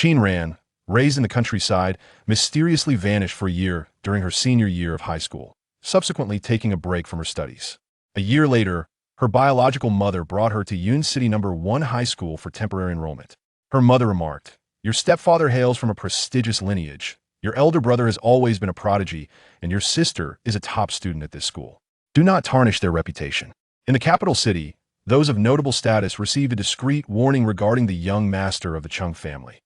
Qin Ran, raised in the countryside, mysteriously vanished for a year during her senior year of high school, subsequently taking a break from her studies. A year later, her biological mother brought her to Yun City No. 1 High School for temporary enrollment. Her mother remarked, "Your stepfather hails from a prestigious lineage. Your elder brother has always been a prodigy, and your sister is a top student at this school. Do not tarnish their reputation." In the capital city, those of notable status received a discreet warning regarding the young master of the Chung family.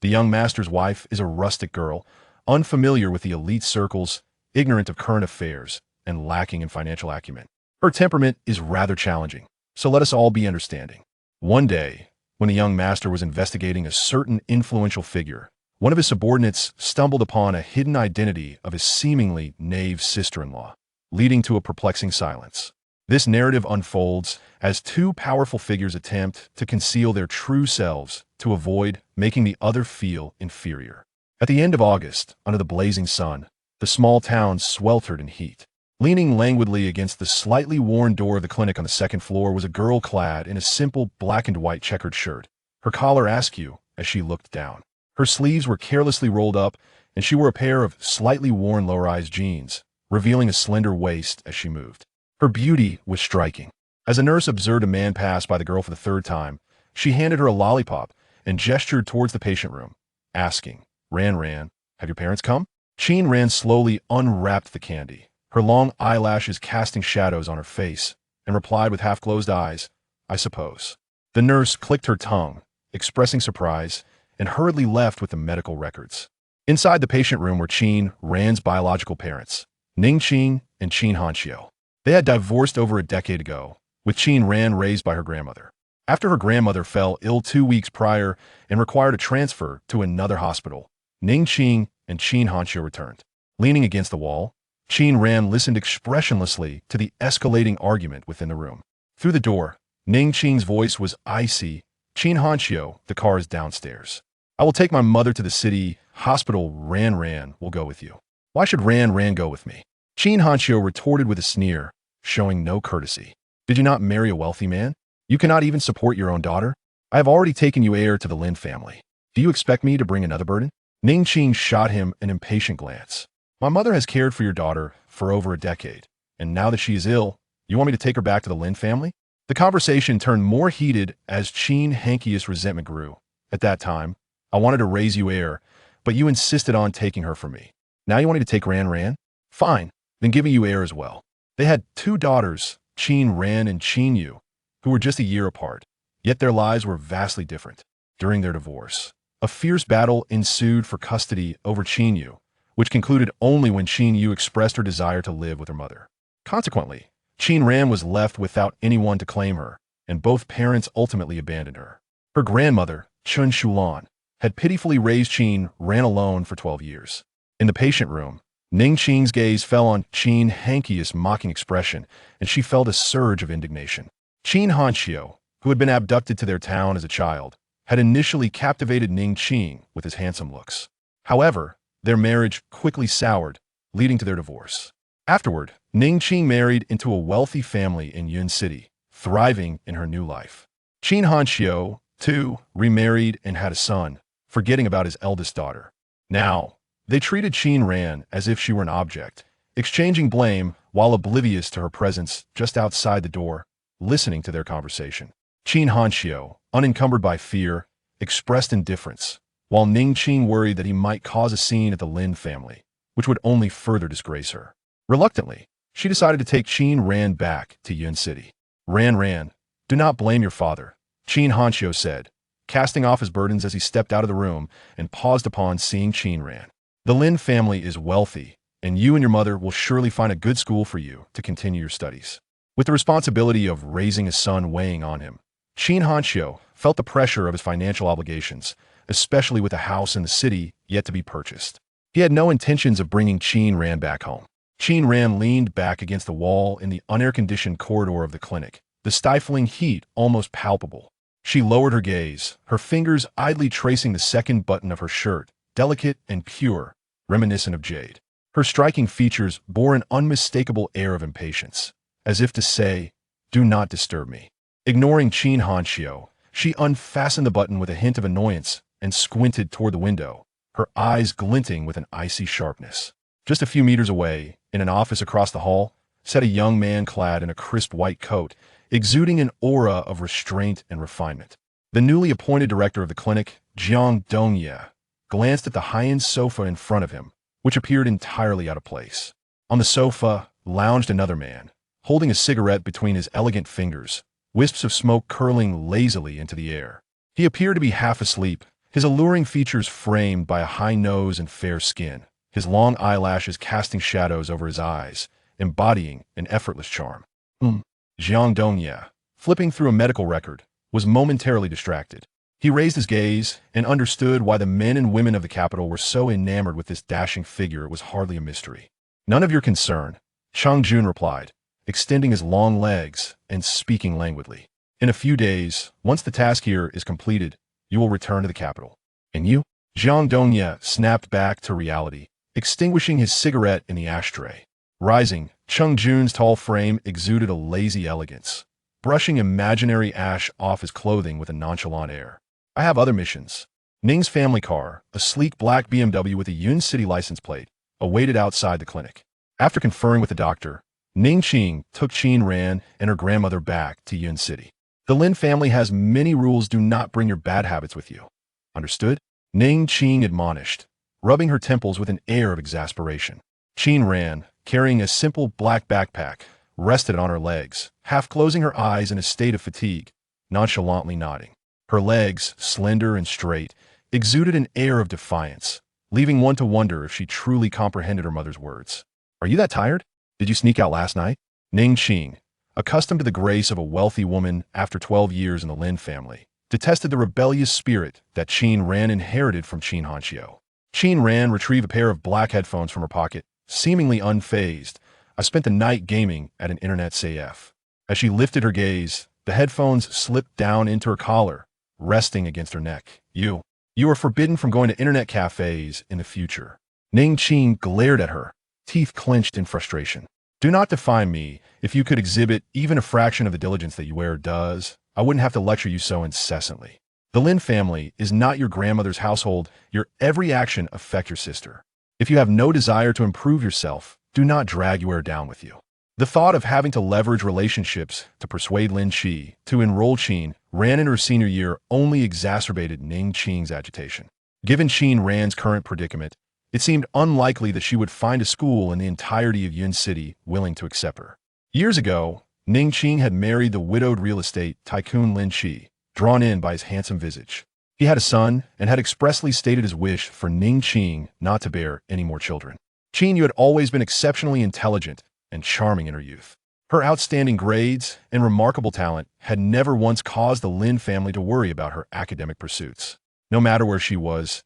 The young master's wife is a rustic girl, unfamiliar with the elite circles, ignorant of current affairs, and lacking in financial acumen. Her temperament is rather challenging, so let us all be understanding. One day, when the young master was investigating a certain influential figure, one of his subordinates stumbled upon a hidden identity of his seemingly naive sister-in-law, leading to a perplexing silence. This narrative unfolds as two powerful figures attempt to conceal their true selves to avoid making the other feel inferior. At the end of August, under the blazing sun, the small town sweltered in heat. Leaning languidly against the slightly worn door of the clinic on the second floor was a girl clad in a simple black and white checkered shirt, her collar askew as she looked down. Her sleeves were carelessly rolled up, and she wore a pair of slightly worn low-rise jeans, revealing a slender waist as she moved. Her beauty was striking. As a nurse observed a man pass by the girl for the third time, she handed her a lollipop and gestured towards the patient room, asking, Ran, have your parents come?" Qin Ran slowly unwrapped the candy, her long eyelashes casting shadows on her face, and replied with half-closed eyes, "I suppose." The nurse clicked her tongue, expressing surprise, and hurriedly left with the medical records. Inside the patient room were Qin Ran's biological parents, Ning Qing and Qin Hanxiu. They had divorced over a decade ago, with Qin Ran raised by her grandmother. After her grandmother fell ill 2 weeks prior and required a transfer to another hospital, Ning Qing and Qin Hanxiu returned. Leaning against the wall, Qin Ran listened expressionlessly to the escalating argument within the room. Through the door, Ning Qing's voice was icy. "Qin Hanxiu, the car is downstairs. I will take my mother to the city hospital. Ran will go with you." "Why should Ran go with me?" Qin Hanxiu retorted with a sneer, showing no courtesy. "Did you not marry a wealthy man? You cannot even support your own daughter? I have already taken you heir to the Lin family. Do you expect me to bring another burden?" Ning Qing shot him an impatient glance. "My mother has cared for your daughter for over a decade, and now that she is ill, you want me to take her back to the Lin family?" The conversation turned more heated as Qin Hanxiu's resentment grew. "At that time, I wanted to raise you heir, but you insisted on taking her from me. Now you want me to take Ran? Fine, then giving you heir as well." They had 2 daughters, Qin Ran and Qin Yu, who were just a year apart, yet their lives were vastly different. During their divorce, a fierce battle ensued for custody over Qin Yu, which concluded only when Qin Yu expressed her desire to live with her mother. Consequently, Qin Ran was left without anyone to claim her, and both parents ultimately abandoned her. Her grandmother, Chun Shulan, had pitifully raised Qin Ran alone for 12 years. In the patient room, Ning Qing's gaze fell on Qin Hanxiu's mocking expression, and she felt a surge of indignation. Qin Hanxiu, who had been abducted to their town as a child, had initially captivated Ning Qing with his handsome looks. However, their marriage quickly soured, leading to their divorce. Afterward, Ning Qing married into a wealthy family in Yun City, thriving in her new life. Qin Hanxiu, too, remarried and had a son, forgetting about his eldest daughter. Now, they treated Qin Ran as if she were an object, exchanging blame while oblivious to her presence just outside the door, listening to their conversation. Qin Hanxiu, unencumbered by fear, expressed indifference, while Ning Qing worried that he might cause a scene at the Lin family, which would only further disgrace her. Reluctantly, she decided to take Qin Ran back to Yun City. Ran, do not blame your father," Qin Hanxiu said, casting off his burdens as he stepped out of the room and paused upon seeing Qin Ran. "The Lin family is wealthy, and you and your mother will surely find a good school for you to continue your studies." With the responsibility of raising a son weighing on him, Qin Hanxiu felt the pressure of his financial obligations, especially with a house in the city yet to be purchased. He had no intentions of bringing Qin Ran back home. Qin Ran leaned back against the wall in the unair-conditioned corridor of the clinic, the stifling heat almost palpable. She lowered her gaze, her fingers idly tracing the second button of her shirt, delicate and pure, reminiscent of jade. Her striking features bore an unmistakable air of impatience, as if to say, "Do not disturb me." Ignoring Qin Hanxiu, she unfastened the button with a hint of annoyance and squinted toward the window, her eyes glinting with an icy sharpness. Just a few meters away, in an office across the hall, sat a young man clad in a crisp white coat, exuding an aura of restraint and refinement. The newly appointed director of the clinic,程家隽爷, glanced at the high-end sofa in front of him, which appeared entirely out of place. On the sofa lounged another man, holding a cigarette between his elegant fingers, wisps of smoke curling lazily into the air. He appeared to be half asleep, his alluring features framed by a high nose and fair skin, his long eyelashes casting shadows over his eyes, embodying an effortless charm.程家隽爷, flipping through a medical record, was momentarily distracted. He raised his gaze and understood why the men and women of the capital were so enamored with this dashing figure. It was hardly a mystery. "None of your concern," Chang Jun replied, extending his long legs and speaking languidly. "In a few days, once the task here is completed, you will return to the capital." "And you?"程家隽爷snapped back to reality, extinguishing his cigarette in the ashtray. Rising, Chang Jun's tall frame exuded a lazy elegance, brushing imaginary ash off his clothing with a nonchalant air. "I have other missions." Ning's family car, a sleek black BMW with a Yun City license plate, awaited outside the clinic. After conferring with the doctor, Ning Qing took Qin Ran and her grandmother back to Yun City. "The Lin family has many rules. Do not bring your bad habits with you. Understood?" Ning Qing admonished, rubbing her temples with an air of exasperation. Qin Ran, carrying a simple black backpack, rested on her legs, half closing her eyes in a state of fatigue, nonchalantly nodding. Her legs, slender and straight, exuded an air of defiance, leaving one to wonder if she truly comprehended her mother's words. "Are you that tired? Did you sneak out last night?" Ning Qing, accustomed to the grace of a wealthy woman after 12 years in the Lin family, detested the rebellious spirit that Qin Ran inherited from Qin Hanqiu. Qin Ran retrieved a pair of black headphones from her pocket, seemingly unfazed. "I spent the night gaming at an internet CF." As she lifted her gaze, the headphones slipped down into her collar, resting against her neck. You are forbidden from going to internet cafes in the future." Ning Qing glared at her, teeth clenched in frustration. "Do not define me. If you could exhibit even a fraction of the diligence that you wear does, I wouldn't have to lecture you so incessantly. The Lin family is not your grandmother's household. Your every action affects your sister. If you have no desire to improve yourself, do not drag your down with you." The thought of having to leverage relationships to persuade Lin Qi to enroll Qin Ran in her senior year only exacerbated Ning Qing's agitation. Given Qin Ran's current predicament, it seemed unlikely that she would find a school in the entirety of Yun City willing to accept her. Years ago, Ning Qing had married the widowed real estate tycoon Lin Qi, drawn in by his handsome visage. He had a son and had expressly stated his wish for Ning Qing not to bear any more children. Qin Yu had always been exceptionally intelligent and charming in her youth. Her outstanding grades and remarkable talent had never once caused the Lin family to worry about her academic pursuits. No matter where she was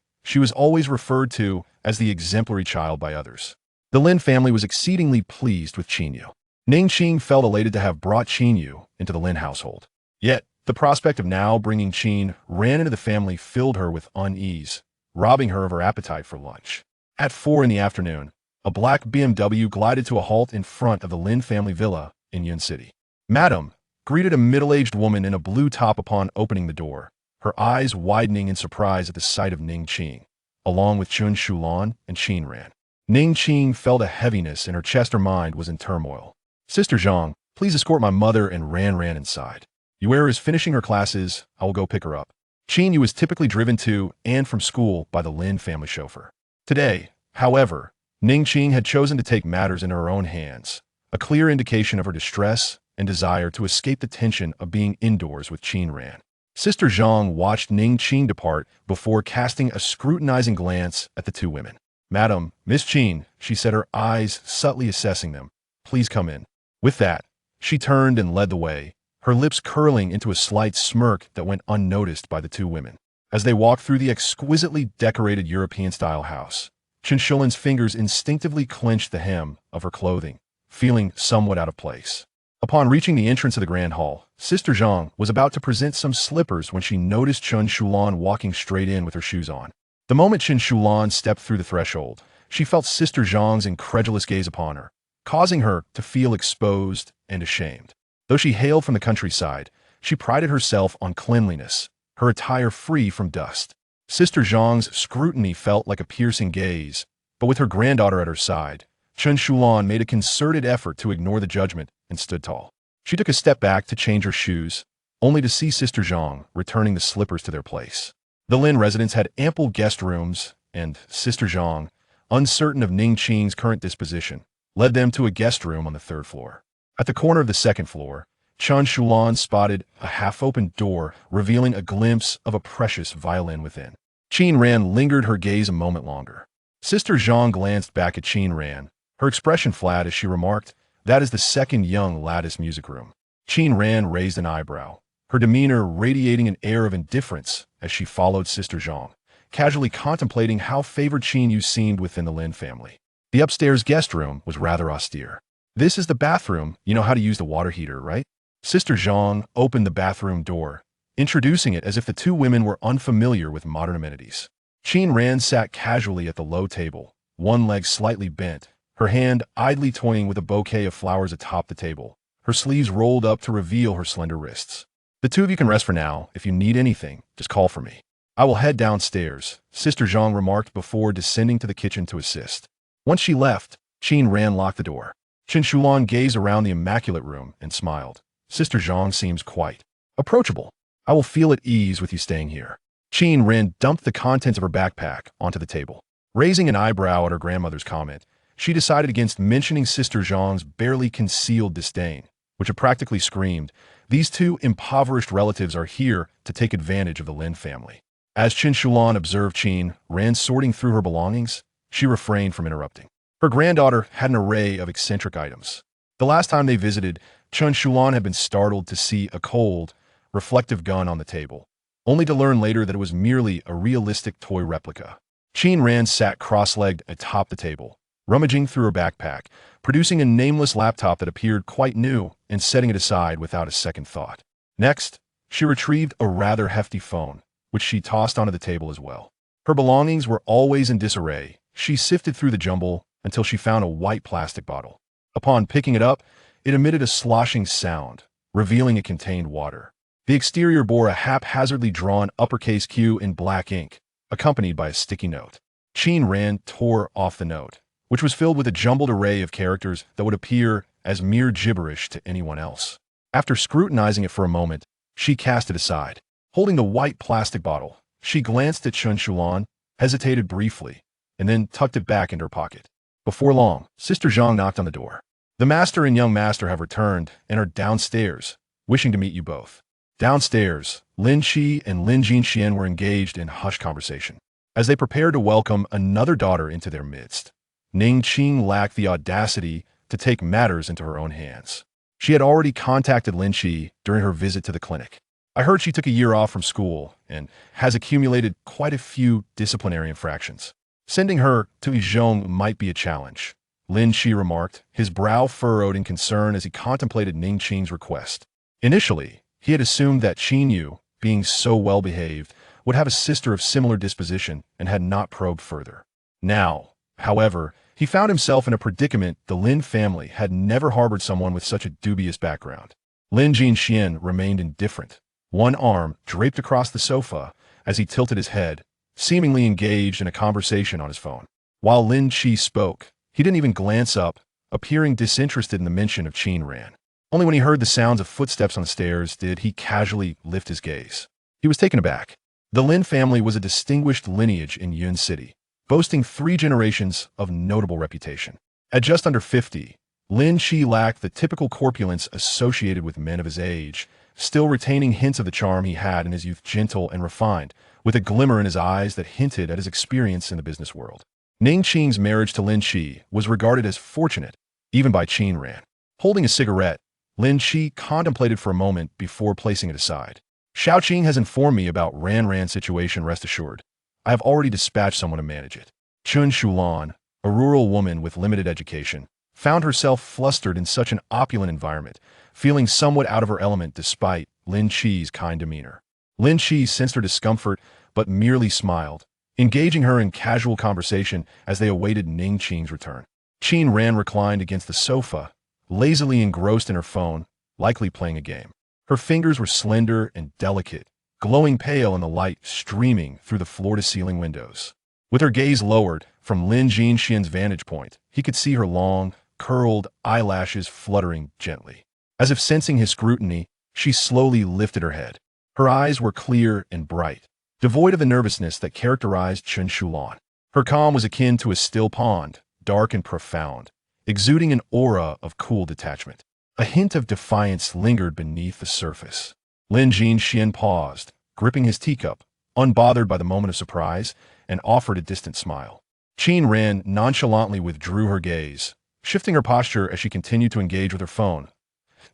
always referred to as the exemplary child by others. The Lin family was exceedingly pleased with Qin Yu. Ning Qing felt elated to have brought Qin Yu into the Lin household. Yet, the prospect of now bringing Qin Ran into the family filled her with unease, robbing her of her appetite for lunch. At 4 in the afternoon, a black BMW glided to a halt in front of the Lin family villa in Yun City. "Madam," greeted a middle-aged woman in a blue top upon opening the door, her eyes widening in surprise at the sight of Ning Qing, along with Chun Shulan and Qin Ran. Ning Qing felt a heaviness and her chest or mind was in turmoil. "Sister Zhang, please escort my mother and Ran inside. Yuera is finishing her classes. I will go pick her up." Qin Yu was typically driven to and from school by the Lin family chauffeur. Today, however, Ning Qing had chosen to take matters into her own hands, a clear indication of her distress and desire to escape the tension of being indoors with Qin Ran. Sister Zhang watched Ning Qing depart before casting a scrutinizing glance at the two women. "Madam, Miss Qin," she said, her eyes subtly assessing them. "Please come in." With that, she turned and led the way, her lips curling into a slight smirk that went unnoticed by the two women. As they walked through the exquisitely decorated European-style house, Chen Shulan's fingers instinctively clenched the hem of her clothing, feeling somewhat out of place. Upon reaching the entrance of the grand hall, Sister Zhang was about to present some slippers when she noticed Chen Shulan walking straight in with her shoes on. The moment Chen Shulan stepped through the threshold, she felt Sister Zhang's incredulous gaze upon her, causing her to feel exposed and ashamed. Though she hailed from the countryside, she prided herself on cleanliness, her attire free from dust. Sister Zhang's scrutiny felt like a piercing gaze, but with her granddaughter at her side, Chen Shulan made a concerted effort to ignore the judgment and stood tall. She took a step back to change her shoes, only to see Sister Zhang returning the slippers to their place. The Lin residence had ample guest rooms, and Sister Zhang, uncertain of Ning Qing's current disposition, led them to a guest room on the third floor. At the corner of the second floor, Chen Shulan spotted a half-open door, revealing a glimpse of a precious violin within. Qin Ran lingered her gaze a moment longer. Sister Zhang glanced back at Qin Ran, her expression flat as she remarked, "That is the second young lattice music room." Qin Ran raised an eyebrow, her demeanor radiating an air of indifference as she followed Sister Zhang, casually contemplating how favored Qin Yu seemed within the Lin family. The upstairs guest room was rather austere. "This is the bathroom. You know how to use the water heater, right?" Sister Zhang opened the bathroom door, introducing it as if the two women were unfamiliar with modern amenities. Qin Ran sat casually at the low table, one leg slightly bent, her hand idly toying with a bouquet of flowers atop the table, her sleeves rolled up to reveal her slender wrists. "The two of you can rest for now. If you need anything, just call for me. I will head downstairs," Sister Zhang remarked before descending to the kitchen to assist. Once she left, Qin Ran locked the door. Chen Shulan gazed around the immaculate room and smiled. "Sister Zhang seems quite approachable. I will feel at ease with you staying here." Qin Ran dumped the contents of her backpack onto the table. Raising an eyebrow at her grandmother's comment, she decided against mentioning Sister Zhang's barely concealed disdain, which had practically screamed, "These two impoverished relatives are here to take advantage of the Lin family." As Chen Shulan observed Qin Ran sorting through her belongings, she refrained from interrupting. Her granddaughter had an array of eccentric items. The last time they visited, Chen Shulan had been startled to see a cold, reflective gun on the table, only to learn later that it was merely a realistic toy replica. Qin Ran sat cross-legged atop the table, rummaging through her backpack, producing a nameless laptop that appeared quite new and setting it aside without a second thought. Next, she retrieved a rather hefty phone, which she tossed onto the table as well. Her belongings were always in disarray. She sifted through the jumble until she found a white plastic bottle. Upon picking it up, it emitted a sloshing sound, revealing it contained water. The exterior bore a haphazardly drawn uppercase Q in black ink, accompanied by a sticky note. Qin Ran tore off the note, which was filled with a jumbled array of characters that would appear as mere gibberish to anyone else. After scrutinizing it for a moment, she cast it aside. Holding the white plastic bottle, she glanced at Chen Shulan, hesitated briefly, and then tucked it back into her pocket. Before long, Sister Zhang knocked on the door. "The master and young master have returned and are downstairs, wishing to meet you both." Downstairs, Lin Qi and Lin Jinxian were engaged in hushed conversation. As they prepared to welcome another daughter into their midst, Ning Qing lacked the audacity to take matters into her own hands. She had already contacted Lin Qi during her visit to the clinic. "I heard she took a year off from school and has accumulated quite a few disciplinary infractions. Sending her to Beijing might be a challenge," Lin Qi remarked, his brow furrowed in concern as he contemplated Ning Qing's request. Initially, he had assumed that Qin Yu, being so well-behaved, would have a sister of similar disposition and had not probed further. Now, however, he found himself in a predicament. The Lin family had never harbored someone with such a dubious background. Lin Jinxian remained indifferent, one arm draped across the sofa as he tilted his head, seemingly engaged in a conversation on his phone. While Lin Qi spoke, he didn't even glance up, appearing disinterested in the mention of Qin Ran. Only when he heard the sounds of footsteps on the stairs did he casually lift his gaze. He was taken aback. The Lin family was a distinguished lineage in Yun City, boasting 3 generations of notable reputation. At just under 50, Lin Qi lacked the typical corpulence associated with men of his age, still retaining hints of the charm he had in his youth, gentle and refined, with a glimmer in his eyes that hinted at his experience in the business world. Ning Qing's marriage to Lin Qi was regarded as fortunate, even by Qin Ran. Holding a cigarette, Lin Qi contemplated for a moment before placing it aside. "Xiaoqing has informed me about Ran's situation, rest assured. I have already dispatched someone to manage it." Chen Shulan, a rural woman with limited education, found herself flustered in such an opulent environment, feeling somewhat out of her element despite Lin Qi's kind demeanor. Lin Qi sensed her discomfort, but merely smiled, engaging her in casual conversation as they awaited Ning Qing's return. Qin Ran reclined against the sofa, lazily engrossed in her phone, likely playing a game. Her fingers were slender and delicate, glowing pale in the light streaming through the floor-to-ceiling windows. With her gaze lowered from Lin Jinxian's vantage point, he could see her long, curled eyelashes fluttering gently. As if sensing his scrutiny, she slowly lifted her head. Her eyes were clear and bright, devoid of the nervousness that characterized Chen Shulan. Her calm was akin to a still pond, dark and profound, exuding an aura of cool detachment. A hint of defiance lingered beneath the surface. Lin Jinxian paused, gripping his teacup, unbothered by the moment of surprise, and offered a distant smile. Qin Ran nonchalantly withdrew her gaze, shifting her posture as she continued to engage with her phone.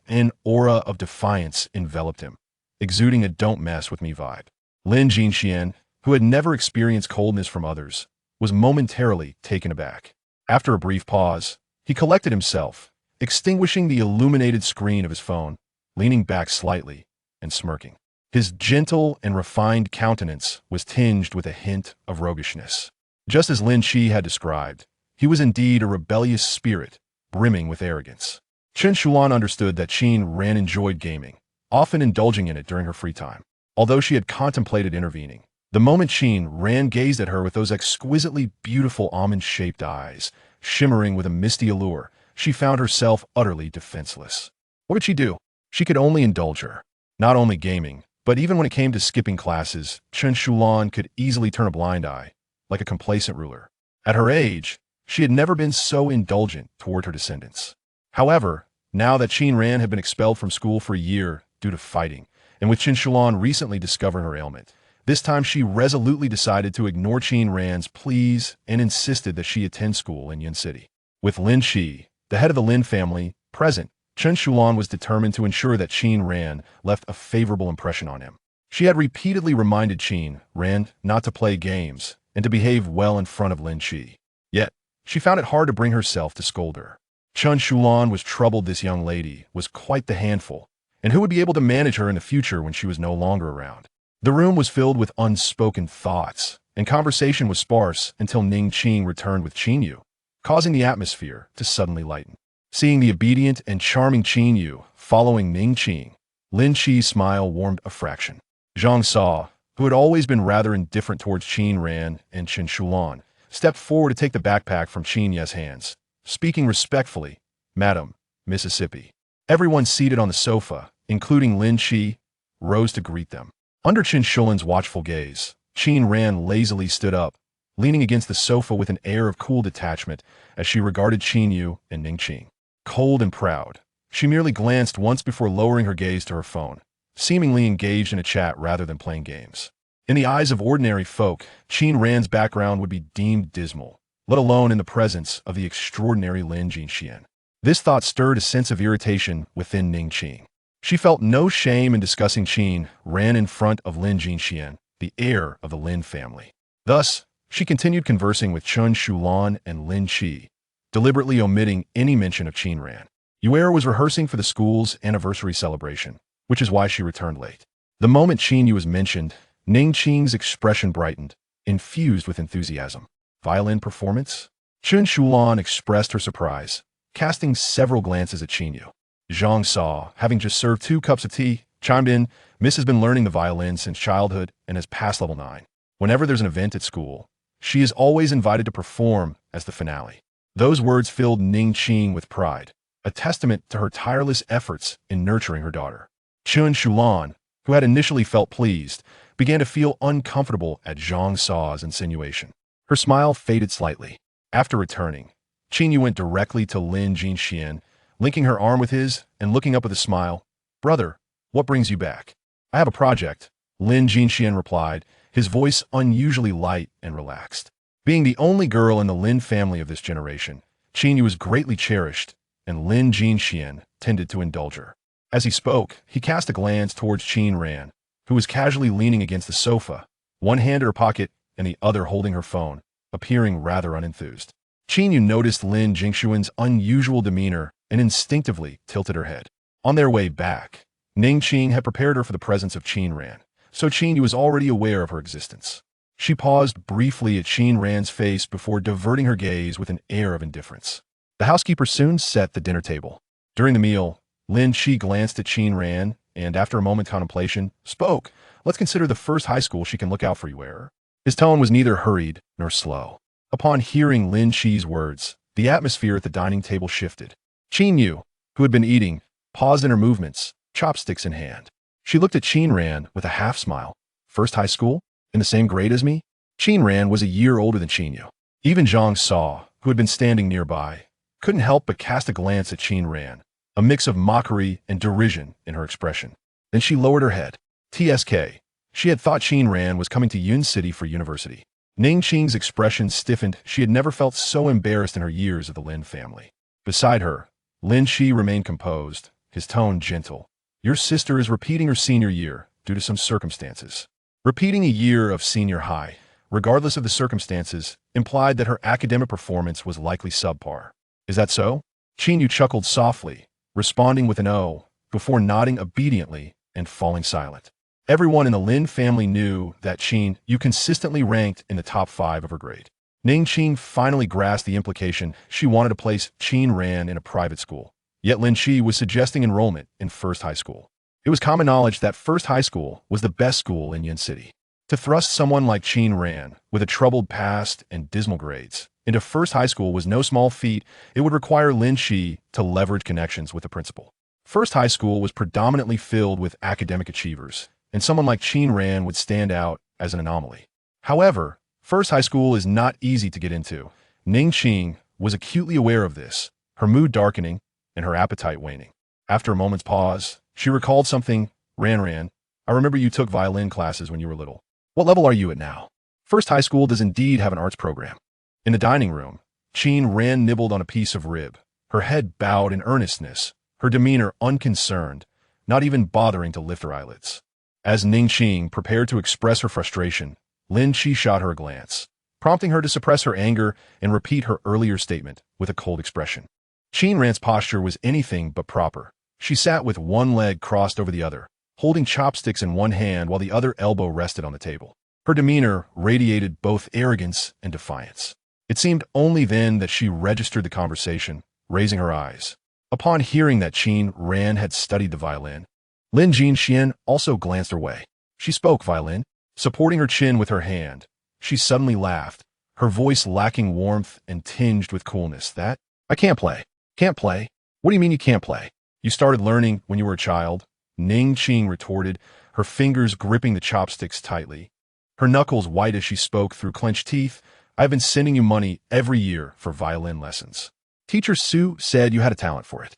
An aura of defiance enveloped him, exuding a don't mess with me vibe. Lin Jinxian, who had never experienced coldness from others, was momentarily taken aback. After a brief pause, he collected himself, extinguishing the illuminated screen of his phone, leaning back slightly, and smirking. His gentle and refined countenance was tinged with a hint of roguishness. Just as Lin Qi had described, he was indeed a rebellious spirit, brimming with arrogance. Chen Shulan understood that Qin Ran enjoyed gaming, often indulging in it during her free time. Although she had contemplated intervening, the moment Qin Ran gazed at her with those exquisitely beautiful almond-shaped eyes, shimmering with a misty allure, she found herself utterly defenseless. What could she do? She could only indulge her. Not only gaming, but even when it came to skipping classes, Chen Shulan could easily turn a blind eye, like a complacent ruler. At her age, she had never been so indulgent toward her descendants. However, now that Qin Ran had been expelled from school for a year due to fighting, and with Chen Shulan recently discovering her ailment, this time she resolutely decided to ignore Qin Ran's pleas and insisted that she attend school in Yun City. With Lin Qi, the head of the Lin family, present, Chen Shulan was determined to ensure that Qin Ran left a favorable impression on him. She had repeatedly reminded Qin Ran not to play games and to behave well in front of Lin Qi. Yet, she found it hard to bring herself to scold her. Chen Shulan was troubled this young lady was quite the handful, and who would be able to manage her in the future when she was no longer around. The room was filled with unspoken thoughts, and conversation was sparse until Ning Qing returned with Qin Yu, causing the atmosphere to suddenly lighten. Seeing the obedient and charming Qin Yu following Ning Qing, Lin Qi's smile warmed a fraction. Zhang Sa, who had always been rather indifferent towards Qin Ran and Chen Shulan, stepped forward to take the backpack from Qin Ye's hands, speaking respectfully, "Madam, Mississippi." Everyone seated on the sofa, including Lin Qi, rose to greet them. Under Chen Shulan's watchful gaze, Qin Ran lazily stood up, leaning against the sofa with an air of cool detachment as she regarded Qin Yu and Ning Qing. Cold and proud, she merely glanced once before lowering her gaze to her phone, seemingly engaged in a chat rather than playing games. In the eyes of ordinary folk, Qin Ran's background would be deemed dismal, let alone in the presence of the extraordinary Lin Jinxian. This thought stirred a sense of irritation within Ning Qing. She felt no shame in discussing Qin Ran in front of Lin Jinxian, the heir of the Lin family. Thus, she continued conversing with Chen Shulan and Lin Qi, deliberately omitting any mention of Qin Ran. Yuera was rehearsing for the school's anniversary celebration, which is why she returned late. The moment Qin Yu was mentioned, Ning Qing's expression brightened, infused with enthusiasm. Violin performance? Chen Shulan expressed her surprise, casting several glances at Qin Yu. Zhang Sa, having just served 2 cups of tea, chimed in, "Miss has been learning the violin since childhood and has passed level 9. Whenever there's an event at school, she is always invited to perform as the finale." Those words filled Ning Qing with pride, a testament to her tireless efforts in nurturing her daughter. Chen Shulan, who had initially felt pleased, began to feel uncomfortable at Zhang Sa's insinuation. Her smile faded slightly. After returning, Qin Yu went directly to Lin Jinxian, linking her arm with his and looking up with a smile. "Brother, what brings you back?" "I have a project," Lin Jinxian replied, his voice unusually light and relaxed. Being the only girl in the Lin family of this generation, Qin Yu was greatly cherished, and Lin Jinxian tended to indulge her. As he spoke, he cast a glance towards Qin Ran, who was casually leaning against the sofa, one hand in her pocket and the other holding her phone, appearing rather unenthused. Qin Yu noticed Lin Jingshuan's unusual demeanor and instinctively tilted her head. On their way back, Ning Qing had prepared her for the presence of Qin Ran, so Qin Yu was already aware of her existence. She paused briefly at Qin Ran's face before diverting her gaze with an air of indifference. The housekeeper soon set the dinner table. During the meal, Lin Qi glanced at Qin Ran and, after a moment's contemplation, spoke, let's consider the first high school she can look out for you, Heiress." His tone was neither hurried nor slow. Upon hearing Lin Qi's words, the atmosphere at the dining table shifted. Qin Yu, who had been eating, paused in her movements, chopsticks in hand. She looked at Qin Ran with a half-smile. "First high school? In the same grade as me?" Qin Ran was a year older than Qin Yu. Even Zhang Sa, who had been standing nearby, couldn't help but cast a glance at Qin Ran, a mix of mockery and derision in her expression. Then she lowered her head. TSK. She had thought Qin Ran was coming to Yun City for university. Ning Qing's expression stiffened. She had never felt so embarrassed in her years of the Lin family. Beside her, Lin Qi remained composed, his tone gentle. "Your sister is repeating her senior year due to some circumstances." Repeating a year of senior high, regardless of the circumstances, implied that her academic performance was likely subpar. "Is that so?" Qin Yu chuckled softly, responding with an "oh," before nodding obediently and falling silent. Everyone in the Lin family knew that Qin Yu consistently ranked in the top 5 of her grade. Ning Qing finally grasped the implication. She wanted to place Qin Ran in a private school. Yet Lin Qi was suggesting enrollment in First High School. It was common knowledge that First High School was the best school in Yun City. To thrust someone like Qin Ran, with a troubled past and dismal grades, into First High School was no small feat. It would require Lin Qi to leverage connections with the principal. First High School was predominantly filled with academic achievers, and someone like Qin Ran would stand out as an anomaly. However, First High School is not easy to get into. Ning Qing was acutely aware of this, her mood darkening and her appetite waning. After a moment's pause, she recalled something. Ran, I remember you took violin classes when you were little. What level are you at now?" First High School does indeed have an arts program. In the dining room, Qin Ran nibbled on a piece of rib, her head bowed in earnestness, her demeanor unconcerned, not even bothering to lift her eyelids. As Ning Qing prepared to express her frustration, Lin Qi shot her a glance, prompting her to suppress her anger and repeat her earlier statement with a cold expression. Qin Ran's posture was anything but proper. She sat with one leg crossed over the other, holding chopsticks in one hand while the other elbow rested on the table. Her demeanor radiated both arrogance and defiance. It seemed only then that she registered the conversation, raising her eyes. Upon hearing that Qin Ran had studied the violin, Lin Jinxian also glanced her way. She spoke violin, supporting her chin with her hand. She suddenly laughed, her voice lacking warmth and tinged with coolness. "That? I can't play." "Can't play? What do you mean you can't play? You started learning when you were a child?" Ning Qing retorted, her fingers gripping the chopsticks tightly. Her knuckles white as she spoke through clenched teeth. "I've been sending you money every year for violin lessons. Teacher Su said you had a talent for it."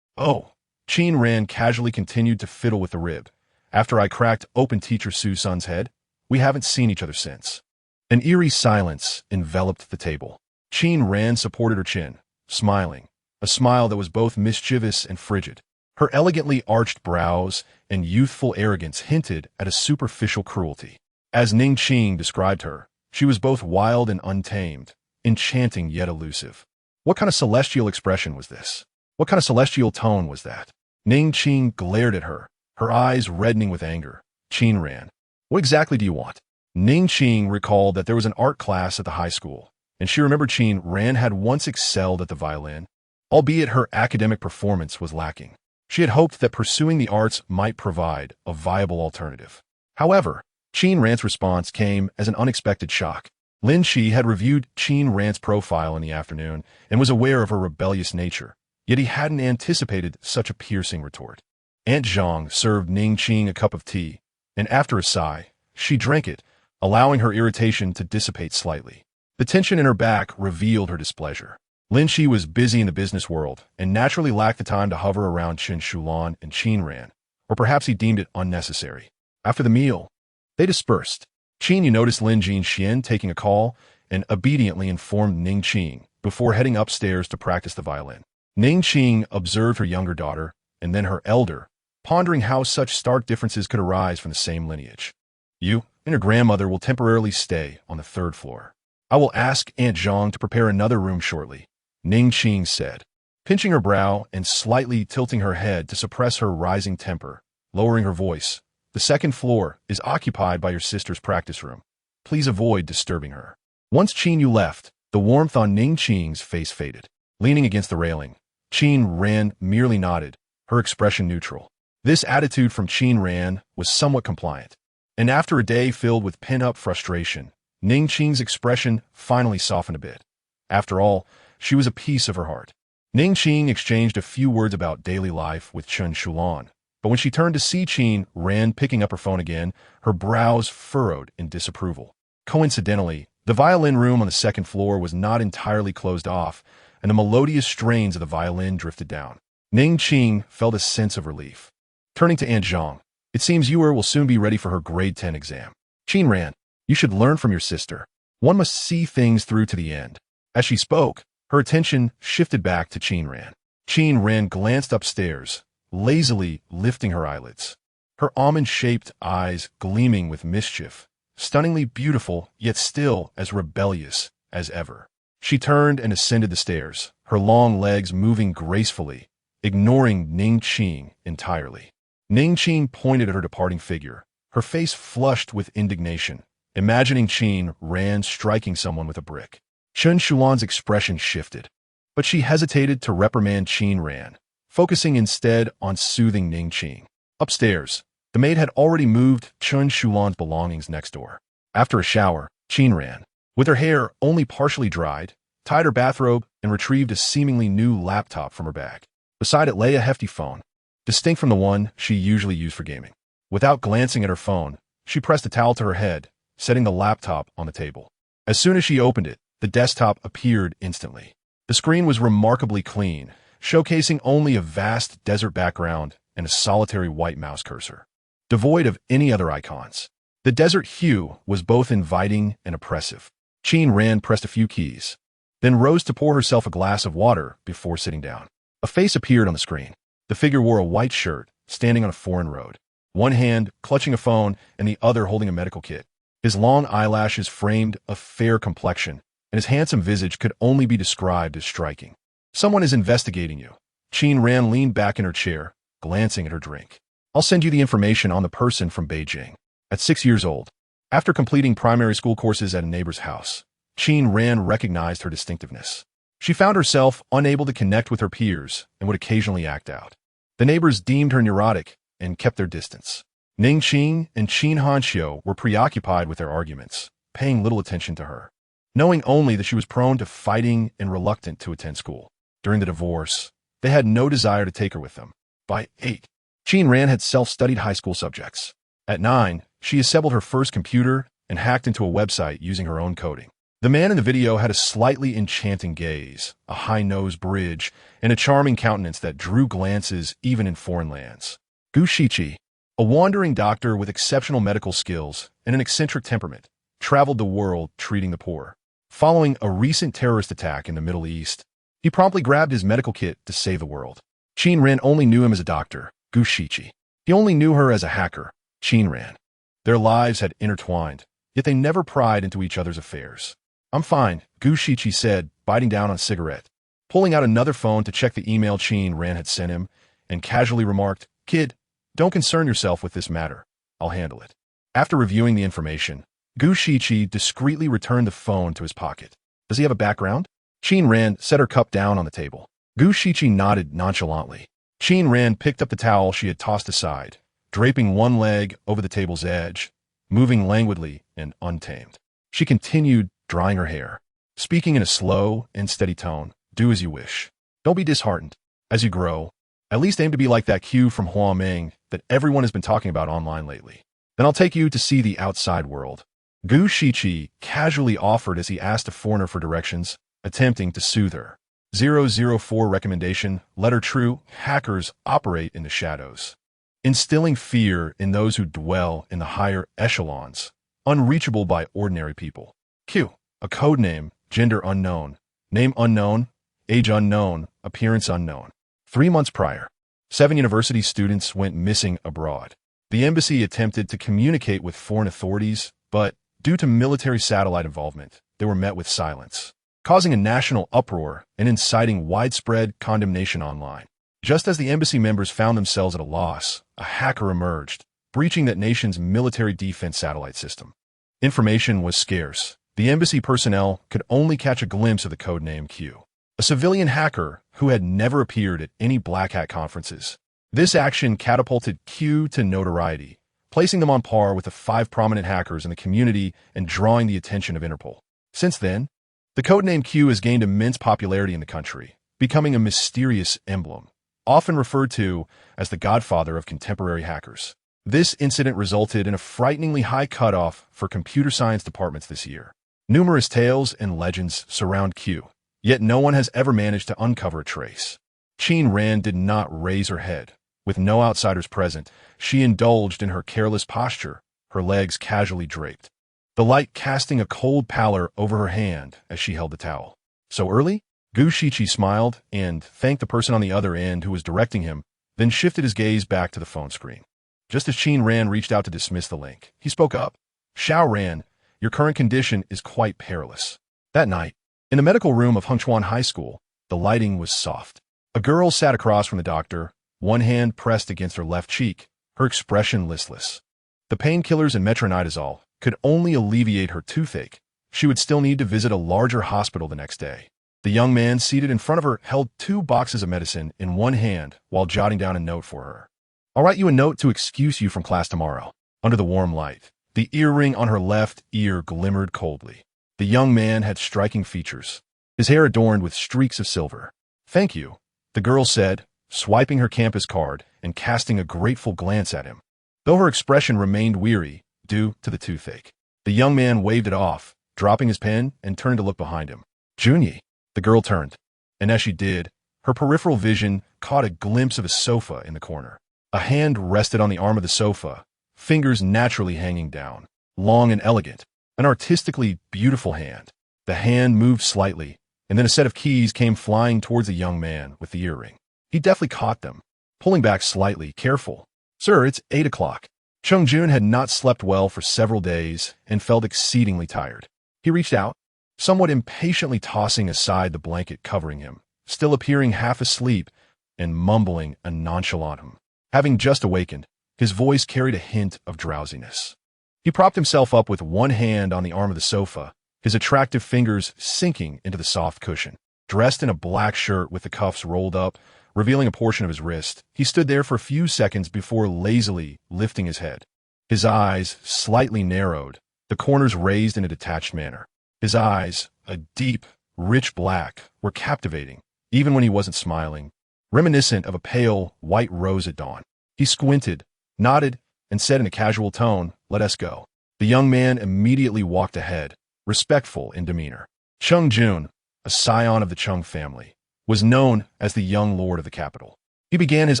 "Oh." Qin Ran casually continued to fiddle with the rib. "After I cracked open Teacher Su's son's head, we haven't seen each other since." An eerie silence enveloped the table. Qin Ran supported her chin, smiling, a smile that was both mischievous and frigid. Her elegantly arched brows and youthful arrogance hinted at a superficial cruelty. As Ning Qing described her, she was both wild and untamed, enchanting yet elusive. What kind of celestial expression was this? What kind of celestial tone was that? Ning Qing glared at her, her eyes reddening with anger. Qin Ran, what exactly do you want? Ning Qing recalled that there was an art class at the high school, and she remembered Qin Ran had once excelled at the violin, albeit her academic performance was lacking. She had hoped that pursuing the arts might provide a viable alternative. However, Qin Ran's response came as an unexpected shock. Lin Qi had reviewed Qin Ran's profile in the afternoon and was aware of her rebellious nature, yet he hadn't anticipated such a piercing retort. Aunt Zhang served Ning Qing a cup of tea, and after a sigh, she drank it, allowing her irritation to dissipate slightly. The tension in her back revealed her displeasure. Lin Qi was busy in the business world and naturally lacked the time to hover around Qin Shulan and Qin Ran, or perhaps he deemed it unnecessary. After the meal, they dispersed. Qin Yu noticed Lin Jinxian taking a call and obediently informed Ning Qing before heading upstairs to practice the violin. Ning Qing observed her younger daughter and then her elder, pondering how such stark differences could arise from the same lineage. "You and your grandmother will temporarily stay on the 3rd floor. I will ask Aunt Zhang to prepare another room shortly," Ning Qing said, pinching her brow and slightly tilting her head to suppress her rising temper, lowering her voice. "The 2nd floor is occupied by your sister's practice room. Please avoid disturbing her." Once Qin Yu left, the warmth on Ning Qing's face faded. Leaning against the railing, Qin Ran merely nodded, her expression neutral. This attitude from Qin Ran was somewhat compliant. And after a day filled with pent-up frustration, Ning Qing's expression finally softened a bit. After all, she was a piece of her heart. Ning Qing exchanged a few words about daily life with Chen Shulan, but when she turned to see Qin Ran picking up her phone again, her brows furrowed in disapproval. Coincidentally, the violin room on the second floor was not entirely closed off, and the melodious strains of the violin drifted down. Ning Qing felt a sense of relief. Turning to Aunt Zhang, "It seems Yuer will soon be ready for her grade 10 exam. Qin Ran, you should learn from your sister. One must see things through to the end." As she spoke, her attention shifted back to Qin Ran. Qin Ran glanced upstairs, lazily lifting her eyelids. Her almond-shaped eyes gleaming with mischief, stunningly beautiful, yet still as rebellious as ever. She turned and ascended the stairs, her long legs moving gracefully, ignoring Ning Qing entirely. Ning Qing pointed at her departing figure, her face flushed with indignation, imagining Qin Ran striking someone with a brick. Chen Shulan's expression shifted, but she hesitated to reprimand Qin Ran, focusing instead on soothing Ning Qing. Upstairs, the maid had already moved Chen Shulan's belongings next door. After a shower, Qin Ran, with her hair only partially dried, tied her bathrobe and retrieved a seemingly new laptop from her bag. Beside it lay a hefty phone, distinct from the one she usually used for gaming. Without glancing at her phone, she pressed a towel to her head, setting the laptop on the table. As soon as she opened it, the desktop appeared instantly. The screen was remarkably clean, showcasing only a vast desert background and a solitary white mouse cursor, devoid of any other icons. The desert hue was both inviting and oppressive. Qin Ran pressed a few keys, then rose to pour herself a glass of water before sitting down. A face appeared on the screen. The figure wore a white shirt, standing on a foreign road, one hand clutching a phone and the other holding a medical kit. His long eyelashes framed a fair complexion, and his handsome visage could only be described as striking. "Someone is investigating you." Qin Ran leaned back in her chair, glancing at her drink. "I'll send you the information on the person from Beijing." At 6 years old, after completing primary school courses at a neighbor's house, Qin Ran recognized her distinctiveness. She found herself unable to connect with her peers and would occasionally act out. The neighbors deemed her neurotic and kept their distance. Ning Qing and Qin Hanxiu were preoccupied with their arguments, paying little attention to her, knowing only that she was prone to fighting and reluctant to attend school. During the divorce, they had no desire to take her with them. By 8, Qin Ran had self-studied high school subjects. At 9, she assembled her first computer and hacked into a website using her own coding. The man in the video had a slightly enchanting gaze, a high-nosed bridge, and a charming countenance that drew glances even in foreign lands. Gu Shiqi, a wandering doctor with exceptional medical skills and an eccentric temperament, traveled the world treating the poor. Following a recent terrorist attack in the Middle East, he promptly grabbed his medical kit to save the world. Qin Ran only knew him as a doctor, Gu Shiqi. He only knew her as a hacker, Qin Ran. Their lives had intertwined, yet they never pried into each other's affairs. "I'm fine," Gu Shiqi said, biting down on a cigarette, pulling out another phone to check the email Qin Ran had sent him, and casually remarked, "Kid, don't concern yourself with this matter. I'll handle it." After reviewing the information, Gu Shiqi discreetly returned the phone to his pocket. "Does he have a background?" Qin Ran set her cup down on the table. Gu Shiqi nodded nonchalantly. Qin Ran picked up the towel she had tossed aside, draping one leg over the table's edge, moving languidly and untamed. She continued drying her hair, speaking in a slow and steady tone. "Do as you wish. Don't be disheartened. As you grow, at least aim to be like that Q from Huameng that everyone has been talking about online lately. Then I'll take you to see the outside world." Gu Shiqi casually offered as he asked a foreigner for directions, attempting to soothe her. 004 recommendation, letter true, hackers operate in the shadows, instilling fear in those who dwell in the higher echelons, unreachable by ordinary people. Q, a code name, gender unknown, name unknown, age unknown, appearance unknown. 3 months prior, 7 university students went missing abroad. The embassy attempted to communicate with foreign authorities, but due to military satellite involvement, they were met with silence, causing a national uproar and inciting widespread condemnation online. Just as the embassy members found themselves at a loss, a hacker emerged, breaching that nation's military defense satellite system. Information was scarce. The embassy personnel could only catch a glimpse of the codename Q, a civilian hacker who had never appeared at any Black Hat conferences. This action catapulted Q to notoriety, placing them on par with the 5 prominent hackers in the community and drawing the attention of Interpol. Since then, the codename Q has gained immense popularity in the country, becoming a mysterious emblem, often referred to as the godfather of contemporary hackers. This incident resulted in a frighteningly high cutoff for computer science departments this year. Numerous tales and legends surround Q, yet no one has ever managed to uncover a trace. Qin Ran did not raise her head. With no outsiders present, she indulged in her careless posture, her legs casually draped, the light casting a cold pallor over her hand as she held the towel. So early? Gu Shiqi smiled and thanked the person on the other end who was directing him, then shifted his gaze back to the phone screen. Just as Qin Ran reached out to dismiss the link, he spoke up. Xiao Ran, your current condition is quite perilous. That night, in the medical room of Hengchuan High School, the lighting was soft. A girl sat across from the doctor, one hand pressed against her left cheek, her expression listless. The painkillers and metronidazole could only alleviate her toothache. She would still need to visit a larger hospital the next day. The young man seated in front of her held 2 boxes of medicine in one hand while jotting down a note for her. I'll write you a note to excuse you from class tomorrow. Under the warm light, the earring on her left ear glimmered coldly. The young man had striking features, his hair adorned with streaks of silver. Thank you, the girl said, swiping her campus card and casting a grateful glance at him, though her expression remained weary due to the toothache. The young man waved it off, dropping his pen and turned to look behind him. Junyi, the girl turned, and as she did, her peripheral vision caught a glimpse of a sofa in the corner. A hand rested on the arm of the sofa, fingers naturally hanging down, long and elegant, an artistically beautiful hand. The hand moved slightly, and then a set of keys came flying towards the young man with the earring. He deftly caught them, pulling back slightly, careful. Sir, it's 8 o'clock. Chung Jun had not slept well for several days and felt exceedingly tired. He reached out, somewhat impatiently tossing aside the blanket covering him, still appearing half asleep and mumbling a nonchalant hum. Having just awakened, his voice carried a hint of drowsiness. He propped himself up with one hand on the arm of the sofa, his attractive fingers sinking into the soft cushion. Dressed in a black shirt with the cuffs rolled up, revealing a portion of his wrist, he stood there for a few seconds before lazily lifting his head. His eyes slightly narrowed, the corners raised in a detached manner. His eyes, a deep, rich black, were captivating, even when he wasn't smiling, reminiscent of a pale, white rose at dawn. He squinted, nodded, and said in a casual tone, "Let us go." The young man immediately walked ahead, respectful in demeanor. Chung Jun, a scion of the Chung family, was known as the young lord of the capital. He began his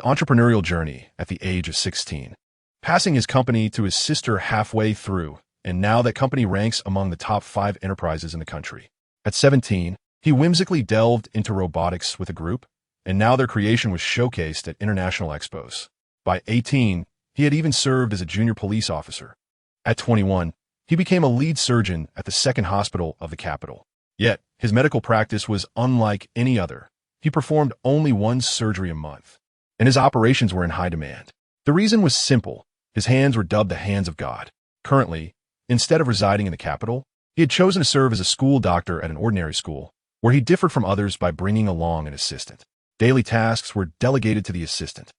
entrepreneurial journey at the age of 16, passing his company to his sister halfway through, and now that company ranks among the top 5 enterprises in the country. At 17, he whimsically delved into robotics with a group, and now their creation was showcased at international expos. By 18, he had even served as a junior police officer. At 21, he became a lead surgeon at the 2nd hospital of the capital. Yet, his medical practice was unlike any other. He performed only 1 surgery a month, and his operations were in high demand. The reason was simple. His hands were dubbed the hands of God. Currently, instead of residing in the capital, he had chosen to serve as a school doctor at an ordinary school, where he differed from others by bringing along an assistant. Daily tasks were delegated to the assistant.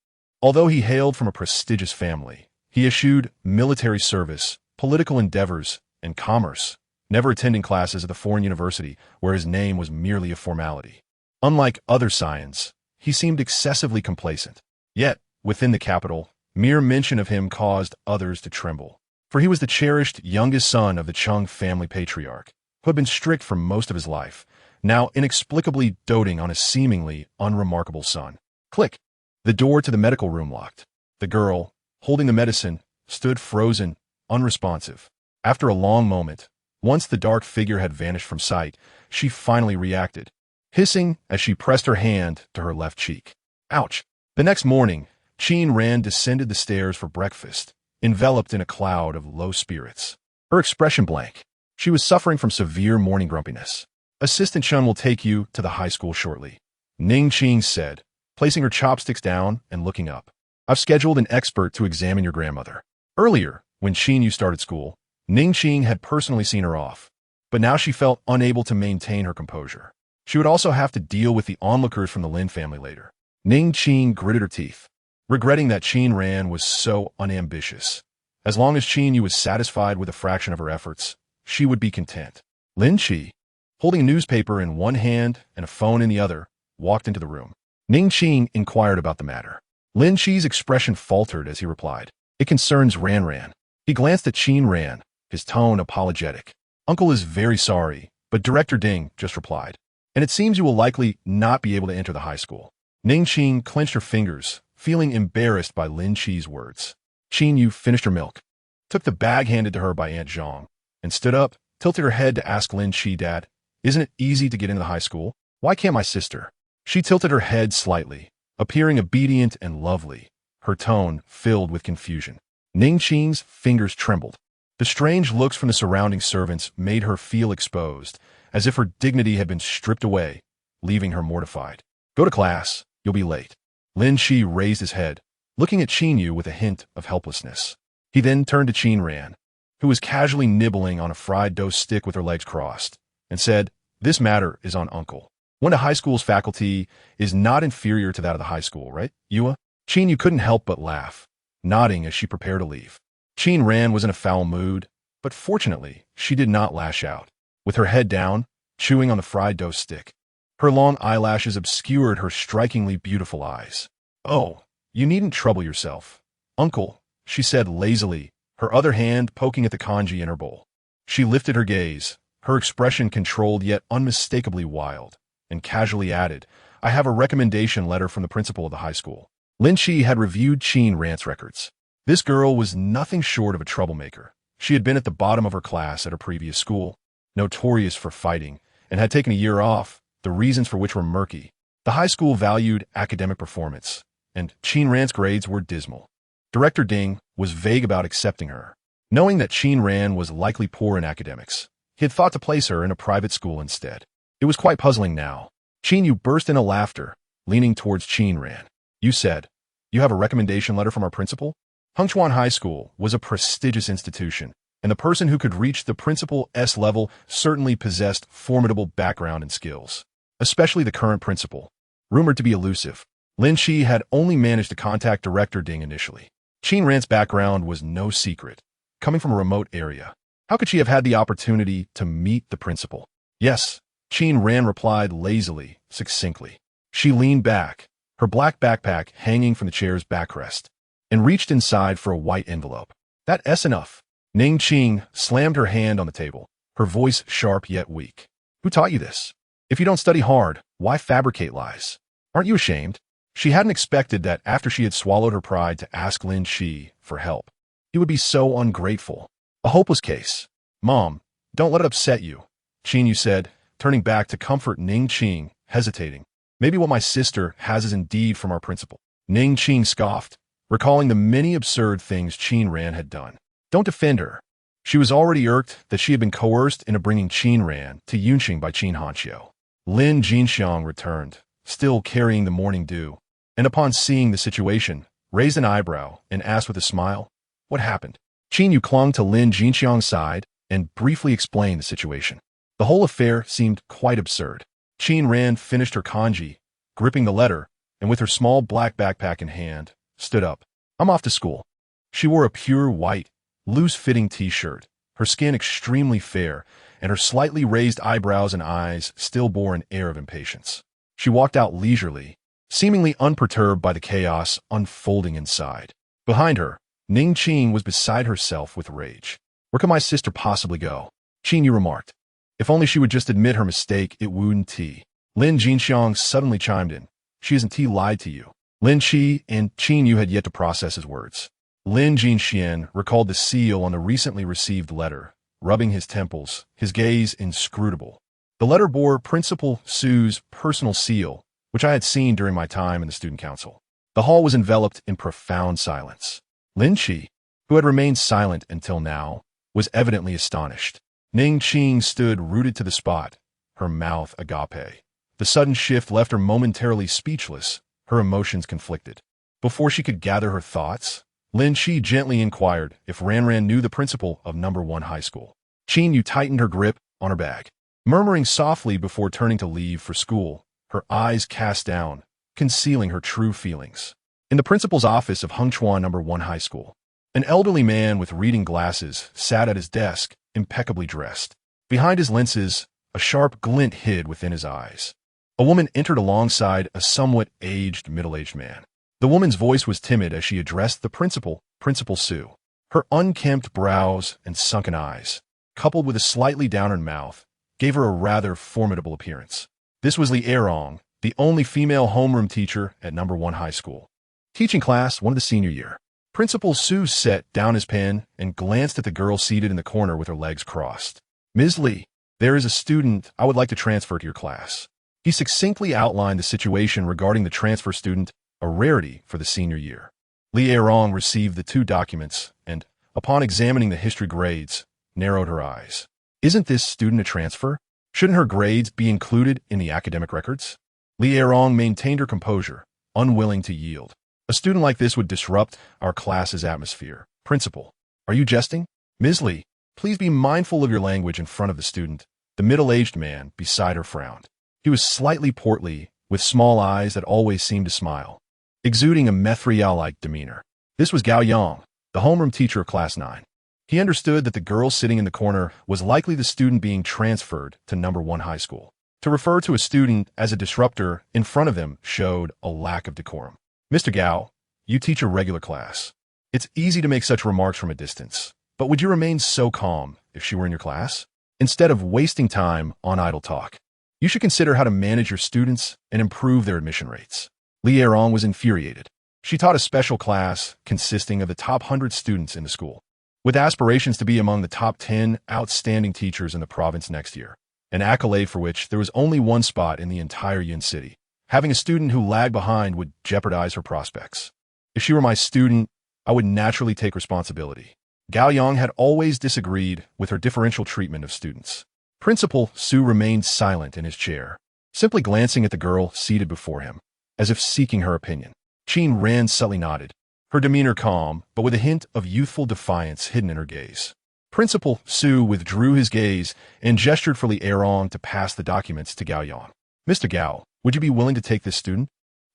Although he hailed from a prestigious family, he eschewed military service, political endeavors, and commerce, never attending classes at the foreign university where his name was merely a formality. Unlike other scions, he seemed excessively complacent. Yet, within the capital, mere mention of him caused others to tremble. For he was the cherished youngest son of the Chung family patriarch, who had been strict for most of his life, now inexplicably doting on a seemingly unremarkable son. Click! The door to the medical room locked. The girl, holding the medicine, stood frozen, unresponsive. After a long moment, once the dark figure had vanished from sight, she finally reacted, hissing as she pressed her hand to her left cheek. Ouch! The next morning, Qin Ran descended the stairs for breakfast, enveloped in a cloud of low spirits. Her expression blank. She was suffering from severe morning grumpiness. Assistant Chun will take you to the high school shortly, Ning Qing said, placing her chopsticks down and looking up. I've scheduled an expert to examine your grandmother. Earlier, when Qin Yu started school, Ning Qing had personally seen her off, but now she felt unable to maintain her composure. She would also have to deal with the onlookers from the Lin family later. Ning Qing gritted her teeth, regretting that Qin Ran was so unambitious. As long as Qin Yu was satisfied with a fraction of her efforts, she would be content. Lin Qi, holding a newspaper in one hand and a phone in the other, walked into the room. Ning Qing inquired about the matter. Lin Qi's expression faltered as he replied, "It concerns Ran Ran." He glanced at Qin Ran, his tone apologetic. "Uncle is very sorry, but Director Ding just replied. And it seems you will likely not be able to enter the high school." Ning Qing clenched her fingers, feeling embarrassed by Lin Qi's words. Qin Yu finished her milk, took the bag handed to her by Aunt Zhang, and stood up, tilted her head to ask Lin Qi, "Dad, isn't it easy to get into the high school? Why can't my sister?" She tilted her head slightly, appearing obedient and lovely, her tone filled with confusion. Ning Qing's fingers trembled. The strange looks from the surrounding servants made her feel exposed, as if her dignity had been stripped away, leaving her mortified. "Go to class. You'll be late." Lin Qi raised his head, looking at Qin Yu with a hint of helplessness. He then turned to Qin Ran, who was casually nibbling on a fried dough stick with her legs crossed, and said, "This matter is on Uncle. One of high school's faculty is not inferior to that of the high school, right, Yua?" Qin Yu couldn't help but laugh, nodding as she prepared to leave. Qin Ran was in a foul mood, but fortunately, she did not lash out. With her head down, chewing on the fried dough stick, her long eyelashes obscured her strikingly beautiful eyes. "Oh, you needn't trouble yourself, Uncle," she said lazily, her other hand poking at the kanji in her bowl. She lifted her gaze, her expression controlled yet unmistakably wild, and casually added, "I have a recommendation letter from the principal of the high school." Lin Qi had reviewed Qin Ran's records. This girl was nothing short of a troublemaker. She had been at the bottom of her class at her previous school, notorious for fighting, and had taken a year off, the reasons for which were murky. The high school valued academic performance, and Qin Ran's grades were dismal. Director Ding was vague about accepting her. Knowing that Qin Ran was likely poor in academics, he had thought to place her in a private school instead. It was quite puzzling now. Qin Yu burst into laughter, leaning towards Qin Ran. "You said, you have a recommendation letter from our principal?" Hengchuan High School was a prestigious institution, and the person who could reach the principal's level certainly possessed formidable background and skills, especially the current principal. Rumored to be elusive, Lin Qi had only managed to contact Director Ding initially. Qin Ran's background was no secret, coming from a remote area. How could she have had the opportunity to meet the principal? "Yes," Qin Ran replied lazily, succinctly. She leaned back, her black backpack hanging from the chair's backrest, and reached inside for a white envelope. "That's enough." Ning Qing slammed her hand on the table, her voice sharp yet weak. "Who taught you this? If you don't study hard, why fabricate lies? Aren't you ashamed?" She hadn't expected that after she had swallowed her pride to ask Lin Qi for help, he would be so ungrateful. A hopeless case. "Mom, don't let it upset you," Qin Yu said, turning back to comfort Ning Qing, hesitating. "Maybe what my sister has is indeed from our principal." Ning Qing scoffed, recalling the many absurd things Qin Ran had done. Don't defend her. She was already irked that she had been coerced into bringing Qin Ran to Yunqing by Qin Hanqiu. Lin Jinxiang returned, still carrying the morning dew, and upon seeing the situation, raised an eyebrow and asked with a smile, "What happened?" Qin Yu clung to Lin Jinxiang's side and briefly explained the situation. The whole affair seemed quite absurd. Qin Ran finished her kanji, gripping the letter, and with her small black backpack in hand, stood up. "I'm off to school." She wore a pure white, loose-fitting t-shirt, her skin extremely fair, and her slightly raised eyebrows and eyes still bore an air of impatience. She walked out leisurely, seemingly unperturbed by the chaos unfolding inside. Behind her, Ning Qing was beside herself with rage. "Where could my sister possibly go?" Qin Yu remarked. "If only she would just admit her mistake, it wouldn't tea." Lin Jinxiang suddenly chimed in. "She isn't tea lied to you." Lin Qi and Qin Yu had yet to process his words. Lin Jinxian recalled the seal on the recently received letter, rubbing his temples, his gaze inscrutable. The letter bore Principal Su's personal seal, which I had seen during my time in the student council. The hall was enveloped in profound silence. Lin Qi, who had remained silent until now, was evidently astonished. Ning Qing stood rooted to the spot, her mouth agape. The sudden shift left her momentarily speechless, her emotions conflicted. Before she could gather her thoughts, Lin Qi gently inquired if Ran Ran knew the principal of No. 1 High School. Qin Yu tightened her grip on her bag. Murmuring softly before turning to leave for school, her eyes cast down, concealing her true feelings. "In the principal's office of Hengchuan No. 1 High School." An elderly man with reading glasses sat at his desk, impeccably dressed. Behind his lenses, a sharp glint hid within his eyes. A woman entered alongside a somewhat aged, middle-aged man. The woman's voice was timid as she addressed the principal, Principal Sue. Her unkempt brows and sunken eyes, coupled with a slightly downward mouth, gave her a rather formidable appearance. This was Li Erong, the only female homeroom teacher at No. 1 High School. Teaching class 1 of the senior year. Principal Sue set down his pen and glanced at the girl seated in the corner with her legs crossed. Ms. Li, there is a student I would like to transfer to your class. He succinctly outlined the situation regarding the transfer student, a rarity for the senior year. Li Erong received the 2 documents and, upon examining the history grades, narrowed her eyes. Isn't this student a transfer? Shouldn't her grades be included in the academic records? Li Erong maintained her composure, unwilling to yield. A student like this would disrupt our class's atmosphere. Principal, are you jesting? Ms. Li, please be mindful of your language in front of the student. The middle-aged man beside her frowned. He was slightly portly, with small eyes that always seemed to smile, exuding a Mithriel-like demeanor. This was Gao Yang, the homeroom teacher of Class 9. He understood that the girl sitting in the corner was likely the student being transferred to No. 1 High School. To refer to a student as a disruptor in front of him showed a lack of decorum. Mr. Gao, you teach a regular class. It's easy to make such remarks from a distance, but would you remain so calm if she were in your class? Instead of wasting time on idle talk, you should consider how to manage your students and improve their admission rates. Li Erong was infuriated. She taught a special class consisting of the top 100 students in the school, with aspirations to be among the top 10 outstanding teachers in the province next year, an accolade for which there was only one spot in the entire Yun City. Having a student who lagged behind would jeopardize her prospects. If she were my student, I would naturally take responsibility. Gao Yang had always disagreed with her differential treatment of students. Principal Sue remained silent in his chair, simply glancing at the girl seated before him, as if seeking her opinion. Qin Ran subtly nodded, her demeanor calm, but with a hint of youthful defiance hidden in her gaze. Principal Sue withdrew his gaze and gestured for Li Erong to pass the documents to Gao Yang. Mr. Gao, would you be willing to take this student?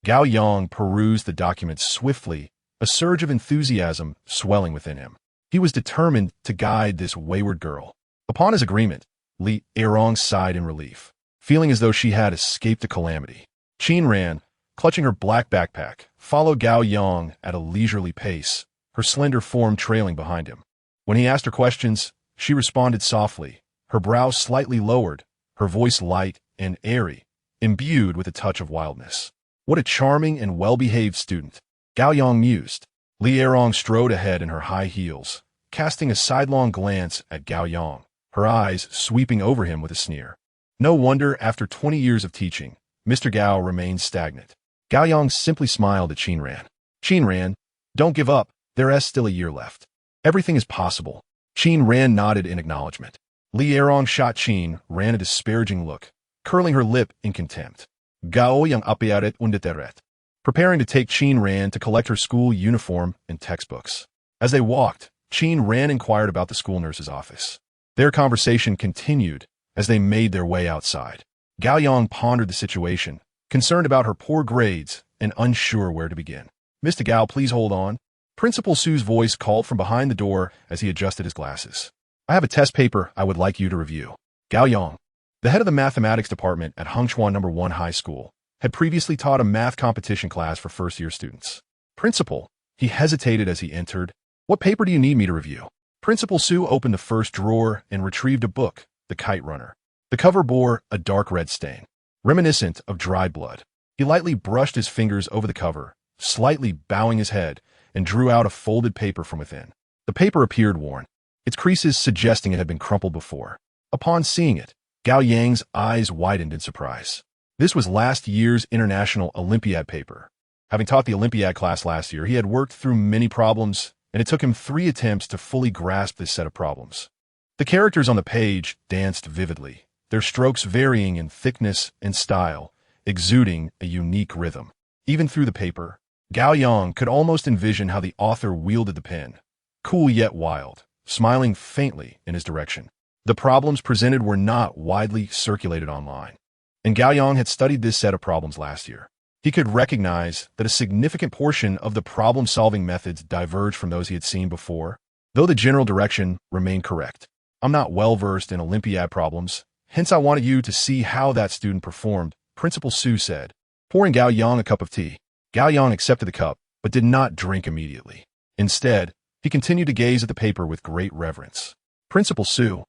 Gao Yang perused the documents swiftly, a surge of enthusiasm swelling within him. He was determined to guide this wayward girl. Upon his agreement, Li Erong sighed in relief, feeling as though she had escaped a calamity. Qin Ran, clutching her black backpack, followed Gao Yang at a leisurely pace, her slender form trailing behind him. When he asked her questions, she responded softly, her brows slightly lowered, her voice light and airy, imbued with a touch of wildness. What a charming and well-behaved student, Gao Yang mused. Li Erong strode ahead in her high heels, casting a sidelong glance at Gao Yang, her eyes sweeping over him with a sneer. No wonder, after 20 years of teaching, Mr. Gao remained stagnant. Gao Yang simply smiled at Qin Ran. Qin Ran, don't give up, there is still a year left. Everything is possible. Qin Ran nodded in acknowledgement. Li Erong shot Qin Ran a disparaging look, curling her lip in contempt. Gao Yang apiaret undeteret, preparing to take Qin Ran to collect her school uniform and textbooks. As they walked, Qin Ran inquired about the school nurse's office. Their conversation continued as they made their way outside. Gao Yang pondered the situation, concerned about her poor grades and unsure where to begin. Mr. Gao, please hold on. Principal Sue's voice called from behind the door as he adjusted his glasses. I have a test paper I would like you to review. Gao Yang, the head of the mathematics department at Hengchuan No. 1 High School, had previously taught a math competition class for first-year students. Principal, he hesitated as he entered. What paper do you need me to review? Principal Sue opened the first drawer and retrieved a book, The Kite Runner. The cover bore a dark red stain, reminiscent of dried blood. He lightly brushed his fingers over the cover, slightly bowing his head, and drew out a folded paper from within. The paper appeared worn, its creases suggesting it had been crumpled before. Upon seeing it, Gao Yang's eyes widened in surprise. This was last year's International Olympiad paper. Having taught the Olympiad class last year, he had worked through many problems, and it took him 3 attempts to fully grasp this set of problems. The characters on the page danced vividly, their strokes varying in thickness and style, exuding a unique rhythm. Even through the paper, Gao Yang could almost envision how the author wielded the pen, cool yet wild, smiling faintly in his direction. The problems presented were not widely circulated online, and Gao Yang had studied this set of problems last year. He could recognize that a significant portion of the problem-solving methods diverged from those he had seen before, though the general direction remained correct. I'm not well-versed in Olympiad problems, hence I wanted you to see how that student performed, Principal Su said, pouring Gao Yang a cup of tea. Gao Yang accepted the cup, but did not drink immediately. Instead, he continued to gaze at the paper with great reverence. Principal Su,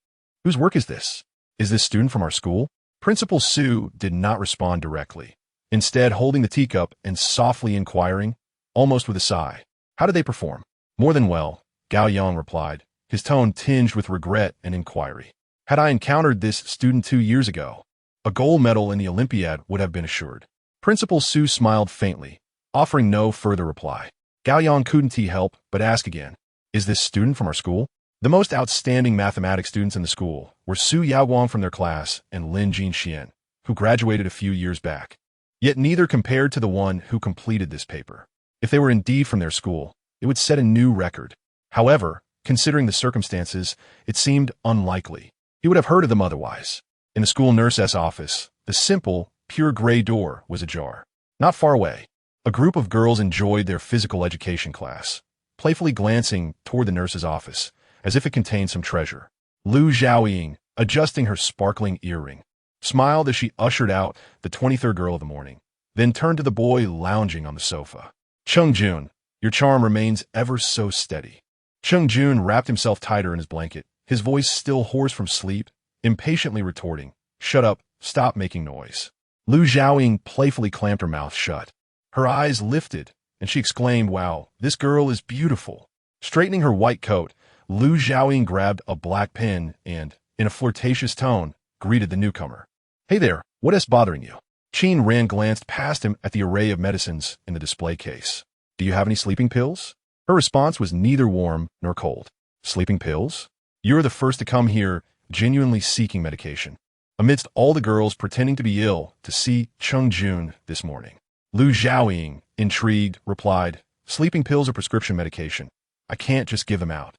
whose work is this? Is this student from our school? Principal Su did not respond directly, instead holding the teacup and softly inquiring, almost with a sigh. How did they perform? More than well, Gao Yang replied, his tone tinged with regret and inquiry. Had I encountered this student 2 years ago, a gold medal in the Olympiad would have been assured. Principal Su smiled faintly, offering no further reply. Gao Yang couldn't help but ask again, is this student from our school? The most outstanding mathematics students in the school were Su Yaoguang from their class and Lin Jinxian, who graduated a few years back. Yet neither compared to the one who completed this paper. If they were indeed from their school, it would set a new record. However, considering the circumstances, it seemed unlikely. He would have heard of them otherwise. In the school nurse's office, the simple, pure gray door was ajar. Not far away, a group of girls enjoyed their physical education class, playfully glancing toward the nurse's office, as if it contained some treasure. Lu Zhaoying, adjusting her sparkling earring, smiled as she ushered out the 23rd girl of the morning, then turned to the boy lounging on the sofa. Cheng Jun, your charm remains ever so steady. Cheng Jun wrapped himself tighter in his blanket, his voice still hoarse from sleep, impatiently retorting, shut up, stop making noise. Lu Zhaoying playfully clamped her mouth shut. Her eyes lifted, and she exclaimed, wow, this girl is beautiful. Straightening her white coat, Lu Zhaoying grabbed a black pen and, in a flirtatious tone, greeted the newcomer. Hey there, what is bothering you? Qin Ran glanced past him at the array of medicines in the display case. Do you have any sleeping pills? Her response was neither warm nor cold. Sleeping pills? You're the first to come here genuinely seeking medication. Amidst all the girls pretending to be ill to see Cheng Jun this morning, Lu Zhaoying, intrigued, replied, sleeping pills are prescription medication. I can't just give them out.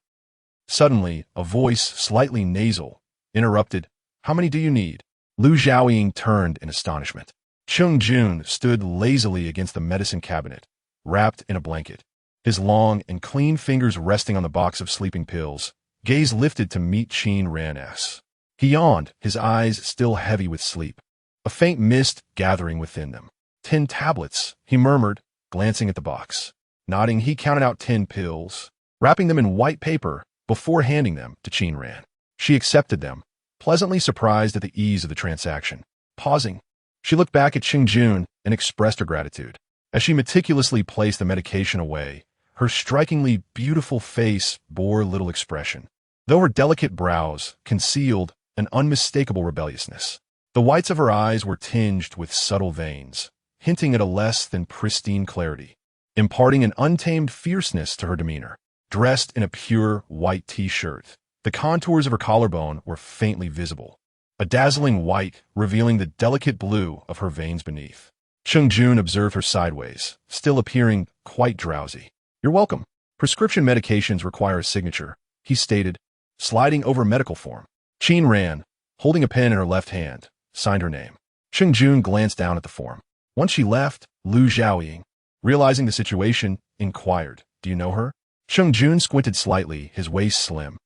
Suddenly, a voice, slightly nasal, interrupted, how many do you need? Lu Zhaoying turned in astonishment. Cheng Jun stood lazily against the medicine cabinet, wrapped in a blanket, his long and clean fingers resting on the box of sleeping pills, gaze lifted to meet Qin Ran's. He yawned, his eyes still heavy with sleep, a faint mist gathering within them. 10 tablets, he murmured, glancing at the box. Nodding, he counted out 10 pills, wrapping them in white paper before handing them to Qin Ran. She accepted them, pleasantly surprised at the ease of the transaction. Pausing, she looked back at Cheng Jun and expressed her gratitude. As she meticulously placed the medication away, her strikingly beautiful face bore little expression, though her delicate brows concealed an unmistakable rebelliousness. The whites of her eyes were tinged with subtle veins, hinting at a less than pristine clarity, imparting an untamed fierceness to her demeanor. Dressed in a pure white t-shirt, the contours of her collarbone were faintly visible, a dazzling white revealing the delicate blue of her veins beneath. Cheng Jun observed her sideways, still appearing quite drowsy. You're welcome. Prescription medications require a signature, he stated, sliding over a medical form. Qin Ran, holding a pen in her left hand, signed her name. Cheng Jun glanced down at the form. Once she left, Lu Zhaoying, realizing the situation, inquired, do you know her? Cheng Jun squinted slightly, his waist slim.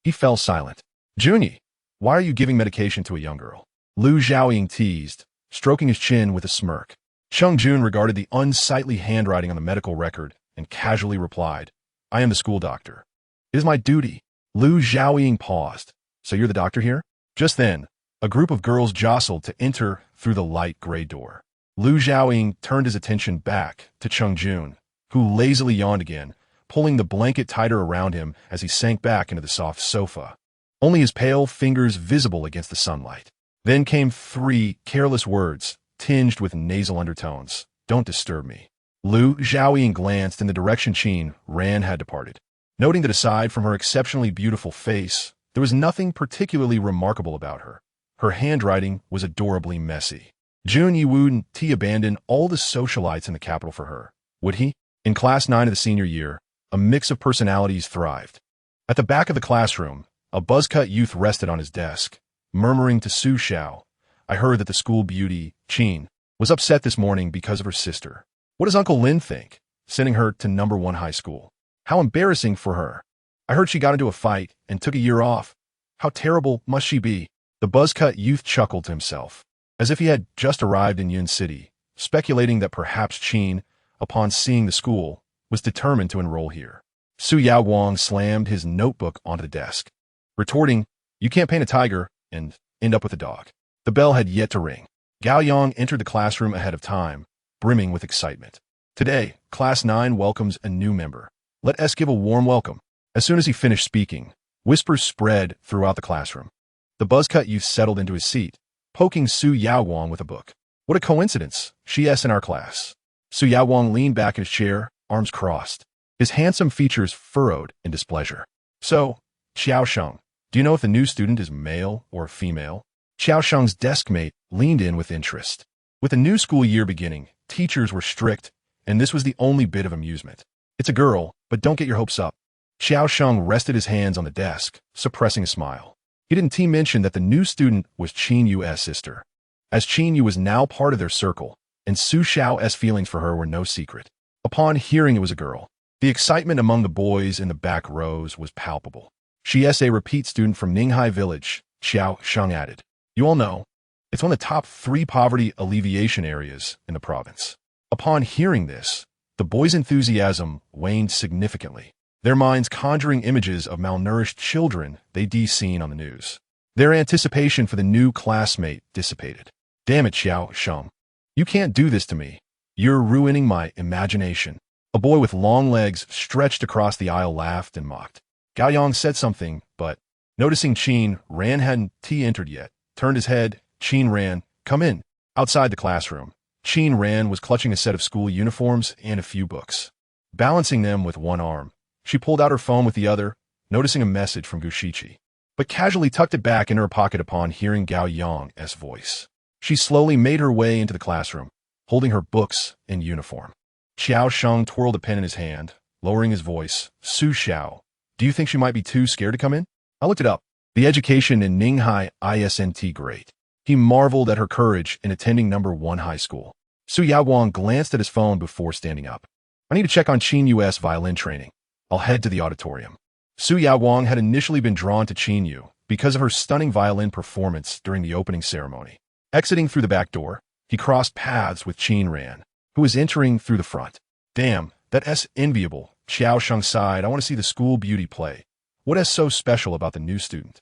He fell silent. Junyi, why are you giving medication to a young girl? Lu Zhaoying teased, stroking his chin with a smirk. Cheng Jun regarded the unsightly handwriting on the medical record and casually replied, I am the school doctor. It is my duty. Lu Zhaoying paused. So you're the doctor here? Just then, a group of girls jostled to enter through the light gray door. Lu Zhaoying turned his attention back to Cheng Jun, who lazily yawned again, pulling the blanket tighter around him as he sank back into the soft sofa, only his pale fingers visible against the sunlight. Then came 3 careless words, tinged with nasal undertones. Don't disturb me. Lu Zhaoying glanced in the direction Qin Ran had departed, noting that aside from her exceptionally beautiful face, there was nothing particularly remarkable about her. Her handwriting was adorably messy. Junyi wouldn't abandon all the socialites in the capital for her, would he? In Class 9 of the senior year, a mix of personalities thrived. At the back of the classroom, a buzz-cut youth rested on his desk, murmuring to Su Xiao, I heard that the school beauty, Qin, was upset this morning because of her sister. What does Uncle Lin think? Sending her to #1 high school. How embarrassing for her. I heard she got into a fight and took a year off. How terrible must she be? The buzzcut youth chuckled to himself, as if he had just arrived in Yun City, speculating that perhaps Qin, upon seeing the school, was determined to enroll here. Su Yaowang slammed his notebook onto the desk, retorting, "You can't paint a tiger and end up with a dog." The bell had yet to ring. Gao Yang entered the classroom ahead of time, brimming with excitement. Today, Class 9 welcomes a new member. Let us give a warm welcome. As soon as he finished speaking, whispers spread throughout the classroom. The buzzcut youth settled into his seat, poking Su Yaowang with a book. What a coincidence. She's in our class. Su Yaowang leaned back in his chair, arms crossed, his handsome features furrowed in displeasure. So, Xiao Sheng, do you know if the new student is male or female? Xiao Sheng's deskmate leaned in with interest. With the new school year beginning, teachers were strict, and this was the only bit of amusement. It's a girl, but don't get your hopes up. Xiao Sheng rested his hands on the desk, suppressing a smile. He didn't mention that the new student was Qin Yu's sister, as Qin Yu was now part of their circle, and Su Xiao's feelings for her were no secret. Upon hearing it was a girl, the excitement among the boys in the back rows was palpable. She's a repeat student from Ninghai Village, Xiao Sheng added. You all know, it's one of the top 3 poverty alleviation areas in the province. Upon hearing this, the boys' enthusiasm waned significantly, their minds conjuring images of malnourished children they'd seen on the news. Their anticipation for the new classmate dissipated. Damn it, Xiao Sheng. You can't do this to me. You're ruining my imagination. A boy with long legs stretched across the aisle laughed and mocked. Gao Yang said something, but, noticing Qin Ran hadn't entered yet, turned his head. Qin Ran, come in. Outside the classroom, Qin Ran was clutching a set of school uniforms and a few books. Balancing them with one arm, she pulled out her phone with the other, noticing a message from Gushichi, but casually tucked it back in her pocket upon hearing Gao Yang's voice. She slowly made her way into the classroom, holding her books and uniform. Xiao Sheng twirled a pen in his hand, lowering his voice. Su Xiao, do you think she might be too scared to come in? I looked it up. The education in Ninghai isn't great. He marveled at her courage in attending #1 high school. Su Yaowang glanced at his phone before standing up. I need to check on Qin Yu's violin training. I'll head to the auditorium. Su Yaowang had initially been drawn to Qin Yu because of her stunning violin performance during the opening ceremony. Exiting through the back door, he crossed paths with Qin Ran, who was entering through the front. Damn, that's enviable. Xiao Sheng sighed. I want to see the school beauty play. What is so special about the new student?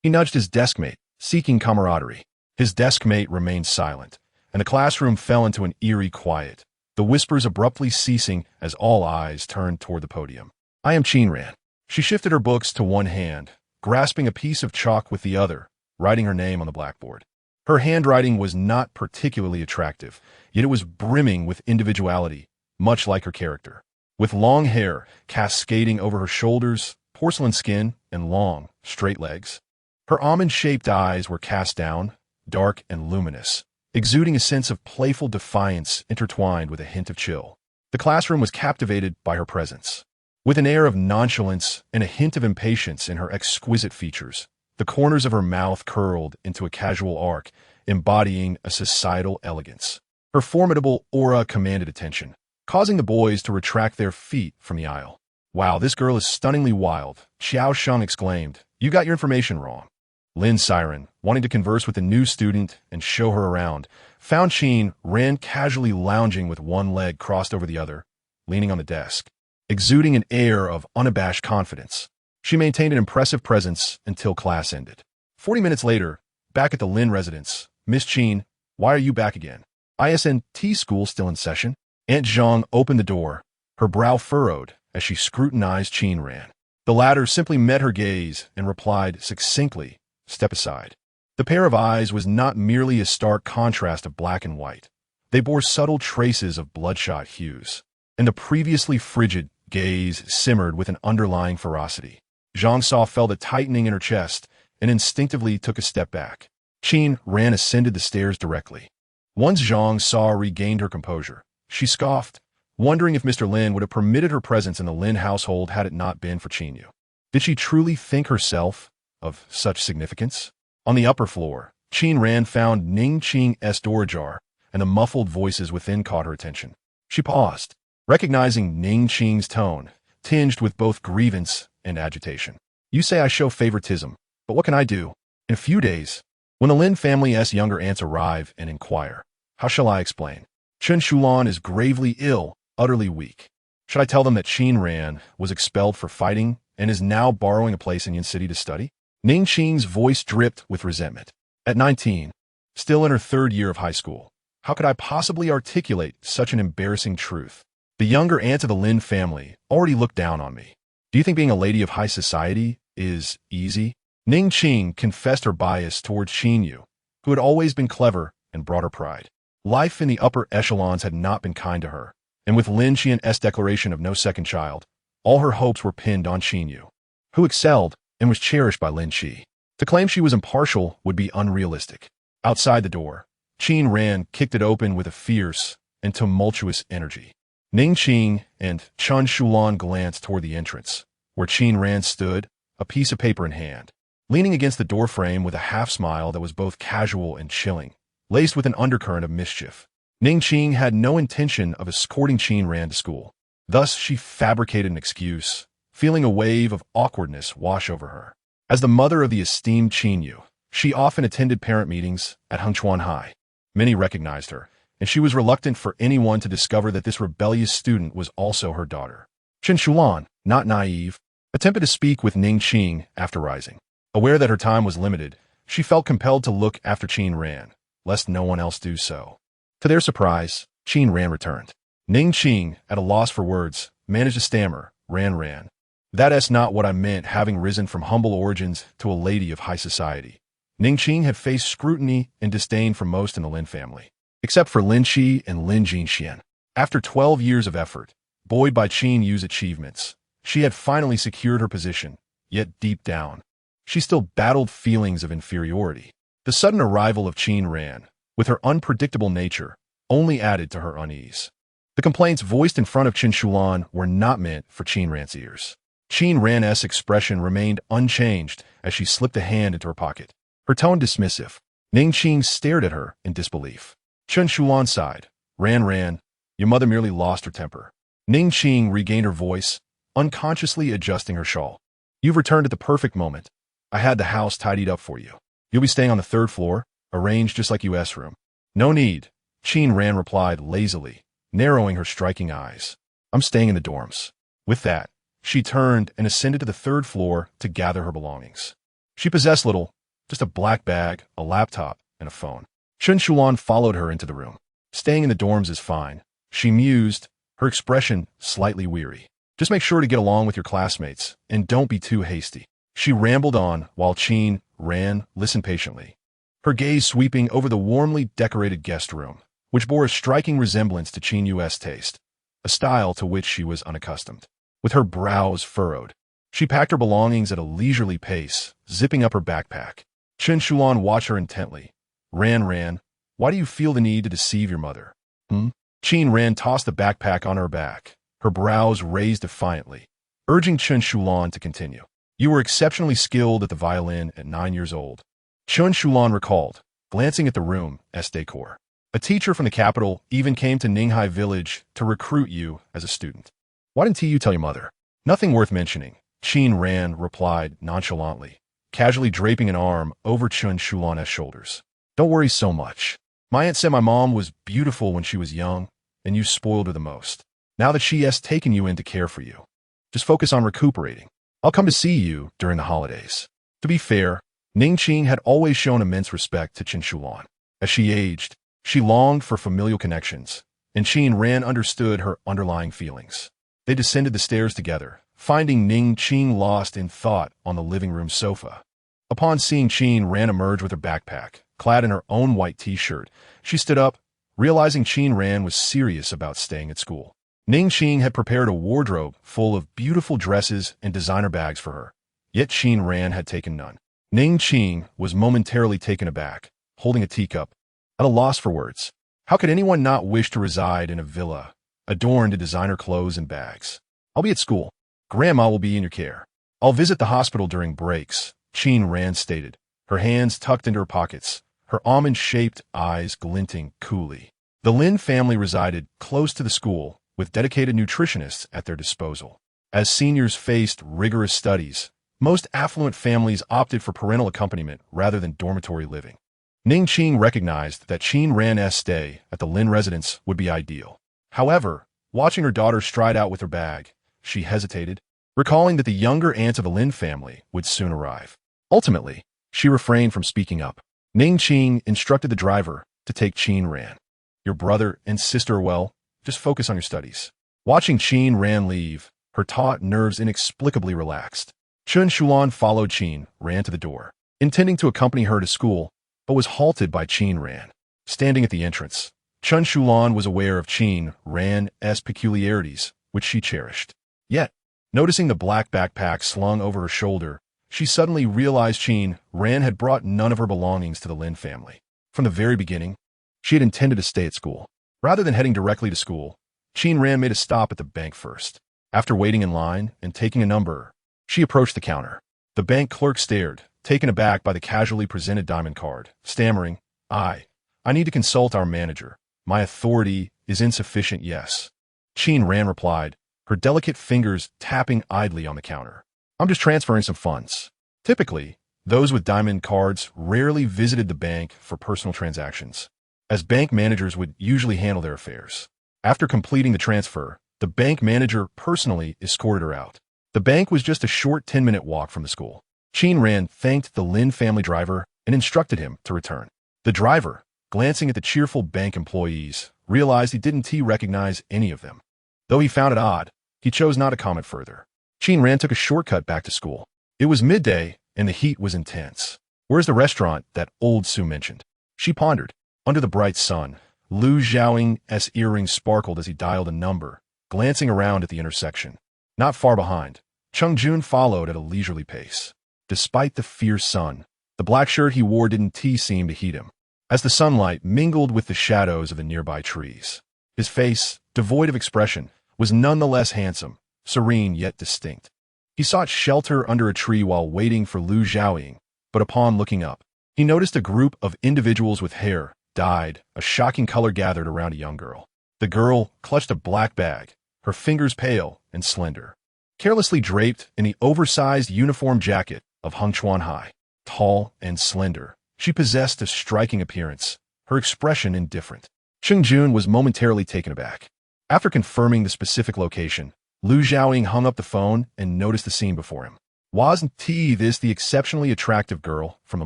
He nudged his deskmate, seeking camaraderie. His deskmate remained silent, and the classroom fell into an eerie quiet, the whispers abruptly ceasing as all eyes turned toward the podium. I am Qin Ran. She shifted her books to one hand, grasping a piece of chalk with the other, writing her name on the blackboard. Her handwriting was not particularly attractive, yet it was brimming with individuality, much like her character. With long hair cascading over her shoulders, porcelain skin, and long, straight legs. Her almond-shaped eyes were cast down, dark and luminous, exuding a sense of playful defiance intertwined with a hint of chill. The classroom was captivated by her presence. With an air of nonchalance and a hint of impatience in her exquisite features, the corners of her mouth curled into a casual arc, embodying a societal elegance. Her formidable aura commanded attention, causing the boys to retract their feet from the aisle. Wow, this girl is stunningly wild, Xiao Sheng exclaimed. You got your information wrong. Lin Siren, wanting to converse with the new student and show her around, found Qin Ran casually lounging with one leg crossed over the other, leaning on the desk, exuding an air of unabashed confidence. She maintained an impressive presence until class ended. 40 minutes later, back at the Lin residence, Miss Qin, why are you back again? ISNT school still in session? Aunt Zhang opened the door, her brow furrowed as she scrutinized Qin Ran. The latter simply met her gaze and replied succinctly, step aside. The pair of eyes was not merely a stark contrast of black and white. They bore subtle traces of bloodshot hues, and the previously frigid gaze simmered with an underlying ferocity. Zhang Sa felt a tightening in her chest and instinctively took a step back. Qin Ran ascended the stairs directly. Once Zhang Sa regained her composure, she scoffed, wondering if Mr. Lin would have permitted her presence in the Lin household had it not been for Qin Yu. Did she truly think herself of such significance? On the upper floor, Qin Ran found Ning Qing's door ajar, and the muffled voices within caught her attention. She paused, recognizing Ning Qing's tone, tinged with both grievance and agitation. You say I show favoritism, but what can I do? In a few days, when the Lin family's younger aunts arrive and inquire, how shall I explain? Chen Shulan is gravely ill, utterly weak. Should I tell them that Qin Ran was expelled for fighting and is now borrowing a place in Yin City to study? Ning Qing's voice dripped with resentment. At 19, still in her third year of high school, how could I possibly articulate such an embarrassing truth? The younger aunt of the Lin family already looked down on me. Do you think being a lady of high society is easy? Ning Qing confessed her bias towards Qin Yu, who had always been clever and brought her pride. Life in the upper echelons had not been kind to her, and with Lin Qian's declaration of no second child, all her hopes were pinned on Qin Yu, who excelled and was cherished by Lin Qi. To claim she was impartial would be unrealistic. Outside the door, Qin Ran kicked it open with a fierce and tumultuous energy. Ning Qing and Chen Shulan glanced toward the entrance, where Qin Ran stood, a piece of paper in hand, leaning against the doorframe with a half-smile that was both casual and chilling, laced with an undercurrent of mischief. Ning Qing had no intention of escorting Qin Ran to school. Thus, she fabricated an excuse, feeling a wave of awkwardness wash over her. As the mother of the esteemed Qin Yu, she often attended parent meetings at Hengchuan High. Many recognized her, and she was reluctant for anyone to discover that this rebellious student was also her daughter. Chen Shulan, not naive, attempted to speak with Ning Qing after rising. Aware that her time was limited, she felt compelled to look after Qin Ran, lest no one else do so. To their surprise, Qin Ran returned. Ning Qing, at a loss for words, managed to stammer, Ran. That's not what I meant, having risen from humble origins to a lady of high society. Ning Qing had faced scrutiny and disdain from most in the Lin family, except for Lin Qi and Lin Jinxian. After 12 years of effort, buoyed by Qin Yu's achievements, she had finally secured her position, yet deep down, she still battled feelings of inferiority. The sudden arrival of Qin Ran, with her unpredictable nature, only added to her unease. The complaints voiced in front of Chen Shulan were not meant for Qin Ran's ears. Qin Ran's expression remained unchanged as she slipped a hand into her pocket, her tone dismissive. Ning Qing stared at her in disbelief. Chen Shulan sighed. Ran, your mother merely lost her temper. Ning Qing regained her voice, unconsciously adjusting her shawl. You've returned at the perfect moment. I had the house tidied up for you. You'll be staying on the third floor, arranged just like US room. No need, Qin Ran replied lazily, narrowing her striking eyes. I'm staying in the dorms. With that, she turned and ascended to the third floor to gather her belongings. She possessed little, just a black bag, a laptop, and a phone. Chen Shulan followed her into the room. Staying in the dorms is fine, she mused, her expression slightly weary. Just make sure to get along with your classmates, and don't be too hasty. She rambled on while Qin Ran listened patiently, her gaze sweeping over the warmly decorated guest room, which bore a striking resemblance to Qin Yu's taste, a style to which she was unaccustomed. With her brows furrowed, she packed her belongings at a leisurely pace, zipping up her backpack. Chen Shulan watched her intently. Ran, why do you feel the need to deceive your mother? Qin Ran tossed the backpack on her back, her brows raised defiantly, urging Chen Shulan to continue. You were exceptionally skilled at the violin at 9 years old. Chen Shulan recalled, glancing at the room's decor. A teacher from the capital even came to Ninghai village to recruit you as a student. Why didn't you tell your mother? Nothing worth mentioning, Qin Ran replied nonchalantly, casually draping an arm over Chen Shulan's shoulders. Don't worry so much. My aunt said my mom was beautiful when she was young, and you spoiled her the most. Now that she has taken you in to care for you, just focus on recuperating. I'll come to see you during the holidays. To be fair, Ning Qing had always shown immense respect to Chen Shulan. As she aged, she longed for familial connections, and Qin Ran understood her underlying feelings. They descended the stairs together, finding Ning Qing lost in thought on the living room sofa. Upon seeing Qin Ran emerge with her backpack, clad in her own white t-shirt, she stood up, realizing Qin Ran was serious about staying at school. Ning Qing had prepared a wardrobe full of beautiful dresses and designer bags for her, yet Qin Ran had taken none. Ning Qing was momentarily taken aback, holding a teacup, at a loss for words. How could anyone not wish to reside in a villa, adorned in designer clothes and bags? I'll be at school. Grandma will be in your care. I'll visit the hospital during breaks, Qin Ran stated, her hands tucked into her pockets, her almond-shaped eyes glinting coolly. The Lin family resided close to the school, with dedicated nutritionists at their disposal. As seniors faced rigorous studies, most affluent families opted for parental accompaniment rather than dormitory living. Ning Qing recognized that Qin Ran's stay at the Lin residence would be ideal. However, watching her daughter stride out with her bag, she hesitated, recalling that the younger aunt of the Lin family would soon arrive. Ultimately, she refrained from speaking up. Ning Qing instructed the driver to take Qin Ran. Your brother and sister are well, just focus on your studies. Watching Qin Ran leave, her taut nerves inexplicably relaxed. Chun Shulan followed Qin Ran to the door, intending to accompany her to school, but was halted by Qin Ran. Standing at the entrance, Chun Shulan was aware of Qin Ran's peculiarities, which she cherished. Yet, noticing the black backpack slung over her shoulder, she suddenly realized Qin Ran had brought none of her belongings to the Lin family. From the very beginning, she had intended to stay at school. Rather than heading directly to school, Qin Ran made a stop at the bank first. After waiting in line and taking a number, she approached the counter. The bank clerk stared, taken aback by the casually presented diamond card, stammering, I need to consult our manager. My authority is insufficient, yes. Qin Ran replied, her delicate fingers tapping idly on the counter. I'm just transferring some funds. Typically, those with diamond cards rarely visited the bank for personal transactions, as bank managers would usually handle their affairs. After completing the transfer, the bank manager personally escorted her out. The bank was just a short 10-minute walk from the school. Qin Ran thanked the Lin family driver and instructed him to return. The driver, glancing at the cheerful bank employees, realized he didn't recognize any of them. Though he found it odd, he chose not to comment further. Qin Ran took a shortcut back to school. It was midday, and the heat was intense. Where's the restaurant that old Sue mentioned? She pondered. Under the bright sun, Lu Xiaoying's earrings sparkled as he dialed a number, glancing around at the intersection. Not far behind, Cheng Jun followed at a leisurely pace. Despite the fierce sun, the black shirt he wore didn't seem to heat him, as the sunlight mingled with the shadows of the nearby trees. His face, devoid of expression, was nonetheless handsome, serene yet distinct. He sought shelter under a tree while waiting for Lu Xiaoying, but upon looking up, he noticed a group of individuals with hair dyed a shocking color gathered around a young girl. The girl clutched a black bag, her fingers pale and slender. Carelessly draped in the oversized uniform jacket of Hung Chuan Hai, tall and slender, she possessed a striking appearance, her expression indifferent. Cheng Jun was momentarily taken aback. After confirming the specific location, Lu Xiaoying hung up the phone and noticed the scene before him. Wasn't this the exceptionally attractive girl from the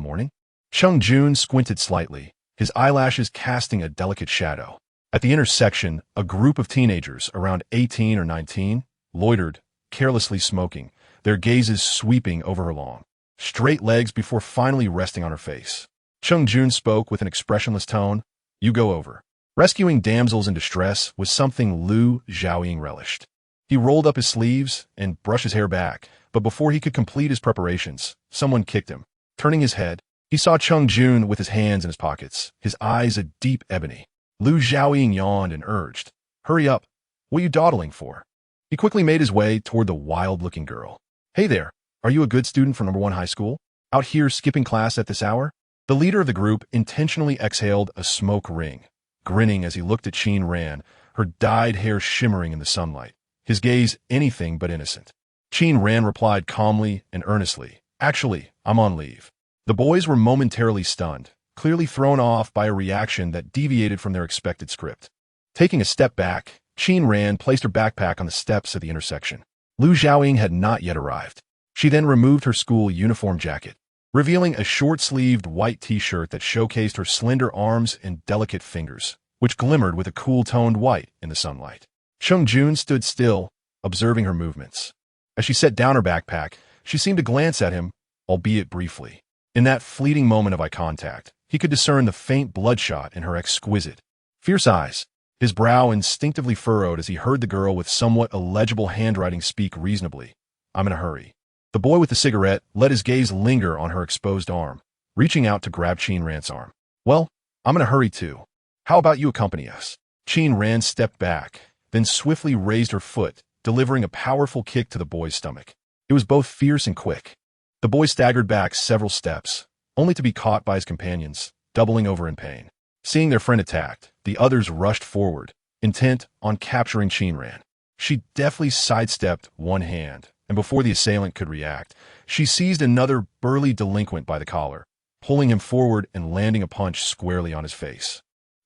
morning? Cheng Jun squinted slightly, his eyelashes casting a delicate shadow. At the intersection, a group of teenagers, around 18 or 19, loitered, carelessly smoking, their gazes sweeping over her long, straight legs before finally resting on her face. Cheng Jun spoke with an expressionless tone, You go over. Rescuing damsels in distress was something Lu Xiaoying relished. He rolled up his sleeves and brushed his hair back, but before he could complete his preparations, someone kicked him. Turning his head, he saw Cheng Jun with his hands in his pockets, his eyes a deep ebony. Lu Xiaoying yawned and urged, Hurry up, what are you dawdling for? He quickly made his way toward the wild-looking girl. Hey there, are you a good student from #1 high school? Out here skipping class at this hour? The leader of the group intentionally exhaled a smoke ring, grinning as he looked at Qin Ran, her dyed hair shimmering in the sunlight, his gaze anything but innocent. Qin Ran replied calmly and earnestly, Actually, I'm on leave. The boys were momentarily stunned, clearly thrown off by a reaction that deviated from their expected script. Taking a step back, Qin Ran placed her backpack on the steps of the intersection. Lu Xiaoying had not yet arrived. She then removed her school uniform jacket, revealing a short-sleeved white t-shirt that showcased her slender arms and delicate fingers, which glimmered with a cool-toned white in the sunlight. Cheng Jun stood still, observing her movements. As she set down her backpack, she seemed to glance at him, albeit briefly. In that fleeting moment of eye contact, he could discern the faint bloodshot in her exquisite, fierce eyes. His brow instinctively furrowed as he heard the girl with somewhat illegible handwriting speak reasonably. I'm in a hurry. The boy with the cigarette let his gaze linger on her exposed arm, reaching out to grab Qin Ran's arm. Well, I'm in a hurry too. How about you accompany us? Qin Ran stepped back, then swiftly raised her foot, delivering a powerful kick to the boy's stomach. It was both fierce and quick. The boy staggered back several steps, only to be caught by his companions, doubling over in pain. Seeing their friend attacked, the others rushed forward, intent on capturing Ran. She deftly sidestepped one hand, and before the assailant could react, she seized another burly delinquent by the collar, pulling him forward and landing a punch squarely on his face.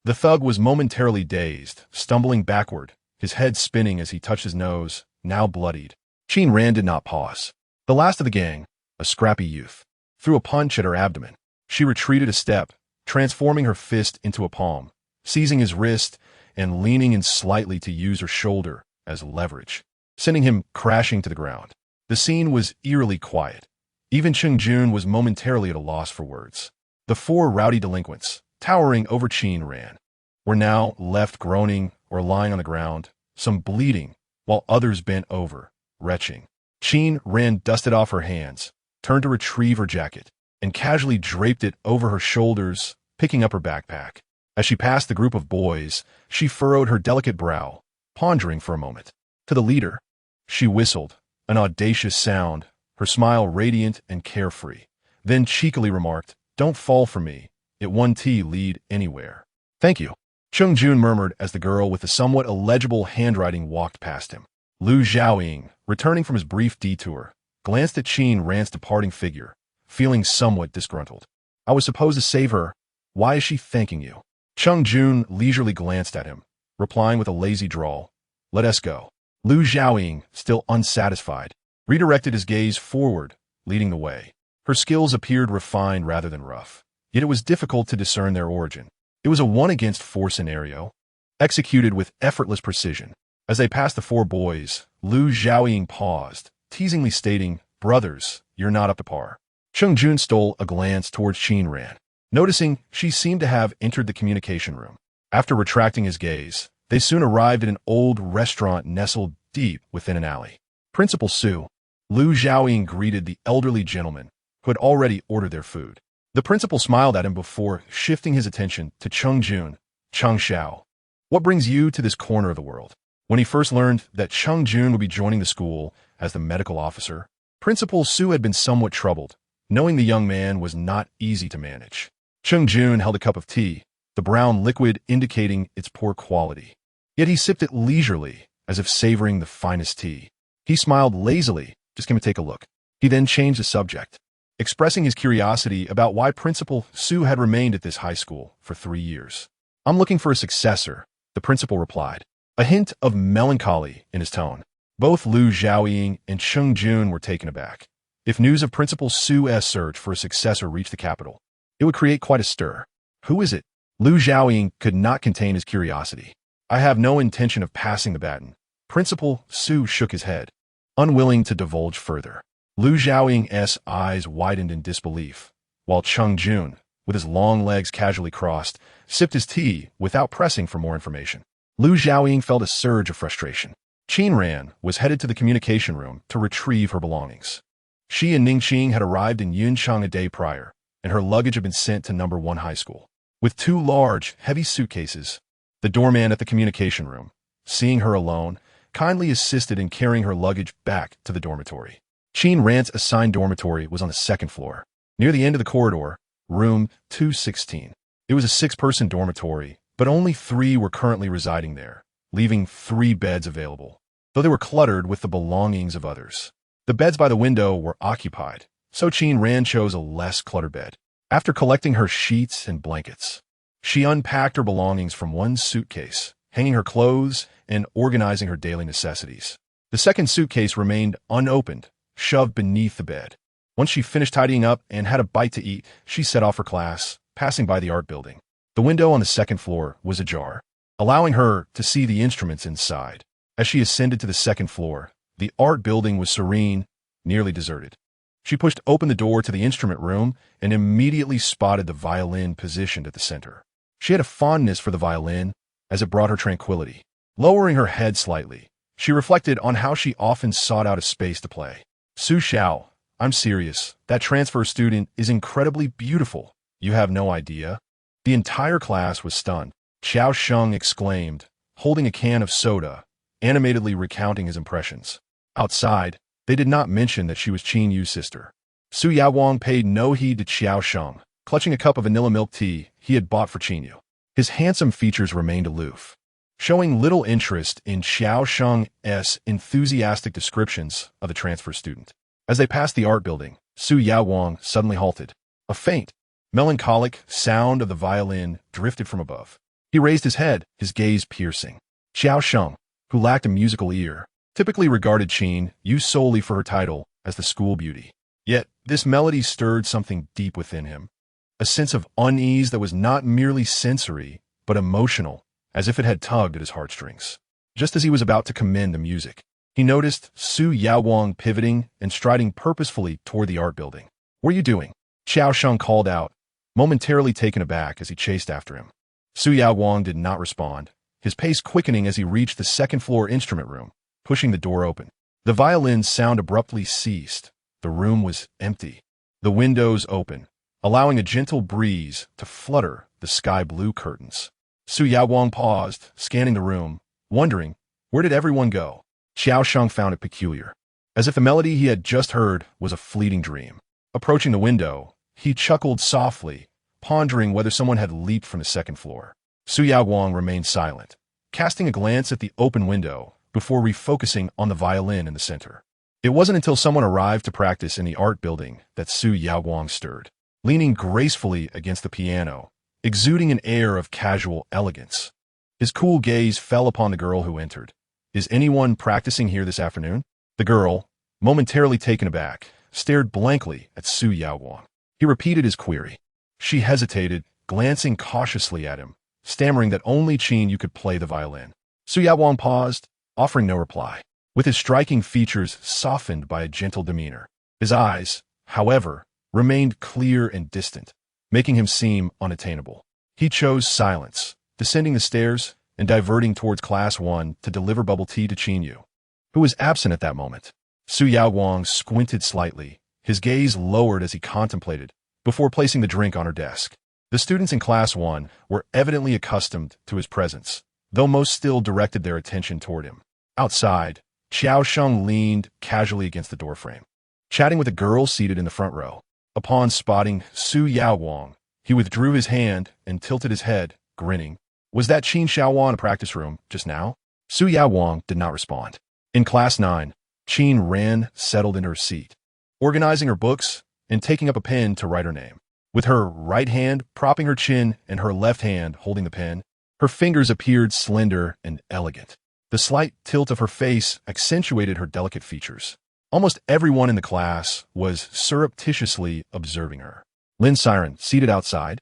The thug was momentarily dazed, stumbling backward, his head spinning as he touched his nose, now bloodied. Ran did not pause. The last of the gang, a scrappy youth, threw a punch at her abdomen. She retreated a step, transforming her fist into a palm, seizing his wrist and leaning in slightly to use her shoulder as leverage, sending him crashing to the ground. The scene was eerily quiet. Even Jun was momentarily at a loss for words. The four rowdy delinquents, towering over Ran, were now left groaning or lying on the ground, some bleeding, while others bent over, retching. Ran dusted off her hands, turned to retrieve her jacket, and casually draped it over her shoulders, picking up her backpack. As she passed the group of boys, she furrowed her delicate brow, pondering for a moment. To the leader, she whistled, an audacious sound, her smile radiant and carefree, then cheekily remarked, "Don't fall for me. It won't lead anywhere." "Thank you," Jun murmured as the girl with the somewhat illegible handwriting walked past him. Liu Xiaoying, returning from his brief detour, glanced at Ran's departing figure, feeling somewhat disgruntled. "I was supposed to save her. Why is she thanking you?" Jun leisurely glanced at him, replying with a lazy drawl, "Let us go." Liu Xiaoying, still unsatisfied, redirected his gaze forward, leading the way. Her skills appeared refined rather than rough, yet it was difficult to discern their origin. It was a 1-against-4 scenario, executed with effortless precision. As they passed the four boys, Liu Xiaoying paused, teasingly stating, "Brothers, you're not up to par." Jun stole a glance towards Ran, noticing she seemed to have entered the communication room. After retracting his gaze, they soon arrived at an old restaurant nestled deep within an alley. "Principal Su," Liu Xiaoying greeted the elderly gentleman, who had already ordered their food. The principal smiled at him before shifting his attention to Jun. "Cheng Xiao, what brings you to this corner of the world?" When he first learned that Jun would be joining the school as the medical officer, Principal Su had been somewhat troubled, knowing the young man was not easy to manage. Jun held a cup of tea, the brown liquid indicating its poor quality. Yet he sipped it leisurely, as if savoring the finest tea. He smiled lazily, "Just come and take a look." He then changed the subject, expressing his curiosity about why Principal Su had remained at this high school for 3 years. "I'm looking for a successor," the principal replied, a hint of melancholy in his tone. Both Liu Xiaoying and Jun were taken aback. If news of Principal Su's search for a successor reached the capital, it would create quite a stir. "Who is it?" Liu Xiaoying could not contain his curiosity. "I have no intention of passing the baton." Principal Su shook his head, unwilling to divulge further. Liu Xiaoying's eyes widened in disbelief, while Jun, with his long legs casually crossed, sipped his tea without pressing for more information. Liu Xiaoying felt a surge of frustration. Ran was headed to the communication room to retrieve her belongings. She and Ningqing had arrived in Yuncheng a day prior, and her luggage had been sent to No. 1 high school. With 2 large, heavy suitcases, the doorman at the communication room, seeing her alone, kindly assisted in carrying her luggage back to the dormitory. Ran's assigned dormitory was on the 2nd floor, near the end of the corridor, room 216. It was a 6-person dormitory, but only 3 were currently residing there, leaving 3 beds available, though they were cluttered with the belongings of others. The beds by the window were occupied, so Ran chose a less cluttered bed. After collecting her sheets and blankets, she unpacked her belongings from one suitcase, hanging her clothes and organizing her daily necessities. The second suitcase remained unopened, shoved beneath the bed. Once she finished tidying up and had a bite to eat, she set off for class, passing by the art building. The window on the 2nd floor was ajar, allowing her to see the instruments inside. As she ascended to the 2nd floor, the art building was serene, nearly deserted. She pushed open the door to the instrument room and immediately spotted the violin positioned at the center. She had a fondness for the violin, as it brought her tranquility. Lowering her head slightly, she reflected on how she often sought out a space to play. "Su Xiao, I'm serious. That transfer student is incredibly beautiful. You have no idea." The entire class was stunned. Xiao Sheng exclaimed, holding a can of soda, animatedly recounting his impressions. Outside, they did not mention that she was Qin Yu's sister. Su Yawang paid no heed to Xiao Sheng, clutching a cup of vanilla milk tea he had bought for Qin Yu. His handsome features remained aloof, showing little interest in Xiao Sheng's enthusiastic descriptions of the transfer student. As they passed the art building, Su Yaowang suddenly halted. A faint, melancholic sound of the violin drifted from above. He raised his head, his gaze piercing. Xiao Sheng, who lacked a musical ear, typically regarded Qin Yu solely for her title as the school beauty. Yet, this melody stirred something deep within him, a sense of unease that was not merely sensory, but emotional, as if it had tugged at his heartstrings. Just as he was about to commend the music, he noticed Su Yaowang pivoting and striding purposefully toward the art building. "What are you doing?" Xiao Sheng called out, momentarily taken aback as he chased after him. Su Yaowang did not respond, his pace quickening as he reached the second-floor instrument room, pushing the door open. The violin's sound abruptly ceased. The room was empty. The windows open, allowing a gentle breeze to flutter the sky-blue curtains. Su Yaowang paused, scanning the room, wondering, where did everyone go? Xiao Sheng found it peculiar, as if the melody he had just heard was a fleeting dream. Approaching the window, he chuckled softly, pondering whether someone had leaped from the second floor. Su Yaowang remained silent, casting a glance at the open window before refocusing on the violin in the center. It wasn't until someone arrived to practice in the art building that Su Yaowang stirred, leaning gracefully against the piano, exuding an air of casual elegance. His cool gaze fell upon the girl who entered. "Is anyone practicing here this afternoon?" The girl, momentarily taken aback, stared blankly at Su Yaowang. He repeated his query. She hesitated, glancing cautiously at him, stammering that only Qin Yu could play the violin. Su Yaowang paused, offering no reply, with his striking features softened by a gentle demeanor. His eyes, however, remained clear and distant, making him seem unattainable. He chose silence, descending the stairs and diverting towards Class 1 to deliver bubble tea to Qin Yu, who was absent at that moment. Su Yaowang squinted slightly, his gaze lowered as he contemplated, before placing the drink on her desk. The students in Class 1 were evidently accustomed to his presence, though most still directed their attention toward him. Outside, Xiao Sheng leaned casually against the doorframe, chatting with a girl seated in the front row. Upon spotting Su Yaowang, he withdrew his hand and tilted his head, grinning. "Was that Qin Shaowan in a practice room just now?" Su Yaowang did not respond. In Class 9, Qin Ran settled into her seat, organizing her books and taking up a pen to write her name. With her right hand propping her chin and her left hand holding the pen, her fingers appeared slender and elegant. The slight tilt of her face accentuated her delicate features. Almost everyone in the class was surreptitiously observing her. Lin Siren, seated outside,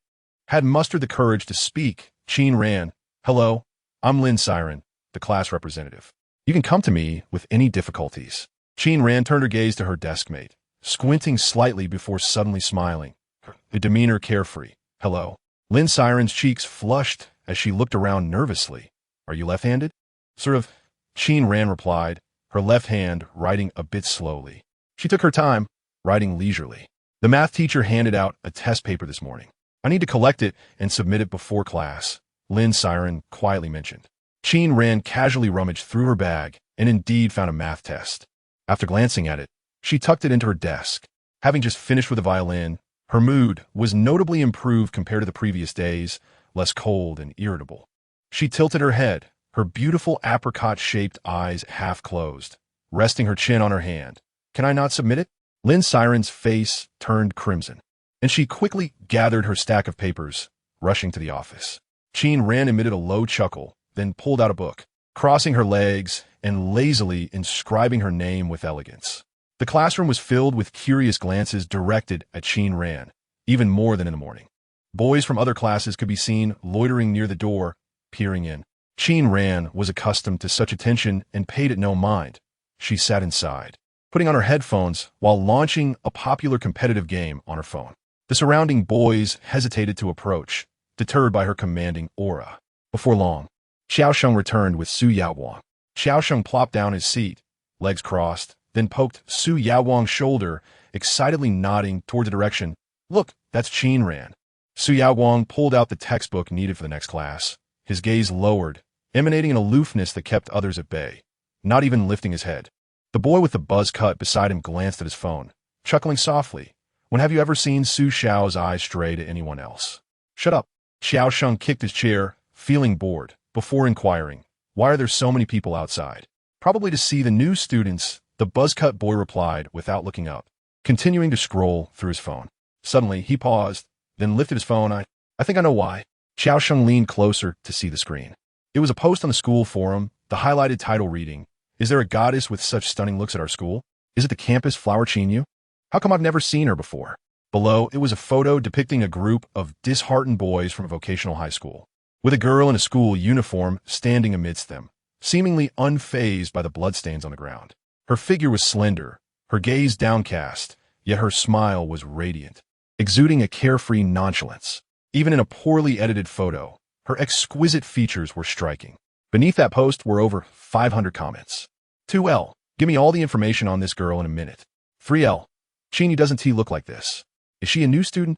had mustered the courage to speak. Qin Ran, "Hello, I'm Lin Siren, the class representative. You can come to me with any difficulties." Qin Ran turned her gaze to her deskmate, squinting slightly before suddenly smiling, her demeanor carefree. "Hello." Lin Siren's cheeks flushed as she looked around nervously. "Are you left-handed?" "Sort of," Qin Ran replied, her left hand writing a bit slowly. She took her time, writing leisurely. "The math teacher handed out a test paper this morning. I need to collect it and submit it before class," Lin Siren quietly mentioned. Qin Ran casually rummaged through her bag and indeed found a math test. After glancing at it, she tucked it into her desk. Having just finished with the violin, her mood was notably improved compared to the previous days, less cold and irritable. She tilted her head, her beautiful apricot-shaped eyes half closed, resting her chin on her hand. "Can I not submit it?" Lin Siren's face turned crimson, and she quickly gathered her stack of papers, rushing to the office. Qin Ran emitted a low chuckle, then pulled out a book, crossing her legs and lazily inscribing her name with elegance. The classroom was filled with curious glances directed at Qin Ran, even more than in the morning. Boys from other classes could be seen loitering near the door, peering in. Qin Ran was accustomed to such attention and paid it no mind. She sat inside, putting on her headphones while launching a popular competitive game on her phone. The surrounding boys hesitated to approach, deterred by her commanding aura. Before long, Xiao Sheng returned with Su Yaowang. Xiao Sheng plopped down his seat, legs crossed, then poked Su Yaowang's shoulder, excitedly nodding toward the direction. "Look, that's Qin Ran." Su Yaowang pulled out the textbook needed for the next class, his gaze lowered, emanating an aloofness that kept others at bay, not even lifting his head. The boy with the buzz cut beside him glanced at his phone, chuckling softly. "When have you ever seen Su Xiao's eyes stray to anyone else?" "Shut up," Xiao Sheng kicked his chair, feeling bored, before inquiring, "Why are there so many people outside?" "Probably to see the new students," the buzzcut boy replied without looking up, continuing to scroll through his phone. Suddenly, he paused, then lifted his phone. I think I know why." Xiao Sheng leaned closer to see the screen. It was a post on the school forum, the highlighted title reading, "Is there a goddess with such stunning looks at our school? Is it the campus flower Chinyu? How come I've never seen her before?" Below, it was a photo depicting a group of disheartened boys from a vocational high school, with a girl in a school uniform standing amidst them, seemingly unfazed by the bloodstains on the ground. Her figure was slender, her gaze downcast, yet her smile was radiant, exuding a carefree nonchalance. Even in a poorly edited photo, her exquisite features were striking. Beneath that post were over 500 comments. 2L, give me all the information on this girl in a minute. 3L, Chinyu doesn't he look like this? Is she a new student?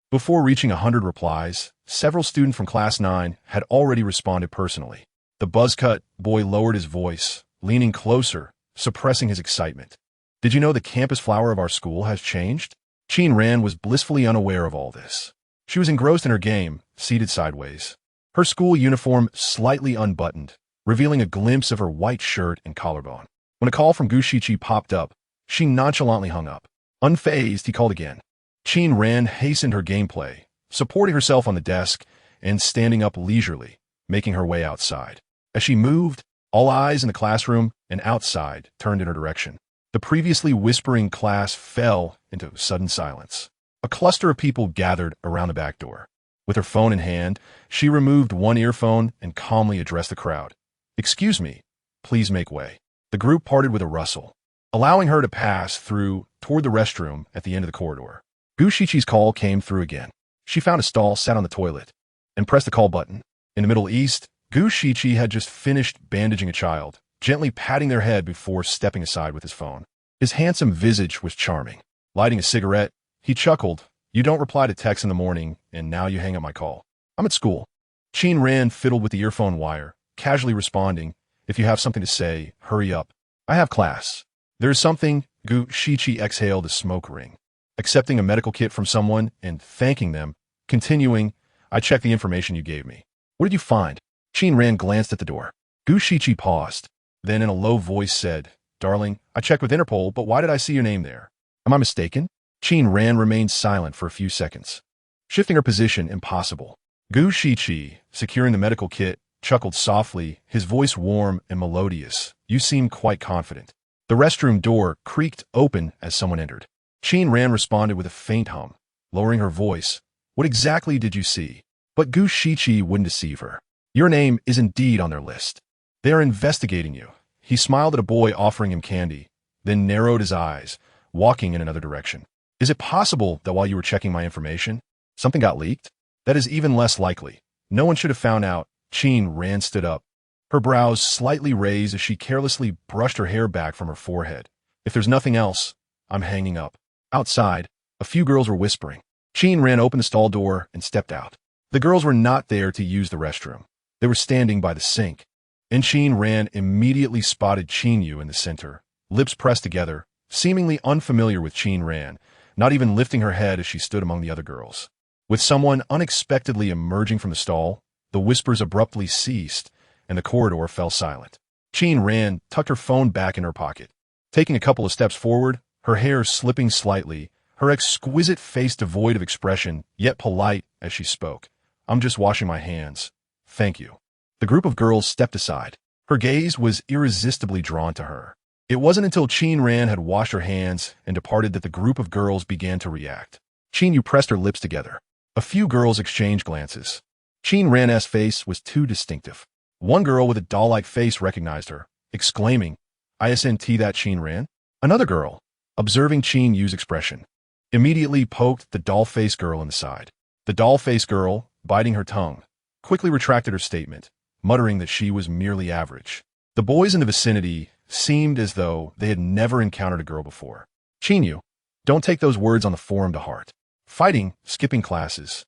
Before reaching 100 replies, several students from Class 9 had already responded personally. The buzzcut boy lowered his voice, leaning closer, suppressing his excitement. "Did you know the campus flower of our school has changed?" Qin Ran was blissfully unaware of all this. She was engrossed in her game, seated sideways. Her school uniform slightly unbuttoned, revealing a glimpse of her white shirt and collarbone. When a call from Gu Shiqi popped up, she nonchalantly hung up. Unfazed, he called again. Qin Ran hastened her gameplay, supporting herself on the desk and standing up leisurely, making her way outside. As she moved, all eyes in the classroom and outside turned in her direction. The previously whispering class fell into sudden silence. A cluster of people gathered around the back door. With her phone in hand, she removed one earphone and calmly addressed the crowd. "Excuse me, please make way." The group parted with a rustle, allowing her to pass through toward the restroom at the end of the corridor. Gu Shiqi's call came through again. She found a stall, sat on the toilet, and pressed the call button. In the Middle East, Gu Shiqi had just finished bandaging a child, gently patting their head before stepping aside with his phone. His handsome visage was charming. Lighting a cigarette, he chuckled, "You don't reply to texts in the morning, and now you hang up my call. I'm at school." Qin Ran fiddled with the earphone wire, casually responding, "If you have something to say, hurry up. I have class." "There's something," Gu Shiqi exhaled a smoke ring, accepting a medical kit from someone and thanking them, continuing, "I checked the information you gave me." "What did you find?" Qin Ran glanced at the door. Gu Shiqi paused, then in a low voice said, "Darling, I checked with Interpol, but why did I see your name there? Am I mistaken?" Qin Ran remained silent for a few seconds, shifting her position impossible. Gu Shiqi, securing the medical kit, chuckled softly, his voice warm and melodious. "You seem quite confident." The restroom door creaked open as someone entered. Qin Ran responded with a faint hum, lowering her voice. "What exactly did you see?" But Gu Shiqi wouldn't deceive her. "Your name is indeed on their list. They are investigating you." He smiled at a boy offering him candy, then narrowed his eyes, walking in another direction. "Is it possible that while you were checking my information, something got leaked?" "That is even less likely. No one should have found out." Qin Ran stood up, her brows slightly raised as she carelessly brushed her hair back from her forehead. "If there's nothing else, I'm hanging up." Outside, a few girls were whispering. Qin Ran opened the stall door and stepped out. The girls were not there to use the restroom. They were standing by the sink. And Qin Ran immediately spotted Chinyu in the center, lips pressed together, seemingly unfamiliar with Qin Ran, not even lifting her head as she stood among the other girls. With someone unexpectedly emerging from the stall, the whispers abruptly ceased, and the corridor fell silent. Qin Ran tucked her phone back in her pocket. Taking a couple of steps forward, her hair slipping slightly, her exquisite face devoid of expression, yet polite as she spoke. "I'm just washing my hands. Thank you." The group of girls stepped aside. Her gaze was irresistibly drawn to her. It wasn't until Qin Ran had washed her hands and departed that the group of girls began to react. Chinyu pressed her lips together. A few girls exchanged glances. Qin Ran's face was too distinctive. One girl with a doll-like face recognized her, exclaiming, "ISNT that Qin Ran?" Another girl, observing Qin Yu's expression, immediately poked the doll-faced girl in the side. The doll-faced girl, biting her tongue, quickly retracted her statement, muttering that she was merely average. The boys in the vicinity seemed as though they had never encountered a girl before. "Chinyu, don't take those words on the forum to heart. Fighting, skipping classes,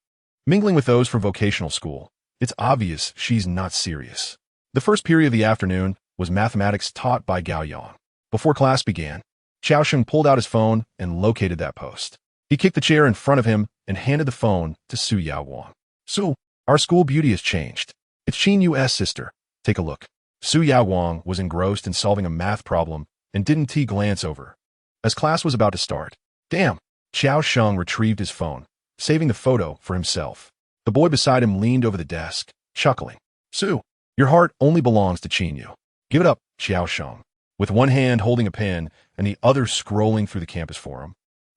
mingling with those from vocational school. It's obvious she's not serious." The first period of the afternoon was mathematics taught by Gao Yang. Before class began, Xiao Sheng pulled out his phone and located that post. He kicked the chair in front of him and handed the phone to Su Yaowang. "Su, Our school beauty has changed. It's Qin Yu's sister. Take a look. Su Yaoguang was engrossed in solving a math problem and didn't glance over as class was about to start. Damn! Xiao Sheng retrieved his phone, saving the photo for himself. The boy beside him leaned over the desk, chuckling. Su, your heart only belongs to Qin Yu. Give it up, Xiao Sheng. With one hand holding a pen and the other scrolling through the campus forum.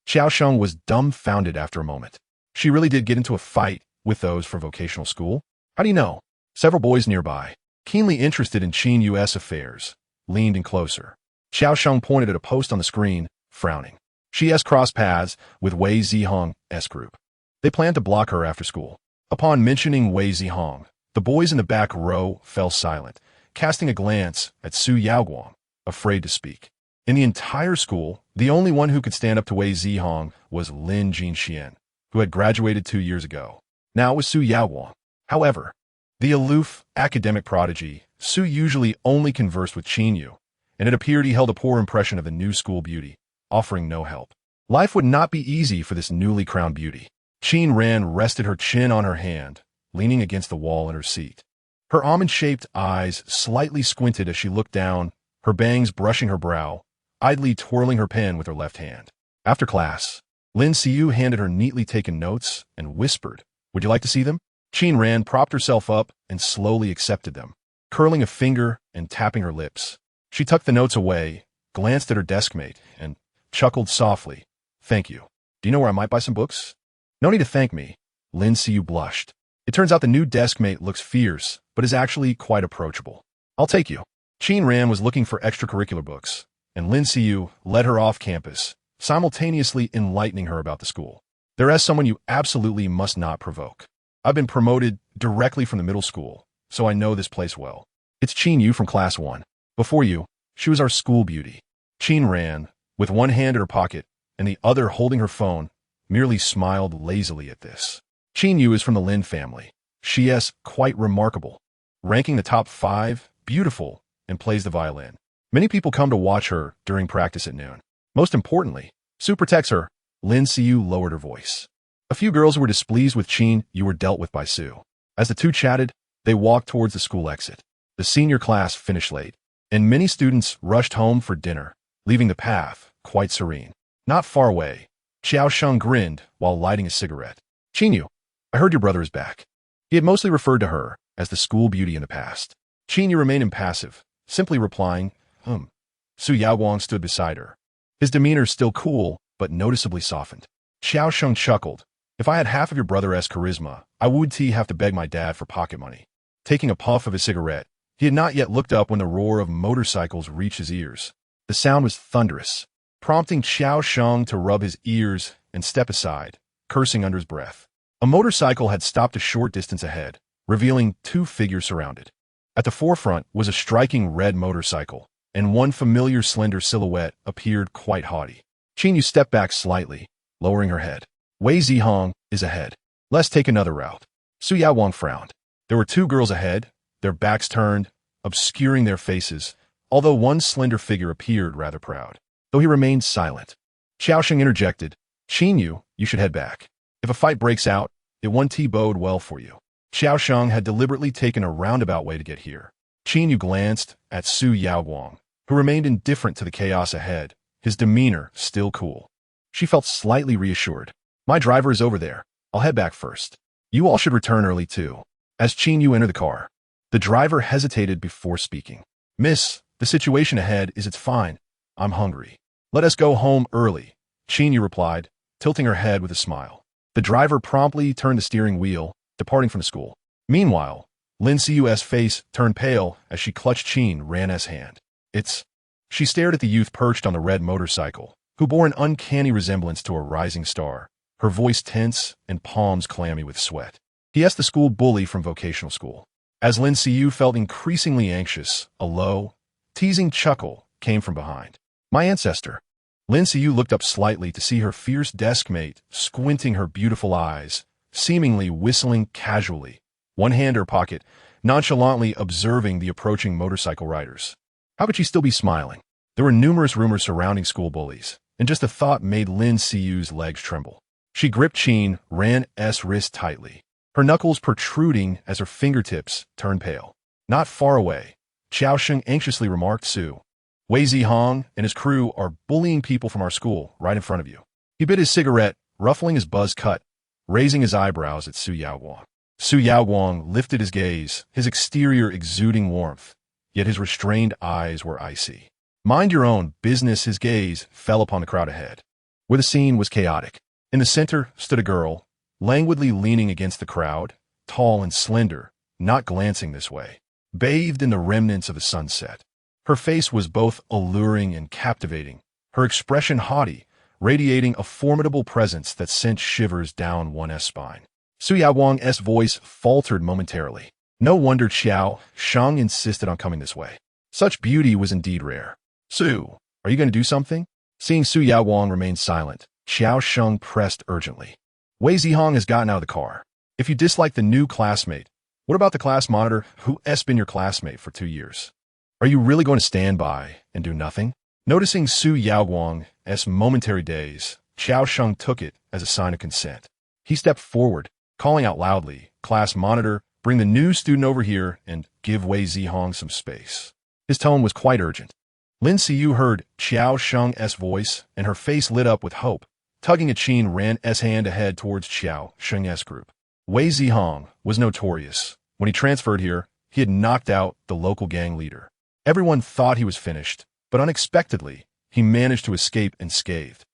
Xiao Sheng was dumbfounded after a moment. She really did get into a fight with those from vocational school? How do you know? Several boys nearby, keenly interested in Qin Yu's affairs, leaned in closer. Xiao Sheng pointed at a post on the screen, frowning. She has crossed paths with Wei Zihong's group. They planned to block her after school. Upon mentioning Wei Zihong, the boys in the back row fell silent, casting a glance at Su Yaoguang, afraid to speak. In the entire school, the only one who could stand up to Wei Zihong was Lin Jinxian, who had graduated 2 years ago. Now it was Su Yaoguang. However, the aloof, academic prodigy, Su usually only conversed with Qin Yu, and it appeared he held a poor impression of the new school beauty, offering no help. Life would not be easy for this newly crowned beauty. Qin Ran rested her chin on her hand, leaning against the wall in her seat. Her almond-shaped eyes slightly squinted as she looked down, her bangs brushing her brow, idly twirling her pen with her left hand. After class, Lin Xiu handed her neatly taken notes and whispered, "Would you like to see them?" Qin Ran propped herself up and slowly accepted them, curling a finger and tapping her lips. She tucked the notes away, glanced at her deskmate, and chuckled softly. "Thank you. Do you know where I might buy some books?" "No need to thank me." Lin Xiu blushed. It turns out the new deskmate looks fierce, but is actually quite approachable. "I'll take you." Qin Ran was looking for extracurricular books, and Lin Xiu led her off campus, simultaneously enlightening her about the school. "There is someone you absolutely must not provoke. I've been promoted directly from the middle school, so I know this place well. It's Qin Yu from class 1. Before you, she was our school beauty." Qin Ran, with one hand in her pocket and the other holding her phone, merely smiled lazily at this. Qin Yu is from the Lin family. She is quite remarkable, ranking the top 5, beautiful, and plays the violin. Many people come to watch her during practice at noon. Most importantly, Su protects her. Lin Xiu lowered her voice. A few girls who were displeased with Qin Yu were dealt with by Su. As the two chatted, they walked towards the school exit. The senior class finished late, and many students rushed home for dinner, leaving the path quite serene. Not far away, Xiao Sheng grinned while lighting a cigarette. "Qin Yu, I heard your brother is back." He had mostly referred to her as the school beauty in the past. Qin Yu remained impassive, simply replying, Su Yaoguang stood beside her. His demeanor still cool, but noticeably softened. Xiao Sheng chuckled. "If I had half of your brother's charisma, I would have to beg my dad for pocket money." Taking a puff of his cigarette, he had not yet looked up when the roar of motorcycles reached his ears. The sound was thunderous, prompting Xiao Sheng to rub his ears and step aside, cursing under his breath. A motorcycle had stopped a short distance ahead, revealing 2 figures surrounded. At the forefront was a striking red motorcycle, and one familiar slender silhouette appeared quite haughty. Qin Yu stepped back slightly, lowering her head. "Wei Zihong is ahead. Let's take another route." Su Yaoguang frowned. There were 2 girls ahead, their backs turned, obscuring their faces, although one slender figure appeared rather proud, though he remained silent. Xiao Sheng interjected, "Qin Yu, you should head back. If a fight breaks out, it won't bode well for you." Xiao Sheng had deliberately taken a roundabout way to get here. Qin Yu glanced at Su Yaoguang, who remained indifferent to the chaos ahead, his demeanor still cool. She felt slightly reassured. "My driver is over there. I'll head back first. You all should return early too." As Qin Yu entered the car, the driver hesitated before speaking. "Miss, the situation ahead it's fine. I'm hungry. Let us go home early," Qin Yu replied, tilting her head with a smile. The driver promptly turned the steering wheel, departing from the school. Meanwhile, Lin Xiu's face turned pale as she clutched Qin Ran's hand. She stared at the youth perched on the red motorcycle, who bore an uncanny resemblance to a rising star, her voice tense and palms clammy with sweat. He asked the school bully from vocational school. As Lin Xiu felt increasingly anxious, a low, teasing chuckle came from behind. "My ancestor." Lin Xiu looked up slightly to see her fierce deskmate squinting her beautiful eyes, seemingly whistling casually, one hand in her pocket, nonchalantly observing the approaching motorcycle riders. How could she still be smiling? There were numerous rumors surrounding school bullies, and just the thought made Lin Xiu's legs tremble. She gripped Qin Ran's wrist tightly. her knuckles protruding as her fingertips turned pale. Not far away, Xiaosheng anxiously remarked, Su, Wei Zihong and his crew are bullying people from our school right in front of you. He bit his cigarette, ruffling his buzz cut, raising his eyebrows at Su Yaoguang. Su Yaoguang lifted his gaze, his exterior exuding warmth, yet his restrained eyes were icy. Mind your own business. His gaze fell upon the crowd ahead, where the scene was chaotic. In the center stood a girl, languidly leaning against the crowd, tall and slender, not glancing this way, bathed in the remnants of a sunset. Her face was both alluring and captivating, her expression haughty, radiating a formidable presence that sent shivers down one's spine. Su Yaoguang's voice faltered momentarily. No wonder Xiao Sheng insisted on coming this way. Such beauty was indeed rare. Su, are you going to do something? Seeing Su Yaoguang remain silent, Xiao Sheng pressed urgently. Wei Zihong has gotten out of the car. If you dislike the new classmate, what about the class monitor who's been your classmate for 2 years? Are you really going to stand by and do nothing? Noticing Su Yaoguang's momentary daze, Xiao Sheng took it as a sign of consent. He stepped forward, calling out loudly, Class monitor, bring the new student over here and give Wei Zihong some space. His tone was quite urgent. Lin Xiyu heard Xiao Sheng's voice, and her face lit up with hope. Tugging at Qin Ran's hand ahead towards Xiao Sheng's group. Wei Zihong was notorious. When he transferred here, he had knocked out the local gang leader. Everyone thought he was finished, but unexpectedly, he managed to escape unscathed.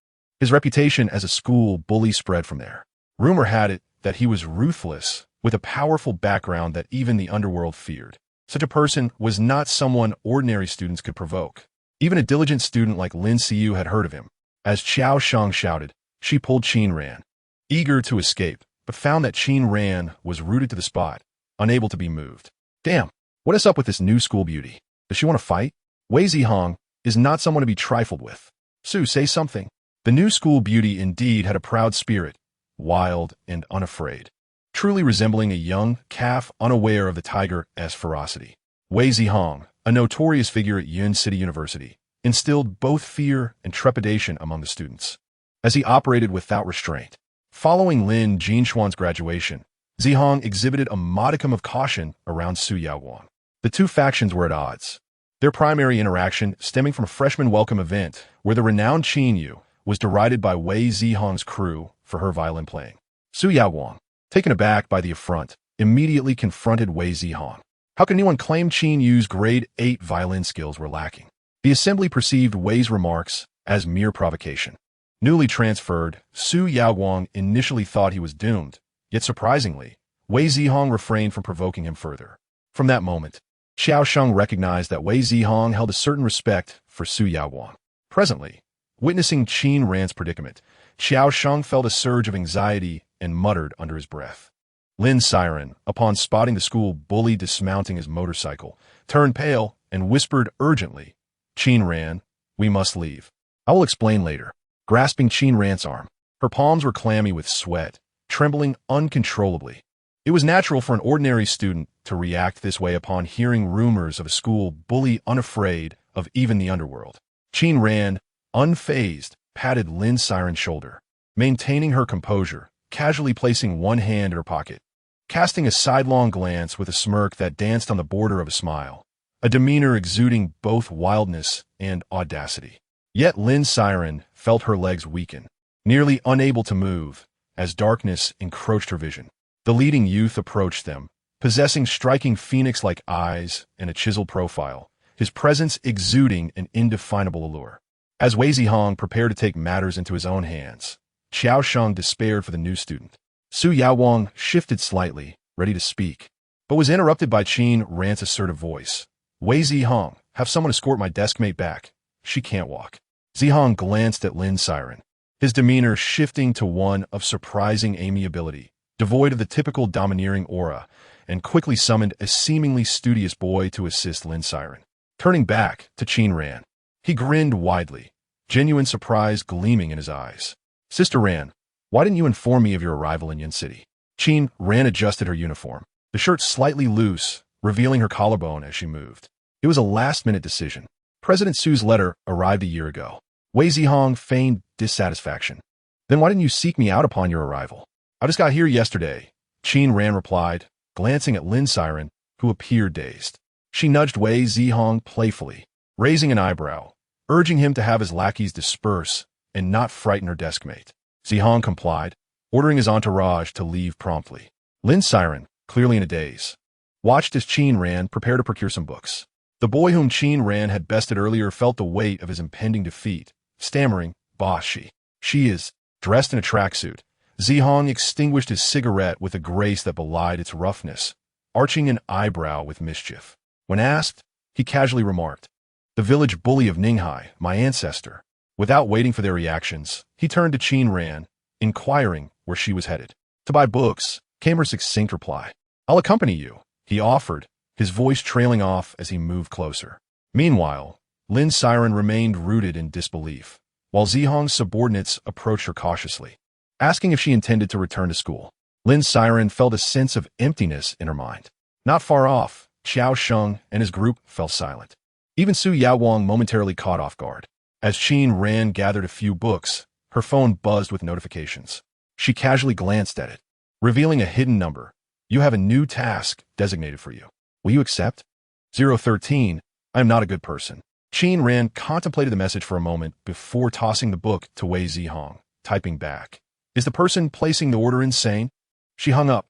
His reputation as a school bully spread from there. Rumor had it that he was ruthless, with a powerful background that even the underworld feared. Such a person was not someone ordinary students could provoke. Even a diligent student like Lin Xiyu had heard of him. As Xiao Sheng shouted, she pulled Qin Ran, eager to escape, but found that Qin Ran was rooted to the spot, unable to be moved. Damn, what is up with this new school beauty? Does she want to fight? Wei Zihong is not someone to be trifled with. Su, say something. The new school beauty indeed had a proud spirit, wild and unafraid, truly resembling a young calf unaware of the tiger's ferocity. Wei Zihong, a notorious figure at Yun City University, instilled both fear and trepidation among the students, as he operated without restraint. Following Lin Jinshuan's graduation, Zihong exhibited a modicum of caution around Su Yaoguang. The two factions were at odds, their primary interaction stemming from a freshman welcome event where the renowned Qin Yu was derided by Wei Zihong's crew for her violin playing. Su Yaoguang, taken aback by the affront, immediately confronted Wei Zihong. How can anyone claim Qin Yu's grade 8 violin skills were lacking? The assembly perceived Wei's remarks as mere provocation. Newly transferred, Su Yaoguang initially thought he was doomed, yet surprisingly, Wei Zihong refrained from provoking him further. From that moment, Xiao Sheng recognized that Wei Zihong held a certain respect for Su Yaoguang. Presently, witnessing Qin Ran's predicament, Xiao Sheng felt a surge of anxiety and muttered under his breath. Lin Siren, upon spotting the school bully dismounting his motorcycle, turned pale and whispered urgently, Qin Ran, we must leave. I will explain later. Grasping Qin Ran's arm, her palms were clammy with sweat, trembling uncontrollably. It was natural for an ordinary student to react this way upon hearing rumors of a school bully unafraid of even the underworld. Qin Ran, unfazed, patted Lin Siren's shoulder, maintaining her composure, casually placing one hand in her pocket, casting a sidelong glance with a smirk that danced on the border of a smile, a demeanor exuding both wildness and audacity. Yet Lin Siren felt her legs weaken, nearly unable to move, as darkness encroached her vision. The leading youth approached them, possessing striking phoenix-like eyes and a chiseled profile, his presence exuding an indefinable allure. As Wei Zihong prepared to take matters into his own hands, Xiao Sheng despaired for the new student. Su Yaoguang shifted slightly, ready to speak, but was interrupted by Qin Ran's assertive voice. Wei Zihong, have someone escort my deskmate back. She can't walk. Zihong glanced at Lin Siren, his demeanor shifting to one of surprising amiability, devoid of the typical domineering aura, and quickly summoned a seemingly studious boy to assist Lin Siren. Turning back to Qin Ran, he grinned widely, genuine surprise gleaming in his eyes. Sister Ran, why didn't you inform me of your arrival in Yun City? Qin Ran adjusted her uniform, the shirt slightly loose, revealing her collarbone as she moved. It was a last-minute decision. President Su's letter arrived a year ago. Wei Zihong feigned dissatisfaction. Then why didn't you seek me out upon your arrival? I just got here yesterday, Qin Ran replied, glancing at Lin Siren, who appeared dazed. She nudged Wei Zihong playfully, raising an eyebrow, urging him to have his lackeys disperse and not frighten her deskmate. Zihong complied, ordering his entourage to leave promptly. Lin Siren, clearly in a daze, watched as Qin Ran prepared to procure some books. The boy whom Qin Ran had bested earlier felt the weight of his impending defeat, stammering, "Boss, she is dressed in a tracksuit." Zihong extinguished his cigarette with a grace that belied its roughness, arching an eyebrow with mischief. When asked, he casually remarked, "The village bully of Ninghai, my ancestor." Without waiting for their reactions, he turned to Qin Ran, inquiring where she was headed. "To buy books," came her succinct reply. "I'll accompany you," he offered, his voice trailing off as he moved closer. Meanwhile, Lin Siren remained rooted in disbelief, while Zihong's subordinates approached her cautiously, asking if she intended to return to school. Lin Siren felt a sense of emptiness in her mind. Not far off, Xiao Sheng and his group fell silent. Even Su Yaowang momentarily caught off guard. As Qin Ran gathered a few books, her phone buzzed with notifications. She casually glanced at it, revealing a hidden number. "You have a new task designated for you. Will you accept?" 013, "I am not a good person." Qin Ran contemplated the message for a moment before tossing the book to Wei Zihong, typing back, "Is the person placing the order insane?" She hung up,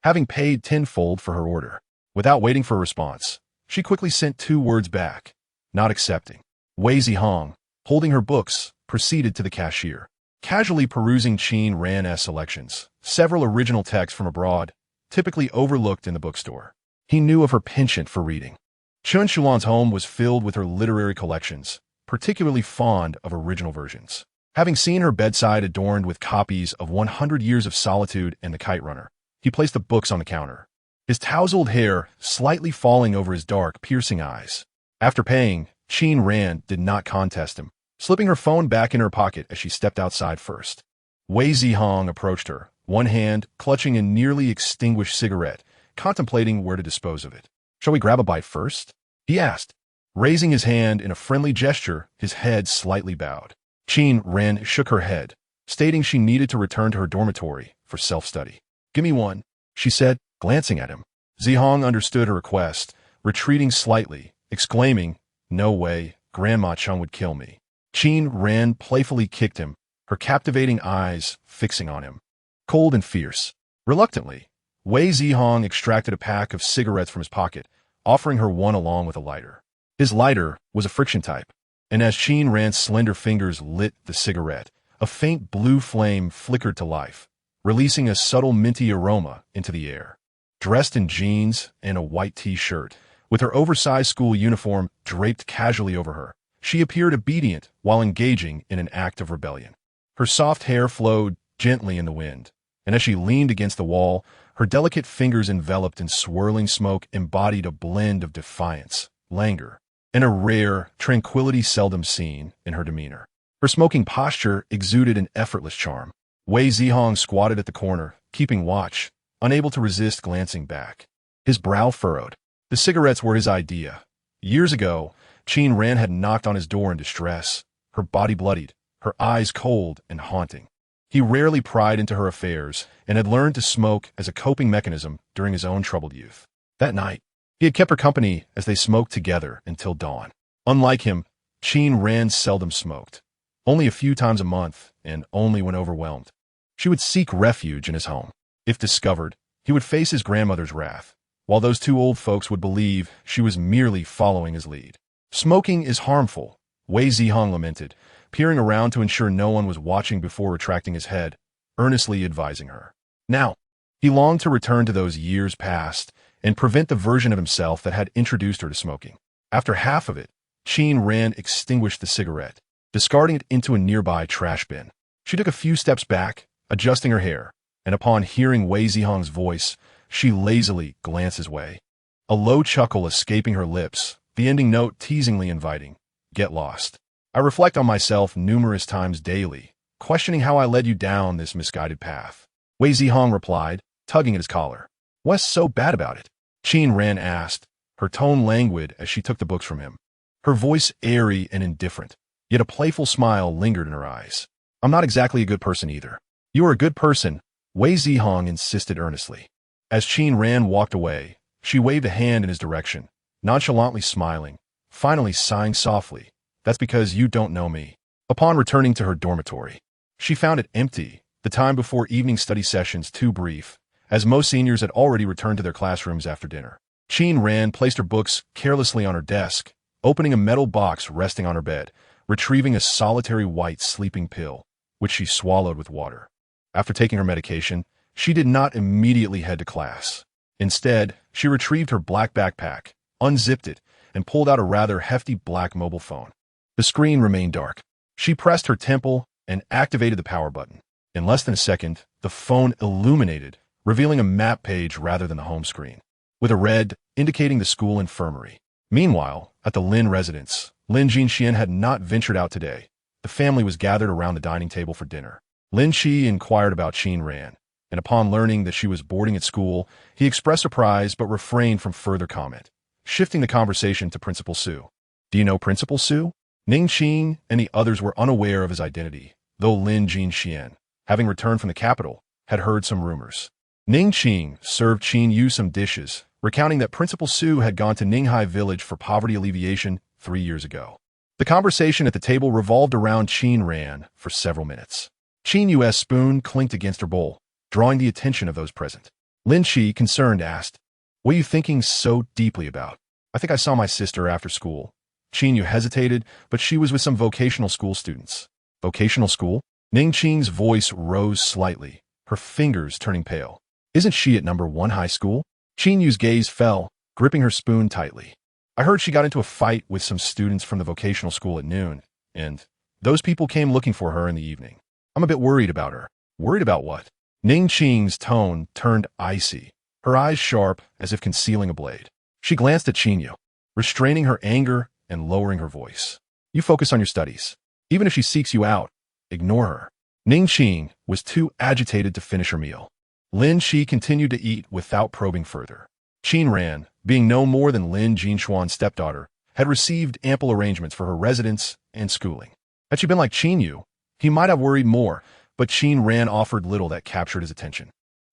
having paid tenfold for her order. Without waiting for a response, she quickly sent 2 words back, "Not accepting." Wei Zihong, holding her books, proceeded to the cashier, casually perusing Qin Ran's selections, several original texts from abroad, typically overlooked in the bookstore. He knew of her penchant for reading. Chun Shulan's home was filled with her literary collections, particularly fond of original versions. Having seen her bedside adorned with copies of 100 Years of Solitude and The Kite Runner, he placed the books on the counter, his tousled hair slightly falling over his dark, piercing eyes. After paying, Qin Ran did not contest him, slipping her phone back in her pocket as she stepped outside first. Wei Zihong approached her, one hand clutching a nearly extinguished cigarette, contemplating where to dispose of it. "Shall we grab a bite first?" he asked, raising his hand in a friendly gesture, his head slightly bowed. Qin Ran shook her head, stating she needed to return to her dormitory for self-study. "Give me one," she said, glancing at him. Zihong understood her request, retreating slightly, exclaiming, "No way, Grandma Chung would kill me." Qin Ran playfully kicked him, her captivating eyes fixing on him, cold and fierce. Reluctantly, Wei Zihong extracted a pack of cigarettes from his pocket, offering her one along with a lighter. His lighter was a friction type, and as Qin Ran's slender fingers lit the cigarette, a faint blue flame flickered to life, releasing a subtle minty aroma into the air. Dressed in jeans and a white t-shirt, with her oversized school uniform draped casually over her, she appeared obedient while engaging in an act of rebellion. Her soft hair flowed gently in the wind, and as she leaned against the wall, her delicate fingers enveloped in swirling smoke embodied a blend of defiance, languor, and a rare tranquility seldom seen in her demeanor. Her smoking posture exuded an effortless charm. Wei Zihong squatted at the corner, keeping watch, unable to resist glancing back. His brow furrowed. The cigarettes were his idea. Years ago, Qin Ran had knocked on his door in distress, her body bloodied, her eyes cold and haunting. He rarely pried into her affairs and had learned to smoke as a coping mechanism during his own troubled youth. That night, he had kept her company as they smoked together until dawn. Unlike him, Qin Ran seldom smoked, only a few times a month and only when overwhelmed. She would seek refuge in his home. If discovered, he would face his grandmother's wrath, while those 2 old folks would believe she was merely following his lead. "Smoking is harmful," Wei Zihong lamented, peering around to ensure no one was watching before retracting his head, earnestly advising her. Now, he longed to return to those years past and prevent the version of himself that had introduced her to smoking. After half of it, Qin Ran extinguished the cigarette, discarding it into a nearby trash bin. She took a few steps back, adjusting her hair, and upon hearing Wei Zihong's voice, she lazily glanced his way. A low chuckle escaping her lips, the ending note teasingly inviting, "Get lost. I reflect on myself numerous times daily, questioning how I led you down this misguided path." Wei Zihong replied, tugging at his collar. "What's so bad about it?" Qin Ran asked, her tone languid as she took the books from him. Her voice airy and indifferent, yet a playful smile lingered in her eyes. "I'm not exactly a good person either." "You are a good person," Wei Zihong insisted earnestly. As Qin Ran walked away, she waved a hand in his direction, nonchalantly smiling, finally sighing softly. That's because you don't know me. Upon returning to her dormitory, she found it empty, the time before evening study sessions too brief, as most seniors had already returned to their classrooms after dinner. Qin Ran placed her books carelessly on her desk, opening a metal box resting on her bed, retrieving a solitary white sleeping pill, which she swallowed with water. After taking her medication, she did not immediately head to class. Instead, she retrieved her black backpack, unzipped it, and pulled out a rather hefty black mobile phone. The screen remained dark. She pressed her temple and activated the power button. In less than a second, the phone illuminated, revealing a map page rather than the home screen, with a red indicating the school infirmary. Meanwhile, at the Lin residence, Lin Jinxian had not ventured out today. The family was gathered around the dining table for dinner. Lin Qi inquired about Qin Ran, and upon learning that she was boarding at school, he expressed surprise but refrained from further comment, shifting the conversation to Principal Su. Do you know Principal Su? Ning Qin and the others were unaware of his identity, though Lin Jinxian, having returned from the capital, had heard some rumors. Ning Qin served Qin Yu some dishes, recounting that Principal Su had gone to Ninghai village for poverty alleviation 3 years ago. The conversation at the table revolved around Qin Ran for several minutes. Qin Yu's spoon clinked against her bowl, drawing the attention of those present. Lin Qi, concerned, asked, "What are you thinking so deeply about?" "I think I saw my sister after school." Qin Yu hesitated, but she was with some vocational school students. Vocational school? Ning Qin's voice rose slightly, her fingers turning pale. "Isn't she at number 1 high school?" Qin Yu's gaze fell, gripping her spoon tightly. "I heard she got into a fight with some students from the vocational school at noon, and those people came looking for her in the evening. I'm a bit worried about her." "Worried about what?" Ning Qin's tone turned icy, her eyes sharp as if concealing a blade. She glanced at Qin Yu, restraining her anger and lowering her voice. "You focus on your studies. Even if she seeks you out, ignore her." Ning Qin was too agitated to finish her meal. Lin Qi continued to eat without probing further. Qin Ran, being no more than Lin Jinshuan's stepdaughter, had received ample arrangements for her residence and schooling. Had she been like Qin Yu, he might have worried more, but Qin Ran offered little that captured his attention.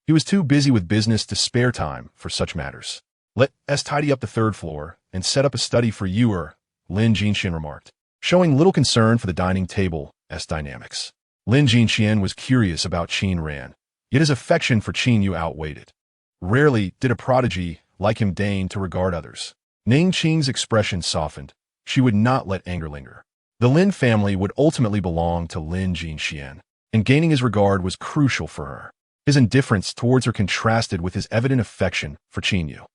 He was too busy with business to spare time for such matters. "Let us tidy up the 3rd floor and set up a study for you," Lin Jinxian remarked, showing little concern for the dining table's dynamics. Lin Jinxian was curious about Qin Ran, yet his affection for Qin Yu outweighed it. Rarely did a prodigy like him deign to regard others. Ning Qin's expression softened. She would not let anger linger. The Lin family would ultimately belong to Lin Jinxian, and gaining his regard was crucial for her. His indifference towards her contrasted with his evident affection for Qin Yu.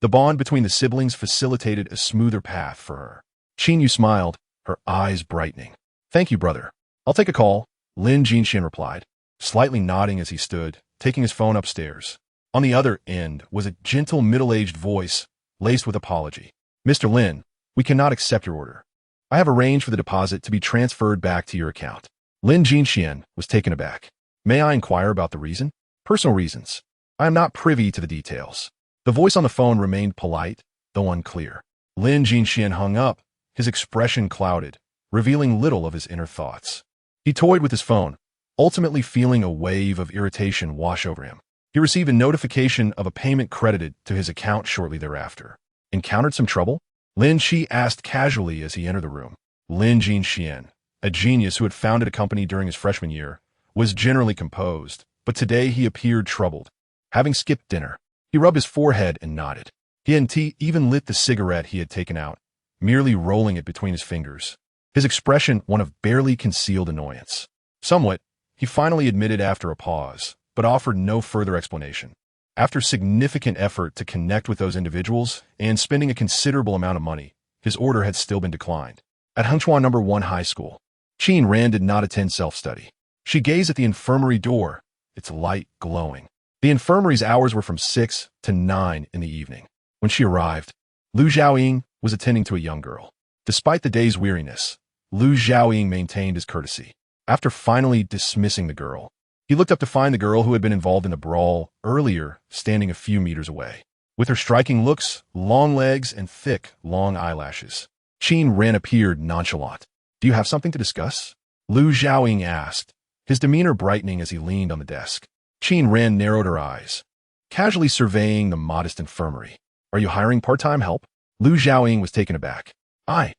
The bond between the siblings facilitated a smoother path for her. Qin Yu smiled, her eyes brightening. "Thank you, brother. I'll take a call," Lin Jinxian replied, slightly nodding as he stood, taking his phone upstairs. On the other end was a gentle middle-aged voice, laced with apology. "Mr. Lin, we cannot accept your order. I have arranged for the deposit to be transferred back to your account." Lin Jinxian was taken aback. "May I inquire about the reason?" "Personal reasons. I am not privy to the details." The voice on the phone remained polite, though unclear. Lin Jinxian hung up, his expression clouded, revealing little of his inner thoughts. He toyed with his phone, ultimately feeling a wave of irritation wash over him. He received a notification of a payment credited to his account shortly thereafter. "Encountered some trouble?" Lin Qi asked casually as he entered the room. Lin Jinxian, a genius who had founded a company during his freshman year, was generally composed, but today he appeared troubled. Having skipped dinner, he rubbed his forehead and nodded. He hadn't even lit the cigarette he had taken out, merely rolling it between his fingers. His expression one of barely concealed annoyance. Somewhat, he finally admitted after a pause, but offered no further explanation. After significant effort to connect with those individuals and spending a considerable amount of money, his order had still been declined. At Hengchuan No. 1 High School, Qin Ran did not attend self-study. She gazed at the infirmary door, its light glowing. The infirmary's hours were from 6 to 9 in the evening. When she arrived, Lu Xiaoying was attending to a young girl. Despite the day's weariness, Lu Xiaoying maintained his courtesy. After finally dismissing the girl, he looked up to find the girl who had been involved in the brawl earlier standing a few meters away. With her striking looks, long legs, and thick, long eyelashes, Qin Ran appeared nonchalant. "Do you have something to discuss?" Lu Xiaoying asked, his demeanor brightening as he leaned on the desk. Qin Ran narrowed her eyes. casually surveying the modest infirmary. "Are you hiring part-time help?" Lu Xiaoying was taken aback. I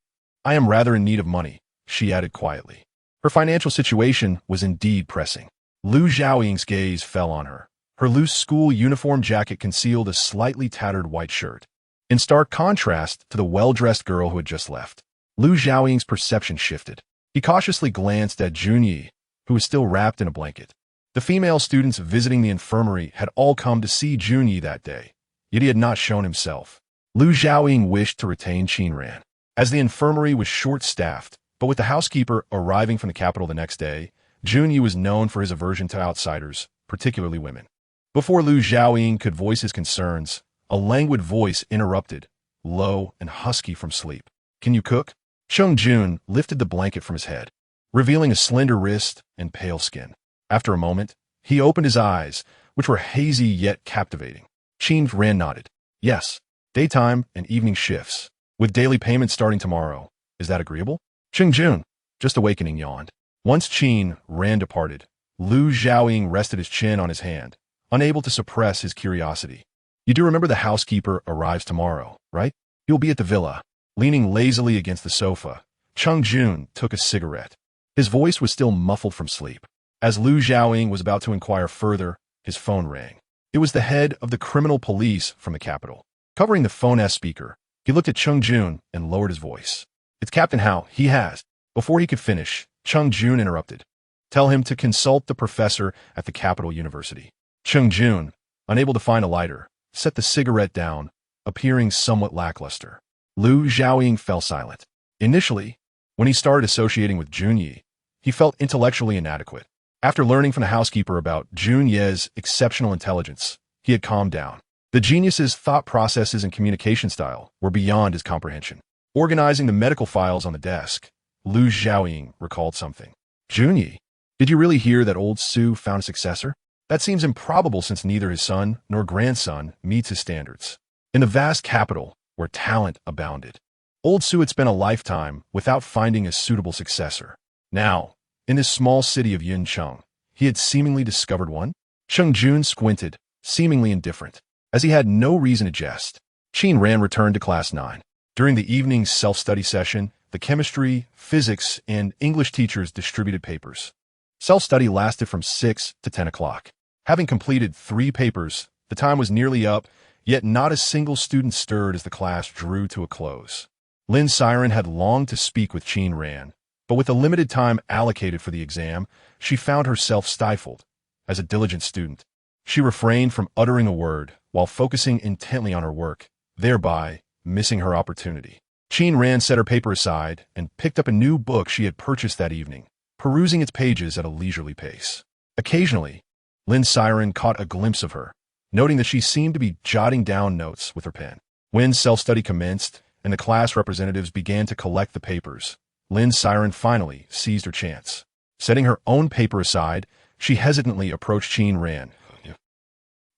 am rather in need of money," she added quietly. Her financial situation was indeed pressing. Lu Xiaoying's gaze fell on her. Her loose school uniform jacket concealed a slightly tattered white shirt, in stark contrast to the well-dressed girl who had just left. Lu Xiaoying's perception shifted. He cautiously glanced at Junyi, who was still wrapped in a blanket. The female students visiting the infirmary had all come to see Junyi that day, yet he had not shown himself. Lu Xiaoying wished to retain Qinran. As the infirmary was short-staffed, but with the housekeeper arriving from the capital the next day, Junyi was known for his aversion to outsiders, particularly women. Before Lu Xiaoying could voice his concerns, a languid voice interrupted, low and husky from sleep. "Can you cook?" Cheng Jun lifted the blanket from his head, revealing a slender wrist and pale skin. After a moment, he opened his eyes, which were hazy yet captivating. Qinran nodded. "Yes, daytime and evening shifts, with daily payment starting tomorrow. Is that agreeable?" Cheng Jun, just awakening, yawned. Once Qinran departed, Lu Xiaoying rested his chin on his hand, unable to suppress his curiosity. "You do remember the housekeeper arrives tomorrow, right? You'll be at the villa." Leaning lazily against the sofa, Cheng Jun took a cigarette. His voice was still muffled from sleep. As Lu Xiaoying was about to inquire further, his phone rang. It was the head of the criminal police from the capital. Covering the phone's speaker, he looked at Cheng Jun and lowered his voice. "It's Captain Hao. He has." Before he could finish, Cheng Jun interrupted. "Tell him to consult the professor at the capital university." Cheng Jun, unable to find a lighter, set the cigarette down, appearing somewhat lackluster. Lu Xiaoying fell silent. Initially, when he started associating with Junyi, he felt intellectually inadequate. After learning from the housekeeper about Junye's exceptional intelligence, he had calmed down. The genius's thought processes and communication style were beyond his comprehension. Organizing the medical files on the desk, Lu Xiaoying recalled something. "Junyi, did you really hear that old Su found a successor? That seems improbable since neither his son nor grandson meets his standards. In the vast capital, where talent abounded, old Su had spent a lifetime without finding a suitable successor. Now, in this small city of Yincheng, he had seemingly discovered one." Cheng Jun squinted, seemingly indifferent, as he had no reason to jest. Qinran returned to Class 9. During the evening's self-study session, the chemistry, physics, and English teachers distributed papers. Self-study lasted from 6 to 10 o'clock. Having completed 3 papers, the time was nearly up, yet not a single student stirred as the class drew to a close. Lin Siren had longed to speak with Qinran, but with the limited time allocated for the exam, she found herself stifled. As a diligent student, she refrained from uttering a word while focusing intently on her work, thereby missing her opportunity. Qinran set her paper aside and picked up a new book she had purchased that evening, perusing its pages at a leisurely pace. Occasionally, Lin Siren caught a glimpse of her, noting that she seemed to be jotting down notes with her pen. When self-study commenced and the class representatives began to collect the papers, Lin Siren finally seized her chance. Setting her own paper aside, she hesitantly approached Qinran.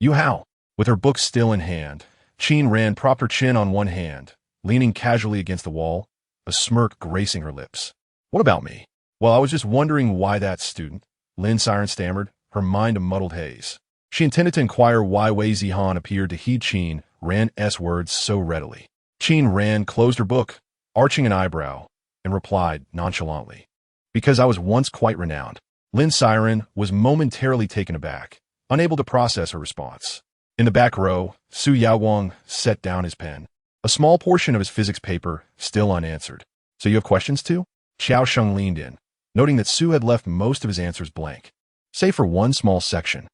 "You Hao." With her book still in hand, Qinran propped her chin on one hand, leaning casually against the wall, a smirk gracing her lips. "What about me?" "Well, I was just wondering why that student," Lin Siren stammered, her mind a muddled haze. She intended to inquire why Wei Zihan appeared to heed Qinran's words so readily. Qinran closed her book, arching an eyebrow, and replied nonchalantly, "Because I was once quite renowned." Lin Siren was momentarily taken aback, unable to process her response. In the back row, Su Yaowang set down his pen, a small portion of his physics paper still unanswered. "So you have questions too?" Xiao Sheng leaned in, noting that Su had left most of his answers blank, save for one small section.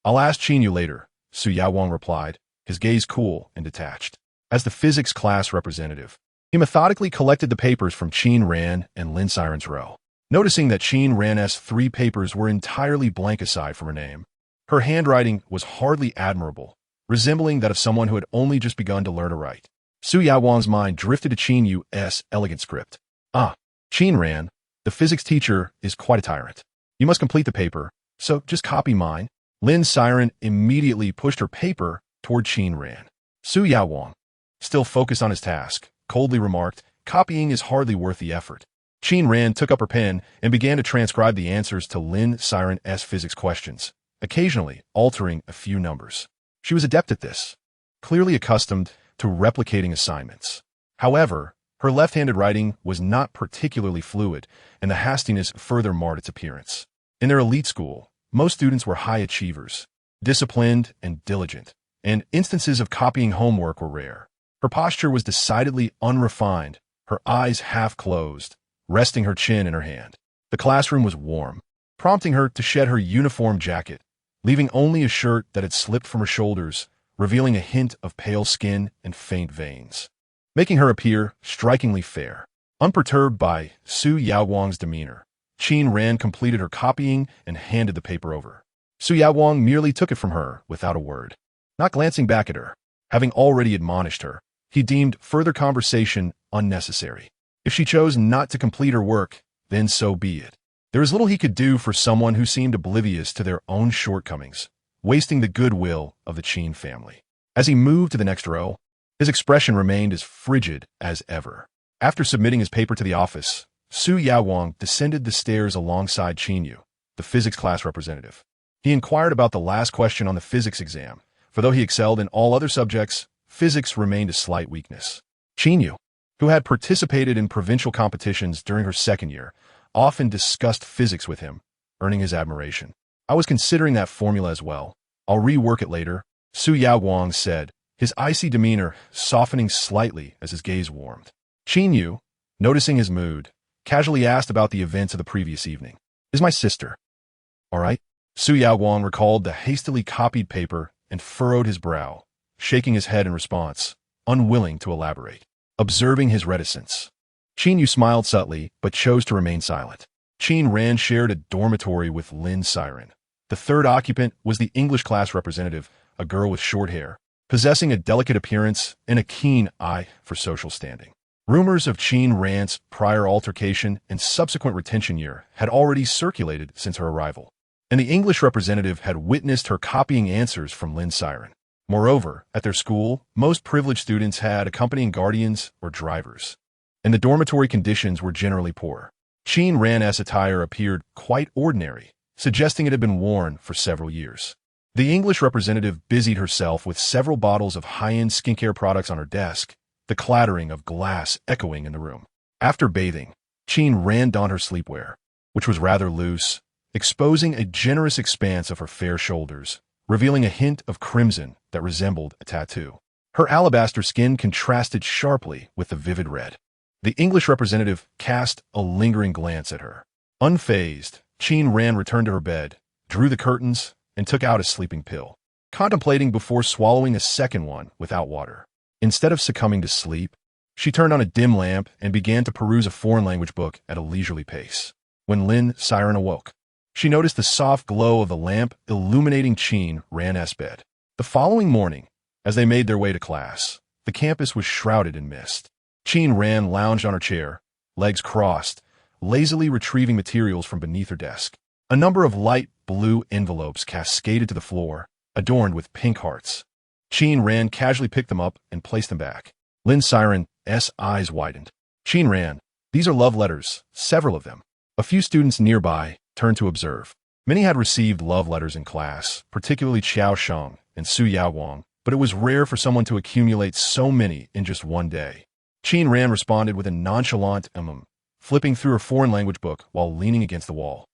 I'll ask Qin you later," Su Yaowang replied, his gaze cool and detached. As the physics class representative, he methodically collected the papers from Qinran and Lin Siren's row. Noticing that Qinran's 3 papers were entirely blank aside from her name, her handwriting was hardly admirable, resembling that of someone who had only just begun to learn to write. Su Yaowang's mind drifted to Qin Yu's elegant script. Qinran, the physics teacher, is quite a tyrant. You must complete the paper, so just copy mine." Lin Siren immediately pushed her paper toward Qinran. Su Yaowang, still focused on his task, coldly remarked, "Copying is hardly worth the effort." Qinran took up her pen and began to transcribe the answers to Lin Siren's physics questions, occasionally altering a few numbers. She was adept at this, clearly accustomed to replicating assignments. However, her left-handed writing was not particularly fluid, and the hastiness further marred its appearance. In their elite school, most students were high achievers, disciplined and diligent, and instances of copying homework were rare. Her posture was decidedly unrefined, her eyes half closed, resting her chin in her hand. The classroom was warm, prompting her to shed her uniform jacket, leaving only a shirt that had slipped from her shoulders, revealing a hint of pale skin and faint veins, making her appear strikingly fair. Unperturbed by Su Yaowang's demeanor, Qin Ran completed her copying and handed the paper over. Su Yaowang merely took it from her without a word. Not glancing back at her, having already admonished her, he deemed further conversation unnecessary. If she chose not to complete her work, then so be it. There was little he could do for someone who seemed oblivious to their own shortcomings, wasting the goodwill of the Qin family. As he moved to the next row, his expression remained as frigid as ever. After submitting his paper to the office, Su Yaowang descended the stairs alongside Qin Yu, the physics class representative. He inquired about the last question on the physics exam, for though he excelled in all other subjects, physics remained a slight weakness. Qin Yu, who had participated in provincial competitions during her second year, often discussed physics with him, earning his admiration. I was considering that formula as well. I'll rework it later, Su Yaowang said, his icy demeanor softening slightly as his gaze warmed. Qin Yu, noticing his mood, casually asked about the events of the previous evening. Is my sister all right? Su Yaowang recalled the hastily copied paper and furrowed his brow, shaking his head in response, unwilling to elaborate. Observing his reticence, Qin Yu smiled subtly but chose to remain silent. Qin Ran shared a dormitory with Lin Siren. The third occupant was the English class representative, a girl with short hair, possessing a delicate appearance and a keen eye for social standing. Rumors of Qin Ran's prior altercation and subsequent retention year had already circulated since her arrival, and the English representative had witnessed her copying answers from Lin Siren. Moreover, at their school, most privileged students had accompanying guardians or drivers, and the dormitory conditions were generally poor. Qin Ran's attire appeared quite ordinary, suggesting it had been worn for several years. The English representative busied herself with several bottles of high-end skincare products on her desk, the clattering of glass echoing in the room. After bathing, Qin Ran donned her sleepwear, which was rather loose, exposing a generous expanse of her fair shoulders, revealing a hint of crimson that resembled a tattoo. Her alabaster skin contrasted sharply with the vivid red. The English representative cast a lingering glance at her. Unfazed, Qin Ran returned to her bed, drew the curtains, and took out a sleeping pill, contemplating before swallowing a second one without water. Instead of succumbing to sleep, she turned on a dim lamp and began to peruse a foreign language book at a leisurely pace. When Lin Siren awoke, she noticed the soft glow of the lamp illuminating Qin Ran's bed. The following morning, as they made their way to class, the campus was shrouded in mist. Qin Ran lounged on her chair, legs crossed, lazily retrieving materials from beneath her desk. A number of light blue envelopes cascaded to the floor, adorned with pink hearts. Qin Ran casually picked them up and placed them back. Lin Siren's eyes widened. Qin Ran, these are love letters, several of them. A few students nearby turned to observe. Many had received love letters in class, particularly Qiao Sheng and Su Yaowang, but it was rare for someone to accumulate so many in just one day. Qin Ran responded with a nonchalant flipping through her foreign language book while leaning against the wall,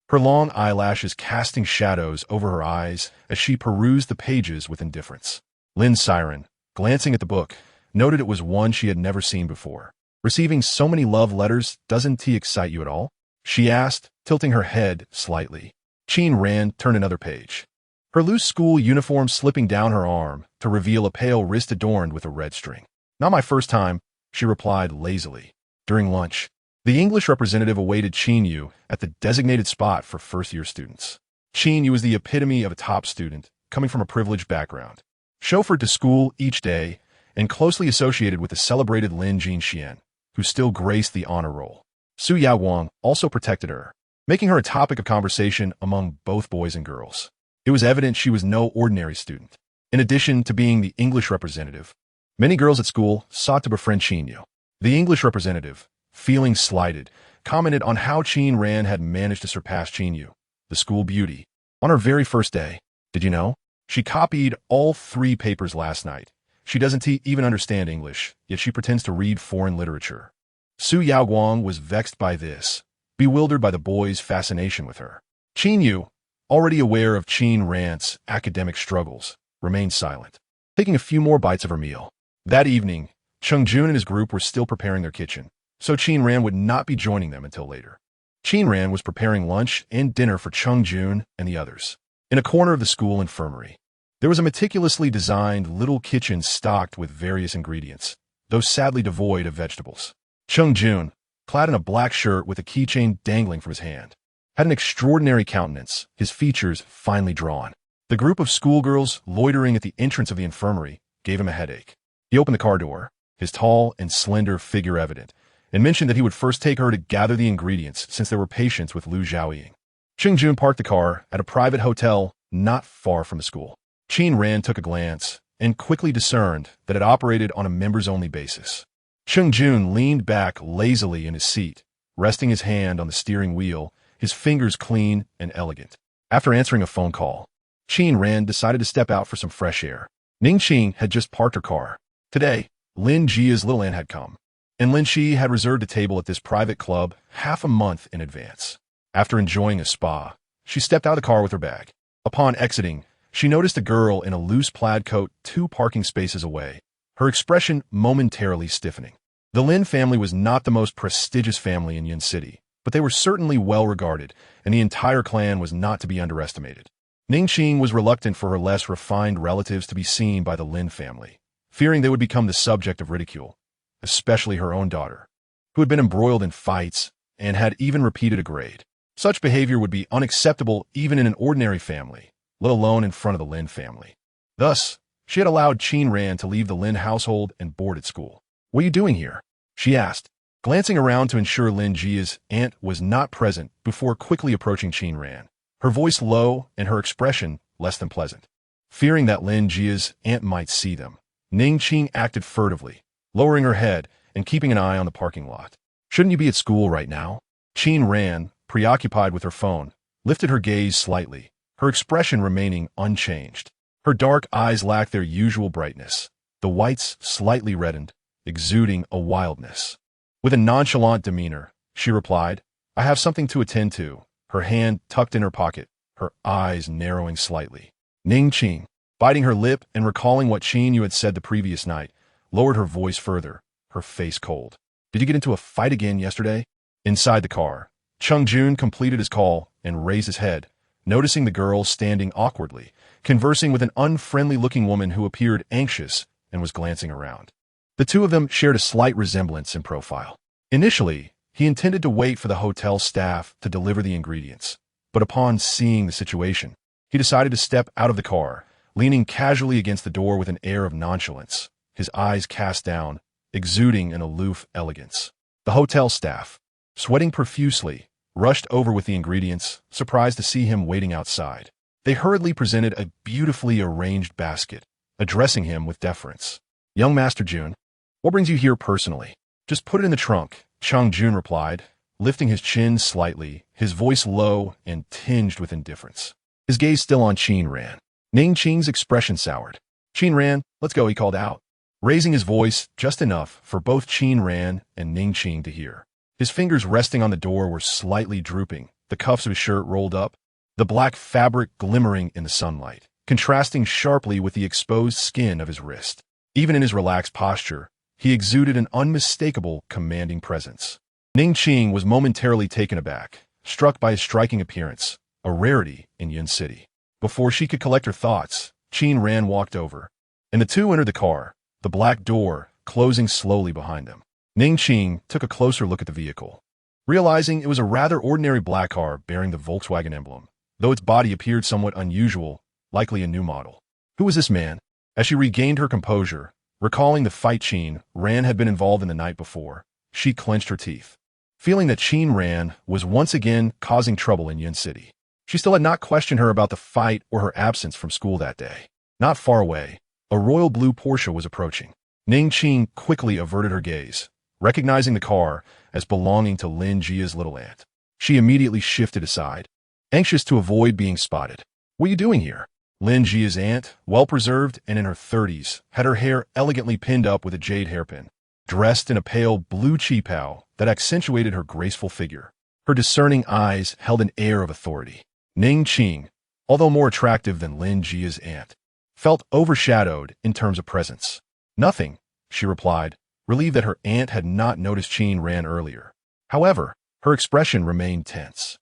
her long eyelashes casting shadows over her eyes as she perused the pages with indifference. Lin Siren, glancing at the book, noted it was one she had never seen before. Receiving so many love letters, doesn't he excite you at all? She asked, tilting her head slightly. Qin Ran turned another page, her loose school uniform slipping down her arm to reveal a pale wrist adorned with a red string. Not my first time, she replied lazily. During lunch, the English representative awaited Qin Yu at the designated spot for first-year students. Qin Yu was the epitome of a top student, coming from a privileged background. Chauffeured to school each day and closely associated with the celebrated Lin Jinxian, who still graced the honor roll. Su Yaowang also protected her, making her a topic of conversation among both boys and girls. It was evident she was no ordinary student. In addition to being the English representative, many girls at school sought to befriend Qin Yu. The English representative, feeling slighted, commented on how Qin Ran had managed to surpass Qin Yu, the school beauty, on her very first day. Did you know? She copied all 3 papers last night. She doesn't even understand English, yet she pretends to read foreign literature. Su Yaoguang was vexed by this, bewildered by the boy's fascination with her. Qin Yu, already aware of Qin Ran's academic struggles, remained silent, taking a few more bites of her meal. That evening, Cheng Jun and his group were still preparing their kitchen, so Qin Ran would not be joining them until later. Qin Ran was preparing lunch and dinner for Cheng Jun and the others. In a corner of the school infirmary, there was a meticulously designed little kitchen stocked with various ingredients, though sadly devoid of vegetables. Cheng Jun, clad in a black shirt with a keychain dangling from his hand, had an extraordinary countenance, his features finely drawn. The group of schoolgirls loitering at the entrance of the infirmary gave him a headache. He opened the car door, his tall and slender figure evident, and mentioned that he would first take her to gather the ingredients since there were patients with Lu Zhaoying. Cheng Jun parked the car at a private hotel not far from the school. Qin Ran took a glance and quickly discerned that it operated on a members-only basis. Cheng Jun leaned back lazily in his seat, resting his hand on the steering wheel, his fingers clean and elegant. After answering a phone call, Qin Ran decided to step out for some fresh air. Ning Qing had just parked her car. Today, Lin Jia's little aunt had come, and Lin Shi had reserved a table at this private club half a month in advance. After enjoying a spa, she stepped out of the car with her bag. Upon exiting, she noticed a girl in a loose plaid coat 2 parking spaces away, her expression momentarily stiffening. The Lin family was not the most prestigious family in Yin City, but they were certainly well regarded, and the entire clan was not to be underestimated. Ning Qing was reluctant for her less refined relatives to be seen by the Lin family, fearing they would become the subject of ridicule, especially her own daughter, who had been embroiled in fights and had even repeated a grade. Such behavior would be unacceptable even in an ordinary family, let alone in front of the Lin family. Thus, she had allowed Qin Ran to leave the Lin household and board at school. "What are you doing here?" she asked, glancing around to ensure Lin Jia's aunt was not present before quickly approaching Qin Ran, her voice low and her expression less than pleasant. Fearing that Lin Jia's aunt might see them, Ning Qing acted furtively, lowering her head and keeping an eye on the parking lot. "Shouldn't you be at school right now?" Qin Ran, preoccupied with her phone, lifted her gaze slightly, her expression remaining unchanged. Her dark eyes lacked their usual brightness, the whites slightly reddened, exuding a wildness. With a nonchalant demeanor, she replied, "I have something to attend to," her hand tucked in her pocket, her eyes narrowing slightly. Ning Qing, biting her lip and recalling what Qin Yu had said the previous night, lowered her voice further, her face cold. "Did you get into a fight again yesterday?" Inside the car, Cheng Jun completed his call and raised his head, noticing the girl standing awkwardly, conversing with an unfriendly-looking woman who appeared anxious and was glancing around. The two of them shared a slight resemblance in profile. Initially, he intended to wait for the hotel staff to deliver the ingredients, but upon seeing the situation, he decided to step out of the car, leaning casually against the door with an air of nonchalance, his eyes cast down, exuding an aloof elegance. The hotel staff, sweating profusely, rushed over with the ingredients, surprised to see him waiting outside. They hurriedly presented a beautifully arranged basket, addressing him with deference. "Young Master Jun, what brings you here personally?" "Just put it in the trunk," Cheng Jun replied, lifting his chin slightly, his voice low and tinged with indifference. His gaze still on Qin Ran. Ning Qing's expression soured. "Qin Ran, let's go," he called out, raising his voice just enough for both Qin Ran and Ning Qing to hear. His fingers resting on the door were slightly drooping, the cuffs of his shirt rolled up, the black fabric glimmering in the sunlight, contrasting sharply with the exposed skin of his wrist. Even in his relaxed posture, he exuded an unmistakable, commanding presence. Ning Qing was momentarily taken aback, struck by his striking appearance, a rarity in Yin City. Before she could collect her thoughts, Qin Ran walked over, and the two entered the car, the black door closing slowly behind them. Ning Qing took a closer look at the vehicle, realizing it was a rather ordinary black car bearing the Volkswagen emblem, though its body appeared somewhat unusual, likely a new model. Who was this man? As she regained her composure, recalling the fight Qin Ran had been involved in the night before, she clenched her teeth, feeling that Qin Ran was once again causing trouble in Yin City. She still had not questioned her about the fight or her absence from school that day. Not far away, a royal blue Porsche was approaching. Ning Qing quickly averted her gaze, recognizing the car as belonging to Lin Jia's little aunt. She immediately shifted aside, anxious to avoid being spotted. "What are you doing here?" Lin Jia's aunt, well-preserved and in her 30s, had her hair elegantly pinned up with a jade hairpin, dressed in a pale blue qipao that accentuated her graceful figure. Her discerning eyes held an air of authority. Ning Qing, although more attractive than Lin Jia's aunt, felt overshadowed in terms of presence. Nothing, she replied, relieved that her aunt had not noticed Qin Ran earlier. However, her expression remained tense.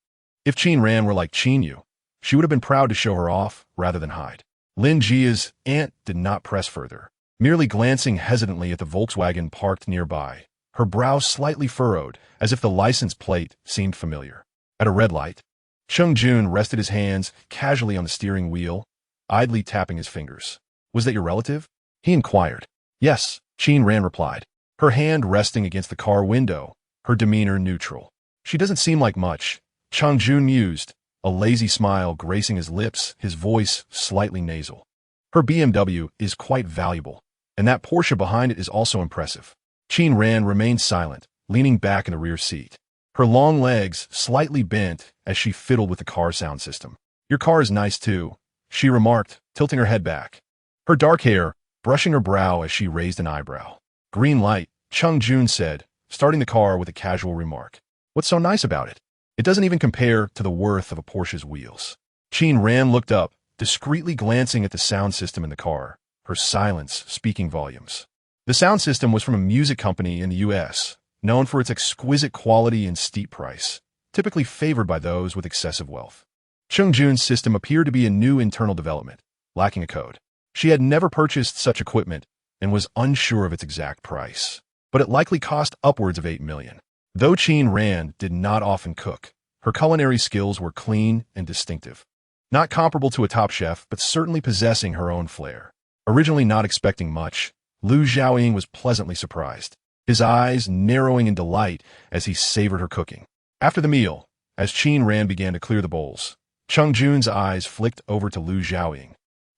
If Qin Ran were like Qin Yu, she would have been proud to show her off rather than hide. Lin Jia's aunt did not press further, merely glancing hesitantly at the Volkswagen parked nearby, her brow slightly furrowed as if the license plate seemed familiar. At a red light, Cheng Jun rested his hands casually on the steering wheel, idly tapping his fingers. "Was that your relative?" he inquired. "Yes," Qin Ran replied, her hand resting against the car window, her demeanor neutral. "She doesn't seem like much," Cheng Jun mused, a lazy smile gracing his lips, his voice slightly nasal. "Her BMW is quite valuable, and that Porsche behind it is also impressive." Qin Ran remained silent, leaning back in the rear seat, her long legs slightly bent as she fiddled with the car sound system. "Your car is nice too," she remarked, tilting her head back, her dark hair brushing her brow as she raised an eyebrow. "Green light," Cheng Jun said, starting the car with a casual remark. "What's so nice about it? It doesn't even compare to the worth of a Porsche's wheels." Qin Ran looked up, discreetly glancing at the sound system in the car, her silence speaking volumes. The sound system was from a music company in the U.S., known for its exquisite quality and steep price, typically favored by those with excessive wealth. Cheng Jun's system appeared to be a new internal development, lacking a code. She had never purchased such equipment and was unsure of its exact price, but it likely cost upwards of 8 million. Though Qin Ran did not often cook, her culinary skills were clean and distinctive. Not comparable to a top chef, but certainly possessing her own flair. Originally not expecting much, Lu Xiaoying was pleasantly surprised, his eyes narrowing in delight as he savored her cooking. After the meal, as Qin Ran began to clear the bowls, Cheng Jun's eyes flicked over to Lu Xiaoying,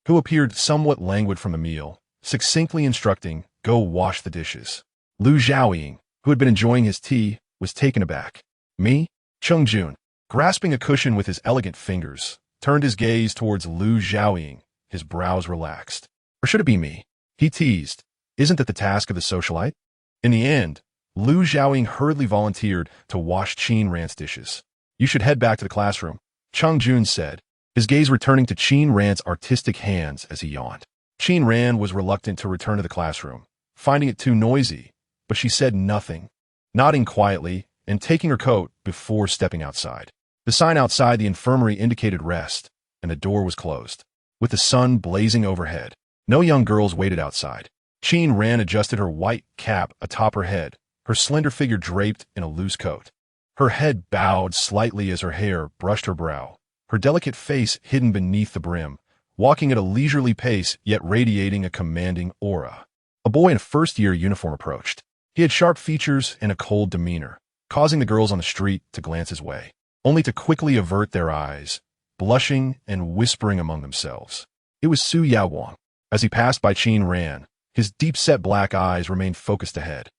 who appeared somewhat languid from the meal, succinctly instructing, "Go wash the dishes." Lu Xiaoying, who had been enjoying his tea, was taken aback. "Me?" Cheng Jun, grasping a cushion with his elegant fingers, turned his gaze towards Lu Xiaoying, his brows relaxed. "Or should it be me?" he teased. "Isn't that the task of the socialite?" In the end, Lu Xiaoying hurriedly volunteered to wash Qin Ran's dishes. "You should head back to the classroom," Cheng Jun said, his gaze returning to Qin Ran's artistic hands as he yawned. Qin Ran was reluctant to return to the classroom, finding it too noisy, but she said nothing, nodding quietly and taking her coat before stepping outside. The sign outside the infirmary indicated rest, and the door was closed. With the sun blazing overhead, no young girls waited outside. Qin Ran adjusted her white cap atop her head, her slender figure draped in a loose coat. Her head bowed slightly as her hair brushed her brow, her delicate face hidden beneath the brim, walking at a leisurely pace yet radiating a commanding aura. A boy in a first-year uniform approached. He had sharp features and a cold demeanor, causing the girls on the street to glance his way, only to quickly avert their eyes, blushing and whispering among themselves. It was Su Yaowang. As he passed by Qin Ran, his deep-set black eyes remained focused ahead,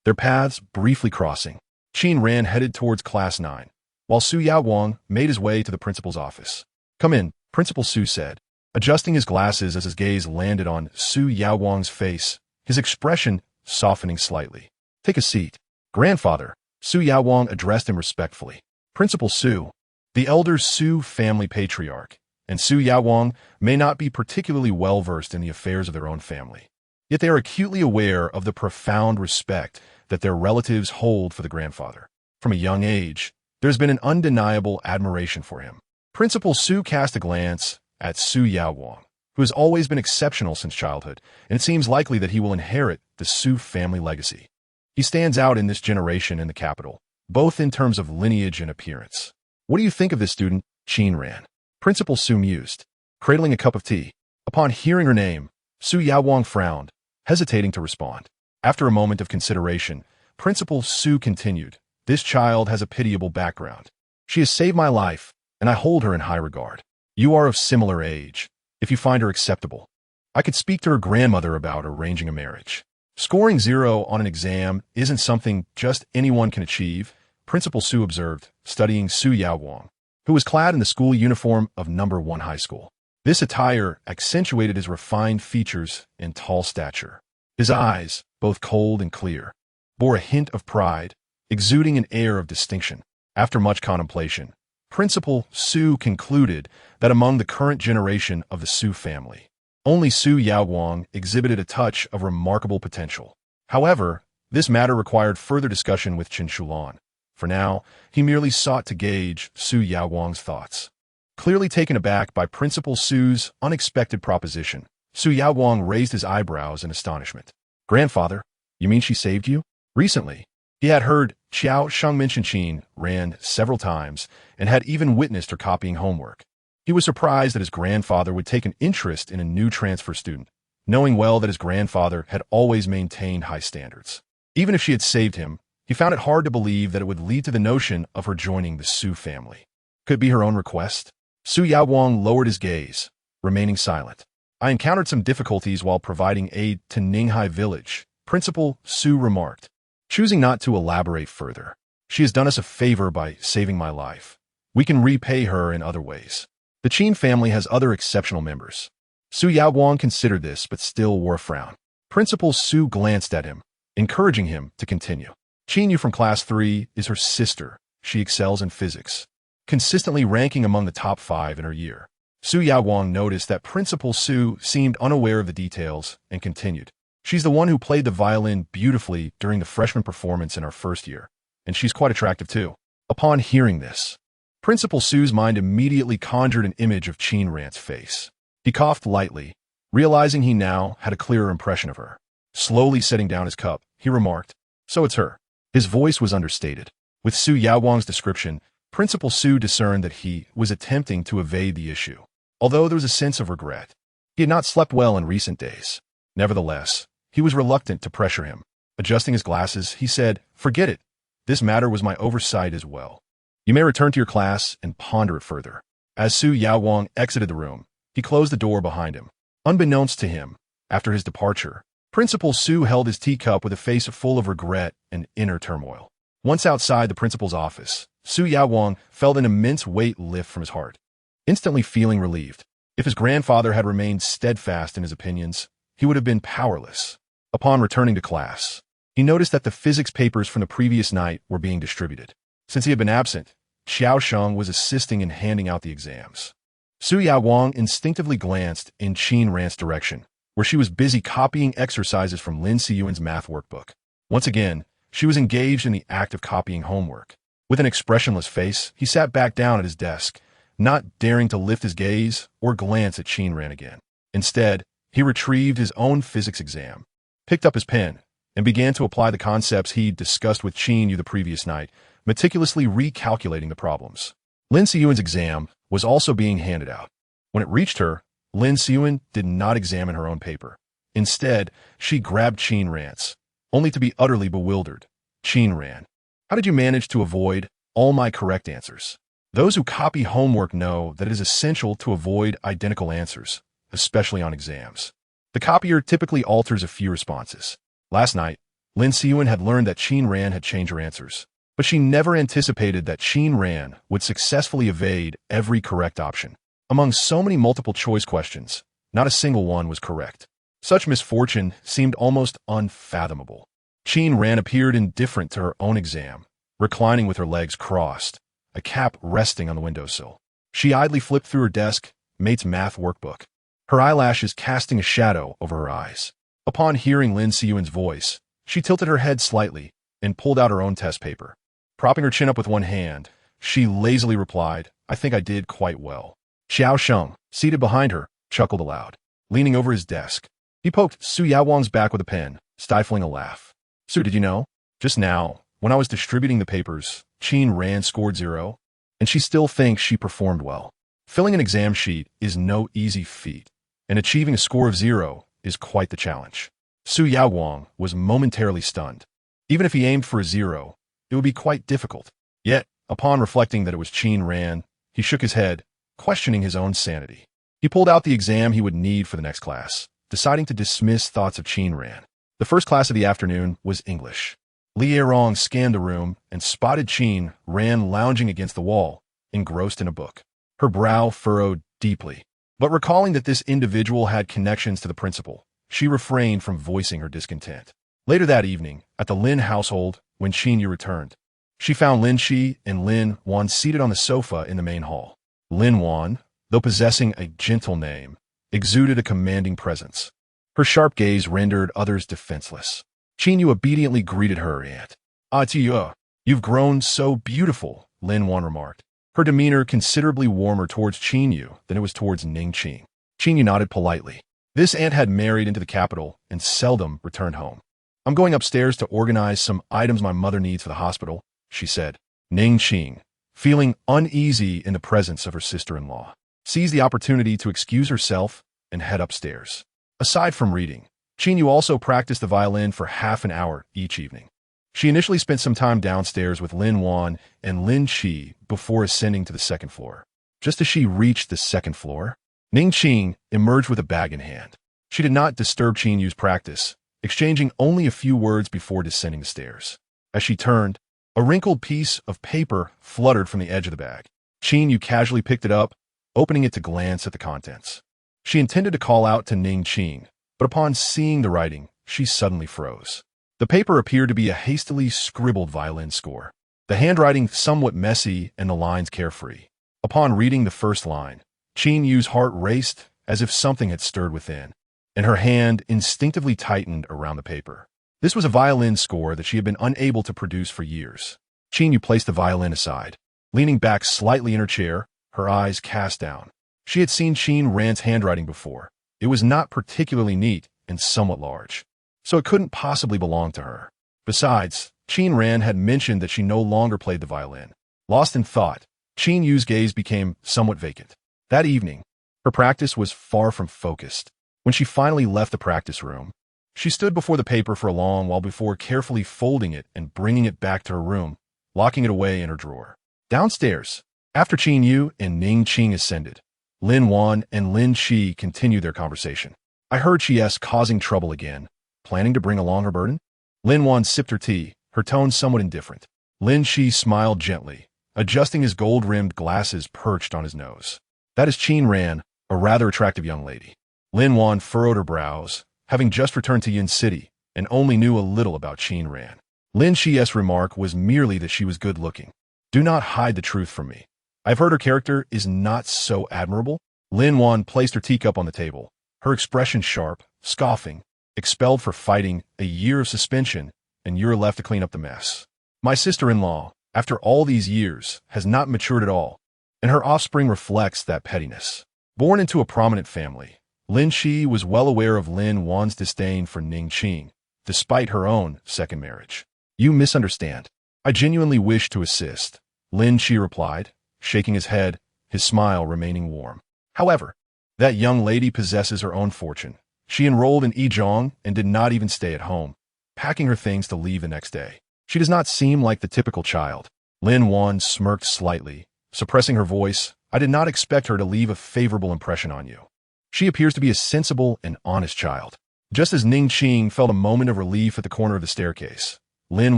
their paths briefly crossing. Qin Ran headed towards Class 9, while Su Yaowang made his way to the principal's office. "Come in," Principal Su said, adjusting his glasses as his gaze landed on Su Yaowang's face, his expression softening slightly. "Take a seat." "Grandfather," Su Yaowang addressed him respectfully. Principal Su, the elder Su family patriarch, and Su Yaowang may not be particularly well-versed in the affairs of their own family. Yet they are acutely aware of the profound respect that their relatives hold for the grandfather. From a young age, there's been an undeniable admiration for him. Principal Su cast a glance at Su Yaowang, who has always been exceptional since childhood, and it seems likely that he will inherit the Su family legacy. He stands out in this generation in the capital, both in terms of lineage and appearance. "What do you think of this student?" Qin Ran, Principal Su mused, cradling a cup of tea. Upon hearing her name, Su Yaowang frowned, hesitating to respond. After a moment of consideration, Principal Su continued, "This child has a pitiable background. She has saved my life, and I hold her in high regard. You are of similar age. If you find her acceptable, I could speak to her grandmother about arranging a marriage." Scoring 0 on an exam isn't something just anyone can achieve, Principal Su observed, studying Su Yaowang, who was clad in the school uniform of No. 1 high school. This attire accentuated his refined features and tall stature. His eyes, both cold and clear, bore a hint of pride, exuding an air of distinction. After much contemplation, Principal Su concluded that among the current generation of the Su family, only Su Yaoguang exhibited a touch of remarkable potential. However, this matter required further discussion with Chen Shulan. For now, he merely sought to gauge Su Yaoguang's thoughts. Clearly taken aback by Principal Su's unexpected proposition, Su Yaoguang raised his eyebrows in astonishment. "Grandfather, you mean she saved you?" Recently, he had heard Qiao Sheng mention Qin Ran several times and had even witnessed her copying homework. He was surprised that his grandfather would take an interest in a new transfer student, knowing well that his grandfather had always maintained high standards. Even if she had saved him, he found it hard to believe that it would lead to the notion of her joining the Su family. Could it be her own request? Su Yaoguang lowered his gaze, remaining silent. "I encountered some difficulties while providing aid to Ninghai village," Principal Su remarked, choosing not to elaborate further. "She has done us a favor by saving my life. We can repay her in other ways. The Qin family has other exceptional members." Su Yaoguang considered this, but still wore a frown. Principal Su glanced at him, encouraging him to continue. "Qin Yu from Class 3 is her sister. She excels in physics, consistently ranking among the top 5 in her year." Su Yaoguang noticed that Principal Su seemed unaware of the details and continued. "She's the one who played the violin beautifully during the freshman performance in our first year, and she's quite attractive too." Upon hearing this, Principal Su's mind immediately conjured an image of Qin Ran's face. He coughed lightly, realizing he now had a clearer impression of her. Slowly setting down his cup, he remarked, "So it's her." His voice was understated. With Su Yaoguang's description, Principal Su discerned that he was attempting to evade the issue. Although there was a sense of regret, he had not slept well in recent days. Nevertheless, he was reluctant to pressure him. Adjusting his glasses, he said, "Forget it. This matter was my oversight as well. You may return to your class and ponder it further." As Su Yaoguang exited the room, he closed the door behind him. Unbeknownst to him, after his departure, Principal Su held his teacup with a face full of regret and inner turmoil. Once outside the principal's office, Su Yaoguang felt an immense weight lift from his heart, instantly feeling relieved. If his grandfather had remained steadfast in his opinions, he would have been powerless. Upon returning to class, he noticed that the physics papers from the previous night were being distributed. Since he had been absent, Xiao Sheng was assisting in handing out the exams. Su Yaoguang instinctively glanced in Qin Ran's direction, where she was busy copying exercises from Lin Siyuan's math workbook. Once again, she was engaged in the act of copying homework. With an expressionless face, he sat back down at his desk, not daring to lift his gaze or glance at Qin Ran again. Instead, he retrieved his own physics exam, picked up his pen, and began to apply the concepts he'd discussed with Qin Yu the previous night, meticulously recalculating the problems. Lin Siyuan's exam was also being handed out. When it reached her, Lin Siyuan did not examine her own paper. Instead, she grabbed Qin Ran's, only to be utterly bewildered. "Qin Ran, how did you manage to avoid all my correct answers?" Those who copy homework know that it is essential to avoid identical answers, especially on exams. The copier typically alters a few responses. Last night, Lin Siyuan had learned that Qin Ran had changed her answers, but she never anticipated that Qin Ran would successfully evade every correct option. Among so many multiple-choice questions, not a single one was correct. Such misfortune seemed almost unfathomable. Qin Ran appeared indifferent to her own exam, reclining with her legs crossed, a cap resting on the windowsill. She idly flipped through her desk, mate's math workbook, her eyelashes casting a shadow over her eyes. Upon hearing Lin Siyuan's voice, she tilted her head slightly and pulled out her own test paper. Propping her chin up with one hand, she lazily replied, "I think I did quite well." Xiao Sheng, seated behind her, chuckled aloud. Leaning over his desk, he poked Su Yaoguang's back with a pen, stifling a laugh. "Su, did you know? Just now, when I was distributing the papers, Qin Ran scored 0, and she still thinks she performed well. Filling an exam sheet is no easy feat, and achieving a score of 0 is quite the challenge." Su Yaoguang was momentarily stunned. Even if he aimed for a 0, it would be quite difficult. Yet, upon reflecting that it was Qin Ran, he shook his head, questioning his own sanity. He pulled out the exam he would need for the next class, deciding to dismiss thoughts of Qin Ran. The first class of the afternoon was English. Li Erong scanned the room and spotted Qin Ran lounging against the wall, engrossed in a book. Her brow furrowed deeply. But recalling that this individual had connections to the principal, she refrained from voicing her discontent. Later that evening, at the Lin household, when Qin Yu returned, she found Lin Shi and Lin Wan seated on the sofa in the main hall. Lin Wan, though possessing a gentle name, exuded a commanding presence. Her sharp gaze rendered others defenseless. Qin Yu obediently greeted her aunt. "Ah, Tia, you've grown so beautiful," Lin Wan remarked, her demeanor considerably warmer towards Qin Yu than it was towards Ning Qing. Qin Yu nodded politely. This aunt had married into the capital and seldom returned home. "I'm going upstairs to organize some items my mother needs for the hospital," she said. Ning Qing, feeling uneasy in the presence of her sister-in-law, seized the opportunity to excuse herself and head upstairs. Aside from reading, Qin Yu also practiced the violin for half an hour each evening. She initially spent some time downstairs with Lin Wan and Lin Shi before ascending to the second floor. Just as she reached the second floor, Ning Qing emerged with a bag in hand. She did not disturb Qin Yu's practice, exchanging only a few words before descending the stairs. As she turned, a wrinkled piece of paper fluttered from the edge of the bag. Qin Yu casually picked it up, opening it to glance at the contents. She intended to call out to Ning Qing, but upon seeing the writing, she suddenly froze. The paper appeared to be a hastily scribbled violin score, the handwriting somewhat messy and the lines carefree. Upon reading the first line, Qin Yu's heart raced as if something had stirred within, and her hand instinctively tightened around the paper. This was a violin score that she had been unable to produce for years. Qin Yu placed the violin aside, leaning back slightly in her chair, her eyes cast down. She had seen Qin Ran's handwriting before. It was not particularly neat and somewhat large, so it couldn't possibly belong to her. Besides, Qin Ran had mentioned that she no longer played the violin. Lost in thought, Qin Yu's gaze became somewhat vacant. That evening, her practice was far from focused. When she finally left the practice room, she stood before the paper for a long while before carefully folding it and bringing it back to her room, locking it away in her drawer. Downstairs, after Qin Yu and Ning Qing ascended, Lin Wan and Lin Shi continued their conversation. "I heard she's causing trouble again. Planning to bring along her burden?" Lin Wan sipped her tea, her tone somewhat indifferent. Lin Shi smiled gently, adjusting his gold-rimmed glasses perched on his nose. "That is Qin Ran, a rather attractive young lady." Lin Wan furrowed her brows, having just returned to Yin City and only knew a little about Qin Ran. Lin Shi's remark was merely that she was good-looking. "Do not hide the truth from me. I've heard her character is not so admirable." Lin Wan placed her teacup on the table, her expression sharp, scoffing. "Expelled for fighting, a year of suspension, and you're left to clean up the mess. My sister-in-law, after all these years, has not matured at all, and her offspring reflects that pettiness." Born into a prominent family, Lin Shi was well aware of Lin Wan's disdain for Ning Qing, despite her own second marriage. "You misunderstand. I genuinely wish to assist," Lin Shi replied, shaking his head, his smile remaining warm. "However, that young lady possesses her own fortune. She enrolled in Beijing and did not even stay at home, packing her things to leave the next day. She does not seem like the typical child." Lin Wan smirked slightly, suppressing her voice. "I did not expect her to leave a favorable impression on you. She appears to be a sensible and honest child." Just as Ning Qing felt a moment of relief at the corner of the staircase, Lin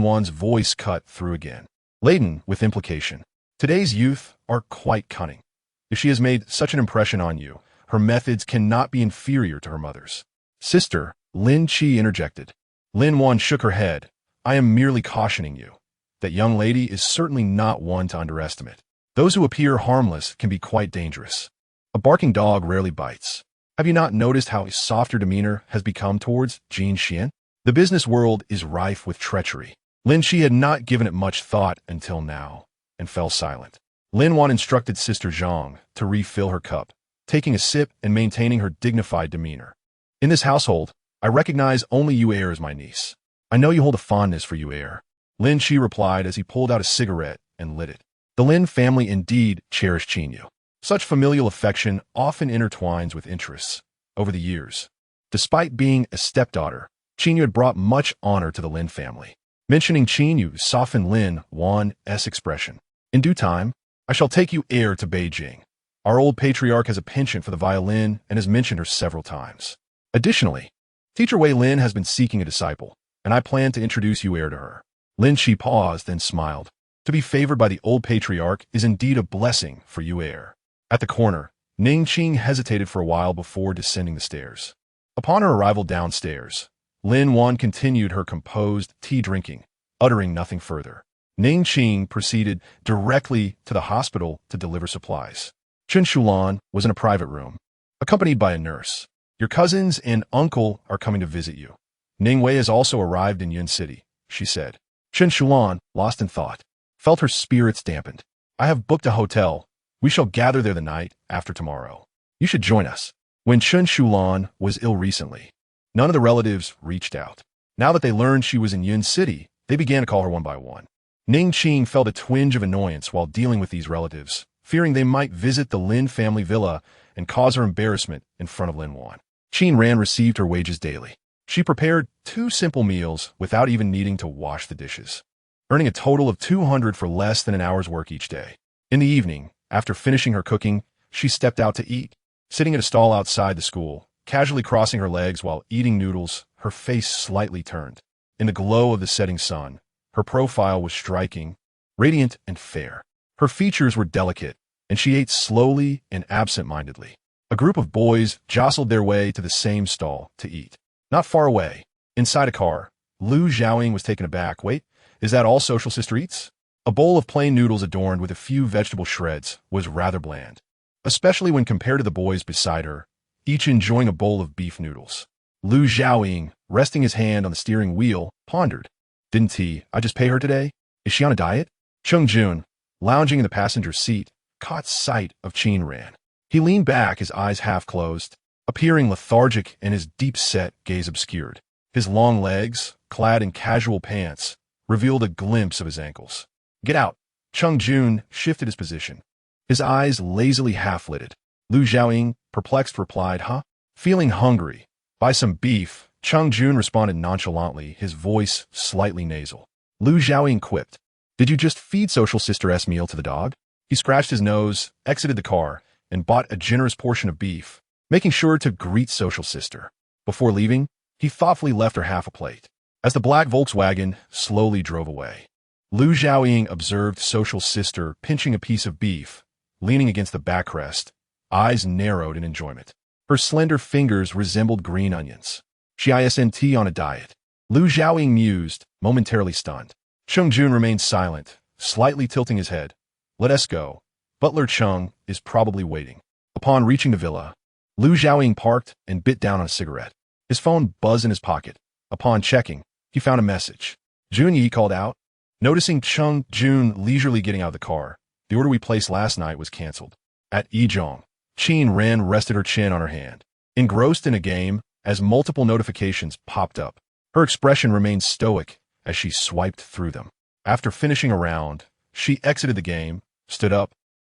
Wan's voice cut through again, laden with implication. "Today's youth are quite cunning. If she has made such an impression on you, her methods cannot be inferior to her mother's." "Sister," Lin Qi interjected. Lin Wan shook her head. "I am merely cautioning you. That young lady is certainly not one to underestimate. Those who appear harmless can be quite dangerous. A barking dog rarely bites. Have you not noticed how soft her demeanor has become towards Jin Xian? The business world is rife with treachery." Lin Shi had not given it much thought until now, and fell silent. Lin Wan instructed Sister Zhang to refill her cup, taking a sip and maintaining her dignified demeanor. "In this household, I recognize only Yu as my niece. I know you hold a fondness for Yu." Lin Shi replied as he pulled out a cigarette and lit it. The Lin family indeed cherished Qin Yu. Such familial affection often intertwines with interests. Over the years, despite being a stepdaughter, Qin Yu had brought much honor to the Lin family. Mentioning Qin Yu softened Lin Wan's expression. "In due time, I shall take you heir to Beijing. Our old patriarch has a penchant for the violin and has mentioned her several times. Additionally, Teacher Wei Lin has been seeking a disciple, and I plan to introduce Yu to her." Lin Shi paused, then smiled. To be favored by the old patriarch is indeed a blessing for Yu. At the corner, Ning Qing hesitated for a while before descending the stairs. Upon her arrival downstairs, Lin Wan continued her composed tea-drinking, uttering nothing further. Ning Qing proceeded directly to the hospital to deliver supplies. Chen Shulan was in a private room, accompanied by a nurse. Your cousins and uncle are coming to visit you. Ning Wei has also arrived in Yun City, she said. Chen Shulan, lost in thought, felt her spirits dampened. I have booked a hotel. We shall gather there the night after tomorrow. You should join us. When Chen Shulan was ill recently, none of the relatives reached out. Now that they learned she was in Yun City, they began to call her one by one. Ning Qing felt a twinge of annoyance while dealing with these relatives, fearing they might visit the Lin family villa and cause her embarrassment in front of Lin Wan. Qin Ran received her wages daily. She prepared 2 simple meals without even needing to wash the dishes, earning a total of 200 for less than an hour's work each day. In the evening, after finishing her cooking, she stepped out to eat. Sitting at a stall outside the school, casually crossing her legs while eating noodles, her face slightly turned. In the glow of the setting sun, her profile was striking, radiant and fair. Her features were delicate, and she ate slowly and absent-mindedly. A group of boys jostled their way to the same stall to eat. Not far away, inside a car, Lu Xiaoying was taken aback. Wait, is that all social sister eats? A bowl of plain noodles adorned with a few vegetable shreds was rather bland, especially when compared to the boys beside her, each enjoying a bowl of beef noodles. Lu Xiaoying, resting his hand on the steering wheel, pondered. Didn't I just pay her today? Is she on a diet? Chung Jun, lounging in the passenger seat, caught sight of Qin Ran. He leaned back, his eyes half closed, appearing lethargic and his deep-set gaze obscured. His long legs, clad in casual pants, revealed a glimpse of his ankles. Get out. Chung Jun shifted his position, his eyes lazily half-lidded. Lu Xiaoying, perplexed, replied, Huh? Feeling hungry. Buy some beef. Chung Jun responded nonchalantly, his voice slightly nasal. Lu Xiaoying quipped, Did you just feed social sister's meal to the dog? He scratched his nose, exited the car, and bought a generous portion of beef, making sure to greet social sister. Before leaving, he thoughtfully left her half a plate. As the black Volkswagen slowly drove away, Lu Xiaoying observed social sister pinching a piece of beef, leaning against the backrest, eyes narrowed in enjoyment. Her slender fingers resembled green onions. She isn't on a diet. Lu Xiaoying mused, momentarily stunned. Chung Jun remained silent, slightly tilting his head. Let us go. Butler Chung is probably waiting. Upon reaching the villa, Lu Xiaoying parked and bit down on a cigarette. His phone buzzed in his pocket. Upon checking, he found a message. Jun Yi called out. Noticing Chung Jun leisurely getting out of the car, the order we placed last night was canceled. At Yizhong, Qin Ran rested her chin on her hand, engrossed in a game as multiple notifications popped up. Her expression remained stoic as she swiped through them. After finishing a round, she exited the game, stood up,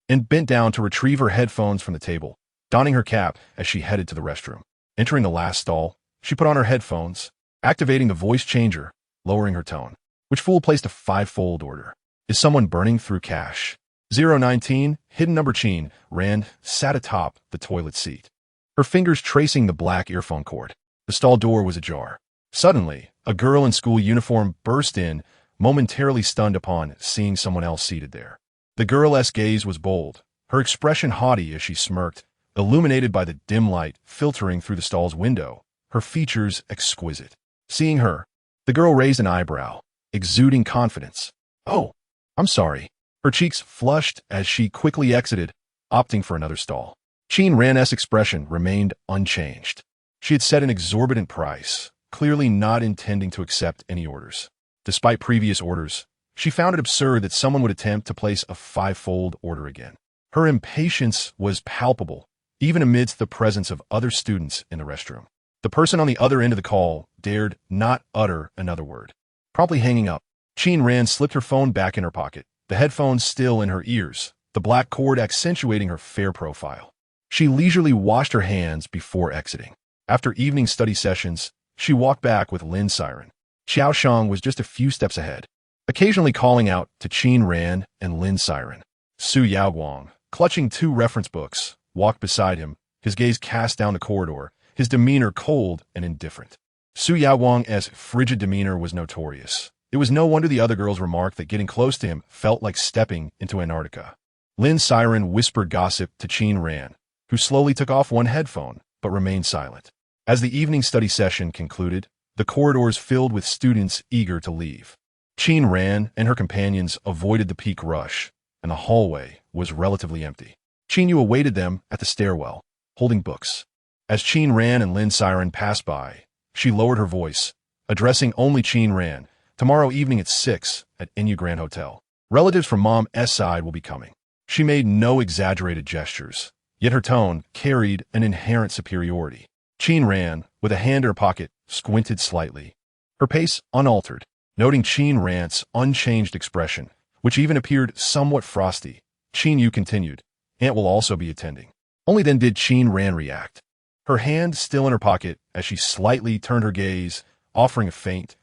and bent down to retrieve her headphones from the table, donning her cap as she headed to the restroom. Entering the last stall, she put on her headphones, activating the voice changer, lowering her tone. Which fool placed a 5-fold order? Is someone burning through cash? 019, hidden number Qin Ran sat atop the toilet seat, her fingers tracing the black earphone cord. The stall door was ajar. Suddenly, a girl in school uniform burst in, momentarily stunned upon seeing someone else seated there. The girl's gaze was bold, her expression haughty as she smirked, illuminated by the dim light filtering through the stall's window, her features exquisite. Seeing her, the girl raised an eyebrow, exuding confidence. Oh, I'm sorry. Her cheeks flushed as she quickly exited, opting for another stall. Qin Ran's expression remained unchanged. She had set an exorbitant price, clearly not intending to accept any orders. Despite previous orders, she found it absurd that someone would attempt to place a 5-fold order again. Her impatience was palpable, even amidst the presence of other students in the restroom. The person on the other end of the call dared not utter another word. Promptly hanging up, Qin Ran slipped her phone back in her pocket, the headphones still in her ears, the black cord accentuating her fair profile. She leisurely washed her hands before exiting. After evening study sessions, she walked back with Lin Siren. Xiao Shang was just a few steps ahead, occasionally calling out to Qin Ran and Lin Siren. Su Yaoguang, clutching 2 reference books, walked beside him, his gaze cast down the corridor, his demeanor cold and indifferent. Su Yaoguang's frigid demeanor was notorious. It was no wonder the other girls remarked that getting close to him felt like stepping into Antarctica. Lin Siren whispered gossip to Qin Ran, who slowly took off one headphone but remained silent. As the evening study session concluded, the corridors filled with students eager to leave. Qin Ran and her companions avoided the peak rush, and the hallway was relatively empty. Qin Yu awaited them at the stairwell, holding books. As Qin Ran and Lin Siren passed by, she lowered her voice, addressing only Qin Ran. Tomorrow evening at 6 at Inu Grand Hotel. Relatives from Mom's side will be coming. She made no exaggerated gestures, yet her tone carried an inherent superiority. Qin Ran, with a hand in her pocket, squinted slightly, her pace unaltered, noting Qin Ran's unchanged expression, which even appeared somewhat frosty. Qin Yu continued, Aunt will also be attending. Only then did Qin Ran react, her hand still in her pocket as she slightly turned her gaze, offering a faint.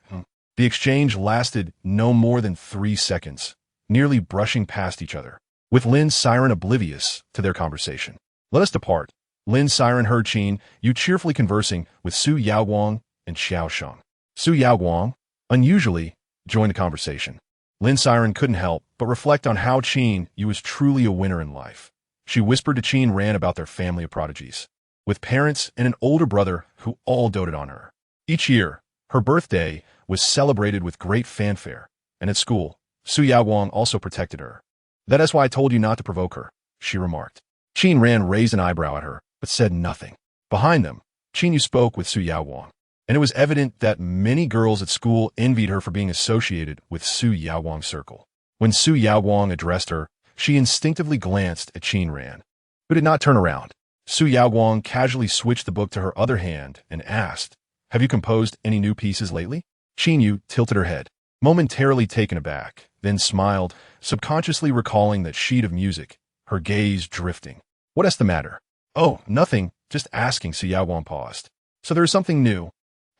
The exchange lasted no more than 3 seconds, nearly brushing past each other, with Lin Siren oblivious to their conversation. Let us depart. Lin Siren heard Qin Yu cheerfully conversing with Su Yaoguang and Xiao Sheng. Su Yaoguang, unusually, joined the conversation. Lin Siren couldn't help but reflect on how Qin Yu was truly a winner in life. She whispered to Qin Ran about their family of prodigies, with parents and an older brother who all doted on her. Each year, her birthday was celebrated with great fanfare, and at school, Su Yaoguang also protected her. That is why I told you not to provoke her, she remarked. Qin Ran raised an eyebrow at her, but said nothing. Behind them, Qin Yu spoke with Su Yaoguang, and it was evident that many girls at school envied her for being associated with Su Yaoguang's circle. When Su Yaoguang addressed her, she instinctively glanced at Qin Ran, who did not turn around. Su Yaoguang casually switched the book to her other hand and asked, Have you composed any new pieces lately? Qin Yu tilted her head, momentarily taken aback, then smiled, subconsciously recalling that sheet of music, her gaze drifting. What's the matter? Oh, nothing, just asking. Su Yaoguang paused. So there is something new.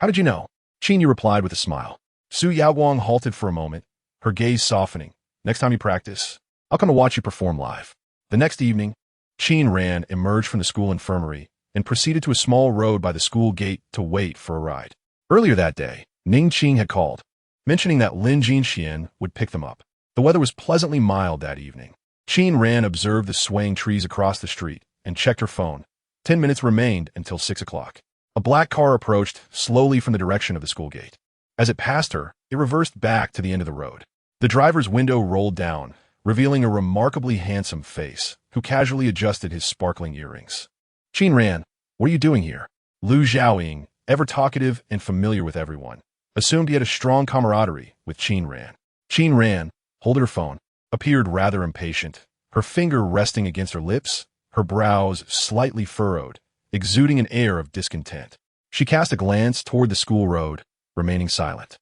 How did you know? Qin Yu replied with a smile. Su Yaoguang halted for a moment, her gaze softening. Next time you practice, I'll come to watch you perform live. The next evening, Qin Ran emerged from the school infirmary and proceeded to a small road by the school gate to wait for a ride. Earlier that day, Ning Qing had called, mentioning that Lin Jinxian would pick them up. The weather was pleasantly mild that evening. Qin Ran observed the swaying trees across the street and checked her phone. 10 minutes remained until 6 o'clock. A black car approached slowly from the direction of the school gate. As it passed her, it reversed back to the end of the road. The driver's window rolled down, revealing a remarkably handsome face, who casually adjusted his sparkling earrings. Qin Ran, what are you doing here? Lu Zhaoying, ever talkative and familiar with everyone, assumed he had a strong camaraderie with Qin Ran. Qin Ran, holding her phone, appeared rather impatient, her finger resting against her lips, her brows slightly furrowed, exuding an air of discontent. She cast a glance toward the school road, remaining silent.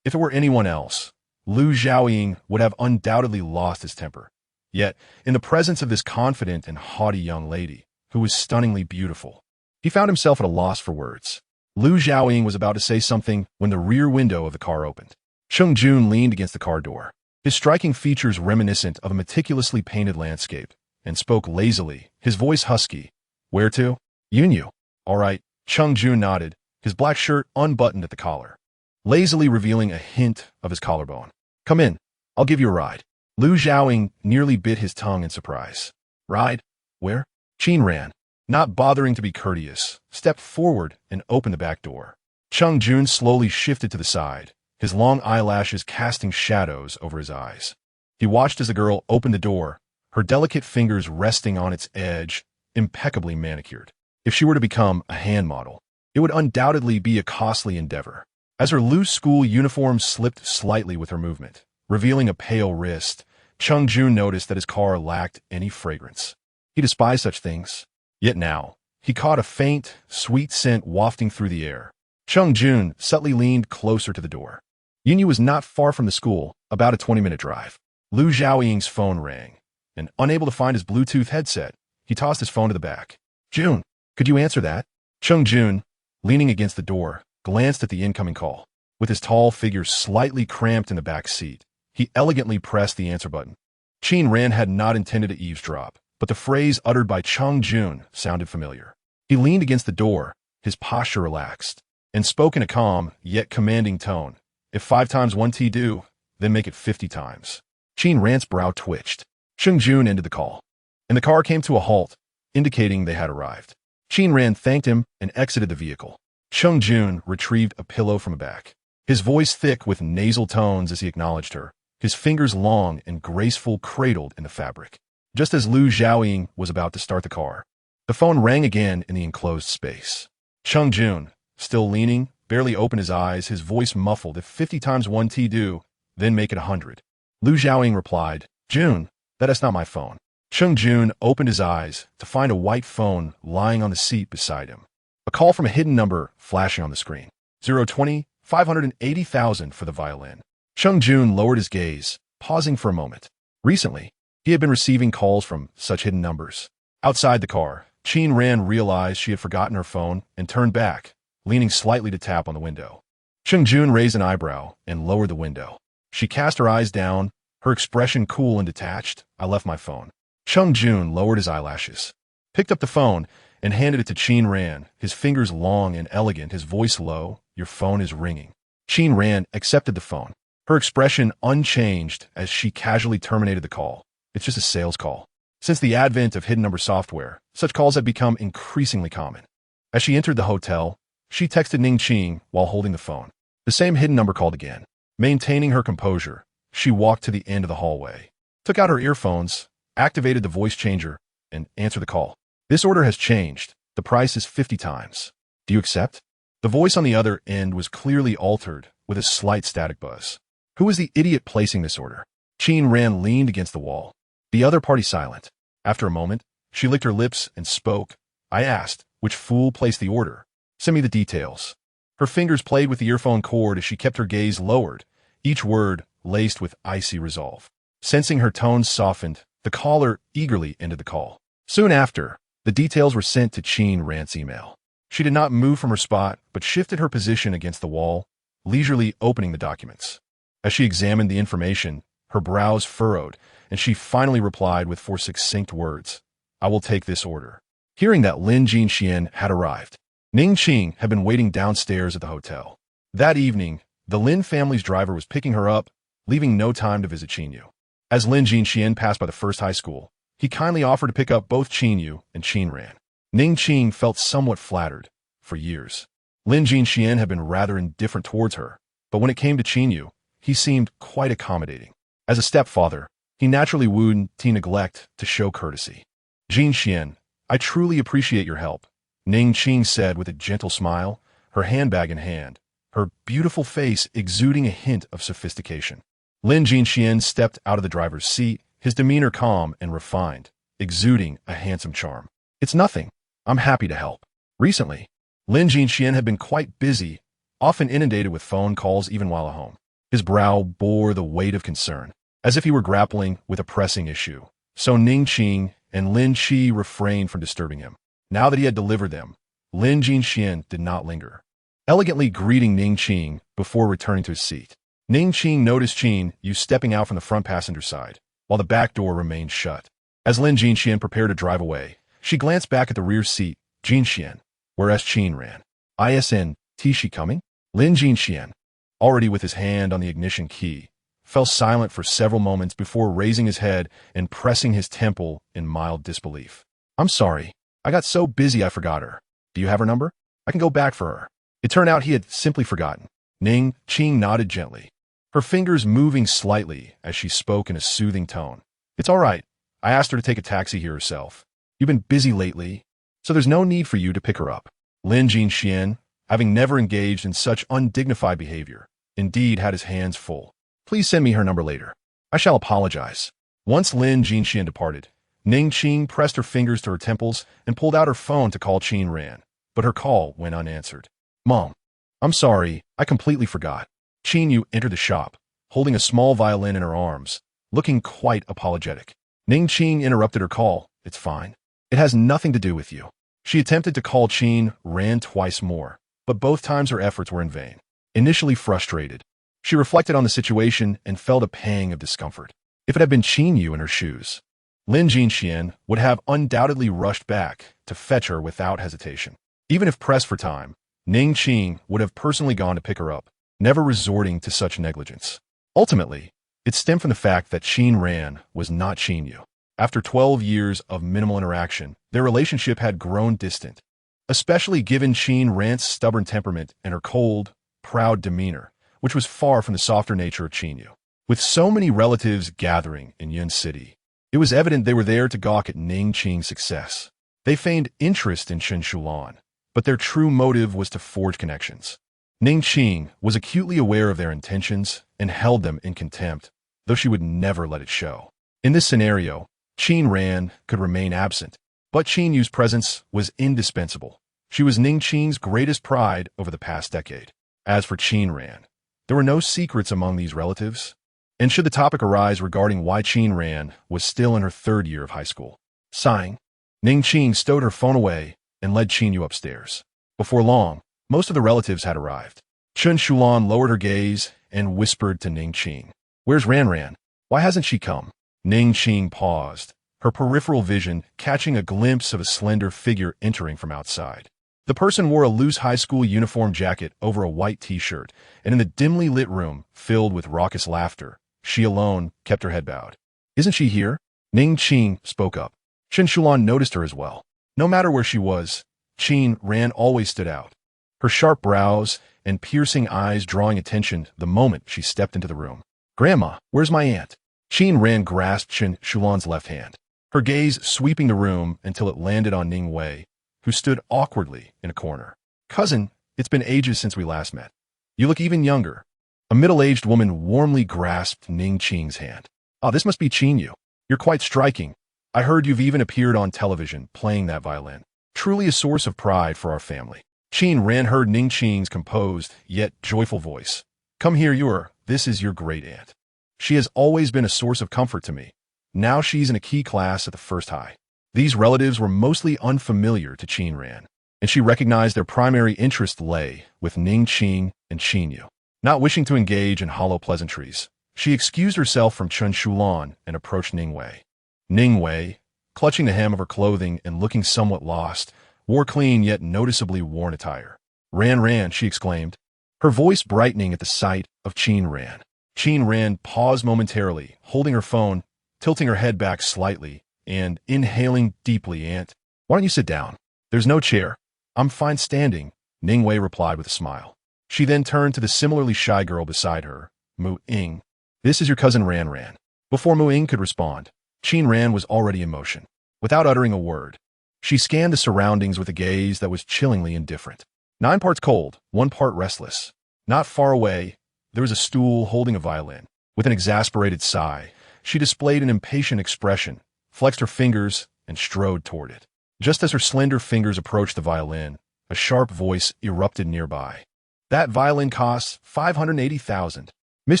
If it were anyone else, Lu Zhaoying would have undoubtedly lost his temper. Yet, in the presence of this confident and haughty young lady, who was stunningly beautiful, he found himself at a loss for words. Lu Zhaoying was about to say something when the rear window of the car opened. Cheng Jun leaned against the car door, his striking features reminiscent of a meticulously painted landscape, and spoke lazily, his voice husky. Where to? Yunyu. All right. Cheng Jun nodded, his black shirt unbuttoned at the collar, lazily revealing a hint of his collarbone. Come in. I'll give you a ride. Lu Zhaoying nearly bit his tongue in surprise. Ride? Where? Qin Ran, not bothering to be courteous, stepped forward and opened the back door. Cheng Jun slowly shifted to the side, his long eyelashes casting shadows over his eyes. He watched as the girl opened the door, her delicate fingers resting on its edge, impeccably manicured. If she were to become a hand model, it would undoubtedly be a costly endeavor. As her loose school uniform slipped slightly with her movement, revealing a pale wrist, Cheng Jun noticed that his car lacked any fragrance. He despised such things. Yet now, he caught a faint, sweet scent wafting through the air. Cheng Jun subtly leaned closer to the door. Yunyu was not far from the school, about a 20-minute drive. Lu Zhaoying's phone rang, and unable to find his Bluetooth headset, he tossed his phone to the back. Jun, could you answer that? Cheng Jun, leaning against the door, glanced at the incoming call. With his tall figure slightly cramped in the back seat, he elegantly pressed the answer button. Qin Ran had not intended to eavesdrop, but the phrase uttered by Cheng Jun sounded familiar. He leaned against the door, his posture relaxed, and spoke in a calm yet commanding tone. If 5 times 1 T do, then make it 50 times. Qin Ran's brow twitched. Cheng Jun ended the call, and the car came to a halt, indicating they had arrived. Qin Ran thanked him and exited the vehicle. Cheng Jun retrieved a pillow from a back. His voice thick with nasal tones as he acknowledged her, his fingers long and graceful cradled in the fabric. Just as Lu Xiaoying was about to start the car, the phone rang again in the enclosed space. Cheng Jun, still leaning, barely opened his eyes, his voice muffled. If 50 times 1 T do, then make it 100. Lu Xiaoying replied, Jun, that is not my phone. Cheng Jun opened his eyes to find a white phone lying on the seat beside him. A call from a hidden number flashing on the screen. 020 580,000 for the violin. Cheng Jun lowered his gaze, pausing for a moment. Recently, he had been receiving calls from such hidden numbers. Outside the car, Qin Ran realized she had forgotten her phone and turned back, leaning slightly to tap on the window. Cheng Jun raised an eyebrow and lowered the window. She cast her eyes down, her expression cool and detached. I left my phone. Cheng Jun lowered his eyelashes, picked up the phone, and handed it to Qin Ran, his fingers long and elegant, his voice low. Your phone is ringing. Qin Ran accepted the phone, her expression unchanged as she casually terminated the call. It's just a sales call. Since the advent of hidden number software, such calls have become increasingly common. As she entered the hotel, she texted Ning Qing while holding the phone. The same hidden number called again. Maintaining her composure, she walked to the end of the hallway, took out her earphones, activated the voice changer, and answered the call. This order has changed. The price is 50 times. Do you accept? The voice on the other end was clearly altered, with a slight static buzz. Who is the idiot placing this order? Qin Ran leaned against the wall. The other party silent. After a moment, she licked her lips and spoke. I asked, which fool placed the order? Send me the details. Her fingers played with the earphone cord as she kept her gaze lowered, each word laced with icy resolve. Sensing her tones softened, the caller eagerly ended the call. Soon after, the details were sent to Qin Ran's email. She did not move from her spot, but shifted her position against the wall, leisurely opening the documents. As she examined the information, her brows furrowed, and she finally replied with 4 succinct words. I will take this order. Hearing that Lin Jinxian had arrived, Ning Qing had been waiting downstairs at the hotel. That evening, the Lin family's driver was picking her up, leaving no time to visit Qinyu. As Lin Jinxian passed by the first high school, he kindly offered to pick up both Qinyu and Qin Ran. Ning Qing felt somewhat flattered. For years, Lin Jinxian had been rather indifferent towards her, but when it came to Qinyu, he seemed quite accommodating. As a stepfather, he naturally wouldn't neglect to show courtesy. Jinxian, I truly appreciate your help, Ning Qing said with a gentle smile, her handbag in hand, her beautiful face exuding a hint of sophistication. Lin Jinxian stepped out of the driver's seat, his demeanor calm and refined, exuding a handsome charm. It's nothing. I'm happy to help. Recently, Lin Jinxian had been quite busy, often inundated with phone calls even while at home. His brow bore the weight of concern, as if he were grappling with a pressing issue. So Ning Qing and Lin Qi refrained from disturbing him. Now that he had delivered them, Lin Jinxian did not linger, elegantly greeting Ning Qing before returning to his seat. Ning Qing noticed Qinyu stepping out from the front passenger side, while the back door remained shut. As Lin Jinxian prepared to drive away, she glanced back at the rear seat. Jinxian, whereas Qin Ran. ISN, she coming? Lin Jinxian, already with his hand on the ignition key, fell silent for several moments before raising his head and pressing his temple in mild disbelief. I'm sorry. I got so busy I forgot her. Do you have her number? I can go back for her. It turned out he had simply forgotten. Ning Qing nodded gently, her fingers moving slightly as she spoke in a soothing tone. It's all right. I asked her to take a taxi here herself. You've been busy lately, so there's no need for you to pick her up. Lin Jinxian, having never engaged in such undignified behavior, indeed had his hands full. Please send me her number later. I shall apologize. Once Lin Jinxian departed, Ning Qing pressed her fingers to her temples and pulled out her phone to call Qin Ran, but her call went unanswered. Mom, I'm sorry, I completely forgot. Qinyu entered the shop, holding a small violin in her arms, looking quite apologetic. Ning Qing interrupted her call. It's fine. It has nothing to do with you. She attempted to call Qin Ran twice more, but both times her efforts were in vain. Initially frustrated, she reflected on the situation and felt a pang of discomfort. If it had been Qinyu in her shoes, Lin Jinxian would have undoubtedly rushed back to fetch her without hesitation. Even if pressed for time, Ning Qing would have personally gone to pick her up, never resorting to such negligence. Ultimately, it stemmed from the fact that Qin Ran was not Qinyu. After 12 years of minimal interaction, their relationship had grown distant, especially given Qin Ran's stubborn temperament and her cold, proud demeanor, which was far from the softer nature of Qin Yu. With so many relatives gathering in Yun City, it was evident they were there to gawk at Ning Qing's success. They feigned interest in Chen Shulan, but their true motive was to forge connections. Ning Qing was acutely aware of their intentions and held them in contempt, though she would never let it show. In this scenario, Qin Ran could remain absent, but Qin Yu's presence was indispensable. She was Ning Qing's greatest pride over the past decade. As for Qin Ran, there were no secrets among these relatives, and should the topic arise regarding why Qin Ran was still in her third year of high school. Sighing, Ning Qing stowed her phone away and led Qin Yu upstairs. Before long, most of the relatives had arrived. Chen Shulan lowered her gaze and whispered to Ning Qing, "Where's Ran Ran? Why hasn't she come?" Ning Qing paused, her peripheral vision catching a glimpse of a slender figure entering from outside. The person wore a loose high school uniform jacket over a white t-shirt, and in the dimly lit room, filled with raucous laughter, she alone kept her head bowed. "Isn't she here?" Ning Qing spoke up. Chen Shulan noticed her as well. No matter where she was, Qin Ran always stood out, her sharp brows and piercing eyes drawing attention the moment she stepped into the room. "Grandma, where's my aunt?" Qin Ran grasped Chen Shulan's left hand, her gaze sweeping the room until it landed on Ning Wei, who stood awkwardly in a corner. "Cousin, it's been ages since we last met. You look even younger." A middle-aged woman warmly grasped Ning Qing's hand. "Ah, this must be Qin Yu. You're quite striking. I heard you've even appeared on television playing that violin. Truly a source of pride for our family." Qin Ran heard Ning Qing's composed yet joyful voice. "Come here, this is your great aunt. She has always been a source of comfort to me. Now she's in a key class at the first high." These relatives were mostly unfamiliar to Qin Ran, and she recognized their primary interest lay with Ning Qing and Qin Yu. Not wishing to engage in hollow pleasantries, she excused herself from Chen Shulan and approached Ning Wei. Ning Wei, clutching the hem of her clothing and looking somewhat lost, wore clean yet noticeably worn attire. Ran," she exclaimed, her voice brightening at the sight of Qin Ran. Qin Ran paused momentarily, holding her phone, tilting her head back slightly, and inhaling deeply. "Aunt, why don't you sit down?" "There's no chair. I'm fine standing," Ning Wei replied with a smile. She then turned to the similarly shy girl beside her, Mu Ying. "This is your cousin Ran." Before Mu Ying could respond, Qin Ran was already in motion. Without uttering a word, she scanned the surroundings with a gaze that was chillingly indifferent. 9 parts cold, 1 part restless. Not far away, there was a stool holding a violin. With an exasperated sigh, she displayed an impatient expression, flexed her fingers, and strode toward it. Just as her slender fingers approached the violin, a sharp voice erupted nearby. "That violin costs 580,000. Miss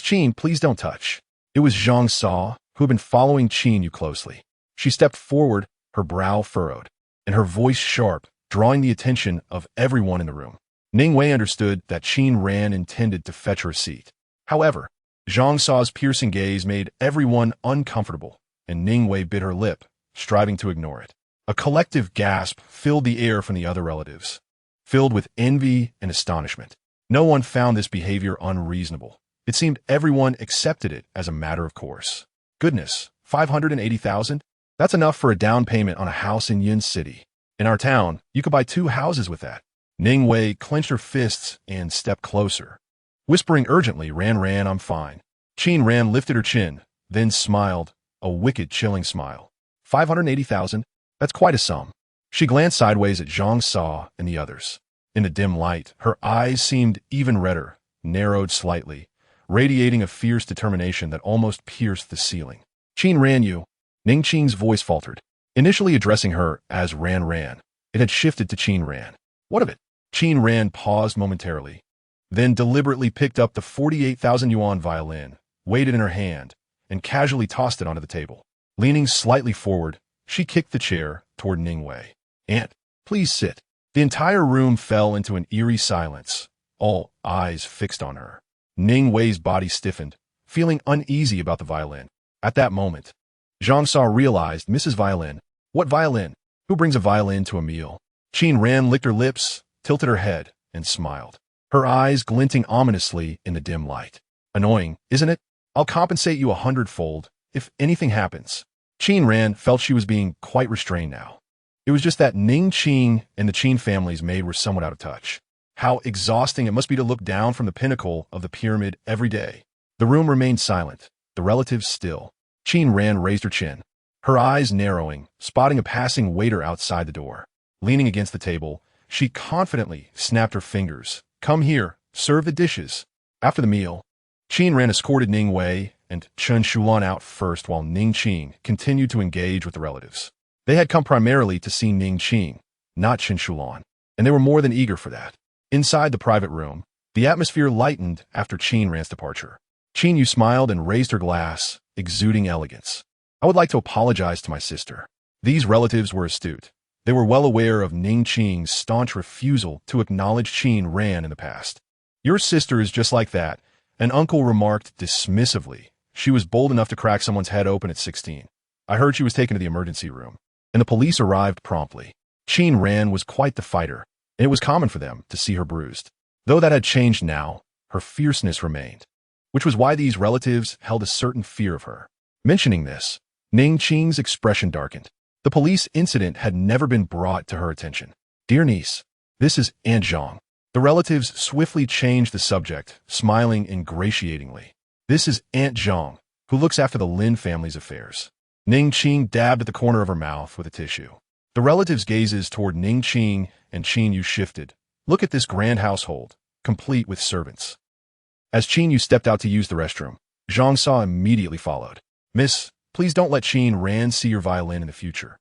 Qin, please don't touch." It was Zhang Sa, who had been following Qin Yu closely. She stepped forward, her brow furrowed, and her voice sharp, drawing the attention of everyone in the room. Ning Wei understood that Qin Ran intended to fetch her a seat. However, Zhang Sa's piercing gaze made everyone uncomfortable, and Ning Wei bit her lip, striving to ignore it. A collective gasp filled the air from the other relatives, filled with envy and astonishment. No one found this behavior unreasonable. It seemed everyone accepted it as a matter of course. Goodness, 580,000? That's enough for a down payment on a house in Yun City. In our town, you could buy 2 houses with that. Ning Wei clenched her fists and stepped closer. Whispering urgently, Ran, I'm fine." Qin Ran lifted her chin, then smiled, a wicked, chilling smile. 580,000? That's quite a sum. She glanced sideways at Zhang Sa and the others. In the dim light, her eyes seemed even redder, narrowed slightly, radiating a fierce determination that almost pierced the ceiling. "Qin Ran Yu," Ning Qing's voice faltered. Initially addressing her as Ran, it had shifted to Qin Ran. "What of it?" Qin Ran paused momentarily, then deliberately picked up the 48,000 yuan violin, weighed it in her hand, and casually tossed it onto the table. Leaning slightly forward, she kicked the chair toward Ning Wei. "Aunt, please sit." The entire room fell into an eerie silence, all eyes fixed on her. Ning Wei's body stiffened, feeling uneasy about the violin. At that moment, Zhang Sa realized, "Mrs. Violin, what violin? Who brings a violin to a meal?" Qin Ran licked her lips, tilted her head, and smiled, her eyes glinting ominously in the dim light. "Annoying, isn't it? I'll compensate you 100-fold if anything happens." Qin Ran felt she was being quite restrained now. It was just that Ning Qing and the Qin family's maid were somewhat out of touch. How exhausting it must be to look down from the pinnacle of the pyramid every day. The room remained silent, the relatives still. Qin Ran raised her chin, her eyes narrowing, spotting a passing waiter outside the door. Leaning against the table, she confidently snapped her fingers. "Come here, serve the dishes." After the meal, Qin Ran escorted Ning Wei and Chen Shulan out first while Ning Qing continued to engage with the relatives. They had come primarily to see Ning Qing, not Chen Shulan, and they were more than eager for that. Inside the private room, the atmosphere lightened after Qin Ran's departure. Qin Yu smiled and raised her glass, exuding elegance. "I would like to apologize to my sister." These relatives were astute. They were well aware of Ning Qing's staunch refusal to acknowledge Qin Ran in the past. "Your sister is just like that," an uncle remarked dismissively. "She was bold enough to crack someone's head open at 16. I heard she was taken to the emergency room, and the police arrived promptly." Qin Ran was quite the fighter, and it was common for them to see her bruised. Though that had changed now, her fierceness remained, which was why these relatives held a certain fear of her. Mentioning this, Ning Qing's expression darkened. The police incident had never been brought to her attention. "Dear niece, this is Aunt Zhang." The relatives swiftly changed the subject, smiling ingratiatingly. "This is Aunt Zhang, who looks after the Lin family's affairs." Ning Qing dabbed at the corner of her mouth with a tissue. The relatives' gazes toward Ning Qing and Qin Yu shifted. "Look at this grand household, complete with servants." As Qin Yu stepped out to use the restroom, Zhang Sa immediately followed. "Miss, please don't let Qin Ran see your violin in the future.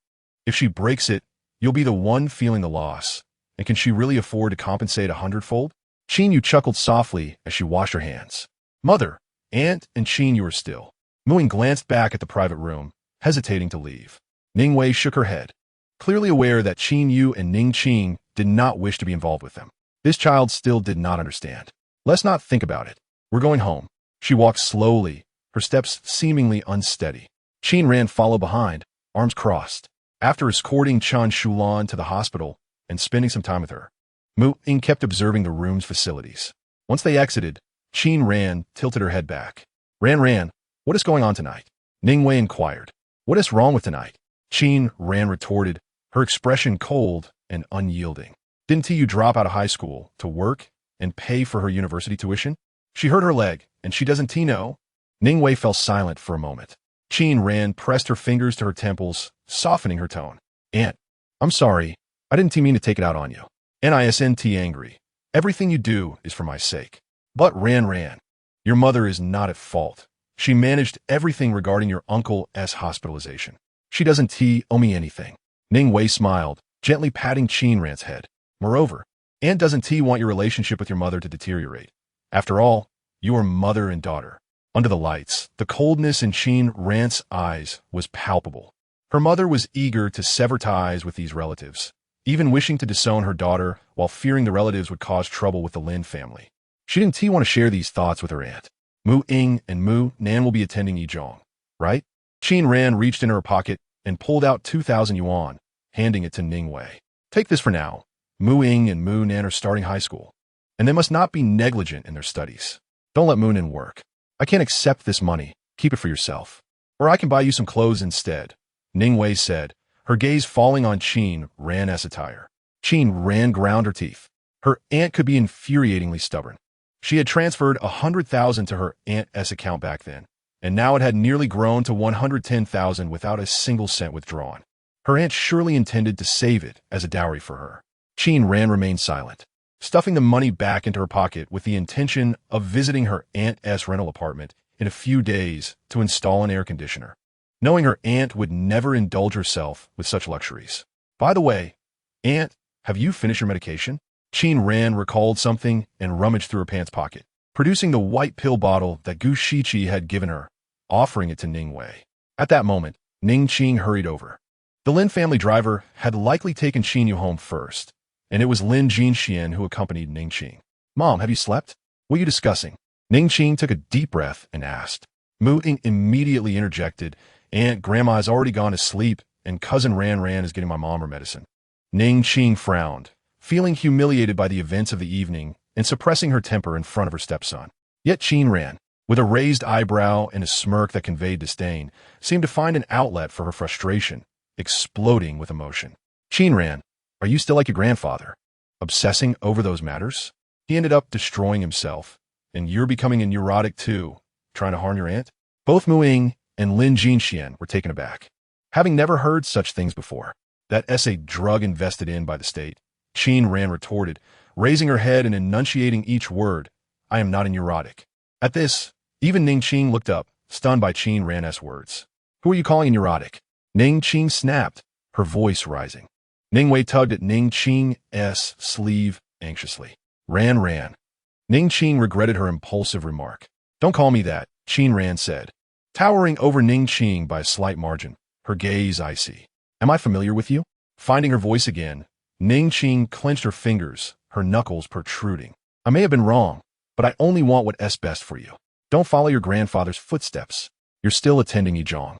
If she breaks it, you'll be the one feeling the loss. And can she really afford to compensate 100-fold? Qin Yu chuckled softly as she washed her hands. "Mother, Aunt, and Qin Yu are still." Muing glanced back at the private room, hesitating to leave. Ning Wei shook her head, clearly aware that Qin Yu and Ning Qing did not wish to be involved with them. This child still did not understand. "Let's not think about it. We're going home." She walked slowly, her steps seemingly unsteady. Qin Ran followed behind, arms crossed. After escorting Chen Shulan to the hospital and spending some time with her, Mu Ying kept observing the room's facilities. Once they exited, Qin Ran tilted her head back. Ran, what is going on tonight?" Ning Wei inquired. "What is wrong with tonight?" Qin Ran retorted, her expression cold and unyielding. "Didn't you drop out of high school to work and pay for her university tuition? She hurt her leg, and she doesn't know." Ning Wei fell silent for a moment. Qin Ran pressed her fingers to her temples, softening her tone. "Aunt, I'm sorry. I didn't mean to take it out on you. Nisn't angry. Everything you do is for my sake. But Ran, your mother is not at fault. She managed everything regarding your uncle's hospitalization. She doesn't owe me anything." Ning Wei smiled, gently patting Qin Ran's head. "Moreover, Aunt doesn't want your relationship with your mother to deteriorate. After all, you are mother and daughter." Under the lights, the coldness in Qin Ran's eyes was palpable. Her mother was eager to sever ties with these relatives, even wishing to disown her daughter while fearing the relatives would cause trouble with the Lin family. She didn't want to share these thoughts with her aunt. "Mu Ying and Mu Nan will be attending Yizhong, right?" Qin Ran reached into her pocket and pulled out 2,000 yuan, handing it to Ning Wei. "Take this for now. Mu Ying and Mu Nan are starting high school, and they must not be negligent in their studies. Don't let Mu Nan work. I can't accept this money. Keep it for yourself. Or I can buy you some clothes instead," Ning Wei said, her gaze falling on Qin Ran's attire. Qin Ran ground her teeth. Her aunt could be infuriatingly stubborn. She had transferred 100,000 to her aunt's account back then, and now it had nearly grown to 110,000 without a single cent withdrawn. Her aunt surely intended to save it as a dowry for her. Qin Ran remained silent, stuffing the money back into her pocket with the intention of visiting her aunt's rental apartment in a few days to install an air conditioner, knowing her aunt would never indulge herself with such luxuries. "By the way, Aunt, have you finished your medication?" Qin Ran recalled something and rummaged through her pants pocket, producing the white pill bottle that Gu Shiqi had given her, offering it to Ning Wei. At that moment, Ning Qing hurried over. The Lin family driver had likely taken Qin Yu home first, and it was Lin Jinxian who accompanied Ning Qing. "Mom, have you slept? What are you discussing?" Ning Qing took a deep breath and asked. Mu Ying immediately interjected, "Aunt, Grandma has already gone to sleep, and Cousin Ran is getting my mom her medicine." Ning Qing frowned, feeling humiliated by the events of the evening and suppressing her temper in front of her stepson. Yet Qin Ran with a raised eyebrow and a smirk that conveyed disdain, seemed to find an outlet for her frustration, exploding with emotion. Qin, are you still like your grandfather? Obsessing over those matters? He ended up destroying himself, and you're becoming a neurotic too, trying to harm your aunt? Both Mu Ying and Lin Jinxian were taken aback, having never heard such things before. That essay drug invested in by the state, Qin retorted, raising her head and enunciating each word. I am not a neurotic. At this, even Ning Qing looked up, stunned by Qin words. Who are you calling a neurotic? Ning Qing snapped, her voice rising. Ning Wei tugged at Ning Qing's sleeve anxiously. Ran. Ning Qing regretted her impulsive remark. Don't call me that, Qin said, towering over Ning Qing by a slight margin, her gaze icy. Am I familiar with you? Finding her voice again, Ning Qing clenched her fingers, her knuckles protruding. I may have been wrong, but I only want what's best for you. Don't follow your grandfather's footsteps. You're still attending Yizhong.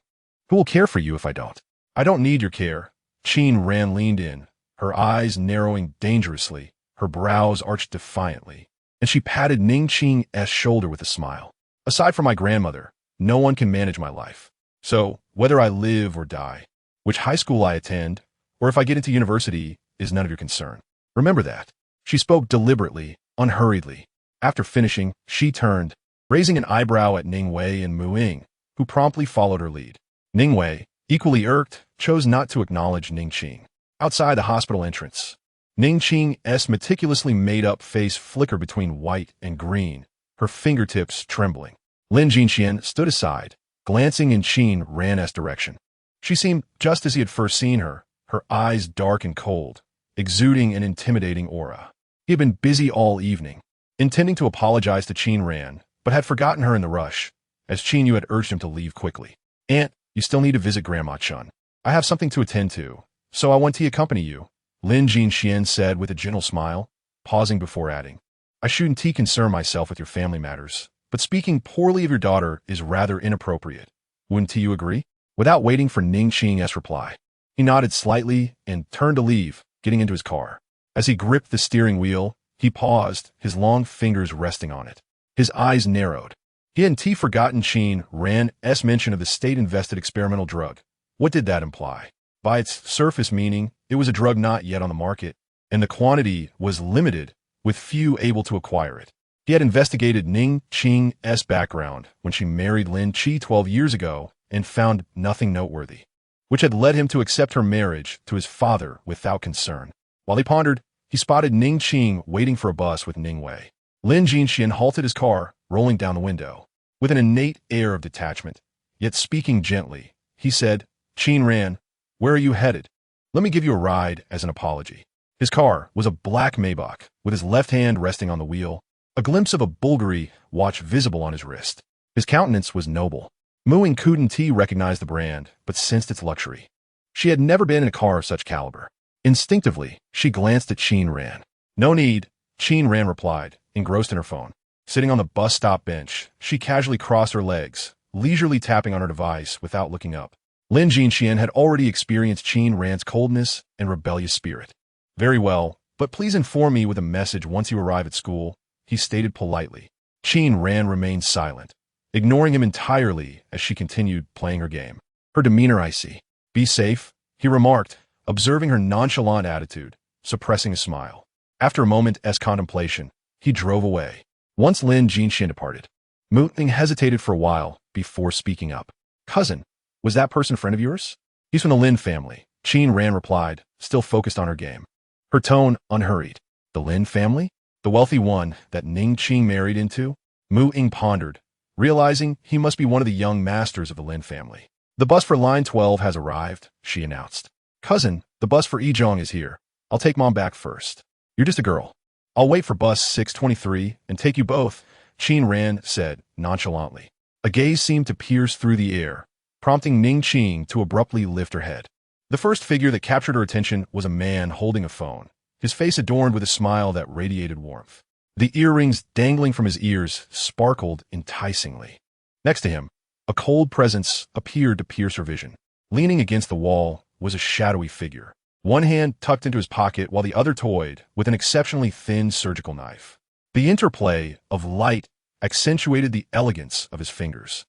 Who will care for you if I don't? I don't need your care. Qin leaned in, her eyes narrowing dangerously, her brows arched defiantly, and she patted Ning Qing's shoulder with a smile. Aside from my grandmother, no one can manage my life. So, whether I live or die, which high school I attend, or if I get into university, is none of your concern. Remember that. She spoke deliberately, unhurriedly. After finishing, she turned, raising an eyebrow at Ning Wei and Mu Ying, who promptly followed her lead. Ning Wei, equally irked, chose not to acknowledge Ning Qing. Outside the hospital entrance, Ning Qing's meticulously made-up face flickered between white and green, her fingertips trembling. Lin Jinxian stood aside, glancing in Qin's direction. She seemed just as he had first seen her, her eyes dark and cold, exuding an intimidating aura. He had been busy all evening, intending to apologize to Qin, but had forgotten her in the rush, as Qin Yu had urged him to leave quickly. Aunt, you still need to visit Grandma Chun. I have something to attend to, so I want to accompany you, Lin Jinxian said with a gentle smile, pausing before adding. I shouldn't concern myself with your family matters, but speaking poorly of your daughter is rather inappropriate. Wouldn't you agree? Without waiting for Ning Qing's reply, he nodded slightly and turned to leave, getting into his car. As he gripped the steering wheel, he paused, his long fingers resting on it. His eyes narrowed. He hadn't forgotten Qin's mention of the state-invested experimental drug. What did that imply? By its surface meaning, it was a drug not yet on the market, and the quantity was limited, with few able to acquire it. He had investigated Ning Qing's background when she married Lin Qi 12 years ago and found nothing noteworthy, which had led him to accept her marriage to his father without concern. While he pondered, he spotted Ning Qing waiting for a bus with Ning Wei. Lin Jinxian halted his car, rolling down the window. With an innate air of detachment, yet speaking gently, he said, Qin, where are you headed? Let me give you a ride as an apology. His car was a black Maybach, with his left hand resting on the wheel, a glimpse of a Bulgari watch visible on his wrist. His countenance was noble. Mu Ying couldn't recognize the brand, but sensed its luxury. She had never been in a car of such caliber. Instinctively, she glanced at Qin. No need, Qin replied, engrossed in her phone. Sitting on the bus stop bench, she casually crossed her legs, leisurely tapping on her device without looking up. Lin Jinxian had already experienced Qin's coldness and rebellious spirit. Very well, but please inform me with a message once you arrive at school, he stated politely. Qin remained silent, ignoring him entirely as she continued playing her game. Her demeanor icy. Be safe, he remarked, observing her nonchalant attitude, suppressing a smile. After a moment's contemplation, he drove away. Once Lin Jinxian departed, Mu Ying hesitated for a while before speaking up. Cousin, was that person a friend of yours? He's from the Lin family, Qin replied, still focused on her game. Her tone unhurried. The Lin family? The wealthy one that Ning Qing married into? Mu Ying pondered, realizing he must be one of the young masters of the Lin family. The bus for line 12 has arrived, she announced. Cousin, the bus for Yizhong is here. I'll take Mom back first. You're just a girl. I'll wait for bus 623 and take you both, Qin said nonchalantly. A gaze seemed to pierce through the air, prompting Ning Qing to abruptly lift her head. The first figure that captured her attention was a man holding a phone, his face adorned with a smile that radiated warmth. The earrings dangling from his ears sparkled enticingly. Next to him, a cold presence appeared to pierce her vision. Leaning against the wall was a shadowy figure, one hand tucked into his pocket while the other toyed with an exceptionally thin surgical knife. The interplay of light accentuated the elegance of his fingers,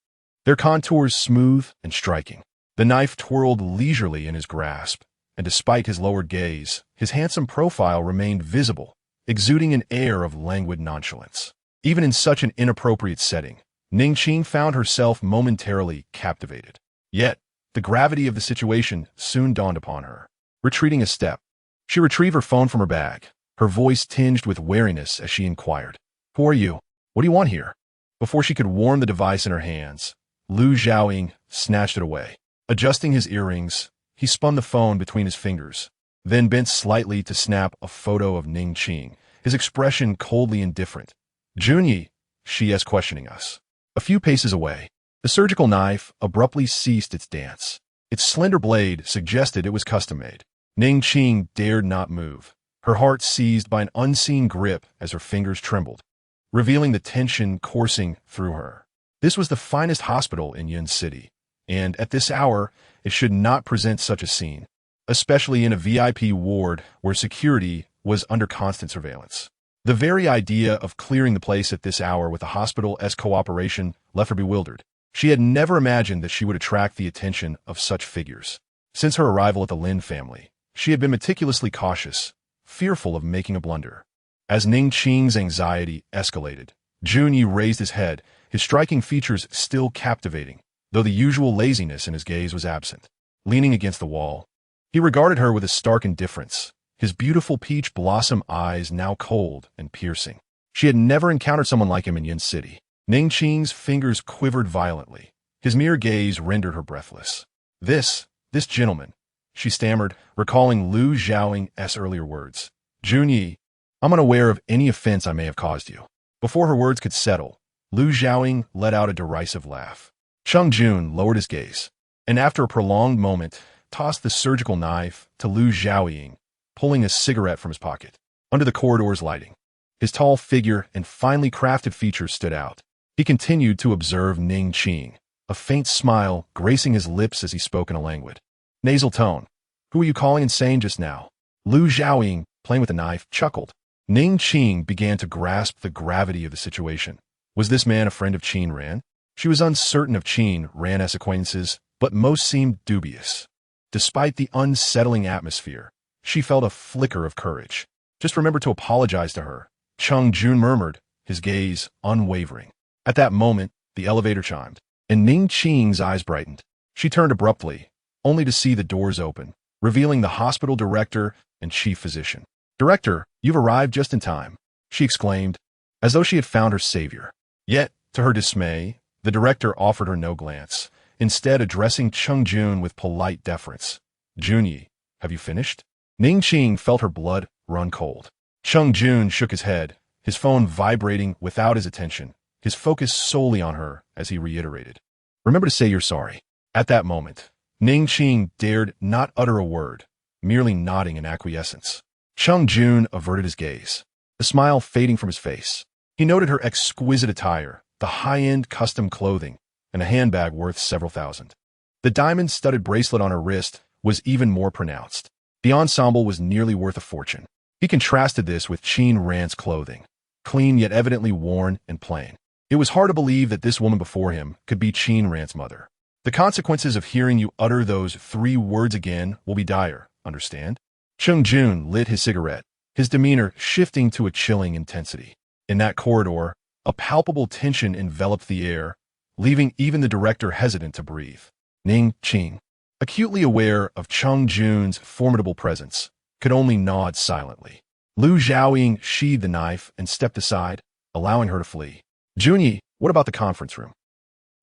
their contours smooth and striking. The knife twirled leisurely in his grasp, and despite his lowered gaze, his handsome profile remained visible, exuding an air of languid nonchalance. Even in such an inappropriate setting, Ning Qing found herself momentarily captivated. Yet, the gravity of the situation soon dawned upon her. Retreating a step, she retrieved her phone from her bag, her voice tinged with wariness as she inquired, "Who are you? What do you want here?" Before she could warm the device in her hands, Lu Xiaoying snatched it away. Adjusting his earrings, he spun the phone between his fingers, then bent slightly to snap a photo of Ning Qing, his expression coldly indifferent. "Junyi," she asked, questioning us. A few paces away, the surgical knife abruptly ceased its dance. Its slender blade suggested it was custom-made. Ning Qing dared not move, her heart seized by an unseen grip as her fingers trembled, revealing the tension coursing through her. This was the finest hospital in Yun City, and at this hour, it should not present such a scene, especially in a VIP ward where security was under constant surveillance. The very idea of clearing the place at this hour with the hospital's cooperation left her bewildered. She had never imagined that she would attract the attention of such figures. Since her arrival at the Lin family, she had been meticulously cautious, fearful of making a blunder. As Ning Qing's anxiety escalated, Junyi raised his head, his striking features still captivating, though the usual laziness in his gaze was absent. Leaning against the wall, he regarded her with a stark indifference, his beautiful peach blossom eyes now cold and piercing. She had never encountered someone like him in Yun City. Ning Qing's fingers quivered violently. His mere gaze rendered her breathless. This gentleman," she stammered, recalling Lu Xiaoying's earlier words. "Junyi, I'm unaware of any offense I may have caused you." Before her words could settle, Lu Xiaoying let out a derisive laugh. Cheng Jun lowered his gaze, and after a prolonged moment, tossed the surgical knife to Lu Xiaoying, pulling a cigarette from his pocket. Under the corridor's lighting, his tall figure and finely crafted features stood out. He continued to observe Ning Qing, a faint smile gracing his lips as he spoke in a languid, nasal tone. "Who were you calling insane just now?" Lu Xiaoying, playing with the knife, chuckled. Ning Qing began to grasp the gravity of the situation. Was this man a friend of Qin Ran? She was uncertain of Qin Ran's acquaintances, but most seemed dubious. Despite the unsettling atmosphere, she felt a flicker of courage. "Just remember to apologize to her," Cheng Jun murmured, his gaze unwavering. At that moment, the elevator chimed, and Ning Qing's eyes brightened. She turned abruptly, only to see the doors open, revealing the hospital director and chief physician. "Director, you've arrived just in time," she exclaimed, as though she had found her savior. Yet, to her dismay, the director offered her no glance, instead addressing Cheng Jun with polite deference. "Junyi, have you finished?" Ning Qing felt her blood run cold. Cheng Jun shook his head, his phone vibrating without his attention, his focus solely on her as he reiterated, "Remember to say you're sorry." At that moment, Ning Qing dared not utter a word, merely nodding in acquiescence. Cheng Jun averted his gaze, the smile fading from his face. He noted her exquisite attire, the high-end custom clothing, and a handbag worth several thousand. The diamond-studded bracelet on her wrist was even more pronounced. The ensemble was nearly worth a fortune. He contrasted this with Qin Ran's clothing, clean yet evidently worn and plain. It was hard to believe that this woman before him could be Qin Ran's mother. "The consequences of hearing you utter those 3 words again will be dire, understand?" Cheng Jun lit his cigarette, his demeanor shifting to a chilling intensity. In that corridor, a palpable tension enveloped the air, leaving even the director hesitant to breathe. Ning Qing, acutely aware of Cheng Jun's formidable presence, could only nod silently. Lu Xiaoying sheathed the knife and stepped aside, allowing her to flee. "Junyi, what about the conference room?"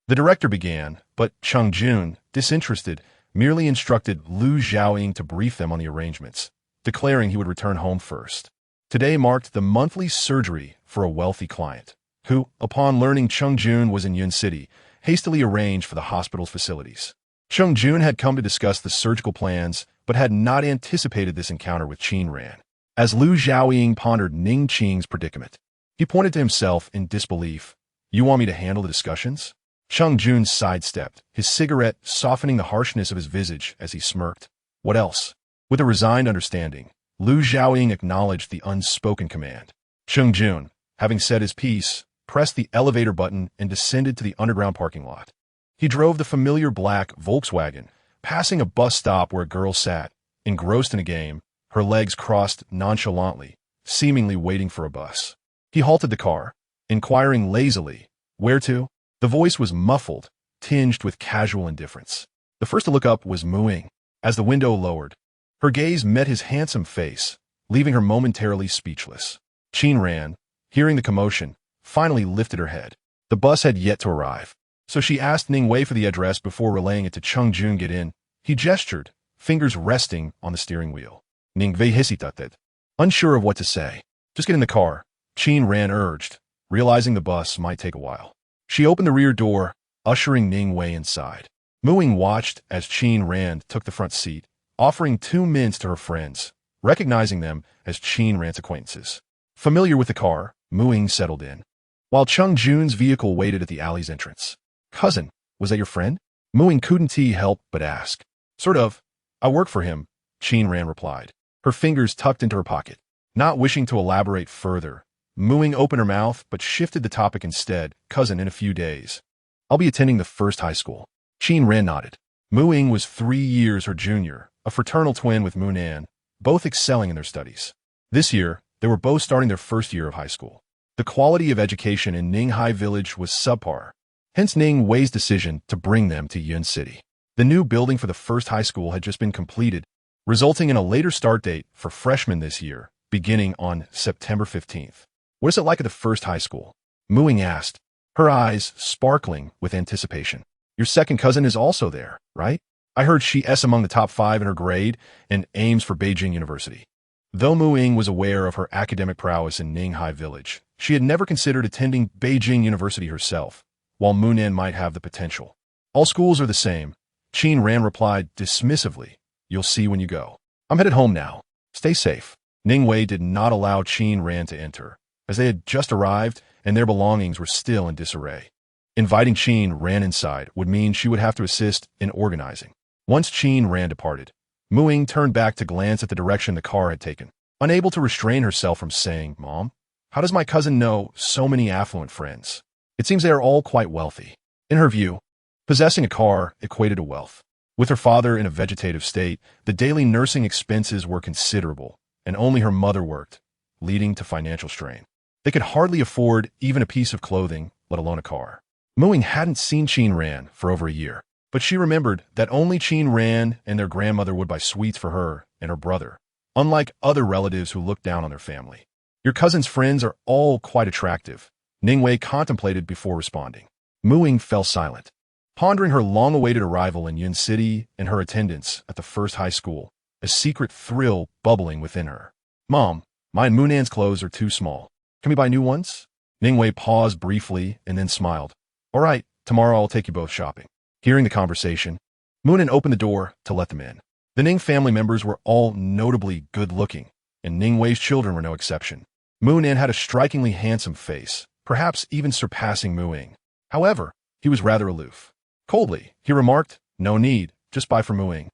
The director began, but Cheng Jun, disinterested, merely instructed Lu Xiaoying to brief them on the arrangements, declaring he would return home first. Today marked the monthly surgery for a wealthy client, who, upon learning Cheng Jun was in Yun City, hastily arranged for the hospital's facilities. Cheng Jun had come to discuss the surgical plans, but had not anticipated this encounter with Qin Ran. As Lu Xiaoying pondered Ning Qing's predicament, he pointed to himself in disbelief. "You want me to handle the discussions?" Cheng Jun sidestepped, his cigarette softening the harshness of his visage as he smirked. "What else?" With a resigned understanding, Lu Xiaoying acknowledged the unspoken command. Cheng Jun, having said his piece, pressed the elevator button and descended to the underground parking lot. He drove the familiar black Volkswagen, passing a bus stop where a girl sat, engrossed in a game, her legs crossed nonchalantly, seemingly waiting for a bus. He halted the car, inquiring lazily, "Where to?" The voice was muffled, tinged with casual indifference. The first to look up was Mu-ing. As the window lowered, her gaze met his handsome face, leaving her momentarily speechless. Ran, hearing the commotion, finally lifted her head. The bus had yet to arrive, so she asked Ningwei for the address before relaying it to Chungjun. "Get in." He gestured, fingers resting on the steering wheel. Ningwei hesitated, unsure of what to say. "Just get in the car," Ran urged, realizing the bus might take a while. She opened the rear door, ushering Ningwei inside. Mu-ing watched as Ran took the front seat, offering 2 mints to her friends, recognizing them as Ran's acquaintances. Familiar with the car, Mu-ing settled in, while Chungjun's vehicle waited at the alley's entrance. "Cousin, was that your friend?" Mu-ing couldn't help but ask. "Sort of. I work for him," Ran replied, her fingers tucked into her pocket. Not wishing to elaborate further, Mu-ing opened her mouth but shifted the topic instead. "Cousin, in a few days, I'll be attending the first high school." Ran nodded. Mu-ing was 3 years her junior, a fraternal twin with Mu-nan, both excelling in their studies. This year, they were both starting their first year of high school. The quality of education in Ninghai Village was subpar, hence Ningwei's decision to bring them to Yun City. The new building for the first high school had just been completed, resulting in a later start date for freshmen this year, beginning on September 15th. "What is it like at the first high school?" Mu-ing asked, her eyes sparkling with anticipation. "Your second cousin is also there, right? I heard she's among the top 5 in her grade and aims for Beijing University." Though Mu-ing was aware of her academic prowess in Ninghai Village, she had never considered attending Beijing University herself, while Mu-nan might have the potential. "All schools are the same," Ran replied dismissively. "You'll see when you go. I'm headed home now. Stay safe." Ningwei did not allow Ran to enter, as they had just arrived and their belongings were still in disarray. Inviting Ran inside would mean she would have to assist in organizing. Once Ran departed, Mu-ing turned back to glance at the direction the car had taken, unable to restrain herself from saying, "Mom, how does my cousin know so many affluent friends? It seems they are all quite wealthy." In her view, possessing a car equated to wealth. With her father in a vegetative state, the daily nursing expenses were considerable, and only her mother worked, leading to financial strain. They could hardly afford even a piece of clothing, let alone a car. Mu-ing hadn't seen Ran for over a year, but she remembered that only Ran and their grandmother would buy sweets for her and her brother, unlike other relatives who looked down on their family. "Your cousin's friends are all quite attractive," Ningwei contemplated before responding. Mu-ing fell silent, pondering her long-awaited arrival in Yun City and her attendance at the first high school, a secret thrill bubbling within her. "Mom, my and Mu-nan's clothes are too small. Can we buy new ones?" Ningwei paused briefly and then smiled. "All right, tomorrow I'll take you both shopping." Hearing the conversation, Mu-nan opened the door to let them in. The Ning family members were all notably good-looking, and Ningwei's children were no exception. Mu-nan had a strikingly handsome face, perhaps even surpassing Mu-ing. However, he was rather aloof. Coldly, he remarked, "No need, just buy for Mu-ing."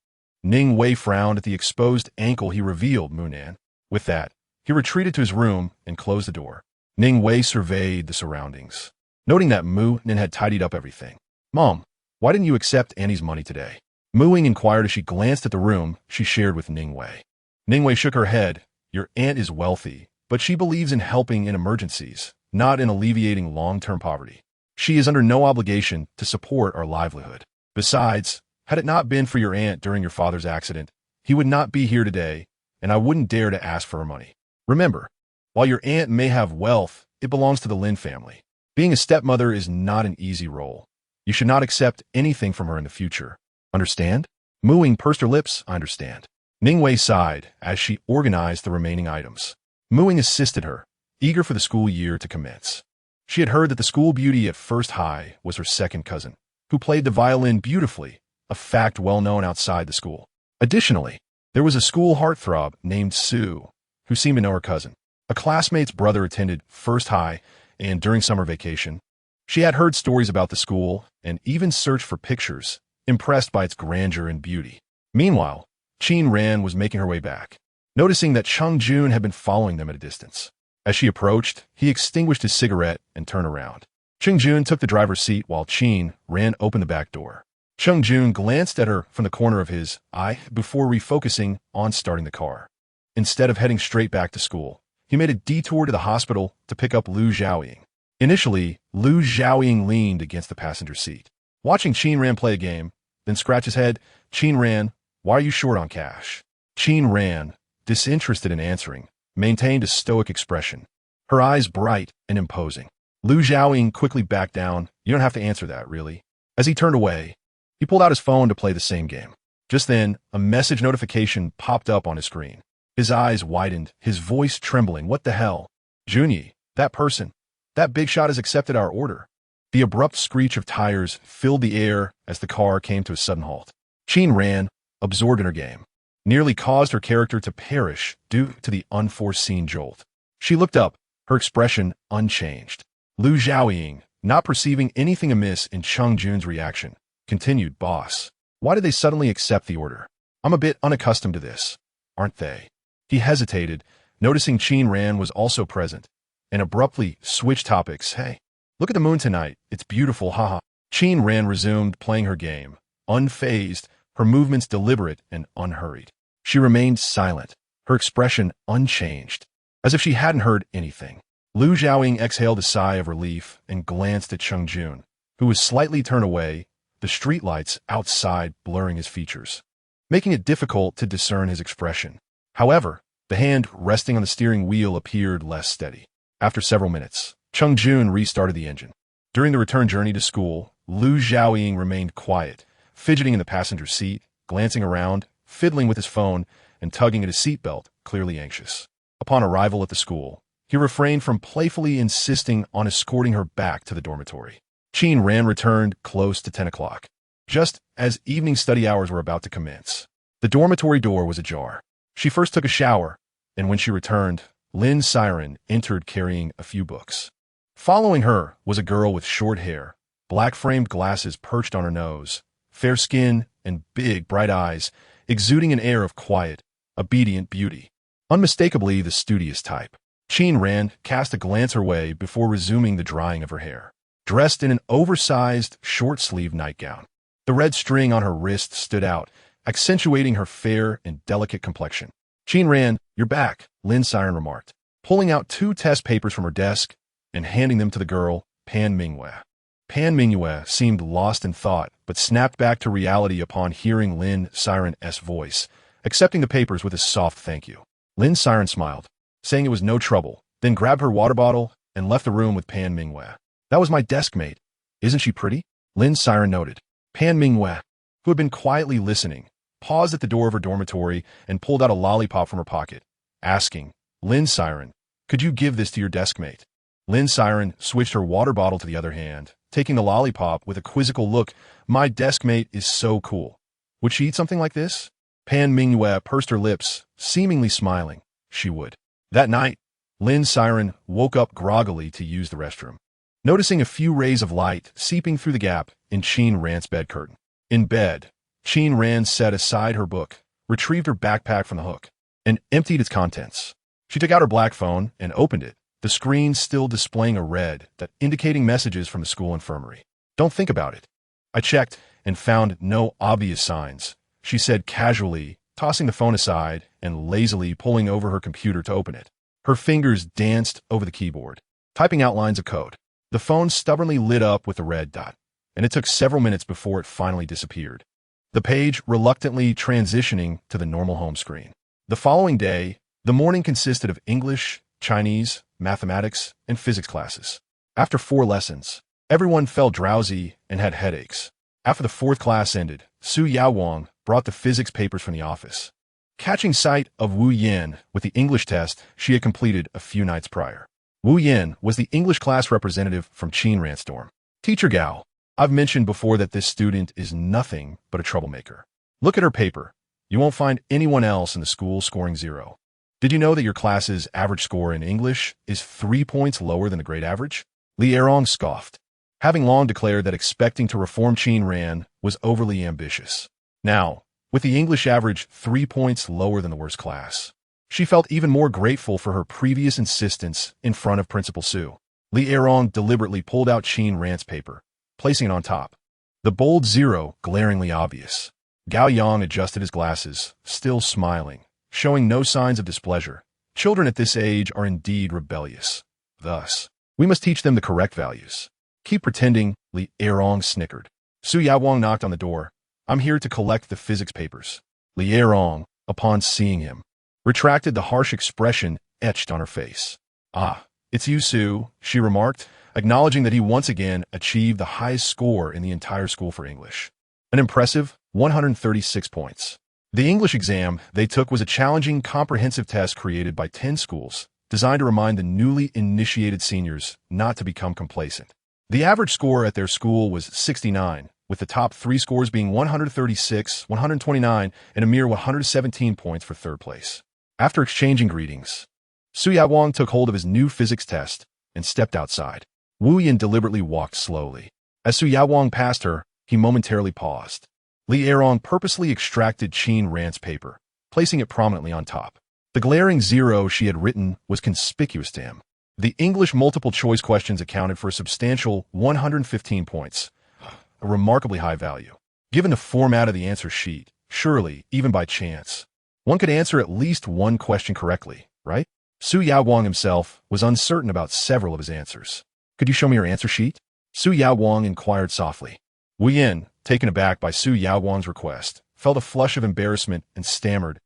Ningwei frowned at the exposed ankle he revealed Mu-nan. With that, he retreated to his room and closed the door. Ningwei surveyed the surroundings, noting that Mu-nan had tidied up everything. "Mom, why didn't you accept Annie's money today?" Mu-ing inquired as she glanced at the room she shared with Ningwei. Ningwei shook her head. "Your aunt is wealthy, but she believes in helping in emergencies, not in alleviating long-term poverty. She is under no obligation to support our livelihood. Besides, had it not been for your aunt during your father's accident, he would not be here today, and I wouldn't dare to ask for her money. Remember, while your aunt may have wealth, it belongs to the Lin family. Being a stepmother is not an easy role. You should not accept anything from her in the future. Understand?" Mu-ing pursed her lips. "I understand." Ningwei sighed as she organized the remaining items. Mu-ing assisted her, eager for the school year to commence. She had heard that the school beauty at First High was her second cousin, who played the violin beautifully, a fact well known outside the school. Additionally, there was a school heartthrob named Sue, who seemed to know her cousin. A classmate's brother attended First High, and during summer vacation, she had heard stories about the school and even searched for pictures, impressed by its grandeur and beauty. Meanwhile, Ran was making her way back, noticing that Chungjun had been following them at a distance. As she approached, he extinguished his cigarette and turned around. Cheng Jun took the driver's seat while Qin Ran opened the back door. Cheng Jun glanced at her from the corner of his eye before refocusing on starting the car. Instead of heading straight back to school, he made a detour to the hospital to pick up Lu Xiaoying. Initially, Lu Xiaoying leaned against the passenger seat, watching Qin Ran play a game, then scratch his head. Qin Ran, why are you short on cash? Qin Ran, disinterested in answering, maintained a stoic expression, her eyes bright and imposing. Lu Xiaoying quickly backed down. You don't have to answer that, really. As he turned away, he pulled out his phone to play the same game. Just then, a message notification popped up on his screen. His eyes widened, his voice trembling. What the hell? Junyi, that person, that big shot has accepted our order. The abrupt screech of tires filled the air as the car came to a sudden halt. Qin Ran, absorbed in her game, nearly caused her character to perish due to the unforeseen jolt. She looked up, her expression unchanged. Lu Xiaoying, not perceiving anything amiss in Cheng Jun's reaction, continued, Boss, why did they suddenly accept the order? I'm a bit unaccustomed to this, aren't they? He hesitated, noticing Qin Ran was also present, and abruptly switched topics. Hey, look at the moon tonight. It's beautiful, haha. Qin Ran resumed playing her game, unfazed, her movements deliberate and unhurried. She remained silent, her expression unchanged, as if she hadn't heard anything. Lu Xiaoying exhaled a sigh of relief and glanced at Cheng Jun, who was slightly turned away, the streetlights outside blurring his features, making it difficult to discern his expression. However, the hand resting on the steering wheel appeared less steady. After several minutes, Cheng Jun restarted the engine. During the return journey to school, Lu Xiaoying remained quiet, fidgeting in the passenger seat, glancing around, fiddling with his phone, and tugging at his seatbelt, clearly anxious. Upon arrival at the school, he refrained from playfully insisting on escorting her back to the dormitory. Qin Ran returned close to 10 o'clock, just as evening study hours were about to commence. The dormitory door was ajar. She first took a shower, and when she returned, Lin Siren entered carrying a few books. Following her was a girl with short hair, black-framed glasses perched on her nose, fair skin, and big, bright eyes, exuding an air of quiet, obedient beauty. Unmistakably the studious type. Qin Ran cast a glance her way before resuming the drying of her hair. Dressed in an oversized, short-sleeved nightgown, the red string on her wrist stood out, accentuating her fair and delicate complexion. Qin Ran, you're back, Lin Siren remarked, pulling out 2 test papers from her desk and handing them to the girl, Pan Mingyue. Pan Mingyue seemed lost in thought, but snapped back to reality upon hearing Lin Siren's voice, accepting the papers with a soft thank you. Lin Siren smiled, saying it was no trouble, then grabbed her water bottle and left the room with Pan Mingyue. That was my desk mate. Isn't she pretty? Lin Siren noted. Pan Mingyue, who had been quietly listening, paused at the door of her dormitory and pulled out a lollipop from her pocket, asking, Lin Siren, could you give this to your desk mate? Lin Siren switched her water bottle to the other hand, taking the lollipop with a quizzical look. My desk mate is so cool. Would she eat something like this? Pan Mingyue pursed her lips, seemingly smiling. She would. That night, Lin Siren woke up groggily to use the restroom, noticing a few rays of light seeping through the gap in Qin Ran's bed curtain. In bed, Qin Ran set aside her book, retrieved her backpack from the hook, and emptied its contents. She took out her black phone and opened it, the screen still displaying a red dot indicating messages from the school infirmary. Don't think about it. I checked and found no obvious signs, she said casually, tossing the phone aside and lazily pulling over her computer to open it. Her fingers danced over the keyboard, typing out lines of code. The phone stubbornly lit up with a red dot, and it took several minutes before it finally disappeared, the page reluctantly transitioning to the normal home screen. The following day, the morning consisted of English, Chinese, mathematics, and physics classes. After 4 lessons, everyone felt drowsy and had headaches. After the 4th class ended, Su Yaowang brought the physics papers from the office, catching sight of Wu Yin with the English test she had completed a few nights prior. Wu Yin was the English class representative from Qin Ran's dorm. Teacher Gao, I've mentioned before that this student is nothing but a troublemaker. Look at her paper. You won't find anyone else in the school scoring 0. Did you know that your class's average score in English is 3 points lower than the grade average? Li Erong scoffed, having long declared that expecting to reform Qin Ran was overly ambitious. Now, with the English average 3 points lower than the worst class, She felt even more grateful for her previous insistence in front of Principal Su. Li Erong deliberately pulled out Qin Ran's paper, placing it on top. The bold zero glaringly obvious. Gao Yang adjusted his glasses, still smiling, showing no signs of displeasure. Children at this age are indeed rebellious. Thus, we must teach them the correct values. Keep pretending, Li Erong snickered. Su Yaowang knocked on the door. I'm here to collect the physics papers. Li Erong, upon seeing him, retracted the harsh expression etched on her face. Ah, it's you, Su, she remarked, acknowledging that he once again achieved the highest score in the entire school for English. An impressive 136 points. The English exam they took was a challenging, comprehensive test created by 10 schools, designed to remind the newly initiated seniors not to become complacent. The average score at their school was 69, with the top 3 scores being 136, 129, and a mere 117 points for third place. After exchanging greetings, Su Yaowang took hold of his new physics test and stepped outside. Wu Yin deliberately walked slowly. As Su Yaowang passed her, he momentarily paused. Li Erong purposely extracted Qin Ran's paper, placing it prominently on top. The glaring zero she had written was conspicuous to him. The English multiple-choice questions accounted for a substantial 115 points, a remarkably high value. Given the format of the answer sheet, surely, even by chance, one could answer at least one question correctly, right? Su Yaowang himself was uncertain about several of his answers. Could you show me your answer sheet? Su Yaowang inquired softly. Wu Yin, taken aback by Su Yaowang's request, felt a flush of embarrassment and stammered,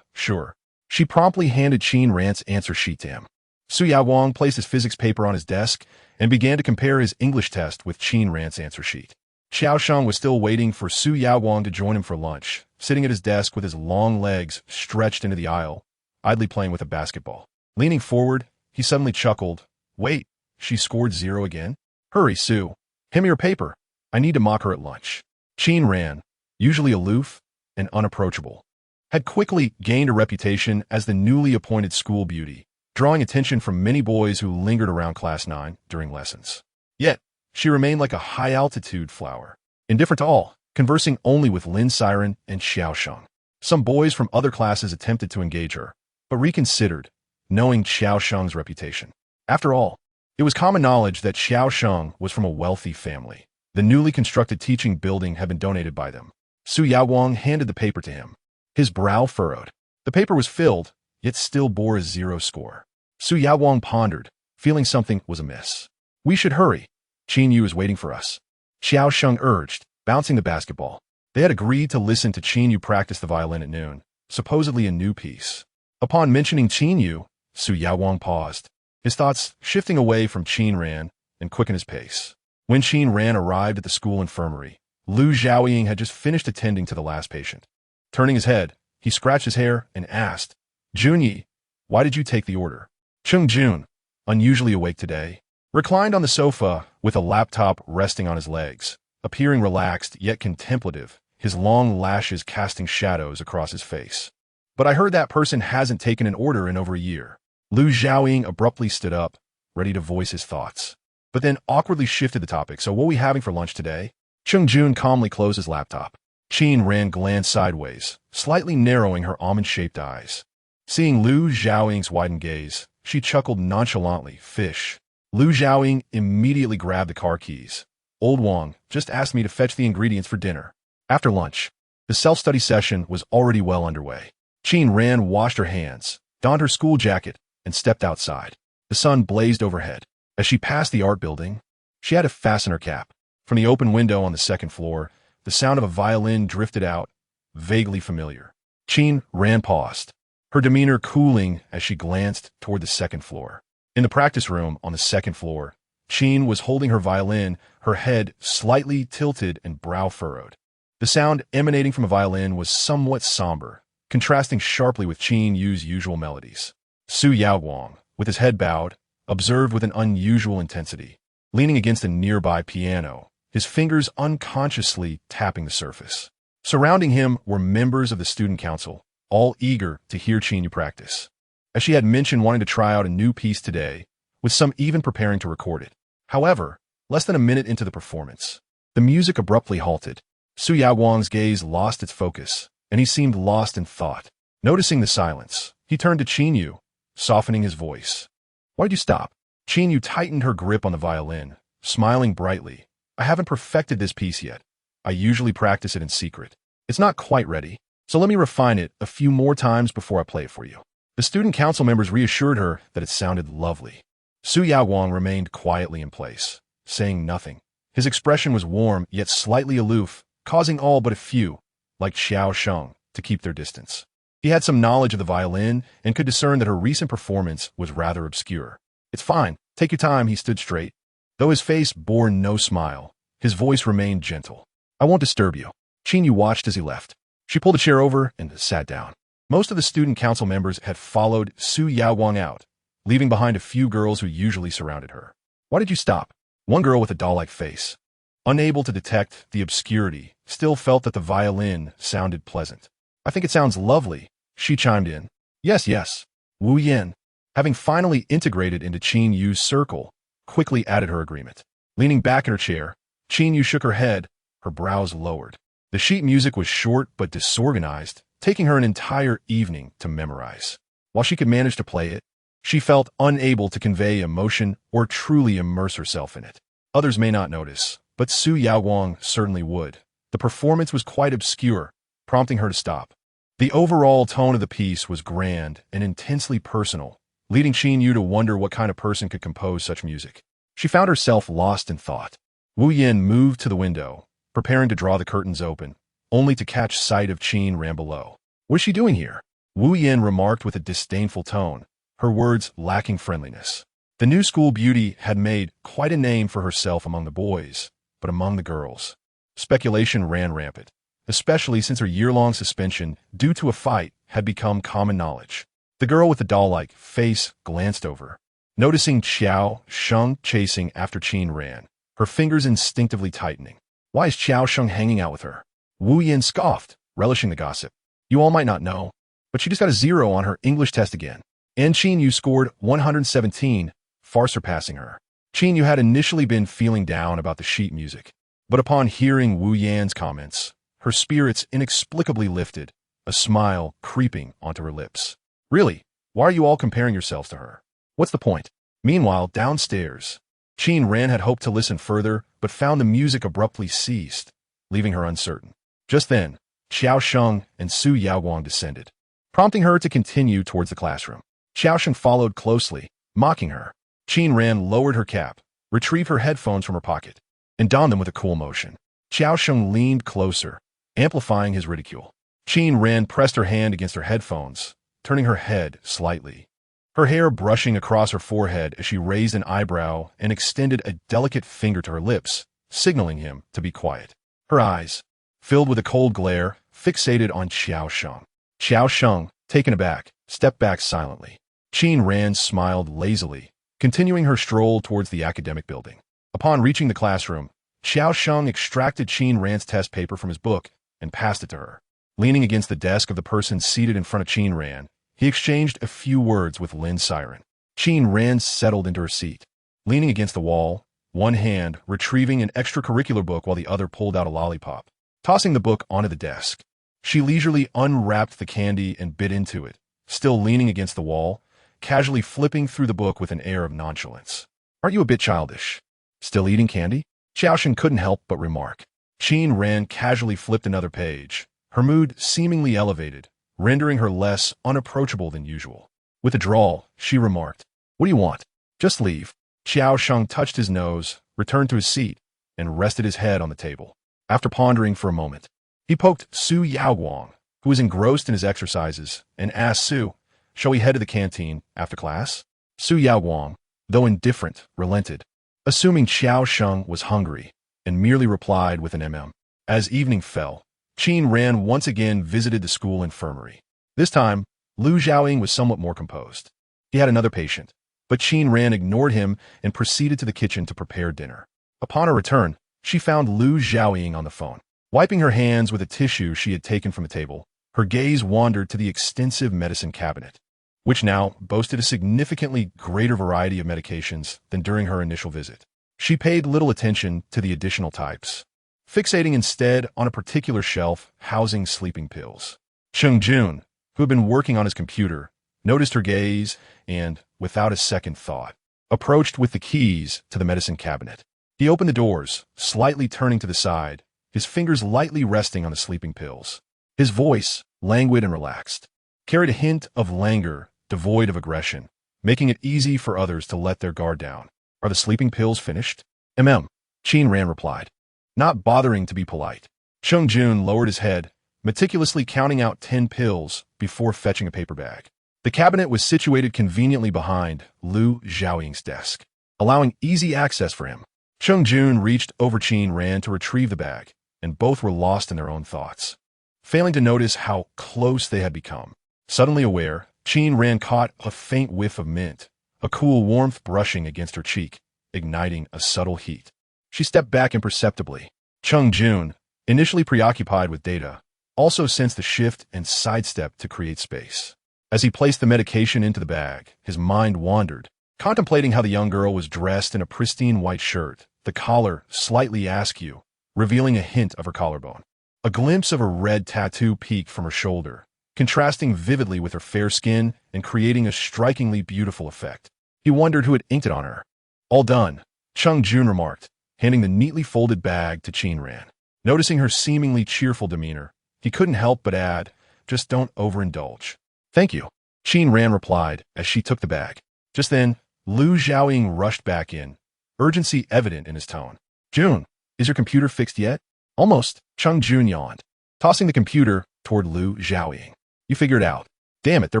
sure. She promptly handed Qin Ran's answer sheet to him. Su Yaowang placed his physics paper on his desk and began to compare his English test with Qin Ran's answer sheet. Xiao Sheng was still waiting for Su Yaowang to join him for lunch, sitting at his desk with his long legs stretched into the aisle, idly playing with a basketball. Leaning forward, he suddenly chuckled. Wait, she scored 0 again? Hurry, Su. Hand me your paper. I need to mock her at lunch. Qin Ran, usually aloof and unapproachable, had quickly gained a reputation as the newly appointed school beauty, drawing attention from many boys who lingered around Class 9 during lessons. Yet, she remained like a high-altitude flower, indifferent to all, conversing only with Lin Siren and Xiao Sheng. Some boys from other classes attempted to engage her, but reconsidered, knowing Xiao Sheng's reputation. After all, it was common knowledge that Xiao Sheng was from a wealthy family. The newly constructed teaching building had been donated by them. Su Yaowang handed the paper to him. His brow furrowed. The paper was filled, yet still bore a 0 score. Su Yaowang pondered, feeling something was amiss. We should hurry. Qin Yu is waiting for us. Xiao Sheng urged, bouncing the basketball. They had agreed to listen to Qin Yu practice the violin at noon, supposedly a new piece. Upon mentioning Qin Yu, Su Yaowang paused, his thoughts shifting away from Qin Ran and quickened his pace. When Qin Ran arrived at the school infirmary, Lu Zhaoying had just finished attending to the last patient. Turning his head, he scratched his hair and asked, Junyi, why did you take the order? Chung Jun, unusually awake today, reclined on the sofa with a laptop resting on his legs, appearing relaxed yet contemplative, his long lashes casting shadows across his face. But I heard that person hasn't taken an order in over a year. Lu Zhaoying abruptly stood up, ready to voice his thoughts, but then awkwardly shifted the topic. So what are we having for lunch today? Chung Jun calmly closed his laptop. Qin Ran glanced sideways, slightly narrowing her almond-shaped eyes. Seeing Lu Zhaoying's widened gaze, she chuckled nonchalantly, fish. Lu Zhaoying immediately grabbed the car keys. Old Wang just asked me to fetch the ingredients for dinner. After lunch, the self-study session was already well underway. Qin Ran washed her hands, donned her school jacket, and stepped outside. The sun blazed overhead. As she passed the art building, she had to fasten her cap. From the open window on the second floor, the sound of a violin drifted out, vaguely familiar. Qin Ran paused, her demeanor cooling as she glanced toward the second floor. In the practice room on the second floor, Qin was holding her violin, her head slightly tilted and brow furrowed. The sound emanating from a violin was somewhat somber, contrasting sharply with Qin Yu's usual melodies. Su Yaowang, with his head bowed, observed with an unusual intensity, leaning against a nearby piano, his fingers unconsciously tapping the surface. Surrounding him were members of the student council, all eager to hear Qin Yu practice. As she had mentioned wanting to try out a new piece today, with some even preparing to record it. However, less than a minute into the performance, the music abruptly halted. Su Yaowang's gaze lost its focus, and he seemed lost in thought. Noticing the silence, He turned to Qinyu, softening his voice. Why did you stop? Qinyu tightened her grip on the violin, smiling brightly. I haven't perfected this piece yet. I usually practice it in secret. It's not quite ready, so let me refine it a few more times before I play it for you. The student council members reassured her that it sounded lovely. Su Yaowang remained quietly in place, saying nothing. His expression was warm yet slightly aloof, causing all but a few, like Xiao Sheng, to keep their distance. He had some knowledge of the violin and could discern that her recent performance was rather obscure. It's fine. Take your time, he stood straight. Though his face bore no smile, his voice remained gentle. I won't disturb you. Qinyu watched as he left. She pulled a chair over and sat down. Most of the student council members had followed Su Yaowang out, leaving behind a few girls who usually surrounded her. Why did you stop? One girl with a doll-like face, unable to detect the obscurity, still felt that the violin sounded pleasant. I think it sounds lovely, she chimed in. Yes. Wu Yin, having finally integrated into Qinyu's circle, quickly added her agreement. Leaning back in her chair, Qinyu shook her head, her brows lowered. The sheet music was short but disorganized, taking her an entire evening to memorize. While she could manage to play it, she felt unable to convey emotion or truly immerse herself in it. Others may not notice, but Su Yaowang certainly would. The performance was quite obscure, prompting her to stop. The overall tone of the piece was grand and intensely personal, leading Qinyu to wonder what kind of person could compose such music. She found herself lost in thought. Wu Yin moved to the window, preparing to draw the curtains open, only to catch sight of Qin Ran below. What is she doing here? Wu Yin remarked with a disdainful tone, her words lacking friendliness. The new school beauty had made quite a name for herself among the boys, but among the girls, speculation ran rampant, especially since her year-long suspension due to a fight had become common knowledge. The girl with the doll-like face glanced over, noticing Xiao Sheng chasing after Qin Ran, her fingers instinctively tightening. Why is Xiao Sheng hanging out with her? Wu Yin scoffed, relishing the gossip. You all might not know, but she just got a 0 on her English test again. And Qinyu scored 117, far surpassing her. Qinyu had initially been feeling down about the sheet music, but upon hearing Wu Yan's comments, her spirits inexplicably lifted, a smile creeping onto her lips. Really? Why are you all comparing yourselves to her? What's the point? Meanwhile, downstairs, Qin Ran had hoped to listen further, but found the music abruptly ceased, leaving her uncertain. Just then, Xiao Sheng and Su Yaowang descended, prompting her to continue towards the classroom. Xiao Sheng followed closely, mocking her. Qin Ran lowered her cap, retrieved her headphones from her pocket, and donned them with a cool motion. Xiao Sheng leaned closer, amplifying his ridicule. Qin Ran pressed her hand against her headphones, turning her head slightly, her hair brushing across her forehead as she raised an eyebrow and extended a delicate finger to her lips, signaling him to be quiet. Her eyes, filled with a cold glare, fixated on Xiao Sheng. Xiao Sheng, taken aback, stepped back silently. Qin Ran smiled lazily, continuing her stroll towards the academic building. Upon reaching the classroom, Xiao Sheng extracted Qin Ran's test paper from his book and passed it to her. Leaning against the desk of the person seated in front of Qin Ran, he exchanged a few words with Lin Siren. Qin Ran settled into her seat, leaning against the wall, one hand retrieving an extracurricular book while the other pulled out a lollipop. Tossing the book onto the desk, she leisurely unwrapped the candy and bit into it, still leaning against the wall, casually flipping through the book with an air of nonchalance. Aren't you a bit childish? Still eating candy? Xiao Sheng couldn't help but remark. Qin Ran casually flipped another page, her mood seemingly elevated, rendering her less unapproachable than usual. With a drawl, she remarked, What do you want? Just leave. Xiao Sheng touched his nose, returned to his seat, and rested his head on the table. After pondering for a moment, he poked Su Yaowang, who was engrossed in his exercises, and asked Su, Shall we head to the canteen after class? Su Yaowang, though indifferent, relented, assuming Xiao Sheng was hungry, and merely replied with an As evening fell, Qin Ran once again visited the school infirmary. This time, Lu Zhaoying was somewhat more composed. He had another patient, but Qin Ran ignored him and proceeded to the kitchen to prepare dinner. Upon her return, she found Lu Zhaoying on the phone. Wiping her hands with a tissue she had taken from the table, her gaze wandered to the extensive medicine cabinet, which now boasted a significantly greater variety of medications than during her initial visit. She paid little attention to the additional types, fixating instead on a particular shelf housing sleeping pills. Cheng Jun, who had been working on his computer, noticed her gaze, and, without a second thought, approached with the keys to the medicine cabinet. He opened the doors, slightly turning to the side, his fingers lightly resting on the sleeping pills. His voice, languid and relaxed, carried a hint of languor, devoid of aggression, making it easy for others to let their guard down. Are the sleeping pills finished? Qin Ran replied, not bothering to be polite. Cheng Jun lowered his head, meticulously counting out 10 pills before fetching a paper bag. The cabinet was situated conveniently behind Lu Xiaoying's desk, allowing easy access for him. Cheng Jun reached over Qin Ran to retrieve the bag, and both were lost in their own thoughts, failing to notice how close they had become. Suddenly aware, Qin Ran caught a faint whiff of mint, a cool warmth brushing against her cheek, igniting a subtle heat. She stepped back imperceptibly. Cheng Jun, initially preoccupied with data, also sensed the shift and sidestepped to create space. As he placed the medication into the bag, his mind wandered, contemplating how the young girl was dressed in a pristine white shirt, the collar slightly askew, revealing a hint of her collarbone. A glimpse of a red tattoo peeked from her shoulder, contrasting vividly with her fair skin and creating a strikingly beautiful effect. He wondered who had inked it on her. All done, Cheng Jun remarked, handing the neatly folded bag to Qin Ran. Noticing her seemingly cheerful demeanor, he couldn't help but add, just don't overindulge. Thank you, Qin Ran replied as she took the bag. Just then, Lu Xiaoying rushed back in, urgency evident in his tone. Jun, is your computer fixed yet? Almost, Cheng Jun yawned, tossing the computer toward Lu Xiaoying. You figured it out. Damn it, they're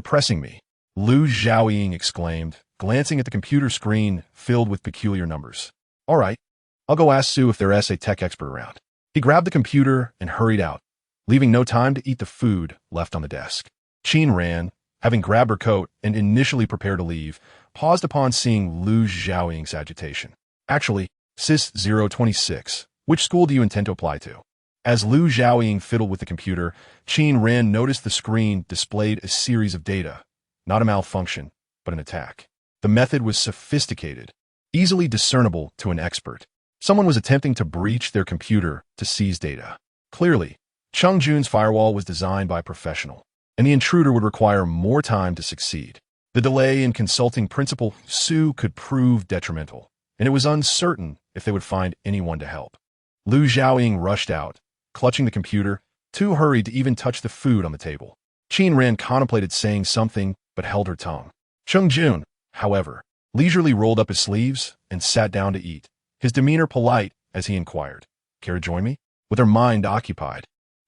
pressing me. Lu Xiaoying exclaimed, glancing at the computer screen filled with peculiar numbers. All right, I'll go ask Sue if there's a tech expert around. He grabbed the computer and hurried out, leaving no time to eat the food left on the desk. Qin Ran, having grabbed her coat and initially prepared to leave, paused upon seeing Lu Xiaoying's agitation. Actually, Sis 026, which school do you intend to apply to? As Lu Xiaoying fiddled with the computer, Qin Ran noticed the screen displayed a series of data, not a malfunction, but an attack. The method was sophisticated, easily discernible to an expert. Someone was attempting to breach their computer to seize data. Clearly, Cheng Jun's firewall was designed by a professional, and the intruder would require more time to succeed. The delay in consulting Principal Su could prove detrimental, and it was uncertain if they would find anyone to help. Lu Xiaoying rushed out, clutching the computer, too hurried to even touch the food on the table. Qin Ran contemplated saying something, but held her tongue. Cheng Jun, however, leisurely rolled up his sleeves and sat down to eat, his demeanor polite as he inquired, Care to join me? With her mind occupied,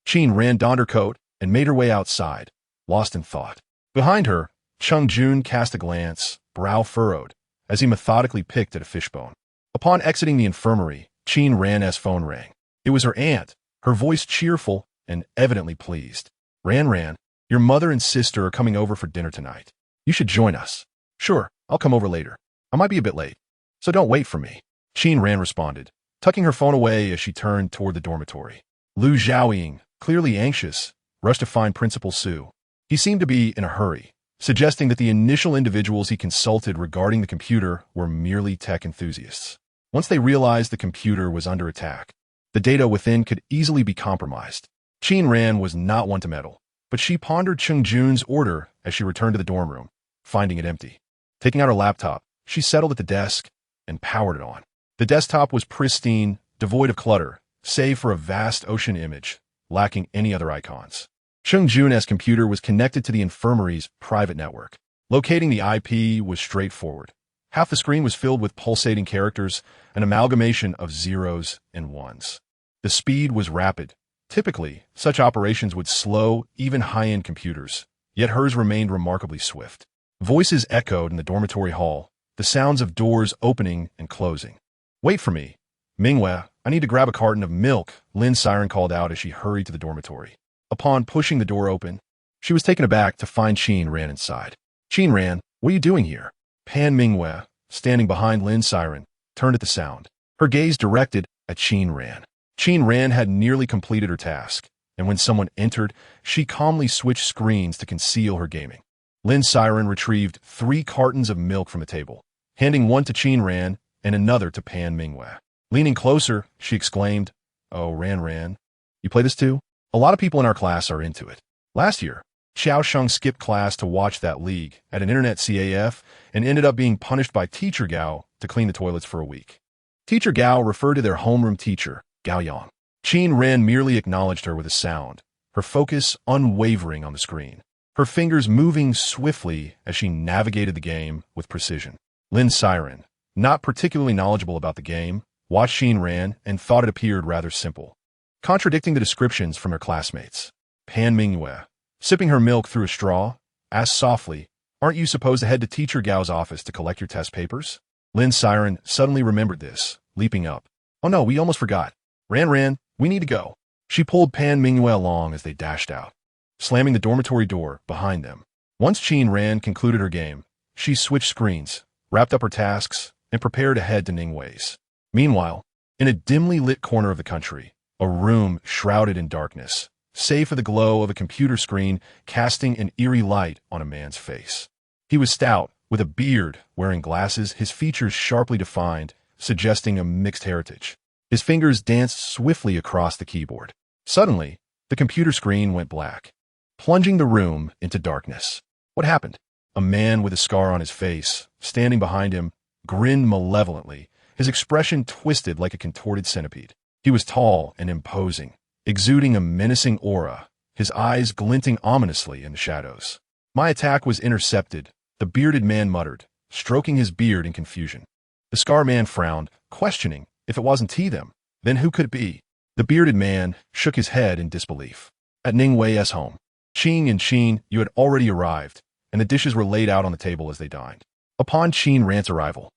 Qin Ran donned her coat and made her way outside, lost in thought. Behind her, Cheng Jun cast a glance, brow furrowed, as he methodically picked at a fishbone. Upon exiting the infirmary, Qin Ran's phone rang. It was her aunt, her voice cheerful and evidently pleased. Ran, your mother and sister are coming over for dinner tonight. You should join us. Sure, I'll come over later. I might be a bit late, so don't wait for me. Qin Ran responded, tucking her phone away as she turned toward the dormitory. Lu Xiaoying, clearly anxious, rushed to find Principal Su. He seemed to be in a hurry, suggesting that the initial individuals he consulted regarding the computer were merely tech enthusiasts. Once they realized the computer was under attack, the data within could easily be compromised. Qin Ran was not one to meddle, but she pondered Cheng Jun's order as she returned to the dorm room, finding it empty. Taking out her laptop, she settled at the desk and powered it on. The desktop was pristine, devoid of clutter, save for a vast ocean image, lacking any other icons. Cheng Jun's computer was connected to the infirmary's private network. Locating the IP was straightforward. Half the screen was filled with pulsating characters, an amalgamation of zeros and ones. The speed was rapid. Typically, such operations would slow even high-end computers, yet hers remained remarkably swift. Voices echoed in the dormitory hall, the sounds of doors opening and closing. Wait for me. Mingwei, I need to grab a carton of milk, Lin's siren called out as she hurried to the dormitory. Upon pushing the door open, she was taken aback to find Qin Ran inside. Qin Ran, what are you doing here? Pan Mingwei, standing behind Lin's siren, turned at the sound, her gaze directed at Qin Ran. Qin Ran had nearly completed her task, and when someone entered, she calmly switched screens to conceal her gaming. Lin's siren retrieved 3 cartons of milk from the table, handing one to Qin Ran and another to Pan Mingwei. Leaning closer, she exclaimed, Oh, Ran, you play this too? A lot of people in our class are into it. Last year, Xiao Sheng skipped class to watch that league at an internet CAF and ended up being punished by Teacher Gao to clean the toilets for a week. Teacher Gao referred to their homeroom teacher, Gao Yang. Qin Ren merely acknowledged her with a sound, her focus unwavering on the screen, her fingers moving swiftly as she navigated the game with precision. Lin Siren, not particularly knowledgeable about the game, watched Qin Ren and thought it appeared rather simple, contradicting the descriptions from her classmates. Pan Mingyue, sipping her milk through a straw, asked softly, "Aren't you supposed to head to Teacher Gao's office to collect your test papers?" Lin Siren suddenly remembered this, leaping up. "Oh no, we almost forgot. Ran, we need to go." She pulled Pan Mingyue along as they dashed out, slamming the dormitory door behind them. Once Qin Ran concluded her game, she switched screens, wrapped up her tasks, and prepared to head to Ningwei's. Meanwhile, in a dimly lit corner of the country, a room shrouded in darkness, save for the glow of a computer screen casting an eerie light on a man's face. He was stout, with a beard, wearing glasses, his features sharply defined, suggesting a mixed heritage. His fingers danced swiftly across the keyboard. Suddenly, the computer screen went black, plunging the room into darkness. What happened? A man with a scar on his face, standing behind him, grinned malevolently, his expression twisted like a contorted centipede. He was tall and imposing, exuding a menacing aura, his eyes glinting ominously in the shadows. "My attack was intercepted," the bearded man muttered, stroking his beard in confusion. The scar man frowned, questioning if it wasn't them. Then who could it be? The bearded man shook his head in disbelief. At Ningwei's home, Qin and Qin Yu had already arrived, and the dishes were laid out on the table as they dined. Upon Qin Ran's arrival,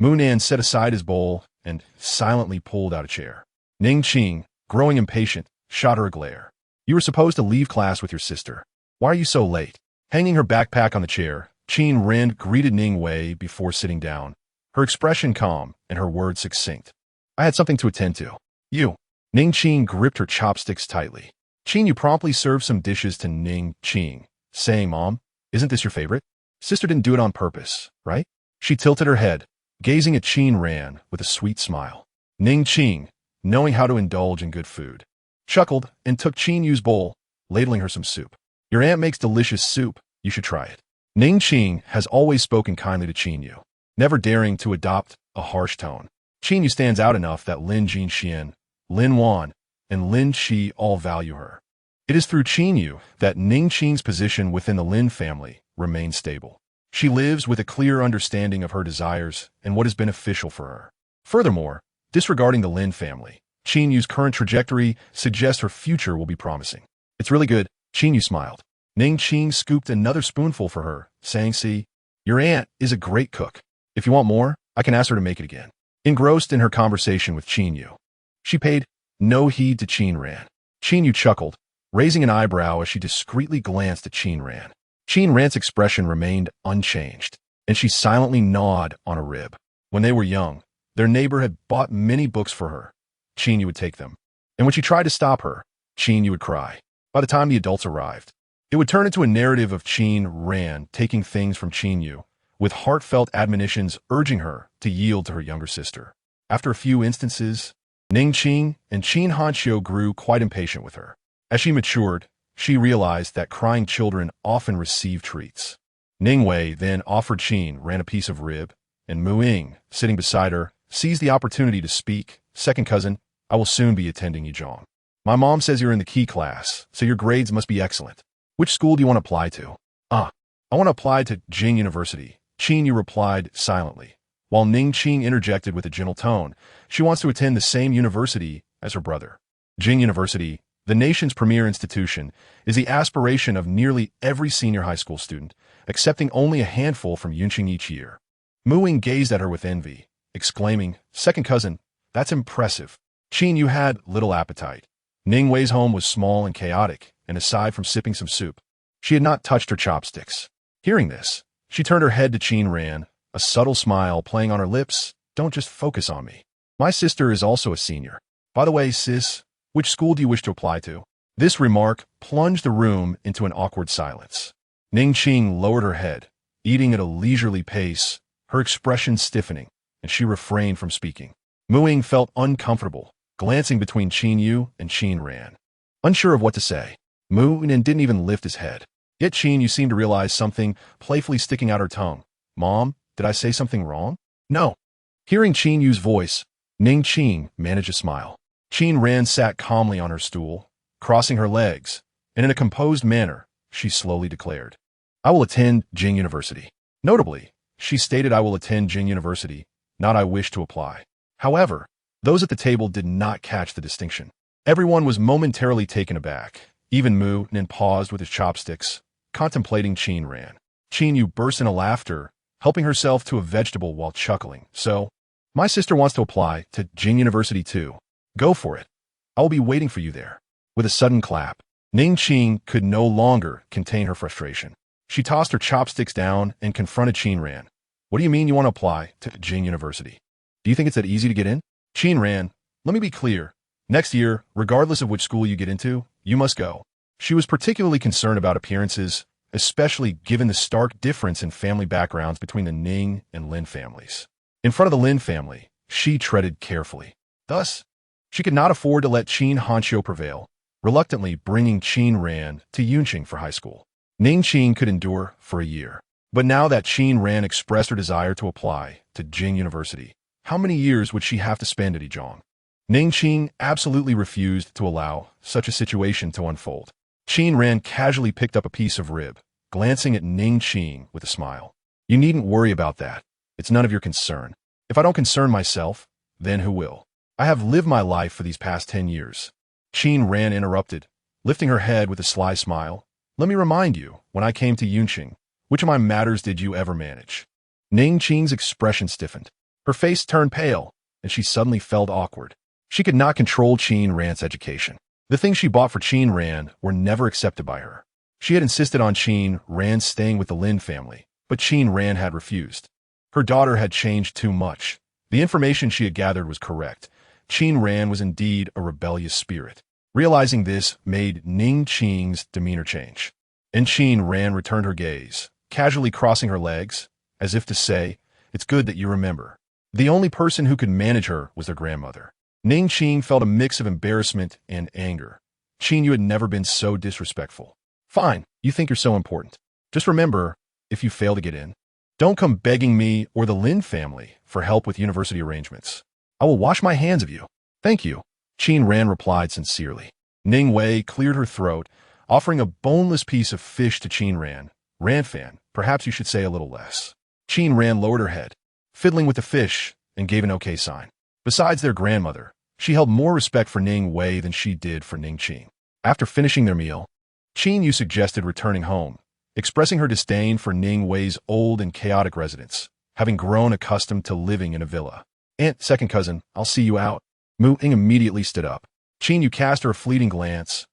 Munan set aside his bowl and silently pulled out a chair. Ning Qing, growing impatient, shot her a glare. "You were supposed to leave class with your sister. Why are you so late?" Hanging her backpack on the chair, Qin Ren greeted Ningwei before sitting down, her expression calm and her words succinct. "I had something to attend to." "You." Ning Qing gripped her chopsticks tightly. Qin Yu promptly served some dishes to Ning Qing, saying, "Mom, isn't this your favorite? Sister didn't do it on purpose, right?" She tilted her head, gazing at Qin Ran with a sweet smile. Ning Qing, knowing how to indulge in good food, chuckled and took Qin Yu's bowl, ladling her some soup. "Your aunt makes delicious soup. You should try it." Ning Qing has always spoken kindly to Qin Yu, never daring to adopt a harsh tone. Qin Yu stands out enough that Lin Jinxian, Lin Wan, and Lin Qi all value her. It is through Qin Yu that Ning Qing's position within the Lin family remains stable. She lives with a clear understanding of her desires and what is beneficial for her. Furthermore, disregarding the Lin family, Qin Yu's current trajectory suggests her future will be promising. "It's really good," Qin Yu smiled. Ning Qing scooped another spoonful for her, saying, "See, your aunt is a great cook. If you want more, I can ask her to make it again." Engrossed in her conversation with Qin Yu, she paid no heed to Qin Ran. Qin Yu chuckled, raising an eyebrow as she discreetly glanced at Qin Ran. Qin Ran's expression remained unchanged, and she silently gnawed on a rib. When they were young, their neighbor had bought many books for her. Qin Yu would take them, and when she tried to stop her, Qin Yu would cry. By the time the adults arrived, it would turn into a narrative of Qin Ran taking things from Qin Yu, with heartfelt admonitions urging her to yield to her younger sister. After a few instances, Ning Qing and Qin Hanqiu grew quite impatient with her. As she matured, she realized that crying children often receive treats. Ningwei then offered Qin Ran a piece of rib, and Mu Ying, sitting beside her, seized the opportunity to speak. "Second cousin, I will soon be attending Yizhong. My mom says you're in the key class, so your grades must be excellent. Which school do you want to apply to?" "I want to apply to Jing University," Qin Yu replied silently, while Ning Qing interjected with a gentle tone. She wants to attend the same university as her brother. Jing University, the nation's premier institution, is the aspiration of nearly every senior high school student, accepting only a handful from Yunqing each year. Mu Ying gazed at her with envy, exclaiming, "Second cousin, that's impressive." Qin Yu had little appetite. Ningwei's home was small and chaotic, and aside from sipping some soup, she had not touched her chopsticks. Hearing this, she turned her head to Qin Ran, a subtle smile playing on her lips. "Don't just focus on me. My sister is also a senior. By the way, sis, which school do you wish to apply to?" This remark plunged the room into an awkward silence. Ning Qing lowered her head, eating at a leisurely pace, her expression stiffening, and she refrained from speaking. Mu Ying felt uncomfortable, glancing between Qin Yu and Qin Ran. Unsure of what to say, Mu Ying didn't even lift his head. Yet Qin, you seem to realize something, playfully sticking out her tongue. Mom, did I say something wrong? No. Hearing Qin Yu's voice, Ning Qing managed a smile. Qin Ran sat calmly on her stool, crossing her legs, and in a composed manner, she slowly declared, I will attend Jing University. Notably, she stated I will attend Jing University, not I wish to apply. However, those at the table did not catch the distinction. Everyone was momentarily taken aback. Even Mu Nin paused with his chopsticks, contemplating Qin Ran. Qin Yu burst into laughter, helping herself to a vegetable while chuckling. So, my sister wants to apply to Jing University too. Go for it. I will be waiting for you there. With a sudden clap, Ning Qing could no longer contain her frustration. She tossed her chopsticks down and confronted Qin Ran. What do you mean you want to apply to Jing University? Do you think it's that easy to get in? Qin Ran, let me be clear. Next year, regardless of which school you get into, you must go. She was particularly concerned about appearances, especially given the stark difference in family backgrounds between the Ning and Lin families. In front of the Lin family, she treaded carefully. Thus, she could not afford to let Qin Hanqiu prevail, reluctantly bringing Qin Ran to Yunqing for high school. Ning Qing could endure for a year. But now that Qin Ran expressed her desire to apply to Jing University, how many years would she have to spend at Yizhong? Ning Qing absolutely refused to allow such a situation to unfold. Qin Ran casually picked up a piece of rib, glancing at Ning Qing with a smile. You needn't worry about that. It's none of your concern. If I don't concern myself, then who will? I have lived my life for these past 10 years. Qin Ran interrupted, lifting her head with a sly smile. Let me remind you, when I came to Yunqing, which of my matters did you ever manage? Ning Qing's expression stiffened. Her face turned pale, and she suddenly felt awkward. She could not control Qin Ran's education. The things she bought for Qin Ran were never accepted by her. She had insisted on Qin Ran staying with the Lin family, but Qin Ran had refused. Her daughter had changed too much. The information she had gathered was correct. Qin Ran was indeed a rebellious spirit. Realizing this made Ning Qing's demeanor change. And Qin Ran returned her gaze, casually crossing her legs, as if to say, it's good that you remember. The only person who could manage her was their grandmother. Ning Qing felt a mix of embarrassment and anger. Qin, you had never been so disrespectful. Fine, you think you're so important. Just remember, if you fail to get in, don't come begging me or the Lin family for help with university arrangements. I will wash my hands of you. Thank you. Qin Ran replied sincerely. Ning Wei cleared her throat, offering a boneless piece of fish to Qin Ran. Ran fan, perhaps you should say a little less. Qin Ran lowered her head, fiddling with the fish, and gave an okay sign. Besides their grandmother, she held more respect for Ning Wei than she did for Ning Qing. After finishing their meal, Qin Yu suggested returning home, expressing her disdain for Ning Wei's old and chaotic residence, having grown accustomed to living in a villa. Aunt, second cousin, I'll see you out. Mu Ing immediately stood up. Qin Yu cast her a fleeting glance,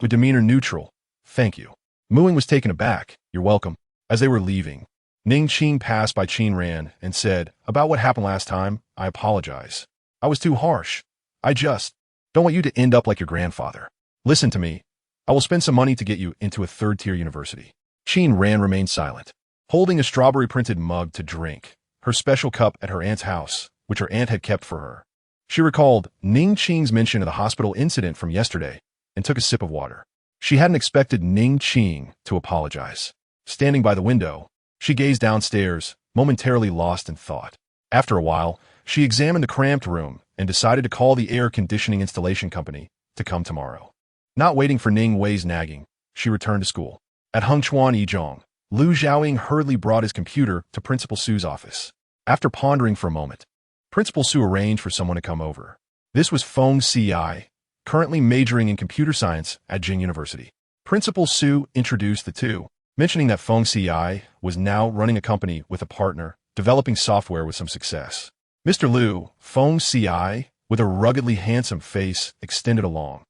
with demeanor neutral. Thank you. Mu Ing was taken aback. You're welcome. As they were leaving, Ning Qing passed by Qin Ran and said, about what happened last time, I apologize. I was too harsh. I just don't want you to end up like your grandfather. Listen to me. I will spend some money to get you into a third-tier university. Qin Ran remained silent, holding a strawberry-printed mug to drink, her special cup at her aunt's house, which her aunt had kept for her. She recalled Ning Qing's mention of the hospital incident from yesterday and took a sip of water. She hadn't expected Ning Qing to apologize. Standing by the window, she gazed downstairs, momentarily lost in thought. After a while, she examined the cramped room and decided to call the air conditioning installation company to come tomorrow. Not waiting for Ning Wei's nagging, she returned to school. At Hengchuan Yizhong, Lu Xiaoying hurriedly brought his computer to Principal Su's office. After pondering for a moment, Principal Su arranged for someone to come over. This was Feng Ci, currently majoring in computer science at Jing University. Principal Su introduced the two, mentioning that Feng Ci was now running a company with a partner, developing software with some success. Mr. Liu, Feng Ci, with a ruggedly handsome face, extended a long,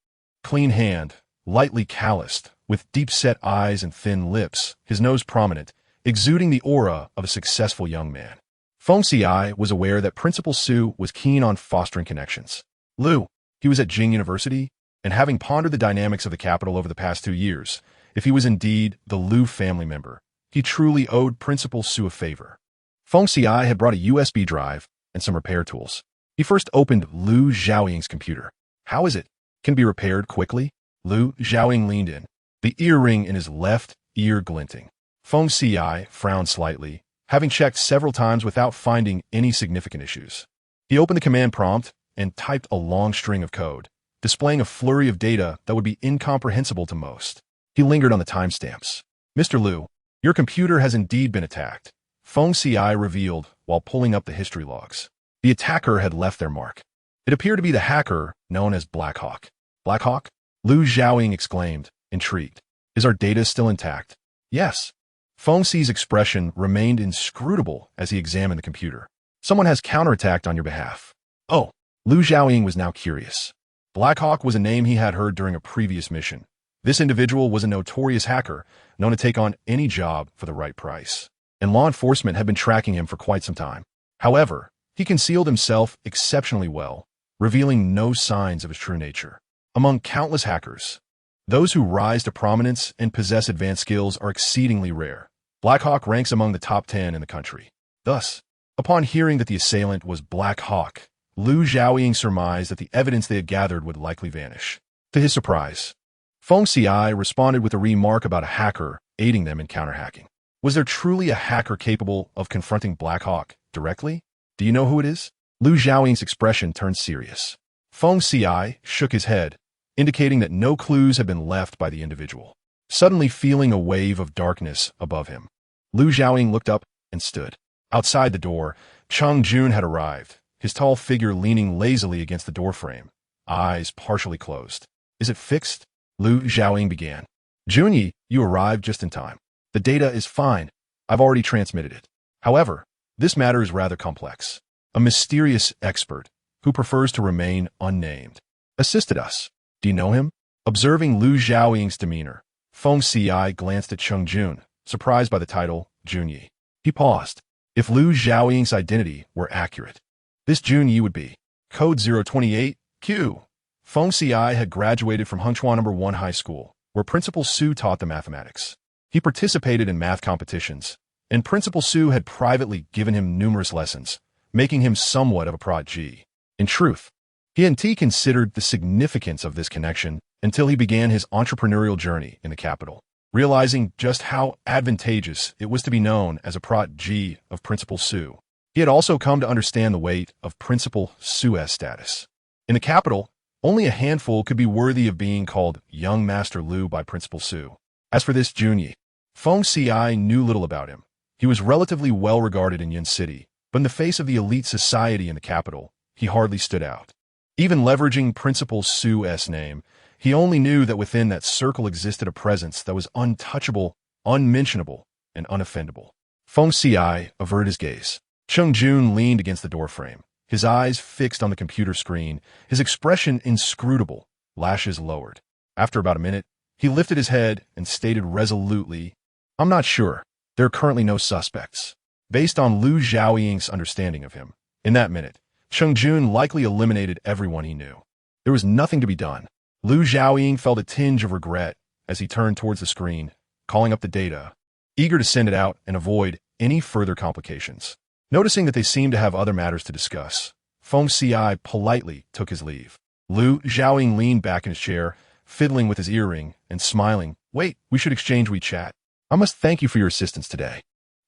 clean hand, lightly calloused, with deep-set eyes and thin lips, his nose prominent, exuding the aura of a successful young man. Feng Ci was aware that Principal Su was keen on fostering connections. Liu, he was at Jing University, and having pondered the dynamics of the capital over the past 2 years, if he was indeed the Liu family member, he truly owed Principal Su a favor. Feng Ci had brought a USB drive and some repair tools. He first opened Lu Xiaoying's computer. How is it? Can it be repaired quickly? Lu Xiaoying leaned in, the earring in his left ear glinting. Feng Xiai frowned slightly, having checked several times without finding any significant issues. He opened the command prompt and typed a long string of code, displaying a flurry of data that would be incomprehensible to most. He lingered on the timestamps. "Mr. Liu, your computer has indeed been attacked," Feng Xiai revealed while pulling up the history logs. The attacker had left their mark. It appeared to be the hacker known as Black Hawk. "Black Hawk?" Liu Xiaoying exclaimed, intrigued. "Is our data still intact?" "Yes." Feng Xi's expression remained inscrutable as he examined the computer. "Someone has counterattacked on your behalf." "Oh." Liu Xiaoying was now curious. Black Hawk was a name he had heard during a previous mission. This individual was a notorious hacker, known to take on any job for the right price, and law enforcement had been tracking him for quite some time. However, he concealed himself exceptionally well, revealing no signs of his true nature. Among countless hackers, those who rise to prominence and possess advanced skills are exceedingly rare. Black Hawk ranks among the top 10 in the country. Thus, upon hearing that the assailant was Black Hawk, Liu Xiaoying surmised that the evidence they had gathered would likely vanish. To his surprise, Feng Xiai responded with a remark about a hacker aiding them in counter-hacking. Was there truly a hacker capable of confronting Black Hawk directly? "Do you know who it is?" Liu Xiaoying's expression turned serious. Feng Xiai shook his head, indicating that no clues had been left by the individual. Suddenly feeling a wave of darkness above him, Liu Xiaoying looked up and stood. Outside the door, Cheng Jun had arrived, his tall figure leaning lazily against the doorframe, eyes partially closed. "Is it fixed?" Liu Xiaoying began. "Junyi, you arrived just in time. The data is fine. I've already transmitted it. However, this matter is rather complex. A mysterious expert, who prefers to remain unnamed, assisted us. Do you know him?" Observing Liu Xiaoying's demeanor, Feng Xiai glanced at Cheng Jun, surprised by the title, Junyi. He paused. If Liu Xiaoying's identity were accurate, this Junyi would be Code 028Q. Feng Xiai had graduated from Hengchuan No. 1 High School, where Principal Su taught the mathematics. He participated in math competitions, and Principal Su had privately given him numerous lessons, making him somewhat of a prodigy. In truth, he hadn't considered the significance of this connection until he began his entrepreneurial journey in the capital, realizing just how advantageous it was to be known as a protege of Principal Su. He had also come to understand the weight of Principal Su's status. In the capital, only a handful could be worthy of being called Young Master Liu by Principal Su. As for this Junyi, Feng Xiai knew little about him. He was relatively well regarded in Yin City, but in the face of the elite society in the capital, he hardly stood out. Even leveraging Principal Su's name, he only knew that within that circle existed a presence that was untouchable, unmentionable, and unoffendable. Feng Xiai averted his gaze. Cheng Jun leaned against the doorframe, his eyes fixed on the computer screen, his expression inscrutable, lashes lowered. After about a minute, he lifted his head and stated resolutely, "I'm not sure. There are currently no suspects." Based on Liu Xiaoying's understanding of him, in that minute, Cheng Jun likely eliminated everyone he knew. There was nothing to be done. Liu Xiaoying felt a tinge of regret as he turned towards the screen, calling up the data, eager to send it out and avoid any further complications. Noticing that they seemed to have other matters to discuss, Feng Xiai politely took his leave. Liu Xiaoying leaned back in his chair, fiddling with his earring and smiling. "Wait, we should exchange WeChat. I must thank you for your assistance today."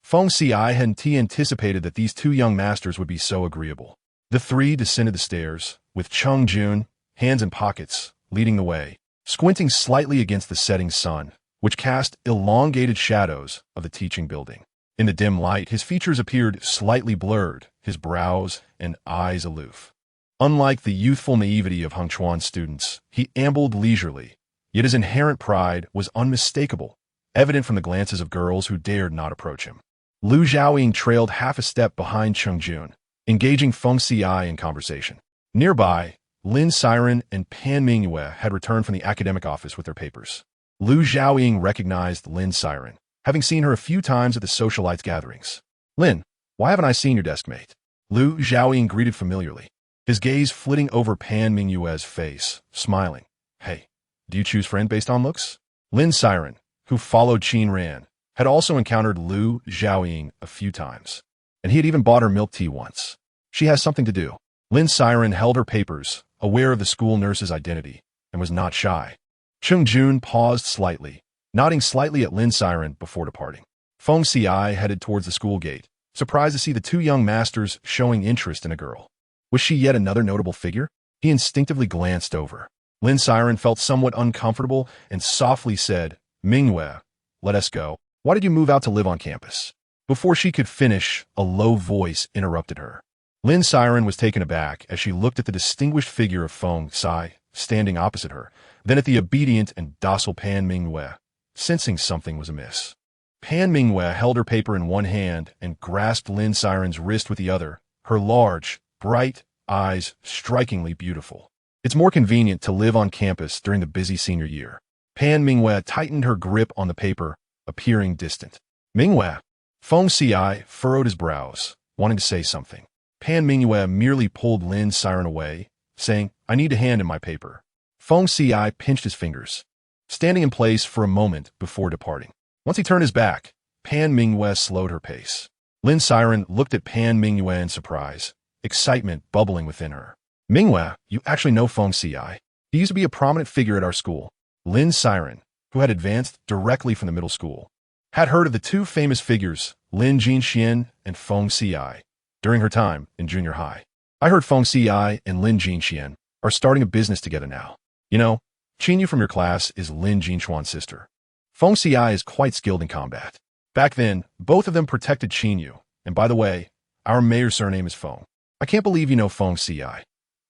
Feng Xiai hadn't anticipated that these two young masters would be so agreeable. The three descended the stairs, with Cheng Jun, hands in pockets, leading the way, squinting slightly against the setting sun, which cast elongated shadows of the teaching building. In the dim light, his features appeared slightly blurred, his brows and eyes aloof. Unlike the youthful naivety of Hengchuan students, he ambled leisurely, yet his inherent pride was unmistakable, evident from the glances of girls who dared not approach him. Liu Xiaoying trailed half a step behind Cheng Jun, engaging Feng Xiai in conversation. Nearby, Lin Siren and Pan Mingyue had returned from the academic office with their papers. Liu Xiaoying recognized Lin Siren, having seen her a few times at the socialites' gatherings. "Lin, why haven't I seen your desk mate?" Liu Xiaoying greeted familiarly, his gaze flitting over Pan Mingyue's face, smiling. "Hey, do you choose friend based on looks?" Lin Siren, who followed Qin Ran, had also encountered Liu Xiaoying a few times, and he had even bought her milk tea once. "She has something to do." Lin Siren held her papers, aware of the school nurse's identity, and was not shy. Cheng Jun paused slightly, nodding slightly at Lin Siren before departing. Feng Xiai headed towards the school gate, surprised to see the two young masters showing interest in a girl. Was she yet another notable figure? He instinctively glanced over. Lin Siren felt somewhat uncomfortable and softly said, "Mingyue, let us go. Why did you move out to live on campus?" Before she could finish, a low voice interrupted her. Lin Siren was taken aback as she looked at the distinguished figure of Feng Xiai standing opposite her, then at the obedient and docile Pan Mingyue, sensing something was amiss. Pan Mingyue held her paper in one hand and grasped Lin Siren's wrist with the other, her large, bright eyes strikingly beautiful. "It's more convenient to live on campus during the busy senior year." Pan Mingyue tightened her grip on the paper, appearing distant. "Mingyue." Feng Xiai furrowed his brows, wanting to say something. Pan Mingyue merely pulled Lin Siren away, saying, "I need to hand in my paper." Feng Xiai pinched his fingers, standing in place for a moment before departing. Once he turned his back, Pan Mingyue slowed her pace. Lin Siren looked at Pan Mingyue in surprise, excitement bubbling within her. "Mingyue, you actually know Feng Xiai. He used to be a prominent figure at our school." Lin Siren, who had advanced directly from the middle school, had heard of the two famous figures, Lin Jinxian and Feng Xiai, during her time in junior high. "I heard Feng Xiai and Lin Jinxian are starting a business together now. You know, Qinyu from your class is Lin Jinxuan's sister. Feng Xiai is quite skilled in combat. Back then, both of them protected Qinyu, and by the way, our mayor's surname is Feng. I can't believe you know Feng Xiai.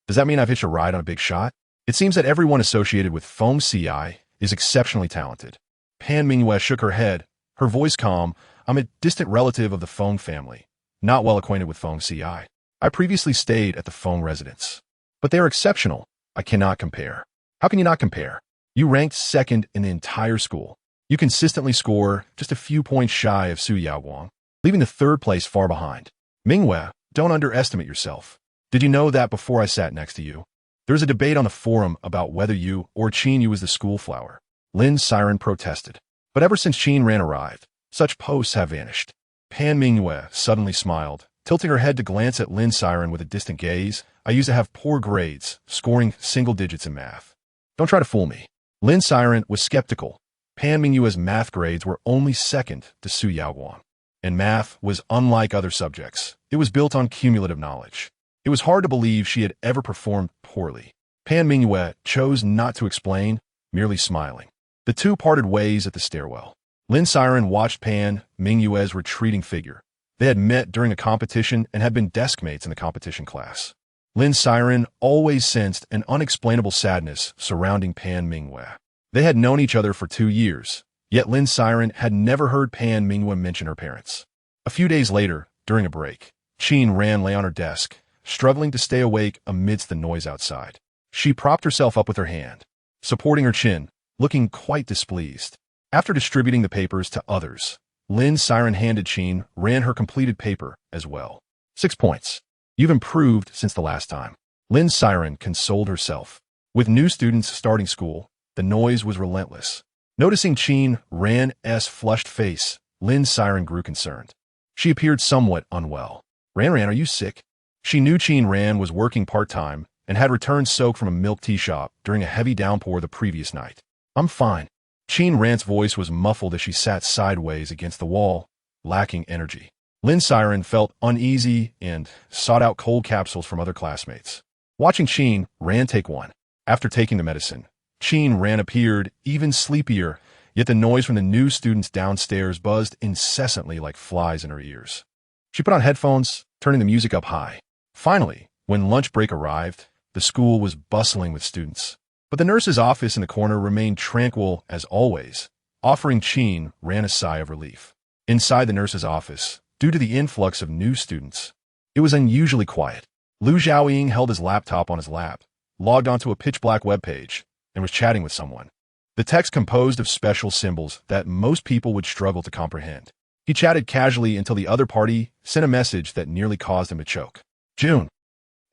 Does that mean I've hitched a ride on a big shot?" It seems that everyone associated with Feng Xiai is exceptionally talented. Pan Mingyue shook her head, her voice calm. "I'm a distant relative of the Feng family, not well acquainted with Feng Xiai. I previously stayed at the Feng residence. But they are exceptional. I cannot compare." "How can you not compare? You ranked second in the entire school. You consistently score just a few points shy of Su Yaowang, leaving the third place far behind. Mingyue, don't underestimate yourself. Did you know that before I sat next to you? There's a debate on the forum about whether you or Qinyu is the school flower." Lin Siren protested. "But ever since Qin Ran arrived, such posts have vanished." Pan Mingyue suddenly smiled, tilting her head to glance at Lin Siren with a distant gaze. "I used to have poor grades, scoring single digits in math. Don't try to fool me." Lin Siren was skeptical. Pan Mingyue's math grades were only second to Su Yaowang. And math was unlike other subjects. It was built on cumulative knowledge. It was hard to believe she had ever performed poorly. Pan Mingyue chose not to explain, merely smiling. The two parted ways at the stairwell. Lin Siren watched Pan Mingyue's retreating figure. They had met during a competition and had been desk mates in the competition class. Lin Siren always sensed an unexplainable sadness surrounding Pan Mingyue. They had known each other for 2 years, yet Lin Siren had never heard Pan Mingyue mention her parents. A few days later, during a break, Qin Ran lay on her desk, struggling to stay awake amidst the noise outside. She propped herself up with her hand, supporting her chin, looking quite displeased. After distributing the papers to others, Lin Siren handed Qin Ran her completed paper as well. 6 points. You've improved since the last time. Lin Siren consoled herself. With new students starting school, the noise was relentless. Noticing Qin Ran's flushed face, Lin Siren grew concerned. She appeared somewhat unwell. Ran, are you sick?" She knew Qin Ran was working part-time and had returned soaked from a milk tea shop during a heavy downpour the previous night. "I'm fine." Qin Ran's voice was muffled as she sat sideways against the wall, lacking energy. Lin Siren felt uneasy and sought out cold capsules from other classmates. Watching Qin Ran take one. After taking the medicine, Qin Ran appeared even sleepier, yet the noise from the new students downstairs buzzed incessantly like flies in her ears. She put on headphones, turning the music up high. Finally, when lunch break arrived, the school was bustling with students. But the nurse's office in the corner remained tranquil as always, offering Qin Ran a sigh of relief. Inside the nurse's office, due to the influx of new students, it was unusually quiet. Lu Xiaoying held his laptop on his lap, logged onto a pitch-black web page, and was chatting with someone. The text composed of special symbols that most people would struggle to comprehend. He chatted casually until the other party sent a message that nearly caused him to choke. "June."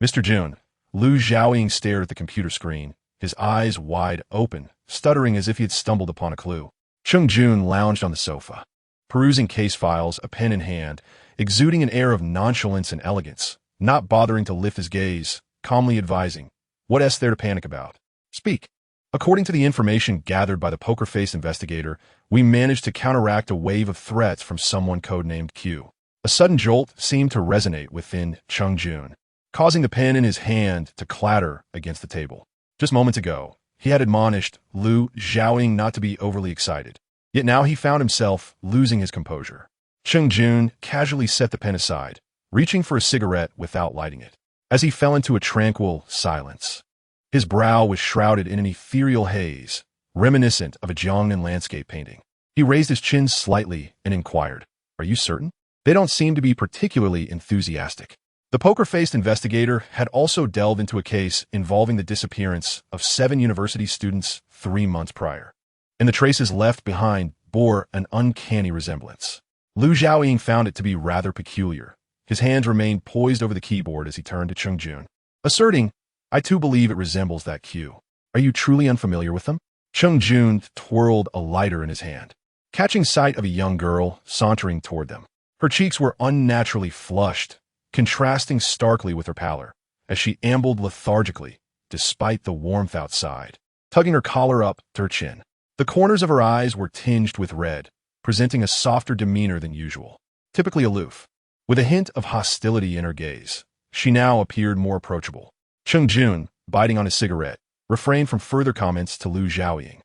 "Mr. June." Lu Xiaoying stared at the computer screen, his eyes wide open, stuttering as if he had stumbled upon a clue. Chung Jun lounged on the sofa, perusing case files, a pen in hand, exuding an air of nonchalance and elegance, not bothering to lift his gaze, calmly advising, "What is there to panic about? Speak." According to the information gathered by the poker-faced investigator, we managed to counteract a wave of threats from someone codenamed Q. A sudden jolt seemed to resonate within Cheng, causing the pen in his hand to clatter against the table. Just moments ago, he had admonished Liu Xiaoying not to be overly excited. Yet now he found himself losing his composure. Cheng casually set the pen aside, reaching for a cigarette without lighting it. As he fell into a tranquil silence, his brow was shrouded in an ethereal haze, reminiscent of a Jiangnan landscape painting. He raised his chin slightly and inquired, "Are you certain?" "They don't seem to be particularly enthusiastic." The poker-faced investigator had also delved into a case involving the disappearance of 7 university students 3 months prior, and the traces left behind bore an uncanny resemblance. Liu Xiaoying found it to be rather peculiar. His hands remained poised over the keyboard as he turned to Cheng, asserting, "I too believe it resembles that cue. Are you truly unfamiliar with them?" Cheng twirled a lighter in his hand, catching sight of a young girl sauntering toward them. Her cheeks were unnaturally flushed, contrasting starkly with her pallor, as she ambled lethargically, despite the warmth outside, tugging her collar up to her chin. The corners of her eyes were tinged with red, presenting a softer demeanor than usual. Typically aloof, with a hint of hostility in her gaze, she now appeared more approachable. Cheng, biting on his cigarette, refrained from further comments to Liu Xiaoying.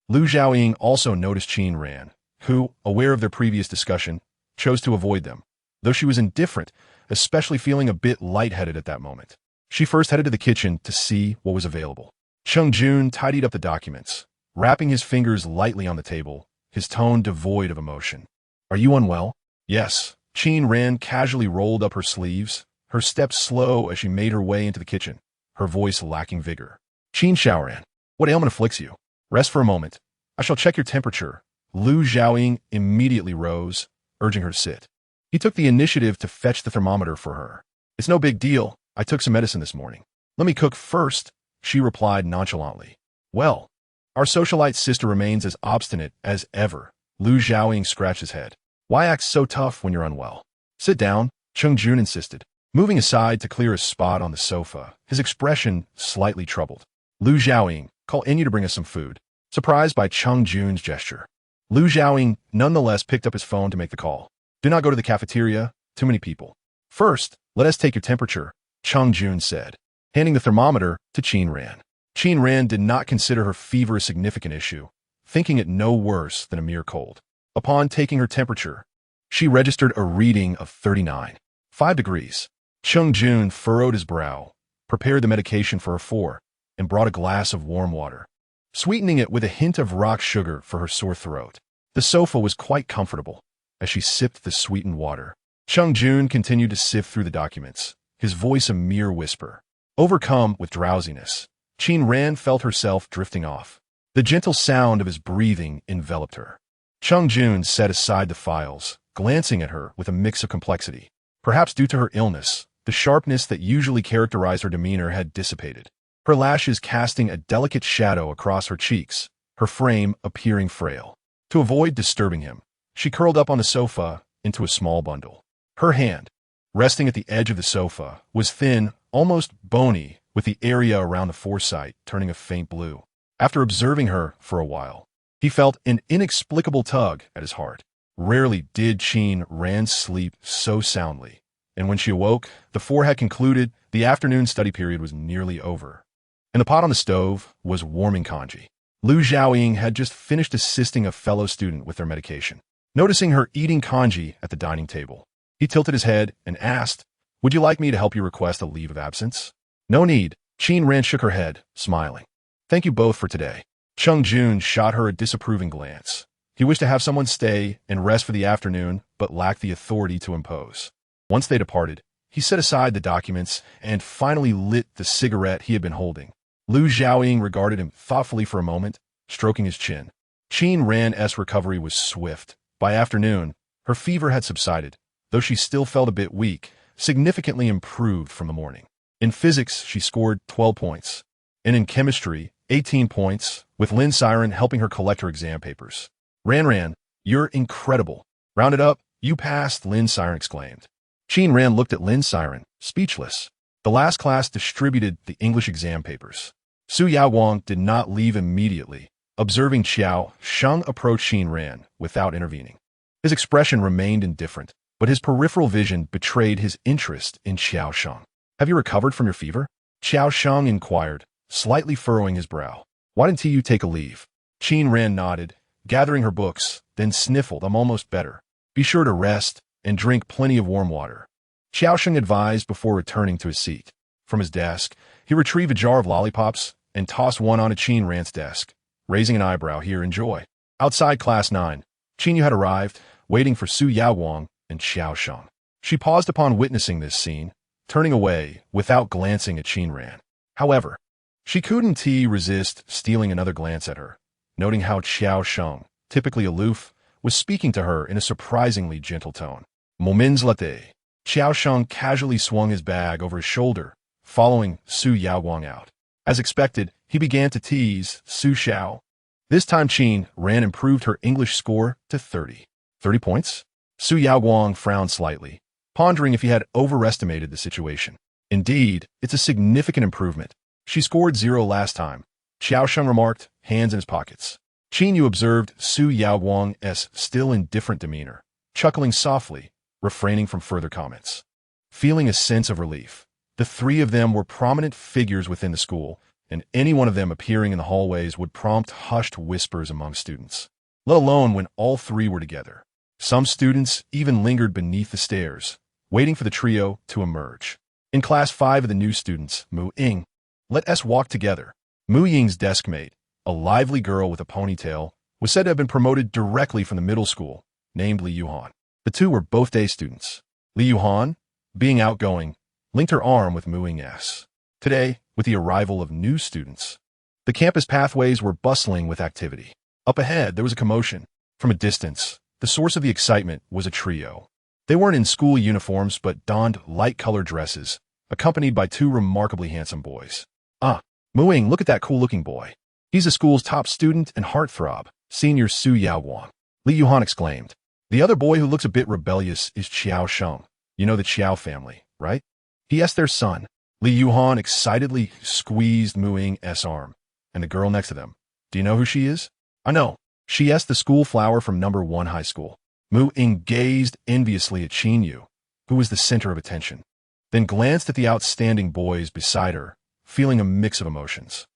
Liu Xiaoying also noticed Qin Ran, who, aware of their previous discussion, chose to avoid them, though she was indifferent, especially feeling a bit lightheaded at that moment. She first headed to the kitchen to see what was available. Cheng tidied up the documents, wrapping his fingers lightly on the table, his tone devoid of emotion. "Are you unwell?" "Yes." Qin Ran casually rolled up her sleeves, her steps slow as she made her way into the kitchen, her voice lacking vigor. "Qin Xiaoran, what ailment afflicts you? Rest for a moment. I shall check your temperature." Liu Xiaoying immediately rose, urging her to sit. He took the initiative to fetch the thermometer for her. "It's no big deal. I took some medicine this morning." "Let me cook first," she replied nonchalantly. "Well, our socialite sister remains as obstinate as ever." Liu Xiaoying scratched his head. "Why act so tough when you're unwell?" "Sit down," Cheng insisted, moving aside to clear a spot on the sofa, his expression slightly troubled. "Liu Xiaoying, call Enya to bring us some food." Surprised by Cheng gesture, Liu Xiaoying nonetheless picked up his phone to make the call. "Do not go to the cafeteria, too many people. First, let us take your temperature," Cheng said, handing the thermometer to Qin Ran. Qin Ran did not consider her fever a significant issue, thinking it no worse than a mere cold. Upon taking her temperature, she registered a reading of 39.5 degrees. Cheng furrowed his brow, prepared the medication for her 4, and brought a glass of warm water, sweetening it with a hint of rock sugar for her sore throat. The sofa was quite comfortable as she sipped the sweetened water. Cheng continued to sift through the documents, his voice a mere whisper. Overcome with drowsiness, Qin Ran felt herself drifting off. The gentle sound of his breathing enveloped her. Cheng set aside the files, glancing at her with a mix of complexity. Perhaps due to her illness, the sharpness that usually characterized her demeanor had dissipated, her lashes casting a delicate shadow across her cheeks, her frame appearing frail. To avoid disturbing him, she curled up on the sofa into a small bundle. Her hand, resting at the edge of the sofa, was thin, almost bony, with the area around the foresight turning a faint blue. After observing her for a while, he felt an inexplicable tug at his heart. Rarely did Qin Ran sleep so soundly, and when she awoke, the 4 had concluded the afternoon study period was nearly over, and the pot on the stove was warming congee. Liu Xiaoying had just finished assisting a fellow student with their medication. Noticing her eating congee at the dining table, he tilted his head and asked, "Would you like me to help you request a leave of absence?" "No need." Qin Ran shook her head, smiling. "Thank you both for today." Cheng shot her a disapproving glance. He wished to have someone stay and rest for the afternoon, but lacked the authority to impose. Once they departed, he set aside the documents and finally lit the cigarette he had been holding. Liu Xiaoying regarded him thoughtfully for a moment, stroking his chin. Qin Ran's recovery was swift. By afternoon, her fever had subsided, though she still felt a bit weak, significantly improved from the morning. In physics, she scored 12 points, and in chemistry, 18 points, with Lin Siren helping her collect her exam papers. Ran, you're incredible. Rounded up, you passed," Lin Siren exclaimed. Qin Ran looked at Lin Siren, speechless. The last class distributed the English exam papers. Su Yaowang did not leave immediately. Observing Qiao, Sheng approached Qin Ran without intervening. His expression remained indifferent, but his peripheral vision betrayed his interest in Qiao Sheng. "Have you recovered from your fever?" Qiao Sheng inquired, slightly furrowing his brow. "Why didn't you take a leave?" Qin Ran nodded, gathering her books, then sniffled. "I'm almost better. Be sure to rest and drink plenty of warm water," Qiao Sheng advised before returning to his seat. From his desk, he retrieved a jar of lollipops and tossed one onto Qin Ran's desk, raising an eyebrow. "Here, enjoy." Outside Class 9, Qin Yu had arrived, waiting for Su Yaowang and Qiao Sheng. She paused upon witnessing this scene, turning away without glancing at Qin Ran. However, she couldn't resist stealing another glance at her, noting how Qiao Sheng, typically aloof, was speaking to her in a surprisingly gentle tone. "Moments later." Qiao Sheng casually swung his bag over his shoulder, following Su Yaowang out. As expected, he began to tease Su Xiao. This time Qin Ran improved her English score to 30. 30 points? Su Yaowang frowned slightly, pondering if he had overestimated the situation. Indeed, it's a significant improvement. She scored 0 last time, Qiao Sheng remarked, hands in his pockets. Qin Yu observed Su Yaowang's still indifferent demeanor, chuckling softly, refraining from further comments. Feeling a sense of relief, the three of them were prominent figures within the school, and any one of them appearing in the hallways would prompt hushed whispers among students, let alone when all three were together. Some students even lingered beneath the stairs, waiting for the trio to emerge. In Class 5 of the new students, Mu Ying, let us walk together. Mu Ying's deskmate, a lively girl with a ponytail, was said to have been promoted directly from the middle school, named Li Yuhan. The two were both day students. Li Yuhan, being outgoing, linked her arm with Mu Ying's. Today, with the arrival of new students, the campus pathways were bustling with activity. Up ahead, there was a commotion. From a distance, the source of the excitement was a trio. They weren't in school uniforms but donned light-colored dresses, accompanied by 2 remarkably handsome boys. "Ah, Mu Ying, look at that cool-looking boy. He's the school's top student and heartthrob, Senior Su Yaowang," Li Yuhan exclaimed. "The other boy who looks a bit rebellious is Qiao Sheng. You know the Qiao family, right? He asked their son." Li Yuhan excitedly squeezed Mu Ying's arm, and the girl next to them. "Do you know who she is?" "I know. She asked the school flower from number 1 high school." Mu Ying gazed enviously at Qin Yu, who was the center of attention, then glanced at the outstanding boys beside her, feeling a mix of emotions.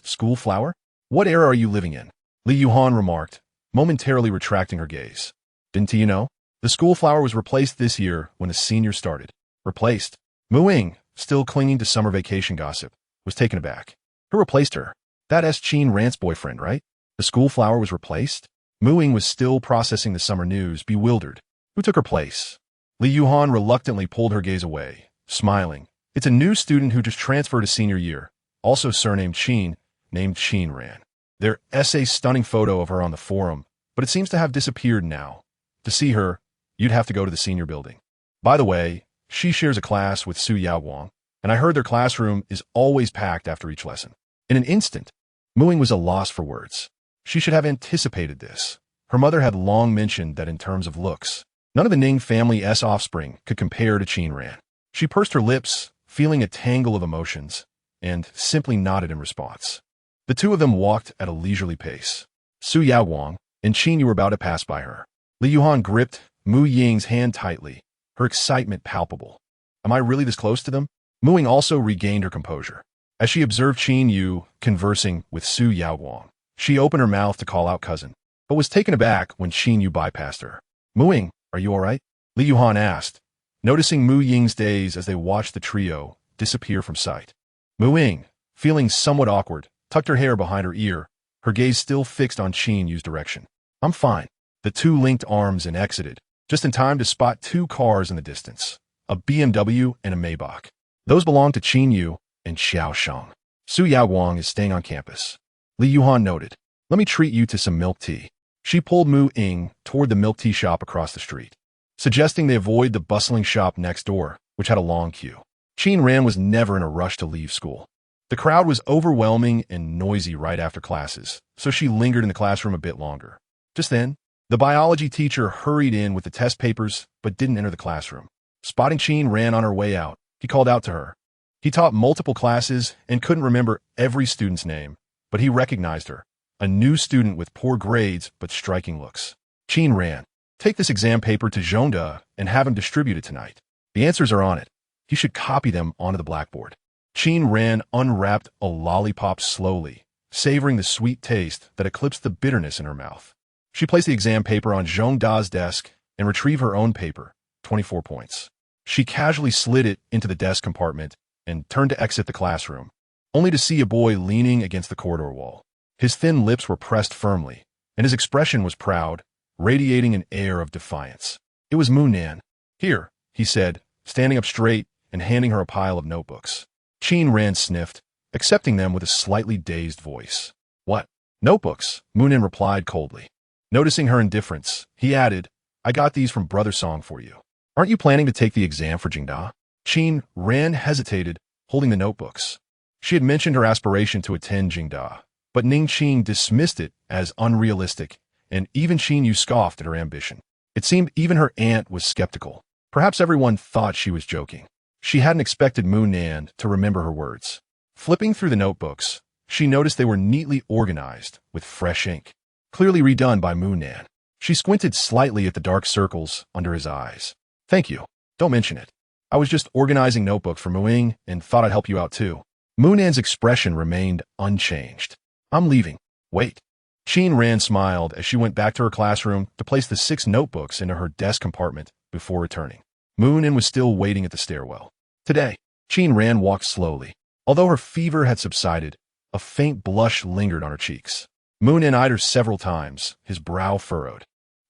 "School flower? What era are you living in?" Li Yuhan remarked, momentarily retracting her gaze. "Didn't you know? The school flower was replaced this year when the seniors started." "Replaced?" Mu Ying, still clinging to summer vacation gossip, was taken aback. "Who replaced her? That's Qin Ran's boyfriend, right? The school flower was replaced?" Mu Ying was still processing the summer news, bewildered. "Who took her place?" Li Yuhan reluctantly pulled her gaze away, smiling. "It's a new student who just transferred to senior year, also surnamed Qin, named Qin Ran. There's a stunning photo of her on the forum, but it seems to have disappeared now. To see her, you'd have to go to the senior building. By the way, she shares a class with Su Yaowang, and I heard their classroom is always packed after each lesson." In an instant, Mu Ying was a loss for words. She should have anticipated this. Her mother had long mentioned that in terms of looks, none of the Ning family's offspring could compare to Qin Ran. She pursed her lips, feeling a tangle of emotions, and simply nodded in response. The two of them walked at a leisurely pace. Su Yaowang and Qin Yu were about to pass by her. Li Yuhan gripped Mu Ying's hand tightly, her excitement palpable. "Am I really this close to them?" Mu Ying also regained her composure. As she observed Qin Yu conversing with Su Yaowang, she opened her mouth to call out cousin, but was taken aback when Qin Yu bypassed her. "Mu Ying, are you all right?" Li Yuhan asked, noticing Mu Ying's daze as they watched the trio disappear from sight. Mu Ying, feeling somewhat awkward, tucked her hair behind her ear, her gaze still fixed on Qin Yu's direction. "I'm fine." The two linked arms and exited, just in time to spot 2 cars in the distance, a BMW and a Maybach. Those belonged to Qin Yu and Qiao Sheng. "Su Yaowang is staying on campus," Li Yuhan noted. "Let me treat you to some milk tea." She pulled Mu Ying toward the milk tea shop across the street, suggesting they avoid the bustling shop next door, which had a long queue. Qin Ran was never in a rush to leave school. The crowd was overwhelming and noisy right after classes, so she lingered in the classroom a bit longer. Just then, the biology teacher hurried in with the test papers but didn't enter the classroom. Spotting Qin Ran on her way out, he called out to her. He taught multiple classes and couldn't remember every student's name, but he recognized her, a new student with poor grades but striking looks. Qin ran. Take this exam paper to Zhongda and have him distribute it tonight. The answers are on it. He should copy them onto the blackboard. Qin ran unwrapped a lollipop slowly, savoring the sweet taste that eclipsed the bitterness in her mouth. She placed the exam paper on Zhongda's desk and retrieved her own paper, 24 points. She casually slid it into the desk compartment and turned to exit the classroom, only to see a boy leaning against the corridor wall. His thin lips were pressed firmly, and his expression was proud, radiating an air of defiance. It was Mu Nan. Here, he said, standing up straight and handing her a pile of notebooks. Qin ran sniffed, accepting them with a slightly dazed voice. What? Notebooks, Mu Nan replied coldly. Noticing her indifference, he added, I got these from Brother Song for you. Aren't you planning to take the exam for Jingda? Qin ran hesitated, holding the notebooks. She had mentioned her aspiration to attend Jingda, but Ning Qing dismissed it as unrealistic, and even Qin Yu scoffed at her ambition. It seemed even her aunt was skeptical. Perhaps everyone thought she was joking. She hadn't expected Mu Nan to remember her words. Flipping through the notebooks, she noticed they were neatly organized with fresh ink, clearly redone by Mu Nan. She squinted slightly at the dark circles under his eyes. Thank you. Don't mention it. I was just organizing notebooks for Muing and thought I'd help you out too. Mu Nan's expression remained unchanged. I'm leaving. Wait. Qin ran smiled as she went back to her classroom to place the 6 notebooks into her desk compartment before returning. Mu Nan was still waiting at the stairwell. Today, Qin ran walked slowly. Although her fever had subsided, a faint blush lingered on her cheeks. Mu Nan eyed her several times, his brow furrowed.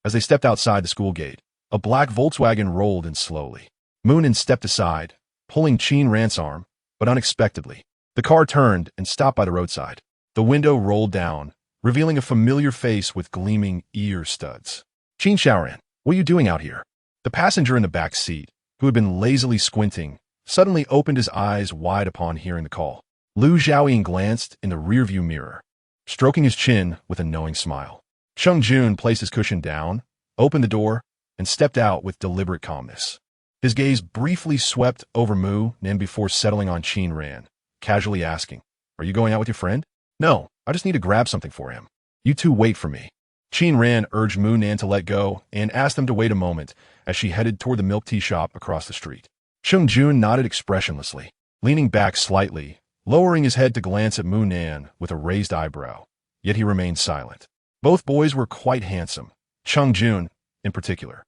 As they stepped outside the school gate, a black Volkswagen rolled in slowly. Mu Nan stepped aside, pulling Qin Ran's arm, but unexpectedly. The car turned and stopped by the roadside. The window rolled down, revealing a familiar face with gleaming ear studs. Qin Xiaoran, what are you doing out here? The passenger in the back seat, who had been lazily squinting, suddenly opened his eyes wide upon hearing the call. Lu Xiaoying glanced in the rearview mirror, stroking his chin with a knowing smile. Cheng Jun placed his cushion down, opened the door, and stepped out with deliberate calmness. His gaze briefly swept over Mu Nan before settling on Qin Ran, casually asking, Are you going out with your friend? No, I just need to grab something for him. You two wait for me. Qin Ran urged Mu Nan to let go and asked them to wait a moment as she headed toward the milk tea shop across the street. Cheng Jun nodded expressionlessly, leaning back slightly, lowering his head to glance at Mu Nan with a raised eyebrow, yet he remained silent. Both boys were quite handsome. Cheng Jun, in particular,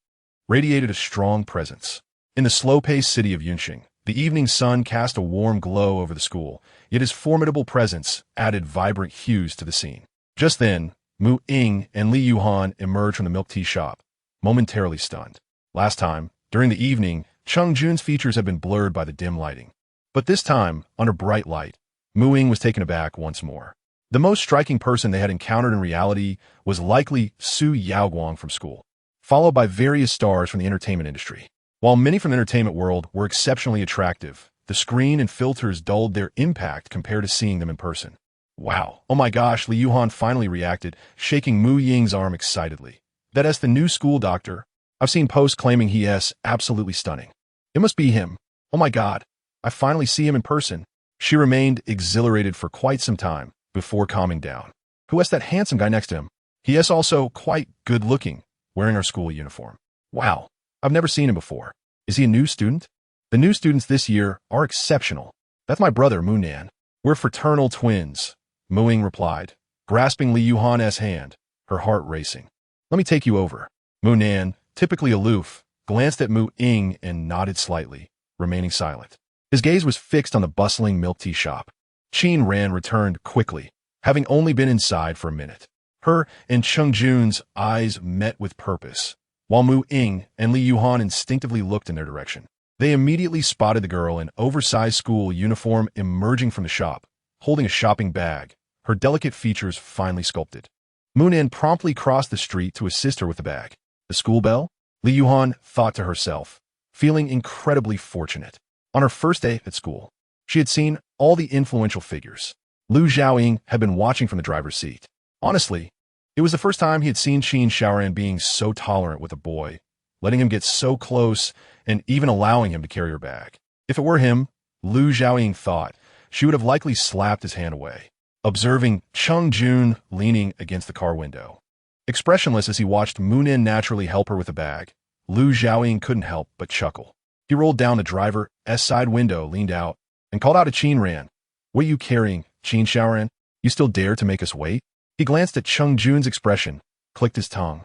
radiated a strong presence. In the slow-paced city of Yunqing, the evening sun cast a warm glow over the school, yet his formidable presence added vibrant hues to the scene. Just then, Mu Ying and Li Yuhan emerged from the milk tea shop, momentarily stunned. Last time, during the evening, Cheng Jun's features had been blurred by the dim lighting. But this time, under bright light, Mu Ying was taken aback once more. The most striking person they had encountered in reality was likely Su Yaoguang from school, followed by various stars from the entertainment industry. While many from the entertainment world were exceptionally attractive, the screen and filters dulled their impact compared to seeing them in person. Wow, oh my gosh, Li Yuhan finally reacted, shaking Mu Ying's arm excitedly. That's the new school doctor. I've seen posts claiming he is absolutely stunning. It must be him. Oh my god, I finally see him in person. She remained exhilarated for quite some time before calming down. Who is that handsome guy next to him? He is also quite good-looking, wearing our school uniform. Wow, I've never seen him before. Is he a new student? The new students this year are exceptional. That's my brother, Mu Nan. We're fraternal twins, Mu Ying replied, grasping Li Yuhan's hand, her heart racing. Let me take you over. Mu Nan, typically aloof, glanced at Mu Ying and nodded slightly, remaining silent. His gaze was fixed on the bustling milk tea shop. Qin Ran returned quickly, having only been inside for a minute. Her and Cheng Jun's eyes met with purpose, while Mu Ying and Li Yuhan instinctively looked in their direction. They immediately spotted the girl in oversized school uniform emerging from the shop, holding a shopping bag, her delicate features finely sculpted. Mu Nan promptly crossed the street to assist her with the bag. The school bell? Li Yuhan thought to herself, feeling incredibly fortunate. On her first day at school, she had seen all the influential figures. Lu Xiaoying had been watching from the driver's seat. Honestly, it was the first time he had seen Qin Xiaoran being so tolerant with a boy, letting him get so close and even allowing him to carry her bag. If it were him, Lu Xiaoying thought, she would have likely slapped his hand away, observing Cheng Jun leaning against the car window. Expressionless as he watched Mu Nin naturally help her with the bag, Lu Xiaoying couldn't help but chuckle. He rolled down the driver's side window, leaned out, and called out to Qin Ran. "What are you carrying, Qin Xiaoran? You still dare to make us wait?" He glanced at Cheng Jun's expression, clicked his tongue,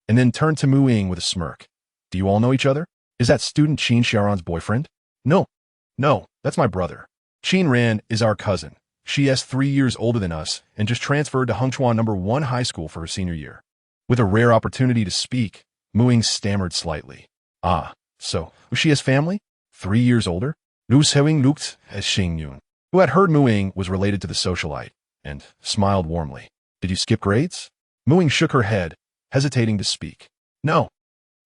and then turned to Mu Ying with a smirk. "Do you all know each other? Is that student Qin Xiaoran's boyfriend?" No, that's my brother. Qin Ran is our cousin. She is 3 years older than us and just transferred to Hengchuan No. 1 high school for her senior year." With a rare opportunity to speak, Mu Ying stammered slightly. "Ah, so she has family? 3 years older?" Lu Xiaoying looked at Xing Yun, who had heard Mu Ying was related to the socialite, and smiled warmly. "Did you skip grades?" Mu Ying shook her head, hesitating to speak. "No."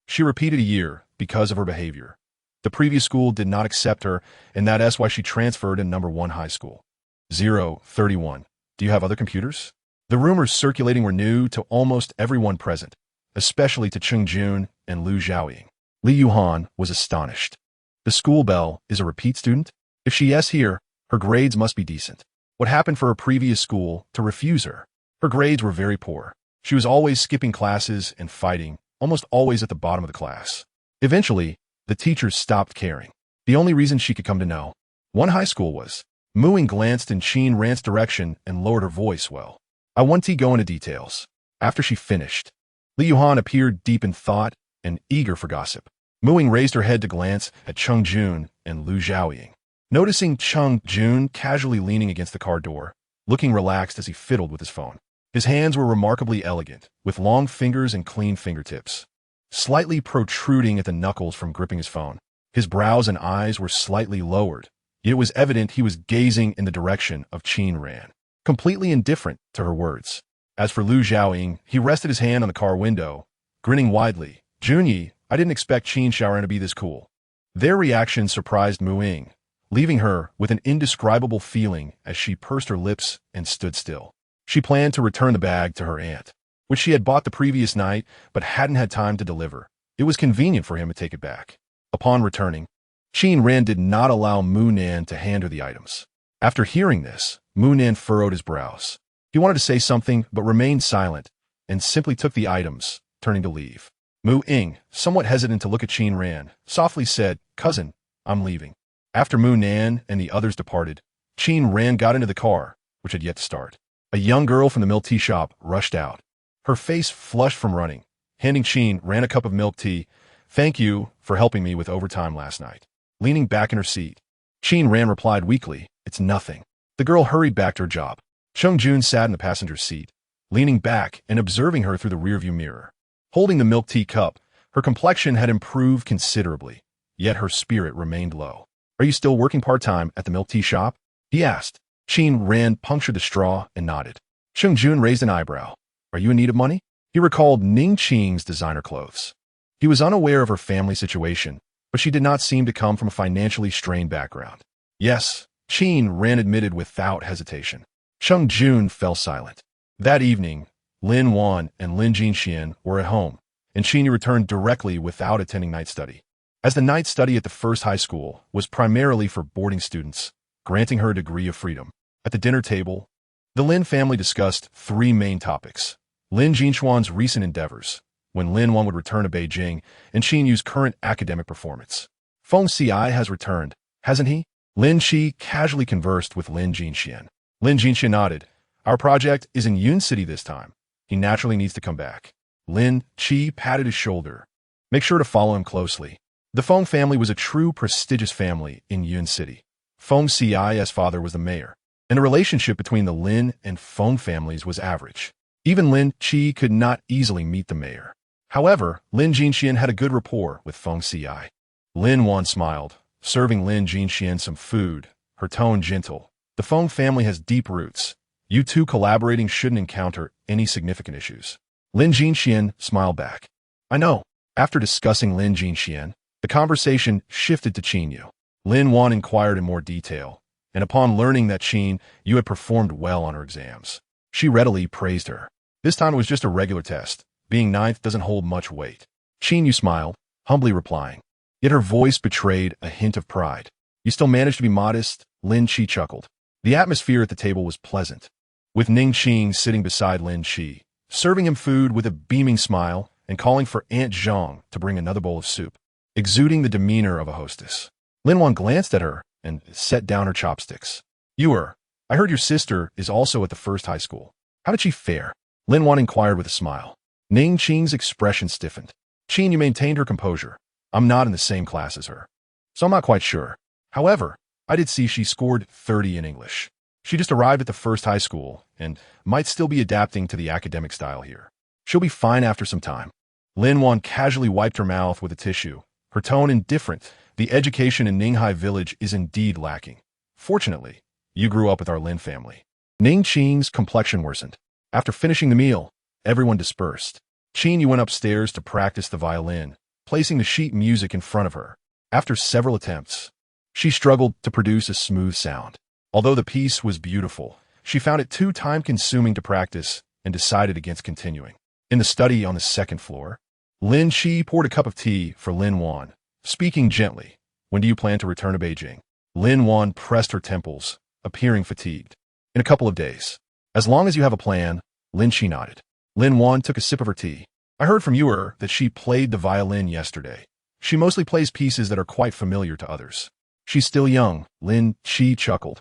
She repeated a year because of her behavior. The previous school did not accept her, and that's why she transferred in No. 1 high school. 031. "Do you have other computers?" The rumors circulating were new to almost everyone present, especially to Cheng Jun and Lu Xiaoying. Li Yuhan was astonished. The school belle is a repeat student? If she is here, her grades must be decent. What happened for her previous school to refuse her? Her grades were very poor. She was always skipping classes and fighting, almost always at the bottom of the class. Eventually, the teachers stopped caring. The only reason she could come to know one high school was. Mu Ying glanced in Qin Ran's direction and lowered her voice. "Well, I want to go into details." After she finished, Li Yuhan appeared deep in thought and eager for gossip. Mu Ying raised her head to glance at Cheng Jun and Lu Xiaoying. Noticing Cheng Jun casually leaning against the car door, looking relaxed as he fiddled with his phone. His hands were remarkably elegant, with long fingers and clean fingertips, slightly protruding at the knuckles from gripping his phone. His brows and eyes were slightly lowered, yet it was evident he was gazing in the direction of Qin Ran, completely indifferent to her words. As for Lu Xiaoying, he rested his hand on the car window, grinning widely. "Junyi, I didn't expect Qin Xiaoran to be this cool." Their reaction surprised Mu Ying, leaving her with an indescribable feeling as she pursed her lips and stood still. She planned to return the bag to her aunt, which she had bought the previous night but hadn't had time to deliver. It was convenient for him to take it back. Upon returning, Qin Ran did not allow Mu Nan to hand her the items. After hearing this, Mu Nan furrowed his brows. He wanted to say something but remained silent and simply took the items, turning to leave. Mu Ying, somewhat hesitant to look at Qin Ran, softly said, "Cousin, I'm leaving." After Mu Nan and the others departed, Qin Ran got into the car, which had yet to start. A young girl from the milk tea shop rushed out, her face flushed from running, handing Qin Ran a cup of milk tea. "Thank you for helping me with overtime last night." Leaning back in her seat, Qin Ran replied weakly, "It's nothing." The girl hurried back to her job. Cheng Jun sat in the passenger seat, leaning back and observing her through the rearview mirror. Holding the milk tea cup, her complexion had improved considerably, yet her spirit remained low. "Are you still working part-time at the milk tea shop?" he asked. Qin Ran punctured the straw and nodded. Cheng Jun raised an eyebrow. "Are you in need of money?" He recalled Ning Qing's designer clothes. He was unaware of her family situation, but she did not seem to come from a financially strained background. "Yes," Qin Ran admitted without hesitation. Cheng Jun fell silent. That evening, Lin Wan and Lin Jinxian were at home, and Qin returned directly without attending night study. As the night study at the first high school was primarily for boarding students, granting her a degree of freedom. At the dinner table, the Lin family discussed 3 main topics. Lin Jinxuan's recent endeavors, when Lin Wan would return to Beijing, and Qin Yu's current academic performance. "Feng Ci has returned, hasn't he?" Lin Qi casually conversed with Lin Jinxian. Lin Jinxian nodded. "Our project is in Yun City this time. He naturally needs to come back." Lin Qi patted his shoulder. "Make sure to follow him closely." The Feng family was a true prestigious family in Yun City. Feng Ci's father was the mayor, and the relationship between the Lin and Feng families was average. Even Lin Qi could not easily meet the mayor. However, Lin Jinxian had a good rapport with Feng Ci. Lin Wan smiled, serving Lin Jinxian some food, her tone gentle. "The Feng family has deep roots. You two collaborating shouldn't encounter any significant issues." Lin Jinxian smiled back. "I know." After discussing Lin Jinxian, the conversation shifted to Qin Yu. Lin Wan inquired in more detail, and upon learning that Qin Yu had performed well on her exams, she readily praised her. This time it was just a regular test. Being ninth doesn't hold much weight. Qin Yu smiled, humbly replying. Yet her voice betrayed a hint of pride. You still managed to be modest, Lin Chi chuckled. The atmosphere at the table was pleasant, with Ning Qing sitting beside Lin Chi, serving him food with a beaming smile and calling for Aunt Zhang to bring another bowl of soup, exuding the demeanor of a hostess. Lin Wan glanced at her and set down her chopsticks. I heard your sister is also at the first high school. How did she fare? Lin Wan inquired with a smile. Ning Qing's expression stiffened. Qing, you maintained her composure. I'm not in the same class as her, so I'm not quite sure. However, I did see she scored 30 in English. She just arrived at the first high school and might still be adapting to the academic style here. She'll be fine after some time. Lin Wan casually wiped her mouth with a tissue, her tone indifferent. The education in Ninghai village is indeed lacking. Fortunately, you grew up with our Lin family. Ning Qing's complexion worsened. After finishing the meal, everyone dispersed. Qing, you went upstairs to practice the violin, placing the sheet music in front of her. After several attempts, she struggled to produce a smooth sound. Although the piece was beautiful, she found it too time-consuming to practice and decided against continuing. In the study on the second floor, Lin Chi poured a cup of tea for Lin Wan, speaking gently. When do you plan to return to Beijing? Lin Wan pressed her temples, appearing fatigued. In a couple of days. As long as you have a plan, Lin Chi nodded. Lin Wan took a sip of her tea. I heard from Heiress that she played the violin yesterday. She mostly plays pieces that are quite familiar to others. She's still young, Lin Chi chuckled.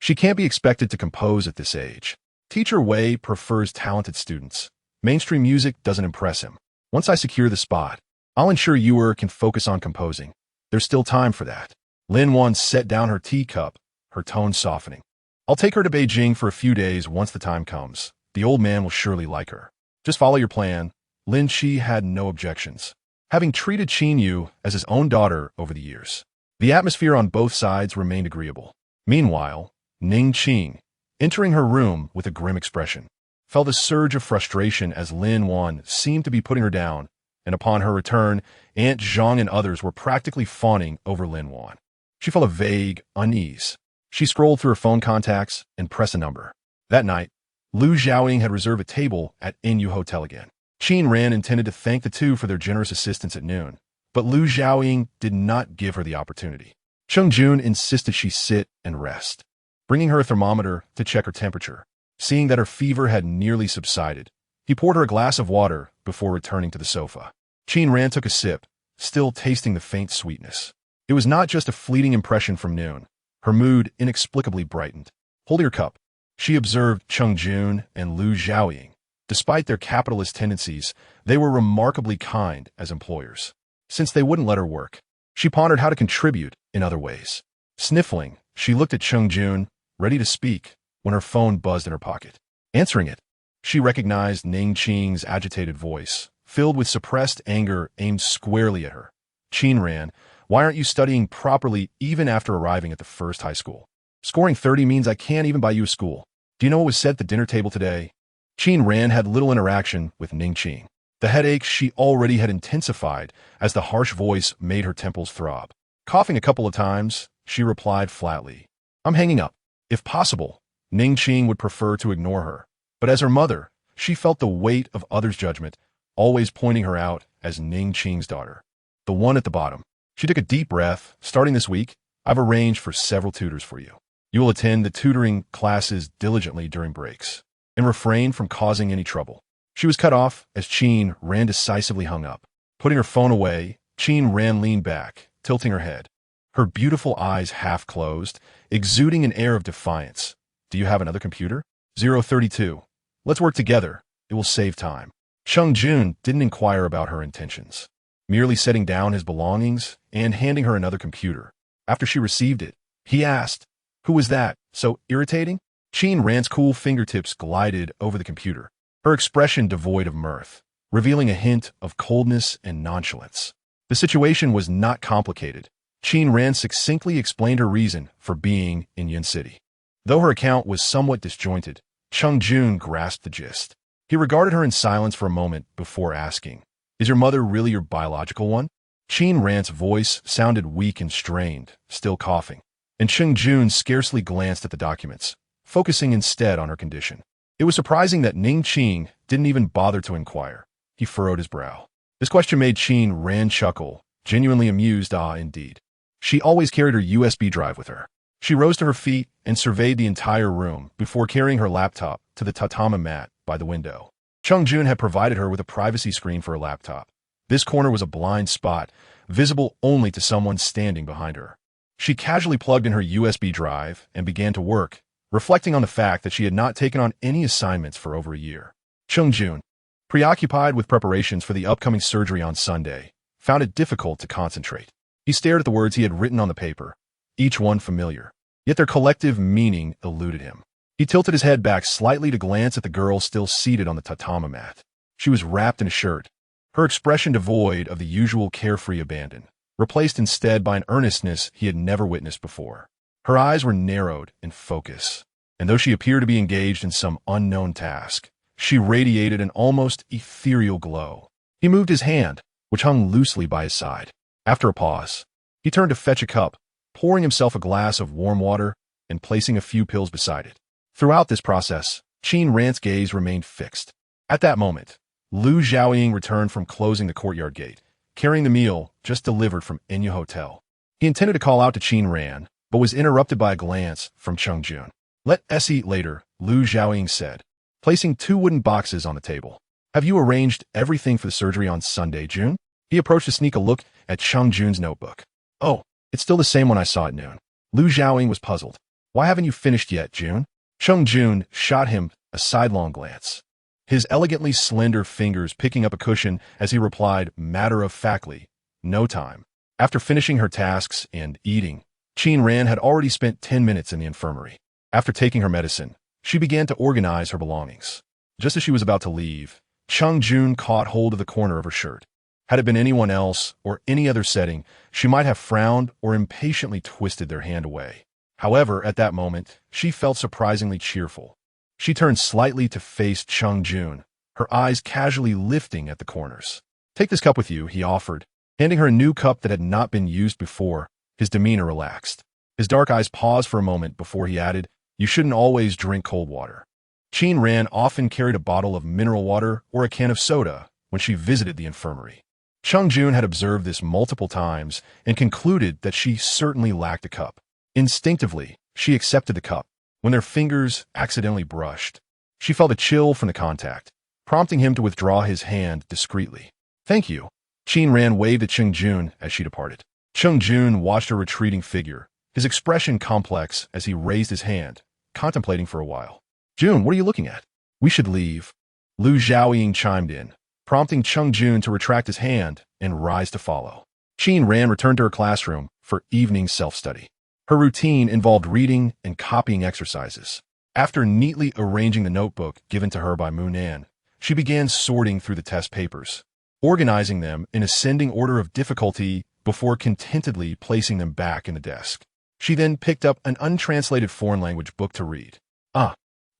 She can't be expected to compose at this age. Teacher Wei prefers talented students. Mainstream music doesn't impress him. Once I secure the spot, I'll ensure Heiress can focus on composing. There's still time for that. Lin Wan set down her teacup, her tone softening. I'll take her to Beijing for a few days once the time comes. The old man will surely like her. Just follow your plan. Lin Chi had no objections, having treated Qin Yu as his own daughter over the years. The atmosphere on both sides remained agreeable. Meanwhile, Ning Qing, entering her room with a grim expression, felt a surge of frustration as Lin Wan seemed to be putting her down, and upon her return, Aunt Zhang and others were practically fawning over Lin Wan. She felt a vague unease. She scrolled through her phone contacts and pressed a number. That night, Lu Xiaoying had reserved a table at Inu Hotel again. Qin Ran intended to thank the two for their generous assistance at noon, but Lu Xiaoying did not give her the opportunity. Cheng Jun insisted she sit and rest, bringing her a thermometer to check her temperature. Seeing that her fever had nearly subsided, he poured her a glass of water before returning to the sofa. Qin Ran took a sip, still tasting the faint sweetness. It was not just a fleeting impression from noon. Her mood inexplicably brightened. Holding her cup, she observed Cheng Jun and Lu Xiaoying. Despite their capitalist tendencies, they were remarkably kind as employers, since they wouldn't let her work. She pondered how to contribute in other ways. Sniffling, she looked at Cheng Jun, ready to speak, when her phone buzzed in her pocket. Answering it, she recognized Ning Qing's agitated voice, filled with suppressed anger aimed squarely at her. Qin Ran, why aren't you studying properly even after arriving at the first high school? Scoring 30 means I can't even buy you a school. Do you know what was said at the dinner table today? Qin Ran had little interaction with Ning Qing. The headache she already had intensified as the harsh voice made her temples throb. Coughing a couple of times, she replied flatly, I'm hanging up. If possible, Ning Qing would prefer to ignore her, but as her mother, she felt the weight of others' judgment, always pointing her out as Ning Qing's daughter. The one at the bottom. She took a deep breath. Starting this week, I've arranged for several tutors for you. You will attend the tutoring classes diligently during breaks, and refrain from causing any trouble. She was cut off as Qin Ran decisively hung up. Putting her phone away, Qin Ran leaned back, tilting her head, her beautiful eyes half closed, exuding an air of defiance. Do you have another computer? 032. Let's work together. It will save time. Cheng Jun didn't inquire about her intentions, merely setting down his belongings and handing her another computer. After she received it, he asked, Who was that? So irritating? Qin Ran's cool fingertips glided over the computer, her expression devoid of mirth, revealing a hint of coldness and nonchalance. The situation was not complicated. Qin Ran succinctly explained her reason for being in Yun City. Though her account was somewhat disjointed, Cheng Jun grasped the gist. He regarded her in silence for a moment before asking, Is your mother really your biological one? Qin Ran's voice sounded weak and strained, still coughing, and Cheng Jun scarcely glanced at the documents, focusing instead on her condition. It was surprising that Ning Qing didn't even bother to inquire. He furrowed his brow. This question made Qin Ran chuckle, genuinely amused. Ah, indeed. She always carried her USB drive with her. She rose to her feet and surveyed the entire room before carrying her laptop to the tatami mat by the window. Chungjun had provided her with a privacy screen for her laptop. This corner was a blind spot, visible only to someone standing behind her. She casually plugged in her USB drive and began to work, reflecting on the fact that she had not taken on any assignments for over a year. Chungjun, preoccupied with preparations for the upcoming surgery on Sunday, found it difficult to concentrate. He stared at the words he had written on the paper, each one familiar, yet their collective meaning eluded him. He tilted his head back slightly to glance at the girl still seated on the tatami mat. She was wrapped in a shirt, her expression devoid of the usual carefree abandon, replaced instead by an earnestness he had never witnessed before. Her eyes were narrowed in focus, and though she appeared to be engaged in some unknown task, she radiated an almost ethereal glow. He moved his hand, which hung loosely by his side. After a pause, he turned to fetch a cup, pouring himself a glass of warm water and placing a few pills beside it. Throughout this process, Qin Ran's gaze remained fixed. At that moment, Lu Xiaoying returned from closing the courtyard gate, carrying the meal just delivered from Enya Hotel. He intended to call out to Qin Ran, but was interrupted by a glance from Chungjun. "Let us eat later," Lu Xiaoying said, placing 2 wooden boxes on the table. "Have you arranged everything for the surgery on Sunday, June?" He approached to sneak a look at Chungjun's notebook. "Oh, it's still the same one I saw at noon." Lu Xiaoying was puzzled. "Why haven't you finished yet, June?" Chungjun shot him a sidelong glance, his elegantly slender fingers picking up a cushion as he replied matter-of-factly, "No time." After finishing her tasks and eating, Qin Ran had already spent 10 minutes in the infirmary. After taking her medicine, she began to organize her belongings. Just as she was about to leave, Chungjun caught hold of the corner of her shirt. Had it been anyone else or any other setting, she might have frowned or impatiently twisted their hand away. However, at that moment, she felt surprisingly cheerful. She turned slightly to face Chungjun, her eyes casually lifting at the corners. "Take this cup with you," he offered, handing her a new cup that had not been used before. His demeanor relaxed. His dark eyes paused for a moment before he added, "You shouldn't always drink cold water." Qin Ran often carried a bottle of mineral water or a can of soda when she visited the infirmary. Chungjun had observed this multiple times and concluded that she certainly lacked a cup. Instinctively, she accepted the cup. When their fingers accidentally brushed, she felt a chill from the contact, prompting him to withdraw his hand discreetly. "Thank you." Qin Ran waved at Chungjun as she departed. Chungjun watched her retreating figure, his expression complex as he raised his hand, contemplating for a while. "June, what are you looking at?" "We should leave." Lu Xiaoying chimed in, prompting Chungjun to retract his hand and rise to follow. Qin Ran returned to her classroom for evening self-study. Her routine involved reading and copying exercises. After neatly arranging the notebook given to her by Munan, she began sorting through the test papers, organizing them in ascending order of difficulty before contentedly placing them back in the desk. She then picked up an untranslated foreign language book to read.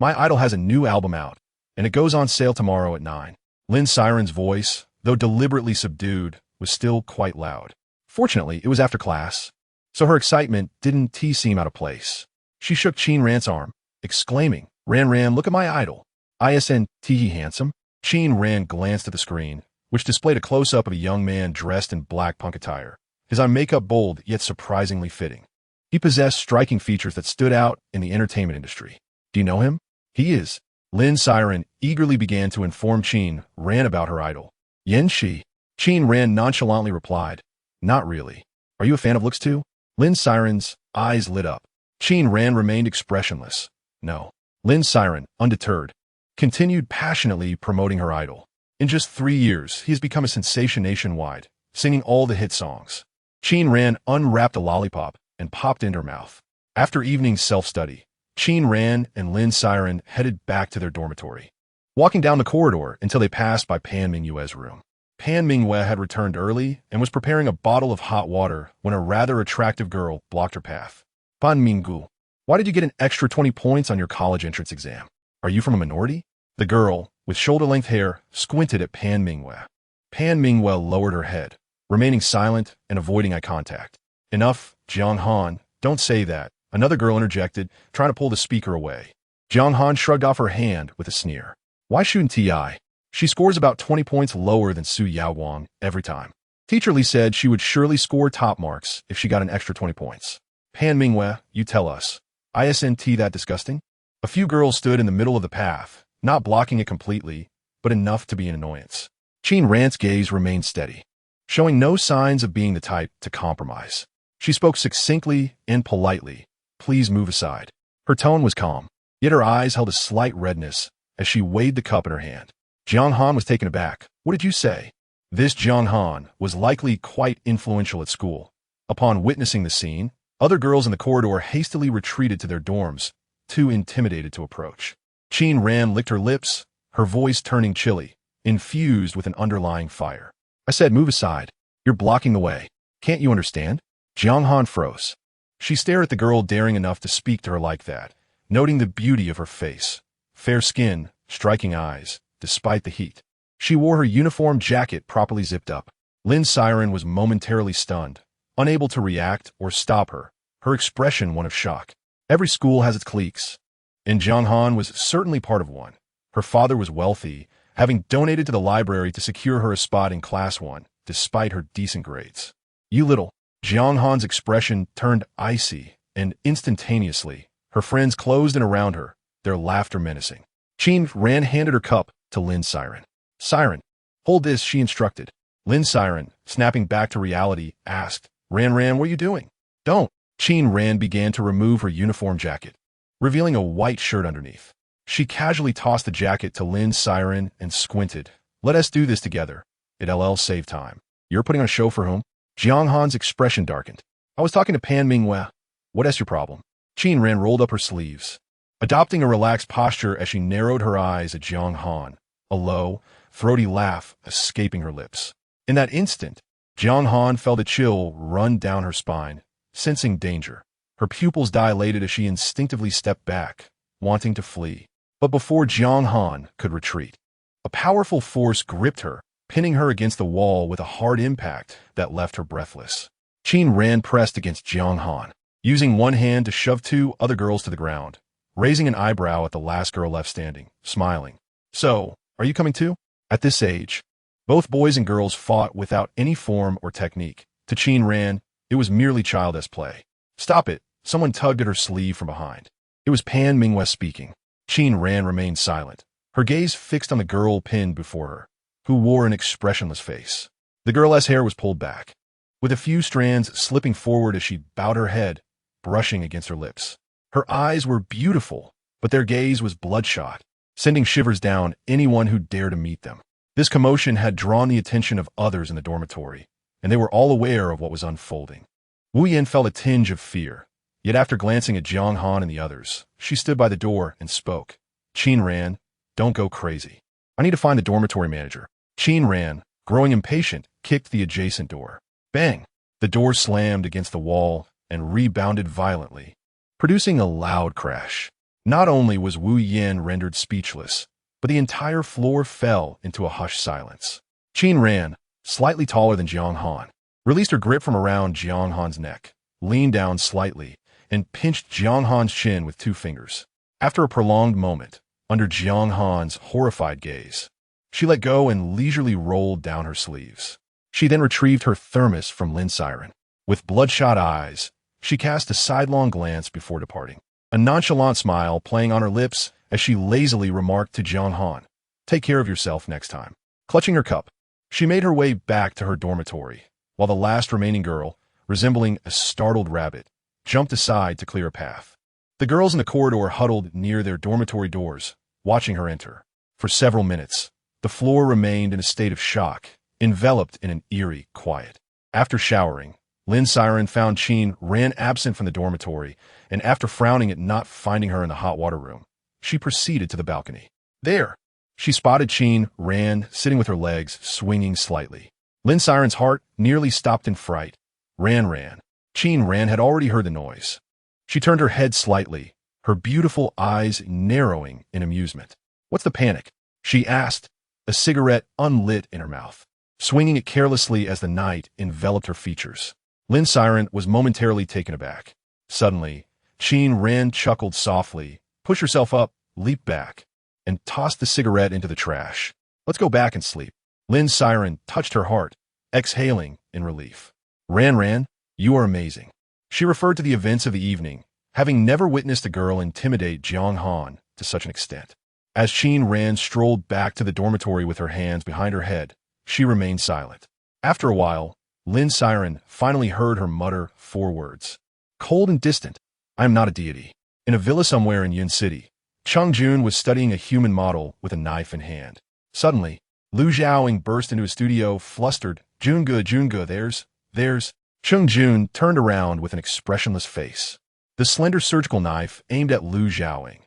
My idol has a new album out, and it goes on sale tomorrow at 9. Lin Siren's voice, though deliberately subdued, was still quite loud. Fortunately, it was after class, so her excitement didn't seem out of place. She shook Qin Ran's arm, exclaiming, Ran, look at my idol. Isn't he handsome?" Qin Ran glanced at the screen, which displayed a close-up of a young man dressed in black punk attire, his eye makeup bold yet surprisingly fitting. He possessed striking features that stood out in the entertainment industry. "Do you know him?" "He is." Lin Siren eagerly began to inform Qin Ran about her idol. "Yen Shi." Qin Ran nonchalantly replied, "Not really. Are you a fan of looks too?" Lin Siren's eyes lit up. Qin Ran remained expressionless. "No." Lin Siren, undeterred, continued passionately promoting her idol. In just 3 years, he has become a sensation nationwide, singing all the hit songs. Qin Ran unwrapped a lollipop and popped into her mouth. After evening self-study, Qin Ran and Lin Siren headed back to their dormitory, walking down the corridor until they passed by Pan Mingyue's room. Pan Mingyue had returned early and was preparing a bottle of hot water when a rather attractive girl blocked her path. "Pan Minggu, why did you get an extra 20 points on your college entrance exam? Are you from a minority?" The girl, with shoulder-length hair, squinted at Pan Mingyue. Pan Mingyue lowered her head, remaining silent and avoiding eye contact. "Enough, Jiang Han, don't say that," another girl interjected, trying to pull the speaker away. Jiang Han shrugged off her hand with a sneer. "Why shouldn't Ti? She scores about 20 points lower than Su Yaowang every time." Teacher Lee said she would surely score top marks if she got an extra 20 points. Pan Mingwe, you tell us. Isn't that disgusting? A few girls stood in the middle of the path, not blocking it completely, but enough to be an annoyance. Qin Ran's gaze remained steady, showing no signs of being the type to compromise. She spoke succinctly and politely. Please move aside. Her tone was calm, yet her eyes held a slight redness as she weighed the cup in her hand. Jiang Han was taken aback. What did you say? This Jiang Han was likely quite influential at school. Upon witnessing the scene, other girls in the corridor hastily retreated to their dorms, too intimidated to approach. Qin Ran licked her lips, her voice turning chilly, infused with an underlying fire. I said move aside. You're blocking the way. Can't you understand? Jiang Han froze. She stared at the girl daring enough to speak to her like that, noting the beauty of her face. Fair skin, striking eyes, despite the heat. She wore her uniform jacket properly zipped up. Lin Siren was momentarily stunned, unable to react or stop her, her expression one of shock. Every school has its cliques, and Jiang Han was certainly part of one. Her father was wealthy, having donated to the library to secure her a spot in Class 1, despite her decent grades. You little. Jiang Han's expression turned icy, and instantaneously, her friends closed in around her, their laughter menacing. Qin Ran handed her cup to Lin Siren. Siren, hold this, she instructed. Lin Siren, snapping back to reality, asked, Ran, what are you doing? Don't. Qin Ran began to remove her uniform jacket, revealing a white shirt underneath. She casually tossed the jacket to Lin Siren and squinted. Let us do this together. It'll save time. You're putting on a show for whom? Jiang Han's expression darkened. I was talking to Pan Mingwe. What's your problem? Qin Ran rolled up her sleeves, adopting a relaxed posture as she narrowed her eyes at Jiang Han, a low, throaty laugh escaping her lips. In that instant, Jiang Han felt a chill run down her spine, sensing danger. Her pupils dilated as she instinctively stepped back, wanting to flee. But before Jiang Han could retreat, a powerful force gripped her, pinning her against the wall with a hard impact that left her breathless. Qin Ran pressed against Jiang Han, using one hand to shove two other girls to the ground, raising an eyebrow at the last girl left standing, smiling. So, are you coming too? At this age, both boys and girls fought without any form or technique. To Qin Ran, it was merely childish play. Stop it, someone tugged at her sleeve from behind. It was Pan Mingwe speaking. Qin Ran remained silent, her gaze fixed on the girl pinned before her, who wore an expressionless face. The girl's hair was pulled back, with a few strands slipping forward as she bowed her head, brushing against her lips. Her eyes were beautiful, but their gaze was bloodshot, sending shivers down anyone who dared to meet them. This commotion had drawn the attention of others in the dormitory, and they were all aware of what was unfolding. Wu Yan felt a tinge of fear, yet after glancing at Jiang Han and the others, she stood by the door and spoke. Qin Ran, don't go crazy. I need to find the dormitory manager. Qin Ran, growing impatient, kicked the adjacent door. Bang! The door slammed against the wall and rebounded violently, producing a loud crash. Not only was Wu Yan rendered speechless, but the entire floor fell into a hushed silence. Qin Ran, slightly taller than Jiang Han, released her grip from around Jiang Han's neck, leaned down slightly, and pinched Jiang Han's chin with two fingers. After a prolonged moment, under Jiang Han's horrified gaze, she let go and leisurely rolled down her sleeves. She then retrieved her thermos from Lin Siren. With bloodshot eyes, she cast a sidelong glance before departing, a nonchalant smile playing on her lips as she lazily remarked to Jiang Han, "Take care of yourself next time." Clutching her cup, she made her way back to her dormitory, while the last remaining girl, resembling a startled rabbit, jumped aside to clear a path. The girls in the corridor huddled near their dormitory doors, watching her enter. For several minutes, the floor remained in a state of shock, enveloped in an eerie quiet. After showering, Lin Siren found Qin Ran absent from the dormitory, and after frowning at not finding her in the hot water room, she proceeded to the balcony. There, she spotted Qin Ran sitting with her legs swinging slightly. Lin Siren's heart nearly stopped in fright. Ran. Qin Ran had already heard the noise. She turned her head slightly, her beautiful eyes narrowing in amusement. "What's the panic?" she asked, a cigarette unlit in her mouth, swinging it carelessly as the night enveloped her features. Lin Siren was momentarily taken aback. Suddenly, Qin Ran chuckled softly, pushed herself up, leaped back, and tossed the cigarette into the trash. "Let's go back and sleep." Lin Siren touched her heart, exhaling in relief. Ran, you are amazing. She referred to the events of the evening, having never witnessed a girl intimidate Jiang Han to such an extent. As Qin Ran strolled back to the dormitory with her hands behind her head, she remained silent. After a while, Lin Siren finally heard her mutter 4 words. Cold and distant. I am not a deity. In a villa somewhere in Yun City, Cheng Jun was studying a human model with a knife in hand. Suddenly, Lu Zhaoying burst into his studio, flustered. Junge, there's. Cheng Jun turned around with an expressionless face. The slender surgical knife aimed at Lu Zhaoying.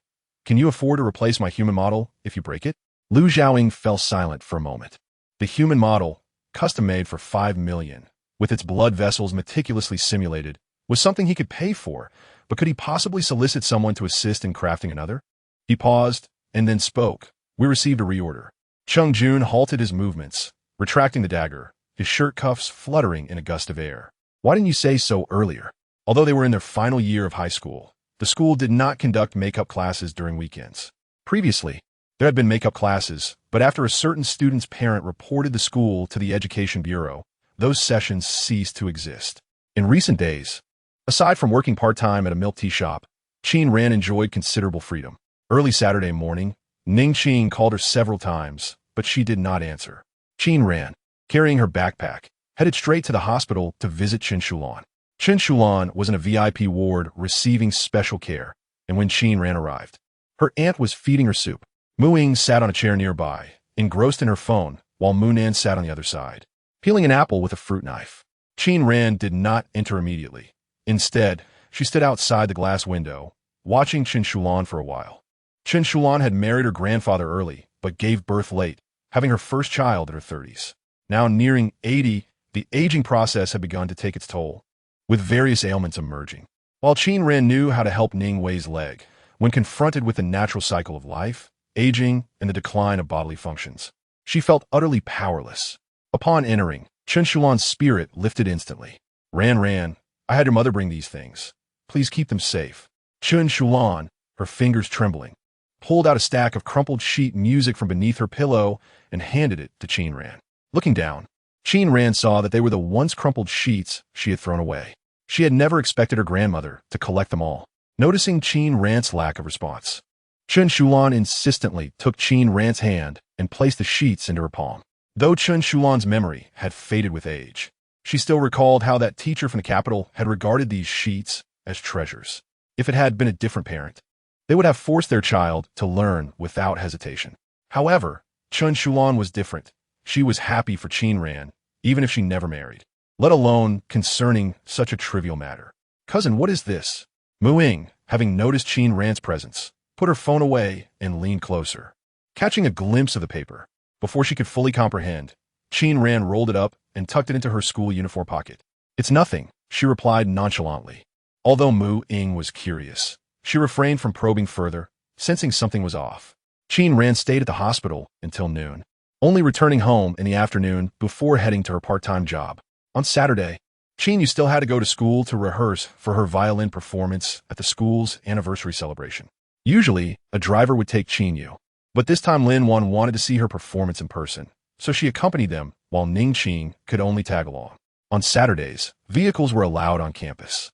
Can you afford to replace my human model if you break it? Lu Zhaoying fell silent for a moment. The human model, custom-made for 5 million, with its blood vessels meticulously simulated, was something he could pay for, but could he possibly solicit someone to assist in crafting another? He paused, and then spoke. We received a reorder. Cheng Jun halted his movements, retracting the dagger, his shirt cuffs fluttering in a gust of air. Why didn't you say so earlier? Although they were in their final year of high school, the school did not conduct makeup classes during weekends. Previously, there had been makeup classes, but after a certain student's parent reported the school to the Education Bureau, those sessions ceased to exist. In recent days, aside from working part-time at a milk tea shop, Qin Ran enjoyed considerable freedom. Early Saturday morning, Ning Qing called her several times, but she did not answer. Qin Ran, carrying her backpack, headed straight to the hospital to visit Chen Shulan. Chen Shulan was in a VIP ward receiving special care, and when Qin Ran arrived, her aunt was feeding her soup. Mu Ying sat on a chair nearby, engrossed in her phone, while Mu Nan sat on the other side, peeling an apple with a fruit knife. Qin Ran did not enter immediately. Instead, she stood outside the glass window, watching Chen Shulan for a while. Chen Shulan had married her grandfather early, but gave birth late, having her first child in her 30s. Now nearing 80, the aging process had begun to take its toll, with various ailments emerging. While Qin Ran knew how to help Ning Wei's leg, when confronted with the natural cycle of life, aging, and the decline of bodily functions, she felt utterly powerless. Upon entering, Chen Shulan's spirit lifted instantly. Ran, I had your mother bring these things. Please keep them safe. Chen Shulan, her fingers trembling, pulled out a stack of crumpled sheet music from beneath her pillow and handed it to Qin Ran. Looking down, Qin Ran saw that they were the once crumpled sheets she had thrown away. She had never expected her grandmother to collect them all. Noticing Qin Ran's lack of response, Chen Shulan insistently took Qin Ran's hand and placed the sheets into her palm. Though Chen Shulan's memory had faded with age, she still recalled how that teacher from the capital had regarded these sheets as treasures. If it had been a different parent, they would have forced their child to learn without hesitation. However, Chen Shulan was different. She was happy for Qin Ran, even if she never married, let alone concerning such a trivial matter. Cousin, what is this? Mu Ying, having noticed Qin Ran's presence, put her phone away and leaned closer. Catching a glimpse of the paper, before she could fully comprehend, Qin Ran rolled it up and tucked it into her school uniform pocket. It's nothing, she replied nonchalantly. Although Mu Ying was curious, she refrained from probing further, sensing something was off. Qin Ran stayed at the hospital until noon, only returning home in the afternoon before heading to her part-time job. On Saturday, Qin Yu still had to go to school to rehearse for her violin performance at the school's anniversary celebration. Usually, a driver would take Qin Yu, but this time Lin Wan wanted to see her performance in person, so she accompanied them while Ning Qing could only tag along. On Saturdays, vehicles were allowed on campus.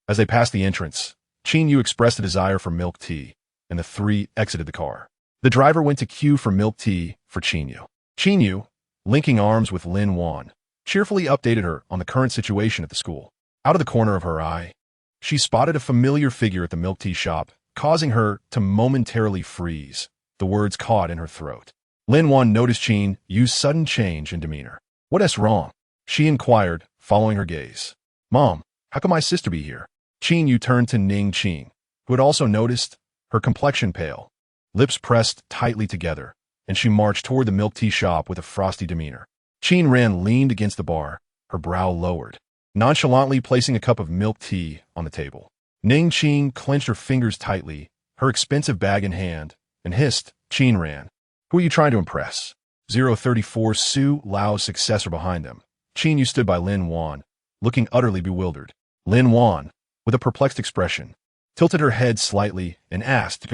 As they passed the entrance, Qin Yu expressed a desire for milk tea, and the three exited the car. The driver went to queue for milk tea for Qin Yu. Qin Yu, linking arms with Lin Wan, cheerfully updated her on the current situation at the school. Out of the corner of her eye, she spotted a familiar figure at the milk tea shop, causing her to momentarily freeze, the words caught in her throat. Lin Wan noticed Qin Yu's sudden change in demeanor. What's wrong? She inquired, following her gaze. Mom, how can my sister be here? Qin Yu turned to Ning Qing, who had also noticed, her complexion pale, lips pressed tightly together, and she marched toward the milk tea shop with a frosty demeanor. Qin Ran leaned against the bar, her brow lowered, nonchalantly placing a cup of milk tea on the table. Ning Qing clenched her fingers tightly, her expensive bag in hand, and hissed, Qin Ran, who are you trying to impress? 034 Su Lao's successor behind them. Qin Yu stood by Lin Wan, looking utterly bewildered. Lin Wan, with a perplexed expression, tilted her head slightly and asked,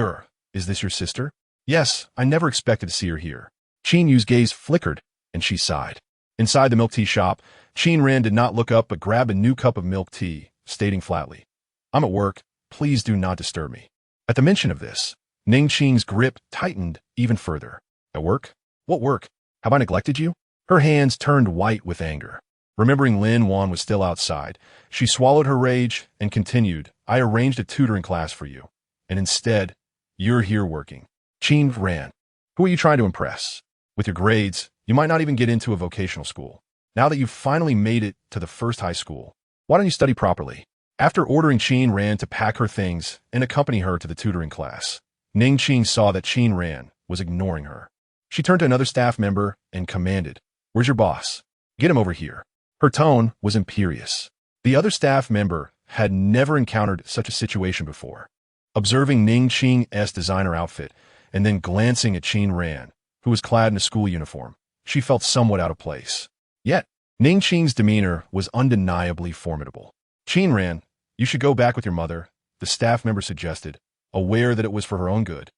is this your sister? Yes, I never expected to see her here. Qin Yu's gaze flickered, and she sighed. Inside the milk tea shop, Qin Ran did not look up but grabbed a new cup of milk tea, stating flatly, "I'm at work. Please do not disturb me." At the mention of this, Ning Qing's grip tightened even further. "At work? What work? Have I neglected you?" Her hands turned white with anger. Remembering Lin Wan was still outside, she swallowed her rage and continued, "I arranged a tutoring class for you. And instead, you're here working." Qin Ran, who are you trying to impress? With your grades, you might not even get into a vocational school. Now that you've finally made it to the first high school, why don't you study properly? After ordering Qin Ran to pack her things and accompany her to the tutoring class, Ning Qing saw that Qin Ran was ignoring her. She turned to another staff member and commanded, "Where's your boss? Get him over here." Her tone was imperious. The other staff member had never encountered such a situation before. Observing Ning Qing's designer outfit and then glancing at Qin Ran, who was clad in a school uniform, she felt somewhat out of place. Yet, Ning Qing's demeanor was undeniably formidable. "Qin Ran, you should go back with your mother," the staff member suggested, aware that it was for her own good.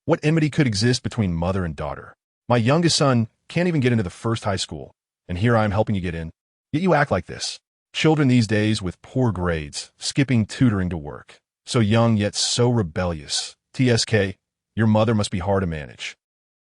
What enmity could exist between mother and daughter? "My youngest son can't even get into the first high school, and here I am helping you get in. Yet you act like this. Children these days with poor grades, skipping tutoring to work. So young yet so rebellious. TSK, your mother must be hard to manage."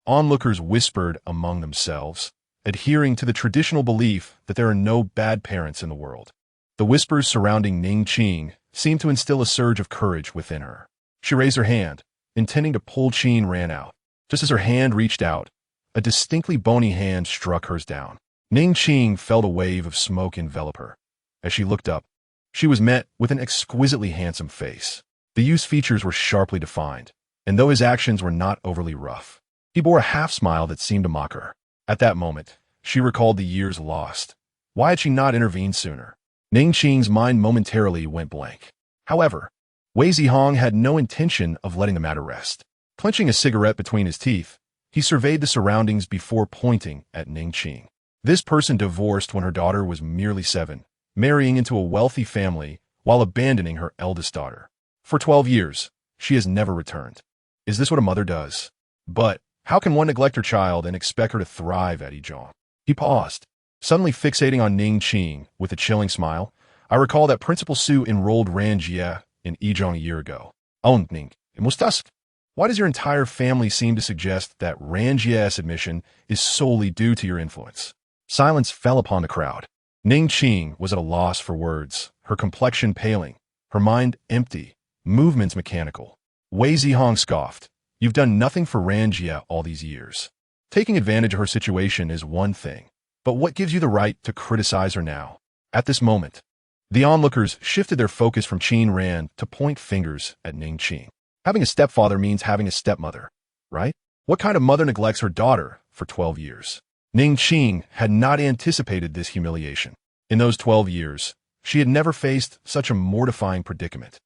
Onlookers whispered among themselves, adhering to the traditional belief that there are no bad parents in the world. The whispers surrounding Ning Qing seemed to instill a surge of courage within her. She raised her hand, intending to pull Qin Ran out. Just as her hand reached out, a distinctly bony hand struck hers down. Ning Qing felt a wave of smoke envelop her. As she looked up, she was met with an exquisitely handsome face. The youth's features were sharply defined, and though his actions were not overly rough, he bore a half-smile that seemed to mock her. At that moment, she recalled the years lost. Why had she not intervened sooner? Ning Qing's mind momentarily went blank. However, Wei Zihong had no intention of letting the matter rest. Clenching a cigarette between his teeth, he surveyed the surroundings before pointing at Ning Qing. This person divorced when her daughter was merely 7, marrying into a wealthy family while abandoning her eldest daughter. For 12 years, she has never returned. Is this what a mother does? But how can one neglect her child and expect her to thrive at Beijing? He paused, suddenly fixating on Ning Qing with a chilling smile. "I recall that Principal Su enrolled Ran Jie in Beijing a year ago. Oh, Ning, it must dusk. Why does your entire family seem to suggest that Ran Jie's admission is solely due to your influence?" Silence fell upon the crowd. Ning Qing was at a loss for words, her complexion paling, her mind empty, movements mechanical. Wei Zihong scoffed. "You've done nothing for Ran Jie all these years. Taking advantage of her situation is one thing, but what gives you the right to criticize her now?" At this moment, the onlookers shifted their focus from Qin Ran to point fingers at Ning Qing. Having a stepfather means having a stepmother, right? What kind of mother neglects her daughter for 12 years? Ning Qing had not anticipated this humiliation. In those 12 years, she had never faced such a mortifying predicament.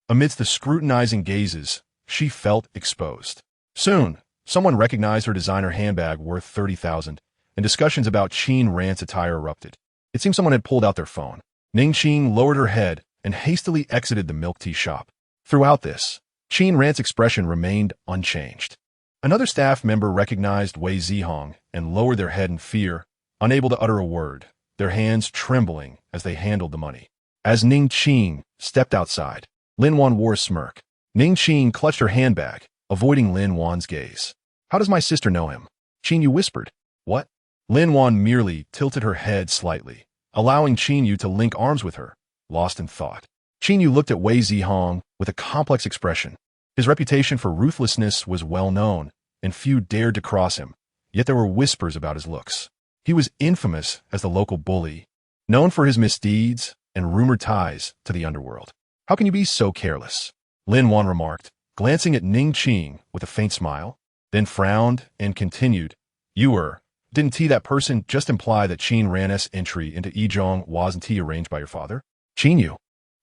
Amidst the scrutinizing gazes, she felt exposed. Soon, someone recognized her designer handbag worth 30,000, and discussions about Qin Ran's attire erupted. It seemed someone had pulled out their phone. Ning Qing lowered her head and hastily exited the milk tea shop. Throughout this, Qin Ran's expression remained unchanged. Another staff member recognized Wei Zihong and lowered their head in fear, unable to utter a word, their hands trembling as they handled the money. As Ning Qing stepped outside, Lin Wan wore a smirk. Ning Qing clutched her handbag, avoiding Lin Wan's gaze. "How does my sister know him?" Qin Yu whispered. "What?" Lin Wan merely tilted her head slightly, allowing Qin Yu to link arms with her, lost in thought. Qin Yu looked at Wei Zihong with a complex expression. His reputation for ruthlessness was well known, and few dared to cross him, yet there were whispers about his looks. He was infamous as the local bully, known for his misdeeds and rumored ties to the underworld. "How can you be so careless?" Lin Wan remarked, glancing at Ning Qing with a faint smile, then frowned and continued, Didn't that person just imply that Qin Ran's entry into Beijing wasn't arranged by your father?" Qin Yu,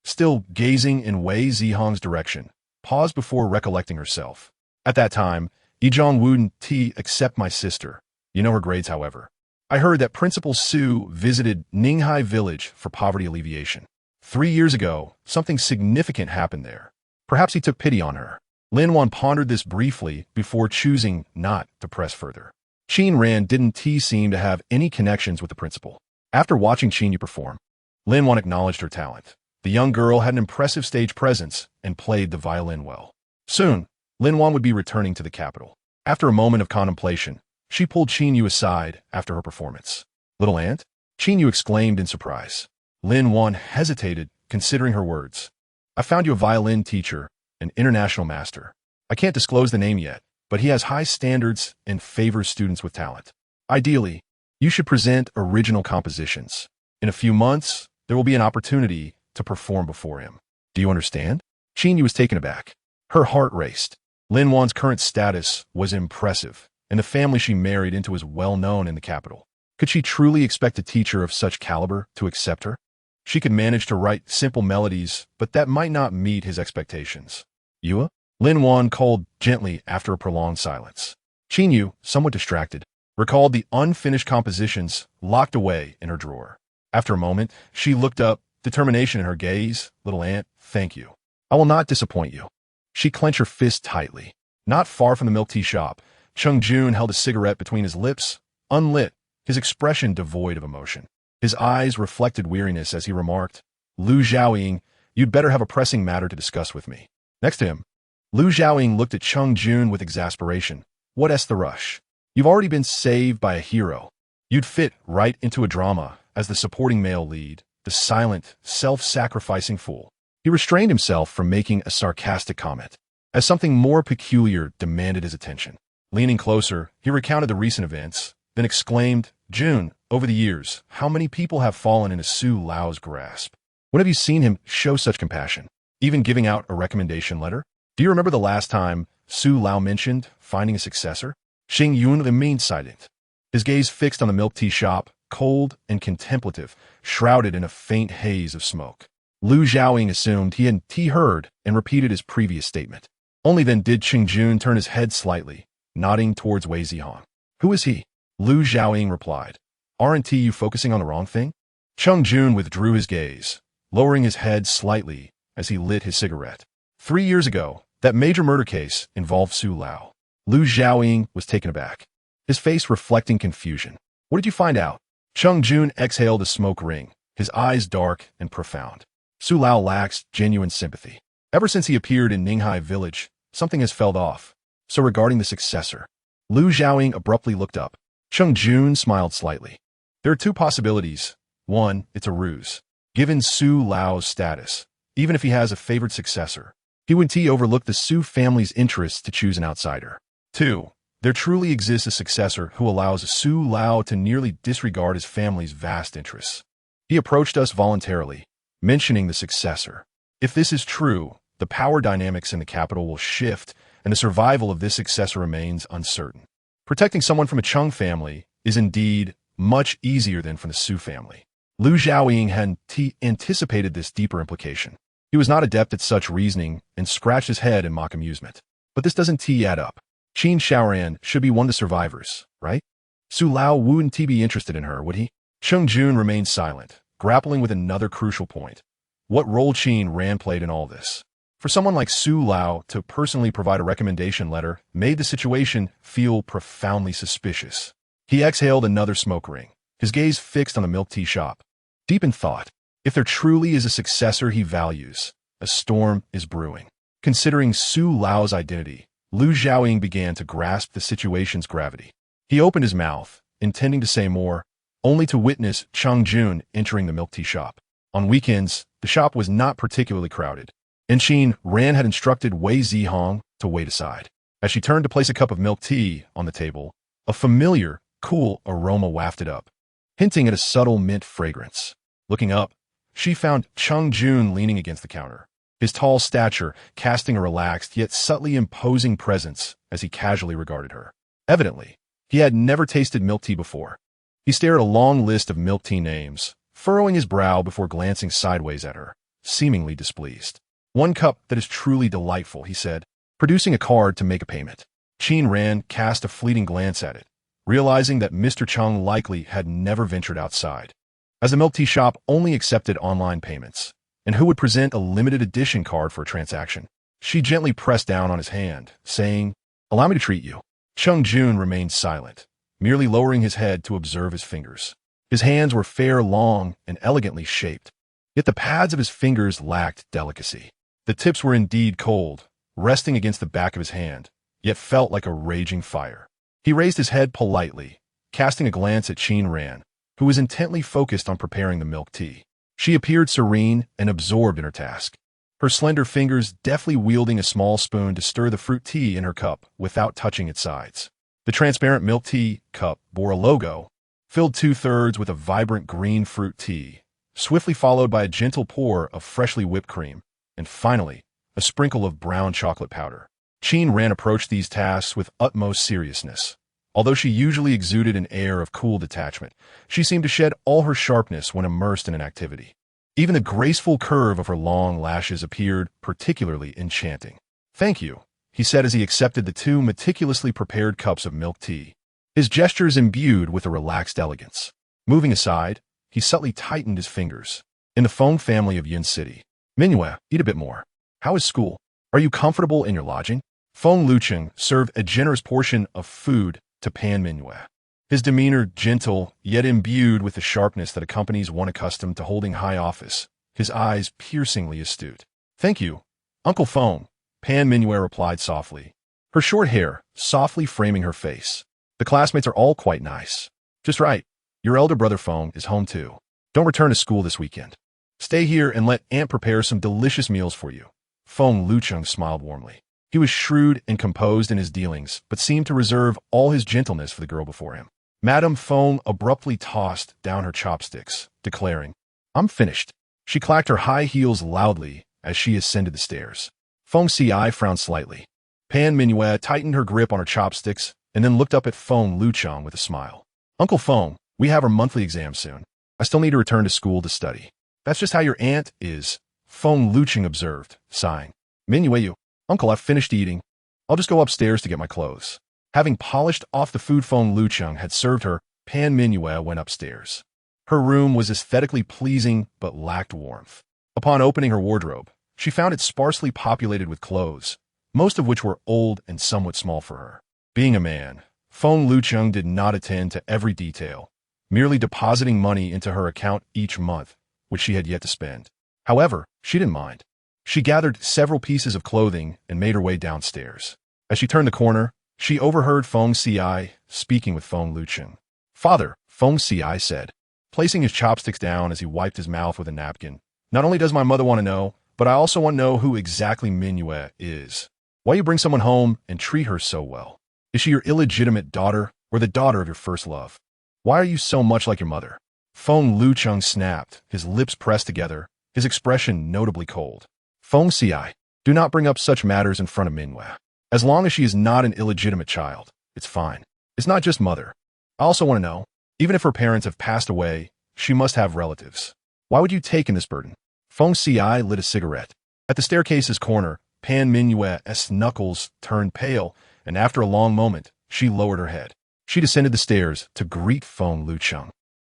still gazing in Wei Zihong's direction, paused before recollecting herself. "At that time, Beijing wouldn't accept my sister. You know her grades, however. I heard that Principal Su visited Ninghai village for poverty alleviation. 3 years ago, something significant happened there. Perhaps he took pity on her." Lin Wan pondered this briefly before choosing not to press further. Qin Ran didn't seem to have any connections with the principal. After watching Qin Yu perform, Lin Wan acknowledged her talent. The young girl had an impressive stage presence and played the violin well. Soon, Lin Wan would be returning to the capital. After a moment of contemplation, she pulled Qin Yu aside after her performance. "Little aunt?" Qin Yu exclaimed in surprise. Lin Wan hesitated, considering her words. "I found you a violin teacher, an international master. I can't disclose the name yet, but he has high standards and favors students with talent. Ideally, you should present original compositions. In a few months, there will be an opportunity to perform before him. Do you understand?" Qin Yu was taken aback. Her heart raced. Lin Wan's current status was impressive, and the family she married into was well known in the capital. Could she truly expect a teacher of such caliber to accept her? She could manage to write simple melodies, but that might not meet his expectations. "Yua?" Lin Wan called gently after a prolonged silence. Qin Yu, somewhat distracted, recalled the unfinished compositions locked away in her drawer. After a moment, she looked up, determination in her gaze. "Little aunt, thank you. I will not disappoint you." She clenched her fist tightly. Not far from the milk tea shop, Chung Jun held a cigarette between his lips, unlit, his expression devoid of emotion. His eyes reflected weariness as he remarked, "Lu Xiaoying, you'd better have a pressing matter to discuss with me." Next to him, Lu Xiaoying looked at Chung Jun with exasperation. "What's the rush? You've already been saved by a hero. You'd fit right into a drama as the supporting male lead, the silent, self-sacrificing fool." He restrained himself from making a sarcastic comment, as something more peculiar demanded his attention. Leaning closer, he recounted the recent events, then exclaimed, "June, over the years, how many people have fallen into Su Lao's grasp? When have you seen him show such compassion, even giving out a recommendation letter? Do you remember the last time Su Lao mentioned finding a successor?" Xing Yun remained silent, his gaze fixed on the milk tea shop, cold and contemplative, shrouded in a faint haze of smoke. Lu Xiaoying assumed he hadn't heard and repeated his previous statement. Only then did Qing Jun turn his head slightly, nodding towards Wei Zihong. "Who is he?" Lu Xiaoying replied. "Aren't you focusing on the wrong thing?" Chung Jun withdrew his gaze, lowering his head slightly as he lit his cigarette. 3 years ago, that major murder case involved Su Lao. Lu Xiaoying was taken aback, his face reflecting confusion. "What did you find out?" Chung Jun exhaled a smoke ring, his eyes dark and profound. "Su Lao lacks genuine sympathy. Ever since he appeared in Ninghai village, something has felt off. So regarding the successor." Lu Xiaoying abruptly looked up. Chung Jun smiled slightly. "There are two possibilities. One, it's a ruse. Given Su Lao's status, even if he has a favored successor, he wouldn't overlook the Su family's interests to choose an outsider. 2, there truly exists a successor who allows Su Lao to nearly disregard his family's vast interests. He approached us voluntarily, mentioning the successor. If this is true, the power dynamics in the capital will shift, and the survival of this successor remains uncertain. Protecting someone from a Chung family is indeed much easier than from the Su family." Lu Xiaoying had anticipated this deeper implication. He was not adept at such reasoning and scratched his head in mock amusement. "But this doesn't add up. Qin Xiaoran should be one of the survivors, right? Su Lao wouldn't be interested in her, would he?" Chung Jun remained silent, grappling with another crucial point. What role Qin Ran played in all this? For someone like Su Lao to personally provide a recommendation letter made the situation feel profoundly suspicious. He exhaled another smoke ring, his gaze fixed on the milk tea shop. Deep in thought, if there truly is a successor he values, a storm is brewing. Considering Su Lao's identity, Lu Xiaoying began to grasp the situation's gravity. He opened his mouth, intending to say more, only to witness Chung Jun entering the milk tea shop. On weekends, the shop was not particularly crowded, and Qin Ran had instructed Wei Zihong to wait aside. As she turned to place a cup of milk tea on the table, a familiar, cool aroma wafted up, hinting at a subtle mint fragrance. Looking up, she found Chung Jun leaning against the counter, his tall stature casting a relaxed yet subtly imposing presence as he casually regarded her. Evidently, he had never tasted milk tea before. He stared at a long list of milk tea names, furrowing his brow before glancing sideways at her, seemingly displeased. "One cup that is truly delightful," he said, producing a card to make a payment. Qin Ran cast a fleeting glance at it, realizing that Mr. Chung likely had never ventured outside, as the milk tea shop only accepted online payments, and who would present a limited edition card for a transaction. She gently pressed down on his hand, saying, "Allow me to treat you." Chung Jun remained silent, merely lowering his head to observe his fingers. His hands were fair, long, and elegantly shaped, yet the pads of his fingers lacked delicacy. The tips were indeed cold, resting against the back of his hand, yet felt like a raging fire. He raised his head politely, casting a glance at Qin Ran, who was intently focused on preparing the milk tea. She appeared serene and absorbed in her task, her slender fingers deftly wielding a small spoon to stir the fruit tea in her cup without touching its sides. The transparent milk tea cup bore a logo, filled 2/3 with a vibrant green fruit tea, swiftly followed by a gentle pour of freshly whipped cream, and finally, a sprinkle of brown chocolate powder. Qin Ran approached these tasks with utmost seriousness. Although she usually exuded an air of cool detachment, she seemed to shed all her sharpness when immersed in an activity. Even the graceful curve of her long lashes appeared particularly enchanting. "Thank you," he said as he accepted the 2 meticulously prepared cups of milk tea, his gestures imbued with a relaxed elegance. Moving aside, he subtly tightened his fingers. "In the Feng family of Yun City. Mingyue, eat a bit more. How is school? Are you comfortable in your lodging?" Feng Lucheng served a generous portion of food to Pan Mingyue, his demeanor gentle, yet imbued with the sharpness that accompanies one accustomed to holding high office, his eyes piercingly astute. "Thank you, Uncle Feng," Pan Mingyue replied softly, her short hair softly framing her face. "The classmates are all quite nice. Just right. Your elder brother Feng is home too. Don't return to school this weekend. Stay here and let Aunt prepare some delicious meals for you." Feng Lucheng smiled warmly. He was shrewd and composed in his dealings, but seemed to reserve all his gentleness for the girl before him. Madame Feng abruptly tossed down her chopsticks, declaring, "I'm finished." She clacked her high heels loudly as she ascended the stairs. Feng Ci frowned slightly. Pan Mingyue tightened her grip on her chopsticks and then looked up at Feng Lucheng with a smile. "Uncle Feng, we have our monthly exam soon. I still need to return to school to study." "That's just how your aunt is," Feng Lucheng observed, sighing. "Mingyue, Uncle, I've finished eating. I'll just go upstairs to get my clothes." Having polished off the food Feng Lucheng had served her, Pan Mingyue went upstairs. Her room was aesthetically pleasing but lacked warmth. Upon opening her wardrobe, she found it sparsely populated with clothes, most of which were old and somewhat small for her. Being a man, Feng Lucheng did not attend to every detail, merely depositing money into her account each month, which she had yet to spend. However, she didn't mind. She gathered several pieces of clothing and made her way downstairs. As she turned the corner, she overheard Feng Ci speaking with Feng Lucheng. "Father," Feng Ci said, placing his chopsticks down as he wiped his mouth with a napkin. "Not only does my mother want to know, but I also want to know who exactly Mingyue is. Why you bring someone home and treat her so well? Is she your illegitimate daughter or the daughter of your first love? Why are you so much like your mother?" Feng Lucheng snapped, his lips pressed together, his expression notably cold. "Feng Ci, do not bring up such matters in front of Mingyue. As long as she is not an illegitimate child, it's fine. It's not just mother. I also want to know, even if her parents have passed away, she must have relatives. Why would you take in this burden?" Feng Ci lit a cigarette. At the staircase's corner, Pan Mingyue's knuckles turned pale, and after a long moment, she lowered her head. She descended the stairs to greet Feng Lucheng.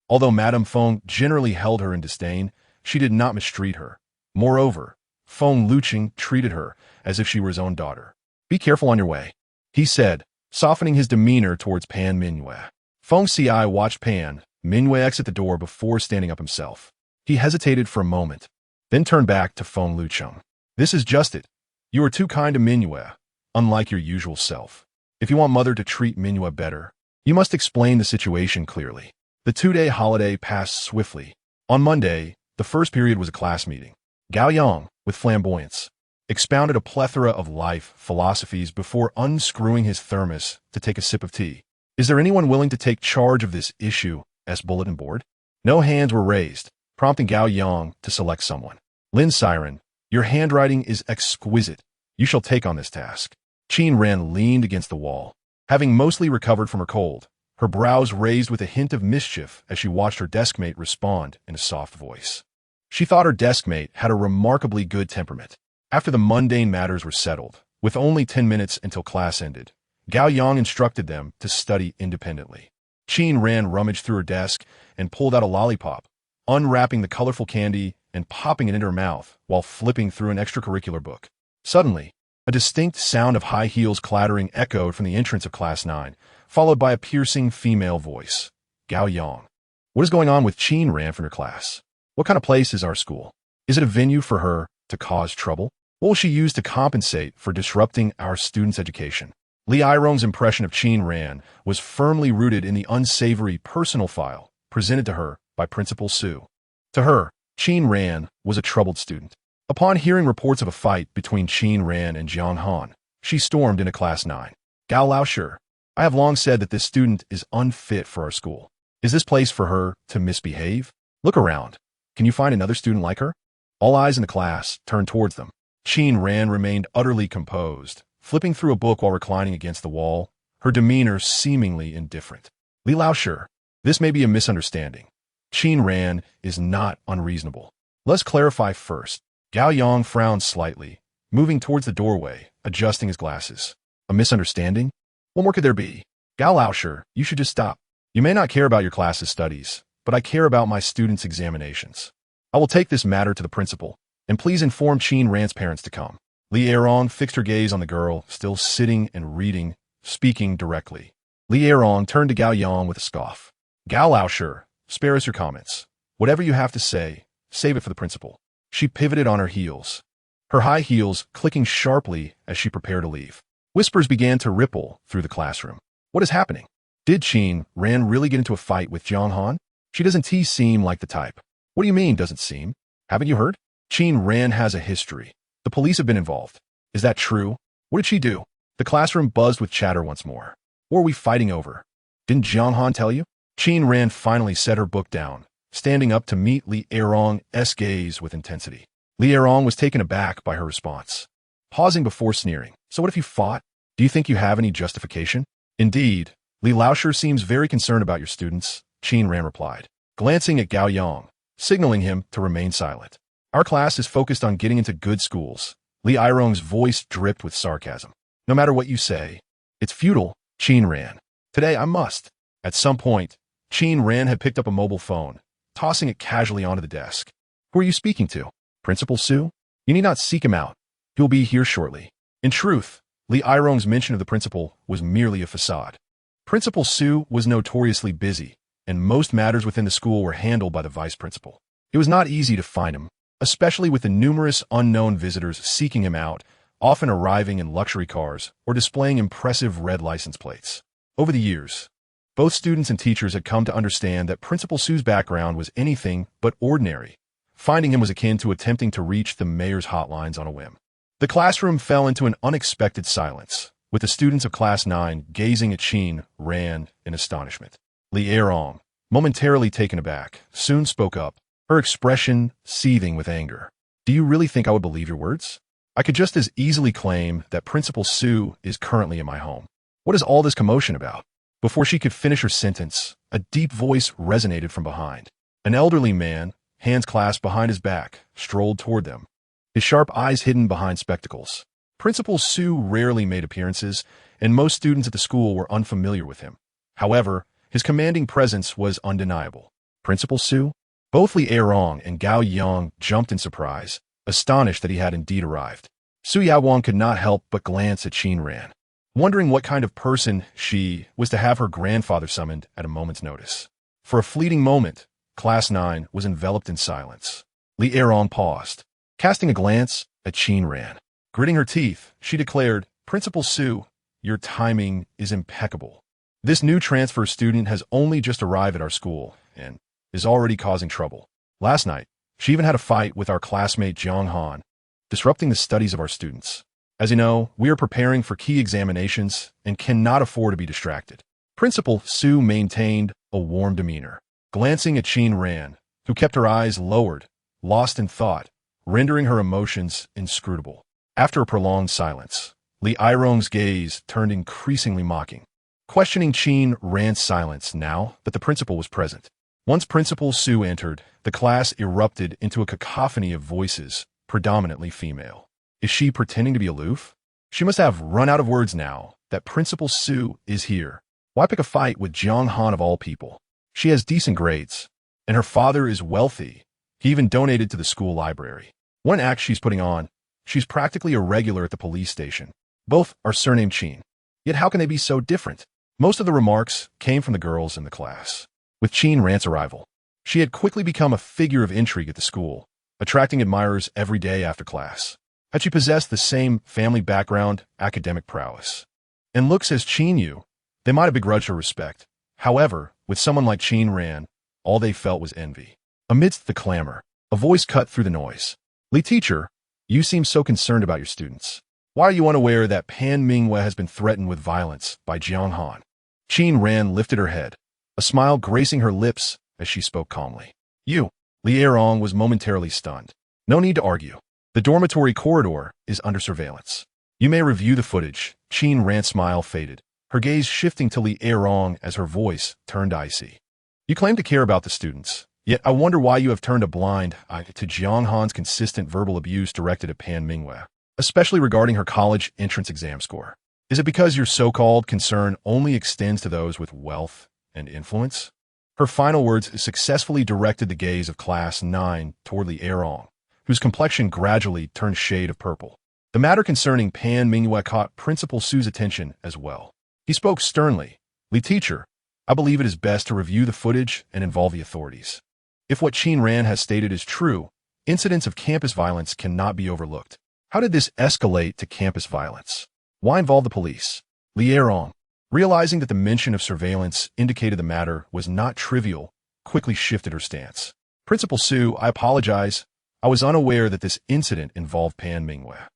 Although Madame Feng generally held her in disdain, she did not mistreat her. Moreover, Feng Lucheng treated her as if she were his own daughter. "Be careful on your way," he said, softening his demeanor towards Pan Mingyue. Feng Ci watched Pan Mingyue exit the door before standing up himself. He hesitated for a moment, then turned back to Feng Lucheng. "This is just it. You are too kind to Mingyue, unlike your usual self. If you want mother to treat Mingyue better, you must explain the situation clearly." The 2-day holiday passed swiftly. On Monday, the first period was a class meeting. Gao Yang, with flamboyance, expounded a plethora of life philosophies before unscrewing his thermos to take a sip of tea. "Is there anyone willing to take charge of this issue?" asked bulletin board. No hands were raised, prompting Gao Yang to select someone. "Lin Siren, your handwriting is exquisite. You shall take on this task." Qin Ran leaned against the wall. Having mostly recovered from her cold, her brows raised with a hint of mischief as she watched her deskmate respond in a soft voice. She thought her deskmate had a remarkably good temperament. After the mundane matters were settled, with only 10 minutes until class ended, Gao Yang instructed them to study independently. Qin Ran rummaged through her desk and pulled out a lollipop, unwrapping the colorful candy and popping it into her mouth while flipping through an extracurricular book. Suddenly, a distinct sound of high heels clattering echoed from the entrance of Class 9, followed by a piercing female voice. Gao Yang. What is going on with Qin Ran from your class? What kind of place is our school? Is it a venue for her to cause trouble? What will she use to compensate for disrupting our students' education? Li Airong's impression of Qin Ran was firmly rooted in the unsavory personal file presented to her by Principal Su. To her, Qin Ran was a troubled student. Upon hearing reports of a fight between Qin Ran and Jiang Han, she stormed into Class 9. Gao Laoshi, I have long said that this student is unfit for our school. Is this place for her to misbehave? Look around. Can you find another student like her? All eyes in the class turned towards them. Qin Ran remained utterly composed, flipping through a book while reclining against the wall, her demeanor seemingly indifferent. Li Laoshi, this may be a misunderstanding. Qin Ran is not unreasonable. Let's clarify first. Gao Yang frowned slightly, moving towards the doorway, adjusting his glasses. A misunderstanding? What more could there be? Gao Laoshi, you should just stop. You may not care about your class's studies, but I care about my students' examinations. I will take this matter to the principal, and please inform Qin Ran's parents to come. Li Airong fixed her gaze on the girl, still sitting and reading, speaking directly. Li Airong turned to Gao Yang with a scoff. Gao Laoshi, spare us your comments. Whatever you have to say, save it for the principal. She pivoted on her heels, her high heels clicking sharply as she prepared to leave. Whispers began to ripple through the classroom. What is happening? Did Qin Ran really get into a fight with Jiang Han? She doesn't seem like the type. What do you mean, doesn't seem? Haven't you heard? Qin Ran has a history. The police have been involved. Is that true? What did she do? The classroom buzzed with chatter once more. What are we fighting over? Didn't Jiang Han tell you? Qin Ran finally set her book down, standing up to meet Li Airong's gaze with intensity. Li Airong was taken aback by her response, pausing before sneering. So what if you fought? Do you think you have any justification? Indeed, Li Laoshi seems very concerned about your students, Qin Ran replied, glancing at Gao Yang, signaling him to remain silent. Our class is focused on getting into good schools. Li Airong's voice dripped with sarcasm. No matter what you say, it's futile, Qin Ran. Today I must. At some point, Qin Ran had picked up a mobile phone, tossing it casually onto the desk. Who are you speaking to? Principal Su? You need not seek him out. He'll be here shortly. In truth, Li Airong's mention of the principal was merely a facade. Principal Su was notoriously busy, and most matters within the school were handled by the vice principal. It was not easy to find him, especially with the numerous unknown visitors seeking him out, often arriving in luxury cars or displaying impressive red license plates. Over the years, both students and teachers had come to understand that Principal Su's background was anything but ordinary. Finding him was akin to attempting to reach the mayor's hotlines on a whim. The classroom fell into an unexpected silence, with the students of Class 9 gazing at Qin Ran in astonishment. Li Airong, momentarily taken aback, soon spoke up, her expression seething with anger. Do you really think I would believe your words? I could just as easily claim that Principal Su is currently in my home. What is all this commotion about? Before she could finish her sentence, a deep voice resonated from behind. An elderly man, hands clasped behind his back, strolled toward them, his sharp eyes hidden behind spectacles. Principal Su rarely made appearances, and most students at the school were unfamiliar with him. However, his commanding presence was undeniable. Principal Su? Both Li Airong and Gao Yang jumped in surprise, astonished that he had indeed arrived. Su Yaowang could not help but glance at Qin Ran, wondering what kind of person she was to have her grandfather summoned at a moment's notice. For a fleeting moment, Class 9 was enveloped in silence. Li Airong paused, casting a glance at Qin Ran. Gritting her teeth, she declared, Principal Su, your timing is impeccable. This new transfer student has only just arrived at our school and is already causing trouble. Last night, she even had a fight with our classmate Jiang Han, disrupting the studies of our students. As you know, we are preparing for key examinations and cannot afford to be distracted. Principal Su maintained a warm demeanor, glancing at Qin Ran, who kept her eyes lowered, lost in thought, rendering her emotions inscrutable. After a prolonged silence, Li Airong's gaze turned increasingly mocking, questioning Qin Ran's silence now that the principal was present. Once Principal Su entered, the class erupted into a cacophony of voices, predominantly female. Is she pretending to be aloof? She must have run out of words now that Principal Su is here. Why pick a fight with Jiang Han of all people? She has decent grades, and her father is wealthy. He even donated to the school library. One act she's putting on, she's practically a regular at the police station. Both are surnamed Qin. Yet how can they be so different? Most of the remarks came from the girls in the class. With Qin Ran's arrival, she had quickly become a figure of intrigue at the school, attracting admirers every day after class. Had she possessed the same family background, academic prowess, and looks as Qin Yu, they might have begrudged her respect. However, with someone like Qin Ran, all they felt was envy. Amidst the clamor, a voice cut through the noise. "Li teacher, you seem so concerned about your students. Why are you unaware that Pan Mingwei has been threatened with violence by Jiang Han?" Qin Ran lifted her head, a smile gracing her lips as she spoke calmly. "You." Li Erong was momentarily stunned. "No need to argue. The dormitory corridor is under surveillance. You may review the footage." Qin Ran's smile faded, her gaze shifting to Li Erong as her voice turned icy. "You claim to care about the students, yet I wonder why you have turned a blind eye to Jiang Han's consistent verbal abuse directed at Pan Mingwei, especially regarding her college entrance exam score. Is it because your so-called concern only extends to those with wealth and influence?" Her final words successfully directed the gaze of Class 9 toward Li Erong, whose complexion gradually turned shade of purple. The matter concerning Pan Mingwei caught Principal Su's attention as well. He spoke sternly. "Li teacher, I believe it is best to review the footage and involve the authorities. If what Qin Ran has stated is true, incidents of campus violence cannot be overlooked." How did this escalate to campus violence? Why involve the police? Li Erong, realizing that the mention of surveillance indicated the matter was not trivial, quickly shifted her stance. "Principal Su, I apologize. I was unaware that this incident involved Pan Mingwei.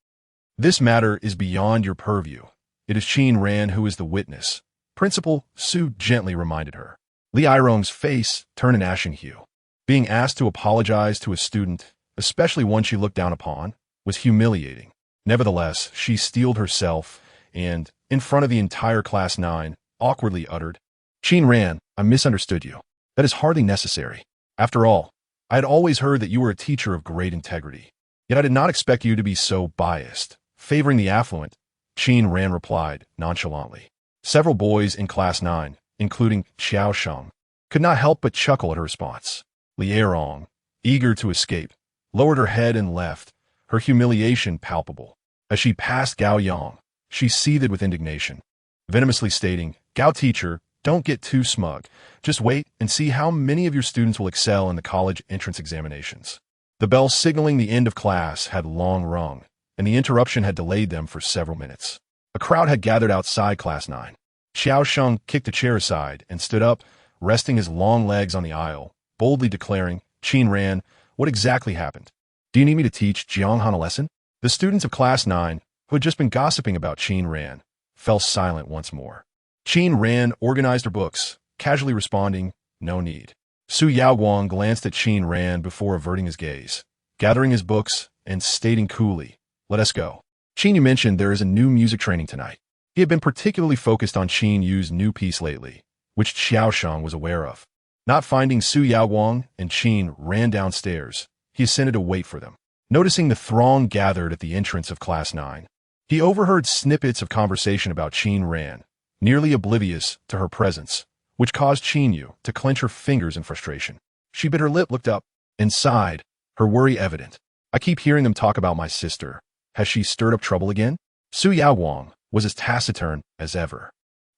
This matter is beyond your purview. It is Qin Ran who is the witness." Principal Su gently reminded her. Li Erong's face turned an ashen hue. Being asked to apologize to a student, especially one she looked down upon, was humiliating. Nevertheless, she steeled herself and, in front of the entire Class 9, awkwardly uttered, "Qin Ran, I misunderstood you. That is hardly necessary. After all, I had always heard that you were a teacher of great integrity. Yet I did not expect you to be so biased, favoring the affluent." Qin Ran replied nonchalantly. Several boys in Class 9, including Xiao Sheng, could not help but chuckle at her response. Li Erong, eager to escape, lowered her head and left, her humiliation palpable. As she passed Gao Yang, she seethed with indignation, venomously stating, "Gao teacher, don't get too smug. Just wait and see how many of your students will excel in the college entrance examinations." The bell signaling the end of class had long rung, and the interruption had delayed them for several minutes. A crowd had gathered outside Class 9. Xiao Sheng kicked a chair aside and stood up, resting his long legs on the aisle, boldly declaring, "Qin Ran, what exactly happened? Do you need me to teach Jiang Han a lesson?" The students of Class 9, who had just been gossiping about Qin Ran, fell silent once more. Qin Ran organized her books, casually responding, "No need." Su Yaoguang glanced at Qin Ran before averting his gaze, gathering his books and stating coolly, "Let us go." Qin Yu mentioned there is a new music training tonight. He had been particularly focused on Qin Yu's new piece lately, which Xiao Sheng was aware of. Not finding Su Yaoguang and Qin ran downstairs, he ascended to wait for them. Noticing the throng gathered at the entrance of Class 9, he overheard snippets of conversation about Qin Ran, nearly oblivious to her presence, which caused Qin Yu to clench her fingers in frustration. She bit her lip, looked up, and sighed, her worry evident. "I keep hearing them talk about my sister. Has she stirred up trouble again?" Su Yaoguang was as taciturn as ever,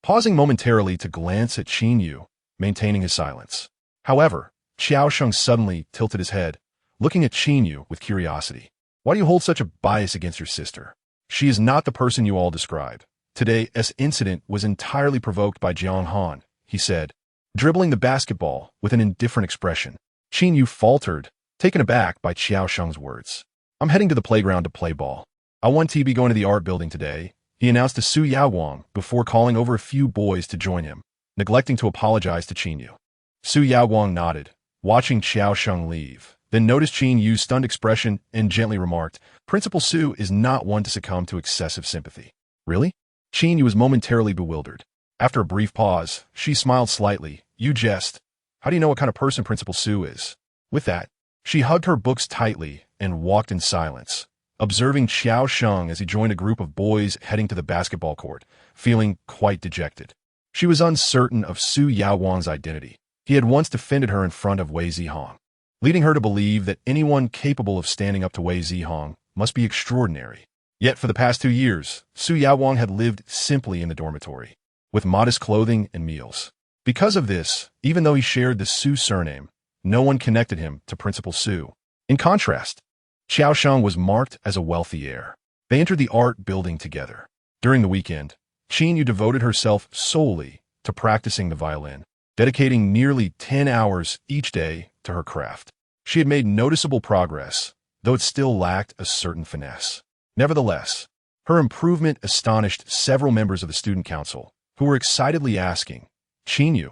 pausing momentarily to glance at Qin Yu, maintaining his silence. However, Xiao Sheng suddenly tilted his head, looking at Qin Yu with curiosity. "Why do you hold such a bias against your sister? She is not the person you all describe. Today's incident was entirely provoked by Jiang Han," he said, dribbling the basketball with an indifferent expression. Qin Yu faltered, taken aback by Xiao Sheng's words. "I'm heading to the playground to play ball. I want to be going to the art building today," he announced to Su Yaoguang before calling over a few boys to join him, neglecting to apologize to Qin Yu. Su Yaoguang nodded, watching Xiao Sheng leave, then noticed Qin Yu's stunned expression and gently remarked, "Principal Su is not one to succumb to excessive sympathy." "Really?" Qin Yu was momentarily bewildered. After a brief pause, she smiled slightly. "You jest. How do you know what kind of person Principal Su is?" With that, she hugged her books tightly and walked in silence, observing Xiao Sheng as he joined a group of boys heading to the basketball court, feeling quite dejected. She was uncertain of Su Yaoguang's identity. He had once defended her in front of Wei Zihong, leading her to believe that anyone capable of standing up to Wei Zihong must be extraordinary. Yet for the past 2 years, Su Yaoguang had lived simply in the dormitory. with modest clothing and meals. Because of this, even though he shared the Su surname, no one connected him to Principal Su. In contrast, Xiaosheng was marked as a wealthy heir. They entered the art building together. During the weekend, Qin devoted herself solely to practicing the violin, dedicating nearly 10 hours each day to her craft. She had made noticeable progress, though it still lacked a certain finesse. Nevertheless, her improvement astonished several members of the student council, who were excitedly asking, "Qin,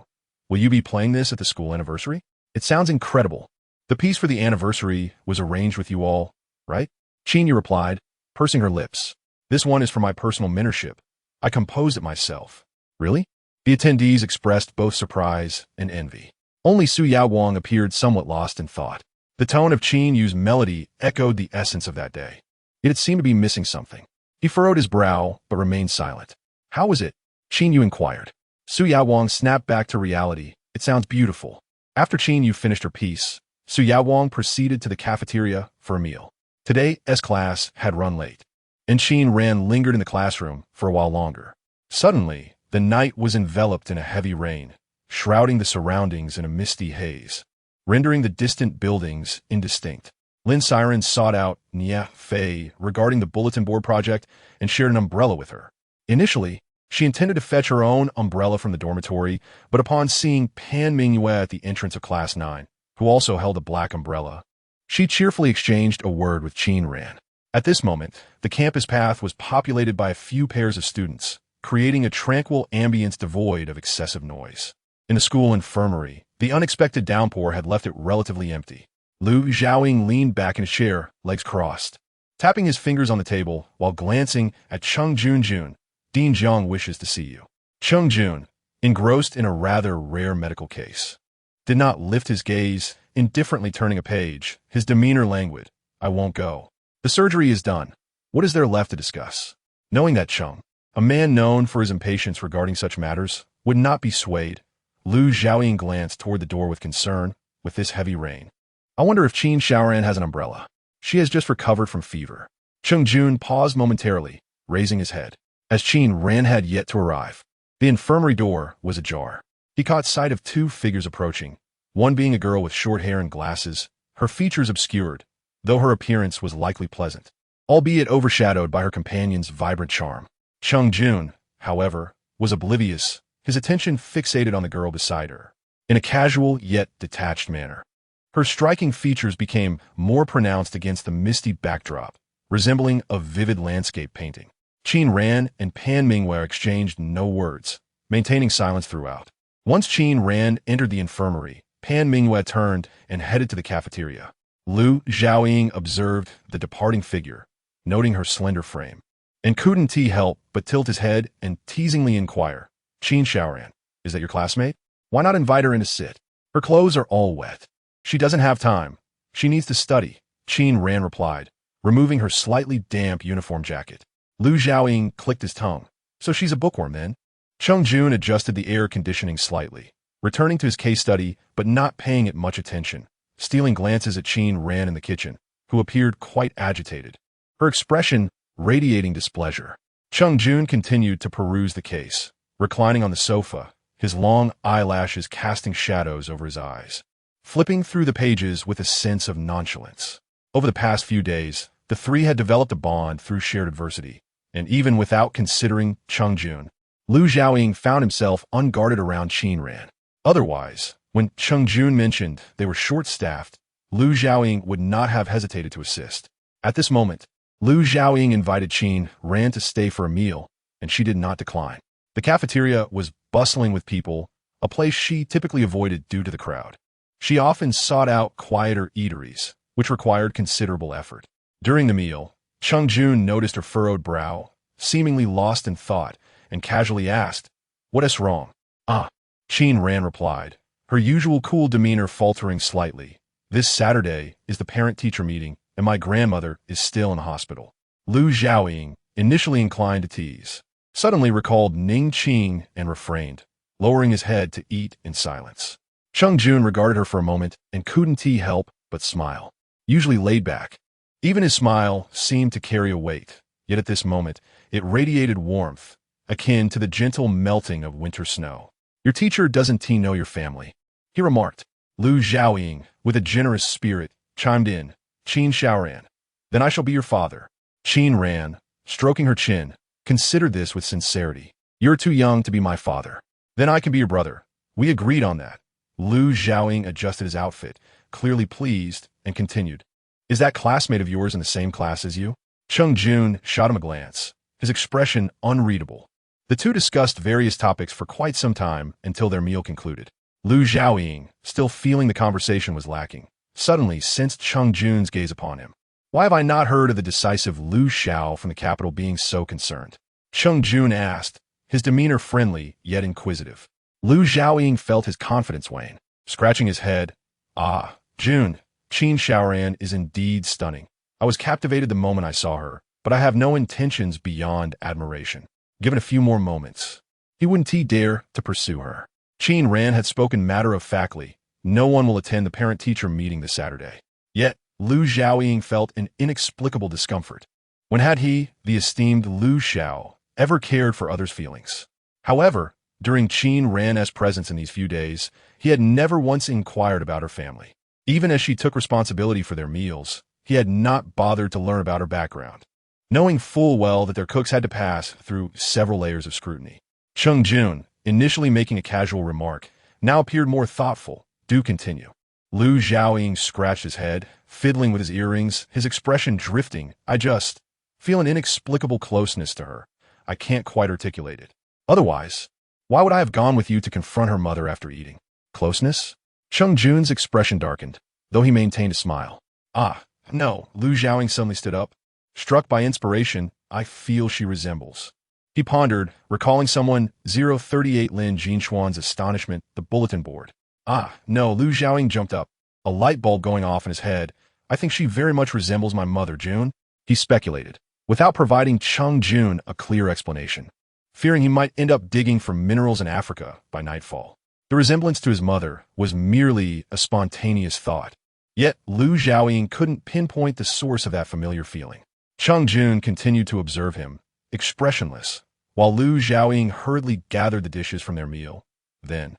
will you be playing this at the school anniversary? It sounds incredible. The piece for the anniversary was arranged with you all, right?" Qin replied, pursing her lips. "This one is for my personal mentorship. I composed it myself." "Really?" The attendees expressed both surprise and envy. Only Su Yaowang appeared somewhat lost in thought. The tone of Qin melody echoed the essence of that day. Yet it seemed to be missing something. He furrowed his brow, but remained silent. "How was it?" Qin inquired. Su Yaowang snapped back to reality. "It sounds beautiful." After Qin finished her piece, Su Yaowang proceeded to the cafeteria for a meal. Today's class had run late, and Qin lingered in the classroom for a while longer. Suddenly, the night was enveloped in a heavy rain, shrouding the surroundings in a misty haze, rendering the distant buildings indistinct. Lin Siren sought out Nia Fei regarding the bulletin board project and shared an umbrella with her. Initially, she intended to fetch her own umbrella from the dormitory, but upon seeing Pan Mingyue at the entrance of Class 9, who also held a black umbrella, she cheerfully exchanged a word with Qin. At this moment, the campus path was populated by a few pairs of students, creating a tranquil ambience devoid of excessive noise. In the school infirmary, the unexpected downpour had left it relatively empty. Lu Xiaoying leaned back in his chair, legs crossed, tapping his fingers on the table while glancing at Cheng Junjun. "Dean Jiang wishes to see you." Cheng Jun, engrossed in a rather rare medical case, did not lift his gaze, indifferently turning a page, his demeanor languid. "I won't go. The surgery is done. What is there left to discuss?" Knowing that Cheng, a man known for his impatience regarding such matters, would not be swayed, Lu Xiaoying glanced toward the door with concern. "With this heavy rain, I wonder if Qin Xiaoran has an umbrella. She has just recovered from fever." Cheng Jun paused momentarily, raising his head, as Qin had yet to arrive. The infirmary door was ajar. He caught sight of two figures approaching, one being a girl with short hair and glasses, her features obscured, though her appearance was likely pleasant, albeit overshadowed by her companion's vibrant charm. Cheng Jun, however, was oblivious, his attention fixated on the girl beside her, in a casual yet detached manner. Her striking features became more pronounced against the misty backdrop, resembling a vivid landscape painting. Qin and Pan Mingyue exchanged no words, maintaining silence throughout. Once Qin entered the infirmary, Pan Mingyue turned and headed to the cafeteria. Lu Xiaoying observed the departing figure, noting her slender frame, and couldn't help but tilt his head and teasingly inquire, "Qin Xiaoran, is that your classmate? Why not invite her in to sit? Her clothes are all wet. She doesn't have time. She needs to study," Qin replied, removing her slightly damp uniform jacket. Lu Xiaoying clicked his tongue. "So she's a bookworm then?" Cheng Jun adjusted the air conditioning slightly, returning to his case study but not paying it much attention, stealing glances at Qin in the kitchen, who appeared quite agitated, her expression radiating displeasure. Cheng Jun continued to peruse the case, reclining on the sofa, his long eyelashes casting shadows over his eyes, flipping through the pages with a sense of nonchalance. Over the past few days, the three had developed a bond through shared adversity, and even without considering Cheng Jun, Lu Xiaoying found himself unguarded around Qin. Otherwise, when Cheng Jun mentioned they were short-staffed, Lu Xiaoying would not have hesitated to assist. At this moment, Lu Xiaoying invited Qin to stay for a meal, and she did not decline. The cafeteria was bustling with people, a place she typically avoided due to the crowd. She often sought out quieter eateries, which required considerable effort. During the meal, Cheng Jun noticed her furrowed brow, seemingly lost in thought, and casually asked, "What is wrong?" "Ah," Qin replied, her usual cool demeanor faltering slightly. "This Saturday is the parent-teacher meeting, and my grandmother is still in the hospital." Lu Xiaoying, initially inclined to tease, suddenly recalled Ning Qing and refrained, lowering his head to eat in silence. Cheng Jun regarded her for a moment and couldn't help but smile. Usually laid back, even his smile seemed to carry a weight, yet at this moment, it radiated warmth, akin to the gentle melting of winter snow. Your teacher doesn't know your family, he remarked. Lu Xiaoying, with a generous spirit, chimed in, Qin Xiaoran. Then I shall be your father. Qin Ran, stroking her chin, considered this with sincerity. You're too young to be my father. Then I can be your brother. We agreed on that. Lu Xiaoying adjusted his outfit, clearly pleased, and continued. Is that classmate of yours in the same class as you? Cheng Jun shot him a glance, his expression unreadable. The two discussed various topics for quite some time until their meal concluded. Lu Xiaoying, still feeling the conversation was lacking, suddenly sensed Cheng Jun's gaze upon him. Why have I not heard of the decisive Lu Xiao from the capital being so concerned? Cheng Jun asked, his demeanor friendly yet inquisitive. Lu Xiaoying felt his confidence wane, scratching his head. Ah, Jun, Qin Xiaoran is indeed stunning. I was captivated the moment I saw her, but I have no intentions beyond admiration. Given a few more moments, he wouldn't dare to pursue her. Qin Ran had spoken matter-of-factly. No one will attend the parent-teacher meeting this Saturday. Yet, Lu Xiaoying felt an inexplicable discomfort. When had he, the esteemed Lu Xiao, ever cared for others' feelings? However, during Qin Ran's presence in these few days, he had never once inquired about her family. Even as she took responsibility for their meals, he had not bothered to learn about her background, knowing full well that their cooks had to pass through several layers of scrutiny. Cheng Jun, initially making a casual remark, now appeared more thoughtful. Do continue. Lu Xiaoying scratched his head, fiddling with his earrings, his expression drifting. I just feel an inexplicable closeness to her. I can't quite articulate it. Otherwise, why would I have gone with you to confront her mother after eating? Closeness? Cheng Jun's expression darkened, though he maintained a smile. Ah, no, Lu Xiaoying suddenly stood up. Struck by inspiration, I feel she resembles. He pondered, recalling someone 038 Lin Jinxuan's astonishment, the bulletin board. Ah, no, Lu Xiaoying jumped up, a light bulb going off in his head. I think she very much resembles my mother, Jun. He speculated, without providing Cheng Jun a clear explanation, fearing he might end up digging for minerals in Africa by nightfall. The resemblance to his mother was merely a spontaneous thought. Yet Lu Xiaoying couldn't pinpoint the source of that familiar feeling. Cheng Jun continued to observe him, expressionless, while Lu Xiaoying hurriedly gathered the dishes from their meal. Then,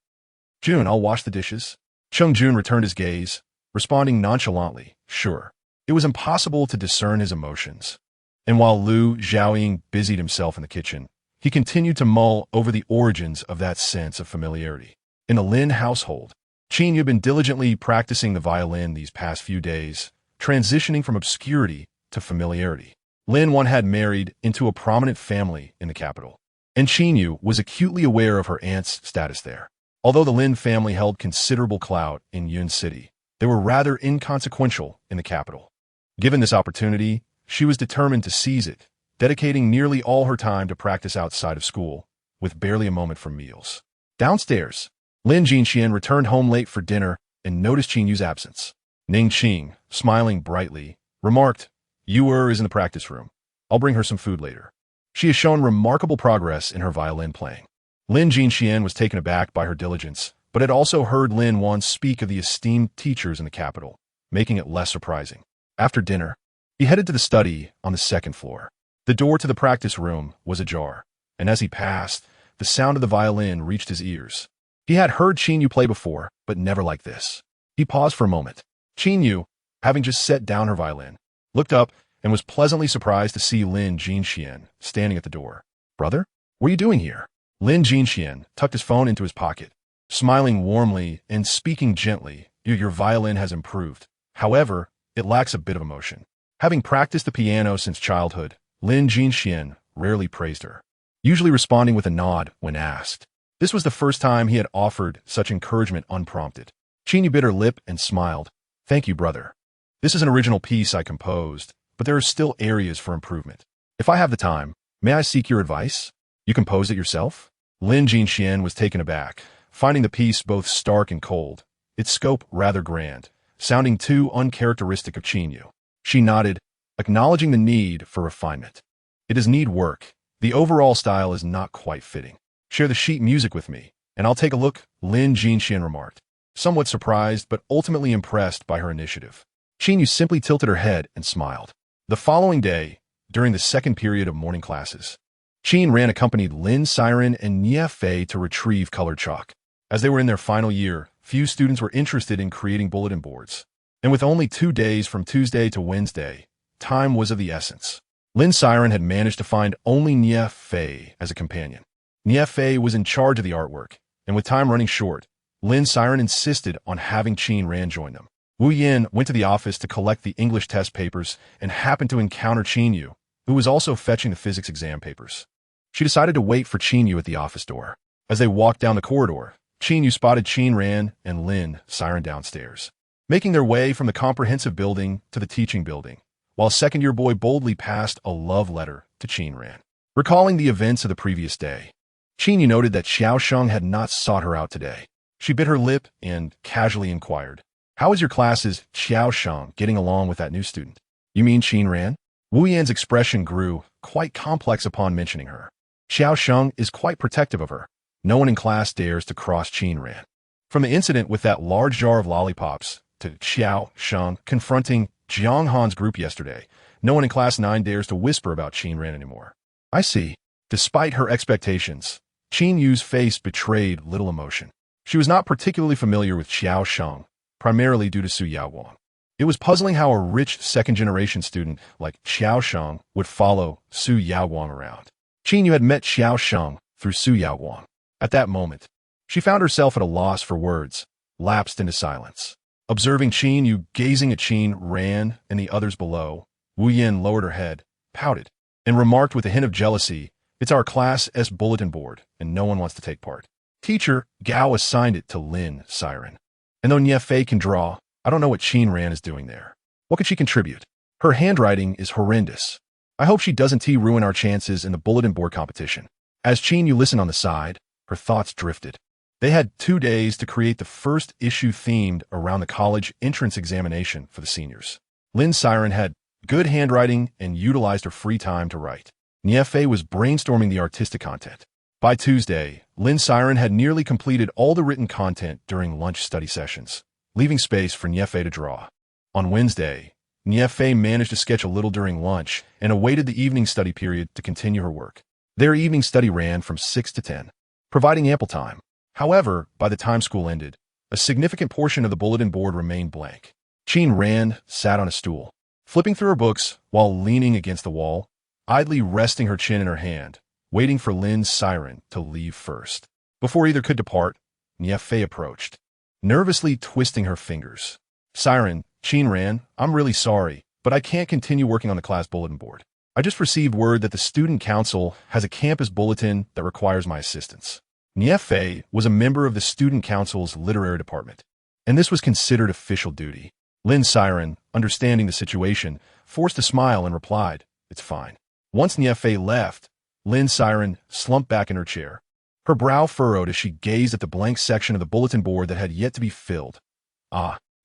Jun, I'll wash the dishes. Cheng Jun returned his gaze, responding nonchalantly, sure. It was impossible to discern his emotions. And while Lu Xiaoying busied himself in the kitchen, he continued to mull over the origins of that sense of familiarity. In the Lin household, Qin had been diligently practicing the violin these past few days, transitioning from obscurity to familiarity. Lin Wan had married into a prominent family in the capital, and Qin Yu was acutely aware of her aunt's status there. Although the Lin family held considerable clout in Yun City, they were rather inconsequential in the capital. Given this opportunity, she was determined to seize it, dedicating nearly all her time to practice outside of school, with barely a moment for meals. Downstairs, Lin Jinxian returned home late for dinner and noticed Qin Yu's absence. Ning Qing, smiling brightly, remarked, Yu is in the practice room. I'll bring her some food later. She has shown remarkable progress in her violin playing. Lin Jinxian was taken aback by her diligence, but had also heard Lin Wan speak of the esteemed teachers in the capital, making it less surprising. After dinner, he headed to the study on the second floor. The door to the practice room was ajar, and as he passed, the sound of the violin reached his ears. He had heard Qin Yu play before, but never like this. He paused for a moment. Qin Yu, having just set down her violin, looked up and was pleasantly surprised to see Lin Jinxian standing at the door. Brother, what are you doing here? Lin Jinxian tucked his phone into his pocket, smiling warmly and speaking gently. Your violin has improved. However, it lacks a bit of emotion. Having practiced the piano since childhood, Lin Jinxian rarely praised her, usually responding with a nod when asked. This was the first time he had offered such encouragement unprompted. Qin Yu bit her lip and smiled. Thank you, brother. This is an original piece I composed, but there are still areas for improvement. If I have the time, may I seek your advice? You composed it yourself? Lin Jinxian was taken aback, finding the piece both stark and cold, its scope rather grand, sounding too uncharacteristic of Qin Yu. She nodded, acknowledging the need for refinement. It does need work. The overall style is not quite fitting. Share the sheet music with me, and I'll take a look, Lin Jinxian remarked, somewhat surprised but ultimately impressed by her initiative. Qin Yu simply tilted her head and smiled. The following day, during the second period of morning classes, Qin Ran accompanied Lin Siren and Nie Fei to retrieve colored chalk. As they were in their final year, few students were interested in creating bulletin boards. And with only 2 days from Tuesday to Wednesday, time was of the essence. Lin Siren had managed to find only Nie Fei as a companion. Nie Fei was in charge of the artwork, and with time running short, Lin Siren insisted on having Qin Ran join them. Wu Yin went to the office to collect the English test papers and happened to encounter Qin Yu, who was also fetching the physics exam papers. She decided to wait for Qin Yu at the office door. As they walked down the corridor, Qin Yu spotted Qin Ran and Lin Siren downstairs, making their way from the comprehensive building to the teaching building, while second-year boy boldly passed a love letter to Qin Ran. Recalling the events of the previous day, Qin Yu noted that Xiao Sheng had not sought her out today. She bit her lip and casually inquired, "How is your class's Xiao Sheng getting along with that new student?" "You mean Qin Ran?" Wu Yan's expression grew quite complex upon mentioning her. Xiao Sheng is quite protective of her. No one in class dares to cross Qin Ran. From the incident with that large jar of lollipops to Xiao Sheng confronting Jiang Han's group yesterday, no one in class 9 dares to whisper about Qin Ran anymore. I see. Despite her expectations, Qin Yu's face betrayed little emotion. She was not particularly familiar with Xiao Sheng, primarily due to Su Yaowang. It was puzzling how a rich second-generation student like Xiao Sheng would follow Su Yaowang around. Qin Yu had met Xiao Sheng through Su Yaowang. At that moment, she found herself at a loss for words, lapsed into silence. Observing Qin Yu gazing at Qin Ran and the others below, Wu Yin lowered her head, pouted, and remarked with a hint of jealousy, "It's our class S bulletin board, and no one wants to take part. Teacher Gao assigned it to Lin Siren. And though Nie Fei can draw, I don't know what Qin Ran is doing there. What could she contribute? Her handwriting is horrendous. I hope she doesn't ruin our chances in the bulletin board competition." As Qin Yu listened on the side, her thoughts drifted. They had 2 days to create the first issue themed around the college entrance examination for the seniors. Lin Siren had good handwriting and utilized her free time to write. Nie Fei was brainstorming the artistic content. By Tuesday, Lin Siren had nearly completed all the written content during lunch study sessions, leaving space for Nie Fei to draw. On Wednesday, Nie Fei managed to sketch a little during lunch and awaited the evening study period to continue her work. Their evening study ran from 6 to 10, providing ample time. However, by the time school ended, a significant portion of the bulletin board remained blank. Qin Ran sat on a stool, flipping through her books while leaning against the wall, idly resting her chin in her hand, waiting for Lin Siren to leave first. Before either could depart, Nie Fei approached, nervously twisting her fingers. "Siren, Qin Ran, I'm really sorry, but I can't continue working on the class bulletin board. I just received word that the student council has a campus bulletin that requires my assistance." Nie Fei was a member of the student council's literary department, and this was considered official duty. Lin Siren, understanding the situation, forced a smile and replied, "It's fine." Once Nie Fei left, Lin Siren slumped back in her chair. Her brow furrowed as she gazed at the blank section of the bulletin board that had yet to be filled.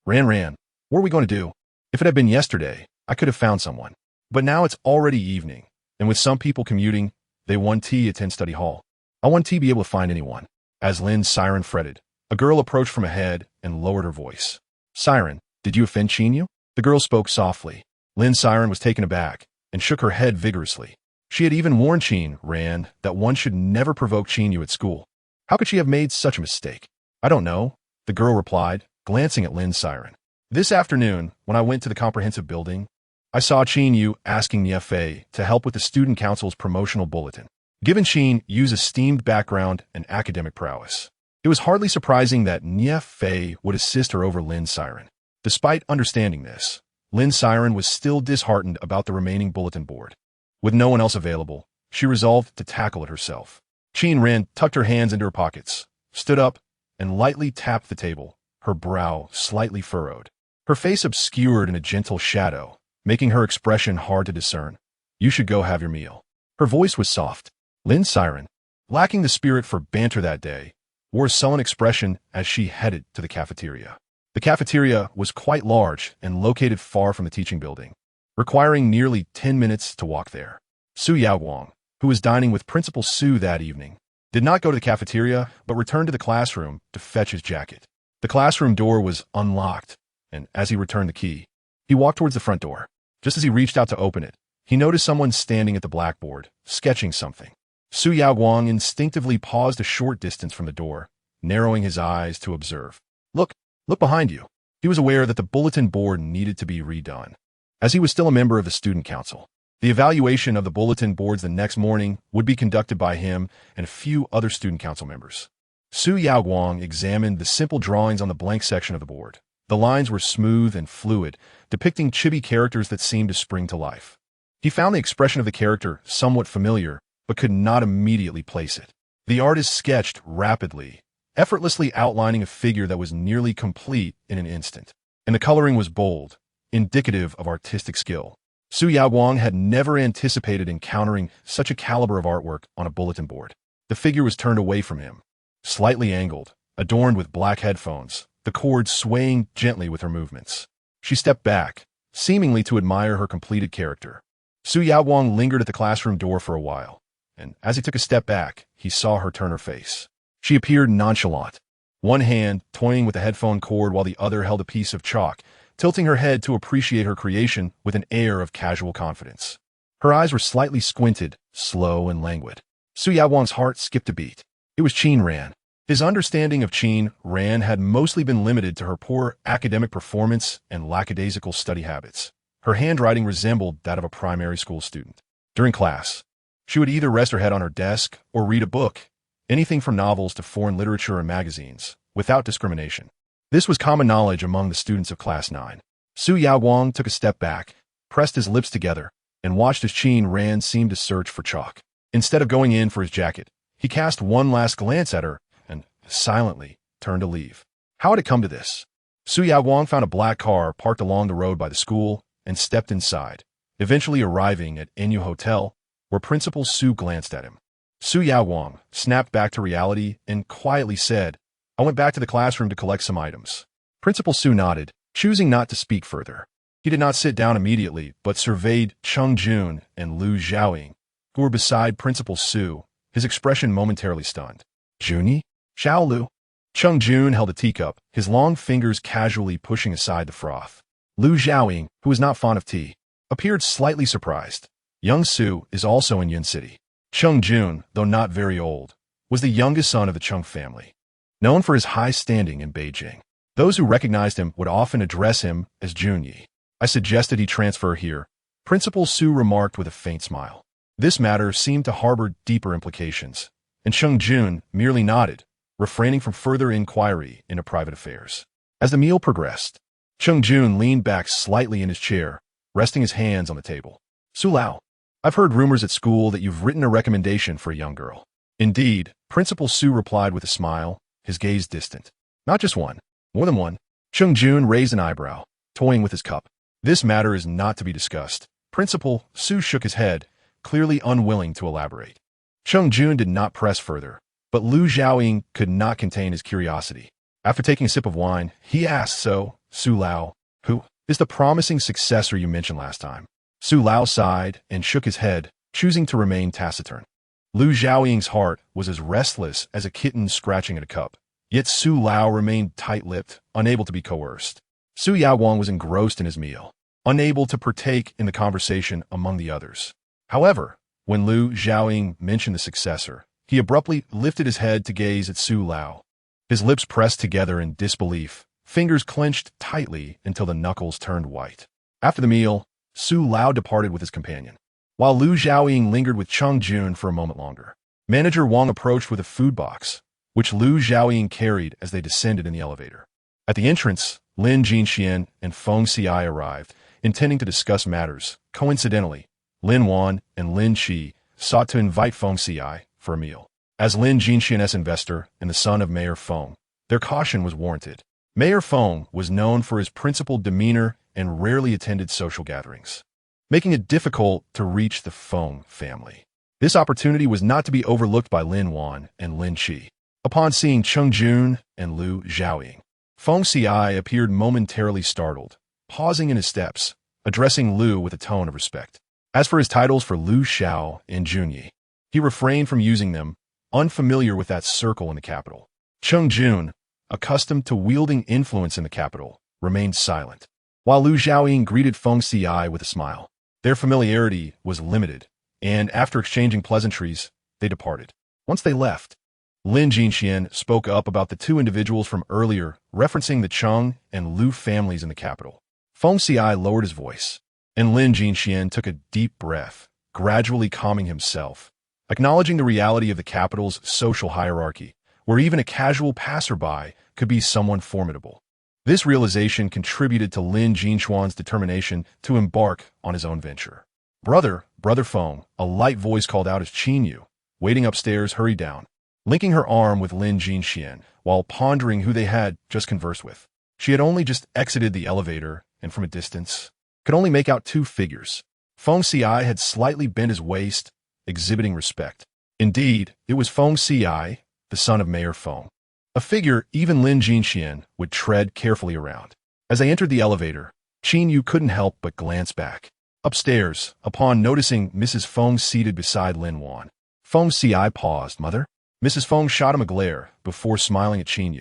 Ran, what are we going to do? If it had been yesterday, I could have found someone. But now it's already evening, and with some people commuting, they want tea at 10 study hall. I want tea be able to find anyone. As Lin Siren fretted, a girl approached from ahead and lowered her voice. "Siren, did you offend Qin Yu?" The girl spoke softly. Lin Siren was taken aback and shook her head vigorously. She had even warned Qin Ran that one should never provoke Qin Yu at school. How could she have made such a mistake? "I don't know," the girl replied, glancing at Lin Siren. "This afternoon, when I went to the comprehensive building, I saw Qin Yu asking Nie Fei to help with the student council's promotional bulletin. Given Qin Yu's esteemed background and academic prowess, it was hardly surprising that Nie Fei would assist her over Lin Siren. Despite understanding this, Lin Siren was still disheartened about the remaining bulletin board. With no one else available, she resolved to tackle it herself. Qin Ran tucked her hands into her pockets, stood up, and lightly tapped the table, her brow slightly furrowed, her face obscured in a gentle shadow, making her expression hard to discern. "You should go have your meal." Her voice was soft. Lin Siren, lacking the spirit for banter that day, wore a sullen expression as she headed to the cafeteria. The cafeteria was quite large and located far from the teaching building, requiring nearly 10 minutes to walk there. Su Yaowang, who was dining with Principal Su that evening, did not go to the cafeteria but returned to the classroom to fetch his jacket. The classroom door was unlocked, and as he returned the key, he walked towards the front door. Just as he reached out to open it, he noticed someone standing at the blackboard, sketching something. Su Yaoguang instinctively paused a short distance from the door, narrowing his eyes to observe. Look behind you. He was aware that the bulletin board needed to be redone. As he was still a member of the student council, the evaluation of the bulletin boards the next morning would be conducted by him and a few other student council members. Su Yaoguang examined the simple drawings on the blank section of the board. The lines were smooth and fluid, depicting chibi characters that seemed to spring to life. He found the expression of the character somewhat familiar, but could not immediately place it. The artist sketched rapidly, effortlessly outlining a figure that was nearly complete in an instant. And the coloring was bold, indicative of artistic skill. Su Yaoguang had never anticipated encountering such a caliber of artwork on a bulletin board. The figure was turned away from him, slightly angled, adorned with black headphones, the cord swaying gently with her movements. She stepped back, seemingly to admire her completed character. Su Yaoguang lingered at the classroom door for a while, and as he took a step back, he saw her turn her face. She appeared nonchalant, one hand toying with the headphone cord while the other held a piece of chalk, tilting her head to appreciate her creation with an air of casual confidence. Her eyes were slightly squinted, slow and languid. Su Yaoguang's heart skipped a beat. It was Qin Ran. His understanding of Qin Ran had mostly been limited to her poor academic performance and lackadaisical study habits. Her handwriting resembled that of a primary school student. During class, she would either rest her head on her desk or read a book, anything from novels to foreign literature and magazines, without discrimination. This was common knowledge among the students of Class 9. Su Yaoguang took a step back, pressed his lips together, and watched as Qin Ran seemed to search for chalk. Instead of going in for his jacket, he cast one last glance at her and, silently, turned to leave. How had it come to this? Su Yaoguang found a black car parked along the road by the school and stepped inside, eventually arriving at NU Hotel, where Principal Su glanced at him. Su Yaoguang snapped back to reality and quietly said, "I went back to the classroom to collect some items." Principal Su nodded, choosing not to speak further. He did not sit down immediately, but surveyed Cheng Jun and Lu Xiaoying, who were beside Principal Su, his expression momentarily stunned. "Junyi? Xiao Lu?" Cheng Jun held a teacup, his long fingers casually pushing aside the froth. Lu Xiaoying, who was not fond of tea, appeared slightly surprised. Young Su is also in Yun City. Cheng Jun, though not very old, was the youngest son of the Cheng family, known for his high standing in Beijing. Those who recognized him would often address him as Junyi. "I suggested he transfer here," Principal Su remarked with a faint smile. This matter seemed to harbor deeper implications, and Cheng Jun merely nodded, refraining from further inquiry into private affairs. As the meal progressed, Cheng Jun leaned back slightly in his chair, resting his hands on the table. "Su Lao, I've heard rumors at school that you've written a recommendation for a young girl." "Indeed," Principal Su replied with a smile, his gaze distant. "Not just one, more than one." Cheng Jun raised an eyebrow, toying with his cup. "This matter is not to be discussed." Principal Su shook his head, clearly unwilling to elaborate. Cheng Jun did not press further, but Lu Xiaoying could not contain his curiosity. After taking a sip of wine, he asked, "So, Su Lao, who is the promising successor you mentioned last time?" Su Lao sighed and shook his head, choosing to remain taciturn. Lu Xiaoying's heart was as restless as a kitten scratching at a cup, yet Su Lao remained tight-lipped, unable to be coerced. Su Yaoguang was engrossed in his meal, unable to partake in the conversation among the others. However, when Lu Xiaoying mentioned the successor, he abruptly lifted his head to gaze at Su Lao. His lips pressed together in disbelief, fingers clenched tightly until the knuckles turned white. After the meal, Su Lao departed with his companion, while Lu Xiaoying lingered with Cheng Jun for a moment longer. Manager Wang approached with a food box, which Lu Xiaoying carried as they descended in the elevator. At the entrance, Lin Jinxian and Feng Xiai arrived, intending to discuss matters. Coincidentally, Lin Wan and Lin Qi sought to invite Feng Xiai for a meal. As Lin Jinxian's investor and the son of Mayor Feng, their caution was warranted. Mayor Feng was known for his principled demeanor and rarely attended social gatherings, making it difficult to reach the Feng family. This opportunity was not to be overlooked by Lin Wan and Lin Qi. Upon seeing Cheng Jun and Lu Xiaoying, Feng Xiai appeared momentarily startled, pausing in his steps, addressing Lu with a tone of respect. As for his titles for Lu Xiao and Junyi, he refrained from using them, unfamiliar with that circle in the capital. Cheng Jun, accustomed to wielding influence in the capital, remained silent, while Lu Xiaoying greeted Feng Xiai with a smile. Their familiarity was limited, and after exchanging pleasantries, they departed. Once they left, Lin Jinxian spoke up about the two individuals from earlier, referencing the Cheng and Lu families in the capital. Feng Xiai lowered his voice, and Lin Jinxian took a deep breath, gradually calming himself, acknowledging the reality of the capital's social hierarchy, where even a casual passerby could be someone formidable. This realization contributed to Lin Jinxuan's determination to embark on his own venture. Brother Feng, a light voice called out as Qin Yu, waiting upstairs, hurried down, linking her arm with Lin Jinxian while pondering who they had just conversed with. She had only just exited the elevator, and from a distance, could only make out two figures. Feng Xiai had slightly bent his waist, exhibiting respect. Indeed, it was Feng Xiai, the son of Mayor Feng, a figure even Lin Jinxian would tread carefully around. As they entered the elevator, Qin Yu couldn't help but glance back. Upstairs, upon noticing Mrs. Feng seated beside Lin Wan, Feng Xiai paused. Mother? Mrs. Feng shot him a glare before smiling at Qin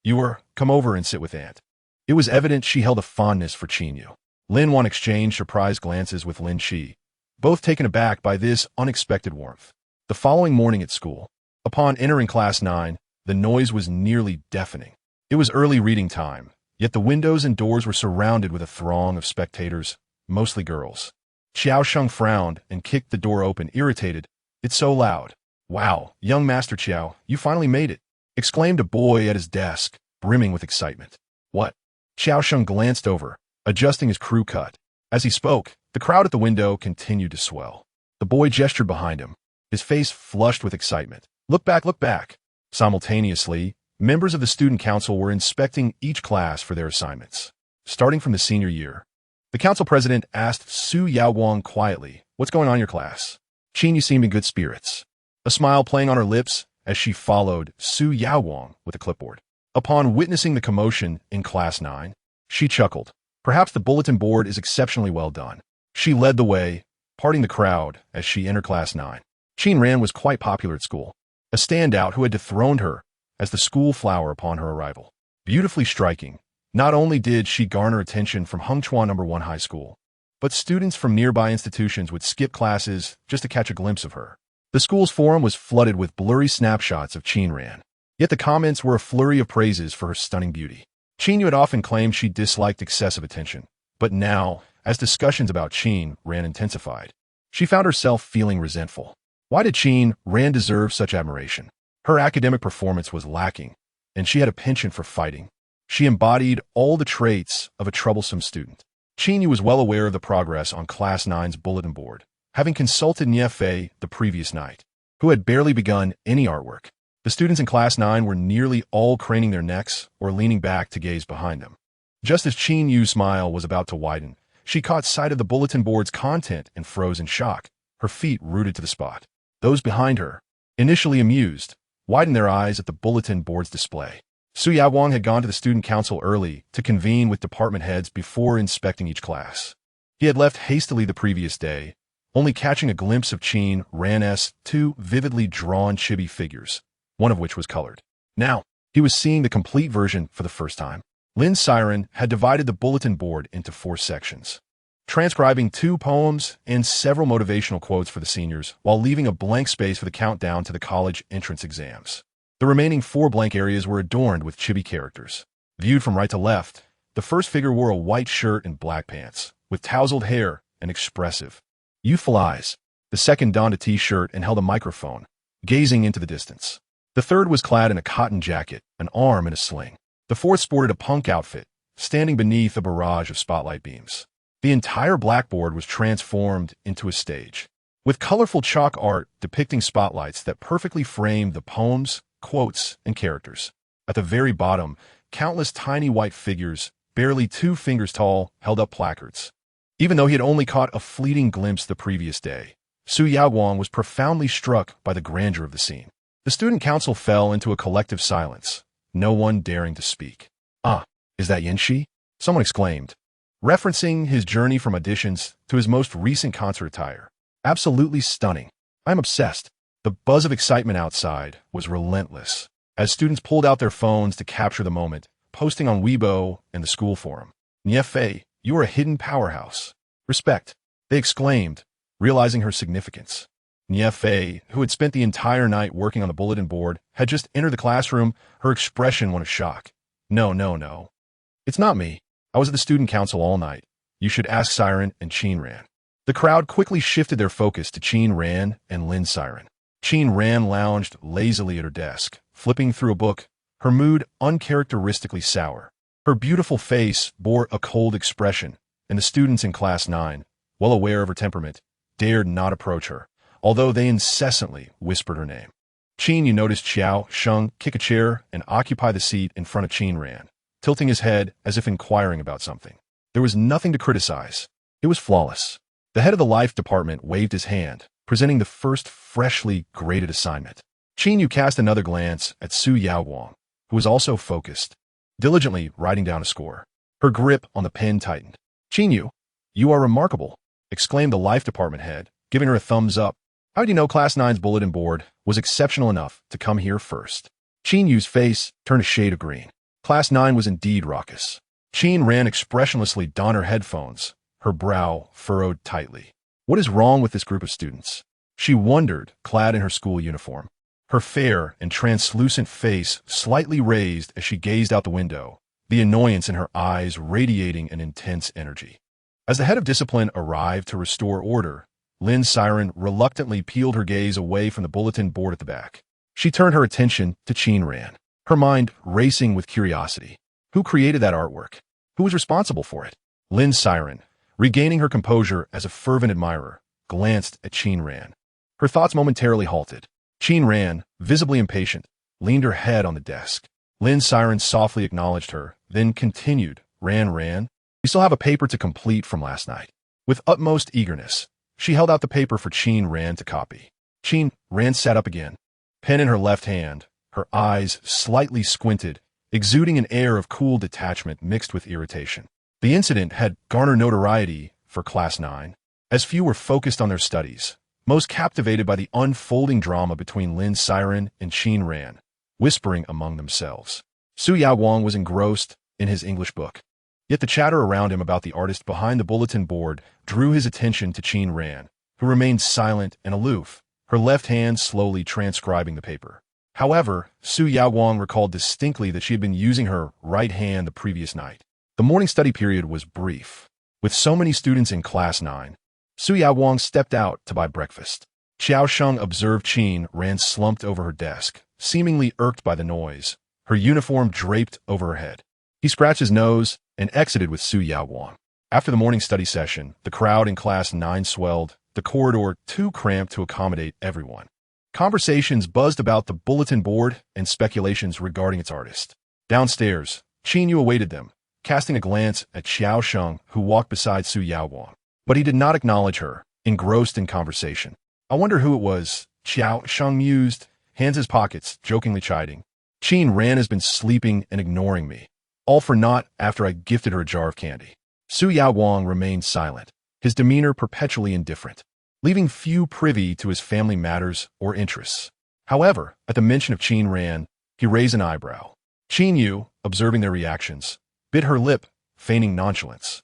Yu. Come over and sit with Aunt. It was evident she held a fondness for Qin Yu. Lin Wan exchanged surprised glances with Lin Qi, both taken aback by this unexpected warmth. The following morning at school, upon entering Class 9, the noise was nearly deafening. It was early reading time, yet the windows and doors were surrounded with a throng of spectators, mostly girls. Xiao Sheng frowned and kicked the door open, irritated. It's so loud. Wow, young Master Qiao, you finally made it, exclaimed a boy at his desk, brimming with excitement. What? Xiao Sheng glanced over, adjusting his crew cut. As he spoke, the crowd at the window continued to swell. The boy gestured behind him, his face flushed with excitement. Look back, look back. Simultaneously, members of the student council were inspecting each class for their assignments. Starting from the senior year, the council president asked Su Yaowang quietly, what's going on in your class? Qin Yu seemed in good spirits, a smile playing on her lips as she followed Su Yaowang with a clipboard. Upon witnessing the commotion in Class 9, she chuckled. Perhaps the bulletin board is exceptionally well done. She led the way, parting the crowd as she entered Class 9. Qin Ran was quite popular at school, a standout who had dethroned her as the school flower upon her arrival. Beautifully striking, not only did she garner attention from Hengchuan No. 1 High School, but students from nearby institutions would skip classes just to catch a glimpse of her. The school's forum was flooded with blurry snapshots of Qin Ran, yet the comments were a flurry of praises for her stunning beauty. Qin Yu had often claimed she disliked excessive attention, but now, as discussions about Qin Ran intensified, she found herself feeling resentful. Why did Qin Ran deserve such admiration? Her academic performance was lacking, and she had a penchant for fighting. She embodied all the traits of a troublesome student. Qin Yu was well aware of the progress on Class 9's bulletin board, having consulted Nie Fei the previous night, who had barely begun any artwork. The students in Class 9 were nearly all craning their necks or leaning back to gaze behind them. Just as Qin Yu's smile was about to widen, she caught sight of the bulletin board's content and froze in shock, her feet rooted to the spot. Those behind her, initially amused, widened their eyes at the bulletin board's display. Su Yaowang had gone to the student council early to convene with department heads before inspecting each class. He had left hastily the previous day, only catching a glimpse of Qin Ran's two vividly drawn chibi figures, one of which was colored. Now, he was seeing the complete version for the first time. Lin Siren had divided the bulletin board into 4 sections, transcribing 2 poems and several motivational quotes for the seniors, while leaving a blank space for the countdown to the college entrance exams. The remaining 4 blank areas were adorned with chibi characters. Viewed from right to left, the first figure wore a white shirt and black pants, with tousled hair and expressive, youthful eyes. The second donned a t-shirt and held a microphone, gazing into the distance. The third was clad in a cotton jacket, an arm in a sling. The fourth sported a punk outfit, standing beneath a barrage of spotlight beams. The entire blackboard was transformed into a stage, with colorful chalk art depicting spotlights that perfectly framed the poems, quotes, and characters. At the very bottom, countless tiny white figures, barely 2 fingers tall, held up placards. Even though he had only caught a fleeting glimpse the previous day, Su Yaowang was profoundly struck by the grandeur of the scene. The student council fell into a collective silence, no one daring to speak. Ah, is that Yanxi? Someone exclaimed, referencing his journey from auditions to his most recent concert attire. Absolutely stunning. I'm obsessed. The buzz of excitement outside was relentless, as students pulled out their phones to capture the moment, posting on Weibo and the school forum. Nie Fei, you are a hidden powerhouse. Respect, they exclaimed, realizing her significance. Nye Fei, who had spent the entire night working on the bulletin board, had just entered the classroom, her expression one of shock. No, no, no. It's not me. I was at the student council all night. You should ask Siren and Qin Ran. The crowd quickly shifted their focus to Qin Ran and Lin Siren. Qin Ran lounged lazily at her desk, flipping through a book, her mood uncharacteristically sour. Her beautiful face bore a cold expression, and the students in Class 9, well aware of her temperament, dared not approach her, although they incessantly whispered her name. Qin Yu noticed Xiao Sheng kick a chair and occupy the seat in front of Qin Ran, tilting his head as if inquiring about something. There was nothing to criticize. It was flawless. The head of the life department waved his hand, presenting the first freshly graded assignment. Qin Yu cast another glance at Su Yaowang, who was also focused, diligently writing down a score. Her grip on the pen tightened. Qin Yu, you are remarkable, exclaimed the life department head, giving her a thumbs up. How did you know Class 9's bulletin board was exceptional enough to come here first? Qin Yu's face turned a shade of green. Class 9 was indeed raucous. Qin Ran expressionlessly donned her headphones, her brow furrowed tightly. What is wrong with this group of students? She wondered, clad in her school uniform. Her fair and translucent face slightly raised as she gazed out the window, the annoyance in her eyes radiating an intense energy. As the head of discipline arrived to restore order, Lin Siren reluctantly peeled her gaze away from the bulletin board at the back. She turned her attention to Qin Ran, her mind racing with curiosity. Who created that artwork? Who was responsible for it? Lin Siren, regaining her composure as a fervent admirer, glanced at Qin Ran. Her thoughts momentarily halted. Qin Ran, visibly impatient, leaned her head on the desk. Lin Siren softly acknowledged her, then continued, Ran, you still have a paper to complete from last night. With utmost eagerness, she held out the paper for Qin Ran to copy. Qin Ran sat up again, pen in her left hand, her eyes slightly squinted, exuding an air of cool detachment mixed with irritation. The incident had garnered notoriety for Class 9, as few were focused on their studies, most captivated by the unfolding drama between Lin Siren and Qin Ran, whispering among themselves. Su Yaowang was engrossed in his English book. Yet the chatter around him about the artist behind the bulletin board drew his attention to Qin Ran, who remained silent and aloof, her left hand slowly transcribing the paper. However, Su Yaowang recalled distinctly that she had been using her right hand the previous night. The morning study period was brief. With so many students in Class 9, Su Yaowang stepped out to buy breakfast. Xiao Sheng observed Qin Ran slumped over her desk, seemingly irked by the noise, her uniform draped over her head. He scratched his nose and exited with Su Yaowang. After the morning study session, the crowd in Class 9 swelled, the corridor too cramped to accommodate everyone. Conversations buzzed about the bulletin board and speculations regarding its artist. Downstairs, Qin Yu awaited them, casting a glance at Xiao Sheng, who walked beside Su Yaowang. But he did not acknowledge her, engrossed in conversation. I wonder who it was, Xiao Sheng mused, hands in his pockets, jokingly chiding. Qin Ran has been sleeping and ignoring me. All for naught after I gifted her a jar of candy. Su Yaowang remained silent, his demeanor perpetually indifferent, leaving few privy to his family matters or interests. However, at the mention of Qin Ran, he raised an eyebrow. Qin Yu, observing their reactions, bit her lip, feigning nonchalance.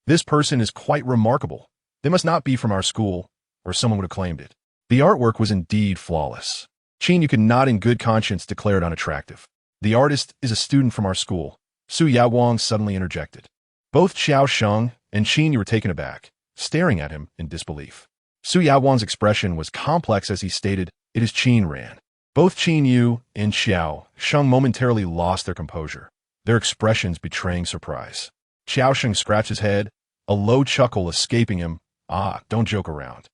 This person is quite remarkable. They must not be from our school, or someone would have claimed it. The artwork was indeed flawless. Qin Yu could not in good conscience declare it unattractive. The artist is a student from our school. Su Yaowang suddenly interjected. Both Xiao Sheng and Qin Yu were taken aback, staring at him in disbelief. Su Yaowang's expression was complex as he stated, it is Qin Ran. Both Qin Yu and Xiao Sheng momentarily lost their composure, their expressions betraying surprise. Xiao Sheng scratched his head, a low chuckle escaping him. Don't joke around.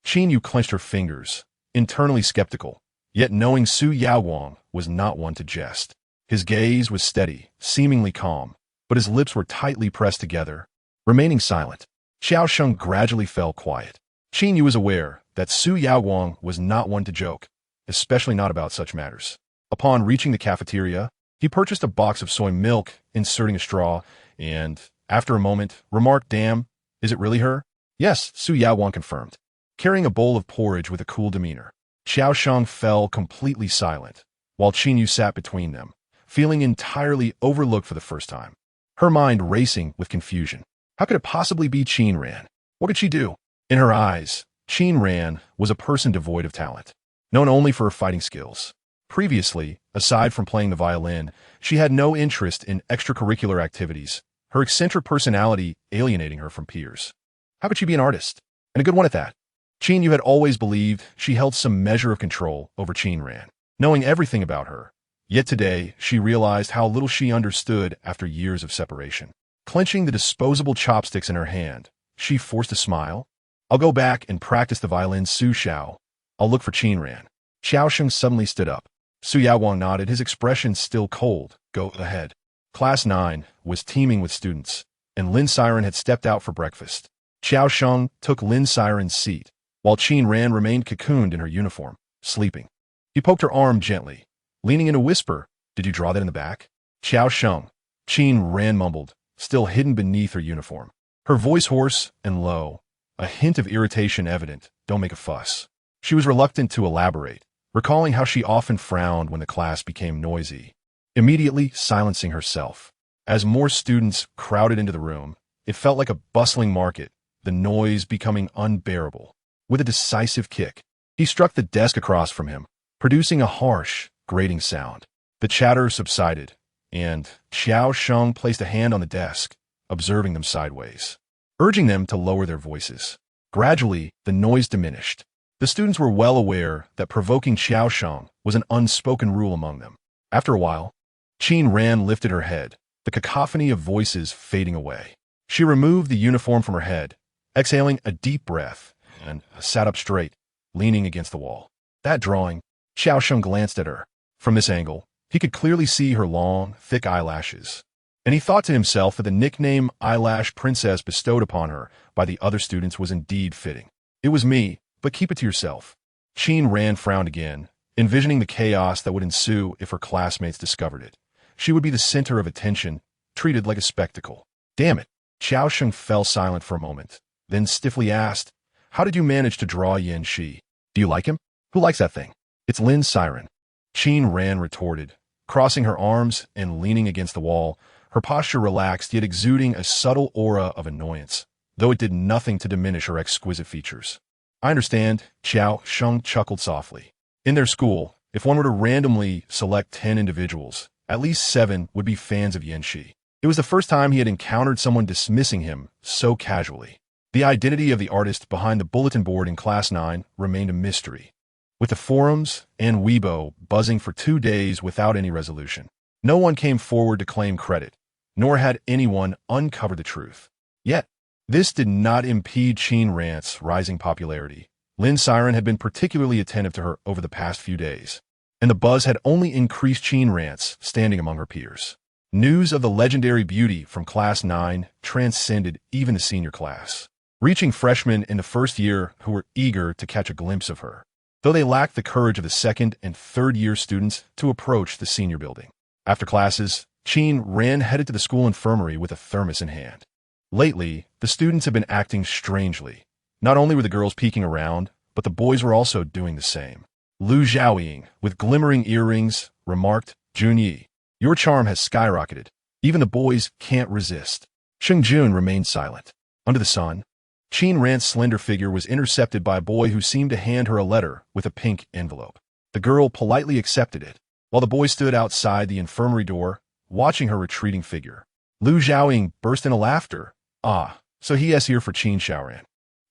Qin Yu clenched her fingers, internally skeptical, yet knowing Su Yaowang was not one to jest. His gaze was steady, seemingly calm, but his lips were tightly pressed together, remaining silent. Xiao Sheng gradually fell quiet. Qin Yu was aware that Su Yaowang was not one to joke, especially not about such matters. Upon reaching the cafeteria, he purchased a box of soy milk, inserting a straw, and, after a moment, remarked, Damn, is it really her? Yes, Su Yaowang confirmed, carrying a bowl of porridge with a cool demeanor. Xiao Sheng fell completely silent, while Qin Yu sat between them, feeling entirely overlooked for the first time, her mind racing with confusion. How could it possibly be Qin Ran? What could she do? In her eyes, Qin Ran was a person devoid of talent, known only for her fighting skills. Previously, aside from playing the violin, she had no interest in extracurricular activities, her eccentric personality alienating her from peers. How could she be an artist? And a good one at that. Qin Yu had always believed she held some measure of control over Qin Ran, knowing everything about her. Yet today, she realized how little she understood after years of separation. Clenching the disposable chopsticks in her hand, she forced a smile. I'll go back and practice the violin, Su Xiao. I'll look for Qin Ran. Xiao Sheng suddenly stood up. Su Yaoguang nodded, his expression still cold. Go ahead. Class 9 was teeming with students, and Lin Siren had stepped out for breakfast. Xiao Sheng took Lin Siren's seat, while Qin Ran remained cocooned in her uniform, sleeping. He poked her arm gently, leaning in a whisper. Did you draw that in the back? Xiao Sheng. Qin Ran mumbled, still hidden beneath her uniform. Her voice hoarse and low, a hint of irritation evident. Don't make a fuss. She was reluctant to elaborate, recalling how she often frowned when the class became noisy, immediately silencing herself. As more students crowded into the room, it felt like a bustling market, the noise becoming unbearable. With a decisive kick, he struck the desk across from him, producing a harsh, grating sound. The chatter subsided, and Xiao Sheng placed a hand on the desk, observing them sideways, urging them to lower their voices. Gradually, the noise diminished. The students were well aware that provoking Xiao Sheng was an unspoken rule among them. After a while, Qin Ran lifted her head, the cacophony of voices fading away. She removed the uniform from her head, exhaling a deep breath, and sat up straight, leaning against the wall. That drawing, Xiao Sheng glanced at her. From this angle, he could clearly see her long, thick eyelashes, and he thought to himself that the nickname Eyelash Princess bestowed upon her by the other students was indeed fitting. It was me, but keep it to yourself. Qin Ran frowned again, envisioning the chaos that would ensue if her classmates discovered it. She would be the center of attention, treated like a spectacle. Damn it. Xiao Sheng fell silent for a moment, then stiffly asked, how did you manage to draw Yan Shi? Do you like him? Who likes that thing? It's Lin Siren. Qin Ran retorted, crossing her arms and leaning against the wall, her posture relaxed yet exuding a subtle aura of annoyance, though it did nothing to diminish her exquisite features. I understand, Xiao Sheng chuckled softly. In their school, if one were to randomly select 10 individuals, at least 7 would be fans of Yan Shi. It was the first time he had encountered someone dismissing him so casually. The identity of the artist behind the bulletin board in Class 9 remained a mystery, with the forums and Weibo buzzing for 2 days without any resolution. No one came forward to claim credit, nor had anyone uncovered the truth. Yet, this did not impede Qin Ran's rising popularity. Lin Siren had been particularly attentive to her over the past few days, and the buzz had only increased Qin Ran's standing among her peers. News of the legendary beauty from Class 9 transcended even the senior class, reaching freshmen in the first year who were eager to catch a glimpse of her, though they lacked the courage of the second and third-year students to approach the senior building. After classes, Qin Ran headed to the school infirmary with a thermos in hand. Lately, the students had been acting strangely. Not only were the girls peeking around, but the boys were also doing the same. Lu Zhaoying, with glimmering earrings, remarked, Junyi, your charm has skyrocketed. Even the boys can't resist. Sheng Jun remained silent. Under the sun, Qin Ran's slender figure was intercepted by a boy who seemed to hand her a letter with a pink envelope. The girl politely accepted it, while the boy stood outside the infirmary door, watching her retreating figure. Lu Zhaoying burst into laughter. Ah, so he is here for Qin Xiaoran.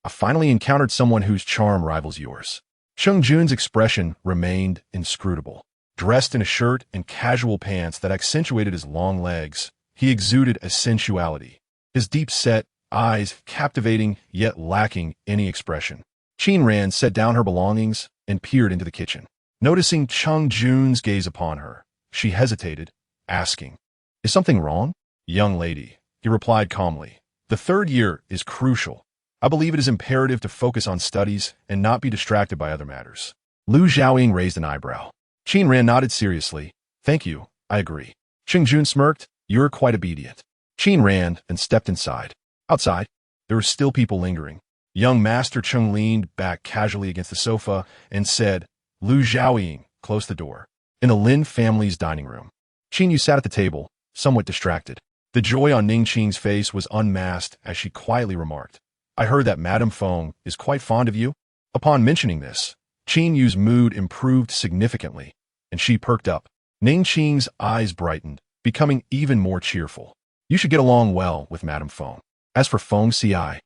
I finally encountered someone whose charm rivals yours. Sheng Jun's expression remained inscrutable. Dressed in a shirt and casual pants that accentuated his long legs, he exuded a sensuality, his deep-set eyes captivating yet lacking any expression. Qin Ran set down her belongings and peered into the kitchen. Noticing Sheng Jun's gaze upon her, she hesitated, asking, Is something wrong? Young lady, he replied calmly. The third year is crucial. I believe it is imperative to focus on studies and not be distracted by other matters. Lu Zhaoying raised an eyebrow. Qin Ran nodded seriously. Thank you, I agree. Sheng Jun smirked. You're quite obedient. Qin ran and stepped inside. Outside, there were still people lingering. Young Master Cheng leaned back casually against the sofa and said, Lu Zhaoying, close the door. In the Lin family's dining room, Qin Yu sat at the table, somewhat distracted. The joy on Ning Qing's face was unmasked as she quietly remarked, I heard that Madame Feng is quite fond of you. Upon mentioning this, Qin Yu's mood improved significantly, and she perked up. Ning Qing's eyes brightened, becoming even more cheerful. You should get along well with Madame Feng. As for Feng Ci,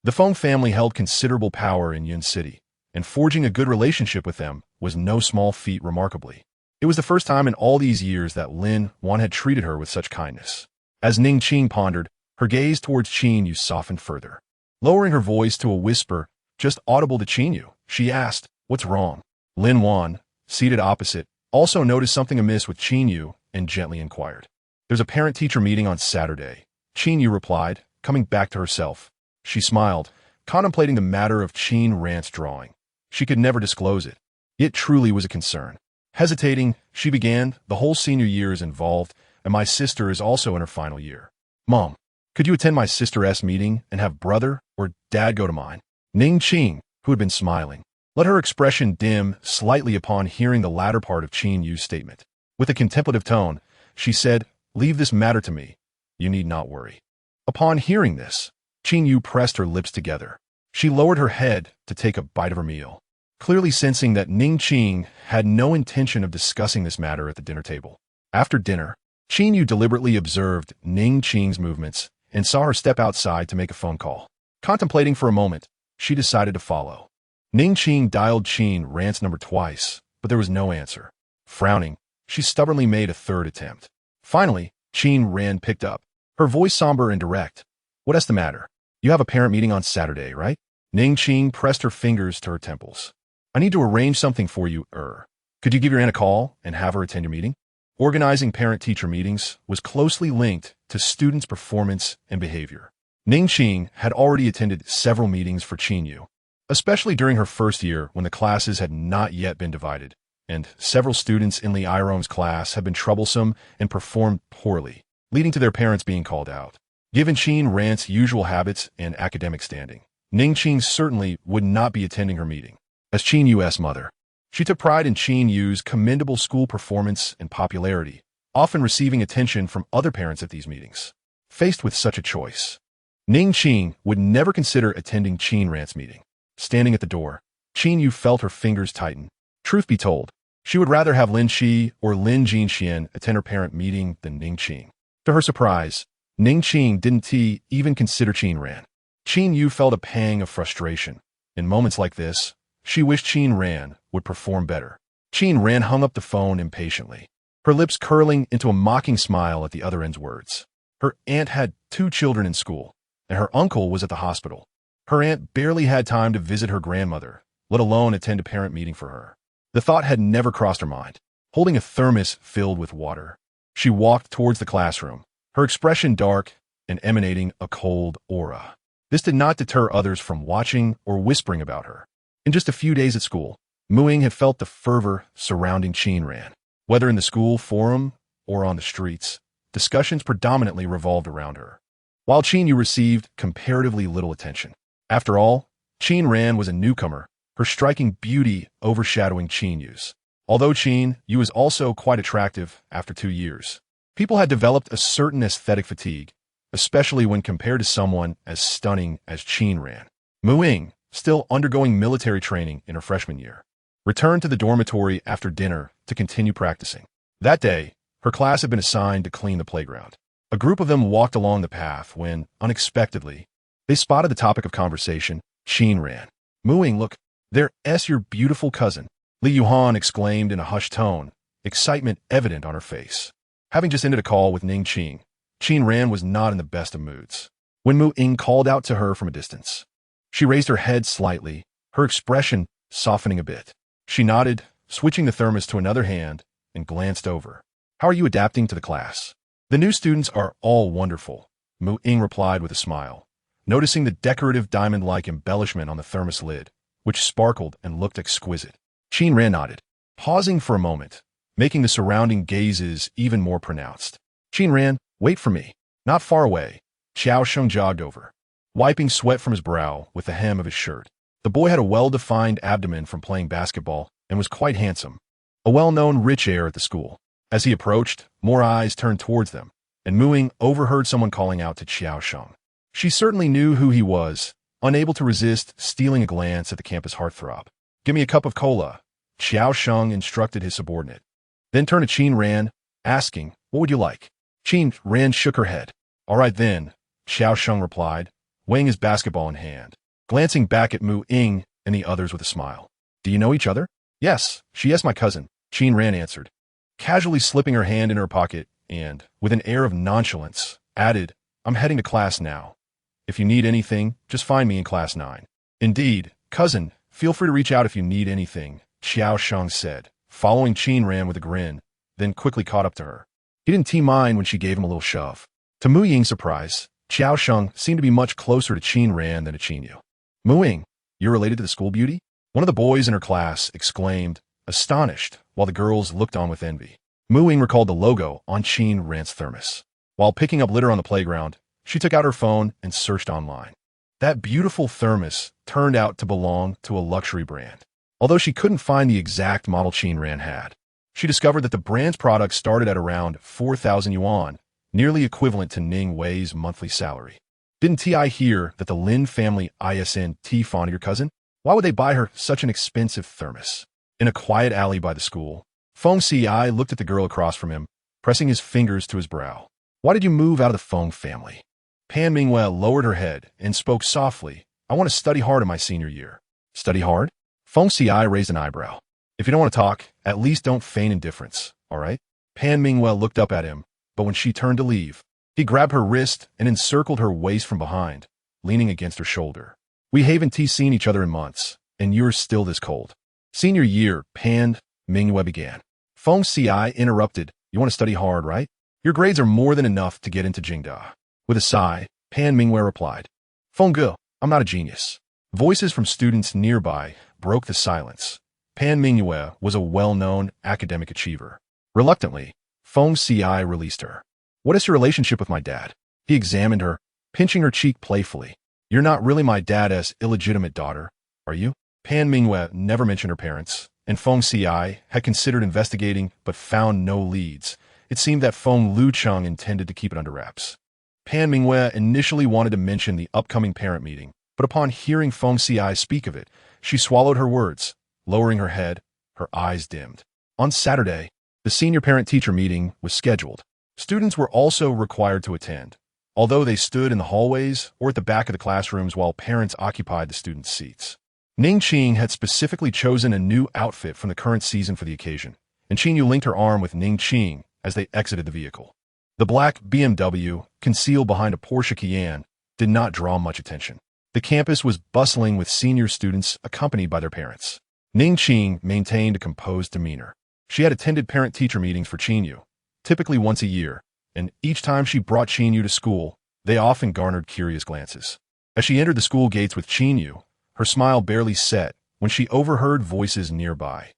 the Feng family held considerable power in Yun City, and forging a good relationship with them was no small feat remarkably. It was the first time in all these years that Lin Wan had treated her with such kindness. As Ning Qing pondered, her gaze towards Qin Yu softened further. Lowering her voice to a whisper, just audible to Qin Yu, she asked, "What's wrong?" Lin Wan, seated opposite, also noticed something amiss with Qin Yu and gently inquired. "There's a parent-teacher meeting on Saturday," Qin Yu replied, coming back to herself. She smiled, contemplating the matter of Qin Rant's drawing. She could never disclose it. It truly was a concern. Hesitating, she began, "The whole senior year is involved, and my sister is also in her final year. Mom, could you attend my sister's meeting and have brother or dad go to mine?" Ning Qing, who had been smiling, let her expression dim slightly upon hearing the latter part of Qin Yu's statement. With a contemplative tone, she said, "Leave this matter to me. You need not worry." Upon hearing this, Qin Yu pressed her lips together. She lowered her head to take a bite of her meal, clearly sensing that Ning Qing had no intention of discussing this matter at the dinner table. After dinner, Qin Yu deliberately observed Ning Qing's movements and saw her step outside to make a phone call. Contemplating for a moment, she decided to follow. Ning Qing dialed Qin Rant's number twice, but there was no answer. Frowning, she stubbornly made a third attempt. Finally, Qin Ran picked up, her voice somber and direct. "What's the matter? You have a parent meeting on Saturday, right?" Ning Qing pressed her fingers to her temples. "I need to arrange something for you, Could you give your aunt a call and have her attend your meeting?" Organizing parent-teacher meetings was closely linked to students' performance and behavior. Ning Qing had already attended several meetings for Qin Yu, especially during her first year when the classes had not yet been divided, and several students in Li Irong's class had been troublesome and performed poorly, leading to their parents being called out. Given Qin Rant's usual habits and academic standing, Ning Qing certainly would not be attending her meeting. As Qin Yu's mother, she took pride in Qin Yu's commendable school performance and popularity, often receiving attention from other parents at these meetings. Faced with such a choice, Ning Qing would never consider attending Qin Rant's meeting. Standing at the door, Qin Yu felt her fingers tighten. Truth be told, she would rather have Lin Qi or Lin Jinxian attend her parent meeting than Ning Qing. To her surprise, Ning Qing didn't even consider Qin Ran. Qin Yu felt a pang of frustration. In moments like this, she wished Qin Ran would perform better. Qin Ran hung up the phone impatiently, her lips curling into a mocking smile at the other end's words. Her aunt had 2 children in school, and her uncle was at the hospital. Her aunt barely had time to visit her grandmother, let alone attend a parent meeting for her. The thought had never crossed her mind. Holding a thermos filled with water, she walked towards the classroom, her expression dark and emanating a cold aura. This did not deter others from watching or whispering about her. In just a few days at school, Muing had felt the fervor surrounding Qin Ran. Whether in the school forum or on the streets, discussions predominantly revolved around her, while Qin Yu received comparatively little attention. After all, Qin Ran was a newcomer, her striking beauty overshadowing Qin Yu's. Although Qin Yu was also quite attractive after 2 years, people had developed a certain aesthetic fatigue, especially when compared to someone as stunning as Qin Ran. Muing, still undergoing military training in her freshman year, returned to the dormitory after dinner to continue practicing. That day, her class had been assigned to clean the playground. A group of them walked along the path when, unexpectedly, they spotted the topic of conversation, Qin Ran. "Muing, look, there's your beautiful cousin," Li Yuhan exclaimed in a hushed tone, excitement evident on her face. Having just ended a call with Ning Qing, Qin Ran was not in the best of moods. When Muing called out to her from a distance, she raised her head slightly, her expression softening a bit. She nodded, switching the thermos to another hand, and glanced over. "How are you adapting to the class?" "The new students are all wonderful," Muing replied with a smile, noticing the decorative diamond-like embellishment on the thermos lid, which sparkled and looked exquisite. Qin Ran nodded, pausing for a moment, making the surrounding gazes even more pronounced. "Qin Ran, wait for me." Not far away, Xiao Sheng jogged over, wiping sweat from his brow with the hem of his shirt. The boy had a well-defined abdomen from playing basketball and was quite handsome, a well-known rich heir at the school. As he approached, more eyes turned towards them, and Muing overheard someone calling out to Xiao Sheng. She certainly knew who he was, unable to resist stealing a glance at the campus heartthrob. "Give me a cup of cola," Xiao Sheng instructed his subordinate. Then turned to Qin Ran, asking, "What would you like?" Qin Ran shook her head. "All right then," Xiao Sheng replied, weighing his basketball in hand, glancing back at Mu Ying and the others with a smile. "Do you know each other?" "Yes, she is my cousin," Qin Ran answered, casually slipping her hand in her pocket and, with an air of nonchalance, added, "I'm heading to class now. If you need anything, just find me in class 9. "Indeed, cousin, feel free to reach out if you need anything," Xiao Sheng said, following Qin Ran with a grin, then quickly caught up to her. He didn't mind when she gave him a little shove. To Mu Ying's surprise, Xiao Sheng seemed to be much closer to Qin Ran than to Qin Yu. "Mu Ying, you're related to the school beauty?" One of the boys in her class exclaimed, astonished, while the girls looked on with envy. Mu Ying recalled the logo on Qin Ran's thermos. While picking up litter on the playground, she took out her phone and searched online. That beautiful thermos turned out to belong to a luxury brand. Although she couldn't find the exact model Qin Ran had, she discovered that the brand's products started at around 4,000 yuan, nearly equivalent to Ning Wei's monthly salary. "Didn't Ti hear that the Lin family isn't fond of your cousin? Why would they buy her such an expensive thermos?" In a quiet alley by the school, Feng Ci looked at the girl across from him, pressing his fingers to his brow. "Why did you move out of the Feng family?" Pan Mingyue lowered her head and spoke softly. "I want to study hard in my senior year." "Study hard?" Feng Ci raised an eyebrow. "If you don't want to talk, at least don't feign indifference, all right?" Pan Mingyue looked up at him, but when she turned to leave, he grabbed her wrist and encircled her waist from behind, leaning against her shoulder. "We haven't seen each other in months, and you're still this cold." "Senior year," Pan Mingyue began. Feng Ci interrupted. "You want to study hard, right? Your grades are more than enough to get into Jingda." With a sigh, Pan Mingyue replied, "Feng Ge, I'm not a genius." Voices from students nearby broke the silence. Pan Mingyue was a well-known academic achiever. Reluctantly, Feng Ci released her. "What is your relationship with my dad?" He examined her, pinching her cheek playfully. "You're not really my dad's illegitimate daughter, are you?" Pan Mingyue never mentioned her parents, and Feng Ci had considered investigating but found no leads. It seemed that Feng Lucheng intended to keep it under wraps. Pan Mingyue initially wanted to mention the upcoming parent meeting, but upon hearing Feng Ci speak of it, she swallowed her words, lowering her head, her eyes dimmed. On Saturday, the senior parent-teacher meeting was scheduled. Students were also required to attend, although they stood in the hallways or at the back of the classrooms while parents occupied the students' seats. Ning Qing had specifically chosen a new outfit from the current season for the occasion, and Qin Yu linked her arm with Ning Qing as they exited the vehicle. The black BMW, concealed behind a Porsche Cayenne, did not draw much attention. The campus was bustling with senior students accompanied by their parents. Ning Qing maintained a composed demeanor. She had attended parent-teacher meetings for Qin Yu, typically once a year, and each time she brought Qin Yu to school, they often garnered curious glances. As she entered the school gates with Qin Yu, her smile barely set when she overheard voices nearby.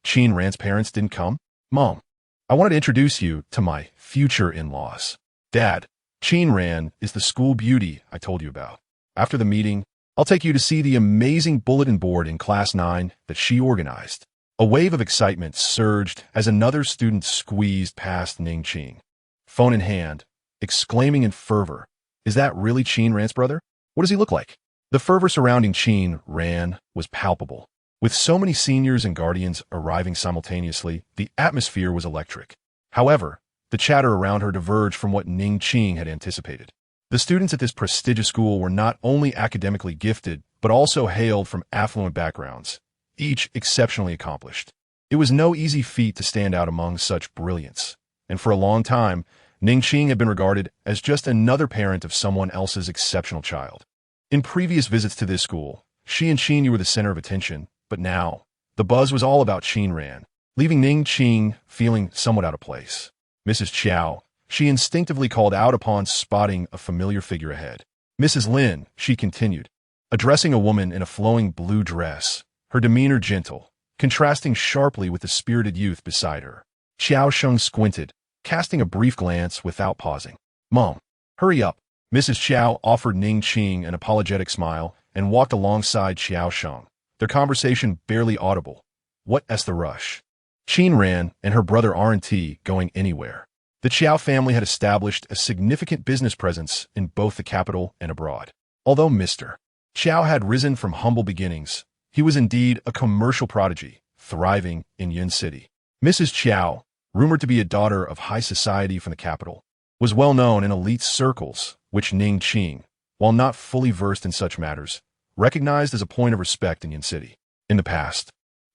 "Qin Ran's parents didn't come? Mom, I wanted to introduce you to my future in-laws. Dad, Qin Ran is the school beauty I told you about. After the meeting, I'll take you to see the amazing bulletin board in Class 9 that she organized." A wave of excitement surged as another student squeezed past Ning Qing, phone in hand, exclaiming in fervor, "Is that really Qin Ran's brother? What does he look like?" The fervor surrounding Qin Ran was palpable. With so many seniors and guardians arriving simultaneously, the atmosphere was electric. However, the chatter around her diverged from what Ning Qing had anticipated. The students at this prestigious school were not only academically gifted, but also hailed from affluent backgrounds, each exceptionally accomplished. It was no easy feat to stand out among such brilliance, and for a long time, Ning Qing had been regarded as just another parent of someone else's exceptional child. In previous visits to this school, she and Qin Yu were the center of attention, but now, the buzz was all about Qin Ran, leaving Ning Qing feeling somewhat out of place. "Mrs. Qiao," she instinctively called out upon spotting a familiar figure ahead. "Mrs. Lin," she continued, addressing a woman in a flowing blue dress, her demeanor gentle, contrasting sharply with the spirited youth beside her. Xiao Sheng squinted, casting a brief glance without pausing. "Mom, hurry up." Mrs. Qiao offered Ning Qing an apologetic smile and walked alongside Xiao Sheng, their conversation barely audible. "What's the rush? Qin Ran and her brother aren't going anywhere." The Qiao family had established a significant business presence in both the capital and abroad. Although Mr. Qiao had risen from humble beginnings. He was indeed a commercial prodigy, thriving in Yun City. Mrs. Qiao, rumored to be a daughter of high society from the capital, was well known in elite circles, which Ning Qing, while not fully versed in such matters, recognized as a point of respect in Yun City. In the past,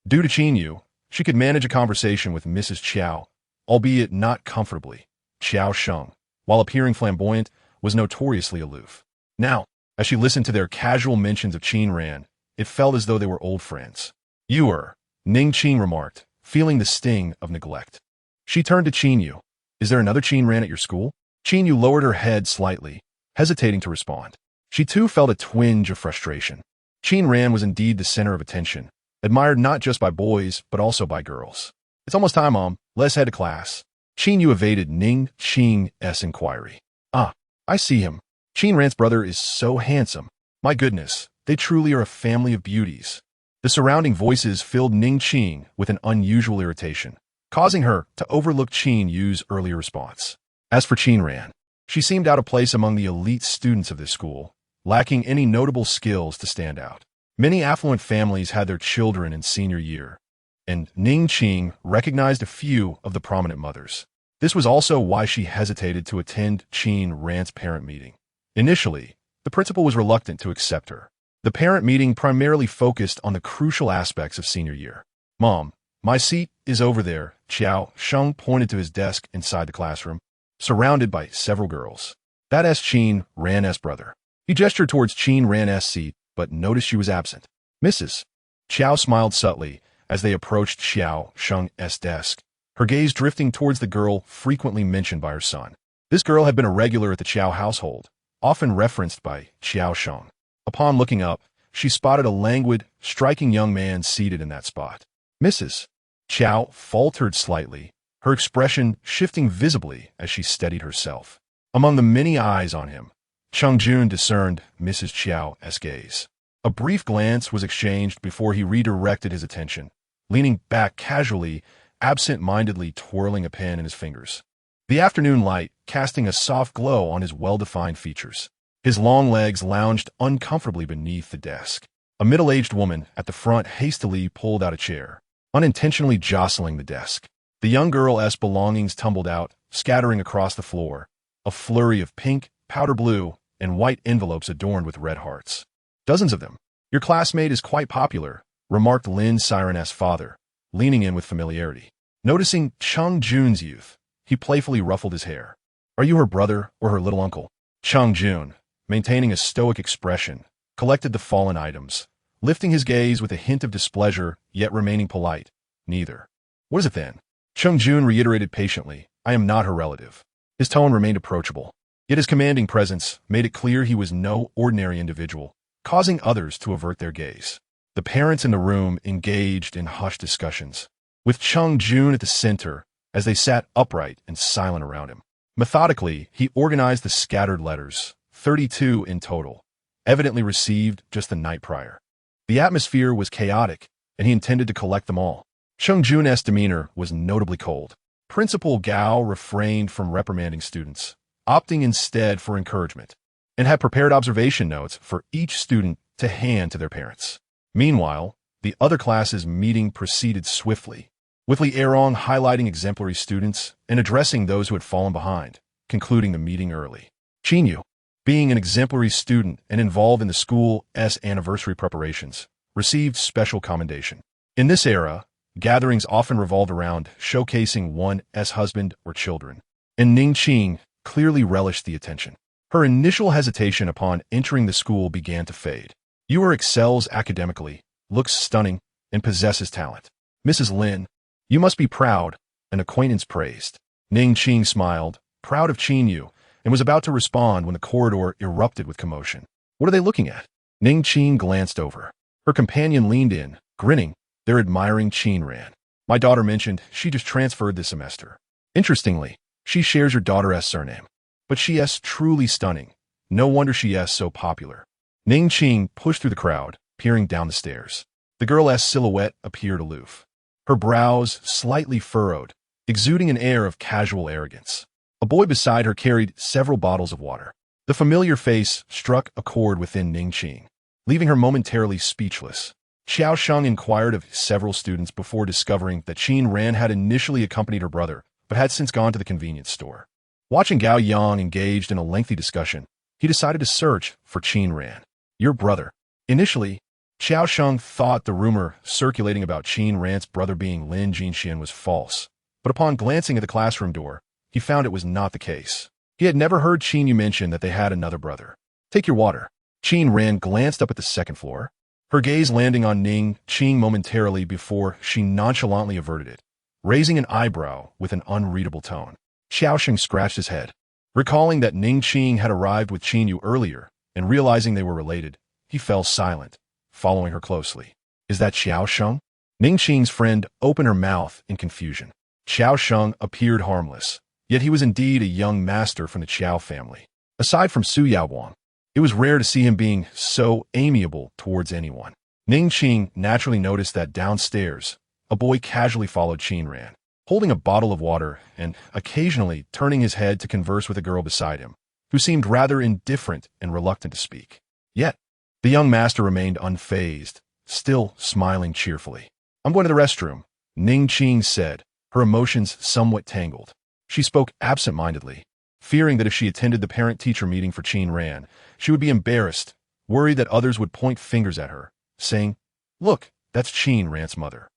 due to Qin Yu, she could manage a conversation with Mrs. Qiao, albeit not comfortably. Qiao Sheng, while appearing flamboyant, was notoriously aloof. Now, as she listened to their casual mentions of Qin Ran, it felt as though they were old friends. "You are," Ning Qing remarked, feeling the sting of neglect. She turned to Qin Yu. "Is there another Qin Ran at your school?" Qin Yu lowered her head slightly, hesitating to respond. She too felt a twinge of frustration. Qin Ran was indeed the center of attention, admired not just by boys, but also by girls. "It's almost time, Mom. Let's head to class." Qin Yu evaded Ning Qing's inquiry. "Ah, I see him. Qin Ran's brother is so handsome. My goodness, they truly are a family of beauties." The surrounding voices filled Ning Qing with an unusual irritation, causing her to overlook Qin Yu's earlier response. As for Qin Ran, she seemed out of place among the elite students of this school, lacking any notable skills to stand out. Many affluent families had their children in senior year, and Ning Qing recognized a few of the prominent mothers. This was also why she hesitated to attend Qin Ran's parent meeting. Initially, the principal was reluctant to accept her. The parent meeting primarily focused on the crucial aspects of senior year. "Mom, my seat is over there," Qiao Sheng pointed to his desk inside the classroom, surrounded by several girls. "That's Qin Ran's brother." He gestured towards Qin Ran's seat, but noticed she was absent. "Mrs." Qiao smiled subtly as they approached Qiao Sheng's desk, her gaze drifting towards the girl frequently mentioned by her son. This girl had been a regular at the Qiao household, often referenced by Qiao Sheng. Upon looking up, she spotted a languid, striking young man seated in that spot. "Mrs." Qiao faltered slightly, her expression shifting visibly as she steadied herself. Among the many eyes on him, Cheng Jun discerned Mrs. Qiao's gaze. A brief glance was exchanged before he redirected his attention, leaning back casually, absent-mindedly twirling a pen in his fingers. The afternoon light casting a soft glow on his well-defined features. His long legs lounged uncomfortably beneath the desk. A middle-aged woman at the front hastily pulled out a chair, unintentionally jostling the desk. The young girl's belongings tumbled out, scattering across the floor, a flurry of pink, powder blue, and white envelopes adorned with red hearts. "Dozens of them. Your classmate is quite popular," remarked Lin Siren's father, leaning in with familiarity. Noticing Cheng Jun's youth, he playfully ruffled his hair. "Are you her brother or her little uncle?" Cheng Jun, maintaining a stoic expression, collected the fallen items, lifting his gaze with a hint of displeasure, yet remaining polite. "Neither." "What is it then?" Cheng Jun reiterated patiently. "I am not her relative." His tone remained approachable, yet his commanding presence made it clear he was no ordinary individual, causing others to avert their gaze. The parents in the room engaged in hushed discussions, with Cheng Jun at the center as they sat upright and silent around him. Methodically, he organized the scattered letters, 32 in total, evidently received just the night prior. The atmosphere was chaotic, and he intended to collect them all. Cheng Jun's demeanor was notably cold. Principal Gao refrained from reprimanding students, opting instead for encouragement, and had prepared observation notes for each student to hand to their parents. Meanwhile, the other classes' meeting proceeded swiftly, with Li Erong highlighting exemplary students and addressing those who had fallen behind, concluding the meeting early. Qin Yu, being an exemplary student and involved in the school's anniversary preparations, received special commendation. In this era, gatherings often revolved around showcasing one's husband or children, and Ning Qing clearly relished the attention. Her initial hesitation upon entering the school began to fade. "You excels academically, looks stunning, and possesses talent. Mrs. Lin, you must be proud," an acquaintance praised. Ning Qing smiled, proud of Qin Yu, and was about to respond when the corridor erupted with commotion. "What are they looking at?" Ning Qing glanced over. Her companion leaned in, grinning. "They're admiring Qin Ran. My daughter mentioned she just transferred this semester. Interestingly, she shares your daughter's surname. But she's truly stunning. No wonder she's so popular." Ning Qing pushed through the crowd, peering down the stairs. The girl's silhouette appeared aloof, her brows slightly furrowed, exuding an air of casual arrogance. A boy beside her carried several bottles of water. The familiar face struck a chord within Ning Qing. leaving her momentarily speechless. Xiao Sheng inquired of several students before discovering that Qin Ran had initially accompanied her brother, but had since gone to the convenience store. Watching Gao Yang engaged in a lengthy discussion, he decided to search for Qin Ran. Your brother. Initially, Xiao Sheng thought the rumor circulating about Qin Ran's brother being Lin Jinxian was false, but upon glancing at the classroom door, he found it was not the case. He had never heard Qin Yu mention that they had another brother. Take your water. Qin Ran glanced up at the second floor, her gaze landing on Ning Qing momentarily before she nonchalantly averted it, raising an eyebrow with an unreadable tone. Xiao Sheng scratched his head. Recalling that Ning Qing had arrived with Qin Yu earlier, and realizing they were related, he fell silent, following her closely. Is that Xiao Sheng? Ning Qing's friend opened her mouth in confusion. Xiao Sheng appeared harmless, yet he was indeed a young master from the Qiao family. Aside from Su Yaowang, it was rare to see him being so amiable towards anyone. Ning Qing naturally noticed that downstairs, a boy casually followed Qin Ran, holding a bottle of water and occasionally turning his head to converse with a girl beside him, who seemed rather indifferent and reluctant to speak. Yet, the young master remained unfazed, still smiling cheerfully. I'm going to the restroom, Ning Qing said, her emotions somewhat tangled. She spoke absent-mindedly, fearing that if she attended the parent-teacher meeting for Qin Ran, she would be embarrassed, worried that others would point fingers at her, saying, "Look, that's Qin Ran's mother."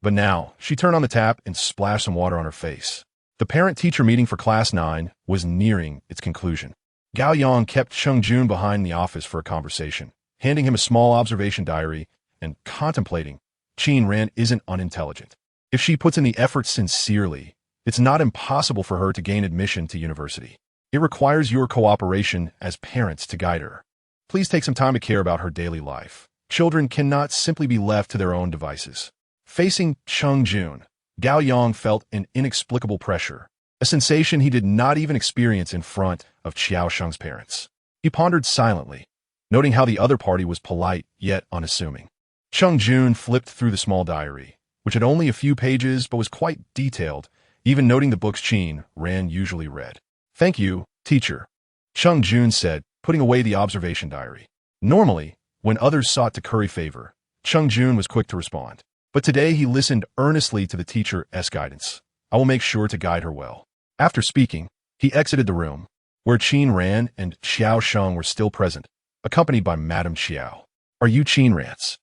But now, she turned on the tap and splashed some water on her face. The parent-teacher meeting for Class 9 was nearing its conclusion. Gao Yang kept Cheng Jun behind the office for a conversation, handing him a small observation diary and contemplating, Qin Ran isn't unintelligent. If she puts in the effort sincerely, it's not impossible for her to gain admission to university. It requires your cooperation as parents to guide her. Please take some time to care about her daily life. Children cannot simply be left to their own devices. Facing Cheng Jun, Gao Yang felt an inexplicable pressure, a sensation he did not even experience in front of Xiao Sheng's parents. He pondered silently, noting how the other party was polite yet unassuming. Cheng Jun flipped through the small diary, which had only a few pages but was quite detailed, even noting the books Qin Ran usually read. Thank you, teacher, Cheng Jun said, putting away the observation diary. Normally, when others sought to curry favor, Cheng Jun was quick to respond. But today he listened earnestly to the teacher's guidance. I will make sure to guide her well. After speaking, he exited the room, where Qin Ran and Xiao Sheng were still present, accompanied by Madame Xiao. Are you Qin Ran's?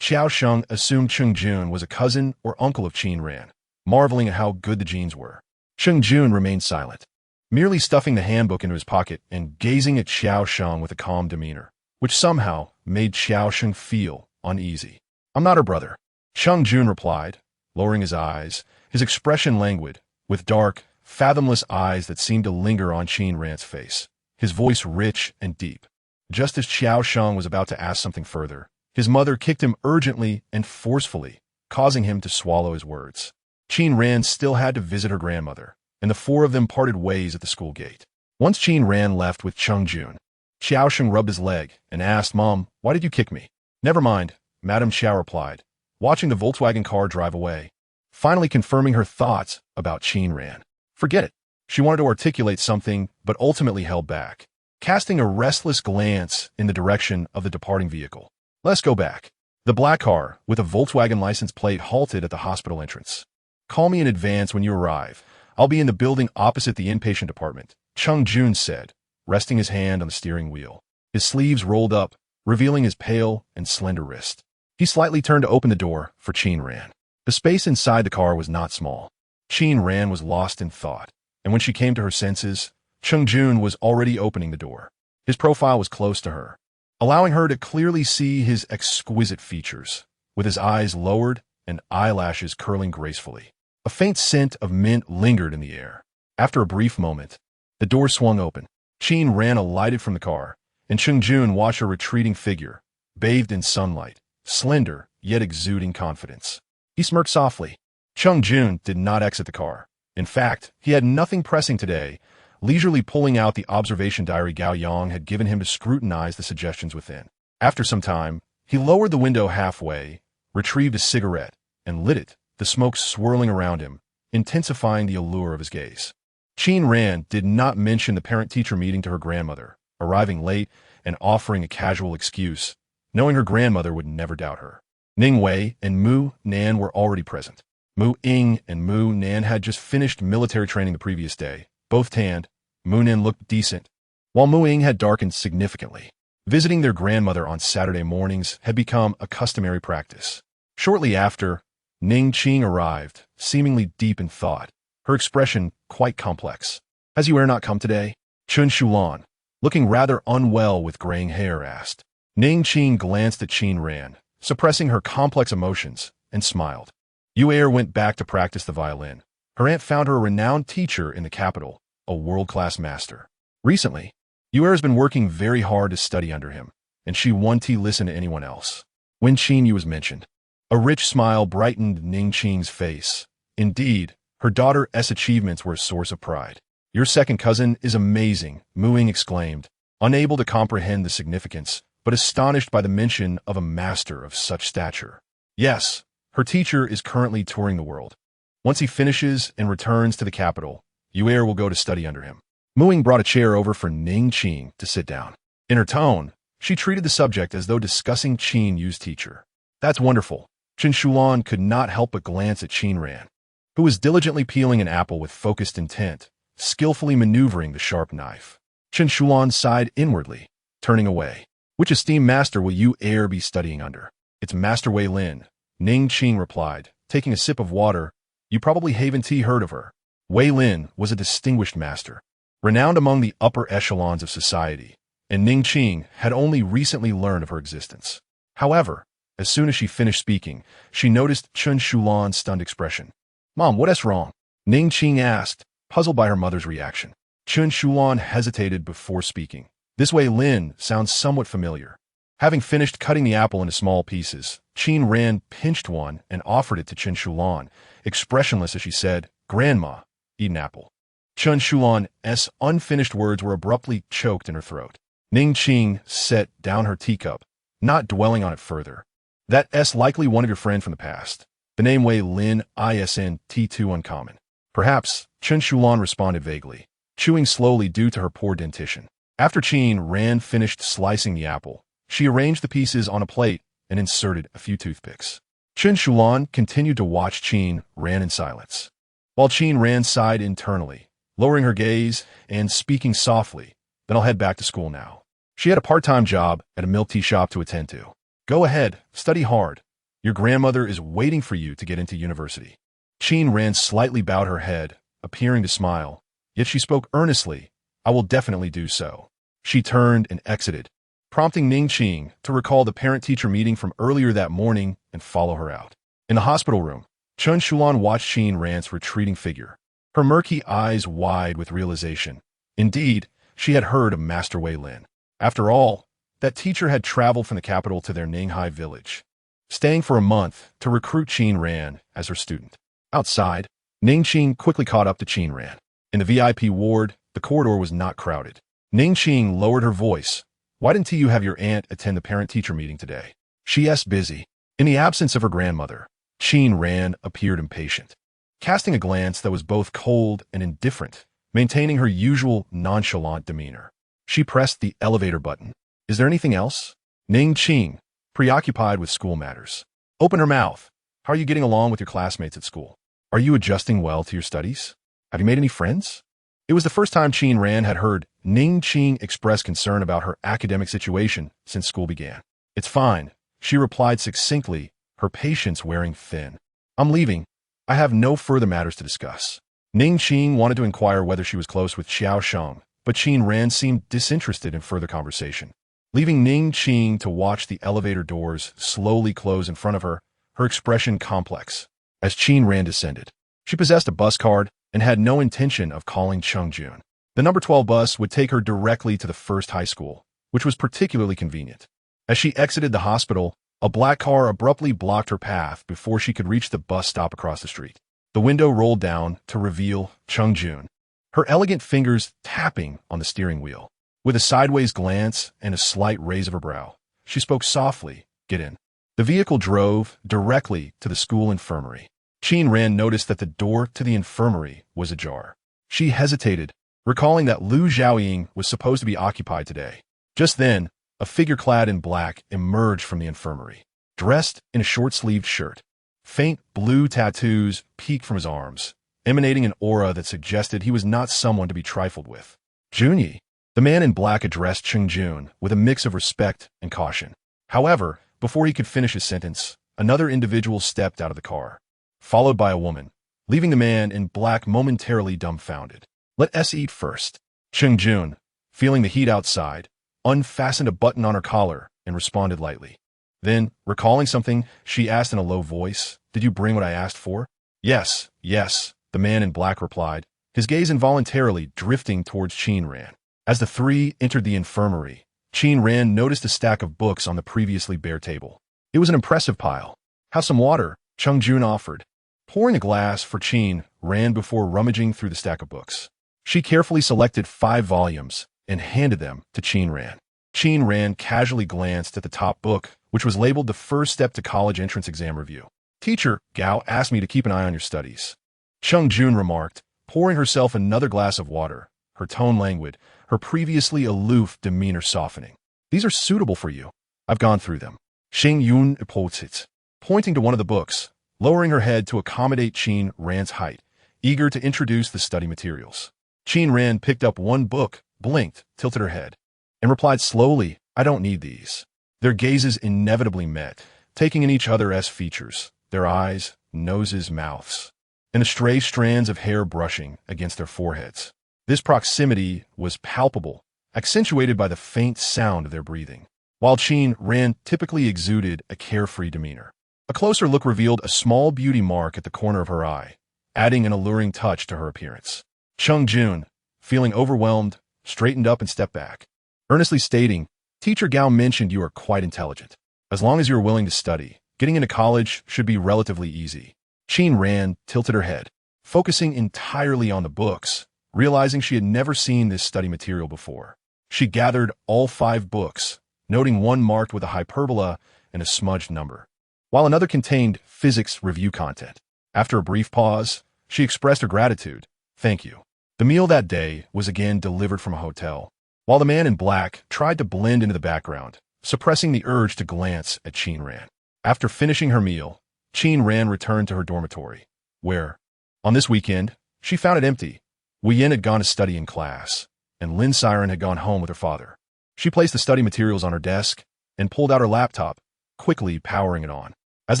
Xiao Sheng assumed Cheng Jun was a cousin or uncle of Qin Ran, marveling at how good the genes were. Cheng Jun remained silent, merely stuffing the handbook into his pocket and gazing at Xiao Sheng with a calm demeanor, which somehow made Xiao Sheng feel uneasy. I'm not her brother, Cheng Jun replied, lowering his eyes, his expression languid, with dark, fathomless eyes that seemed to linger on Qin Ran's face, his voice rich and deep. Just as Xiao Sheng was about to ask something further, his mother kicked him urgently and forcefully, causing him to swallow his words. Qin Ran still had to visit her grandmother, and the four of them parted ways at the school gate. Once Qin Ran left with Cheng Jun, Xiao Sheng rubbed his leg and asked, Mom, why did you kick me? Never mind, Madame Xiao replied, watching the Volkswagen car drive away, finally confirming her thoughts about Qin Ran. Forget it. She wanted to articulate something, but ultimately held back, casting a restless glance in the direction of the departing vehicle. Let's go back. The black car, with a Volkswagen license plate, halted at the hospital entrance. Call me in advance when you arrive. I'll be in the building opposite the inpatient department, Cheng Jun said, resting his hand on the steering wheel. His sleeves rolled up, revealing his pale and slender wrist. He slightly turned to open the door for Qin Ran. The space inside the car was not small. Qin Ran was lost in thought, and when she came to her senses, Cheng Jun was already opening the door. His profile was close to her, allowing her to clearly see his exquisite features, with his eyes lowered and eyelashes curling gracefully. A faint scent of mint lingered in the air. After a brief moment, the door swung open. Qin Ran alighted from the car, and Cheng Jun watched her retreating figure, bathed in sunlight, slender yet exuding confidence. He smirked softly. Cheng Jun did not exit the car. In fact, he had nothing pressing today, leisurely pulling out the observation diary Gao Yang had given him to scrutinize the suggestions within. After some time, he lowered the window halfway, retrieved a cigarette, and lit it, the smoke swirling around him, intensifying the allure of his gaze. Qin Ran did not mention the parent-teacher meeting to her grandmother, arriving late and offering a casual excuse, knowing her grandmother would never doubt her. Ning Wei and Mu Nan were already present. Mu Ying and Mu Nan had just finished military training the previous day. Both tanned. Mu Nan looked decent, while Mu Ying had darkened significantly. Visiting their grandmother on Saturday mornings had become a customary practice. Shortly after, Ning Qing arrived, seemingly deep in thought, her expression quite complex. "Has Heiress not come today?" Chun Shulan, looking rather unwell with graying hair, asked. Ning Qing glanced at Qin Ran, suppressing her complex emotions, and smiled. Heiress went back to practice the violin. Her aunt found her a renowned teacher in the capital, a world-class master. Recently, Heiress has been working very hard to study under him, and she won't listen to anyone else. When Qin Yu was mentioned, a rich smile brightened Ning Qing's face. Indeed, her daughter's achievements were a source of pride. "Your second cousin is amazing," Mu Ying exclaimed, unable to comprehend the significance, but astonished by the mention of a master of such stature. Yes, her teacher is currently touring the world. Once he finishes and returns to the capital, Heiress will go to study under him. Mu Ying brought a chair over for Ning Qing to sit down. In her tone, she treated the subject as though discussing Qin Yu's teacher. "That's wonderful." Chen Shulan could not help but glance at Qin Ran, who was diligently peeling an apple with focused intent, skillfully maneuvering the sharp knife. Chen Shulan sighed inwardly, turning away. "Which esteemed master will you be studying under?" "It's Master Wei Lin," Ning Qing replied, taking a sip of water. "You probably haven't heard of her." Wei Lin was a distinguished master, renowned among the upper echelons of society, and Ning Qing had only recently learned of her existence. However, as soon as she finished speaking, she noticed Chun Shulan's stunned expression. "Mom, what's wrong?" Ning Qing asked, puzzled by her mother's reaction. Chun Shulan hesitated before speaking. "This Wei Lin sounds somewhat familiar." Having finished cutting the apple into small pieces, Qin Ran pinched one and offered it to Chun Shulan, expressionless as she said, "Grandma, eat an apple." Chun Shulan's unfinished words were abruptly choked in her throat. Ning Qing set down her teacup, not dwelling on it further. "That's likely one of your friends from the past. The name Wei Lin isn't too uncommon." "Perhaps," Chun Shulan responded vaguely, chewing slowly due to her poor dentition. After Qin Ran finished slicing the apple, she arranged the pieces on a plate and inserted a few toothpicks. Chun Shulan continued to watch Qin Ran in silence, while Qin Ran sighed internally, lowering her gaze and speaking softly. "Then I'll head back to school now." She had a part-time job at a milk tea shop to attend to. "Go ahead, study hard. Your grandmother is waiting for you to get into university." Qin Ran slightly bowed her head, appearing to smile, yet she spoke earnestly. "I will definitely do so." She turned and exited, prompting Ning Qing to recall the parent-teacher meeting from earlier that morning and follow her out. In the hospital room, Chun Shulan watched Qin Ran's retreating figure, her murky eyes wide with realization. Indeed, she had heard of Master Wei Lin. After all, that teacher had traveled from the capital to their Ninghai village, staying for a month to recruit Qin Ran as her student. Outside, Ning Qing quickly caught up to Qin Ran. In the VIP ward, the corridor was not crowded. Ning Qing lowered her voice. "Why didn't you have your aunt attend the parent-teacher meeting today?" "She's busy." In the absence of her grandmother, Qin Ran appeared impatient, casting a glance that was both cold and indifferent, maintaining her usual nonchalant demeanor. She pressed the elevator button. "Is there anything else?" Ning Qing, preoccupied with school matters, opened her mouth. "How are you getting along with your classmates at school? Are you adjusting well to your studies? Have you made any friends?" It was the first time Qin Ran had heard Ning Qing express concern about her academic situation since school began. "It's fine," she replied succinctly, her patience wearing thin. "I'm leaving. I have no further matters to discuss." Ning Qing wanted to inquire whether she was close with Xiao Sheng, but Qin Ran seemed disinterested in further conversation. Leaving Ning Qing to watch the elevator doors slowly close in front of her, her expression complex. As Qin Ran descended, she possessed a bus card and had no intention of calling Chungjun. The number 12 bus would take her directly to the first high school, which was particularly convenient. As she exited the hospital, a black car abruptly blocked her path before she could reach the bus stop across the street. The window rolled down to reveal Chungjun, her elegant fingers tapping on the steering wheel. With a sideways glance and a slight raise of her brow, she spoke softly, "Get in." The vehicle drove directly to the school infirmary. Qin Ran noticed that the door to the infirmary was ajar. She hesitated, recalling that Lu Zhaoying was supposed to be occupied today. Just then, a figure clad in black emerged from the infirmary, dressed in a short-sleeved shirt. Faint blue tattoos peeked from his arms, emanating an aura that suggested he was not someone to be trifled with. Junyi, the man in black addressed Cheng Jun with a mix of respect and caution. However, before he could finish his sentence, another individual stepped out of the car, followed by a woman, leaving the man in black momentarily dumbfounded. Let us eat first. Cheng Jun, feeling the heat outside, unfastened a button on her collar and responded lightly. Then, recalling something, she asked in a low voice, "Did you bring what I asked for?" "Yes, yes," the man in black replied, his gaze involuntarily drifting towards Qin Ran. As the three entered the infirmary, Qin Ran noticed a stack of books on the previously bare table. It was an impressive pile. "Have some water," Cheng Jun offered. Pouring a glass for Qin Ran before rummaging through the stack of books. She carefully selected 5 volumes and handed them to Qin Ran. Qin Ran casually glanced at the top book, which was labeled The First Step to College Entrance Exam Review. "Teacher, Gao asked me to keep an eye on your studies," Cheng Jun remarked, pouring herself another glass of water, her tone languid, her previously aloof demeanor softening. "These are suitable for you. I've gone through them." Xing Yun opposed, pointing to one of the books, lowering her head to accommodate Qin Ran's height, eager to introduce the study materials. Qin Ran picked up one book, blinked, tilted her head, and replied slowly, "I don't need these." Their gazes inevitably met, taking in each other as features, their eyes, noses, mouths, and the stray strands of hair brushing against their foreheads. This proximity was palpable, accentuated by the faint sound of their breathing. While Qin Ran typically exuded a carefree demeanor, a closer look revealed a small beauty mark at the corner of her eye, adding an alluring touch to her appearance. Cheng Jun, feeling overwhelmed, straightened up and stepped back, earnestly stating, "Teacher Gao mentioned you are quite intelligent. As long as you are willing to study, getting into college should be relatively easy." Qin Ran tilted her head, focusing entirely on the books, realizing she had never seen this study material before. She gathered all 5 books, noting one marked with a hyperbola and a smudged number, while another contained physics review content. After a brief pause, she expressed her gratitude. "Thank you." The meal that day was again delivered from a hotel, while the man in black tried to blend into the background, suppressing the urge to glance at Qin Ran. After finishing her meal, Qin Ran returned to her dormitory, where, on this weekend, she found it empty. Wei Yin had gone to study in class, and Lin Siren had gone home with her father. She placed the study materials on her desk and pulled out her laptop, quickly powering it on. As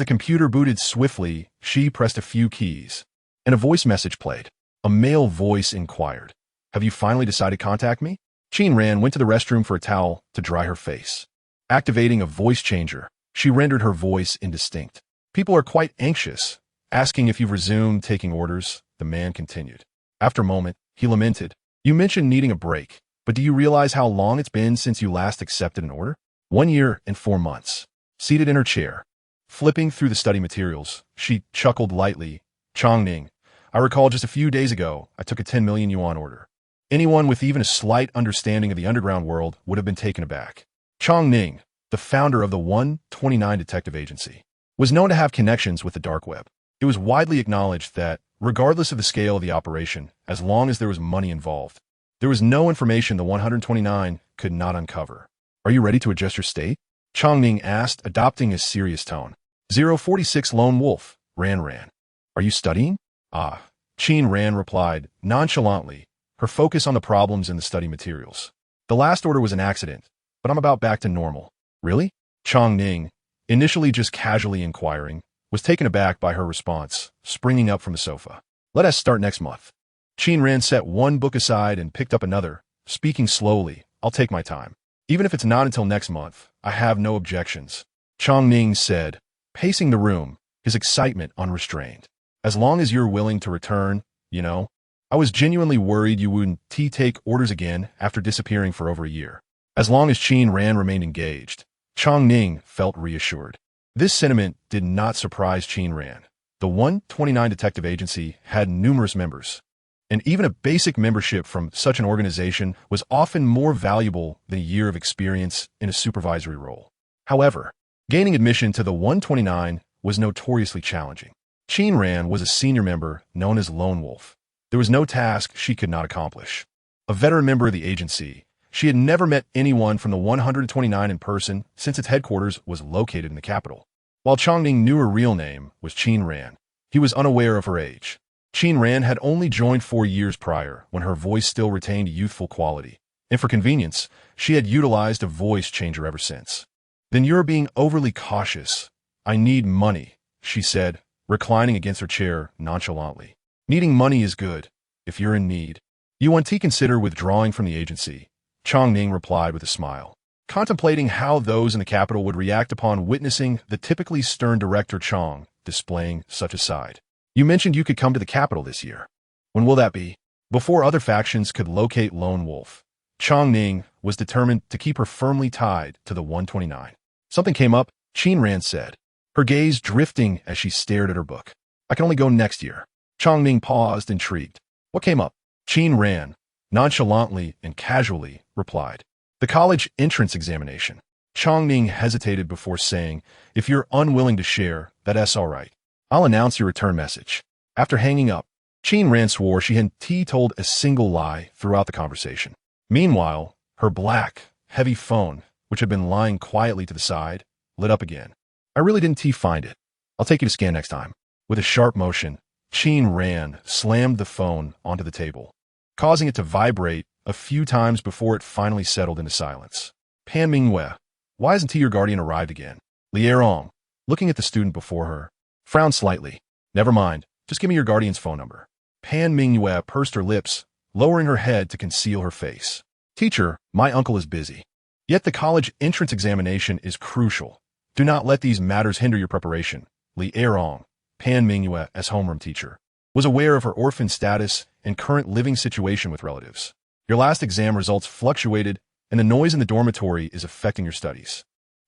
the computer booted swiftly, she pressed a few keys, and a voice message played. A male voice inquired, "Have you finally decided to contact me?" Qin Ran went to the restroom for a towel to dry her face. Activating a voice changer, she rendered her voice indistinct. "People are quite anxious, asking if you've resumed taking orders," the man continued. After a moment, he lamented, "You mentioned needing a break, but do you realize how long it's been since you last accepted an order? 1 year and 4 months. Seated in her chair, flipping through the study materials, she chuckled lightly. "Chongning, I recall just a few days ago, I took a 10 million yuan order. Anyone with even a slight understanding of the underground world would have been taken aback." Chongning, the founder of the 129 Detective Agency, was known to have connections with the dark web. It was widely acknowledged that, regardless of the scale of the operation, as long as there was money involved, there was no information the 129 could not uncover. "Are you ready to adjust your state?" Chongning asked, adopting a serious tone. 046 Lone Wolf, Ran. "Are you studying?" "Ah," Qin Ran replied, nonchalantly, her focus on the problems in the study materials. "The last order was an accident, but I'm about back to normal." "Really?" Chongning, initially just casually inquiring, was taken aback by her response, springing up from the sofa. "Let us start next month." Qin Ran set one book aside and picked up another, speaking slowly, "I'll take my time. Even if it's not until next month, I have no objections," Chongning said, pacing the room, his excitement unrestrained. "As long as you're willing to return, you know. I was genuinely worried you wouldn't take orders again after disappearing for over a year." As long as Qin Ran remained engaged, Chongning felt reassured. This sentiment did not surprise Qin Ran. The 129 Detective Agency had numerous members, and even a basic membership from such an organization was often more valuable than a year of experience in a supervisory role. However, gaining admission to the 129 was notoriously challenging. Qin Ran was a senior member known as Lone Wolf. There was no task she could not accomplish. A veteran member of the agency, She had never met anyone from the 129 in person since its headquarters was located in the capital. While Chongning knew her real name was Qin Ran, he was unaware of her age. Qin Ran had only joined 4 years prior, when her voice still retained youthful quality, and for convenience, she had utilized a voice changer ever since. "Then you're being overly cautious. I need money," she said, reclining against her chair nonchalantly. "Needing money is good, if you're in need. You want to consider withdrawing from the agency," Chongning replied with a smile, contemplating how those in the capital would react upon witnessing the typically stern director Chong displaying such a side. "You mentioned you could come to the capital this year. When will that be?" Before other factions could locate Lone Wolf, Chongning was determined to keep her firmly tied to the 129. "Something came up," Qin Ran said, her gaze drifting as she stared at her book. "I can only go next year." Chongning paused, intrigued. "What came up?" Qin Ran, nonchalantly and casually, replied. "The college entrance examination." Chongning hesitated before saying, "If you're unwilling to share, that's all right. I'll announce your return message." After hanging up, Qin Ran swore she hadn't told a single lie throughout the conversation. Meanwhile, her black, heavy phone, which had been lying quietly to the side, lit up again. "I really didn't find it. I'll take you to scan next time." With a sharp motion, Qin Ran slammed the phone onto the table, causing it to vibrate a few times before it finally settled into silence. "Pan Mingyue, why hasn't your guardian arrived again?" Li Erong, looking at the student before her, frowned slightly. "Never mind, just give me your guardian's phone number." Pan Mingyue pursed her lips, lowering her head to conceal her face. "Teacher, my uncle is busy. Yet the college entrance examination is crucial. Do not let these matters hinder your preparation." Li Erong, Pan Mingyue as homeroom teacher, was aware of her orphan status and current living situation with relatives. "Your last exam results fluctuated, and the noise in the dormitory is affecting your studies.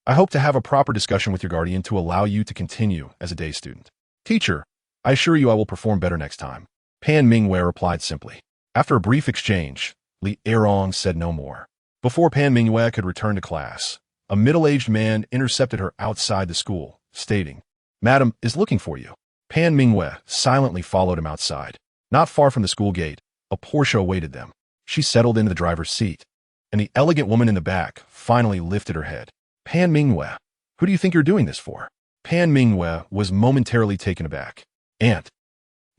I hope to have a proper discussion with your guardian to allow you to continue as a day student." "Teacher, I assure you I will perform better next time," Pan Mingyue replied simply. After a brief exchange, Li Erong said no more. Before Pan Mingyue could return to class, a middle-aged man intercepted her outside the school, stating, "Madam is looking for you." Pan Mingyue silently followed him outside. Not far from the school gate, a Porsche awaited them. She settled into the driver's seat, and the elegant woman in the back finally lifted her head. "Pan Mingyue, who do you think you're doing this for?" Pan Mingyue was momentarily taken aback. "Aunt."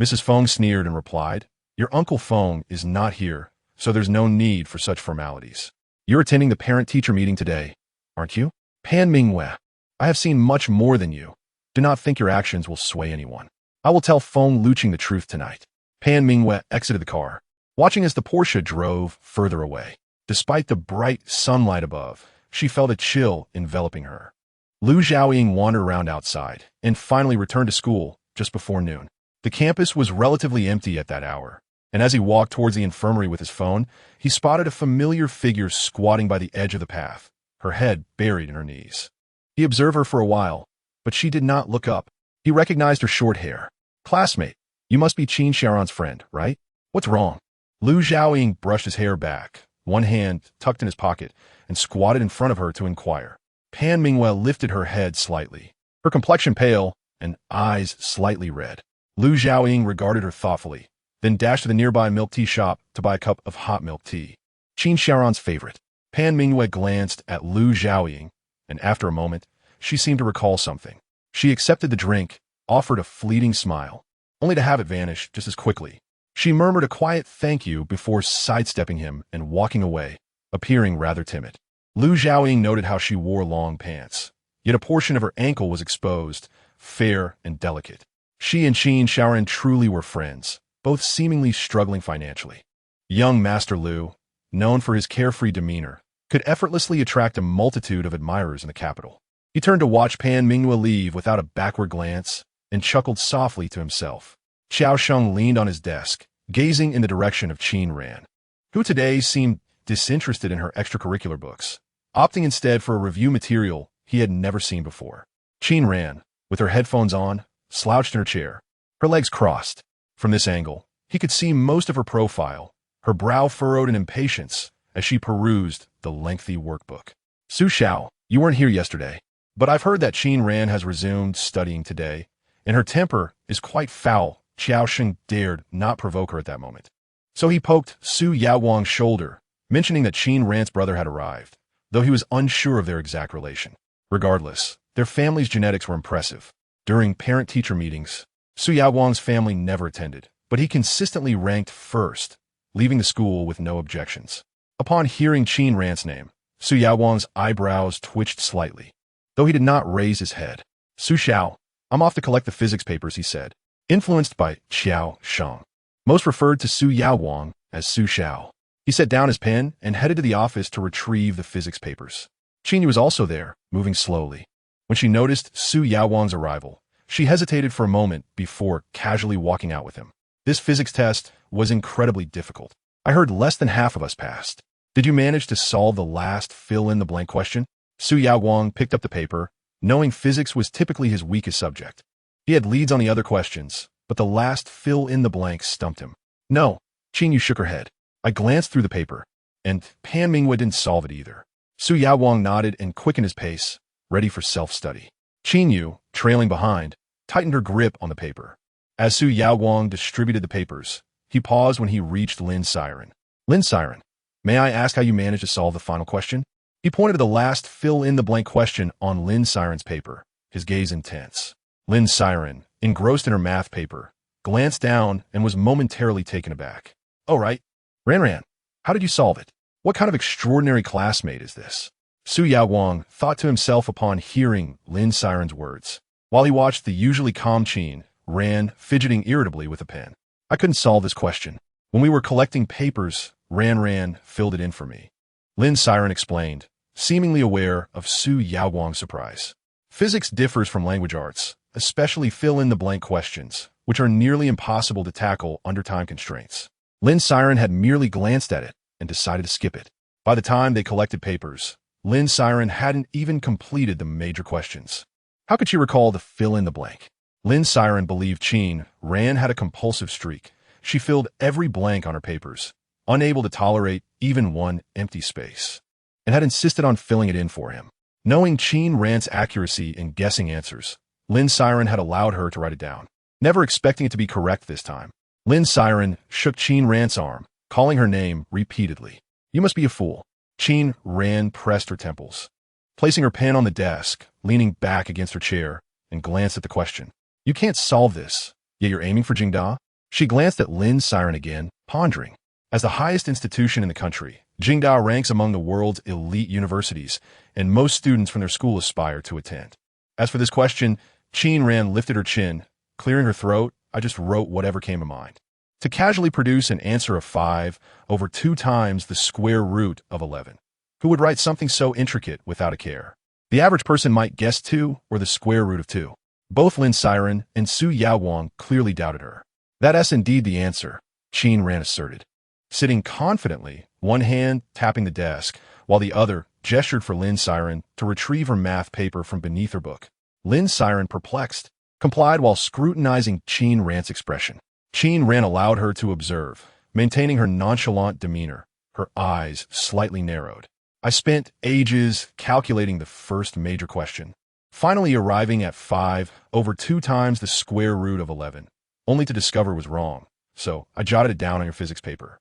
Mrs. Feng sneered and replied, "Your Uncle Feng is not here, so there's no need for such formalities. You're attending the parent-teacher meeting today, aren't you?" "Pan Mingyue, I have seen much more than you. Do not think your actions will sway anyone. I will tell Feng Luqing the truth tonight." Pan Mingyue exited the car, watching as the Porsche drove further away. Despite the bright sunlight above, she felt a chill enveloping her. Lu Xiaoying wandered around outside and finally returned to school just before noon. The campus was relatively empty at that hour, and as he walked towards the infirmary with his phone, he spotted a familiar figure squatting by the edge of the path, her head buried in her knees. He observed her for a while, but she did not look up. He recognized her short hair. "Classmate, you must be Qin Sharon's friend, right? What's wrong?" Lu Xiaoying brushed his hair back, one hand tucked in his pocket, and squatted in front of her to inquire. Pan Mingyue lifted her head slightly, her complexion pale and eyes slightly red. Lu Xiaoying regarded her thoughtfully, then dashed to the nearby milk tea shop to buy a cup of hot milk tea. Qin Sharon's favorite. Pan Mingyue glanced at Lu Xiaoying, and after a moment, she seemed to recall something. She accepted the drink, offered a fleeting smile, only to have it vanish just as quickly. She murmured a quiet thank you before sidestepping him and walking away, appearing rather timid. Lu Xiaoying noted how she wore long pants, yet a portion of her ankle was exposed, fair and delicate. She and Qin Shaoran truly were friends, both seemingly struggling financially. Young Master Lu, known for his carefree demeanor, could effortlessly attract a multitude of admirers in the capital. He turned to watch Pan Mingyue leave without a backward glance and chuckled softly to himself. Xiao Sheng leaned on his desk, gazing in the direction of Qin Ran, who today seemed disinterested in her extracurricular books, opting instead for a review material he had never seen before. Qin Ran, with her headphones on, slouched in her chair, her legs crossed. From this angle, he could see most of her profile, her brow furrowed in impatience as she perused the lengthy workbook. "Su Xiao, you weren't here yesterday, but I've heard that Qin Ran has resumed studying today, and her temper is quite foul." Xiao Sheng dared not provoke her at that moment. So he poked Su Yaoguang's shoulder, mentioning that Qin Ran's brother had arrived, though he was unsure of their exact relation. Regardless, their family's genetics were impressive. During parent-teacher meetings, Su Yaowang's family never attended, but he consistently ranked first, leaving the school with no objections. Upon hearing Qin Ran's name, Su Yaowang's eyebrows twitched slightly, though he did not raise his head. "Su Xiao, I'm off to collect the physics papers," he said, influenced by Xiao Shang. Most referred to Su Yaowang as Su Xiao. He set down his pen and headed to the office to retrieve the physics papers. Qin was also there, moving slowly. When she noticed Su Yaowang's arrival, she hesitated for a moment before casually walking out with him. "This physics test was incredibly difficult. I heard less than half of us passed. Did you manage to solve the last fill-in-the-blank question?" Su Yaowang picked up the paper, knowing physics was typically his weakest subject. He had leads on the other questions, but the last fill-in-the-blank stumped him. "No," Qin shook her head. "I glanced through the paper, and Pan Minghua didn't solve it either." Su Yaowang nodded and quickened his pace, ready for self-study. Qin, trailing behind, tightened her grip on the paper. As Su Yaowang distributed the papers, he paused when he reached Lin Siren. "Lin Siren, may I ask how you managed to solve the final question?" He pointed to the last fill-in-the-blank question on Lin Siren's paper, his gaze intense. Lin Siren, engrossed in her math paper, glanced down and was momentarily taken aback. "Oh, right. Ran, how did you solve it? What kind of extraordinary classmate is this?" Su Yaowang thought to himself upon hearing Lin Siren's words, while he watched the usually calm Qin Ran fidgeting irritably with a pen. "I couldn't solve this question. When we were collecting papers, Ran filled it in for me," Lin Siren explained, seemingly aware of Su Yaowang's surprise. Physics differs from language arts, especially fill-in-the-blank questions, which are nearly impossible to tackle under time constraints. Lin Siren had merely glanced at it and decided to skip it. By the time they collected papers, Lin Siren hadn't even completed the major questions. How could she recall the fill-in-the-blank? Lin Siren believed Qin Ran had a compulsive streak. She filled every blank on her papers, unable to tolerate even one empty space, and had insisted on filling it in for him. Knowing Qin Ran's accuracy in guessing answers, Lin Siren had allowed her to write it down, never expecting it to be correct this time. Lin Siren shook Qin Ran's arm, calling her name repeatedly. "You must be a fool." Qin Ran pressed her temples, placing her pen on the desk, leaning back against her chair, and glanced at the question. "You can't solve this, yet you're aiming for Jingda?" She glanced at Lin Siren again, pondering. As the highest institution in the country, Jingda ranks among the world's elite universities, and most students from their school aspire to attend. As for this question, Qin Ran lifted her chin, clearing her throat. "I just wrote whatever came to mind." To casually produce an answer of 5 over 2 times the square root of 11. Who would write something so intricate without a care? The average person might guess 2 or the square root of 2. Both Lin Siren and Su Yaowang clearly doubted her. "That's indeed the answer," Qin Ran asserted, sitting confidently, one hand tapping the desk, while the other gestured for Lin Siren to retrieve her math paper from beneath her book. Lin Siren, perplexed, complied while scrutinizing Qin Ran's expression. Qin Ran allowed her to observe, maintaining her nonchalant demeanor, her eyes slightly narrowed. "I spent ages calculating the first major question, finally arriving at 5 over 2 times the square root of 11, only to discover it was wrong, so I jotted it down on your physics paper."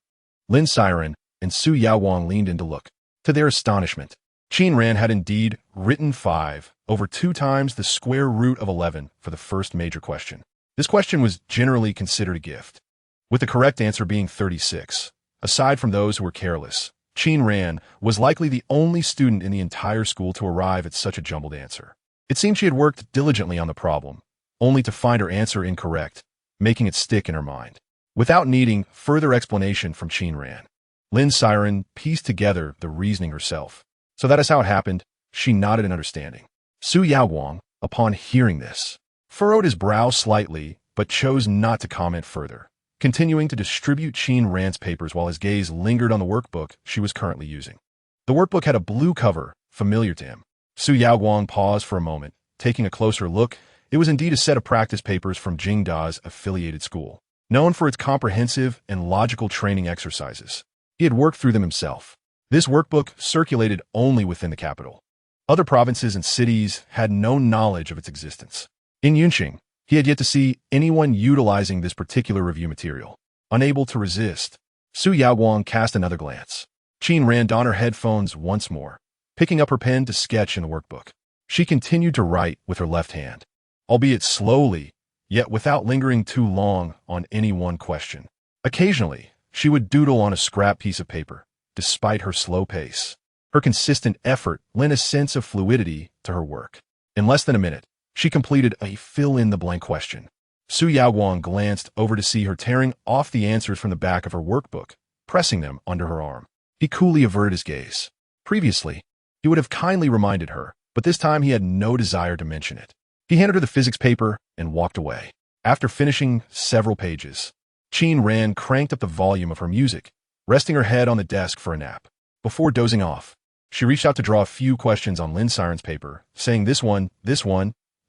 Lin Siren and Su Yaowang leaned in to look. To their astonishment, Qin Ran had indeed written 5 over 2 times the square root of 11 for the first major question. This question was generally considered a gift, with the correct answer being 36. Aside from those who were careless, Qin Ran was likely the only student in the entire school to arrive at such a jumbled answer. It seemed she had worked diligently on the problem, only to find her answer incorrect, making it stick in her mind. Without needing further explanation from Qin Ran, Lin Siren pieced together the reasoning herself. "So that is how it happened," she nodded in understanding. Su Yaowang, upon hearing this, furrowed his brow slightly, but chose not to comment further, continuing to distribute Qin Ran's papers while his gaze lingered on the workbook she was currently using. The workbook had a blue cover, familiar to him. Su Yaowang paused for a moment, taking a closer look. It was indeed a set of practice papers from Jingda's affiliated school, known for its comprehensive and logical training exercises. He had worked through them himself. This workbook circulated only within the capital. Other provinces and cities had no knowledge of its existence. In Yunqing, he had yet to see anyone utilizing this particular review material. Unable to resist, Su Yaowang cast another glance. Qin Ran donned her headphones once more, picking up her pen to sketch in the workbook. She continued to write with her left hand, albeit slowly, yet without lingering too long on any one question. Occasionally, she would doodle on a scrap piece of paper, despite her slow pace. Her consistent effort lent a sense of fluidity to her work. In less than a minute, she completed a fill-in-the-blank question. Su Yaoguang glanced over to see her tearing off the answers from the back of her workbook, pressing them under her arm. He coolly averted his gaze. Previously, he would have kindly reminded her, but this time he had no desire to mention it. He handed her the physics paper and walked away. After finishing several pages, Qin Ran cranked up the volume of her music, resting her head on the desk for a nap. Before dozing off, she reached out to draw a few questions on Lin Siren's paper, saying this one,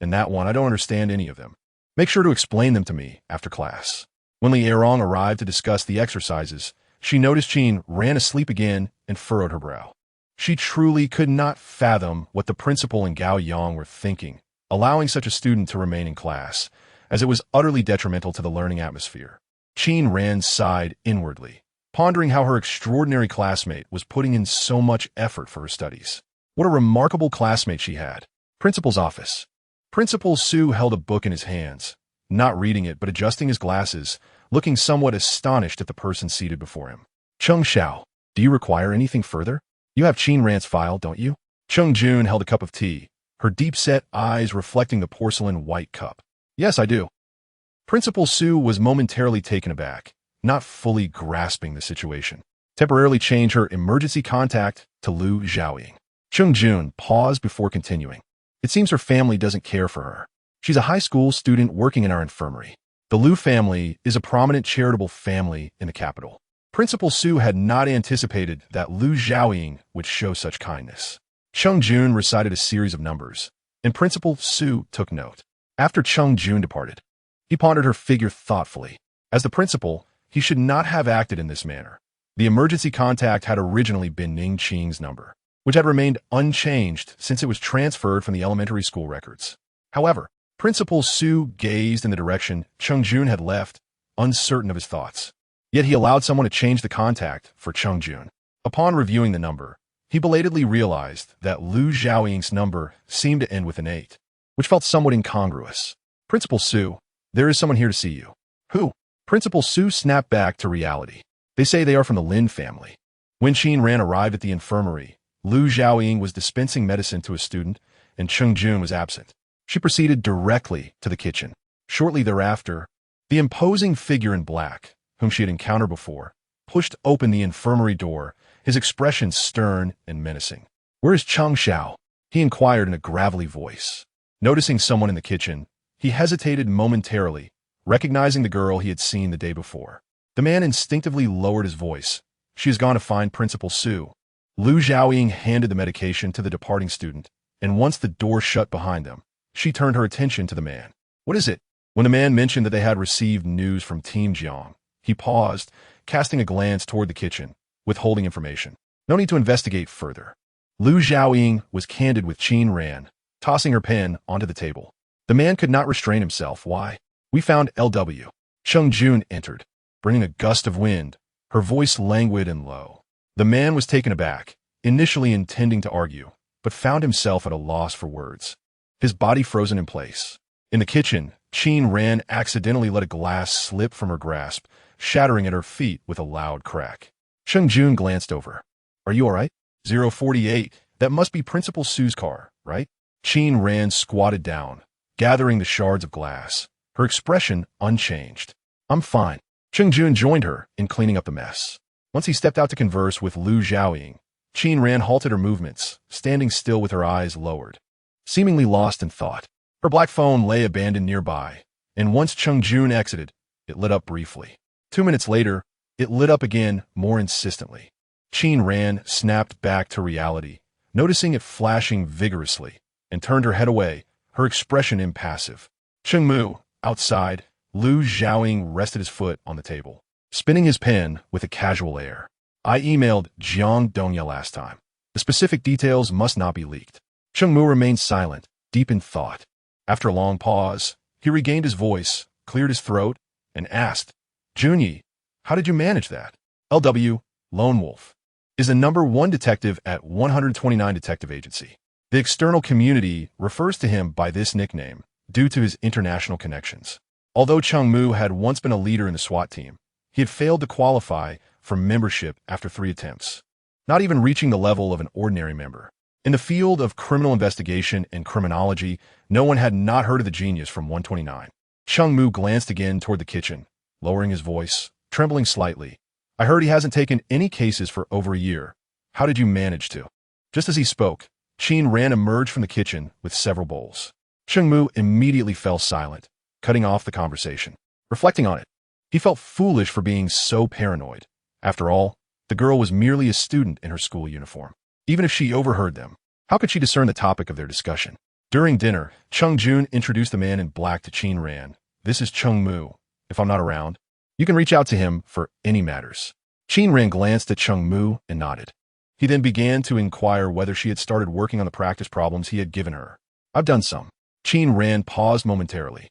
and that one. I don't understand any of them. Make sure to explain them to me after class. When Li Erong arrived to discuss the exercises, she noticed Qin Ran asleep again and furrowed her brow. She truly could not fathom what the principal and Gao Yang were thinking, allowing such a student to remain in class, as it was utterly detrimental to the learning atmosphere. Qin Ran sighed inwardly, pondering how her extraordinary classmate was putting in so much effort for her studies. What a remarkable classmate she had. Principal's office. Principal Su held a book in his hands, not reading it but adjusting his glasses, looking somewhat astonished at the person seated before him. Cheng Xiao, do you require anything further? You have Qin Ran's file, don't you? Cheng Jun held a cup of tea, her deep-set eyes reflecting the porcelain white cup. Yes, I do. Principal Su was momentarily taken aback, not fully grasping the situation. Temporarily change her emergency contact to Lu Zhaoying. Cheng Jun paused before continuing. It seems her family doesn't care for her. She's a high school student working in our infirmary. The Lu family is a prominent charitable family in the capital. Principal Su had not anticipated that Lu Zhaoying would show such kindness. Cheng Jun recited a series of numbers, and Principal Su took note. After Cheng Jun departed, he pondered her figure thoughtfully. As the principal, he should not have acted in this manner. The emergency contact had originally been Ning Qing's number, which had remained unchanged since it was transferred from the elementary school records. However, Principal Su gazed in the direction Cheng Jun had left, uncertain of his thoughts. Yet he allowed someone to change the contact for Cheng Jun. Upon reviewing the number, he belatedly realized that Lu Zhaoying's number seemed to end with an 8, which felt somewhat incongruous. Principal Su, there is someone here to see you. Who? Principal Su snapped back to reality. They say they are from the Lin family. When Qin Ran arrived at the infirmary, Lu Zhaoying was dispensing medicine to a student, and Cheng Jun was absent. She proceeded directly to the kitchen. Shortly thereafter, the imposing figure in black, whom she had encountered before, pushed open the infirmary door, his expression stern and menacing. Where is Cheng Xiao? He inquired in a gravelly voice. Noticing someone in the kitchen, he hesitated momentarily, recognizing the girl he had seen the day before. The man instinctively lowered his voice. She has gone to find Principal Su. Lu Zhaoying handed the medication to the departing student, and once the door shut behind them, she turned her attention to the man. What is it? When the man mentioned that they had received news from Team Jiang, he paused, casting a glance toward the kitchen, withholding information. No need to investigate further. Lu Zhaoying was candid with Qin Ran, tossing her pen onto the table. The man could not restrain himself. Why? We found L.W. Cheng Jun entered, bringing a gust of wind, her voice languid and low. The man was taken aback, initially intending to argue, but found himself at a loss for words, his body frozen in place. In the kitchen, Qin Ran accidentally let a glass slip from her grasp, shattering at her feet with a loud crack. Cheng Jun glanced over. Are you all right? 048, that must be Principal Su's car, right? Qin Ran squatted down, gathering the shards of glass, her expression unchanged. I'm fine. Cheng Jun joined her in cleaning up the mess. Once he stepped out to converse with Lu Zhaoying, Qin Ran halted her movements, standing still with her eyes lowered, seemingly lost in thought. Her black phone lay abandoned nearby, and once Cheng Jun exited, it lit up briefly. 2 minutes later, it lit up again more insistently. Qin Ran snapped back to reality, noticing it flashing vigorously, and turned her head away, her expression impassive. Cheng Mu, outside, Lu Zhaoying rested his foot on the table, spinning his pen with a casual air. I emailed Jiang Dongya last time. The specific details must not be leaked. Cheng Mu remained silent, deep in thought. After a long pause, he regained his voice, cleared his throat, and asked, Junyi, how did you manage that? LW, Lone Wolf. is the #1 detective at 129 Detective Agency. The external community refers to him by this nickname due to his international connections. Although Chung Mu had once been a leader in the SWAT team, he had failed to qualify for membership after 3 attempts, not even reaching the level of an ordinary member. In the field of criminal investigation and criminology, no one had not heard of the genius from 129. Chung Mu glanced again toward the kitchen, lowering his voice, trembling slightly. I heard he hasn't taken any cases for over a year. How did you manage to? Just as he spoke, Qin Ran emerged from the kitchen with several bowls. Chung Mu immediately fell silent, cutting off the conversation. Reflecting on it, he felt foolish for being so paranoid. After all, the girl was merely a student in her school uniform. Even if she overheard them, how could she discern the topic of their discussion? During dinner, Chung Jun introduced the man in black to Qin Ran. This is Chung Mu. If I'm not around, you can reach out to him for any matters. Qin Ran glanced at Chung Mu and nodded. He then began to inquire whether she had started working on the practice problems he had given her. I've done some. Qin Ran paused momentarily.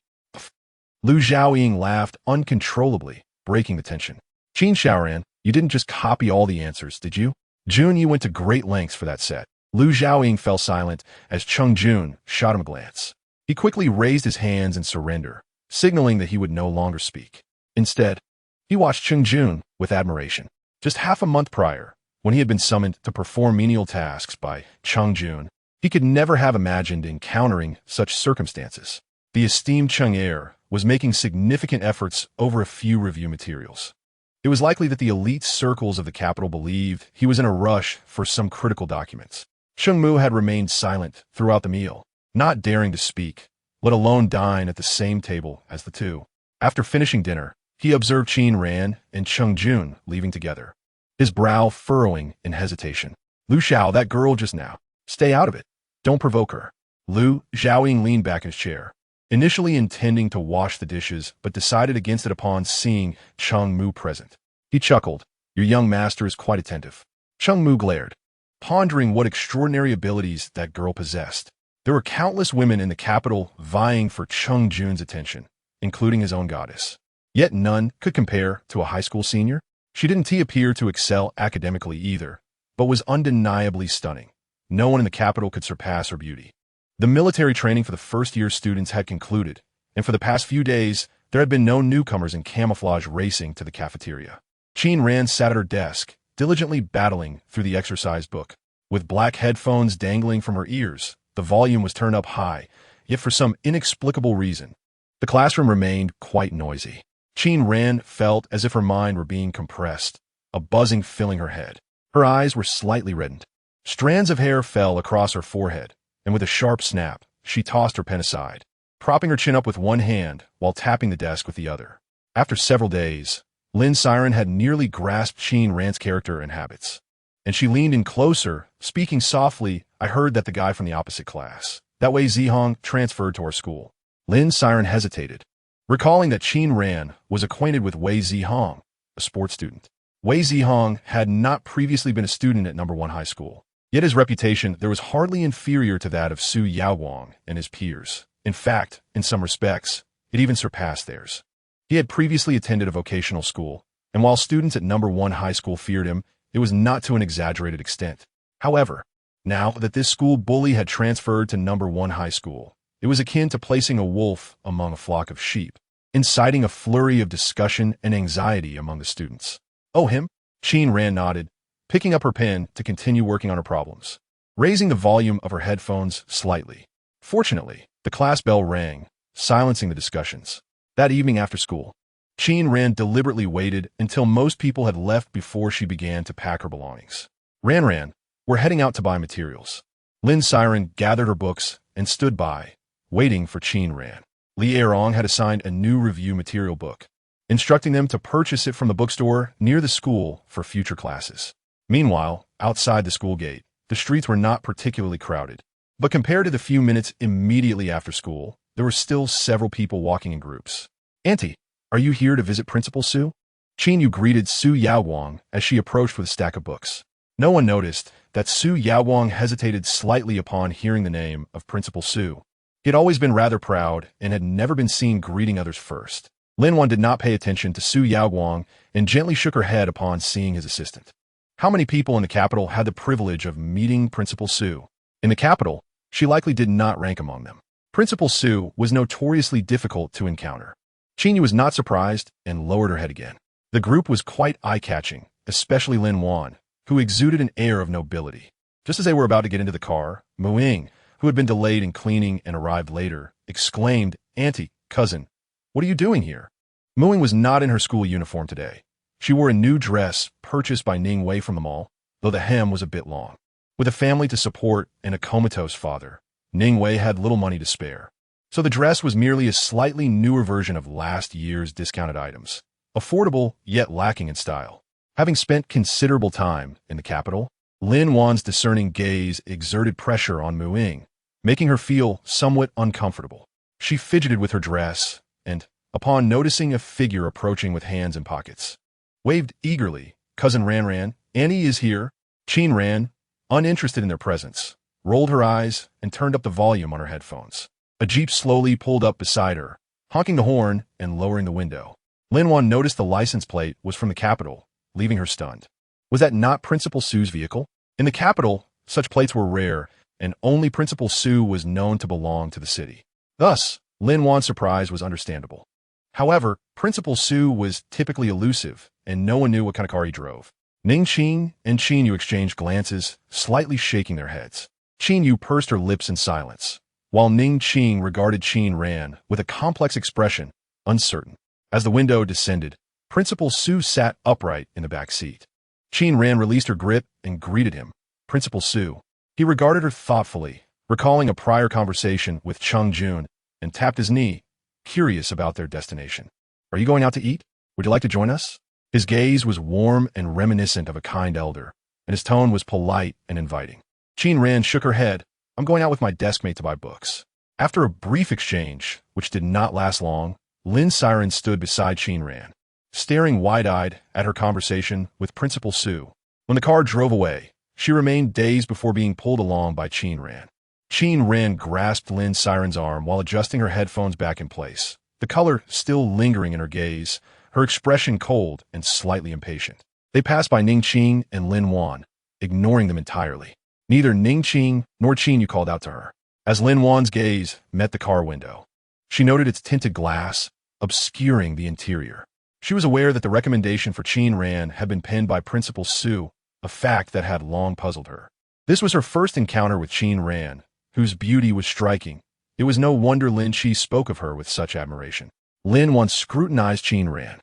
Lu Zhaoying laughed uncontrollably, breaking the tension. Qin Xiaoran, you didn't just copy all the answers, did you? Jun, you went to great lengths for that set. Lu Zhaoying fell silent as Chung Jun shot him a glance. He quickly raised his hands in surrender, signaling that he would no longer speak. Instead, he watched Chung Jun with admiration. Just half a month prior, when he had been summoned to perform menial tasks by Chung Jun, he could never have imagined encountering such circumstances. The esteemed Chung heir was making significant efforts over a few review materials. It was likely that the elite circles of the capital believed he was in a rush for some critical documents. Chung Mu had remained silent throughout the meal, not daring to speak, let alone dine at the same table as the two. After finishing dinner, he observed Qin Ran and Chung Jun leaving together, his brow furrowing in hesitation. Lu Xiao, that girl just now. Stay out of it. Don't provoke her. Lu Zhaoying leaned back in his chair, initially intending to wash the dishes, but decided against it upon seeing Chung Mu present. He chuckled. Your young master is quite attentive. Chung Mu glared, pondering what extraordinary abilities that girl possessed. There were countless women in the capital vying for Chung Jun's attention, including his own goddess. Yet none could compare to a high school senior. She didn't appear to excel academically either, but was undeniably stunning. No one in the capital could surpass her beauty. The military training for the first-year students had concluded, and for the past few days, there had been no newcomers in camouflage racing to the cafeteria. Qin Ran sat at her desk, diligently battling through the exercise book. With black headphones dangling from her ears, the volume was turned up high, yet for some inexplicable reason, the classroom remained quite noisy. Qin Ran felt as if her mind were being compressed, a buzzing filling her head. Her eyes were slightly reddened. Strands of hair fell across her forehead, and with a sharp snap, she tossed her pen aside, propping her chin up with one hand while tapping the desk with the other. After several days, Lin Siren had nearly grasped Qin Ran's character and habits, and she leaned in closer, speaking softly. I heard that the guy from the opposite class, that Wei Zihong, transferred to our school. Lin Siren hesitated, recalling that Qin Ran was acquainted with Wei Zihong, a sports student. Wei Zihong had not previously been a student at #1 high school, yet his reputation there was hardly inferior to that of Su Yaowang and his peers. In fact, in some respects, it even surpassed theirs. He had previously attended a vocational school, and while students at #1 high school feared him, it was not to an exaggerated extent. However, now that this school bully had transferred to #1 high school, it was akin to placing a wolf among a flock of sheep, inciting a flurry of discussion and anxiety among the students. Oh, him? Qin Ran nodded, picking up her pen to continue working on her problems, raising the volume of her headphones slightly. Fortunately, the class bell rang, silencing the discussions. That evening after school, Qin Ran deliberately waited until most people had left before she began to pack her belongings. Ran, we're heading out to buy materials. Lin Siren gathered her books and stood by, waiting for Qin Ran. Li Erong had assigned a new review material book, instructing them to purchase it from the bookstore near the school for future classes. Meanwhile, outside the school gate, the streets were not particularly crowded, but compared to the few minutes immediately after school, there were still several people walking in groups. Auntie, are you here to visit Principal Su? Qin Yu greeted Su Yaowang as she approached with a stack of books. No one noticed that Su Yaowang hesitated slightly upon hearing the name of Principal Su. He had always been rather proud and had never been seen greeting others first. Lin Wan did not pay attention to Su Yaowang and gently shook her head upon seeing his assistant. How many people in the capital had the privilege of meeting Principal Su? In the capital, she likely did not rank among them. Principal Su was notoriously difficult to encounter. Qingyu was not surprised and lowered her head again. The group was quite eye-catching, especially Lin Wan, who exuded an air of nobility. Just as they were about to get into the car, Mu Ying, who had been delayed in cleaning and arrived later, exclaimed, "Auntie, cousin, what are you doing here?" Mu Ying was not in her school uniform today. She wore a new dress purchased by Ning Wei from the mall, though the hem was a bit long. With a family to support and a comatose father, Ning Wei had little money to spare. So the dress was merely a slightly newer version of last year's discounted items, affordable yet lacking in style. Having spent considerable time in the capital, Lin Wan's discerning gaze exerted pressure on Mu Ying, making her feel somewhat uncomfortable. She fidgeted with her dress and, upon noticing a figure approaching with hands in pockets, waved eagerly. Cousin Ran, Annie is here. Qin Ran, uninterested in their presence, rolled her eyes and turned up the volume on her headphones. A jeep slowly pulled up beside her, honking the horn and lowering the window. Lin Wan noticed the license plate was from the capital, leaving her stunned. Was that not Principal Su's vehicle? In the capital, such plates were rare, and only Principal Su was known to belong to the city. Thus, Lin Wan's surprise was understandable. However, Principal Su was typically elusive, and no one knew what kind of car he drove. Ning Qing and Qinyu exchanged glances, slightly shaking their heads. Qinyu pursed her lips in silence, while Ning Qing regarded Qin Ran with a complex expression, uncertain. As the window descended, Principal Su sat upright in the back seat. Qin Ran released her grip and greeted him. Principal Su. He regarded her thoughtfully, recalling a prior conversation with Cheng Jun, and tapped his knee, curious about their destination. Are you going out to eat? Would you like to join us? His gaze was warm and reminiscent of a kind elder, and his tone was polite and inviting. Qin Ran shook her head. I'm going out with my deskmate to buy books. After a brief exchange, which did not last long, Lin Siren stood beside Qin Ran, staring wide-eyed at her conversation with Principal Su. When the car drove away, she remained dazed before being pulled along by Qin Ran. Qin Ran grasped Lin Siren's arm while adjusting her headphones back in place, the color still lingering in her gaze, her expression cold and slightly impatient. They passed by Ning Qing and Lin Wan, ignoring them entirely. Neither Ning Qing nor Qinyu called out to her. As Lin Wan's gaze met the car window, she noted its tinted glass, obscuring the interior. She was aware that the recommendation for Qin Ran had been penned by Principal Su, a fact that had long puzzled her. This was her first encounter with Qin Ran, whose beauty was striking. It was no wonder Lin Qi spoke of her with such admiration. Lin once scrutinized Qin Ran,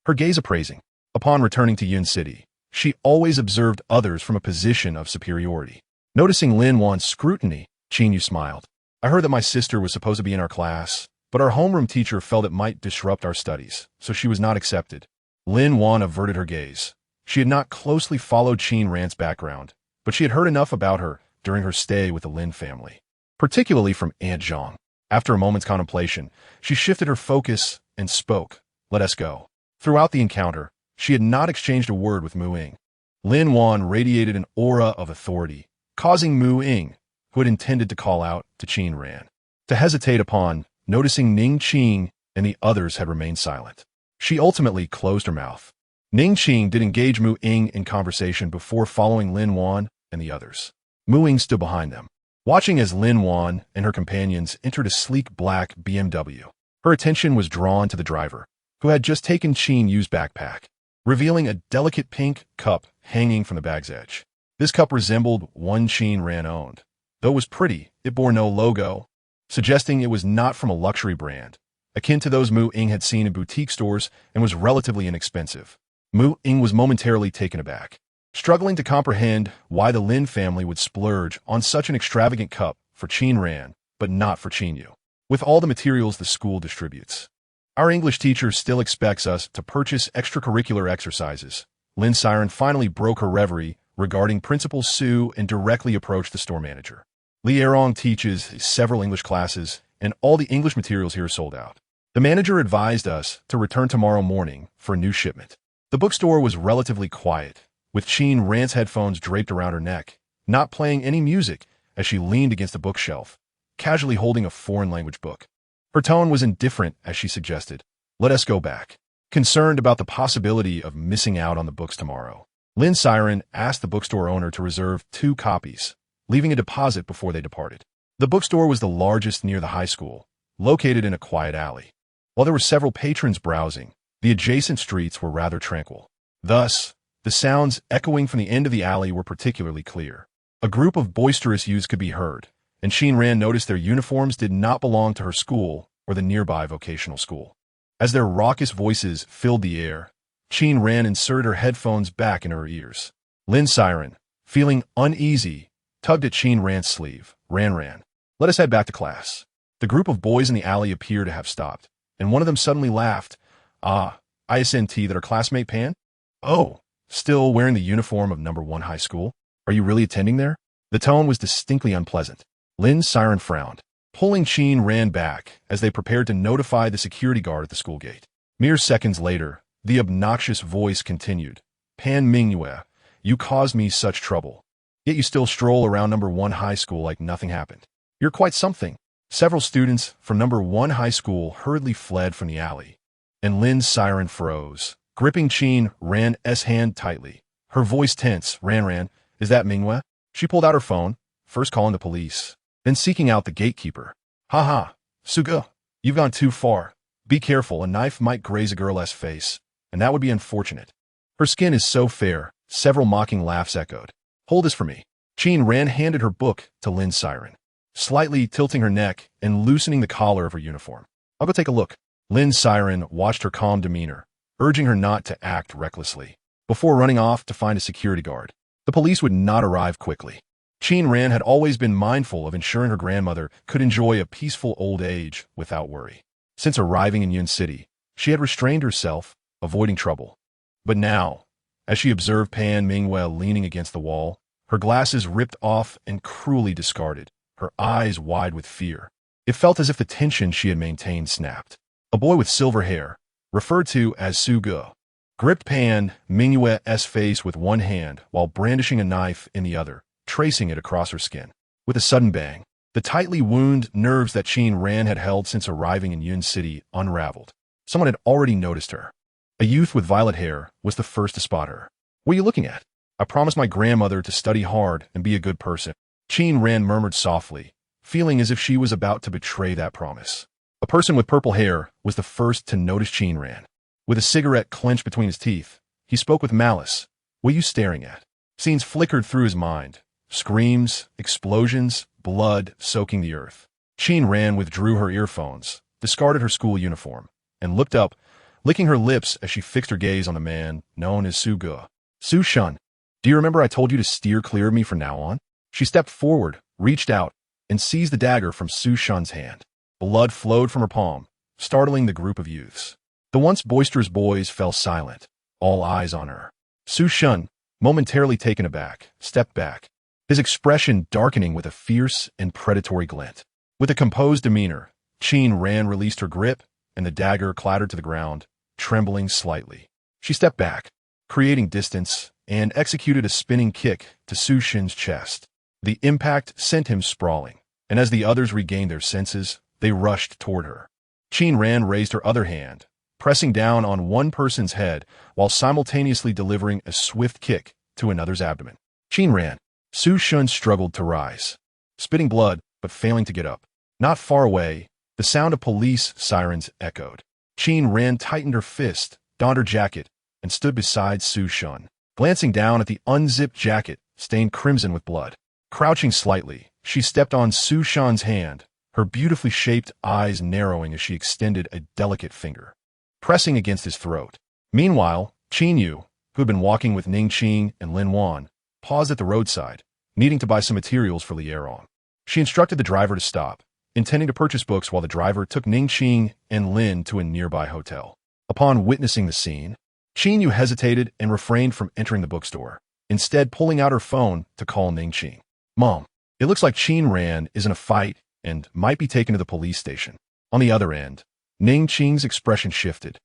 her gaze appraising. Upon returning to Yun City, she always observed others from a position of superiority. Noticing Lin Wan's scrutiny, Qinyu smiled. I heard that my sister was supposed to be in our class, but our homeroom teacher felt it might disrupt our studies, so she was not accepted. Lin Wan averted her gaze. She had not closely followed Qin Ran's background, but she had heard enough about her during her stay with the Lin family, particularly from Aunt Zhang. After a moment's contemplation, she shifted her focus and spoke. Let us go. Throughout the encounter, she had not exchanged a word with Mu Ying. Lin Wan radiated an aura of authority, causing Mu Ying, who had intended to call out to Qin Ran, to hesitate upon noticing Ning Qing and the others had remained silent. She ultimately closed her mouth. Ning Qing did engage Mu Ying in conversation before following Lin Wan and the others. Mu Ying stood behind them, watching as Lin Wan and her companions entered a sleek black BMW. Her attention was drawn to the driver, who had just taken Qinyu's backpack, revealing a delicate pink cup hanging from the bag's edge. This cup resembled one Qin Ran owned. Though it was pretty, it bore no logo, suggesting it was not from a luxury brand, akin to those Mu Ying had seen in boutique stores, and was relatively inexpensive. Mu Ying was momentarily taken aback, struggling to comprehend why the Lin family would splurge on such an extravagant cup for Qin Ran, but not for Qinyu. With all the materials the school distributes, our English teacher still expects us to purchase extracurricular exercises. Lin Siren finally broke her reverie regarding Principal Su and directly approached the store manager. Li Erong teaches several English classes, and all the English materials here are sold out. The manager advised us to return tomorrow morning for a new shipment. The bookstore was relatively quiet, with Qin Ran's headphones draped around her neck, not playing any music as she leaned against a bookshelf, casually holding a foreign language book. Her tone was indifferent as she suggested, let us go back, concerned about the possibility of missing out on the books tomorrow. Lin Siren asked the bookstore owner to reserve 2 copies, leaving a deposit before they departed. The bookstore was the largest near the high school, located in a quiet alley. While there were several patrons browsing, the adjacent streets were rather tranquil. Thus, the sounds echoing from the end of the alley were particularly clear. A group of boisterous youths could be heard, and Qin Ran noticed their uniforms did not belong to her school or the nearby vocational school. As their raucous voices filled the air, Qin Ran inserted her headphones back in her ears. Lin Siren, feeling uneasy, tugged at Qin Ran's sleeve. Ran, let us head back to class. The group of boys in the alley appeared to have stopped, and one of them suddenly laughed. ISNT, that our classmate Pan? Oh, still wearing the uniform of number 1 high school? Are you really attending there? The tone was distinctly unpleasant. Lin Siren frowned, pulling Qin Ran back as they prepared to notify the security guard at the school gate. Mere seconds later, the obnoxious voice continued. Pan Mingyue, you caused me such trouble. Yet you still stroll around number 1 high school like nothing happened. You're quite something. Several students from number 1 high school hurriedly fled from the alley, and Lin Siren froze, gripping Qin Ran's hand tightly. Her voice tense. Ran, is that Mingyue? She pulled out her phone, first calling the police, then seeking out the gatekeeper. Ha, Sugo, you've gone too far. Be careful, a knife might graze a girl's face, and that would be unfortunate. Her skin is so fair. Several mocking laughs echoed. Hold this for me. Qin Ran handed her book to Lin Siren, slightly tilting her neck and loosening the collar of her uniform. I'll go take a look. Lin Siren watched her calm demeanor, urging her not to act recklessly, before running off to find a security guard. The police would not arrive quickly. Qin Ran had always been mindful of ensuring her grandmother could enjoy a peaceful old age without worry. Since arriving in Yun City, she had restrained herself, avoiding trouble. But now, as she observed Pan Mingyue leaning against the wall, her glasses ripped off and cruelly discarded, her eyes wide with fear, it felt as if the tension she had maintained snapped. A boy with silver hair, referred to as Sugo, gripped Pan Mingyue's face with one hand while brandishing a knife in the other, tracing it across her skin. With a sudden bang, the tightly wound nerves that Qin Ran had held since arriving in Yun City unraveled. Someone had already noticed her. A youth with violet hair was the first to spot her. What are you looking at? I promised my grandmother to study hard and be a good person. Qin Ran murmured softly, feeling as if she was about to betray that promise. A person with purple hair was the first to notice Qin Ran. With a cigarette clenched between his teeth, he spoke with malice. What are you staring at? Scenes flickered through his mind. Screams, explosions, blood soaking the earth. Qin Ran withdrew her earphones, discarded her school uniform, and looked up, licking her lips as she fixed her gaze on the man known as Sugo. Su Shun, do you remember I told you to steer clear of me from now on? She stepped forward, reached out, and seized the dagger from Su Shun's hand. Blood flowed from her palm, startling the group of youths. The once boisterous boys fell silent, all eyes on her. Su Shun, momentarily taken aback, stepped back, his expression darkening with a fierce and predatory glint. With a composed demeanor, Qin Ran released her grip, and the dagger clattered to the ground, trembling slightly. She stepped back, creating distance, and executed a spinning kick to Su Shin's chest. The impact sent him sprawling, and as the others regained their senses, they rushed toward her. Qin Ran raised her other hand, pressing down on one person's head while simultaneously delivering a swift kick to another's abdomen. Qin Ran. Su Shun struggled to rise, spitting blood but failing to get up. Not far away, the sound of police sirens echoed. Qin Ran tightened her fist, donned her jacket, and stood beside Su Shun, glancing down at the unzipped jacket stained crimson with blood. Crouching slightly, she stepped on Su Shun's hand, her beautifully shaped eyes narrowing as she extended a delicate finger, pressing against his throat. Meanwhile, Qin Yu, who had been walking with Ning Qing and Lin Wan, paused at the roadside, needing to buy some materials for Li'erong. She instructed the driver to stop, intending to purchase books while the driver took Ning Qing and Lin to a nearby hotel. Upon witnessing the scene, Qin Yu hesitated and refrained from entering the bookstore, instead pulling out her phone to call Ning Qing. Mom, it looks like Qin Ran is in a fight and might be taken to the police station. On the other end, Ning Qing's expression shifted.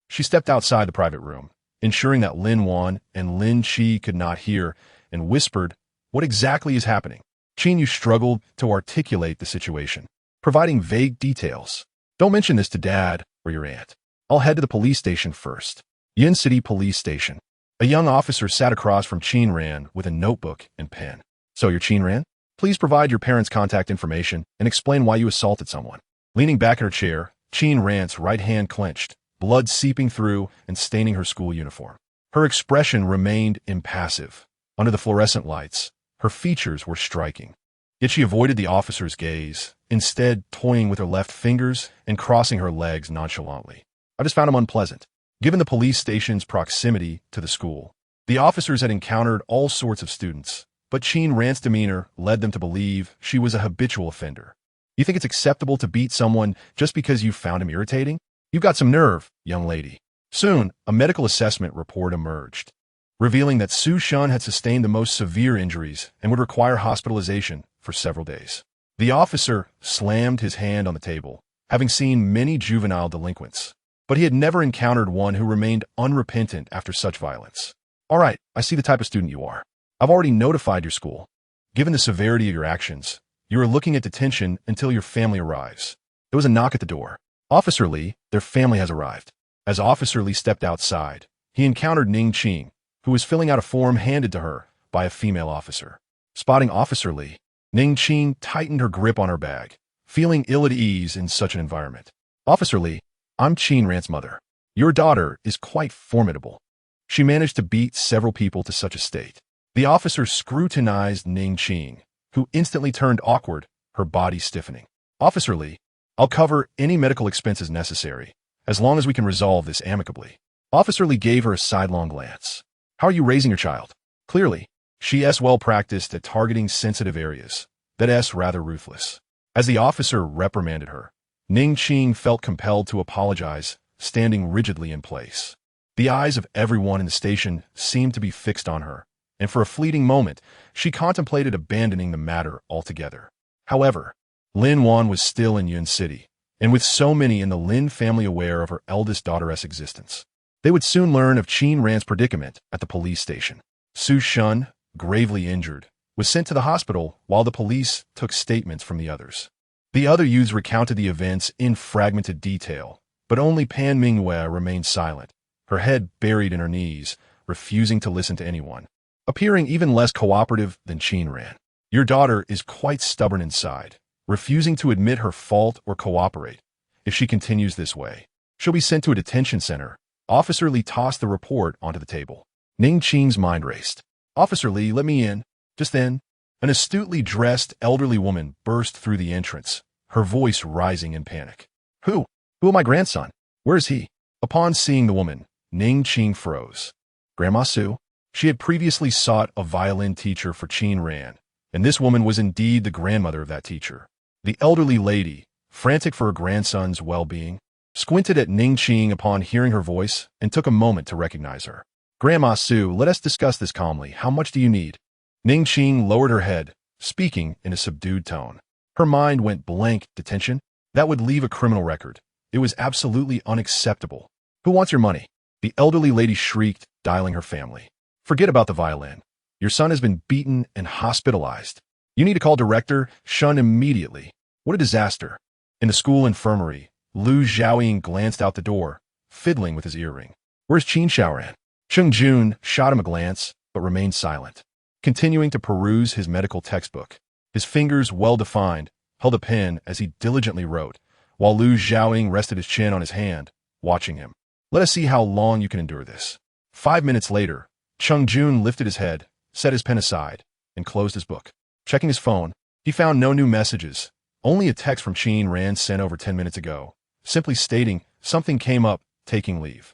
She stepped outside the private room, ensuring that Lin Wan and Lin Qi could not hear, and whispered, "What exactly is happening?" Qin Yu struggled to articulate the situation, providing vague details. "Don't mention this to Dad or your aunt. I'll head to the police station first." Yun City Police Station. A young officer sat across from Qin Ran with a notebook and pen. So you're Qin Ran? Please provide your parents' contact information and explain why you assaulted someone. Leaning back in her chair, Qin Ran's right hand clenched, blood seeping through and staining her school uniform. Her expression remained impassive. Under the fluorescent lights, her features were striking. Yet she avoided the officer's gaze, instead toying with her left fingers and crossing her legs nonchalantly. I just found him unpleasant. Given the police station's proximity to the school, the officers had encountered all sorts of students, but Qin Ran's demeanor led them to believe she was a habitual offender. You think it's acceptable to beat someone just because you found him irritating? You've got some nerve, young lady. Soon, a medical assessment report emerged, revealing that Su Shun had sustained the most severe injuries and would require hospitalization for several days. The officer slammed his hand on the table, having seen many juvenile delinquents, but he had never encountered one who remained unrepentant after such violence. All right, I see the type of student you are. I've already notified your school. Given the severity of your actions, you are looking at detention until your family arrives. There was a knock at the door. Officer Li, their family has arrived. As Officer Li stepped outside, he encountered Ning Qing, who was filling out a form handed to her by a female officer. Spotting Officer Li, Ning Qing tightened her grip on her bag, feeling ill at ease in such an environment. Officer Li, I'm Qin Ran's mother. Your daughter is quite formidable. She managed to beat several people to such a state. The officer scrutinized Ning Qing, who instantly turned awkward, her body stiffening. Officer Li, I'll cover any medical expenses necessary, as long as we can resolve this amicably. Officer Li gave her a sidelong glance. How are you raising your child? Clearly, she is well practiced at targeting sensitive areas, that is rather ruthless. As the officer reprimanded her, Ning Qing felt compelled to apologize, standing rigidly in place. The eyes of everyone in the station seemed to be fixed on her, and for a fleeting moment, she contemplated abandoning the matter altogether. However, Lin Wan was still in Yun City, and with so many in the Lin family aware of her eldest daughter's existence, they would soon learn of Qin Ran's predicament at the police station. Su Shun, gravely injured, was sent to the hospital while the police took statements from the others. The other youths recounted the events in fragmented detail, but only Pan Mingyue remained silent, her head buried in her knees, refusing to listen to anyone, appearing even less cooperative than Qin Ran. Your daughter is quite stubborn inside, refusing to admit her fault or cooperate. If she continues this way, she'll be sent to a detention center. Officer Li tossed the report onto the table. Ning Qing's mind raced. Officer Li, let me in. Just then, an astutely dressed elderly woman burst through the entrance, her voice rising in panic. Who am my grandson? Where is he? Upon seeing the woman, Ning Qing froze. Grandma Su. She had previously sought a violin teacher for Qin Ran, and this woman was indeed the grandmother of that teacher. The elderly lady, frantic for her grandson's well-being, squinted at Ning Qing upon hearing her voice and took a moment to recognize her. Grandma Su, let us discuss this calmly. How much do you need? Ning Qing lowered her head, speaking in a subdued tone. Her mind went blank. Detention? That would leave a criminal record. It was absolutely unacceptable. Who wants your money? The elderly lady shrieked, dialing her family. Forget about the violin. Your son has been beaten and hospitalized. You need to call Director Shun immediately. What a disaster. In the school infirmary, Lu Xiaoying glanced out the door, fiddling with his earring. Where's Qin Xiaoran? Cheng Jun shot him a glance, but remained silent, continuing to peruse his medical textbook. His fingers, well-defined, held a pen as he diligently wrote, while Lu Xiaoying rested his chin on his hand, watching him. Let us see how long you can endure this. 5 minutes later, Cheng Jun lifted his head, set his pen aside, and closed his book. Checking his phone, he found no new messages, only a text from Qin Ran sent over 10 minutes ago, simply stating something came up, taking leave.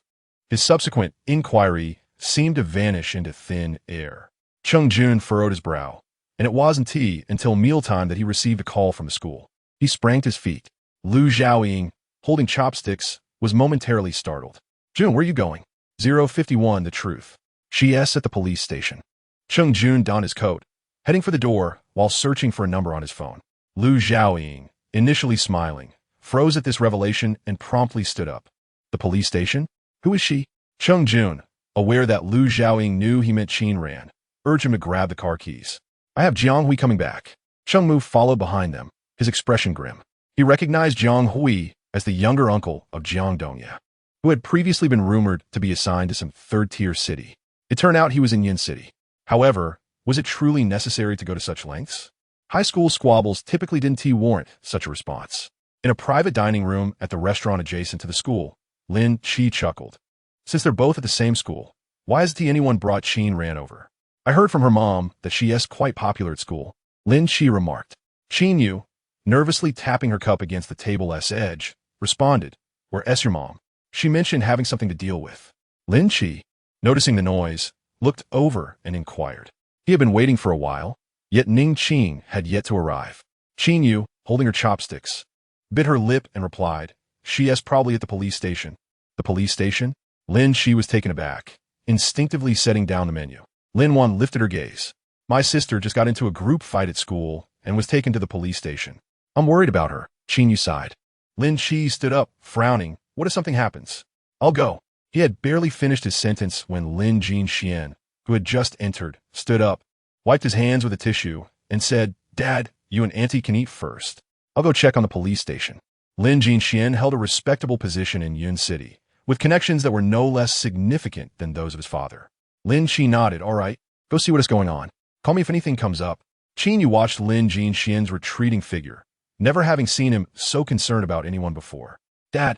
His subsequent inquiry seemed to vanish into thin air. Cheng Jun furrowed his brow, and it wasn't until mealtime that he received a call from the school. He sprang to his feet. Lu Xiaoying, holding chopsticks, was momentarily startled. Jun, where are you going? 051 The Truth. She's at the police station. Cheng Jun donned his coat, heading for the door while searching for a number on his phone. Lu Xiaoying, initially smiling, froze at this revelation and promptly stood up. The police station? Who is she? Cheng Jun, aware that Lu Xiaoying knew he meant Qin Ran, urged him to grab the car keys. I have Jiang Hui coming back. Cheng Mu followed behind them, his expression grim. He recognized Jiang Hui as the younger uncle of Jiang Dongye, who had previously been rumored to be assigned to some third-tier city. It turned out he was in Yin City. However, was it truly necessary to go to such lengths? High school squabbles typically didn't warrant such a response. In a private dining room at the restaurant adjacent to the school, Lin Chi chuckled. Since they're both at the same school, why hasn't anyone brought Qin Ran over? I heard from her mom that she is quite popular at school, Lin Chi remarked. Qin Yu, nervously tapping her cup against the table's edge, responded, Where's your mom? She mentioned having something to deal with. Lin Chi, noticing the noise, looked over and inquired. He had been waiting for a while, yet Ning Qing had yet to arrive. Qin Yu, holding her chopsticks, bit her lip and replied, She is probably at the police station. The police station? Lin Chi was taken aback, instinctively setting down the menu. Lin Wan lifted her gaze. My sister just got into a group fight at school and was taken to the police station. I'm worried about her, Qin Yu sighed. Lin Chi stood up, frowning. What if something happens? I'll go. He had barely finished his sentence when Lin Jinxian, who had just entered, stood up, wiped his hands with a tissue, and said, Dad, you and Auntie can eat first. I'll go check on the police station. Lin Jinxian held a respectable position in Yun City, with connections that were no less significant than those of his father. Lin Chi nodded, all right, go see what is going on. Call me if anything comes up. Qin Yu watched Lin Jinxian's retreating figure, never having seen him so concerned about anyone before. Dad,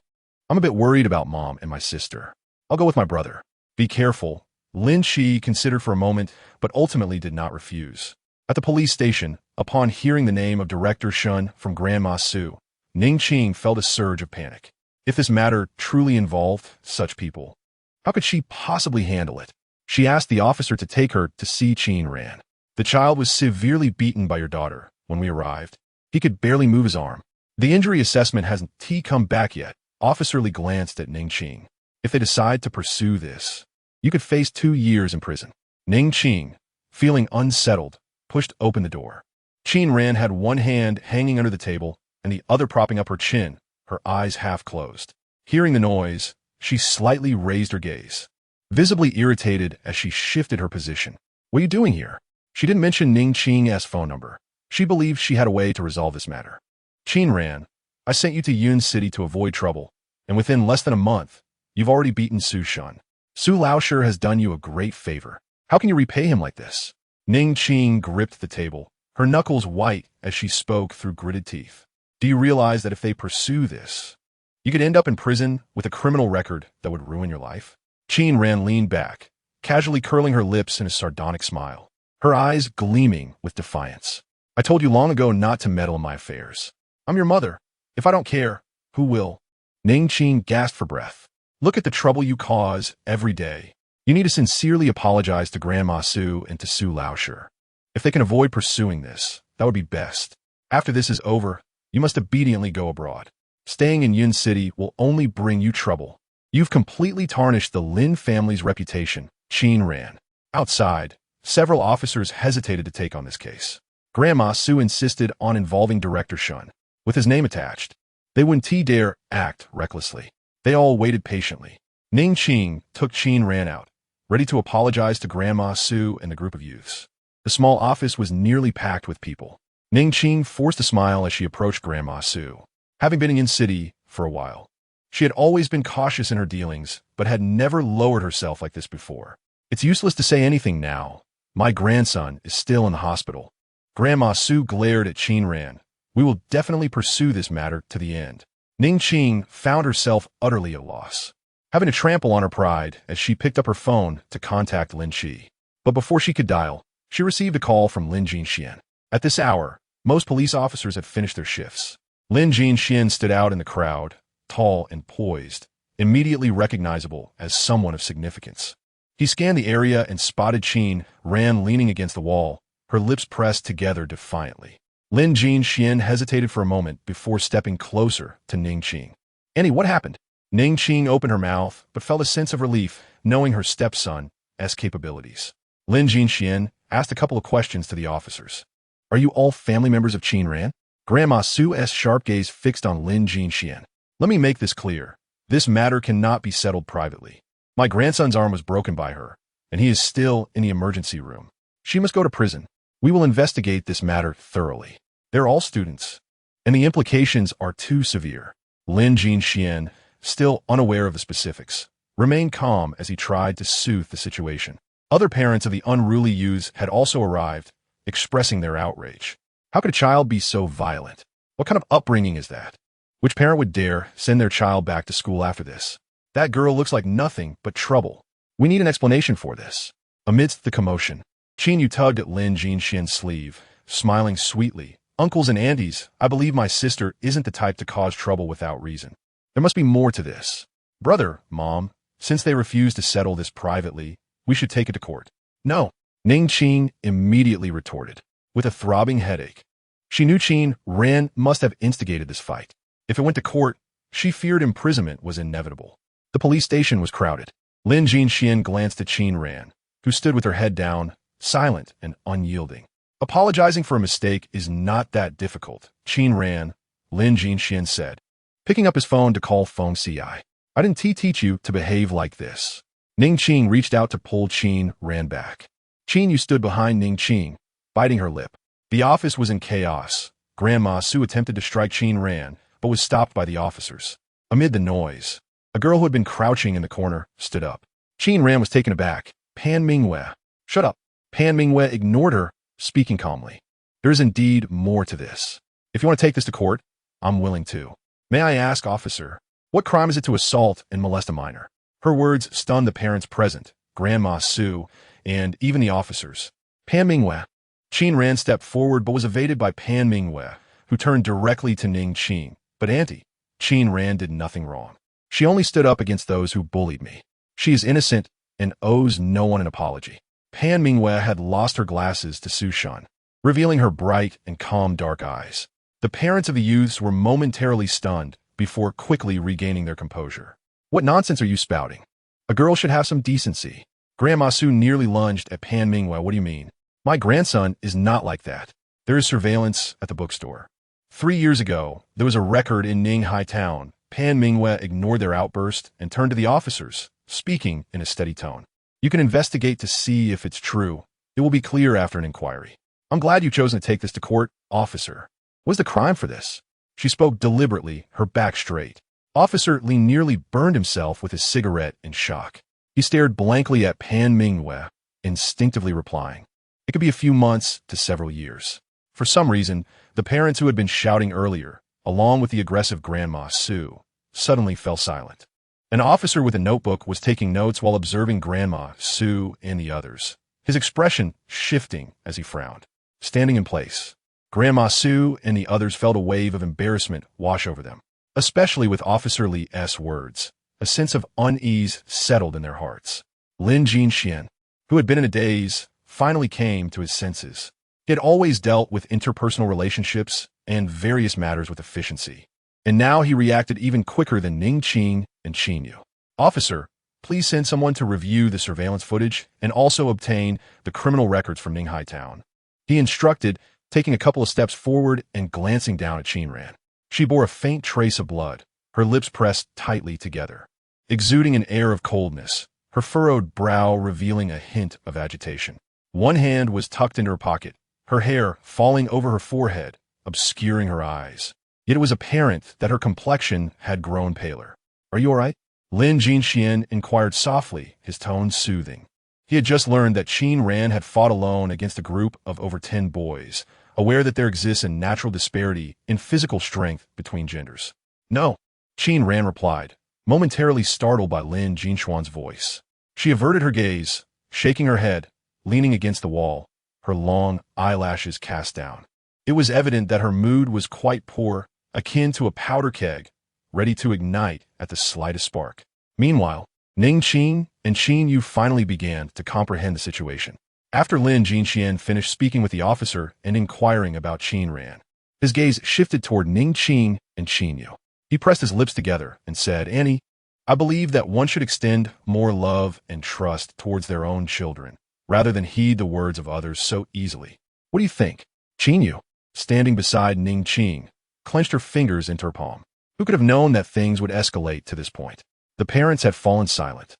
I'm a bit worried about Mom and my sister. I'll go with my brother. Be careful. Lin Chi considered for a moment, but ultimately did not refuse. At the police station, upon hearing the name of Director Shun from Grandma Su, Ning Qing felt a surge of panic. If this matter truly involved such people, how could she possibly handle it? She asked the officer to take her to see Qin Ran. The child was severely beaten by your daughter when we arrived. He could barely move his arm. The injury assessment hasn't come back yet. Officer Li glanced at Ning Qing. If they decide to pursue this, you could face 2 years in prison. Ning Qing, feeling unsettled, pushed open the door. Qin Ran had one hand hanging under the table and the other propping up her chin, her eyes half closed. Hearing the noise, she slightly raised her gaze, visibly irritated as she shifted her position. What are you doing here? She didn't mention Ning Qing's phone number. She believed she had a way to resolve this matter. Qin Ran, I sent you to Yun City to avoid trouble, and within less than a month, you've already beaten Su Shun. Su Laoshi has done you a great favor. How can you repay him like this? Ning Qing gripped the table, her knuckles white as she spoke through gritted teeth. Do you realize that if they pursue this, you could end up in prison with a criminal record that would ruin your life? Qin Ran leaned back, casually curling her lips in a sardonic smile, her eyes gleaming with defiance. I told you long ago not to meddle in my affairs. I'm your mother. If I don't care, who will? Ning Qing gasped for breath. Look at the trouble you cause every day. You need to sincerely apologize to Grandma Su and to Su Laoshi. If they can avoid pursuing this, that would be best. After this is over, you must obediently go abroad. Staying in Yun City will only bring you trouble. You've completely tarnished the Lin family's reputation, Qin Ran. Outside, several officers hesitated to take on this case. Grandma Su insisted on involving Director Shun. With his name attached, they wouldn't dare act recklessly. They all waited patiently. Ning Qing took Qin Ran out, ready to apologize to Grandma Su and the group of youths. The small office was nearly packed with people. Ning Qing forced a smile as she approached Grandma Su. Having been in city for a while, she had always been cautious in her dealings, but had never lowered herself like this before. It's useless to say anything now. My grandson is still in the hospital. Grandma Su glared at Qin Ran. We will definitely pursue this matter to the end. Ning Qing found herself utterly at a loss, having to trample on her pride as she picked up her phone to contact Lin Chi. But before she could dial, she received a call from Lin Jinxian. At this hour, most police officers had finished their shifts. Lin Jinxian stood out in the crowd, tall and poised, immediately recognizable as someone of significance. He scanned the area and spotted Qin Ran leaning against the wall, her lips pressed together defiantly. Lin Jinxian hesitated for a moment before stepping closer to Ning Qing. Annie, what happened? Ning Qing opened her mouth, but felt a sense of relief, knowing her stepson's capabilities. Lin Jinxian asked a couple of questions to the officers. Are you all family members of Qin Ran? Grandma Su's sharp gaze fixed on Lin Jinxian. Let me make this clear. This matter cannot be settled privately. My grandson's arm was broken by her, and he is still in the emergency room. She must go to prison. We will investigate this matter thoroughly. They're all students, and the implications are too severe. Lin Jinxian, still unaware of the specifics, remained calm as he tried to soothe the situation. Other parents of the unruly youths had also arrived, expressing their outrage. How could a child be so violent? What kind of upbringing is that? Which parent would dare send their child back to school after this? That girl looks like nothing but trouble. We need an explanation for this. Amidst the commotion, Qin tugged at Lin Jinxian's sleeve, smiling sweetly. Uncles and aunties, I believe my sister isn't the type to cause trouble without reason. There must be more to this. Brother, Mom, since they refuse to settle this privately, we should take it to court. No, Ning Qin immediately retorted, with a throbbing headache. She knew Qin Ran must have instigated this fight. If it went to court, she feared imprisonment was inevitable. The police station was crowded. Lin Jinxian glanced at Qin Ran, who stood with her head down, silent and unyielding. Apologizing for a mistake is not that difficult, Qin Ran, Lin Jinxian said, picking up his phone to call Feng Ci. I didn't teach you to behave like this. Ning Qing reached out to pull Qin Ran back. Qin Yu stood behind Ning Qing, biting her lip. The office was in chaos. Grandma Su attempted to strike Qin Ran, but was stopped by the officers. Amid the noise, a girl who had been crouching in the corner stood up. Qin Ran was taken aback. Pan Mingwei. Shut up. Pan Mingwei ignored her, speaking calmly. There is indeed more to this. If you want to take this to court, I'm willing to. May I ask, officer, what crime is it to assault and molest a minor? Her words stunned the parents present, Grandma Su, and even the officers. Pan Mingwei. Qin Ran stepped forward but was evaded by Pan Mingwei, who turned directly to Ning Qing. But Auntie, Qin Ran did nothing wrong. She only stood up against those who bullied me. She is innocent and owes no one an apology. Pan Mingwei had lost her glasses to Su Shan, revealing her bright and calm dark eyes. The parents of the youths were momentarily stunned before quickly regaining their composure. What nonsense are you spouting? A girl should have some decency. Grandma Su nearly lunged at Pan Mingwei. What do you mean? My grandson is not like that. There is surveillance at the bookstore. 3 years ago, there was a record in Ninghai town. Pan Mingwei ignored their outburst and turned to the officers, speaking in a steady tone. You can investigate to see if it's true. It will be clear after an inquiry. I'm glad you've chosen to take this to court, officer. What's the crime for this? She spoke deliberately, her back straight. Officer Li nearly burned himself with his cigarette in shock. He stared blankly at Pan Mingwei, instinctively replying, it could be a few months to several years. For some reason, the parents who had been shouting earlier, along with the aggressive Grandma Su, suddenly fell silent. An officer with a notebook was taking notes while observing Grandma Su and the others, his expression shifting as he frowned. Standing in place, Grandma Su and the others felt a wave of embarrassment wash over them, especially with Officer Li's words. A sense of unease settled in their hearts. Lin Jinxian, who had been in a daze, finally came to his senses. He had always dealt with interpersonal relationships and various matters with efficiency. And now he reacted even quicker than Ning Qing and Qin Yu. Officer, please send someone to review the surveillance footage and also obtain the criminal records from Ninghai town. He instructed, taking a couple of steps forward and glancing down at Qin Ran. She bore a faint trace of blood, her lips pressed tightly together, exuding an air of coldness, her furrowed brow revealing a hint of agitation. One hand was tucked into her pocket, her hair falling over her forehead, obscuring her eyes. Yet it was apparent that her complexion had grown paler. Are you all right? Lin Jinxian inquired softly, his tone soothing. He had just learned that Qin Ran had fought alone against a group of over 10 boys, aware that there exists a natural disparity in physical strength between genders. No, Qin Ran replied, momentarily startled by Lin Jinxuan's voice. She averted her gaze, shaking her head, leaning against the wall, her long eyelashes cast down. It was evident that her mood was quite poor, akin to a powder keg, ready to ignite at the slightest spark. Meanwhile, Ning Qing and Qin Yu finally began to comprehend the situation. After Lin Jinxian finished speaking with the officer and inquiring about Qin Ran, his gaze shifted toward Ning Qing and Qin Yu. He pressed his lips together and said, Annie, I believe that one should extend more love and trust towards their own children, rather than heed the words of others so easily. What do you think? Qin Yu, standing beside Ning Qing, clenched her fingers into her palm. Who could have known that things would escalate to this point? The parents had fallen silent,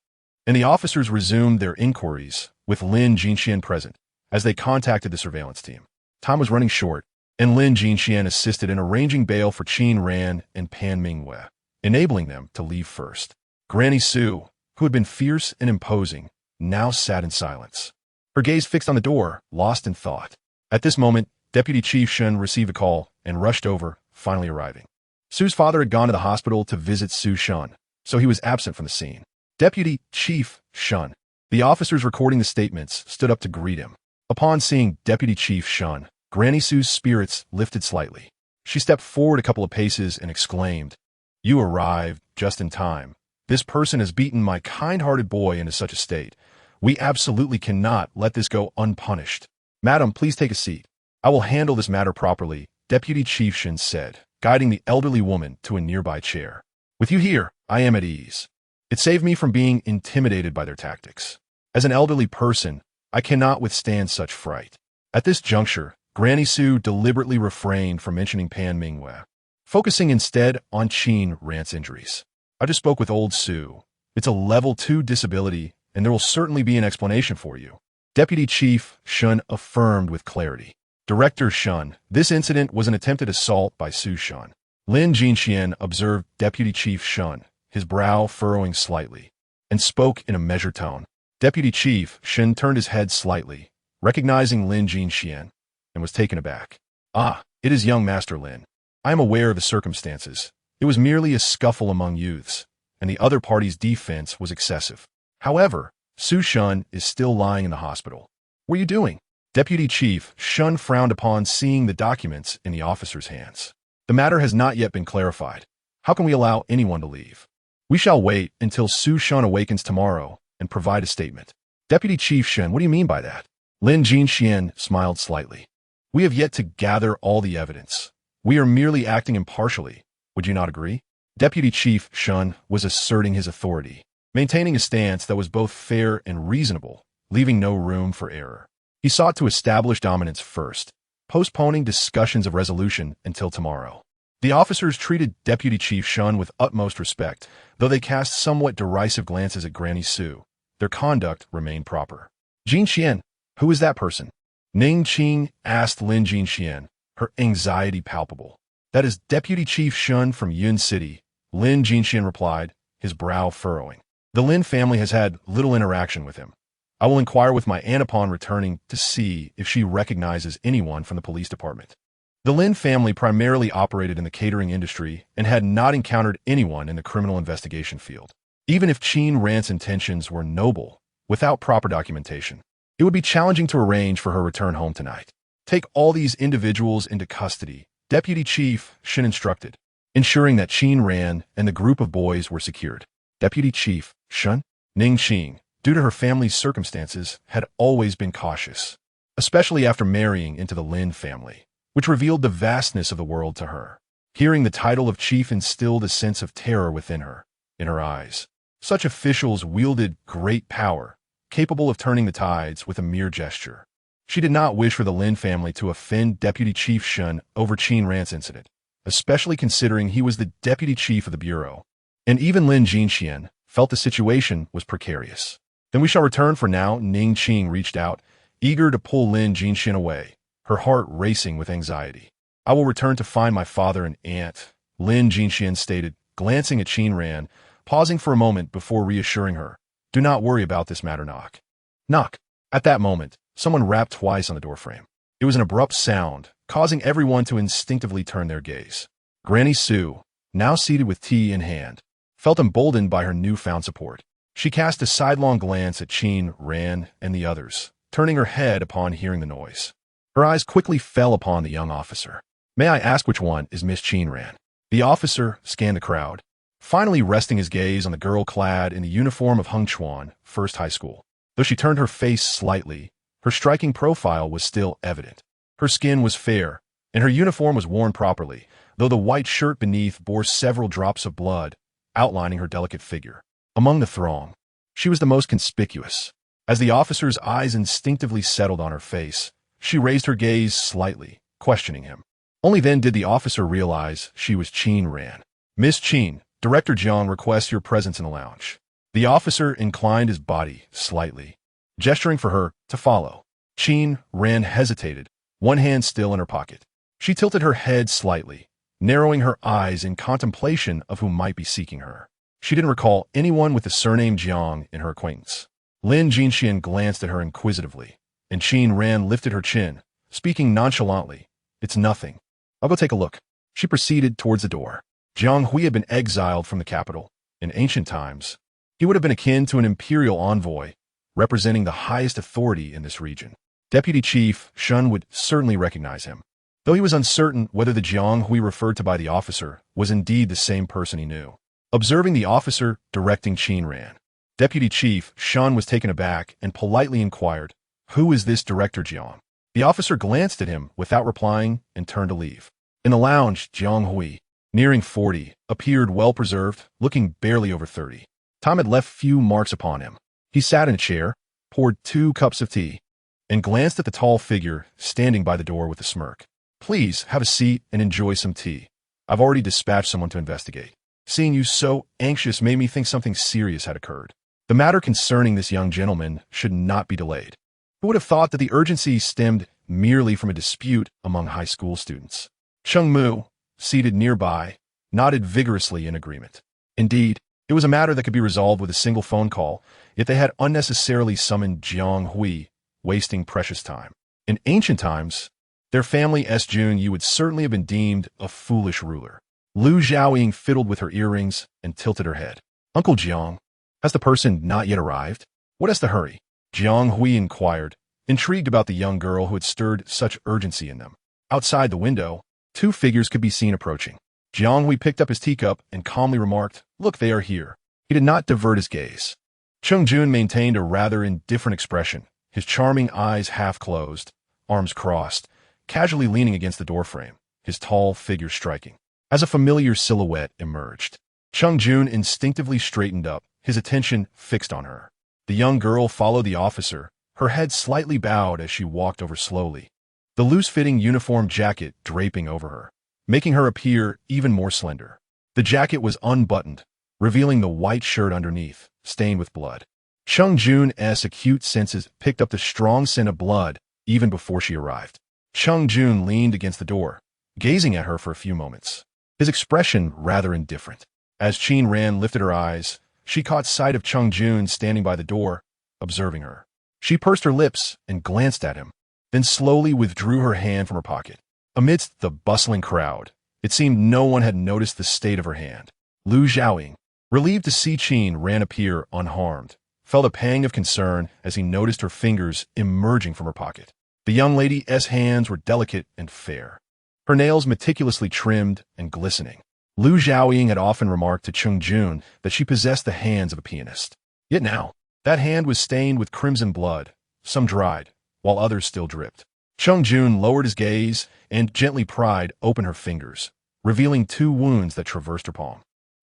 and the officers resumed their inquiries with Lin Jinxian present as they contacted the surveillance team. Time was running short, and Lin Jinxian assisted in arranging bail for Qin Ran and Pan Mingwei, enabling them to leave first. Granny Su, who had been fierce and imposing, now sat in silence. Her gaze fixed on the door, lost in thought. At this moment, Deputy Chief Shun received a call and rushed over, finally arriving. Sue's father had gone to the hospital to visit Su Shun, so he was absent from the scene. Deputy Chief Shun. The officers recording the statements stood up to greet him. Upon seeing Deputy Chief Shun, Granny Sue's spirits lifted slightly. She stepped forward a couple of paces and exclaimed, "You arrived just in time. This person has beaten my kind-hearted boy into such a state. We absolutely cannot let this go unpunished. Madam, please take a seat. I will handle this matter properly," Deputy Chief Shun said, guiding the elderly woman to a nearby chair. "With you here, I am at ease. It saved me from being intimidated by their tactics. As an elderly person, I cannot withstand such fright." At this juncture, Granny Su deliberately refrained from mentioning Pan Mingwei, focusing instead on Qin Ran's injuries. "I just spoke with old Su. It's a level 2 disability, and there will certainly be an explanation for you," Deputy Chief Shun affirmed with clarity. "Director Shun, this incident was an attempted assault by Su Shun." Lin Jinxian observed Deputy Chief Shun, his brow furrowing slightly, and spoke in a measured tone. Deputy Chief Shun turned his head slightly, recognizing Lin Jinxian, and was taken aback. "Ah, it is young Master Lin. I am aware of the circumstances. It was merely a scuffle among youths, and the other party's defense was excessive. However, Su Shun is still lying in the hospital." "What are you doing?" Deputy Chief Shun frowned upon seeing the documents in the officer's hands. "The matter has not yet been clarified. How can we allow anyone to leave? We shall wait until Su Shun awakens tomorrow and provide a statement." "Deputy Chief Shun, what do you mean by that?" Lin Jinxian smiled slightly. "We have yet to gather all the evidence. We are merely acting impartially. Would you not agree?" Deputy Chief Shun was asserting his authority, maintaining a stance that was both fair and reasonable, leaving no room for error. He sought to establish dominance first, postponing discussions of resolution until tomorrow. The officers treated Deputy Chief Shun with utmost respect, though they cast somewhat derisive glances at Granny Su. Their conduct remained proper. "Jin Xian, who is that person?" Ning Qing asked Lin Jinxian, her anxiety palpable. "That is Deputy Chief Shun from Yun City," Lin Jinxian replied, his brow furrowing. "The Lin family has had little interaction with him. I will inquire with my aunt upon returning to see if she recognizes anyone from the police department." The Lin family primarily operated in the catering industry and had not encountered anyone in the criminal investigation field. Even if Qin Ran's intentions were noble, without proper documentation, it would be challenging to arrange for her return home tonight. "Take all these individuals into custody," Deputy Chief Shun instructed, ensuring that Qin Ran and the group of boys were secured. Deputy Chief Shun, Ning Qing, due to her family's circumstances, had always been cautious, especially after marrying into the Lin family, which revealed the vastness of the world to her. Hearing the title of chief instilled a sense of terror within her, in her eyes. Such officials wielded great power, capable of turning the tides with a mere gesture. She did not wish for the Lin family to offend Deputy Chief Shun over Qin Ran's incident, especially considering he was the deputy chief of the bureau. And even Lin Jinxian felt the situation was precarious. "Then we shall return for now," Ning Qing reached out, eager to pull Lin Jinxian away, her heart racing with anxiety. "I will return to find my father and aunt," Lin Jinxian stated, glancing at Qin Ran, pausing for a moment before reassuring her. "Do not worry about this matter, knock." Knock. At that moment, someone rapped twice on the doorframe. It was an abrupt sound, causing everyone to instinctively turn their gaze. Granny Su, now seated with tea in hand, felt emboldened by her newfound support. She cast a sidelong glance at Qin Ran and the others, turning her head upon hearing the noise. Her eyes quickly fell upon the young officer. "May I ask which one is Miss Qin Ran?" The officer scanned the crowd, finally resting his gaze on the girl clad in the uniform of Hengchuan First High School. Though she turned her face slightly, her striking profile was still evident. Her skin was fair, and her uniform was worn properly, though the white shirt beneath bore several drops of blood, outlining her delicate figure. Among the throng, she was the most conspicuous. As the officer's eyes instinctively settled on her face, she raised her gaze slightly, questioning him. Only then did the officer realize she was Qin Ran. "Miss Qin, Director Jiang requests your presence in the lounge." The officer inclined his body slightly, gesturing for her to follow. Qin Ran hesitated, one hand still in her pocket. She tilted her head slightly, narrowing her eyes in contemplation of who might be seeking her. She didn't recall anyone with the surname Jiang in her acquaintance. Lin Jinxian glanced at her inquisitively, and Qin Ran lifted her chin, speaking nonchalantly. It's nothing. I'll go take a look. She proceeded towards the door. Jiang Hui had been exiled from the capital. In ancient times, he would have been akin to an imperial envoy, representing the highest authority in this region. Deputy Chief Shun would certainly recognize him, though he was uncertain whether the Jiang Hui referred to by the officer was indeed the same person he knew. Observing the officer directing Qin Ran, Deputy Chief Shun was taken aback and politely inquired, "Who is this Director Jiang?" The officer glanced at him without replying and turned to leave. In the lounge, Jiang Hui, nearing 40, appeared well-preserved, looking barely over 30. Time had left few marks upon him. He sat in a chair, poured 2 cups of tea, and glanced at the tall figure standing by the door with a smirk. "Please, have a seat and enjoy some tea. I've already dispatched someone to investigate. Seeing you so anxious made me think something serious had occurred. The matter concerning this young gentleman should not be delayed." Who would have thought that the urgency stemmed merely from a dispute among high school students? Cheng Mu, seated nearby, nodded vigorously in agreement. Indeed, it was a matter that could be resolved with a single phone call, yet they had unnecessarily summoned Jiang Hui, wasting precious time. In ancient times, their family Jun would certainly have been deemed a foolish ruler. Lu Xiaoying fiddled with her earrings and tilted her head. "Uncle Jiang, has the person not yet arrived? What has to hurry?" Jiang Hui inquired, intrigued about the young girl who had stirred such urgency in them. Outside the window, 2 figures could be seen approaching. Jiang Hui picked up his teacup and calmly remarked, "Look, they are here." He did not divert his gaze. Cheng Jun maintained a rather indifferent expression, his charming eyes half closed, arms crossed, casually leaning against the doorframe, his tall figure striking. As a familiar silhouette emerged, Cheng Jun instinctively straightened up, his attention fixed on her. The young girl followed the officer, her head slightly bowed as she walked over slowly, the loose-fitting uniform jacket draping over her, making her appear even more slender. The jacket was unbuttoned, revealing the white shirt underneath, stained with blood. Cheng Jun's acute senses picked up the strong scent of blood even before she arrived. Cheng Jun leaned against the door, gazing at her for a few moments, his expression rather indifferent. As Qin Ran lifted her eyes, she caught sight of Cheng Jun standing by the door, observing her. She pursed her lips and glanced at him, then slowly withdrew her hand from her pocket. Amidst the bustling crowd, it seemed no one had noticed the state of her hand. Lu Xiaoying, relieved to see Qin Ran appear unharmed, felt a pang of concern as he noticed her fingers emerging from her pocket. The young lady's hands were delicate and fair, her nails meticulously trimmed and glistening. Lu Xiaoying had often remarked to Cheng Jun that she possessed the hands of a pianist. Yet now, that hand was stained with crimson blood, some dried, while others still dripped. Cheng Jun lowered his gaze and gently pried open her fingers, revealing 2 wounds that traversed her palm.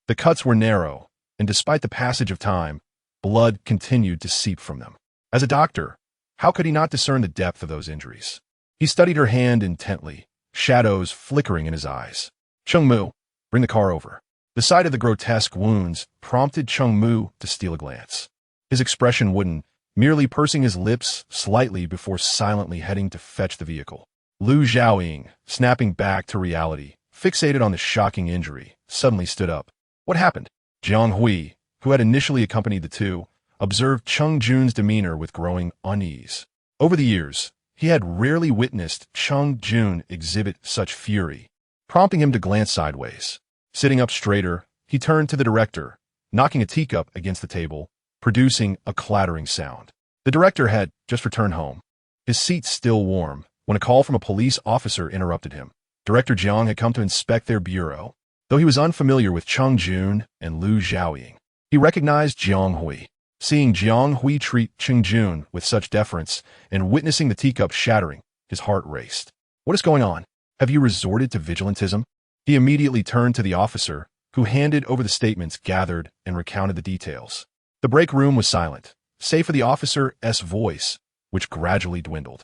The cuts were narrow, and despite the passage of time, blood continued to seep from them. As a doctor, how could he not discern the depth of those injuries? He studied her hand intently, shadows flickering in his eyes. "Cheng Mu, bring the car over." The sight of the grotesque wounds prompted Cheng Mu to steal a glance. His expression wooden, merely pursing his lips slightly before silently heading to fetch the vehicle. Lu Xiaoying, snapping back to reality, fixated on the shocking injury, suddenly stood up. "What happened?" Jiang Hui, who had initially accompanied the 2, observed Cheng Jun's demeanor with growing unease. Over the years, he had rarely witnessed Cheng Jun exhibit such fury, prompting him to glance sideways. Sitting up straighter, he turned to the director, knocking a teacup against the table, producing a clattering sound. The director had just returned home, his seat still warm, when a call from a police officer interrupted him. Director Jiang had come to inspect their bureau. Though he was unfamiliar with Cheng Jun and Lu Xiaoying, he recognized Jiang Hui. Seeing Jiang Hui treat Cheng Jun with such deference and witnessing the teacup shattering, his heart raced. "What is going on? Have you resorted to vigilantism?" He immediately turned to the officer, who handed over the statements gathered and recounted the details. The break room was silent, save for the officer's voice, which gradually dwindled.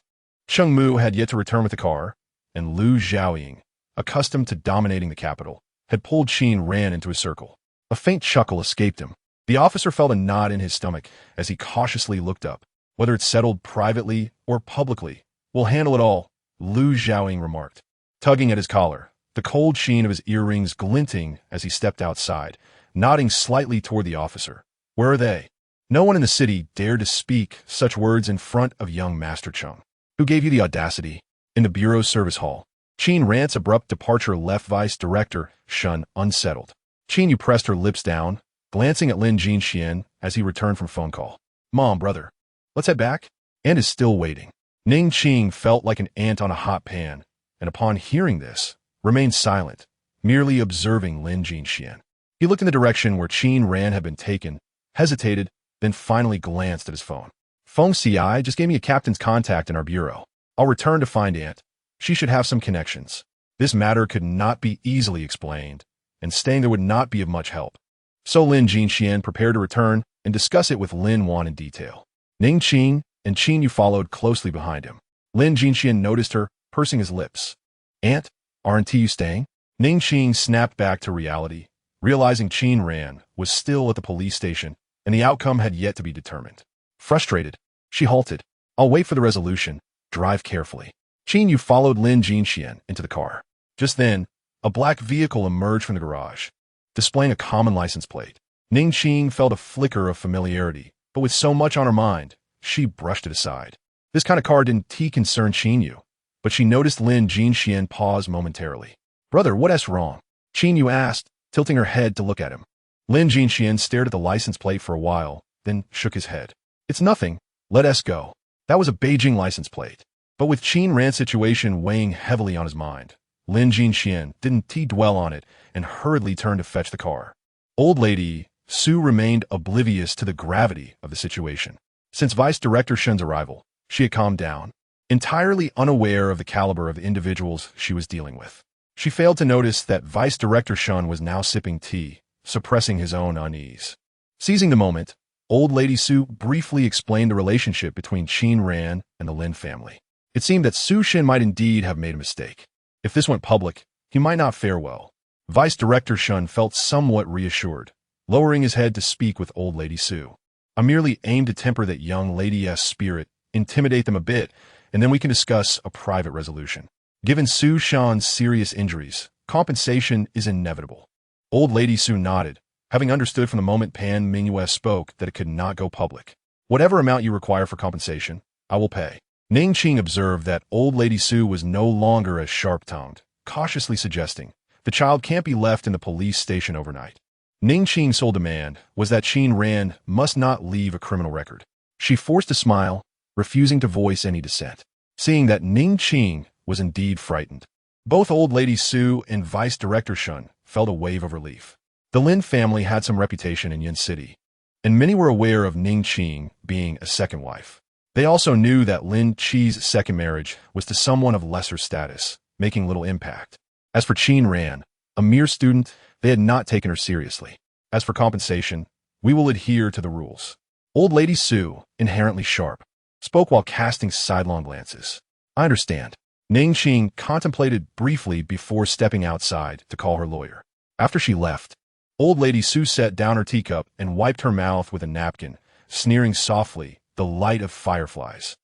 Cheng Mu had yet to return with the car, and Lu Xiaoying, accustomed to dominating the capital, had pulled Qin Ran into a circle. A faint chuckle escaped him. The officer felt a knot in his stomach as he cautiously looked up. "Whether it's settled privately or publicly, we'll handle it all," Lu Xiaoying remarked, tugging at his collar, the cold sheen of his earrings glinting as he stepped outside, nodding slightly toward the officer. "Where are they?" No one in the city dared to speak such words in front of young Master Chung. Who gave you the audacity? In the bureau's service hall, Qin Ran's abrupt departure left Vice Director Shun unsettled. Qin Yu pressed her lips down, glancing at Lin Jinxian as he returned from phone call. Mom, brother, let's head back? Aunt is still waiting. Ning Qing felt like an ant on a hot pan, and upon hearing this, remained silent, merely observing Lin Jinxian. He looked in the direction where Qin Ran had been taken, hesitated, then finally glanced at his phone. Feng Ci just gave me a captain's contact in our bureau. I'll return to find Aunt. She should have some connections. This matter could not be easily explained, and staying there would not be of much help. So Lin Jinxian prepared to return and discuss it with Lin Wan in detail. Ning Qing and Qin Yu followed closely behind him. Lin Jinxian noticed her, pursing his lips. Aunt, aren't you staying? Ning Qing snapped back to reality, realizing Qin Ran was still at the police station and the outcome had yet to be determined. Frustrated, she halted. I'll wait for the resolution. Drive carefully. Qin Yu followed Lin Jinxian into the car. Just then, a black vehicle emerged from the garage, displaying a common license plate. Ning Qing felt a flicker of familiarity, but with so much on her mind, she brushed it aside. This kind of car didn't concern Qin Yu, but she noticed Lin Jinxian pause momentarily. Brother, what's wrong? Qin Yu asked, tilting her head to look at him. Lin Jinxian stared at the license plate for a while, then shook his head. It's nothing. Let us go. That was a Beijing license plate. But with Qin Ran's situation weighing heavily on his mind, Lin Jinxian didn't dwell on it and hurriedly turned to fetch the car. Old Lady Su remained oblivious to the gravity of the situation. Since Vice Director Shun's arrival, she had calmed down, entirely unaware of the caliber of individuals she was dealing with. She failed to notice that Vice Director Shun was now sipping tea, suppressing his own unease. Seizing the moment, Old Lady Su briefly explained the relationship between Qin Ran and the Lin family. It seemed that Su Shin might indeed have made a mistake. If this went public, he might not fare well. Vice Director Shun felt somewhat reassured, lowering his head to speak with Old Lady Su. I merely aim to temper that young lady's spirit, intimidate them a bit, and then we can discuss a private resolution. Given Su Shan's serious injuries, compensation is inevitable. Old Lady Su nodded, having understood from the moment Pan Mingyue spoke that it could not go public. Whatever amount you require for compensation, I will pay. Ning Qing observed that Old Lady Su was no longer as sharp-tongued, cautiously suggesting, the child can't be left in the police station overnight. Ning Qing's sole demand was that Qin Ran must not leave a criminal record. She forced a smile, refusing to voice any dissent. Seeing that Ning Qing was indeed frightened, both Old Lady Su and Vice Director Shun felt a wave of relief. The Lin family had some reputation in Yin City, and many were aware of Ning Qing being a second wife. They also knew that Lin Qi's second marriage was to someone of lesser status, making little impact. As for Qin Ran, a mere student, they had not taken her seriously. As for compensation, we will adhere to the rules. Old Lady Su, inherently sharp, spoke while casting sidelong glances. I understand. Ning Qing contemplated briefly before stepping outside to call her lawyer. After she left, Old Lady Su set down her teacup and wiped her mouth with a napkin, sneering softly, the light of fireflies.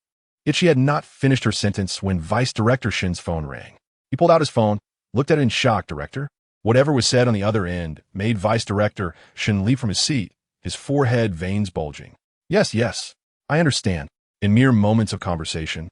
Yet she had not finished her sentence when Vice Director Shin's phone rang. He pulled out his phone, looked at it in shock. Director? Whatever was said on the other end made Vice Director Shin leap from his seat, his forehead veins bulging. Yes, I understand. In mere moments of conversation,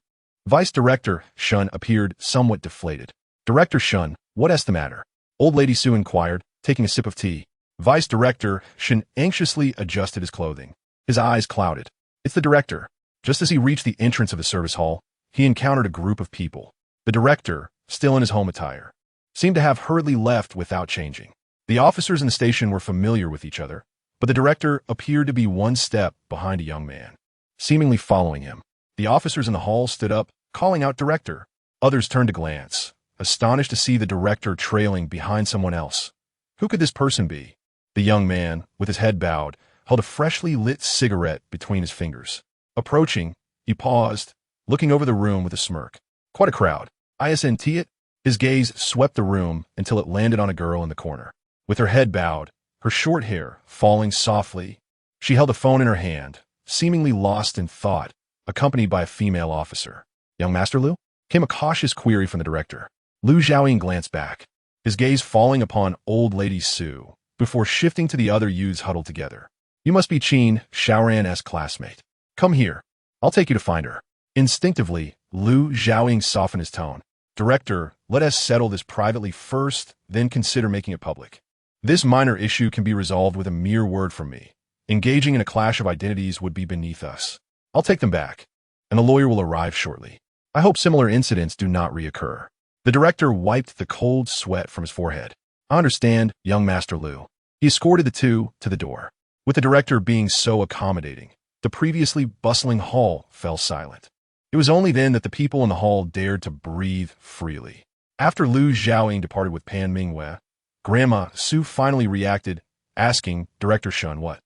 Vice Director Shun appeared somewhat deflated. Director Shun, what's the matter? Old Lady Su inquired, taking a sip of tea. Vice Director Shun anxiously adjusted his clothing. His eyes clouded. It's the director. Just as he reached the entrance of the service hall, he encountered a group of people. The director, still in his home attire, seemed to have hurriedly left without changing. The officers in the station were familiar with each other, but the director appeared to be one step behind a young man, seemingly following him. The officers in the hall stood up, calling out director. Others turned to glance, astonished to see the director trailing behind someone else. Who could this person be? The young man, with his head bowed, held a freshly lit cigarette between his fingers. Approaching, he paused, looking over the room with a smirk. Quite a crowd. Isn't it? His gaze swept the room until it landed on a girl in the corner. With her head bowed, her short hair falling softly, she held a phone in her hand, seemingly lost in thought, accompanied by a female officer. Young Master Liu? Came a cautious query from the director. Liu Xiaoying glanced back, his gaze falling upon Old Lady Su, before shifting to the other youths huddled together. You must be Qin Xiaoran's classmate. Come here. I'll take you to find her. Instinctively, Lu Xiaoying softened his tone. Director, let us settle this privately first, then consider making it public. This minor issue can be resolved with a mere word from me. Engaging in a clash of identities would be beneath us. I'll take them back, and the lawyer will arrive shortly. I hope similar incidents do not reoccur. The director wiped the cold sweat from his forehead. I understand, young Master Lu. He escorted the two to the door. With the director being so accommodating, the previously bustling hall fell silent. It was only then that the people in the hall dared to breathe freely. After Lu Xiaoying departed with Pan Mingwei, Grandma Su finally reacted, asking Director Shun what?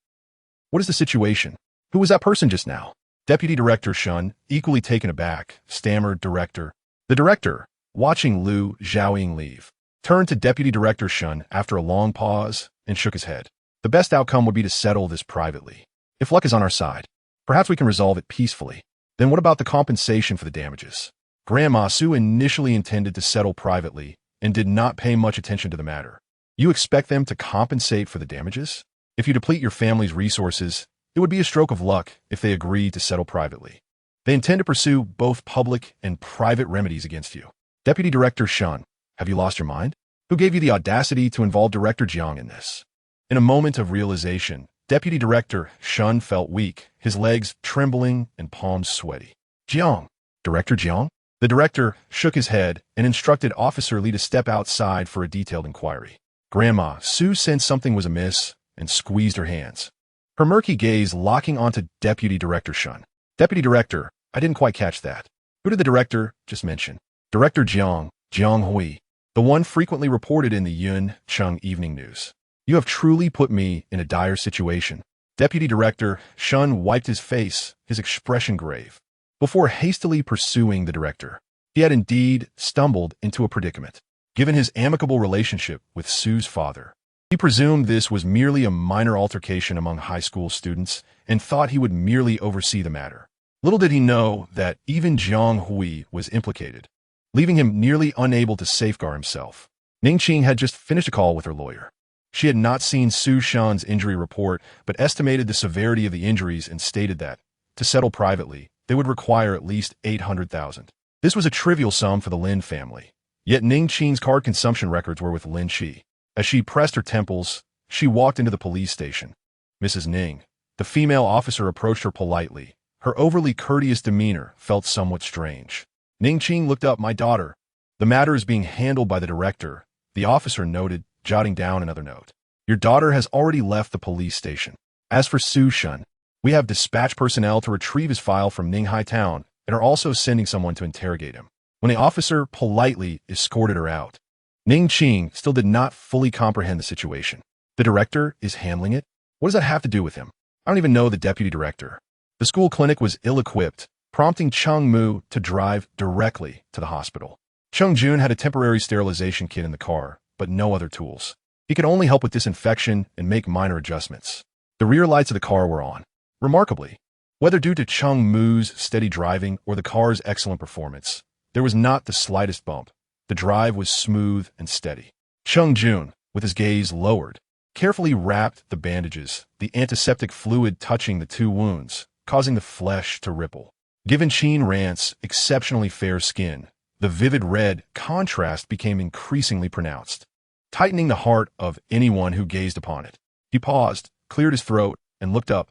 What is the situation? Who was that person just now? Deputy Director Shun, equally taken aback, stammered Director. The director, watching Lu Xiaoying leave, turned to Deputy Director Shun after a long pause and shook his head. The best outcome would be to settle this privately. If luck is on our side, perhaps we can resolve it peacefully. Then what about the compensation for the damages? Grandma Su initially intended to settle privately and did not pay much attention to the matter. You expect them to compensate for the damages? If you deplete your family's resources, it would be a stroke of luck if they agreed to settle privately. They intend to pursue both public and private remedies against you. Deputy Director Shun, have you lost your mind? Who gave you the audacity to involve Director Jiang in this? In a moment of realization, Deputy Director Shun felt weak, his legs trembling and palms sweaty. Jiang, Director Jiang? The director shook his head and instructed Officer Li to step outside for a detailed inquiry. Grandma Su sensed something was amiss and squeezed her hands, her murky gaze locking onto Deputy Director Shun. Deputy Director, I didn't quite catch that. Who did the director just mention? Director Jiang, Jiang Hui, the one frequently reported in the Yun Chung Evening News. You have truly put me in a dire situation. Deputy Director Shun wiped his face, his expression grave, before hastily pursuing the director. He had indeed stumbled into a predicament. Given his amicable relationship with Su's father, he presumed this was merely a minor altercation among high school students and thought he would merely oversee the matter. Little did he know that even Jiang Hui was implicated, leaving him nearly unable to safeguard himself. Ningqing had just finished a call with her lawyer. She had not seen Su Shan's injury report, but estimated the severity of the injuries and stated that, to settle privately, they would require at least 800,000. This was a trivial sum for the Lin family. Yet Ningqing's card consumption records were with Lin Qi. As she pressed her temples, she walked into the police station. Mrs. Ning, the female officer, approached her politely. Her overly courteous demeanor felt somewhat strange. Ningqing looked up. My daughter. The matter is being handled by the director, the officer noted, jotting down another note. Your daughter has already left the police station. As for Su Shun, we have dispatched personnel to retrieve his file from Ninghai Town and are also sending someone to interrogate him. When the officer politely escorted her out, Ningqing still did not fully comprehend the situation. The director is handling it? What does that have to do with him? I don't even know the deputy director. The school clinic was ill-equipped, prompting Cheng Mu to drive directly to the hospital. Cheng Jun had a temporary sterilization kit in the car, but no other tools. He could only help with disinfection and make minor adjustments. The rear lights of the car were on. Remarkably, whether due to Cheng Mu's steady driving or the car's excellent performance, there was not the slightest bump. The drive was smooth and steady. Cheng Jun, with his gaze lowered, carefully wrapped the bandages, the antiseptic fluid touching the two wounds, causing the flesh to ripple. Given Qin Rant's exceptionally fair skin, the vivid red contrast became increasingly pronounced, tightening the heart of anyone who gazed upon it. He paused, cleared his throat, and looked up,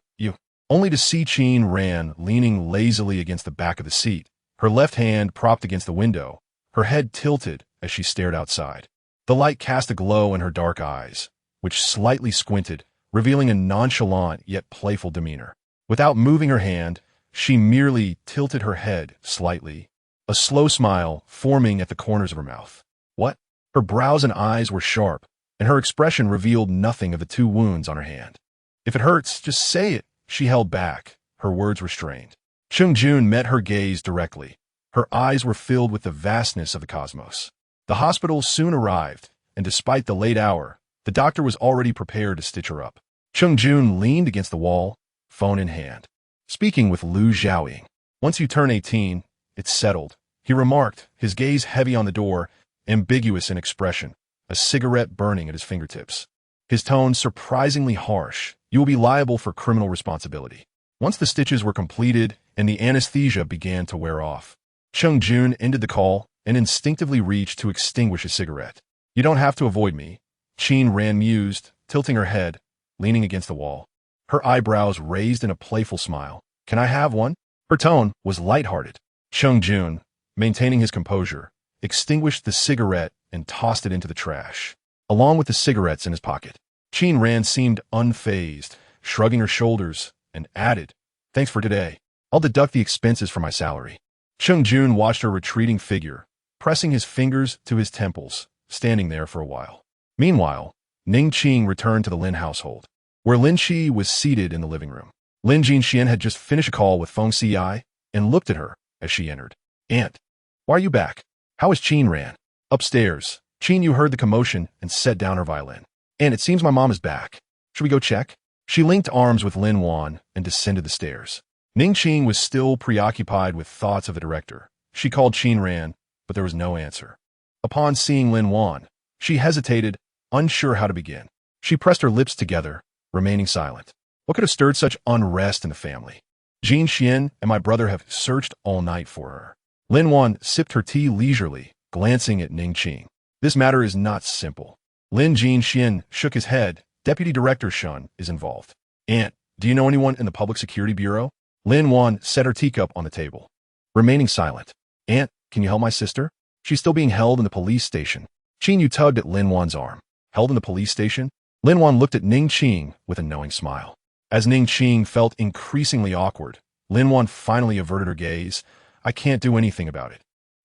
only to see Qin Ran leaning lazily against the back of the seat, her left hand propped against the window, her head tilted as she stared outside. The light cast a glow in her dark eyes, which slightly squinted, revealing a nonchalant yet playful demeanor. Without moving her hand, she merely tilted her head slightly, a slow smile forming at the corners of her mouth. What? Her brows and eyes were sharp, and her expression revealed nothing of the two wounds on her hand. If it hurts, just say it. She held back, her words restrained. Cheng Jun met her gaze directly. Her eyes were filled with the vastness of the cosmos. The hospital soon arrived, and despite the late hour, the doctor was already prepared to stitch her up. Cheng Jun leaned against the wall, phone in hand, speaking with Lu Xiaoying. Once you turn 18, it's settled, he remarked, his gaze heavy on the door, ambiguous in expression, a cigarette burning at his fingertips. his tone surprisingly harsh. You will be liable for criminal responsibility. Once the stitches were completed and the anesthesia began to wear off, Chung Jun ended the call and instinctively reached to extinguish his cigarette. You don't have to avoid me, Qin Ran mused, tilting her head, leaning against the wall. Her eyebrows raised in a playful smile. Can I have one? Her tone was lighthearted. Chung Jun, maintaining his composure, extinguished the cigarette and tossed it into the trash, along with the cigarettes in his pocket. Qin Ran seemed unfazed, shrugging her shoulders, and added, Thanks for today. I'll deduct the expenses from my salary. Chung Jun watched her retreating figure, pressing his fingers to his temples, standing there for a while. Meanwhile, Ning Qing returned to the Lin household, where Lin Qi was seated in the living room. Lin Jinxian had just finished a call with Feng Xiai and looked at her as she entered. Aunt, why are you back? How is Qin Ran? Upstairs, Qin Yu heard the commotion and set down her violin. And it seems my mom is back. Should we go check? She linked arms with Lin Wan and descended the stairs. Ning Qing was still preoccupied with thoughts of the director. She called Qin Ran, but there was no answer. Upon seeing Lin Wan, she hesitated, unsure how to begin. She pressed her lips together, remaining silent. What could have stirred such unrest in the family? Jin Xian and my brother have searched all night for her. Lin Wan sipped her tea leisurely, glancing at Ning Qing. This matter is not simple. Lin Jin Xian shook his head. Deputy Director Shun is involved. Aunt, do you know anyone in the Public Security Bureau? Lin Wan set her teacup on the table, remaining silent. Aunt, can you help my sister? She's still being held in the police station. Qin Yu tugged at Lin Wan's arm. Held in the police station? Lin Wan looked at Ning Qing with a knowing smile. As Ning Qing felt increasingly awkward, Lin Wan finally averted her gaze. I can't do anything about it.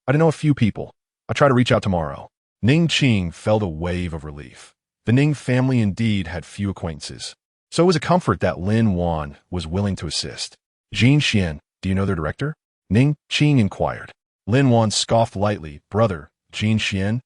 I know a few people. I'll try to reach out tomorrow. Ning Qing felt a wave of relief. The Ning family indeed had few acquaintances, so it was a comfort that Lin Wan was willing to assist. Jin Xian, do you know their director? Ning Qing inquired. Lin Wan scoffed lightly. Brother, Jin Xian?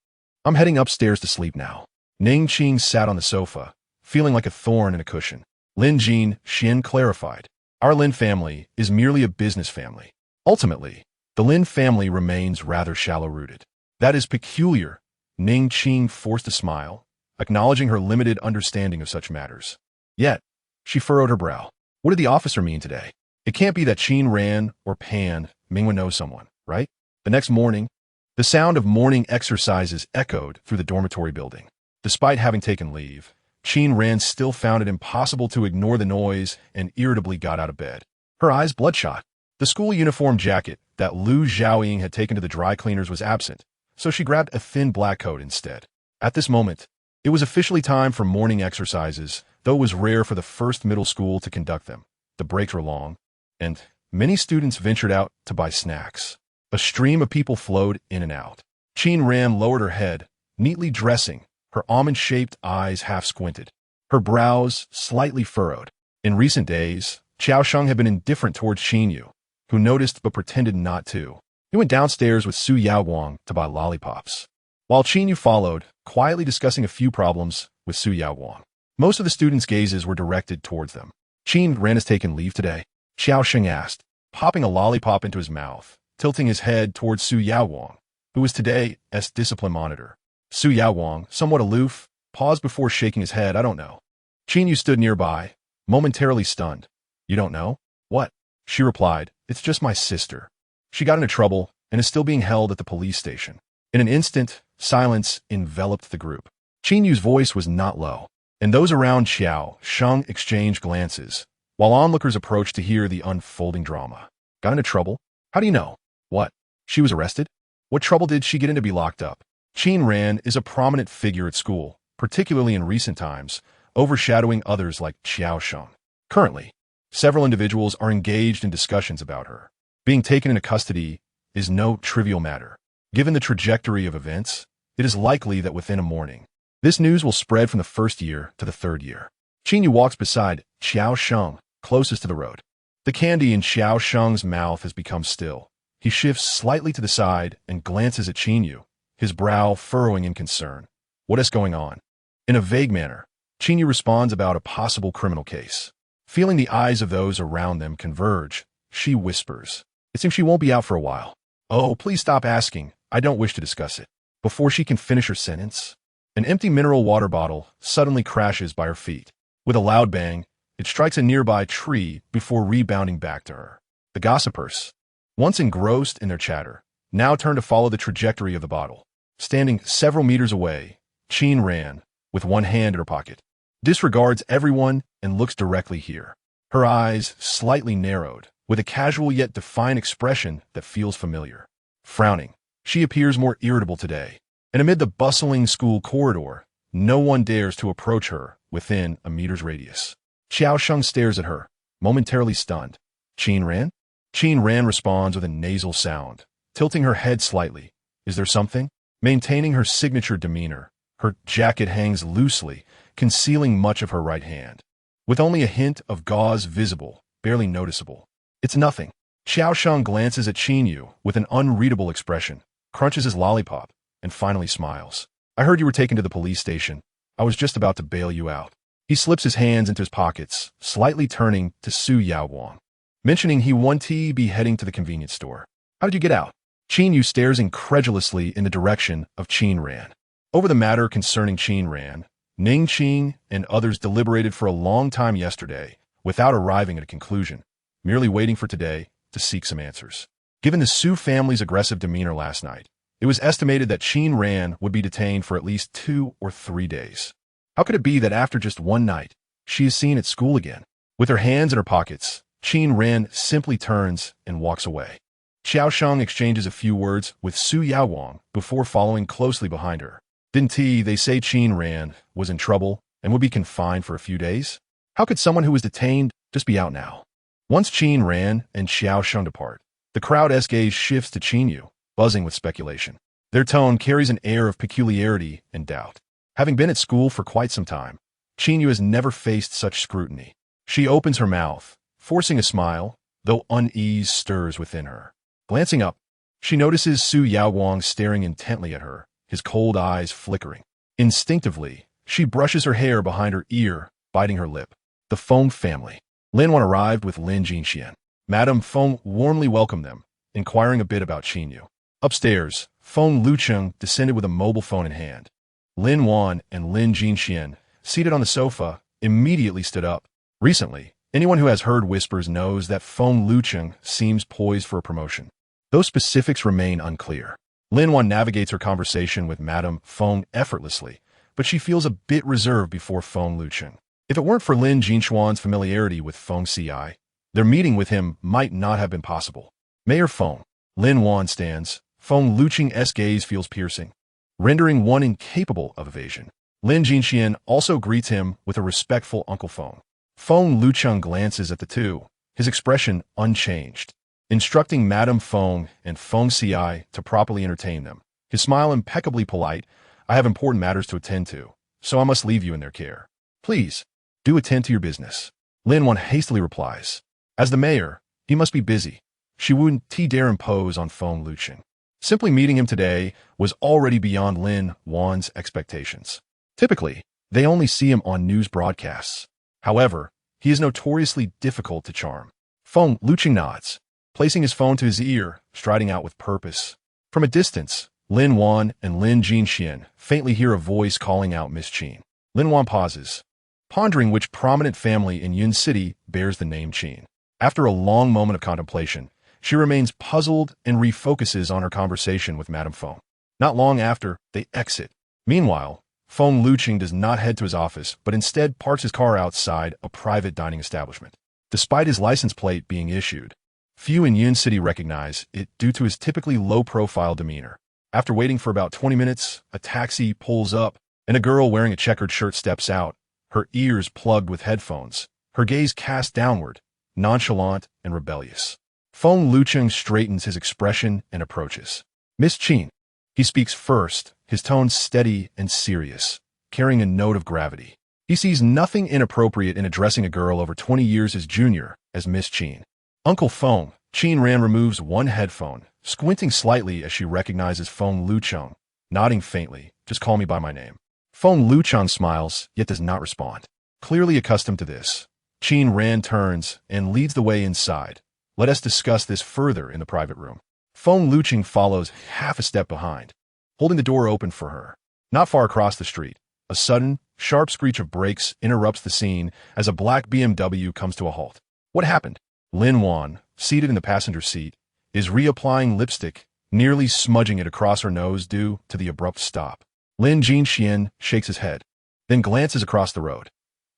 I'm heading upstairs to sleep now. Ning Qing sat on the sofa, feeling like a thorn in a cushion. Lin Jin Xian clarified. Our Lin family is merely a business family. Ultimately, the Lin family remains rather shallow-rooted. That is peculiar. Ning Qing forced a smile, acknowledging her limited understanding of such matters. Yet, she furrowed her brow. What did the officer mean today? It can't be that Qin Ran or Pan Mingwen knows someone, right? The next morning, the sound of morning exercises echoed through the dormitory building. Despite having taken leave, Qin Ran still found it impossible to ignore the noise and irritably got out of bed. Her eyes bloodshot. The school uniform jacket that Lu Xiaoying had taken to the dry cleaners was absent, so she grabbed a thin black coat instead. At this moment, it was officially time for morning exercises, though it was rare for the first middle school to conduct them. The breaks were long, and many students ventured out to buy snacks. A stream of people flowed in and out. Qin Ran lowered her head, neatly dressing, her almond-shaped eyes half squinted, her brows slightly furrowed. In recent days, Qiao Sheng had been indifferent towards Qin Yu, who noticed but pretended not to. He went downstairs with Su Yaoguang to buy lollipops, while Qin Yu followed, quietly discussing a few problems with Su Yaoguang. Most of the students' gazes were directed towards them. Qin Ran has taken leave today? Qiao Sheng asked, popping a lollipop into his mouth, tilting his head towards Su Yaoguang, who was today's discipline monitor. Su Yaoguang, somewhat aloof, paused before shaking his head. I don't know. Qin Yu stood nearby, momentarily stunned. You don't know? What? She replied, It's just my sister. She got into trouble and is still being held at the police station. In an instant, silence enveloped the group. Qin Yu's voice was not low, and those around Qiao Sheng exchanged glances, while onlookers approached to hear the unfolding drama. Got into trouble? How do you know? What? She was arrested? What trouble did she get in to be locked up? Qin Ran is a prominent figure at school, particularly in recent times, overshadowing others like Qiao Sheng. Currently, several individuals are engaged in discussions about her. Being taken into custody is no trivial matter. Given the trajectory of events, it is likely that within a morning, this news will spread from the first year to the third year. Qin Yu walks beside Qiao Sheng, closest to the road. The candy in Qiao Sheng's mouth has become still. He shifts slightly to the side and glances at Qin Yu, his brow furrowing in concern. What is going on? In a vague manner, Qin Yu responds about a possible criminal case. Feeling the eyes of those around them converge, she whispers, It seems she won't be out for a while. Oh, please stop asking. I don't wish to discuss it. Before she can finish her sentence, An empty mineral water bottle suddenly crashes by her feet. With a loud bang, it strikes a nearby tree before rebounding back to her. The gossipers, once engrossed in their chatter, now turn to follow the trajectory of the bottle. Standing several meters away, Qin Ran, with one hand in her pocket, disregards everyone and looks directly here. Her eyes slightly narrowed, with a casual yet defiant expression that feels familiar. Frowning, she appears more irritable today, and amid the bustling school corridor, no one dares to approach her within a meter's radius. Xiaosheng stares at her, momentarily stunned. Qin Ran? Qin Ran responds with a nasal sound, tilting her head slightly. Is there something? Maintaining her signature demeanor, her jacket hangs loosely, concealing much of her right hand, with only a hint of gauze visible, barely noticeable. It's nothing. Xiaosheng glances at Qin Yu with an unreadable expression, crunches his lollipop, and finally smiles. I heard you were taken to the police station. I was just about to bail you out. He slips his hands into his pockets, slightly turning to Su Yaowang, mentioning he wanted to be heading to the convenience store. How did you get out? Qin Yu stares incredulously in the direction of Qin Ran. Over the matter concerning Qin Ran, Ning Qing and others deliberated for a long time yesterday, without arriving at a conclusion, merely waiting for today to seek some answers. Given the Su family's aggressive demeanor last night, it was estimated that Qin Ran would be detained for at least 2 or 3 days. How could it be that after just one night, she is seen at school again? With her hands in her pockets, Qin Ran simply turns and walks away. Xiaosheng exchanges a few words with Su Yaowang before following closely behind her. Didn't they say Qin Ran was in trouble and would be confined for a few days? How could someone who was detained just be out now? Once Qin Ran and Xiaosheng depart, the crowd's gaze shifts to Qin Yu, buzzing with speculation. Their tone carries an air of peculiarity and doubt. Having been at school for quite some time, Qin Yu has never faced such scrutiny. She opens her mouth, forcing a smile, though unease stirs within her. Glancing up, she notices Su Yaowang staring intently at her, his cold eyes flickering. Instinctively, she brushes her hair behind her ear, biting her lip. The Feng family. Lin Wan arrived with Lin Jinxian. Madame Feng warmly welcomed them, inquiring a bit about Qin Yu. Upstairs, Feng Lucheng descended with a mobile phone in hand. Lin Wan and Lin Jinxian, seated on the sofa, immediately stood up. Recently, anyone who has heard whispers knows that Feng Lucheng seems poised for a promotion. Those specifics remain unclear. Lin Wan navigates her conversation with Madame Feng effortlessly, but she feels a bit reserved before Feng Lucheng. If it weren't for Lin Jinxuan's familiarity with Feng Ci, their meeting with him might not have been possible. Mayor Feng. Lin Wan stands. Feng Lucheng's gaze feels piercing, rendering one incapable of evasion. Lin Jinxian also greets him with a respectful Uncle Feng. Feng Lucheng glances at the two, his expression unchanged, instructing Madame Feng and Feng Ci to properly entertain them. His smile impeccably polite. I have important matters to attend to, so I must leave you in their care. Please, do attend to your business. Lin Wan hastily replies. As the mayor, he must be busy. She wouldn't dare impose on Feng Lucheng. Simply meeting him today was already beyond Lin Wan's expectations. Typically, they only see him on news broadcasts. However, he is notoriously difficult to charm. Feng Lucheng nods, placing his phone to his ear, striding out with purpose. From a distance, Lin Wan and Lin Jinxian faintly hear a voice calling out Miss Qin. Lin Wan pauses, pondering which prominent family in Yun City bears the name Qin. After a long moment of contemplation, she remains puzzled and refocuses on her conversation with Madame Feng. Not long after, they exit. Meanwhile, Feng Lucheng does not head to his office, but instead parks his car outside a private dining establishment. Despite his license plate being issued, few in Yun City recognize it due to his typically low-profile demeanor. After waiting for about 20 minutes, a taxi pulls up, and a girl wearing a checkered shirt steps out, her ears plugged with headphones, her gaze cast downward, nonchalant and rebellious. Feng Lucheng straightens his expression and approaches. Miss Qin. He speaks first, his tone steady and serious, carrying a note of gravity. He sees nothing inappropriate in addressing a girl over 20 years his junior as Miss Qin. Uncle Feng. Qin Ran removes one headphone, squinting slightly as she recognizes Feng Lucheng, nodding faintly. Just call me by my name. Feng Lucheng smiles, yet does not respond. Clearly accustomed to this, Qin Ran turns and leads the way inside. Let us discuss this further in the private room. Feng Lucheng follows half a step behind, holding the door open for her. Not far across the street, a sudden, sharp screech of brakes interrupts the scene as a black BMW comes to a halt. What happened? Lin Wan, seated in the passenger seat, is reapplying lipstick, nearly smudging it across her nose due to the abrupt stop. Lin Jinxian shakes his head, then glances across the road.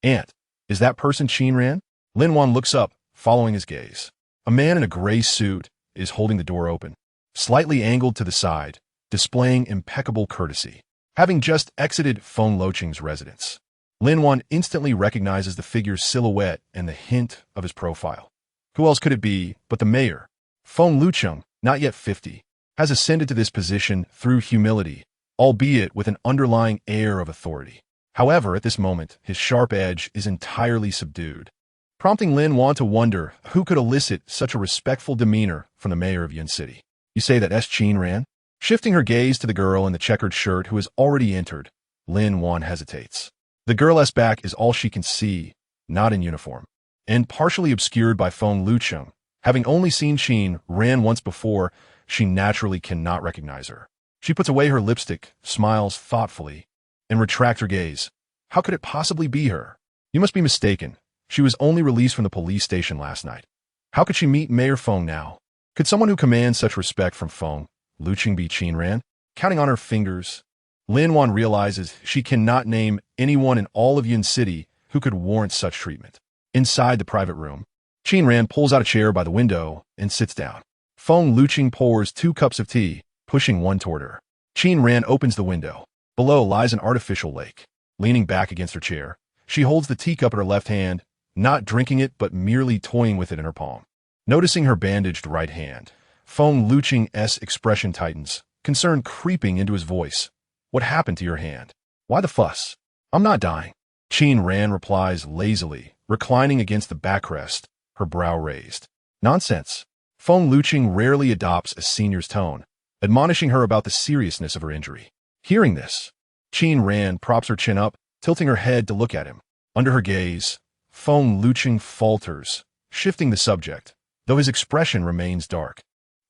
Aunt, is that person Qin Ran? Lin Wan looks up, following his gaze. A man in a gray suit is holding the door open, slightly angled to the side, displaying impeccable courtesy. Having just exited Feng Luoqing's residence, Lin Wan instantly recognizes the figure's silhouette and the hint of his profile. Who else could it be but the mayor? Feng Luoqing, not yet 50, has ascended to this position through humility, albeit with an underlying air of authority. However, at this moment, his sharp edge is entirely subdued, prompting Lin Wan to wonder who could elicit such a respectful demeanor from the mayor of Yun City. You say that Qin Ran? Shifting her gaze to the girl in the checkered shirt who has already entered, Lin Wan hesitates. The girl's back is all she can see, not in uniform, and partially obscured by Feng Luoqing. Having only seen Qin Ran once before, she naturally cannot recognize her. She puts away her lipstick, smiles thoughtfully, and retracts her gaze. How could it possibly be her? You must be mistaken. She was only released from the police station last night. How could she meet Mayor Feng now? Could someone who commands such respect from Feng Luoqing be Qin Ran? Counting on her fingers, Lin Wan realizes she cannot name anyone in all of Yun City who could warrant such treatment. Inside the private room, Qin Ran pulls out a chair by the window and sits down. Feng Luoqing pours 2 cups of tea, pushing one toward her. Qin Ran opens the window. Below lies an artificial lake. Leaning back against her chair, she holds the teacup in her left hand, not drinking it but merely toying with it in her palm. Noticing her bandaged right hand, Feng Luoqing's expression tightens, concern creeping into his voice. What happened to your hand? Why the fuss? I'm not dying. Qin Ran replies lazily, reclining against the backrest, her brow raised. Nonsense. Feng Luoqing rarely adopts a senior's tone, admonishing her about the seriousness of her injury. Hearing this, Qin Ran props her chin up, tilting her head to look at him. Under her gaze, Feng Luoqing falters, shifting the subject, though his expression remains dark.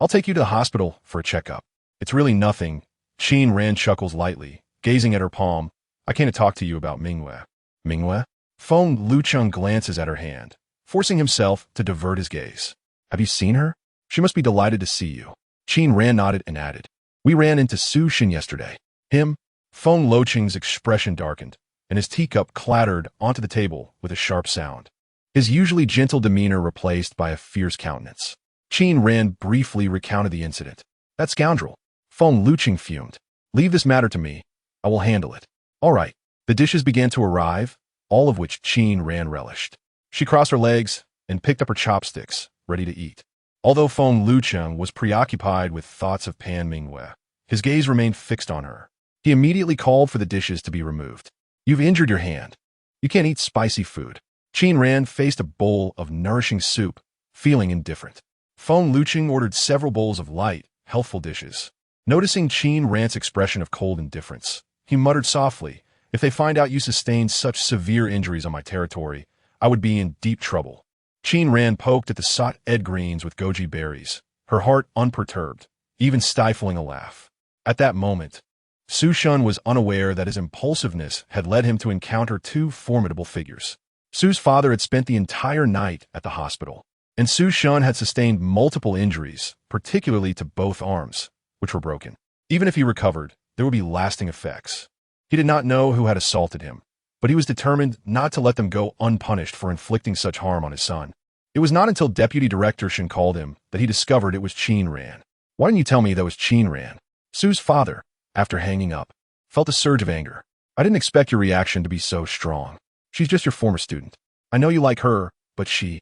I'll take you to the hospital for a checkup. It's really nothing. Qin Ran chuckles lightly, gazing at her palm. I came to talk to you about Mingwei. Mingwei? Feng Luoqing glances at her hand, forcing himself to divert his gaze. Have you seen her? She must be delighted to see you. Qin Ran nodded and added. We ran into Su Shin yesterday. Him? Feng Luoqing's expression darkened, and his teacup clattered onto the table with a sharp sound. His usually gentle demeanor replaced by a fierce countenance. Qin Ran briefly recounted the incident. That scoundrel. Feng Luoqing fumed. Leave this matter to me. I will handle it. All right. The dishes began to arrive, all of which Qin Ran relished. She crossed her legs and picked up her chopsticks, ready to eat. Although Feng Luoqing was preoccupied with thoughts of Pan Mingwei, his gaze remained fixed on her. He immediately called for the dishes to be removed. You've injured your hand. You can't eat spicy food. Qin Ran faced a bowl of nourishing soup, feeling indifferent. Feng Luoqing ordered several bowls of light, healthful dishes. Noticing Qin Ran's expression of cold indifference, he muttered softly, if they find out you sustained such severe injuries on my territory, I would be in deep trouble. Qin Ran poked at the sought Ed greens with goji berries, her heart unperturbed, even stifling a laugh. At that moment, Su Shun was unaware that his impulsiveness had led him to encounter 2 formidable figures. Su's father had spent the entire night at the hospital, and Su Shun had sustained multiple injuries, particularly to both arms, which were broken. Even if he recovered, there would be lasting effects. He did not know who had assaulted him, but he was determined not to let them go unpunished for inflicting such harm on his son. It was not until Deputy Director Shin called him that he discovered it was Qin Ran. Why didn't you tell me that was Qin Ran? Su's father, after hanging up, felt a surge of anger. I didn't expect your reaction to be so strong. She's just your former student. I know you like her, but she...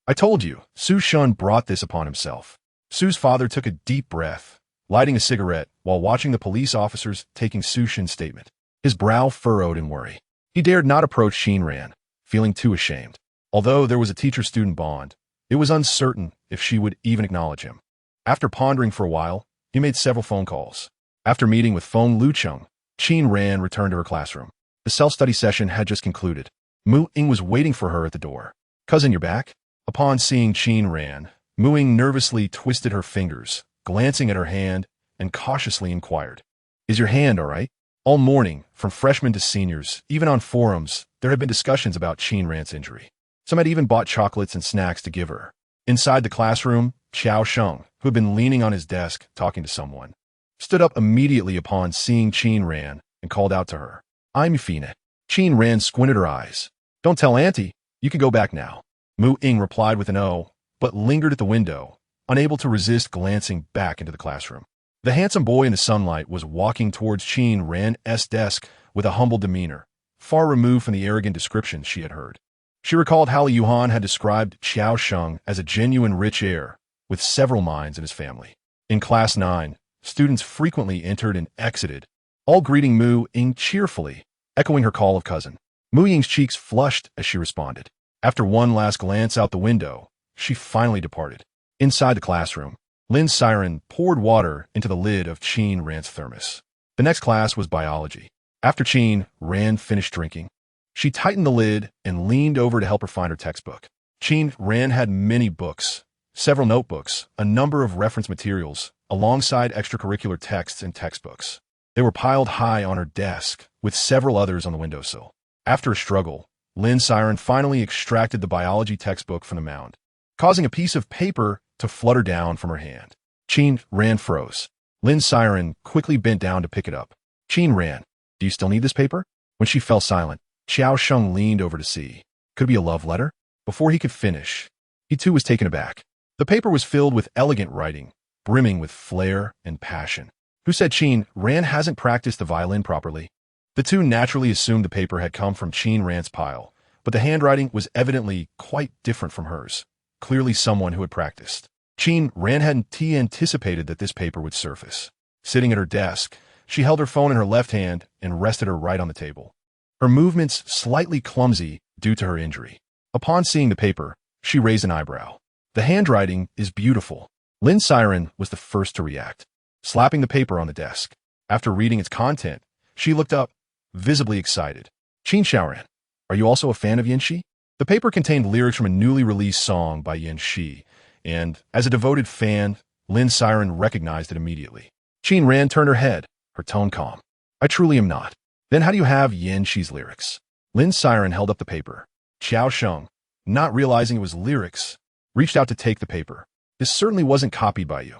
I told you, Su Shun brought this upon himself. Su's father took a deep breath, lighting a cigarette while watching the police officers taking Su Shin's statement. His brow furrowed in worry. He dared not approach Qin Ran, feeling too ashamed. Although there was a teacher-student bond, it was uncertain if she would even acknowledge him. After pondering for a while, he made several phone calls. After meeting with Feng Luoqing, Qin Ran returned to her classroom. The self-study session had just concluded. Mu Ying was waiting for her at the door. Cousin, you're back? Upon seeing Qin Ran, Mu Ying nervously twisted her fingers, glancing at her hand, and cautiously inquired. Is your hand all right? All morning, from freshmen to seniors, even on forums, there had been discussions about Qin Ran's injury. Some had even bought chocolates and snacks to give her. Inside the classroom, Xiao Sheng, who had been leaning on his desk talking to someone, stood up immediately upon seeing Qin Ran and called out to her. I'm Fina. Qin Ran squinted her eyes. Don't tell Auntie. You can go back now. Mu Ying replied with an O, but lingered at the window, unable to resist glancing back into the classroom. The handsome boy in the sunlight was walking towards Qin Ran's desk with a humble demeanor, far removed from the arrogant descriptions she had heard. She recalled how Li Yuhan had described Xiao Sheng as a genuine rich heir, with several mines in his family. In Class 9, students frequently entered and exited, all greeting Mu Ying cheerfully, echoing her call of cousin. Mu Ying's cheeks flushed as she responded. After one last glance out the window, she finally departed. Inside the classroom, Lin Siren poured water into the lid of Qin Ran's thermos. The next class was biology. After Qin Ran finished drinking, she tightened the lid and leaned over to help her find her textbook. Qin Ran had many books, several notebooks, a number of reference materials, alongside extracurricular texts and textbooks. They were piled high on her desk, with several others on the windowsill. After a struggle, Lin Siren finally extracted the biology textbook from the mound, causing a piece of paper to flutter down from her hand. Qin Ran froze. Lin Siren quickly bent down to pick it up. Qin Ran, do you still need this paper? When she fell silent, Xiao Sheng leaned over to see. Could it be a love letter? Before he could finish, he too was taken aback. The paper was filled with elegant writing, brimming with flair and passion. Who said Qin Ran hasn't practiced the violin properly? The two naturally assumed the paper had come from Qin Ran's pile, but the handwriting was evidently quite different from hers. Clearly someone who had practiced. Qin Ran hadn't anticipated that this paper would surface. Sitting at her desk, she held her phone in her left hand and rested her right on the table, her movements slightly clumsy due to her injury. Upon seeing the paper, she raised an eyebrow. The handwriting is beautiful. Lin Siren was the first to react, slapping the paper on the desk. After reading its content, she looked up, visibly excited. Qin Xiaoran, are you also a fan of Yanxi? The paper contained lyrics from a newly released song by Yanxi, and, as a devoted fan, Lin Siren recognized it immediately. Qin Ran turned her head, her tone calm. I truly am not. Then how do you have Yanxi's lyrics? Lin Siren held up the paper. Xiao Sheng, not realizing it was lyrics, reached out to take the paper. This certainly wasn't copied by you.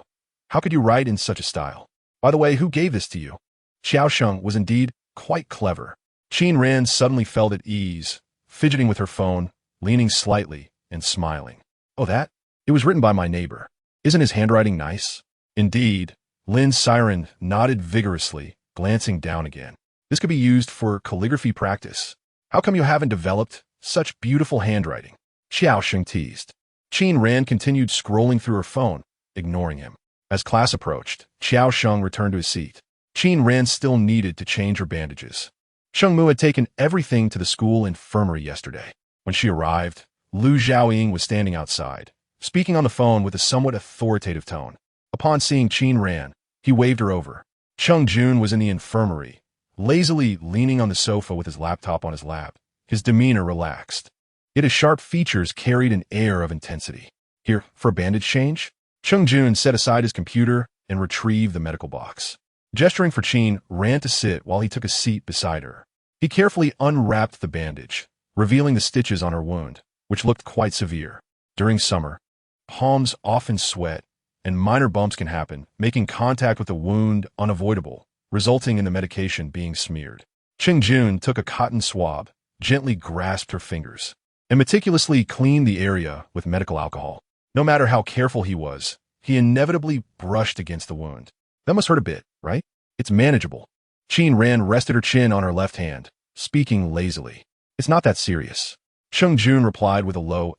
How could you write in such a style? By the way, who gave this to you? Xiao Sheng was indeed quite clever. Qin Ran suddenly felt at ease, fidgeting with her phone, leaning slightly, and smiling. Oh, that? It was written by my neighbor. Isn't his handwriting nice? Indeed. Lin Siren nodded vigorously, glancing down again. This could be used for calligraphy practice. How come you haven't developed such beautiful handwriting? Xiao Sheng teased. Qin Ran continued scrolling through her phone, ignoring him. As class approached, Xiao Sheng returned to his seat. Qin Ran still needed to change her bandages. Sheng Mu had taken everything to the school infirmary yesterday. When she arrived, Lu Zhaoying was standing outside, speaking on the phone with a somewhat authoritative tone. Upon seeing Qin Ran, he waved her over. Cheng Jun was in the infirmary, lazily leaning on the sofa with his laptop on his lap, his demeanor relaxed. Yet his sharp features carried an air of intensity. Here, for a bandage change? Cheng Jun set aside his computer and retrieved the medical box. Gesturing for Qin Ran to sit while he took a seat beside her. He carefully unwrapped the bandage, revealing the stitches on her wound, which looked quite severe. During summer, palms often sweat, and minor bumps can happen, making contact with the wound unavoidable, resulting in the medication being smeared. Cheng Jun took a cotton swab, gently grasped her fingers, and meticulously cleaned the area with medical alcohol. No matter how careful he was, he inevitably brushed against the wound. That must hurt a bit, right? It's manageable. Qin Ran rested her chin on her left hand, speaking lazily. It's not that serious. Cheng Jun replied with a low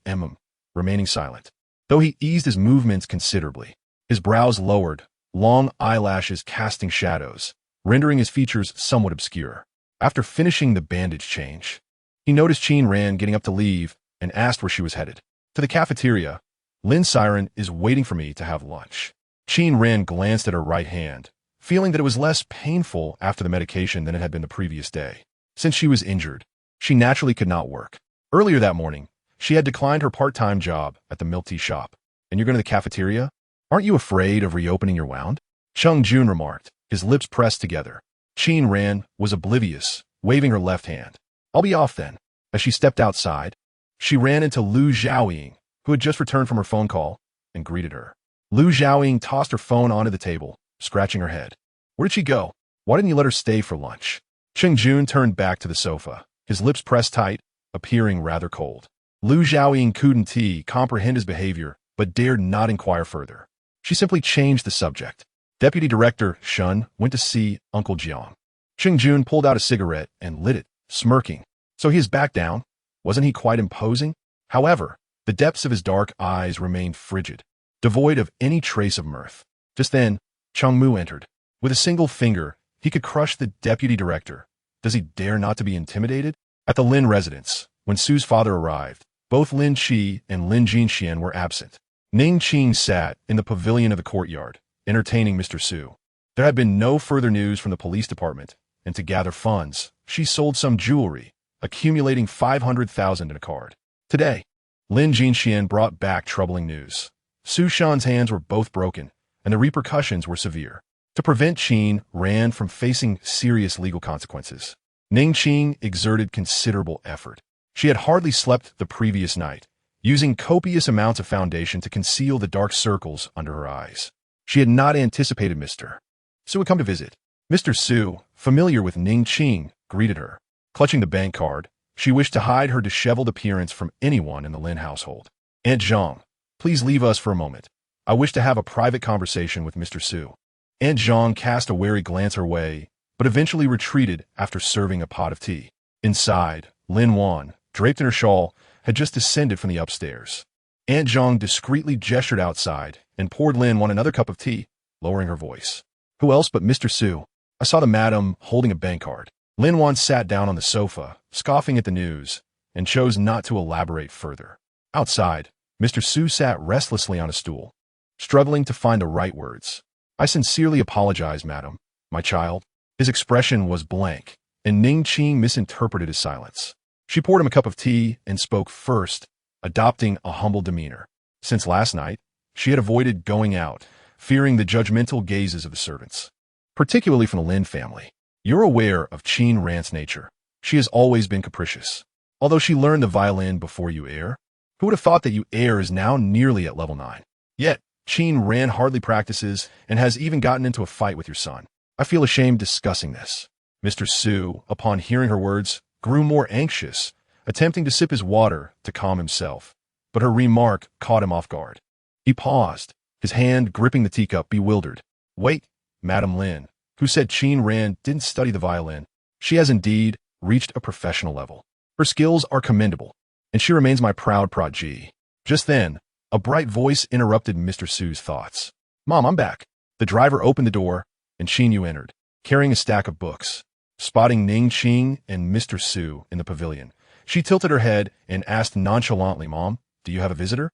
remaining silent. Though he eased his movements considerably, his brows lowered, long eyelashes casting shadows, rendering his features somewhat obscure. After finishing the bandage change, he noticed Qin Ran getting up to leave and asked where she was headed. To the cafeteria. Lin Siren is waiting for me to have lunch. Qin Ran glanced at her right hand, feeling that it was less painful after the medication than it had been the previous day. Since she was injured, she naturally could not work. Earlier that morning, she had declined her part-time job at the milk tea shop. And you're going to the cafeteria? Aren't you afraid of reopening your wound? Cheng Jun remarked, his lips pressed together. Qin Ran was oblivious, waving her left hand. "I'll be off then." As she stepped outside, she ran into Lu Xiaoying, who had just returned from her phone call, and greeted her. Lu Xiaoying tossed her phone onto the table, scratching her head. "Where did she go? Why didn't you let her stay for lunch?" Cheng Jun turned back to the sofa, his lips pressed tight, appearing rather cold. Lu Xiaoying couldn't comprehend his behavior, but dared not inquire further. She simply changed the subject. Deputy Director Shun went to see Uncle Jiang. Cheng Jun pulled out a cigarette and lit it, smirking. So he is back down? Wasn't he quite imposing? However, the depths of his dark eyes remained frigid, devoid of any trace of mirth. Just then, Cheng Mu entered. With a single finger, he could crush the deputy director. Does he dare not to be intimidated? At the Lin residence, when Su's father arrived, both Lin Qi and Lin Jinxian were absent. Ning Qing sat in the pavilion of the courtyard, entertaining Mr. Su. There had been no further news from the police department, and to gather funds, she sold some jewelry, accumulating 500,000 in a card. Today, Lin Jinxian brought back troubling news. Su Shan's hands were both broken, and the repercussions were severe. To prevent Qin Ran from facing serious legal consequences, Ning Qing exerted considerable effort. She had hardly slept the previous night, using copious amounts of foundation to conceal the dark circles under her eyes. She had not anticipated Mr. Su would come to visit. Mr. Su, familiar with Ning Qing, greeted her. Clutching the bank card, she wished to hide her disheveled appearance from anyone in the Lin household. "Aunt Zhang, please leave us for a moment. I wish to have a private conversation with Mr. Su." Aunt Zhang cast a wary glance her way, but eventually retreated after serving a pot of tea. Inside, Lin Wan, draped in her shawl, had just descended from the upstairs. Aunt Zhang discreetly gestured outside and poured Lin Wan another cup of tea, lowering her voice. "Who else but Mr. Su? I saw the madam holding a bank card." Lin Wan sat down on the sofa, scoffing at the news, and chose not to elaborate further. Outside, Mr. Su sat restlessly on a stool, struggling to find the right words. "I sincerely apologize, madam, my child." His expression was blank, and Ning Qing misinterpreted his silence. She poured him a cup of tea and spoke first, adopting a humble demeanor. Since last night, she had avoided going out, fearing the judgmental gazes of the servants, particularly from the Lin family. "You're aware of Qin Ran's nature. She has always been capricious. Although she learned the violin before you heir, who would have thought that you heir is now nearly at level 9? Yet, Qin Ran hardly practices and has even gotten into a fight with your son. I feel ashamed discussing this." Mr. Su, upon hearing her words, grew more anxious, attempting to sip his water to calm himself, but her remark caught him off guard. He paused, his hand gripping the teacup, bewildered. "Wait, Madam Lin, who said Qin Ran didn't study the violin. She has indeed reached a professional level. Her skills are commendable, and she remains my proud protégée." Just then, a bright voice interrupted Mr. Su's thoughts. "Mom, I'm back." The driver opened the door, and Qin Yu entered, carrying a stack of books. Spotting Ning Qing and Mr. Su in the pavilion, she tilted her head and asked nonchalantly, "Mom, do you have a visitor?"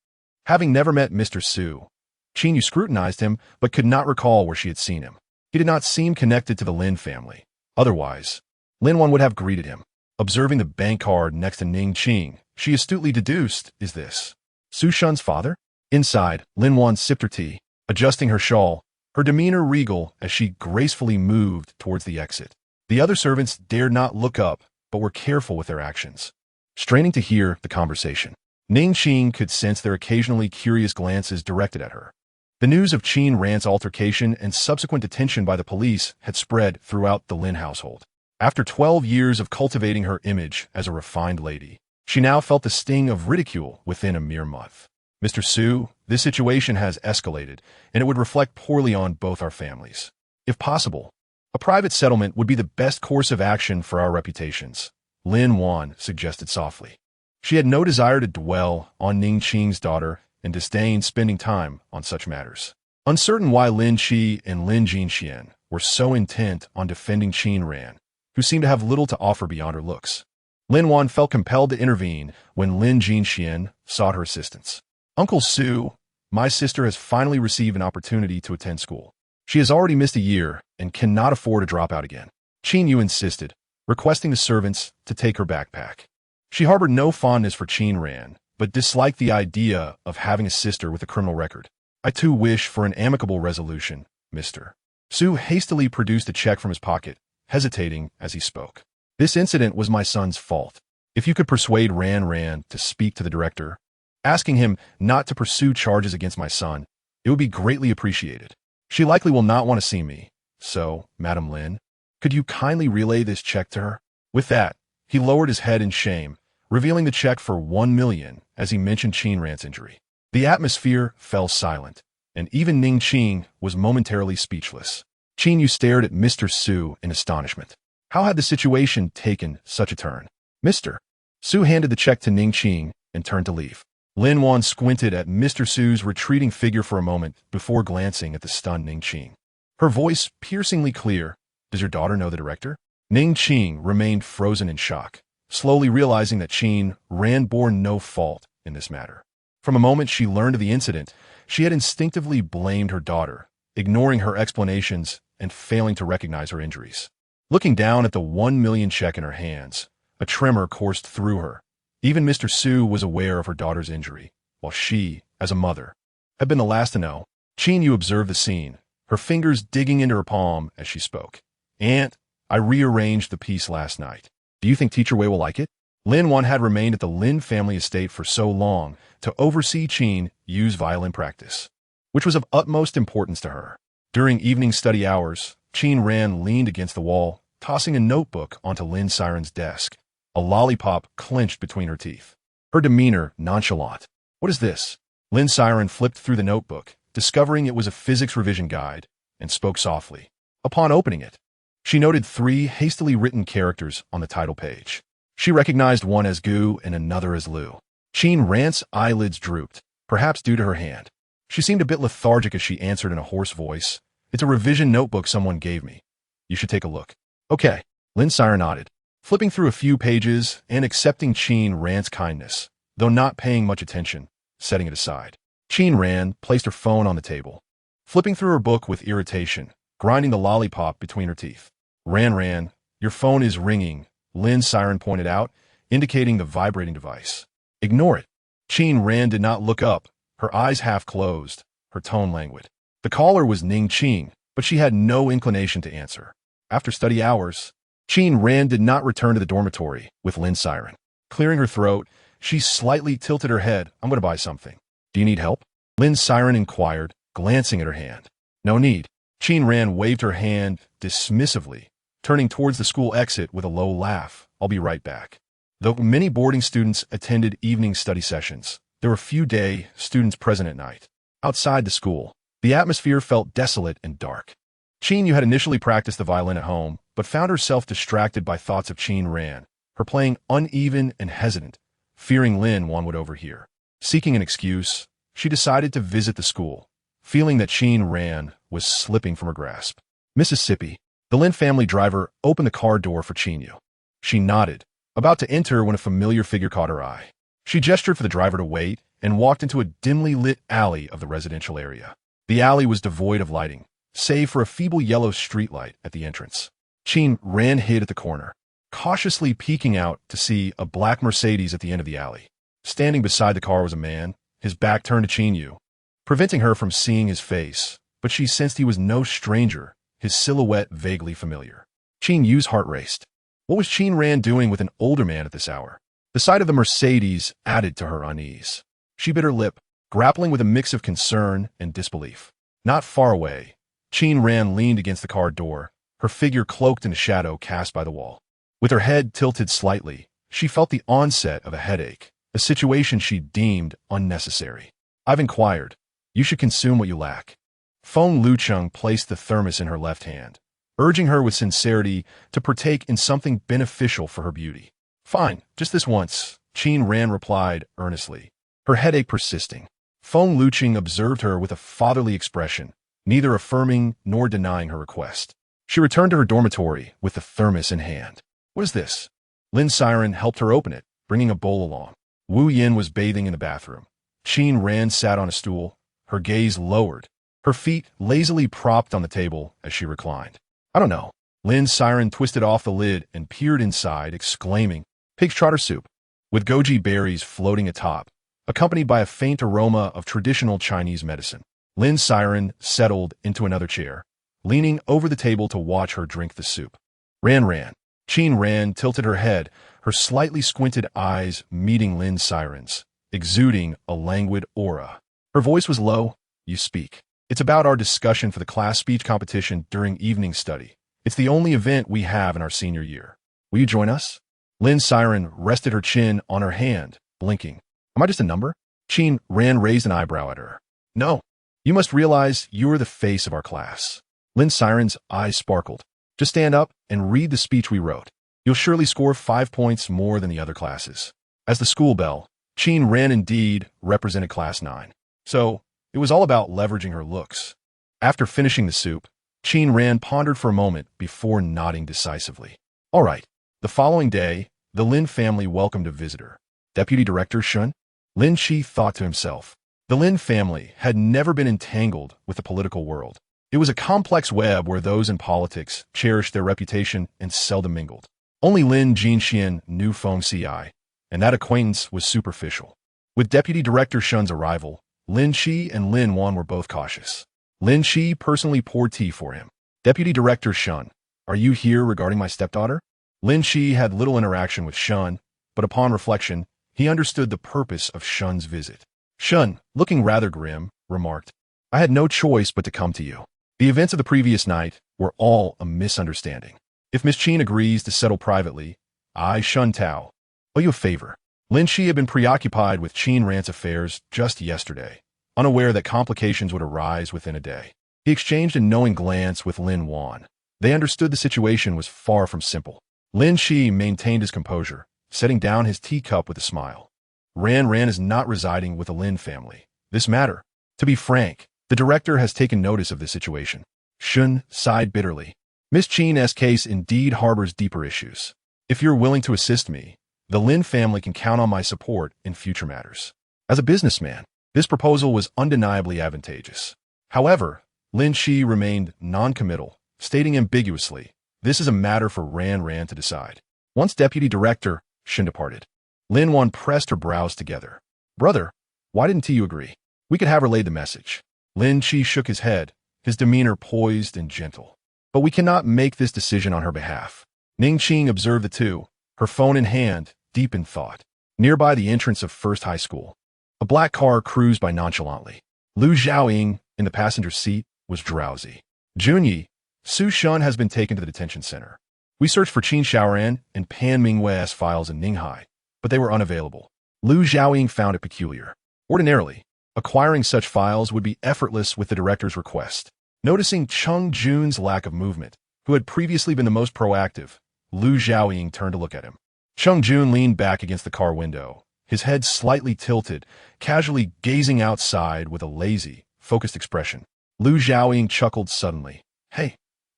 Having never met Mr. Su, Qin Yu scrutinized him but could not recall where she had seen him. He did not seem connected to the Lin family. Otherwise, Lin Wan would have greeted him. Observing the bank card next to Ning Qing, she astutely deduced, "Is this Su Shun's father?" Inside, Lin Wan sipped her tea, adjusting her shawl, her demeanor regal as she gracefully moved towards the exit. The other servants dared not look up, but were careful with their actions, straining to hear the conversation. Ning Qing could sense their occasionally curious glances directed at her. The news of Qin Ran's altercation and subsequent detention by the police had spread throughout the Lin household. After 12 years of cultivating her image as a refined lady, she now felt the sting of ridicule within a mere month. "Mr. Su, this situation has escalated, and it would reflect poorly on both our families. If possible, a private settlement would be the best course of action for our reputations," Lin Wan suggested softly. She had no desire to dwell on Ning Qing's daughter and disdained spending time on such matters. Uncertain why Lin Qi and Lin Jinxian were so intent on defending Qin Ran, who seemed to have little to offer beyond her looks, Lin Wan felt compelled to intervene when Lin Jinxian sought her assistance. "Uncle Su, my sister has finally received an opportunity to attend school. She has already missed a year and cannot afford to drop out again." Qin Yu insisted, requesting the servants to take her backpack. She harbored no fondness for Qin Ran, but disliked the idea of having a sister with a criminal record. "I too wish for an amicable resolution, Mr. Su hastily produced a check from his pocket, hesitating as he spoke. This incident was my son's fault. If you could persuade Ran to speak to the director, asking him not to pursue charges against my son, it would be greatly appreciated. She likely will not want to see me. So, Madam Lin, could you kindly relay this check to her? With that, he lowered his head in shame, revealing the check for 1 million as he mentioned Qin Ran's injury. The atmosphere fell silent, and even Ning Qing was momentarily speechless. Qin Yu stared at Mr. Su in astonishment. How had the situation taken such a turn? Mr. Su handed the check to Ning Qing and turned to leave. Lin Wan squinted at Mr. Su's retreating figure for a moment before glancing at the stunned Ning Qing. Her voice piercingly clear. Does your daughter know the director? Ning Qing remained frozen in shock, slowly realizing that Qin Ran bore no fault in this matter. From a moment she learned of the incident, she had instinctively blamed her daughter, ignoring her explanations and failing to recognize her injuries. Looking down at the 1 million check in her hands, a tremor coursed through her. Even Mr. Su was aware of her daughter's injury, while she, as a mother, had been the last to know. Qin Yu observed the scene, her fingers digging into her palm as she spoke. Aunt, I rearranged the piece last night. Do you think Teacher Wei will like it? Lin Wan had remained at the Lin family estate for so long to oversee Qin Yu's violin practice, which was of utmost importance to her. During evening study hours, Qin Ran leaned against the wall, tossing a notebook onto Lin Siren's desk, a lollipop clenched between her teeth. Her demeanor nonchalant. What is this? Lin Siren flipped through the notebook, discovering it was a physics revision guide, and spoke softly. Upon opening it, she noted 3 hastily written characters on the title page. She recognized one as Gu and another as Lu. Qin Ran's eyelids drooped, perhaps due to her hand. She seemed a bit lethargic as she answered in a hoarse voice. It's a revision notebook someone gave me. You should take a look. Okay. Lin Siren nodded, flipping through a few pages and accepting Qin Ran's kindness, though not paying much attention, setting it aside. Qin Ran placed her phone on the table, flipping through her book with irritation, grinding the lollipop between her teeth. Ran, your phone is ringing, Lin Siren pointed out, indicating the vibrating device. Ignore it. Qin Ran did not look up, her eyes half closed, her tone languid. The caller was Ning Qing, but she had no inclination to answer. After study hours, Qin Ran did not return to the dormitory with Lin Siren. Clearing her throat, she slightly tilted her head. I'm going to buy something. Do you need help? Lin Siren inquired, glancing at her hand. No need. Qin Ran waved her hand dismissively, turning towards the school exit with a low laugh. I'll be right back. Though many boarding students attended evening study sessions, there were few day students present at night. Outside the school, the atmosphere felt desolate and dark. Qin Yu had initially practiced the violin at home, but found herself distracted by thoughts of Qin Ran, her playing uneven and hesitant, fearing Lin Wan would overhear. Seeking an excuse, she decided to visit the school, feeling that Qin Ran was slipping from her grasp. Mississippi, the Lin family driver opened the car door for Qin Yu. She nodded, about to enter when a familiar figure caught her eye. She gestured for the driver to wait and walked into a dimly lit alley of the residential area. The alley was devoid of lighting, save for a feeble yellow streetlight at the entrance. Qin Ran hid at the corner, cautiously peeking out to see a black Mercedes at the end of the alley. Standing beside the car was a man, his back turned to Qin Yu, preventing her from seeing his face, but she sensed he was no stranger, his silhouette vaguely familiar. Qin Yu's heart raced. What was Qin Ran doing with an older man at this hour? The sight of the Mercedes added to her unease. She bit her lip, grappling with a mix of concern and disbelief. Not far away, Qin Ran leaned against the car door, her figure cloaked in a shadow cast by the wall. With her head tilted slightly, she felt the onset of a headache, a situation she deemed unnecessary. I've inquired. You should consume what you lack. Feng Lucheng placed the thermos in her left hand, urging her with sincerity to partake in something beneficial for her beauty. Fine, just this once, Qin Ran replied earnestly, her headache persisting. Feng Lucheng observed her with a fatherly expression, neither affirming nor denying her request. She returned to her dormitory with the thermos in hand. What is this? Lin Siren helped her open it, bringing a bowl along. Wu Yin was bathing in the bathroom. Qin Ran sat on a stool, her gaze lowered, her feet lazily propped on the table as she reclined. I don't know. Lin Siren twisted off the lid and peered inside, exclaiming, Pig's trotter soup, with goji berries floating atop, accompanied by a faint aroma of traditional Chinese medicine. Lin Siren settled into another chair, leaning over the table to watch her drink the soup. Ran. Qin Ran tilted her head, her slightly squinted eyes meeting Lin Siren's, exuding a languid aura. Her voice was low. You speak. It's about our discussion for the class speech competition during evening study. It's the only event we have in our senior year. Will you join us? Lin Siren rested her chin on her hand, blinking. Am I just a number? Qin Ran raised an eyebrow at her. No. You must realize you're the face of our class. Lin Siren's eyes sparkled. Just stand up and read the speech we wrote. You'll surely score 5 points more than the other classes. As the school bell, Qin Ran indeed represented Class 9. So, it was all about leveraging her looks. After finishing the soup, Qin Ran pondered for a moment before nodding decisively. All right. The following day, the Lin family welcomed a visitor. Deputy Director Shun? Lin Chi thought to himself. The Lin family had never been entangled with the political world. It was a complex web where those in politics cherished their reputation and seldom mingled. Only Lin Jinxian knew Feng Ci, and that acquaintance was superficial. With Deputy Director Shun's arrival, Lin Chi and Lin Wan were both cautious. Lin Chi personally poured tea for him. Deputy Director Shun, are you here regarding my stepdaughter? Lin Chi had little interaction with Shun, but upon reflection, he understood the purpose of Shun's visit. Shun, looking rather grim, remarked, I had no choice but to come to you. The events of the previous night were all a misunderstanding. If Miss Qin agrees to settle privately, I, Shun Tao, owe you a favor. Lin Chi had been preoccupied with Qin Ran's affairs just yesterday, unaware that complications would arise within a day. He exchanged a knowing glance with Lin Wan. They understood the situation was far from simple. Lin Chi maintained his composure, setting down his teacup with a smile. Ran is not residing with the Lin family. This matter. To be frank, the director has taken notice of this situation. Shun sighed bitterly. Miss Qin's case indeed harbors deeper issues. If you're willing to assist me, the Lin family can count on my support in future matters. As a businessman, this proposal was undeniably advantageous. However, Lin Chi remained non-committal, stating ambiguously, this is a matter for Ran to decide. Once Deputy Director Shun departed, Lin Wan pressed her brows together. Brother, why didn't you agree? We could have relayed the message. Lin Chi shook his head, his demeanor poised and gentle. But we cannot make this decision on her behalf. Ning Qing observed the two, her phone in hand, deep in thought. Nearby the entrance of First High School, a black car cruised by nonchalantly. Lu Xiaoying, in the passenger seat, was drowsy. Junyi, Su Shun has been taken to the detention center. We searched for Qin Xiaoran and Pan Mingwei's files in Ninghai, but they were unavailable. Lu Xiaoying found it peculiar. Ordinarily, acquiring such files would be effortless with the director's request. Noticing Cheng Jun's lack of movement, who had previously been the most proactive, Lu Xiaoying turned to look at him. Cheng Jun leaned back against the car window, his head slightly tilted, casually gazing outside with a lazy, focused expression. Lu Xiaoying chuckled suddenly. Hey,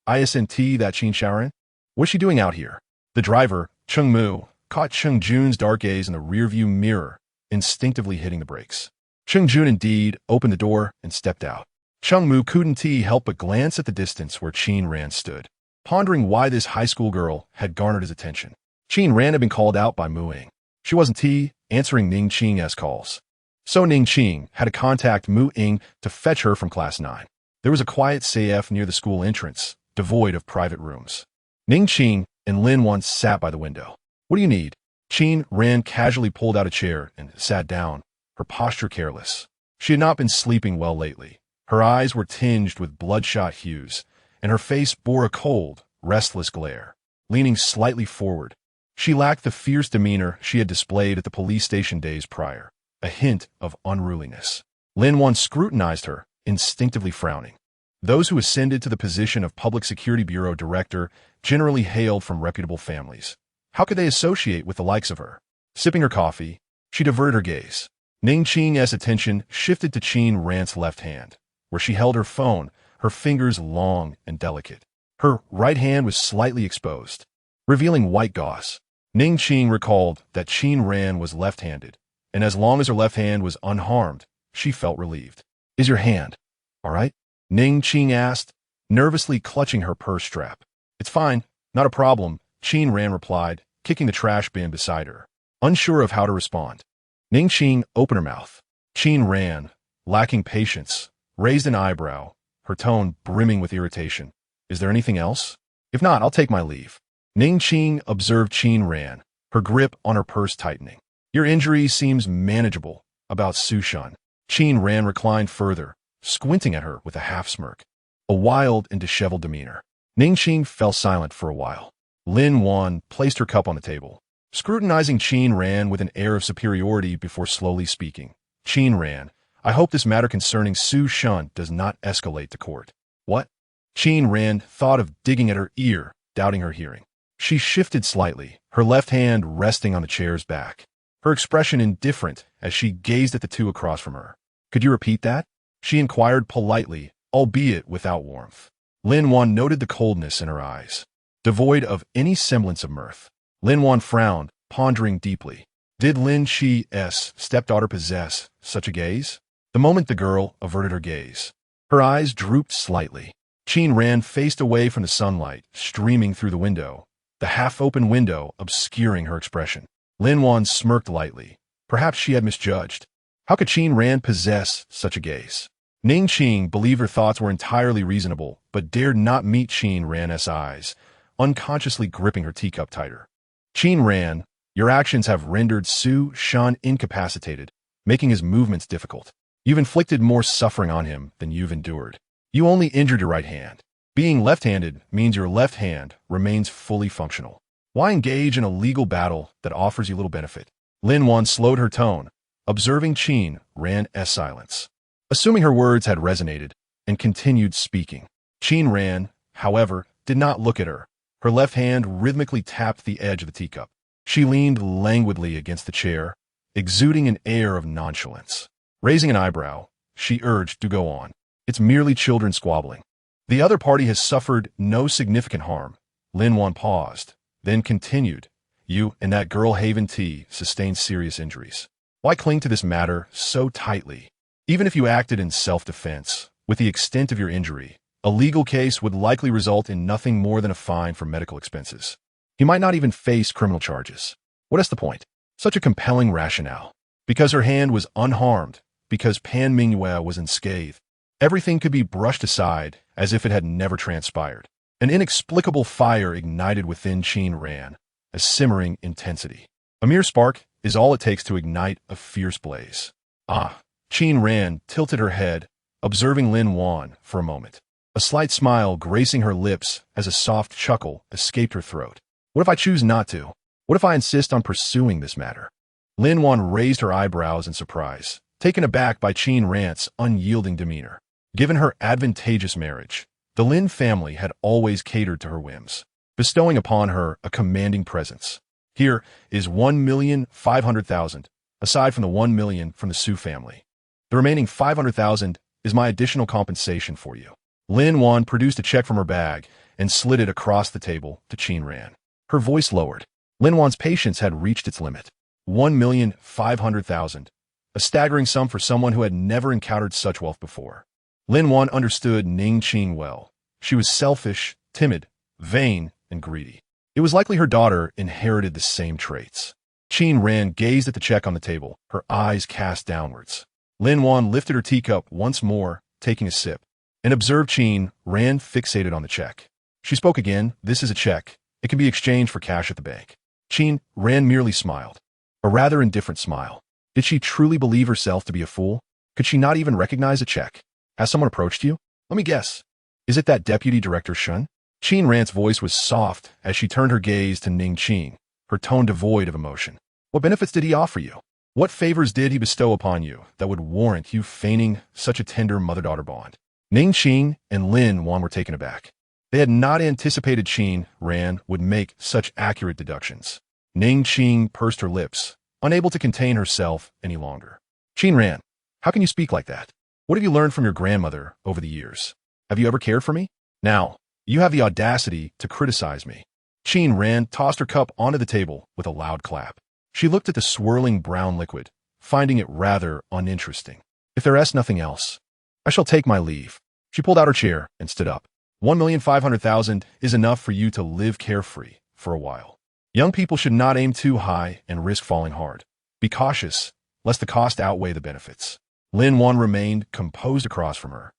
isn't that Qin Xiaoran? What's she doing out here? The driver, Cheng Mu, caught Cheng Jun's dark gaze in the rearview mirror, instinctively hitting the brakes. Cheng Jun indeed opened the door and stepped out. Cheng Mu couldn't help but glance at the distance where Qin Ran stood, pondering why this high school girl had garnered his attention. Qin Ran had been called out by Mu Ying. She wasn't answering Ning Qing's calls. So Ning Qing had to contact Mu Ying to fetch her from Class 9. There was a quiet CF near the school entrance, devoid of private rooms. Ning Qing and Lin Wan sat by the window. What do you need? Qin Ran casually pulled out a chair and sat down, her posture careless. She had not been sleeping well lately. Her eyes were tinged with bloodshot hues, and her face bore a cold, restless glare. Leaning slightly forward, she lacked the fierce demeanor she had displayed at the police station days prior, a hint of unruliness. Lin Wan scrutinized her, instinctively frowning. Those who ascended to the position of Public Security Bureau Director generally hailed from reputable families. How could they associate with the likes of her? Sipping her coffee, she diverted her gaze. Ning Qing's attention shifted to Qin Ran's left hand, where she held her phone, her fingers long and delicate. Her right hand was slightly exposed, revealing white gauze. Ning Qing recalled that Qin Ran was left-handed, and as long as her left hand was unharmed, she felt relieved. Is your hand all right? Ning Qing asked, nervously clutching her purse strap. It's fine, not a problem, Qin Ran replied, kicking the trash bin beside her, unsure of how to respond. Ning Qing opened her mouth. Qin Ran, lacking patience, raised an eyebrow, her tone brimming with irritation. Is there anything else? If not, I'll take my leave. Ning Qing observed Qin Ran, her grip on her purse tightening. Your injury seems manageable, about Su Shun. Qin Ran reclined further, squinting at her with a half-smirk. A wild and disheveled demeanor. Ning Qing fell silent for a while. Lin Wan placed her cup on the table, scrutinizing Qin Ran with an air of superiority before slowly speaking. Qin Ran, I hope this matter concerning Su Shun does not escalate to court. What? Qin Ran thought of digging at her ear, doubting her hearing. She shifted slightly, her left hand resting on the chair's back, her expression indifferent as she gazed at the two across from her. Could you repeat that? She inquired politely, albeit without warmth. Lin Wan noted the coldness in her eyes, devoid of any semblance of mirth. Lin Wan frowned, pondering deeply. Did Lin Qi's stepdaughter possess such a gaze? The moment the girl averted her gaze, her eyes drooped slightly. Qin Ran faced away from the sunlight, streaming through the window, the half-open window obscuring her expression. Lin Wan smirked lightly. Perhaps she had misjudged. How could Qin Ran possess such a gaze? Ning Qing believed her thoughts were entirely reasonable, but dared not meet Qin Ran's eyes, unconsciously gripping her teacup tighter. Qin Ran, your actions have rendered Su Shun incapacitated, making his movements difficult. You've inflicted more suffering on him than you've endured. You only injured your right hand. Being left-handed means your left hand remains fully functional. Why engage in a legal battle that offers you little benefit? Lin Wan slowed her tone, observing Qin Ran's silence, assuming her words had resonated, and continued speaking. Qin Ran, however, did not look at her. Her left hand rhythmically tapped the edge of the teacup. She leaned languidly against the chair, exuding an air of nonchalance. Raising an eyebrow, she urged to go on. It's merely children squabbling. The other party has suffered no significant harm. Lin Wan paused, then continued. You and that girl Haven T sustained serious injuries. Why cling to this matter so tightly? Even if you acted in self-defense, with the extent of your injury, a legal case would likely result in nothing more than a fine for medical expenses. You might not even face criminal charges. What is the point? Such a compelling rationale. Because her hand was unharmed, because Pan Mingyue was unscathed, everything could be brushed aside as if it had never transpired. An inexplicable fire ignited within Qin Ran, a simmering intensity. A mere spark is all it takes to ignite a fierce blaze. Ah! Qin Ran tilted her head, observing Lin Wan for a moment. A slight smile gracing her lips as a soft chuckle escaped her throat. What if I choose not to? What if I insist on pursuing this matter? Lin Wan raised her eyebrows in surprise, taken aback by Qin Ran's unyielding demeanor. Given her advantageous marriage, the Lin family had always catered to her whims, bestowing upon her a commanding presence. Here is 1,500,000, aside from the 1 million from the Su family. The remaining 500,000 is my additional compensation for you. Lin Wan produced a check from her bag and slid it across the table to Qin Ran. Her voice lowered. Lin Wan's patience had reached its limit. 1,500,000, a staggering sum for someone who had never encountered such wealth before. Lin Wan understood Ning Qing well. She was selfish, timid, vain, and greedy. It was likely her daughter inherited the same traits. Qin Ran gazed at the check on the table, her eyes cast downwards. Lin Wan lifted her teacup once more, taking a sip, and observed Qin Ran fixated on the check. She spoke again. This is a check. It can be exchanged for cash at the bank. Qin Ran merely smiled. A rather indifferent smile. Did she truly believe herself to be a fool? Could she not even recognize a check? Has someone approached you? Let me guess. Is it that Deputy Director Shun? Qin Ran's voice was soft as she turned her gaze to Ning Qing, her tone devoid of emotion. What benefits did he offer you? What favors did he bestow upon you that would warrant you feigning such a tender mother-daughter bond? Ning Qing and Lin Wan were taken aback. They had not anticipated Qin Ran would make such accurate deductions. Ning Qing pursed her lips, unable to contain herself any longer. Qin Ran, how can you speak like that? What have you learned from your grandmother over the years? Have you ever cared for me? Now, you have the audacity to criticize me. Qin Ran tossed her cup onto the table with a loud clap. She looked at the swirling brown liquid, finding it rather uninteresting. If there is nothing else, I shall take my leave. She pulled out her chair and stood up. 1,500,000 is enough for you to live carefree for a while. Young people should not aim too high and risk falling hard. Be cautious, lest the cost outweigh the benefits. Lin Wan remained composed across from her,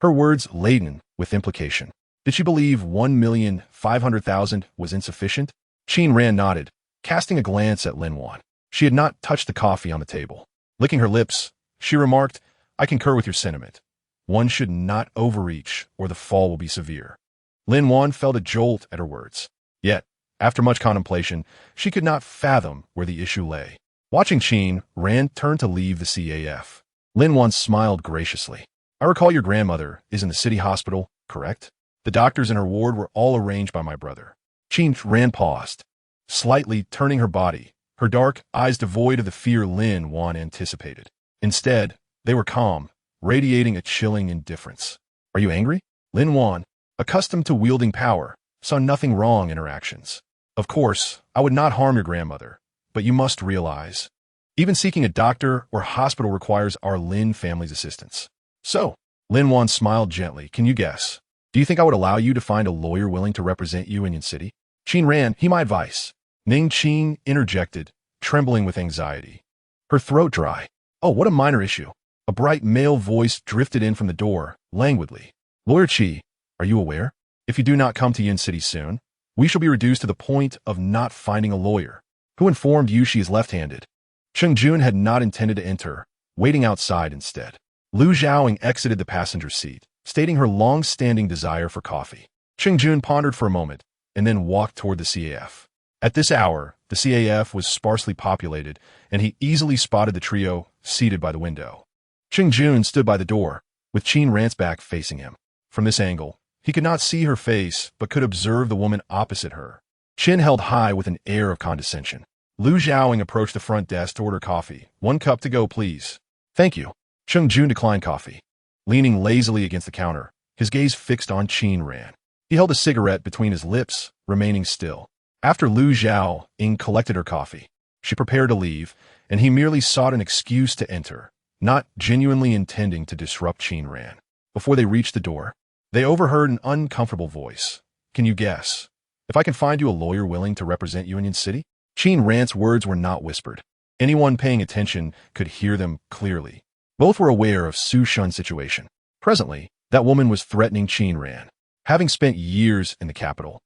her words laden with implication. Did she believe 1,500,000 was insufficient? Qin Ran nodded, casting a glance at Lin Wan. She had not touched the coffee on the table. Licking her lips, she remarked, I concur with your sentiment. One should not overreach, or the fall will be severe. Lin Wan felt a jolt at her words. Yet, after much contemplation, she could not fathom where the issue lay. Watching Qin Ran turn to leave the CAF, Lin Wan smiled graciously. I recall your grandmother is in the city hospital, correct? The doctors in her ward were all arranged by my brother. Qin Ran paused, slightly turning her body, her dark eyes devoid of the fear Lin Wan anticipated. Instead, they were calm, radiating a chilling indifference. Are you angry? Lin Wan, accustomed to wielding power, saw nothing wrong in her actions. Of course, I would not harm your grandmother, but you must realize, even seeking a doctor or hospital requires our Lin family's assistance. So, Lin Wan smiled gently. Can you guess? Do you think I would allow you to find a lawyer willing to represent you in Yin City? Qin Ran, heed my advice. Ning Qin interjected, trembling with anxiety. Her throat dry. Oh, what a minor issue. A bright male voice drifted in from the door, languidly. Lawyer Qi, are you aware? If you do not come to Yin City soon, we shall be reduced to the point of not finding a lawyer. Who informed you she is left-handed? Cheng Jun had not intended to enter, waiting outside instead. Lu Zhaoing exited the passenger seat, stating her long-standing desire for coffee. Cheng Jun pondered for a moment, and then walked toward the CAF. At this hour, the CAF was sparsely populated, and he easily spotted the trio seated by the window. Cheng Jun stood by the door, with Qin Ran's back facing him. From this angle, he could not see her face, but could observe the woman opposite her. Chin held high with an air of condescension. Lu Zhaoing approached the front desk to order coffee. 1 cup to go, please. Thank you. Cheng Jun declined coffee. Leaning lazily against the counter, his gaze fixed on Qin Ran. He held a cigarette between his lips, remaining still. After Lu Zhaoing collected her coffee, she prepared to leave, and he merely sought an excuse to enter, not genuinely intending to disrupt Qin Ran. Before they reached the door, they overheard an uncomfortable voice. Can you guess? If I can find you a lawyer willing to represent you in Yin City? Qin Ran's words were not whispered. Anyone paying attention could hear them clearly. Both were aware of Su Shun's situation. Presently, that woman was threatening Qin Ran. Having spent years in the capital,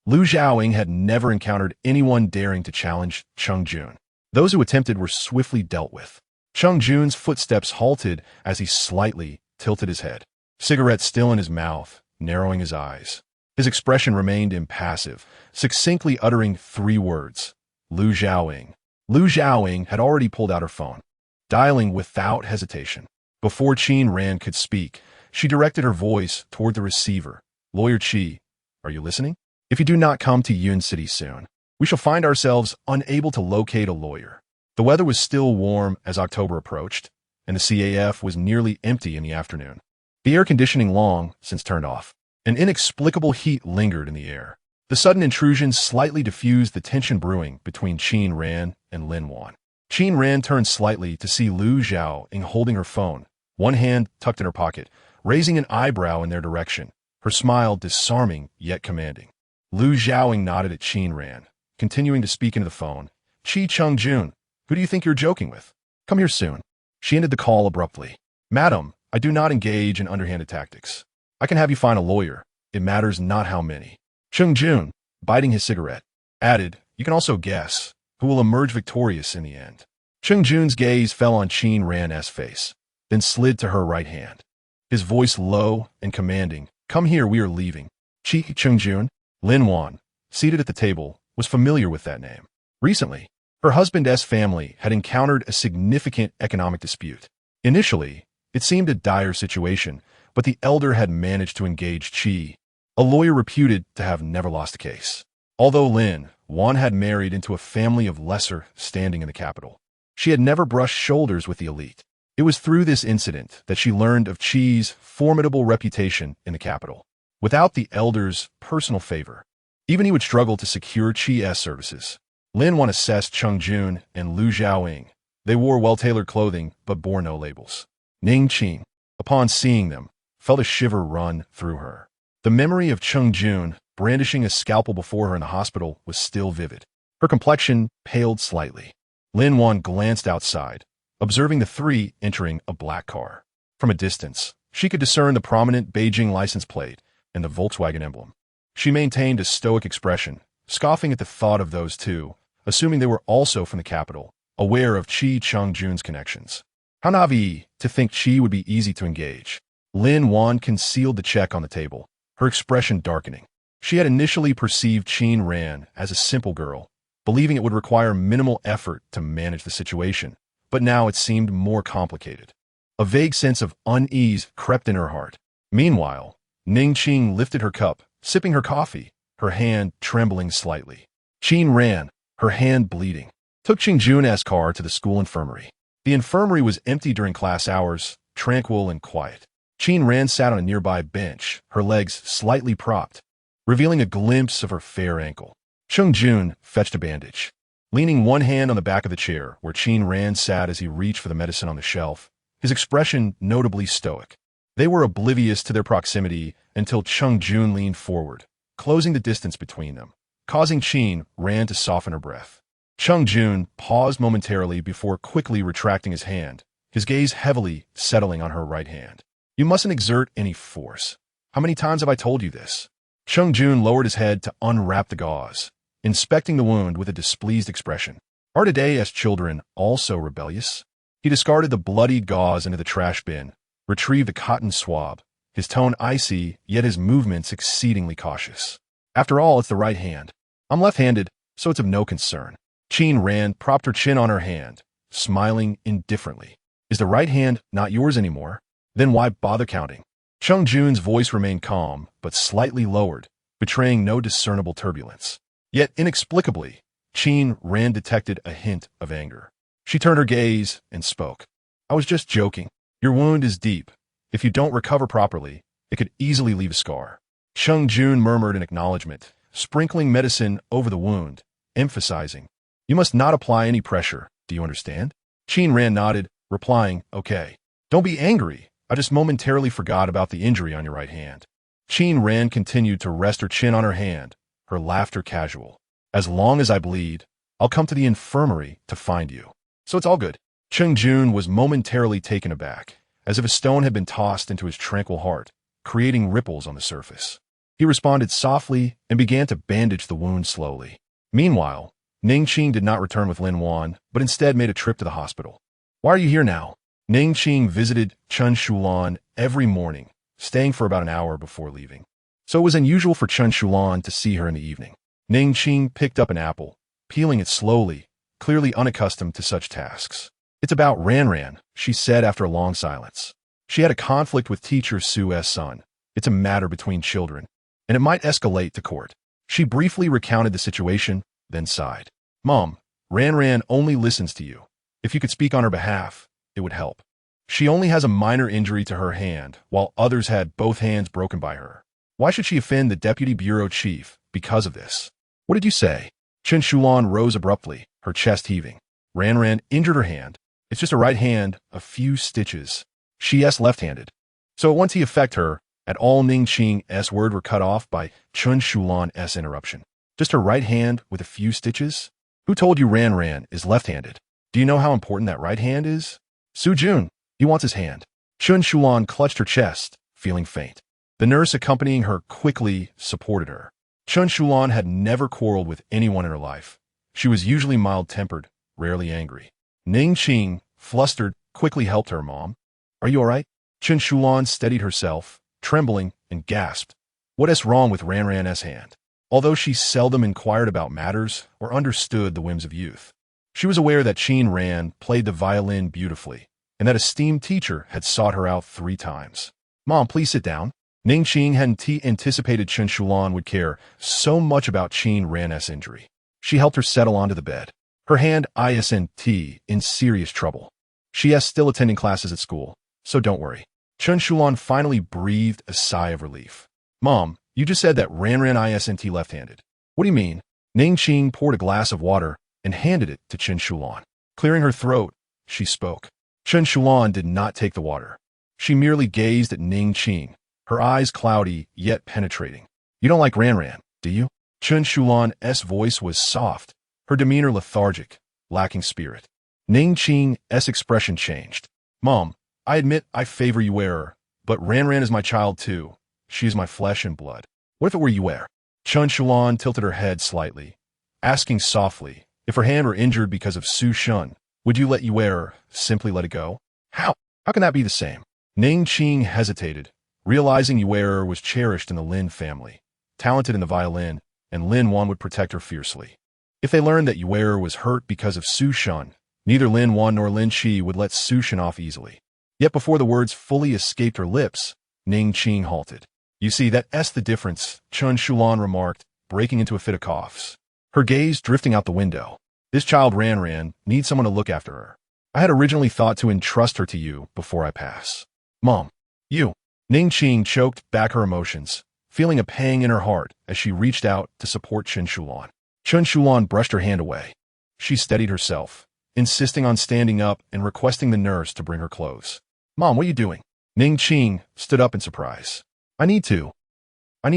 Lu Zhaoing had never encountered anyone daring to challenge Cheng Jun. Those who attempted were swiftly dealt with. Cheng Jun's footsteps halted as he slightly tilted his head, cigarette still in his mouth, narrowing his eyes. His expression remained impassive, succinctly uttering 3 words. Lu Zhaoing. Lu Zhaoing had already pulled out her phone, dialing without hesitation. Before Qin Ran could speak, she directed her voice toward the receiver. Lawyer Qi, are you listening? If you do not come to Yun City soon, we shall find ourselves unable to locate a lawyer. The weather was still warm as October approached, and the CAF was nearly empty in the afternoon. The air conditioning long since turned off. An inexplicable heat lingered in the air. The sudden intrusion slightly diffused the tension brewing between Qin Ran and Lin Wan. Qin Ran turned slightly to see Lu Zhaoing holding her phone, one hand tucked in her pocket, raising an eyebrow in their direction, her smile disarming yet commanding. Lu Zhaoing nodded at Qin Ran, continuing to speak into the phone. Qi Cheng Jun, who do you think you're joking with? Come here soon. She ended the call abruptly. Madam, I do not engage in underhanded tactics. I can have you find a lawyer. It matters not how many. Cheng Jun, biting his cigarette, added, you can also guess who will emerge victorious in the end. Cheng Jun's gaze fell on Qin Ran's face, then slid to her right hand. His voice low and commanding, come here, we are leaving. Qi Cheng Jun, Lin Wan, seated at the table, was familiar with that name. Recently, her husband's family had encountered a significant economic dispute. Initially, it seemed a dire situation, but the elder had managed to engage Qi, a lawyer reputed to have never lost a case. Although Lin Wan had married into a family of lesser standing in the capital, she had never brushed shoulders with the elite. It was through this incident that she learned of Qi's formidable reputation in the capital. Without the elder's personal favor, even he would struggle to secure Qi's services. Lin Wan assessed Cheng Jun and Lu Zhaoing. They wore well-tailored clothing, but bore no labels. Ning Qin, upon seeing them, felt a shiver run through her. The memory of Cheng Jun brandishing a scalpel before her in the hospital was still vivid. Her complexion paled slightly. Lin Wan glanced outside, observing the 3 entering a black car. From a distance, she could discern the prominent Beijing license plate, and the Volkswagen emblem. She maintained a stoic expression, scoffing at the thought of those two, assuming they were also from the capital, aware of Qi Chungjun's connections. How naive to think Qi would be easy to engage. Lin Wan concealed the check on the table, her expression darkening. She had initially perceived Qin Ran as a simple girl, believing it would require minimal effort to manage the situation, but now it seemed more complicated. A vague sense of unease crept in her heart. Meanwhile, Ning Qing lifted her cup, sipping her coffee, her hand trembling slightly. Qin Ran, her hand bleeding, took Qingjun's car to the school infirmary. The infirmary was empty during class hours, tranquil and quiet. Qin Ran sat on a nearby bench, her legs slightly propped, revealing a glimpse of her fair ankle. Qingjun fetched a bandage. Leaning one hand on the back of the chair where Qin Ran sat as he reached for the medicine on the shelf, his expression notably stoic. They were oblivious to their proximity until Qingjun leaned forward, closing the distance between them, causing Qin Ran to soften her breath. Qingjun paused momentarily before quickly retracting his hand, his gaze heavily settling on her right hand. You mustn't exert any force. How many times have I told you this? Qingjun lowered his head to unwrap the gauze, inspecting the wound with a displeased expression. Are today as children also rebellious? He discarded the bloody gauze into the trash bin, retrieved the cotton swab, his tone icy, yet his movements exceedingly cautious. After all, it's the right hand. I'm left-handed, so it's of no concern. Qin Ran propped her chin on her hand, smiling indifferently. Is the right hand not yours anymore? Then why bother counting? Qingjun's voice remained calm, but slightly lowered, betraying no discernible turbulence. Yet, inexplicably, Qin Ran detected a hint of anger. She turned her gaze and spoke. I was just joking. Your wound is deep. If you don't recover properly, it could easily leave a scar. Qingjun murmured in acknowledgement, sprinkling medicine over the wound, emphasizing, You must not apply any pressure, do you understand? Qin Ran nodded, replying, Okay. Don't be angry. I just momentarily forgot about the injury on your right hand. Qin Ran continued to rest her chin on her hand, her laughter casual. As long as I bleed, I'll come to the infirmary to find you. So it's all good. Qingjun was momentarily taken aback, as if a stone had been tossed into his tranquil heart, creating ripples on the surface. He responded softly and began to bandage the wound slowly. Meanwhile, Ning Qing did not return with Lin Wan, but instead made a trip to the hospital. Why are you here now? Ning Qing visited Chen Shulan every morning, staying for about an hour before leaving. So it was unusual for Chen Shulan to see her in the evening. Ning Qing picked up an apple, peeling it slowly, clearly unaccustomed to such tasks. It's about Ran, she said after a long silence. She had a conflict with teacher Su's son. It's a matter between children, and it might escalate to court. She briefly recounted the situation, then sighed. Mom, Ran only listens to you. If you could speak on her behalf, it would help. She only has a minor injury to her hand, while others had both hands broken by her. Why should she offend the deputy bureau chief because of this? What did you say? Chen Shulan rose abruptly, her chest heaving. Ran injured her hand. It's just a right hand, a few stitches. She's left-handed. So it won't affect her at all. Ning Qing's word were cut off by Chen Shulan's interruption. Just her right hand with a few stitches? Who told you Ran is left-handed? Do you know how important that right hand is? Su Jun, he wants his hand. Chen Shulan clutched her chest, feeling faint. The nurse accompanying her quickly supported her. Chen Shulan had never quarreled with anyone in her life. She was usually mild-tempered, rarely angry. Ning Qing, flustered, quickly helped her. Mom, are you all right? Chen Shulan steadied herself, trembling, and gasped. What's wrong with Ran's hand? Although she seldom inquired about matters or understood the whims of youth, she was aware that Qin Ran played the violin beautifully, and that a esteemed teacher had sought her out 3 times. Mom, please sit down. Ning Qing hadn't anticipated Chen Shulan would care so much about Qin Ran's injury. She helped her settle onto the bed. Her hand isn't in serious trouble. She is still attending classes at school, so don't worry. Chen Shulan finally breathed a sigh of relief. Mom, you just said that Ran isn't left-handed. What do you mean? Ning Qing poured a glass of water and handed it to Chen Shulan. Clearing her throat, she spoke. Chen Shulan did not take the water. She merely gazed at Ning Qing, her eyes cloudy yet penetrating. You don't like Ran, do you? Chen Shulan's voice was soft, her demeanor lethargic, lacking spirit. Ning Qing's expression changed. Mom, I admit I favor you, but Ran is my child too, She is my flesh and blood. What if it were Yue? Chen Shulan tilted her head slightly, asking softly, if her hand were injured because of Su Shun, would you let Yue or simply let it go? How? How can that be the same? Ning Qing hesitated, realizing Yue was cherished in the Lin family, talented in the violin, and Lin Wan would protect her fiercely. If they learned that Yue was hurt because of Su Shun, neither Lin Wan nor Lin Qi would let Su Shun off easily. Yet before the words fully escaped her lips, Ning Qing halted. You see, that's the difference, Chen Shulan remarked, breaking into a fit of coughs, her gaze drifting out the window. This child Ran needs someone to look after her. I had originally thought to entrust her to you before I pass. Mom. You. Ning Qing choked back her emotions, feeling a pang in her heart as she reached out to support Chen Shulan. Chen Shulan brushed her hand away. She steadied herself, insisting on standing up and requesting the nurse to bring her clothes. Mom, what are you doing? Ning Qing stood up in surprise. I need to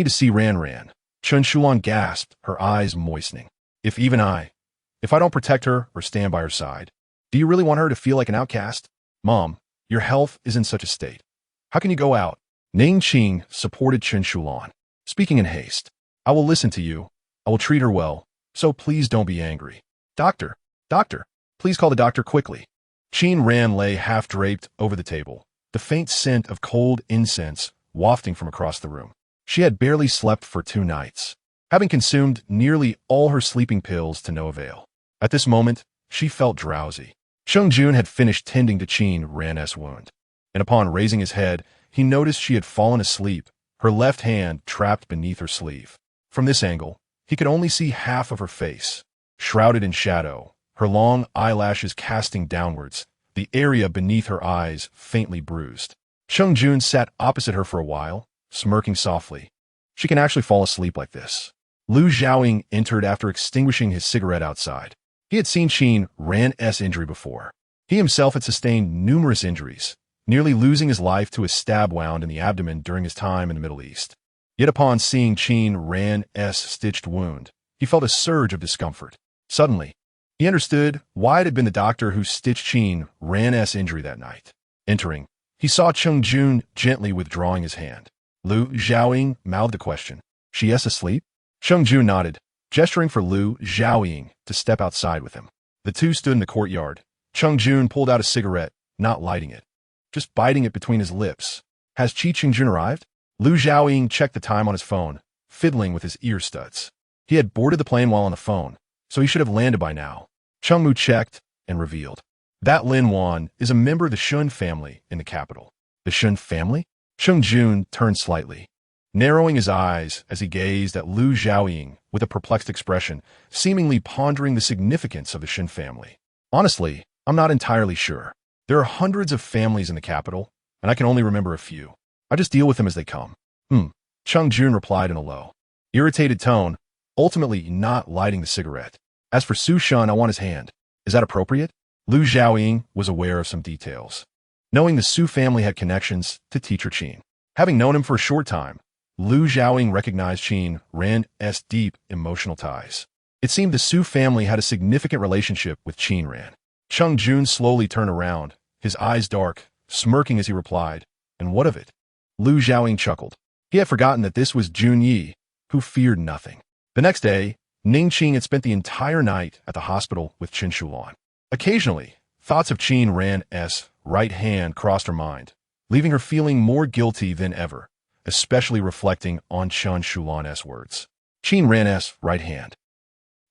see Ran. Chen Shulan gasped, her eyes moistening. If I don't protect her or stand by her side, do you really want her to feel like an outcast? Mom, your health is in such a state. How can you go out? Ning Qing supported Chen Shulan, speaking in haste. I will listen to you. I will treat her well, so please don't be angry. Doctor, please call the doctor quickly. Qin Ran lay half-draped over the table, the faint scent of cold incense wafting from across the room. She had barely slept for 2 nights, having consumed nearly all her sleeping pills to no avail. At this moment, she felt drowsy. Cheng Jun had finished tending to Qin Ran's wound, and upon raising his head, he noticed she had fallen asleep, her left hand trapped beneath her sleeve. From this angle, he could only see half of her face, shrouded in shadow, her long eyelashes casting downwards, the area beneath her eyes faintly bruised. Cheng Jun sat opposite her for a while, smirking softly. She can actually fall asleep like this. Lu Xiaoying entered after extinguishing his cigarette outside. He had seen Qin Ran's injury before. He himself had sustained numerous injuries, nearly losing his life to a stab wound in the abdomen during his time in the Middle East. Yet upon seeing Qin Ran's stitched wound, he felt a surge of discomfort. Suddenly, he understood why it had been the doctor who stitched Qin Ran's injury that night. Entering, he saw Cheng Jun gently withdrawing his hand. Lu Xiaoying mouthed a question. She is asleep? Cheng Jun nodded, gesturing for Lu Xiaoying to step outside with him. The two stood in the courtyard. Cheng Jun pulled out a cigarette, not lighting it, just biting it between his lips. Has Qi Qingjun arrived? Lu Xiaoying checked the time on his phone, fiddling with his ear studs. He had boarded the plane while on the phone, so he should have landed by now. Cheng Mu checked and revealed. That Lin Wan is a member of the Shun family in the capital. The Shun family? Cheng Jun turned slightly, narrowing his eyes as he gazed at Lu Xiaoying with a perplexed expression, seemingly pondering the significance of the Shun family. Honestly, I'm not entirely sure. There are hundreds of families in the capital, and I can only remember a few. I just deal with them as they come. Cheng Jun replied in a low, irritated tone, ultimately not lighting the cigarette. As for Su Shun, I want his hand. Is that appropriate? Lu Xiaoying was aware of some details, knowing the Su family had connections to teacher Qin. Having known him for a short time, Lu Xiaoying recognized Qin Ran's deep emotional ties. It seemed the Su family had a significant relationship with Qin Ran. Cheng Jun slowly turned around, his eyes dark, smirking as he replied, and what of it? Lu Xiaoying chuckled. He had forgotten that this was Jun Yi, who feared nothing. The next day, Ning Qing had spent the entire night at the hospital with Chen Shulan. Occasionally, thoughts of Qin Ran's right hand crossed her mind, leaving her feeling more guilty than ever, especially reflecting on Chen Shulan's words. Qin Ran's right hand.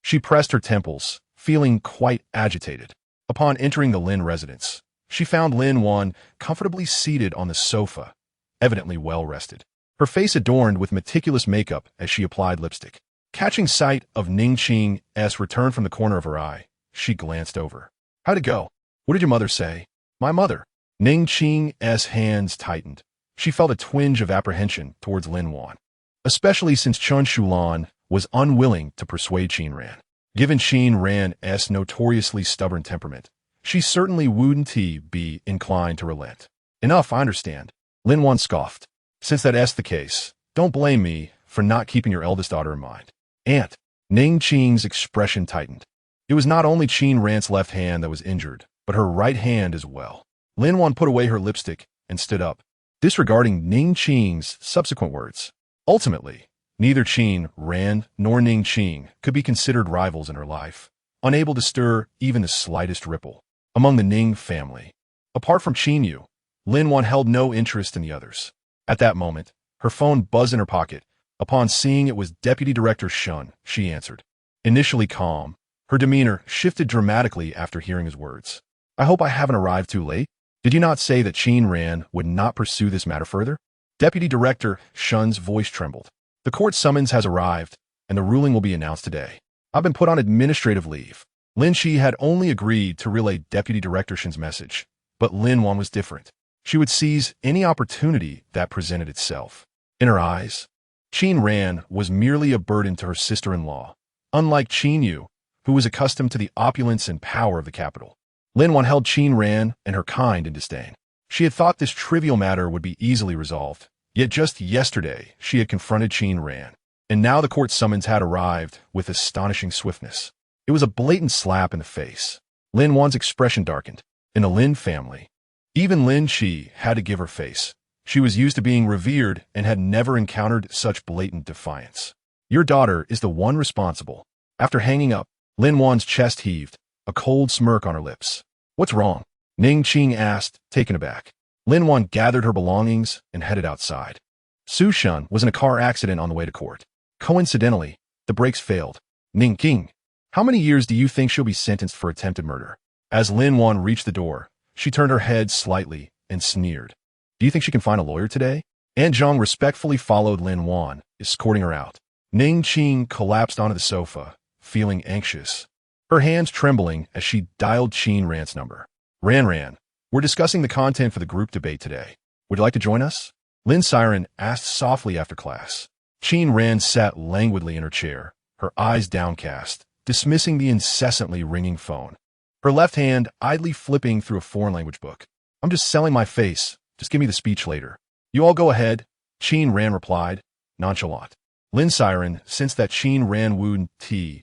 She pressed her temples, feeling quite agitated. Upon entering the Lin residence, she found Lin Wan comfortably seated on the sofa, evidently well-rested, her face adorned with meticulous makeup as she applied lipstick. Catching sight of Ning Qing's return from the corner of her eye, she glanced over. How'd it go? What did your mother say? My mother. Ning Qing's hands tightened. She felt a twinge of apprehension towards Lin Wan, especially since Chen Shulan was unwilling to persuade Qin Ran. Given Qin Ran's notoriously stubborn temperament, she certainly wouldn't be inclined to relent. Enough, I understand. Lin Wan scoffed. Since that's the case, don't blame me for not keeping your eldest daughter in mind. Aunt. Ning Qing's expression tightened. It was not only Qin Ran's left hand that was injured, but her right hand as well. Lin Wan put away her lipstick and stood up, disregarding Ning Qing's subsequent words. Ultimately, neither Qin Ran nor Ning Qing could be considered rivals in her life, unable to stir even the slightest ripple among the Ning family. Apart from Qin Yu, Lin Wan held no interest in the others. At that moment, her phone buzzed in her pocket. Upon seeing it was Deputy Director Shun, she answered. Initially calm, her demeanor shifted dramatically after hearing his words. I hope I haven't arrived too late. Did you not say that Qin Ran would not pursue this matter further? Deputy Director Shun's voice trembled. The court summons has arrived, and the ruling will be announced today. I've been put on administrative leave. Lin Shi had only agreed to relay Deputy Director Shin's message, but Lin Wan was different. She would seize any opportunity that presented itself. In her eyes, Qin Ran was merely a burden to her sister-in-law, unlike Qin Yu, who was accustomed to the opulence and power of the capital. Lin Wan held Qin Ran and her kind in disdain. She had thought this trivial matter would be easily resolved, yet just yesterday she had confronted Qin Ran, and now the court summons had arrived with astonishing swiftness. It was a blatant slap in the face. Lin Wan's expression darkened. In the Lin family, even Lin Shi had to give her face. She was used to being revered and had never encountered such blatant defiance. Your daughter is the one responsible. After hanging up, Lin Wan's chest heaved, a cold smirk on her lips. What's wrong? Ning Qing asked, taken aback. Lin Wan gathered her belongings and headed outside. Su Shun was in a car accident on the way to court. Coincidentally, the brakes failed. Ning Qing, how many years do you think she'll be sentenced for attempted murder? As Lin Wan reached the door, she turned her head slightly and sneered. Do you think she can find a lawyer today? An Zhang respectfully followed Lin Wan, escorting her out. Ning Qing collapsed onto the sofa, feeling anxious, her hands trembling as she dialed Qin Ran's number. Ran, we're discussing the content for the group debate today. Would you like to join us? Lin Siren asked softly after class. Qin Ran sat languidly in her chair, her eyes downcast, dismissing the incessantly ringing phone. Her left hand idly flipping through a foreign language book. I'm just selling my face. Just give me the speech later. You all go ahead, Qin Ran replied, nonchalant. Lin Siren sensed that Qin Ran would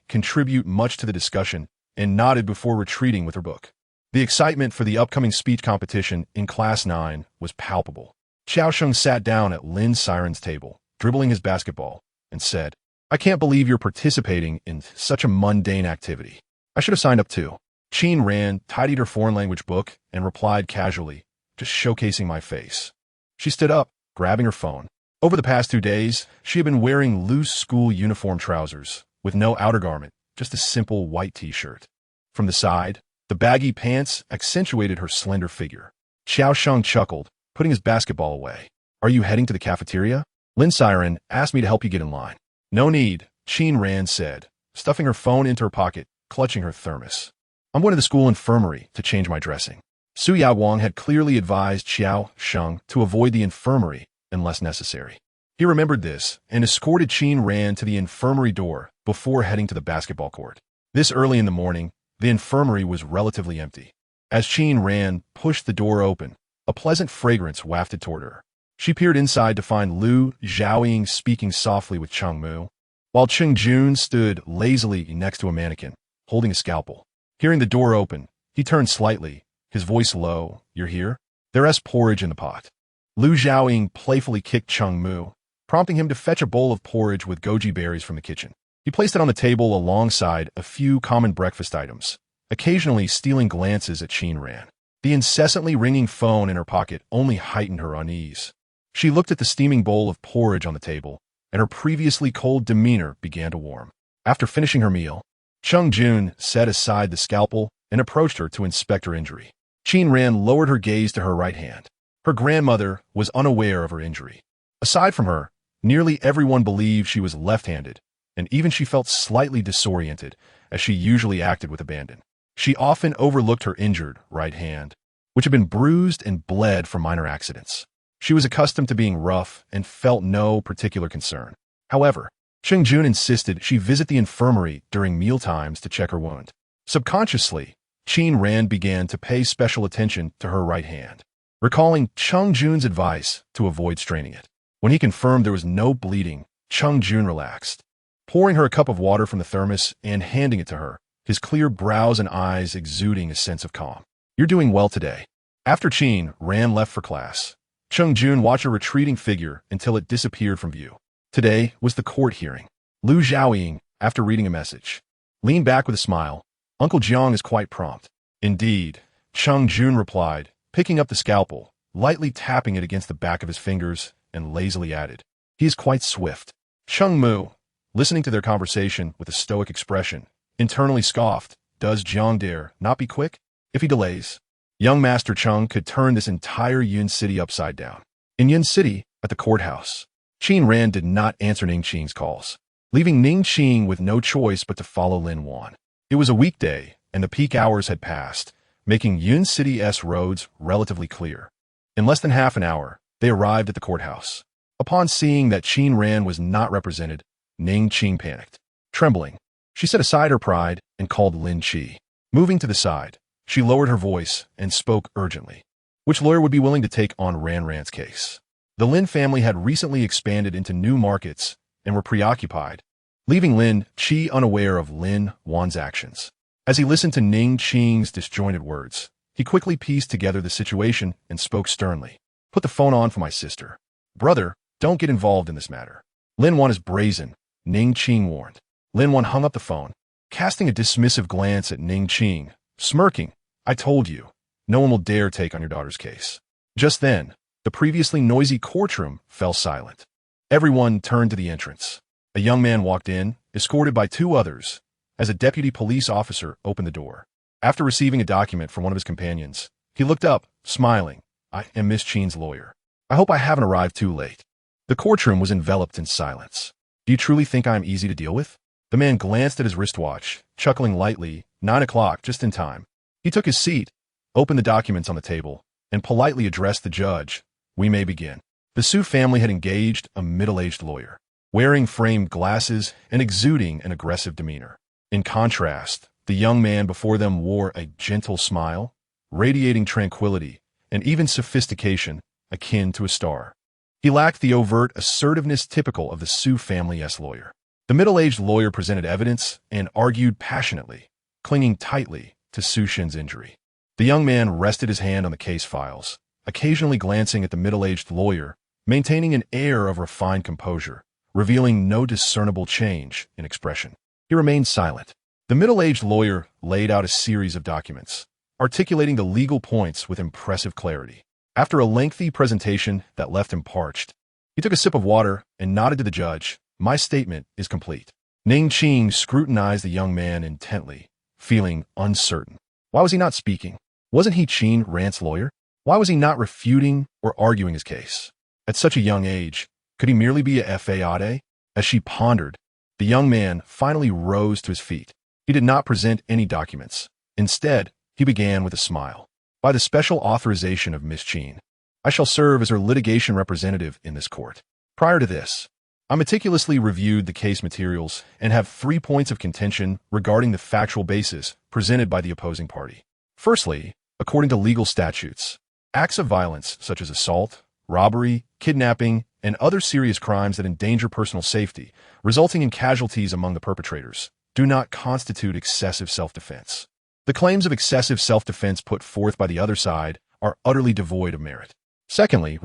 contribute much to the discussion and nodded before retreating with her book. The excitement for the upcoming speech competition in Class 9 was palpable. Xiaosheng sat down at Lin Siren's table, dribbling his basketball, and said, I can't believe you're participating in such a mundane activity. I should have signed up too. Qin Ran tidied her foreign language book and replied casually, just showcasing my face. She stood up, grabbing her phone. Over the past 2 days, she had been wearing loose school uniform trousers, with no outer garment, just a simple white t-shirt. From the side, the baggy pants accentuated her slender figure. Xiaosheng chuckled, putting his basketball away. Are you heading to the cafeteria? Lin Siren asked me to help you get in line. No need, Qin Ran said, stuffing her phone into her pocket, clutching her thermos. I'm going to the school infirmary to change my dressing. Su Yaowang had clearly advised Xiaosheng to avoid the infirmary unless necessary. He remembered this and escorted Qin Ran to the infirmary door before heading to the basketball court. This early in the morning, the infirmary was relatively empty. As Qin Ran pushed the door open, a pleasant fragrance wafted toward her. She peered inside to find Lu Zhaoying speaking softly with Cheng Mu, while Cheng Jun stood lazily next to a mannequin, holding a scalpel. Hearing the door open, he turned slightly, his voice low. You're here? There's porridge in the pot. Lu Zhaoying playfully kicked Cheng Mu, prompting him to fetch a bowl of porridge with goji berries from the kitchen. He placed it on the table alongside a few common breakfast items, occasionally stealing glances at Qin Ran. The incessantly ringing phone in her pocket only heightened her unease. She looked at the steaming bowl of porridge on the table, and her previously cold demeanor began to warm. After finishing her meal, Cheng Jun set aside the scalpel and approached her to inspect her injury. Qin Ran lowered her gaze to her right hand. Her grandmother was unaware of her injury. Aside from her, nearly everyone believed she was left-handed, and even she felt slightly disoriented, as she usually acted with abandon. She often overlooked her injured right hand, which had been bruised and bled from minor accidents. She was accustomed to being rough and felt no particular concern. However, Cheng Jun insisted she visit the infirmary during mealtimes to check her wound. Subconsciously, Qin Ran began to pay special attention to her right hand, recalling Cheng Jun's advice to avoid straining it. When he confirmed there was no bleeding, Cheng Jun relaxed, pouring her a cup of water from the thermos and handing it to her, his clear brows and eyes exuding a sense of calm. You're doing well today. After Qin Ran left for class, Cheng-jun watched a retreating figure until it disappeared from view. Today was the court hearing. Lu Xiaoying, after reading a message, leaned back with a smile. Uncle Jiang is quite prompt. Indeed, Cheng-jun replied, picking up the scalpel, lightly tapping it against the back of his fingers, and lazily added, he is quite swift. Cheng Mu, listening to their conversation with a stoic expression, internally scoffed, does Jiang dare not be quick? If he delays, young Master Cheng could turn this entire Yun City upside down. In Yun City, at the courthouse, Qin Ran did not answer Ning Qing's calls, leaving Ning Qing with no choice but to follow Lin Wan. It was a weekday, and the peak hours had passed, making Yun City's roads relatively clear. In less than half an hour, they arrived at the courthouse. Upon seeing that Qin Ran was not represented, Ning Qing panicked. Trembling, she set aside her pride and called Lin Qi. Moving to the side, she lowered her voice and spoke urgently. Which lawyer would be willing to take on Ran's case? The Lin family had recently expanded into new markets and were preoccupied, leaving Lin Qi unaware of Lin Wan's actions. As he listened to Ning Qing's disjointed words, he quickly pieced together the situation and spoke sternly. Put the phone on for my sister. Brother, don't get involved in this matter. Lin Wan is brazen, Ning Qing warned. Lin Wan hung up the phone, casting a dismissive glance at Ning Qing, smirking. I told you, no one will dare take on your daughter's case. Just then, the previously noisy courtroom fell silent. Everyone turned to the entrance. A young man walked in, escorted by two others, as a deputy police officer opened the door. After receiving a document from one of his companions, he looked up, smiling. I am Miss Qing's lawyer. I hope I haven't arrived too late. The courtroom was enveloped in silence. Do you truly think I am easy to deal with? The man glanced at his wristwatch, chuckling lightly. 9 o'clock, just in time. He took his seat, opened the documents on the table, and politely addressed the judge. We may begin. The Su family had engaged a middle-aged lawyer, wearing framed glasses and exuding an aggressive demeanor. In contrast, the young man before them wore a gentle smile, radiating tranquility and even sophistication akin to a star. He lacked the overt assertiveness typical of the Su family's lawyer. The middle-aged lawyer presented evidence and argued passionately, clinging tightly to Su Xin's injury. The young man rested his hand on the case files, occasionally glancing at the middle-aged lawyer, maintaining an air of refined composure, revealing no discernible change in expression. He remained silent. The middle-aged lawyer laid out a series of documents, articulating the legal points with impressive clarity. After a lengthy presentation that left him parched, he took a sip of water and nodded to the judge. My statement is complete. Ning Qing scrutinized the young man intently, feeling uncertain. Why was he not speaking? Wasn't he Qin Ran's lawyer? Why was he not refuting or arguing his case? At such a young age, could he merely be a fade? As she pondered, the young man finally rose to his feet. He did not present any documents. Instead, he began with a smile. By the special authorization of Miss Qin, I shall serve as her litigation representative in this court. Prior to this, I meticulously reviewed the case materials and have 3 points of contention regarding the factual basis presented by the opposing party. Firstly, according to legal statutes, acts of violence such as assault, robbery, kidnapping, and other serious crimes that endanger personal safety, resulting in casualties among the perpetrators, do not constitute excessive self-defense. The claims of excessive self-defense put forth by the other side are utterly devoid of merit. Secondly,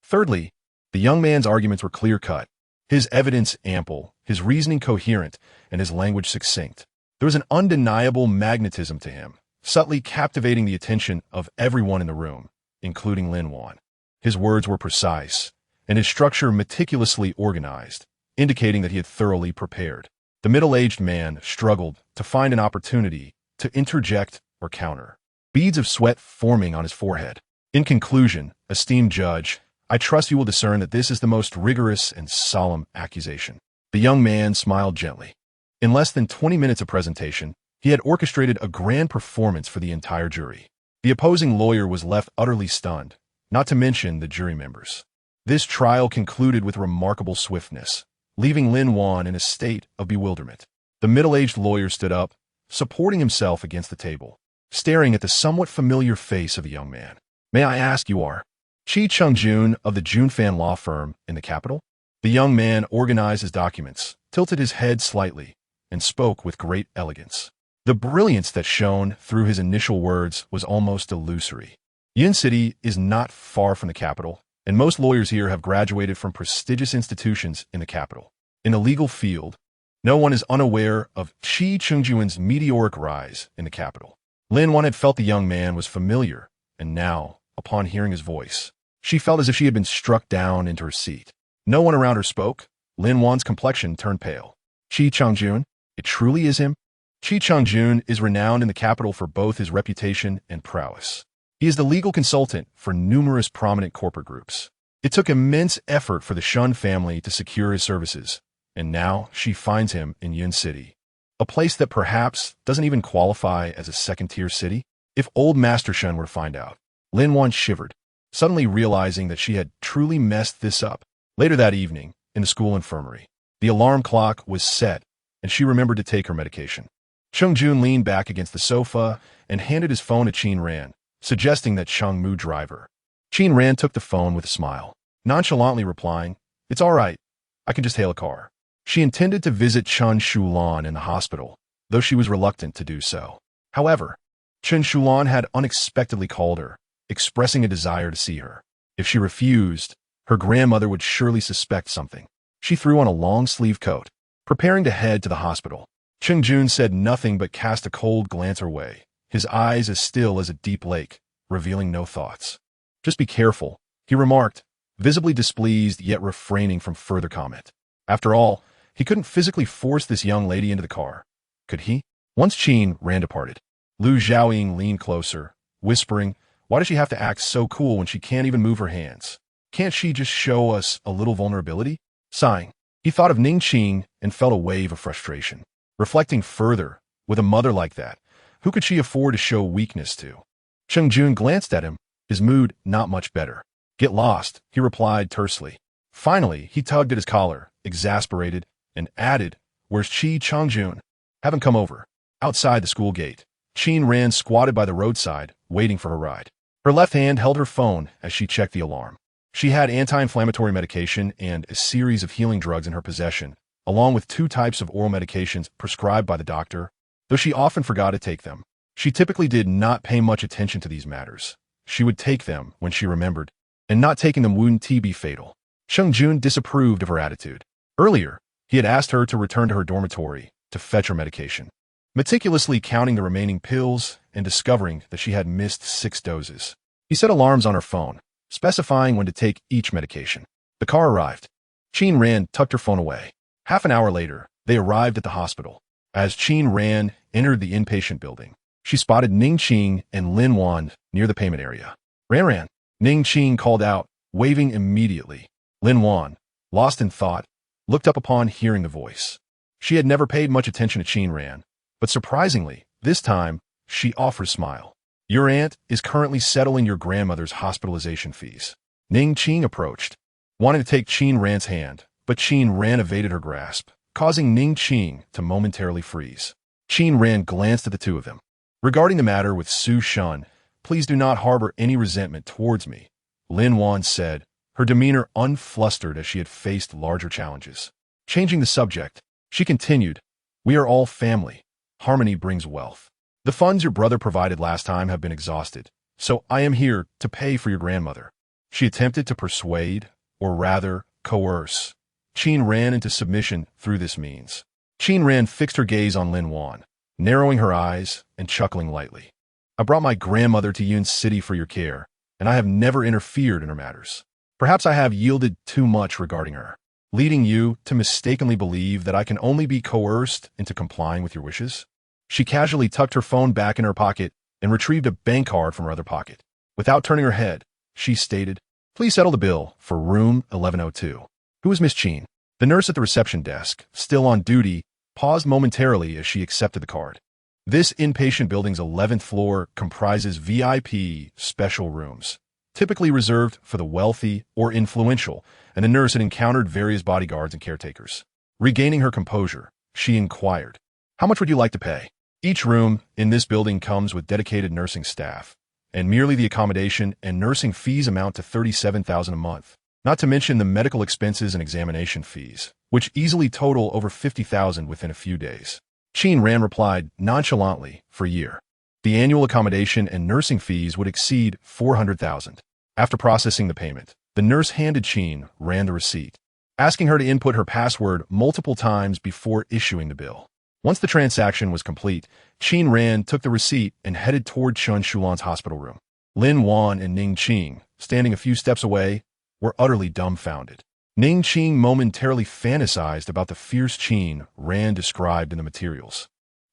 Thirdly, the young man's arguments were clear-cut, his evidence ample, his reasoning coherent, and his language succinct. There was an undeniable magnetism to him, subtly captivating the attention of everyone in the room, including Lin Wan. His words were precise, and his structure meticulously organized, indicating that he had thoroughly prepared. The middle-aged man struggled to find an opportunity to interject or counter, beads of sweat forming on his forehead. In conclusion, esteemed judge, I trust you will discern that this is the most rigorous and solemn accusation. The young man smiled gently. In less than 20 minutes of presentation, he had orchestrated a grand performance for the entire jury. The opposing lawyer was left utterly stunned, not to mention the jury members. This trial concluded with remarkable swiftness, leaving Lin Wan in a state of bewilderment. The middle-aged lawyer stood up, supporting himself against the table, staring at the somewhat familiar face of the young man. May I ask, you are Qi Cheng-jun of the Junfan law firm in the capital? The young man organized his documents, tilted his head slightly, and spoke with great elegance. The brilliance that shone through his initial words was almost illusory. Yun City is not far from the capital, and most lawyers here have graduated from prestigious institutions in the capital. In the legal field, no one is unaware of Qi Chengjuan's meteoric rise in the capital. Lin Wan had felt the young man was familiar, and now, upon hearing his voice, she felt as if she had been struck down into her seat. No one around her spoke. Lin Wan's complexion turned pale. Qi Chengjun? It truly is him? Qi Chengjun is renowned in the capital for both his reputation and prowess. He is the legal consultant for numerous prominent corporate groups. It took immense effort for the Shun family to secure his services, and now she finds him in Yun City, a place that perhaps doesn't even qualify as a second-tier city. If old Master Shun were to find out, Lin Wan shivered, suddenly realizing that she had truly messed this up. Later that evening, in the school infirmary, the alarm clock was set, and she remembered to take her medication. Chengjun leaned back against the sofa and handed his phone to Qin Ran, suggesting that Cheng Mu drive her. Qin Ran took the phone with a smile, nonchalantly replying, "It's all right. I can just hail a car." She intended to visit Chen Shulan in the hospital, though she was reluctant to do so. However, Chen Shulan had unexpectedly called her, expressing a desire to see her. If she refused, her grandmother would surely suspect something. She threw on a long-sleeved coat, preparing to head to the hospital. Chengjun said nothing but cast a cold glance her way, his eyes as still as a deep lake, revealing no thoughts. "Just be careful," he remarked, visibly displeased yet refraining from further comment. After all, he couldn't physically force this young lady into the car, could he? Once Qin Ran departed, Lu Xiaoying leaned closer, whispering, "Why does she have to act so cool when she can't even move her hands? Can't she just show us a little vulnerability?" Sighing, he thought of Ning Qing and felt a wave of frustration. Reflecting further, with a mother like that, who could she afford to show weakness to? Chengjun glanced at him, his mood not much better. "Get lost," he replied tersely. Finally, he tugged at his collar, exasperated, and added, "Where's Qi Chengjun?" "Haven't come over." Outside the school gate, Qin Ran squatted by the roadside, waiting for her ride. Her left hand held her phone as she checked the alarm. She had anti-inflammatory medication and a series of healing drugs in her possession, along with 2 types of oral medications prescribed by the doctor, though she often forgot to take them. She typically did not pay much attention to these matters. She would take them when she remembered, and not taking them wouldn't be fatal. Chengjun disapproved of her attitude. Earlier, he had asked her to return to her dormitory to fetch her medication, meticulously counting the remaining pills and discovering that she had missed 6 doses. He set alarms on her phone, specifying when to take each medication. The car arrived. Qin Ran tucked her phone away. Half an hour later, they arrived at the hospital. As Qin Ran entered the inpatient building, she spotted Ning Qing and Lin Wan near the payment area. "Ran," Ning Qing called out, waving immediately. Lin Wan, lost in thought, looked up upon hearing the voice. She had never paid much attention to Qin Ran, but surprisingly, this time, she offered a smile. "Your aunt is currently settling your grandmother's hospitalization fees." Ning Qing approached, wanting to take Qin Ran's hand, but Qin Ran evaded her grasp, causing Ning Qing to momentarily freeze. Qin Ran glanced at the two of them. "Regarding the matter with Su Shun, please do not harbor any resentment towards me," Lin Wan said, her demeanor unflustered as she had faced larger challenges. Changing the subject, she continued, "We are all family. Harmony brings wealth. The funds your brother provided last time have been exhausted, so I am here to pay for your grandmother." She attempted to persuade, or rather, coerce, Qin Ran into submission through this means. Qin Ran fixed her gaze on Lin Wan, narrowing her eyes and chuckling lightly. "I brought my grandmother to Yun City for your care, and I have never interfered in her matters. Perhaps I have yielded too much regarding her, leading you to mistakenly believe that I can only be coerced into complying with your wishes." She casually tucked her phone back in her pocket and retrieved a bank card from her other pocket. Without turning her head, she stated, "Please settle the bill for room 1102. "Who is Miss Qin?" The nurse at the reception desk, still on duty, paused momentarily as she accepted the card. This inpatient building's 11th floor comprises VIP special rooms, typically reserved for the wealthy or influential, and the nurse had encountered various bodyguards and caretakers. Regaining her composure, she inquired, "How much would you like to pay?" Each room in this building comes with dedicated nursing staff, and merely the accommodation and nursing fees amount to $37,000 a month, not to mention the medical expenses and examination fees, which easily total over $50,000 within a few days. Qin Ran replied nonchalantly, "For a year." The annual accommodation and nursing fees would exceed $400,000. After processing the payment, the nurse handed Qin Ran the receipt, asking her to input her password multiple times before issuing the bill. Once the transaction was complete, Qin Ran took the receipt and headed toward Chen Shulan's hospital room. Lin Wan and Ning Qing, standing a few steps away, were utterly dumbfounded. Ning Qing momentarily fantasized about the fierce Qin Ran described in the materials,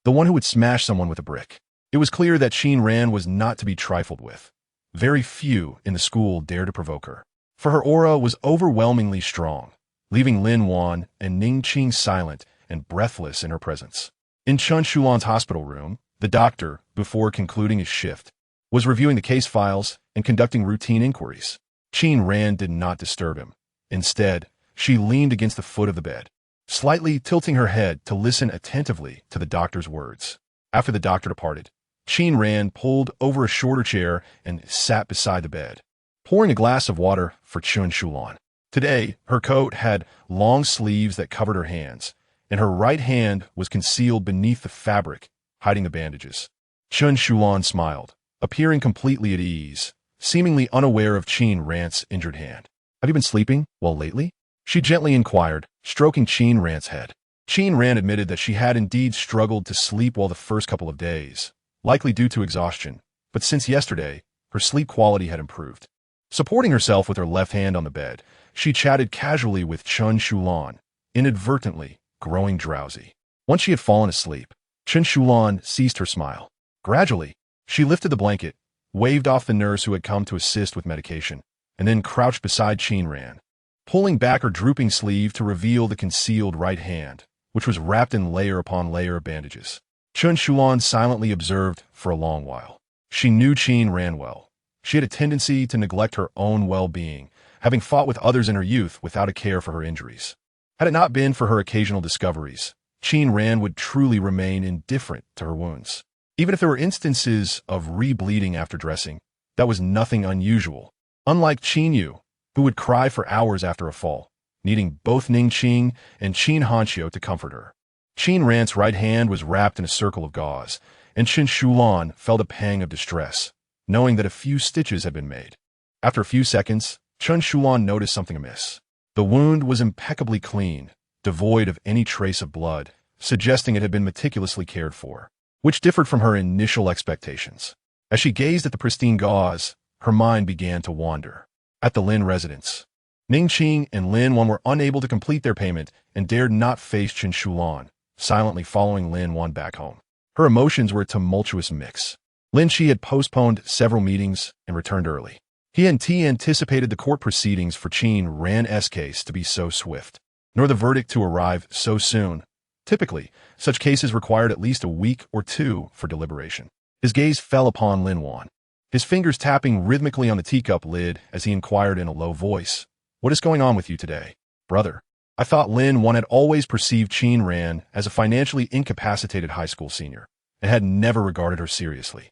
the one who would smash someone with a brick. It was clear that Qin Ran was not to be trifled with. Very few in the school dared to provoke her, for her aura was overwhelmingly strong, leaving Lin Wan and Ning Qing silent and breathless in her presence. In Chen Shulan's hospital room, the doctor, before concluding his shift, was reviewing the case files and conducting routine inquiries. Qin Ran did not disturb him. Instead, she leaned against the foot of the bed, slightly tilting her head to listen attentively to the doctor's words. After the doctor departed, Qin Ran pulled over a shorter chair and sat beside the bed, pouring a glass of water for Chen Shulan. Today, her coat had long sleeves that covered her hands, and her right hand was concealed beneath the fabric, hiding the bandages. Chen Shulan smiled, appearing completely at ease, seemingly unaware of Qin Ran's injured hand. "Have you been sleeping well lately?" she gently inquired, stroking Qin Ran's head. Qin Ran admitted that she had indeed struggled to sleep well the first couple of days, likely due to exhaustion, but since yesterday, her sleep quality had improved. Supporting herself with her left hand on the bed, she chatted casually with Chen Shulan, inadvertently growing drowsy. Once she had fallen asleep, Chen Shulan ceased her smile. Gradually, she lifted the blanket, waved off the nurse who had come to assist with medication, and then crouched beside Qin Ran, pulling back her drooping sleeve to reveal the concealed right hand, which was wrapped in layer upon layer of bandages. Chen Shulan silently observed for a long while. She knew Qin Ran well. She had a tendency to neglect her own well-being, having fought with others in her youth without a care for her injuries. Had it not been for her occasional discoveries, Qin Ran would truly remain indifferent to her wounds. Even if there were instances of re-bleeding after dressing, that was nothing unusual. Unlike Qin Yu, who would cry for hours after a fall, needing both Ning Qing and Qin Hanqiu to comfort her. Qin Ran's right hand was wrapped in a circle of gauze, and Chen Shulan felt a pang of distress, knowing that a few stitches had been made. After a few seconds, Chen Shulan noticed something amiss. The wound was impeccably clean, devoid of any trace of blood, suggesting it had been meticulously cared for, which differed from her initial expectations. As she gazed at the pristine gauze, her mind began to wander. At the Lin residence, Ning Qing and Lin Wan were unable to complete their payment and dared not face Chen Shulan, silently following Lin Wan back home. Her emotions were a tumultuous mix. Lin Qi had postponed several meetings and returned early. He hadn't anticipated the court proceedings for Qin Ran's case to be so swift, nor the verdict to arrive so soon. Typically, such cases required at least a week or two for deliberation. His gaze fell upon Lin Wan, his fingers tapping rhythmically on the teacup lid as he inquired in a low voice, "What is going on with you today, brother?" I thought Lin Wan had always perceived Qin Ran as a financially incapacitated high school senior, and had never regarded her seriously.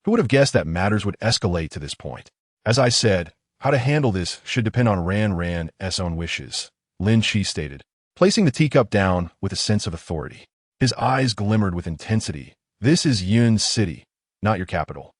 Who would have guessed that matters would escalate to this point? As I said, how to handle this should depend on Ran's own wishes, Lin Qi stated, placing the teacup down with a sense of authority. His eyes glimmered with intensity. "This is Yun City, not your capital.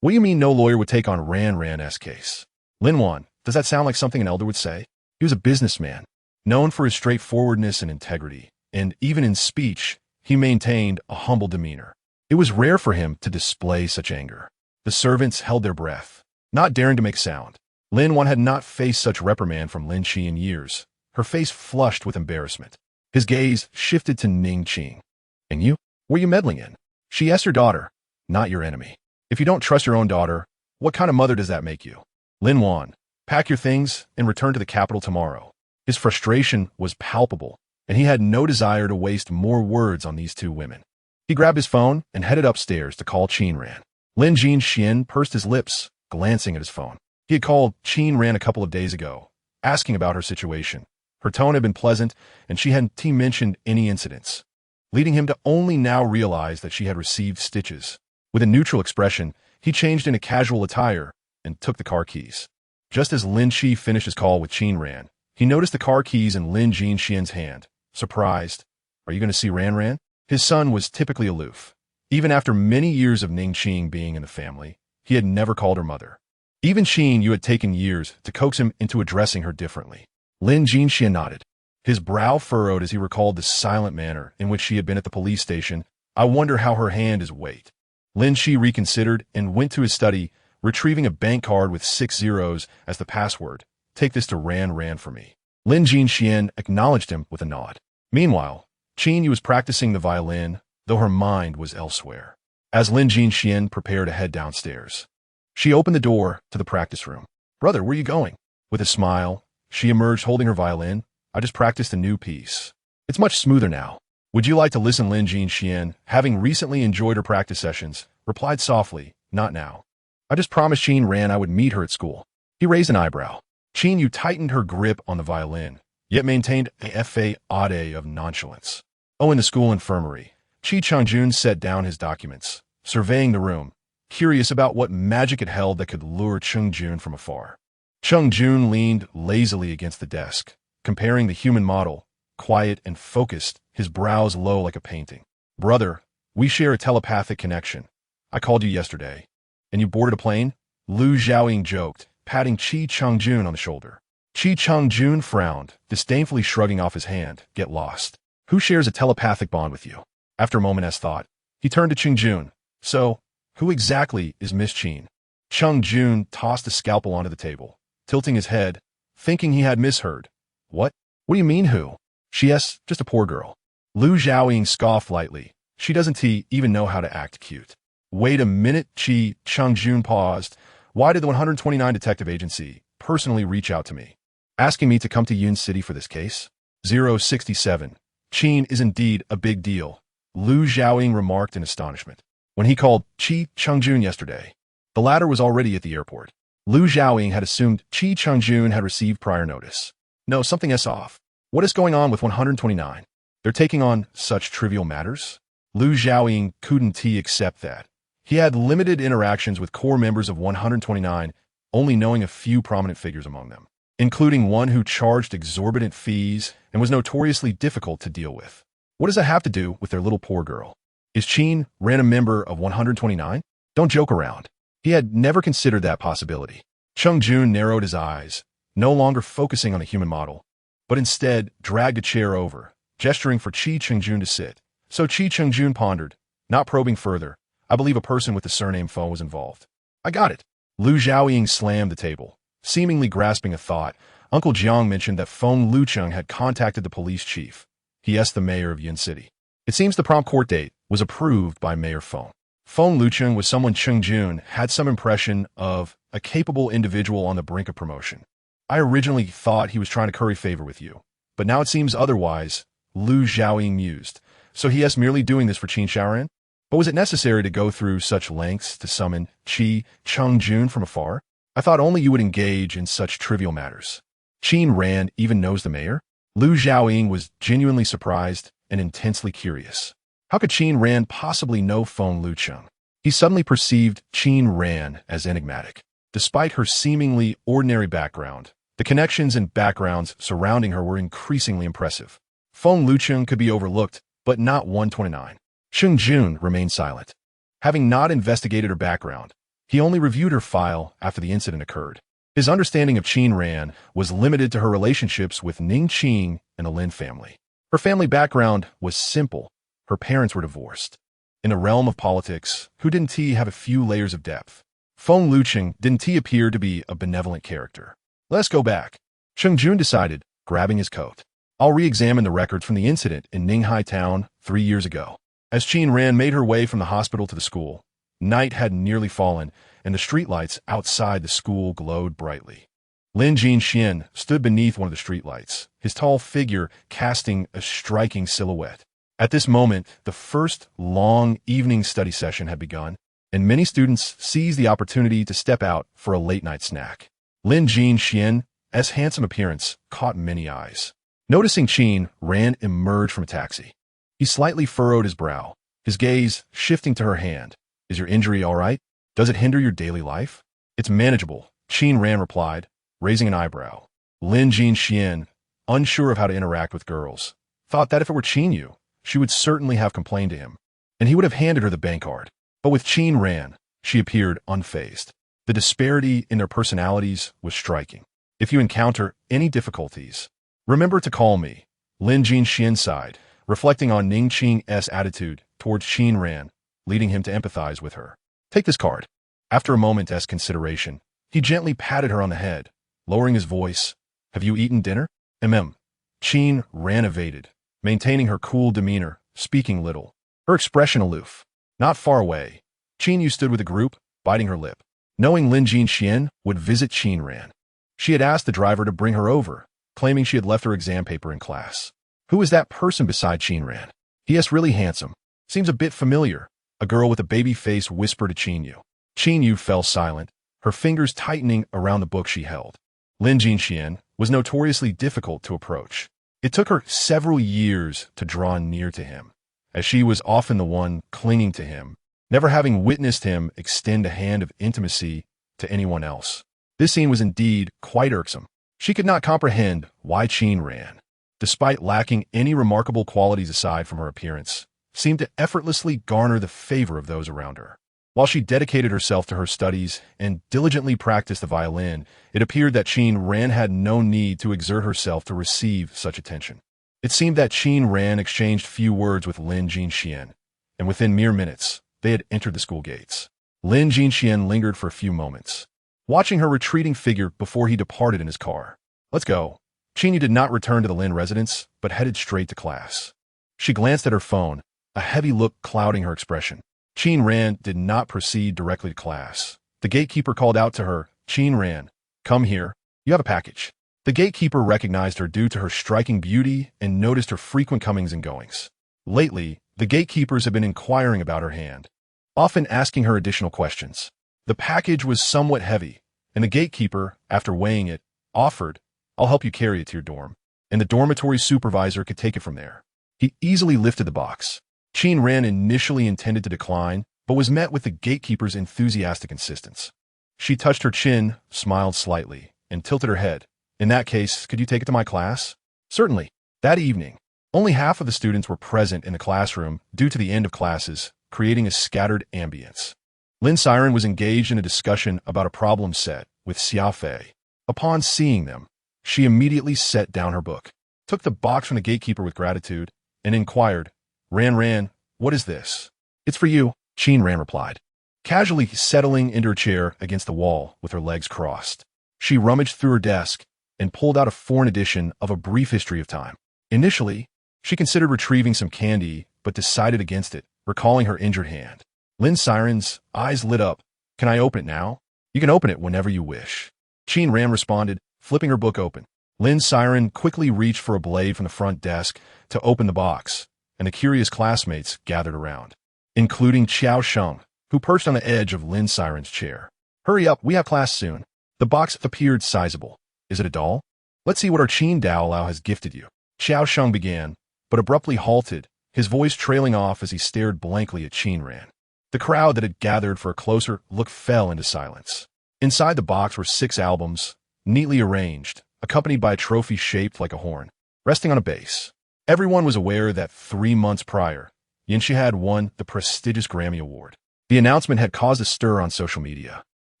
What do you mean no lawyer would take on Ran's case?" "Lin Wan, does that sound like something an elder would say?" He was a businessman, known for his straightforwardness and integrity, and even in speech, he maintained a humble demeanor. It was rare for him to display such anger. The servants held their breath, not daring to make sound. Lin Wan had not faced such reprimand from Lin Qi in years, her face flushed with embarrassment. His gaze shifted to Ning Qing. "And you? What are you meddling in?" "She is your daughter, not your enemy. If you don't trust your own daughter, what kind of mother does that make you?" "Lin Wan, pack your things and return to the capital tomorrow." His frustration was palpable, and he had no desire to waste more words on these two women. He grabbed his phone and headed upstairs to call Qin Ran. Lin Jinxian pursed his lips, glancing at his phone. He had called Qin Ran a couple of days ago, asking about her situation. Her tone had been pleasant, and she hadn't mentioned any incidents, leading him to only now realize that she had received stitches. With a neutral expression, he changed into casual attire and took the car keys. Just as Lin Qi finished his call with Qin Ran, he noticed the car keys in Lin Jinxian's hand. Surprised, "Are you going to see Ran?" His son was typically aloof, Even after many years of Ning Qing being in the family, he had never called her mother. Even Qin Yu had taken years to coax him into addressing her differently. Lin Jinxian nodded. His brow furrowed as he recalled the silent manner in which she had been at the police station. I wonder how her hand is weight. Lin Shi reconsidered and went to his study, retrieving a bank card with 6 zeros as the password. Take this to Ran for me. Lin Jinxian acknowledged him with a nod. Meanwhile, Qin Yu was practicing the violin, though her mind was elsewhere. As Lin Jinxian prepared to head downstairs, she opened the door to the practice room. Brother, where are you going? With a smile, she emerged holding her violin. I just practiced a new piece. It's much smoother now. Would you like to listen? Lin Jinxian, having recently enjoyed her practice sessions, replied softly, not now. I just promised Qin Ran I would meet her at school. He raised an eyebrow. Qin Yu tightened her grip on the violin, yet maintained a fade of nonchalance. Oh, in the school infirmary, Chi Changjun set down his documents, surveying the room, curious about what magic it held that could lure Changjun from afar. Changjun leaned lazily against the desk, comparing the human model, quiet and focused, his brows low like a painting. Brother, we share a telepathic connection. I called you yesterday. And you boarded a plane? Lu Xiaoying joked, patting Chi Changjun on the shoulder. Chi Changjun frowned, disdainfully shrugging off his hand. Get lost. Who shares a telepathic bond with you? After a moment's thought, he turned to Changjun. So, who exactly is Miss Qin? Changjun tossed a scalpel onto the table, tilting his head, thinking he had misheard. What? What do you mean who? She's just a poor girl. Lu Xiaoying scoffed lightly. She doesn't even know how to act cute. Wait a minute, Changjun paused. Why did the 129 Detective Agency personally reach out to me, asking me to come to Yun City for this case? 067. Qin is indeed a big deal, Lu Xiaoying remarked in astonishment. When he called Chi Changjun yesterday, the latter was already at the airport. Lu Xiaoying had assumed Chi Changjun had received prior notice. No, something is off. What is going on with 129? They're taking on such trivial matters? Lu Xiaoying couldn't accept that. He had limited interactions with core members of 129, only knowing a few prominent figures among them, including one who charged exorbitant fees and was notoriously difficult to deal with. What does that have to do with their little poor girl? Is Qin Ran a member of 129? Don't joke around. He had never considered that possibility. Changjun narrowed his eyes, no longer focusing on the human model, but instead dragged a chair over, gesturing for Chi Changjun to sit. So Chi Changjun pondered, not probing further. I believe a person with the surname Feng was involved. I got it. Lu Xiaoying slammed the table, seemingly grasping a thought. Uncle Jiang mentioned that Feng Lucheng had contacted the police chief. He asked the mayor of Yun City. It seems the prompt court date was approved by Mayor Feng. Feng Lucheng was someone Changjun had some impression of, a capable individual on the brink of promotion. I originally thought he was trying to curry favor with you, but now it seems otherwise, Lu Xiaoying mused. So he is merely doing this for Qin Shaoran? But was it necessary to go through such lengths to summon Chi Changjun from afar? I thought only you would engage in such trivial matters. Qin Ran even knows the mayor? Lu Xiaoying was genuinely surprised and intensely curious. How could Qin Ran possibly know Feng Lucheng? He suddenly perceived Qin Ran as enigmatic. Despite her seemingly ordinary background, the connections and backgrounds surrounding her were increasingly impressive. Feng Lucheng could be overlooked, but not 129. Changjun remained silent. Having not investigated her background, he only reviewed her file after the incident occurred. His understanding of Qin Ran was limited to her relationships with Ning Qing and the Lin family. Her family background was simple. Her parents were divorced. In the realm of politics, who didn't have a few layers of depth? Feng Lucheng didn't appear to be a benevolent character. Let's go back. Changjun decided, grabbing his coat. I'll re-examine the records from the incident in Ninghai Town 3 years ago. As Qin Ran made her way from the hospital to the school, night had nearly fallen, and the streetlights outside the school glowed brightly. Lin Jinxian stood beneath one of the streetlights, his tall figure casting a striking silhouette. At this moment, the first long evening study session had begun, and many students seized the opportunity to step out for a late-night snack. Lin Jinxian's handsome appearance caught many eyes. Noticing Qin Ran emerge from a taxi, he slightly furrowed his brow, his gaze shifting to her hand. Is your injury all right? Does it hinder your daily life? It's manageable, Qin Ran replied, raising an eyebrow. Lin Jinxian, unsure of how to interact with girls, thought that if it were Qin Yu, she would certainly have complained to him. and he would have handed her the bank card. But with Qin Ran, she appeared unfazed. The disparity in their personalities was striking. If you encounter any difficulties, remember to call me. Lin Jinxian sighed, reflecting on Ning Qing's attitude towards Qin Ran, leading him to empathize with her. Take this card. After a moment's consideration, he gently patted her on the head, lowering his voice. Have you eaten dinner? Qin Ran evaded, maintaining her cool demeanor, speaking little. Her expression aloof. Not far away, Qin Yu stood with a group, biting her lip. Knowing Lin Jinxian would visit Qin Ran, she had asked the driver to bring her over, claiming she had left her exam paper in class. Who is that person beside Qin Ran? He is really handsome. Seems a bit familiar. A girl with a baby face whispered to Qin Yu. Qin Yu fell silent, her fingers tightening around the book she held. Lin Jinxian was notoriously difficult to approach. It took her several years to draw near to him, as she was often the one clinging to him, never having witnessed him extend a hand of intimacy to anyone else. This scene was indeed quite irksome. She could not comprehend why Qin Ran, despite lacking any remarkable qualities aside from her appearance, seemed to effortlessly garner the favor of those around her. While she dedicated herself to her studies and diligently practiced the violin, it appeared that Qin Ran had no need to exert herself to receive such attention. It seemed that Qin Ran exchanged few words with Lin Jinxian, and within mere minutes, they had entered the school gates. Lin Jinxian lingered for a few moments, watching her retreating figure before he departed in his car. Let's go. Qin Yu did not return to the Lin residence, but headed straight to class. She glanced at her phone, a heavy look clouding her expression. Qin Ran did not proceed directly to class. The gatekeeper called out to her, Qin Ran, come here. You have a package. The gatekeeper recognized her due to her striking beauty and noticed her frequent comings and goings. Lately, the gatekeepers had been inquiring about her hand, often asking her additional questions. The package was somewhat heavy, and the gatekeeper, after weighing it, offered, I'll help you carry it to your dorm, and the dormitory supervisor could take it from there. He easily lifted the box. Qin Ran initially intended to decline, but was met with the gatekeeper's enthusiastic insistence. She touched her chin, smiled slightly, and tilted her head. In that case, could you take it to my class? Certainly. That evening, only half of the students were present in the classroom due to the end of classes, creating a scattered ambience. Lin Siren was engaged in a discussion about a problem set with Xia Fei. Upon seeing them, she immediately set down her book, took the box from the gatekeeper with gratitude, and inquired, Ran, what is this? It's for you, Qin Ran replied, casually settling into her chair against the wall with her legs crossed. She rummaged through her desk and pulled out a foreign edition of A Brief History of Time. Initially, she considered retrieving some candy, but decided against it, recalling her injured hand. Lin Siren's eyes lit up. Can I open it now? You can open it whenever you wish. Qin Ran responded, flipping her book open. Lin Siren quickly reached for a blade from the front desk to open the box, and the curious classmates gathered around, including Qiao Sheng, who perched on the edge of Lin Siren's chair. Hurry up, we have class soon. The box appeared sizable. Is it a doll? Let's see what our Qin Dao Lao has gifted you. Qiao Sheng began, but abruptly halted, his voice trailing off as he stared blankly at Qin Ran. The crowd that had gathered for a closer look fell into silence. Inside the box were 6 albums, neatly arranged, accompanied by a trophy shaped like a horn, resting on a base. Everyone was aware that 3 months prior, Yinxi had won the prestigious Grammy Award. The announcement had caused a stir on social media,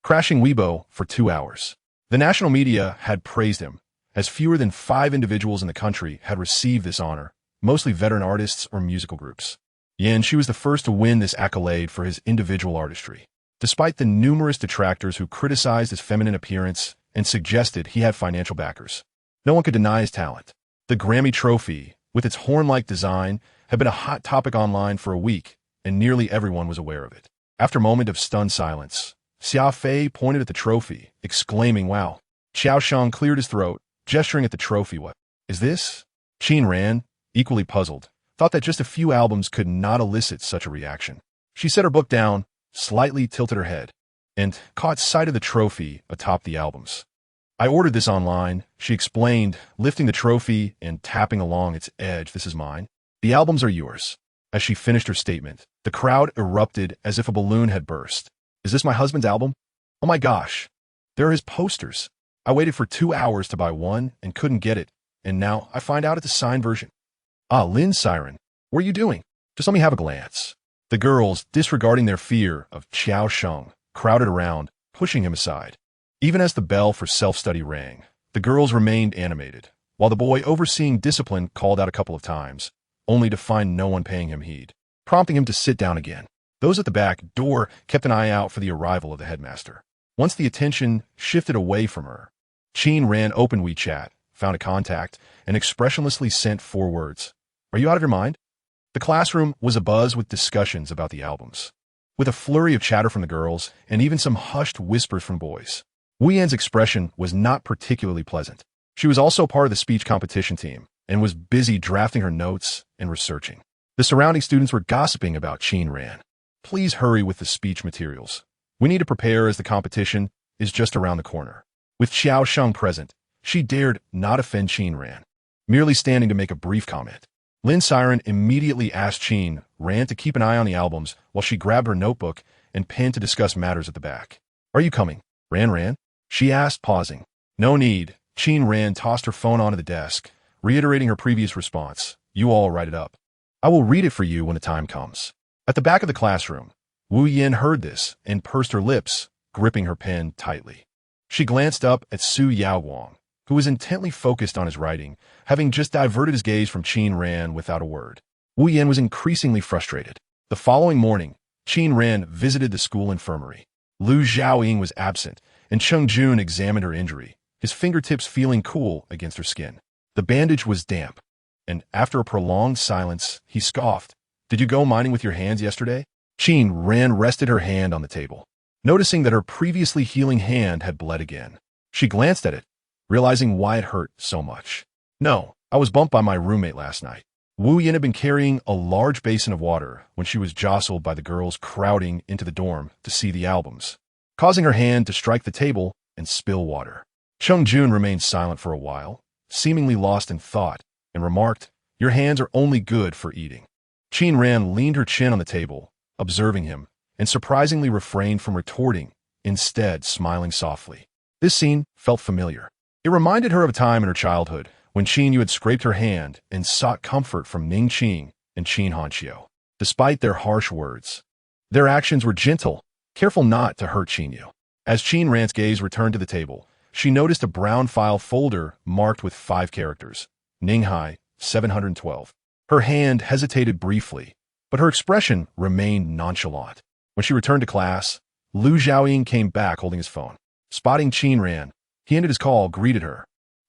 crashing Weibo for 2 hours. The national media had praised him, as fewer than 5 individuals in the country had received this honor, mostly veteran artists or musical groups. Yinxi was the first to win this accolade for his individual artistry. Despite the numerous detractors who criticized his feminine appearance and suggested he had financial backers, no one could deny his talent. The Grammy trophy, with its horn-like design, had been a hot topic online for a week, and nearly everyone was aware of it. After a moment of stunned silence, Xia Fei pointed at the trophy, exclaiming, wow. Qiao Sheng cleared his throat, gesturing at the trophy. What is this? Qin Ran, equally puzzled, thought that just a few albums could not elicit such a reaction. She set her book down, slightly tilted her head, and caught sight of the trophy atop the albums. I ordered this online, she explained, lifting the trophy and tapping along its edge. This is mine. The albums are yours. As she finished her statement, the crowd erupted as if a balloon had burst. Is this my husband's album? Oh my gosh. There are his posters. I waited for 2 hours to buy one and couldn't get it, and now I find out it's a signed version. Ah, Lin Siren, what are you doing? Just let me have a glance. The girls, disregarding their fear of Qiao Sheng, crowded around, pushing him aside. Even as the bell for self-study rang, the girls remained animated, while the boy overseeing discipline called out a couple of times, only to find no one paying him heed, prompting him to sit down again. Those at the back door kept an eye out for the arrival of the headmaster. Once the attention shifted away from her, Qin Ran opened WeChat, found a contact, and expressionlessly sent 4 words. "Are you out of your mind?" The classroom was abuzz with discussions about the albums, with a flurry of chatter from the girls and even some hushed whispers from boys. Wu Yan's expression was not particularly pleasant. She was also part of the speech competition team and was busy drafting her notes and researching. The surrounding students were gossiping about Qin Ran. "Please hurry with the speech materials. We need to prepare as the competition is just around the corner." With Qiao Sheng present, she dared not offend Qin Ran, merely standing to make a brief comment. Lin Siren immediately asked Qin Ran to keep an eye on the albums while she grabbed her notebook and pen to discuss matters at the back. "Are you coming, Ran?" she asked, pausing. "No need." Qin Ran tossed her phone onto the desk, reiterating her previous response. "You all write it up. I will read it for you when the time comes." At the back of the classroom, Wu Yan heard this and pursed her lips, gripping her pen tightly. She glanced up at Su Yaoguang, who was intently focused on his writing, having just diverted his gaze from Qin Ran without a word. Wu Yan was increasingly frustrated. The following morning, Qin Ran visited the school infirmary. Lu Xiaoying was absent, and Cheng Jun examined her injury, his fingertips feeling cool against her skin. The bandage was damp, and after a prolonged silence, he scoffed. "Did you go mining with your hands yesterday?" Qin Ran rested her hand on the table, noticing that her previously healing hand had bled again. She glanced at it, realizing why it hurt so much. "No, I was bumped by my roommate last night." Wu Yan had been carrying a large basin of water when she was jostled by the girls crowding into the dorm to see the albums, causing her hand to strike the table and spill water. Cheng Jun remained silent for a while, seemingly lost in thought, and remarked, "Your hands are only good for eating." Qin Ran leaned her chin on the table, observing him, and surprisingly refrained from retorting, instead smiling softly. This scene felt familiar. It reminded her of a time in her childhood when Qin Yu had scraped her hand and sought comfort from Ning Qing and Qin Hanqiu. Despite their harsh words, their actions were gentle, careful not to hurt Qin Yu. As Qin Ran's gaze returned to the table, she noticed a brown file folder marked with 5 characters, Ninghai, 712. Her hand hesitated briefly, but her expression remained nonchalant. When she returned to class, Lu Xiaoying came back holding his phone. Spotting Qin Ran, he ended his call, greeted her,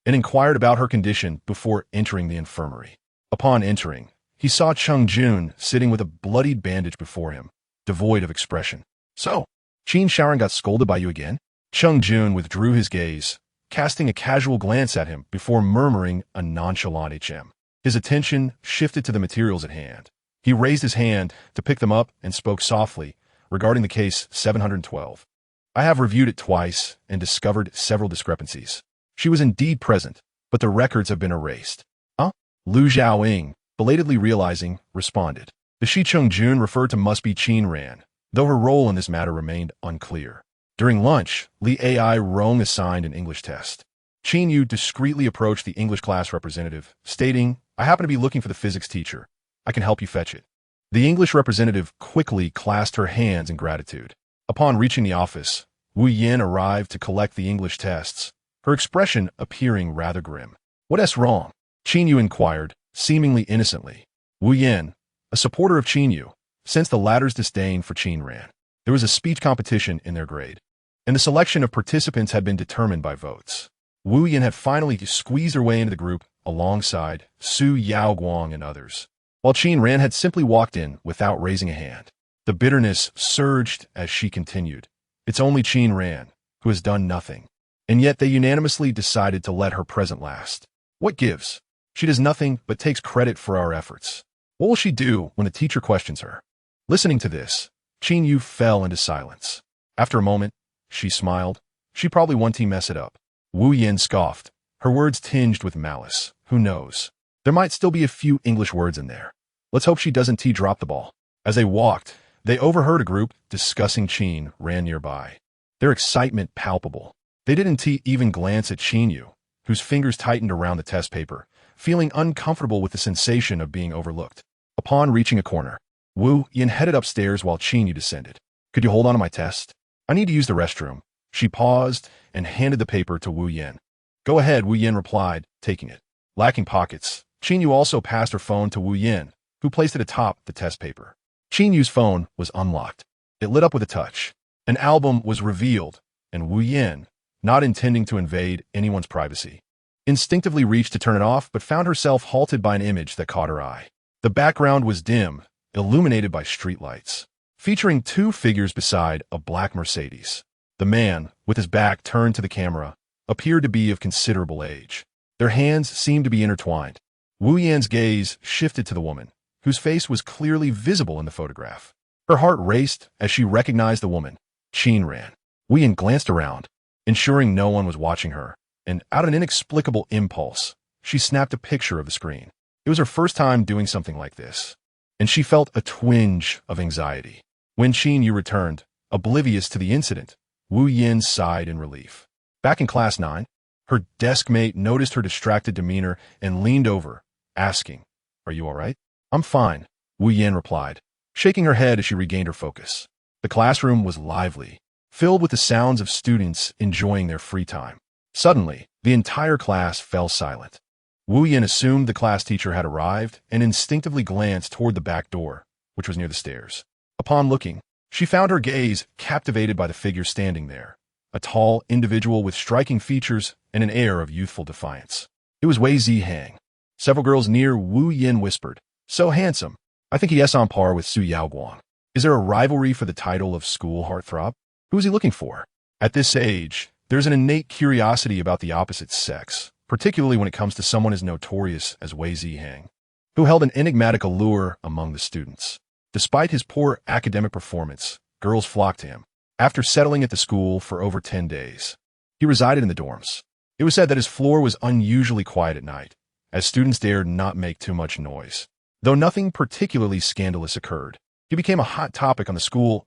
and inquired about her condition before entering the infirmary. Upon entering, he saw Cheng Jun sitting with a bloodied bandage before him, devoid of expression. "So, Qin Shaoran got scolded by you again?" Cheng Jun withdrew his gaze, casting a casual glance at him before murmuring a nonchalant HM. His attention shifted to the materials at hand. He raised his hand to pick them up and spoke softly regarding the case 712. "I have reviewed it twice and discovered several discrepancies. She was indeed present, but the records have been erased." "Huh?" Lu Xiaoying, belatedly realizing, responded. The Shi Cheng Jun referred to must be Qin Ran, though her role in this matter remained unclear. During lunch, Li Ai Rong assigned an English test. Qin Yu discreetly approached the English class representative, stating, "I happen to be looking for the physics teacher. I can help you fetch it." The English representative quickly clasped her hands in gratitude. Upon reaching the office, Wu Yan arrived to collect the English tests, her expression appearing rather grim. "What's wrong?" Qin Yu inquired, seemingly innocently. Wu Yan, a supporter of Qin Yu, sensed the latter's disdain for Qin Ran. There was a speech competition in their grade, and the selection of participants had been determined by votes. Wu Yan had finally squeezed her way into the group alongside Su Yaoguang and others, while Qin Ran had simply walked in without raising a hand. The bitterness surged as she continued. "It's only Qin Ran, who has done nothing. And yet they unanimously decided to let her present last. What gives? She does nothing but takes credit for our efforts. What will she do when the teacher questions her?" Listening to this, Qin Yu fell into silence. After a moment, she smiled. "She probably won't mess it up." Wu Yan scoffed, her words tinged with malice. "Who knows? There might still be a few English words in there. Let's hope she doesn't drop the ball." As they walked, they overheard a group discussing Qin Ran nearby, their excitement palpable. They didn't even glance at Qin Yu, whose fingers tightened around the test paper, feeling uncomfortable with the sensation of being overlooked. Upon reaching a corner, Wu Yin headed upstairs while Qin Yu descended. Could you hold on to my test? I need to use the restroom. She paused and handed the paper to Wu Yin. Go ahead, Wu Yin replied, taking it. Lacking pockets, Qin Yu also passed her phone to Wu Yin, who placed it atop the test paper. Qin Yu's phone was unlocked. It lit up with a touch. An album was revealed, and Wu Yin, not intending to invade anyone's privacy, instinctively reached to turn it off but found herself halted by an image that caught her eye. The background was dim, illuminated by streetlights, featuring two figures beside a black Mercedes. The man, with his back turned to the camera, appeared to be of considerable age. Their hands seemed to be intertwined. Wu Yan's gaze shifted to the woman, whose face was clearly visible in the photograph. Her heart raced as she recognized the woman. Qin ran. Wu Yan glanced around, ensuring no one was watching her, and out of an inexplicable impulse, she snapped a picture of the screen. It was her first time doing something like this, and she felt a twinge of anxiety. When Qin Yu returned, oblivious to the incident, Wu Yin sighed in relief. Back in class 9, her desk mate noticed her distracted demeanor and leaned over, asking, "Are you all right?" "I'm fine," Wu Yin replied, shaking her head as she regained her focus. The classroom was lively, filled with the sounds of students enjoying their free time. Suddenly, the entire class fell silent. Wu Yin assumed the class teacher had arrived and instinctively glanced toward the back door, which was near the stairs. Upon looking, she found her gaze captivated by the figure standing there, a tall individual with striking features and an air of youthful defiance. It was Wei Zihang. Several girls near Wu Yin whispered, "So handsome. I think he is on par with Su Yaoguang. Is there a rivalry for the title of school heartthrob? Who is he looking for?" At this age, there's an innate curiosity about the opposite sex, particularly when it comes to someone as notorious as Wei Zihang, who held an enigmatic allure among the students. Despite his poor academic performance, girls flocked to him. After settling at the school for over 10 days, he resided in the dorms. It was said that his floor was unusually quiet at night, as students dared not make too much noise. Though nothing particularly scandalous occurred, he became a hot topic on the school's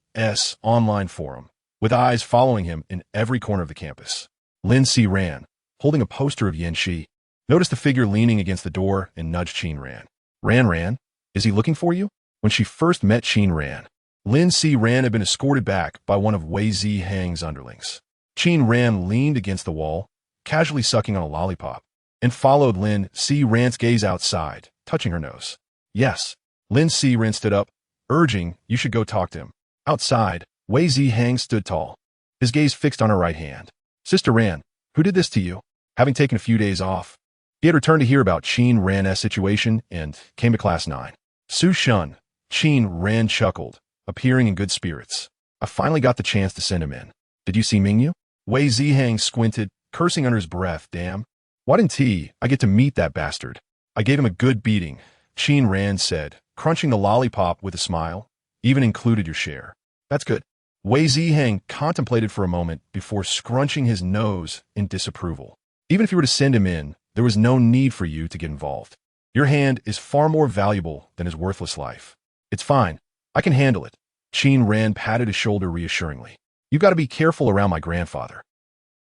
online forum, with eyes following him in every corner of the campus. Lin Si ran, holding a poster of Yan Shi, noticed the figure leaning against the door and nudged Qin Ran. Ran, is he looking for you? When she first met Qin Ran, Lin Si Ran had been escorted back by one of Wei Zihang's underlings. Qin Ran leaned against the wall, casually sucking on a lollipop, and followed Lin Si Ran's gaze outside, touching her nose. Yes. Lin Si Ran stood up, urging you should go talk to him. Outside, Wei Zihang stood tall, his gaze fixed on her right hand. Sister Ran, who did this to you? Having taken a few days off, he had returned to hear about Qin Ran's situation and came to class 9. Su Shun, Qin Ran chuckled, appearing in good spirits. I finally got the chance to send him in. Did you see Mingyu? Wei Zihang squinted, cursing under his breath. Damn. Why didn't I get to meet that bastard? I gave him a good beating, Qin Ran said, crunching the lollipop with a smile. Even included your share. That's good. Wei Zihang contemplated for a moment before scrunching his nose in disapproval. Even if you were to send him in, there was no need for you to get involved. Your hand is far more valuable than his worthless life. It's fine. I can handle it. Qin Ran patted his shoulder reassuringly. You've got to be careful around my grandfather.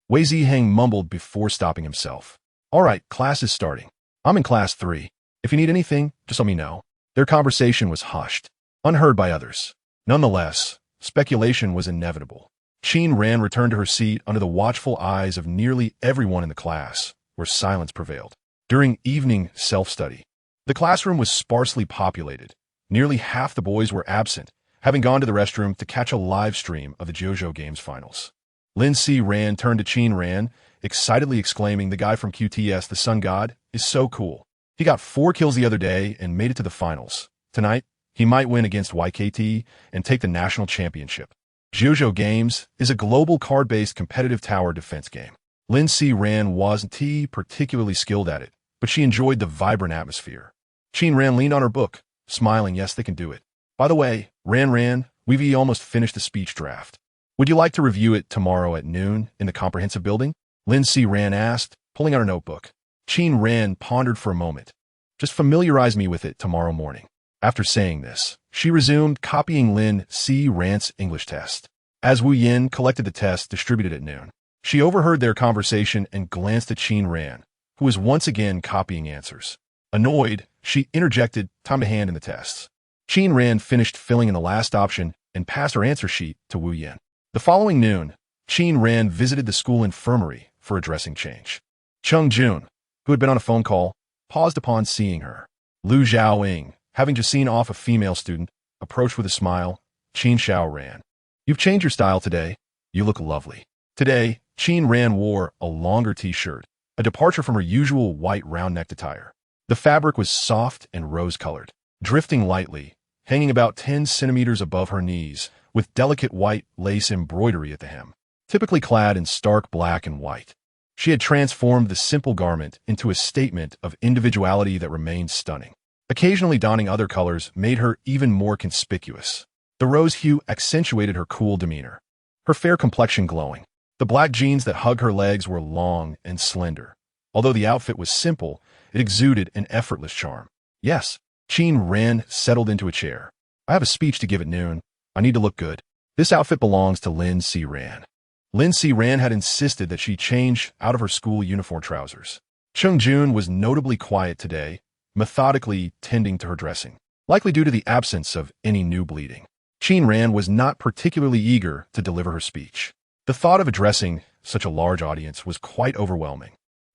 Wei Zihang mumbled before stopping himself. All right, class is starting. I'm in class 3. If you need anything, just let me know. Their conversation was hushed, unheard by others. Nonetheless, speculation was inevitable. Qin Ran returned to her seat under the watchful eyes of nearly everyone in the class, where silence prevailed. During evening self-study, the classroom was sparsely populated. Nearly half the boys were absent, having gone to the restroom to catch a live stream of the JoJo Games finals. Lin Si Ran turned to Qin Ran, excitedly exclaiming, the guy from QTS, the Sun God, is so cool. He got 4 kills the other day and made it to the finals. Tonight, he might win against YKT and take the national championship. JoJo Games is a global card-based competitive tower defense game. Lin Si Ran wasn't particularly skilled at it, but she enjoyed the vibrant atmosphere. Qin Ran leaned on her book, smiling. Yes, they can do it. By the way, Ran, we've almost finished the speech draft. Would you like to review it tomorrow at noon in the comprehensive building? Lin Si Ran asked, pulling out a notebook. Qin Ran pondered for a moment. Just familiarize me with it tomorrow morning. After saying this, she resumed copying Lin Si Ran's English test. As Wu Yin collected the test distributed at noon, she overheard their conversation and glanced at Qin Ran, who was once again copying answers. Annoyed, she interjected, time to hand in the tests. Qin Ran finished filling in the last option and passed her answer sheet to Wu Yin. The following noon, Qin Ran visited the school infirmary for a dressing change. Cheng Jun, who had been on a phone call, paused upon seeing her. Lu Zhaoying, having just seen off a female student, approached with a smile. Qin Xiao Ran. You've changed your style today. You look lovely. Today, Qin Ran wore a longer t-shirt, a departure from her usual white round-necked attire. The fabric was soft and rose-colored, drifting lightly, hanging about 10 centimeters above her knees, with delicate white lace embroidery at the hem. Typically clad in stark black and white, she had transformed the simple garment into a statement of individuality that remained stunning. Occasionally donning other colors made her even more conspicuous. The rose hue accentuated her cool demeanor, her fair complexion glowing. The black jeans that hug her legs were long and slender. Although the outfit was simple, it exuded an effortless charm. Yes, Qin Ran settled into a chair. I have a speech to give at noon. I need to look good. This outfit belongs to Lin Si Ran. Lin Si Ran had insisted that she change out of her school uniform trousers. Cheng Jun was notably quiet today, methodically tending to her dressing, likely due to the absence of any new bleeding. Qin Ran was not particularly eager to deliver her speech. The thought of addressing such a large audience was quite overwhelming.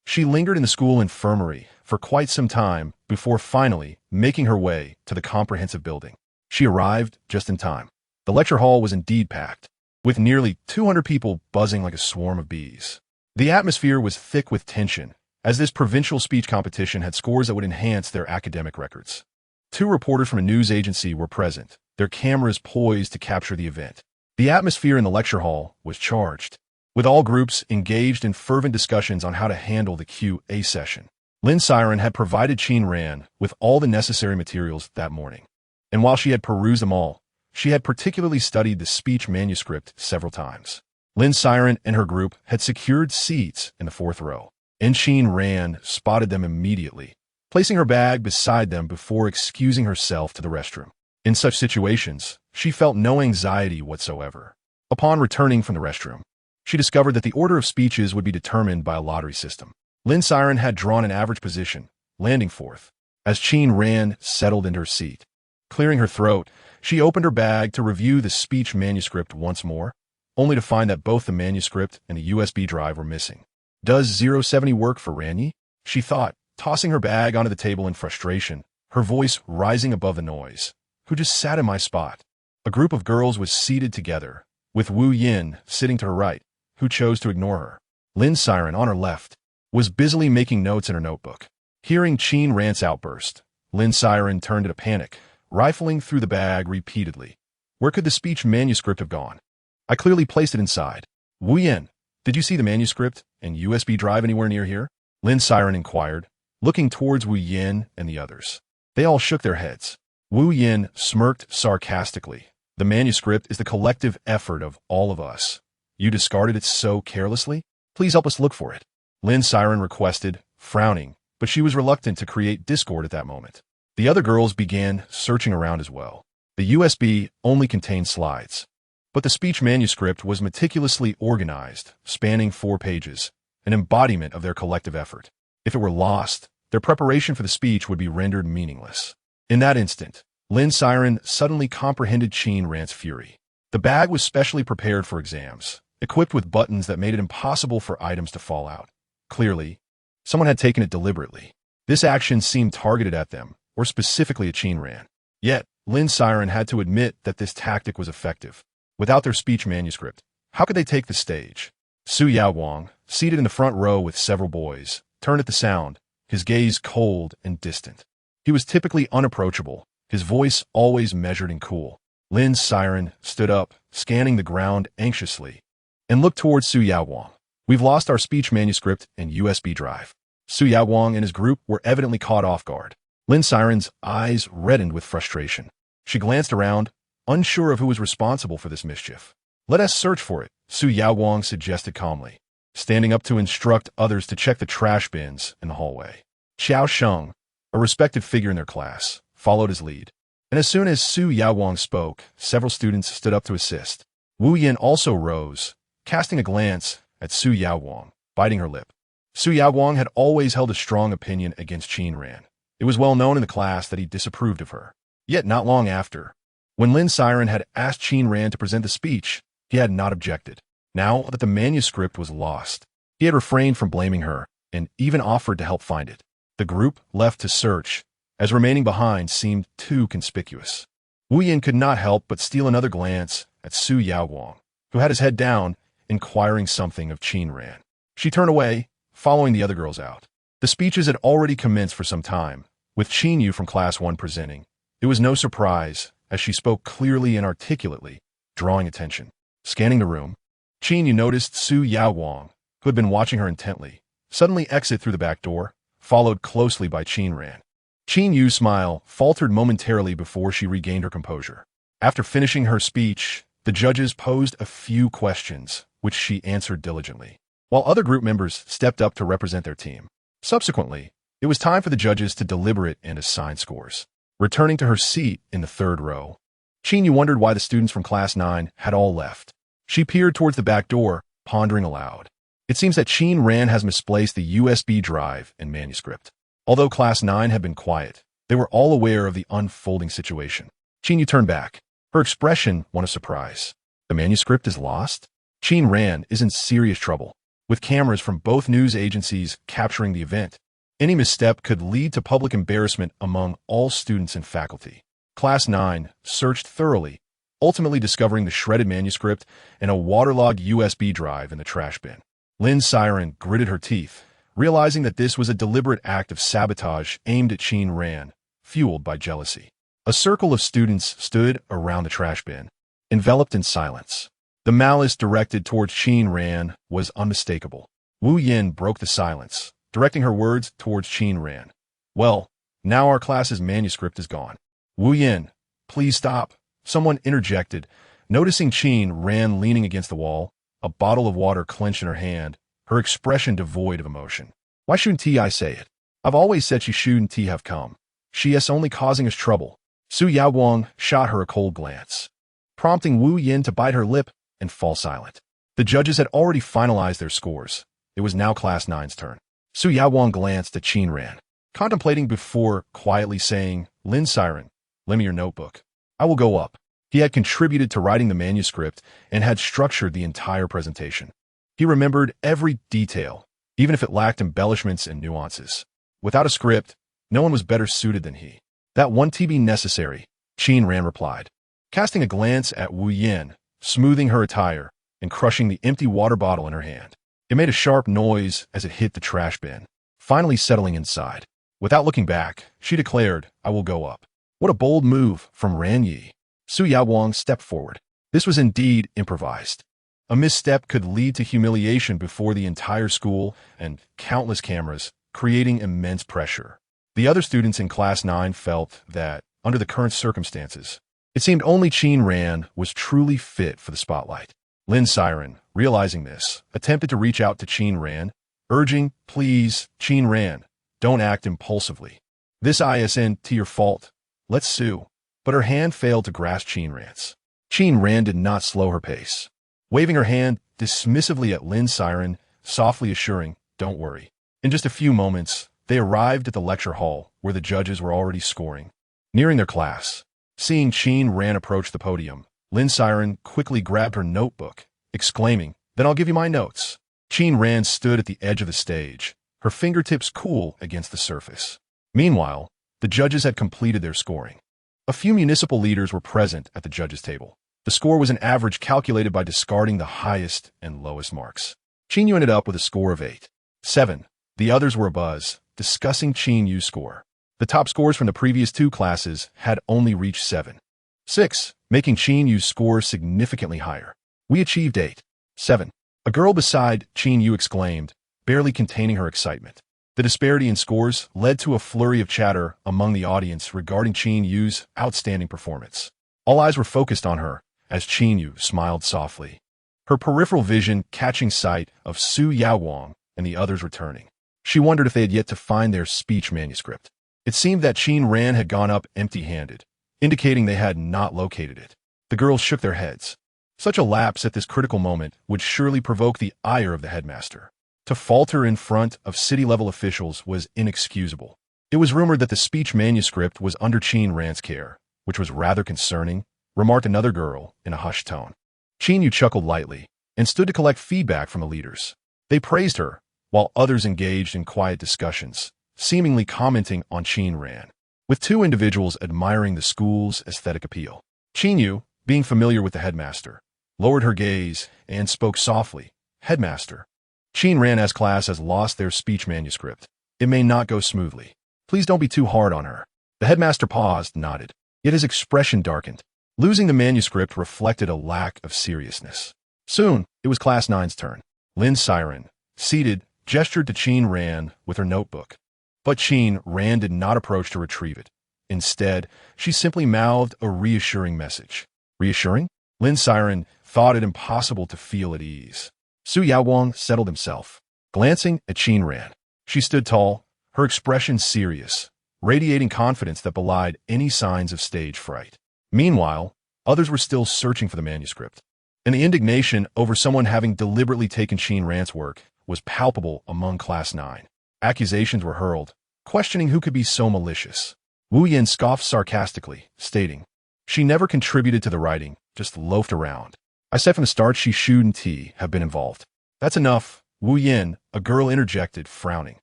She lingered in the school infirmary for quite some time before finally making her way to the comprehensive building. She arrived just in time. The lecture hall was indeed packed, with nearly 200 people buzzing like a swarm of bees. The atmosphere was thick with tension, as this provincial speech competition had scores that would enhance their academic records. 2 reporters from a news agency were present, their cameras poised to capture the event. The atmosphere in the lecture hall was charged, with all groups engaged in fervent discussions on how to handle the QA session. Lin Siren had provided Qin Ran with all the necessary materials that morning, and while she had perused them all, she had particularly studied the speech manuscript several times. Lin Siren and her group had secured seats in the 4th row, and Qin Ran spotted them immediately, placing her bag beside them before excusing herself to the restroom. In such situations, she felt no anxiety whatsoever. Upon returning from the restroom, she discovered that the order of speeches would be determined by a lottery system. Lin Siren had drawn an average position, landing 4th, as Qin Ran settled into her seat. Clearing her throat, she opened her bag to review the speech manuscript once more, only to find that both the manuscript and the USB drive were missing. Does 070 work for Ranyi? She thought, tossing her bag onto the table in frustration, her voice rising above the noise. Who just sat in my spot? A group of girls was seated together, with Wu Yin sitting to her right, who chose to ignore her. Lin Siren, on her left, was busily making notes in her notebook. Hearing Qin Ran's outburst, Lin Siren turned into panic, rifling through the bag repeatedly. Where could the speech manuscript have gone? I clearly placed it inside. Wu Yin, did you see the manuscript and USB drive anywhere near here? Lin Siren inquired, looking towards Wu Yin and the others. They all shook their heads. Wu Yin smirked sarcastically. The manuscript is the collective effort of all of us. You discarded it so carelessly? Please help us look for it. Lin Siren requested, frowning, but she was reluctant to create discord at that moment. The other girls began searching around as well. The USB only contained slides, but the speech manuscript was meticulously organized, spanning 4 pages, an embodiment of their collective effort. If it were lost, their preparation for the speech would be rendered meaningless. In that instant, Lin Siren suddenly comprehended Qin Ran's fury. The bag was specially prepared for exams, equipped with buttons that made it impossible for items to fall out. Clearly, someone had taken it deliberately. This action seemed targeted at them, or specifically at Qin Ran. Yet, Lin Siren had to admit that this tactic was effective. Without their speech manuscript, how could they take the stage? Su Yaowang, seated in the front row with several boys, turned at the sound, his gaze cold and distant. He was typically unapproachable, his voice always measured and cool. Lin Siren stood up, scanning the ground anxiously, and looked towards Su Yaowang. We've lost our speech manuscript and USB drive. Su Yaowang and his group were evidently caught off guard. Lin Siren's eyes reddened with frustration. She glanced around, unsure of who was responsible for this mischief. Let us search for it, Su Yaowang suggested calmly, standing up to instruct others to check the trash bins in the hallway. Xiao Sheng, a respected figure in their class, followed his lead. And as soon as Su Yaowang spoke, several students stood up to assist. Wu Yin also rose, casting a glance at Su Yaowang, biting her lip. Su Yaowang had always held a strong opinion against Qin Ran. It was well known in the class that he disapproved of her. Yet not long after, when Lin Siren had asked Qin Ran to present the speech, he had not objected. Now that the manuscript was lost, he had refrained from blaming her and even offered to help find it. The group left to search, as remaining behind seemed too conspicuous. Wu Yin could not help but steal another glance at Su Yaoguang, who had his head down, inquiring something of Qin Ran. She turned away, following the other girls out. The speeches had already commenced for some time, with Qin Yu from Class 1 presenting. It was no surprise, as she spoke clearly and articulately, drawing attention. Scanning the room, Qin Yu noticed Su Yaoguang, who had been watching her intently, suddenly exit through the back door, followed closely by Qin Ran. Qin Yu's smile faltered momentarily before she regained her composure. After finishing her speech, the judges posed a few questions, which she answered diligently, while other group members stepped up to represent their team. Subsequently, it was time for the judges to deliberate and assign scores. Returning to her seat in the third row, Qin Yu wondered why the students from Class 9 had all left. She peered towards the back door, pondering aloud. It seems that Qin Ran has misplaced the USB drive and manuscript. Although Class 9 had been quiet, they were all aware of the unfolding situation. Qin Yu turned back, her expression one of surprise. The manuscript is lost? Qin Ran is in serious trouble, with cameras from both news agencies capturing the event. Any misstep could lead to public embarrassment among all students and faculty. Class 9 searched thoroughly, ultimately discovering the shredded manuscript and a waterlogged USB drive in the trash bin. Lin Siren gritted her teeth, realizing that this was a deliberate act of sabotage aimed at Qin Ran, fueled by jealousy. A circle of students stood around the trash bin, enveloped in silence. The malice directed towards Qin Ran was unmistakable. Wu Yin broke the silence, directing her words towards Qin Ran. Well, now our class's manuscript is gone. Wu Yin, please stop, someone interjected, noticing Qin Ran leaning against the wall, a bottle of water clenched in her hand, her expression devoid of emotion. Why shouldn't I say it? I've always said she shouldn't have come. She is only causing us trouble. Su Yaoguang shot her a cold glance, prompting Wu Yin to bite her lip and fall silent. The judges had already finalized their scores. It was now Class 9's turn. Su Yaoguang glanced at Qin Ran, contemplating before quietly saying, Lin Siren, lend me your notebook. I will go up. He had contributed to writing the manuscript and had structured the entire presentation. He remembered every detail, even if it lacked embellishments and nuances. Without a script, no one was better suited than he. That won't be necessary, Qin Ran replied, casting a glance at Wu Yin, smoothing her attire and crushing the empty water bottle in her hand. It made a sharp noise as it hit the trash bin, finally settling inside. Without looking back, she declared, I will go up. What a bold move from Ran Yi. Su Yaoguang stepped forward. This was indeed improvised. A misstep could lead to humiliation before the entire school and countless cameras, creating immense pressure. The other students in Class 9 felt that, under the current circumstances, it seemed only Qin Ran was truly fit for the spotlight. Lin Siren, realizing this, attempted to reach out to Qin Ran, urging, please, Qin Ran, don't act impulsively. This isn't your fault. Let's sue. But her hand failed to grasp Qin Ran's. Qin Ran did not slow her pace, waving her hand dismissively at Lin Siren, softly assuring, don't worry. In just a few moments, they arrived at the lecture hall, where the judges were already scoring. Nearing their class, seeing Qin Ran approach the podium, Lin Siren quickly grabbed her notebook, exclaiming, then I'll give you my notes. Qin Ran stood at the edge of the stage, her fingertips cool against the surface. Meanwhile, the judges had completed their scoring. A few municipal leaders were present at the judges' table. The score was an average calculated by discarding the highest and lowest marks. Qin Yu ended up with a score of 8. 7. The others were abuzz, discussing Qin Yu's score. The top scores from the previous two classes had only reached 7. 6, making Qin Yu's score significantly higher. We achieved 8. 7. A girl beside Qin Yu exclaimed, barely containing her excitement. The disparity in scores led to a flurry of chatter among the audience regarding Qin Yu's outstanding performance. All eyes were focused on her, as Qin Yu smiled softly, her peripheral vision catching sight of Su Yaoguang and the others returning. She wondered if they had yet to find their speech manuscript. It seemed that Qin Ran had gone up empty-handed, indicating they had not located it. The girls shook their heads. Such a lapse at this critical moment would surely provoke the ire of the headmaster. To falter in front of city-level officials was inexcusable. It was rumored that the speech manuscript was under Qin Ran's care, which was rather concerning, remarked another girl in a hushed tone. Chin chuckled lightly and stood to collect feedback from the leaders. They praised her, while others engaged in quiet discussions, seemingly commenting on Chin Ran, with two individuals admiring the school's aesthetic appeal. Chin, being familiar with the headmaster, lowered her gaze and spoke softly. Headmaster, Chin Ran's class has lost their speech manuscript. It may not go smoothly. Please don't be too hard on her. The headmaster paused, nodded, yet his expression darkened. Losing the manuscript reflected a lack of seriousness. Soon, it was Class 9's turn. Lin Siren, seated, gestured to Chin Ran with her notebook. But Chin Ran did not approach to retrieve it. Instead, she simply mouthed a reassuring message. Reassuring? Lin Siren thought it impossible to feel at ease. Su Yaowang settled himself, glancing at Chin Ran. She stood tall, her expression serious, radiating confidence that belied any signs of stage fright. Meanwhile, others were still searching for the manuscript, and the indignation over someone having deliberately taken Chin Ran's work was palpable among Class 9. Accusations were hurled, questioning who could be so malicious. Wu Yin scoffed sarcastically, stating, "She never contributed to the writing, just loafed around. I said from the start she shouldn't have been involved." "That's enough," Wu Yin, a girl, interjected, frowning.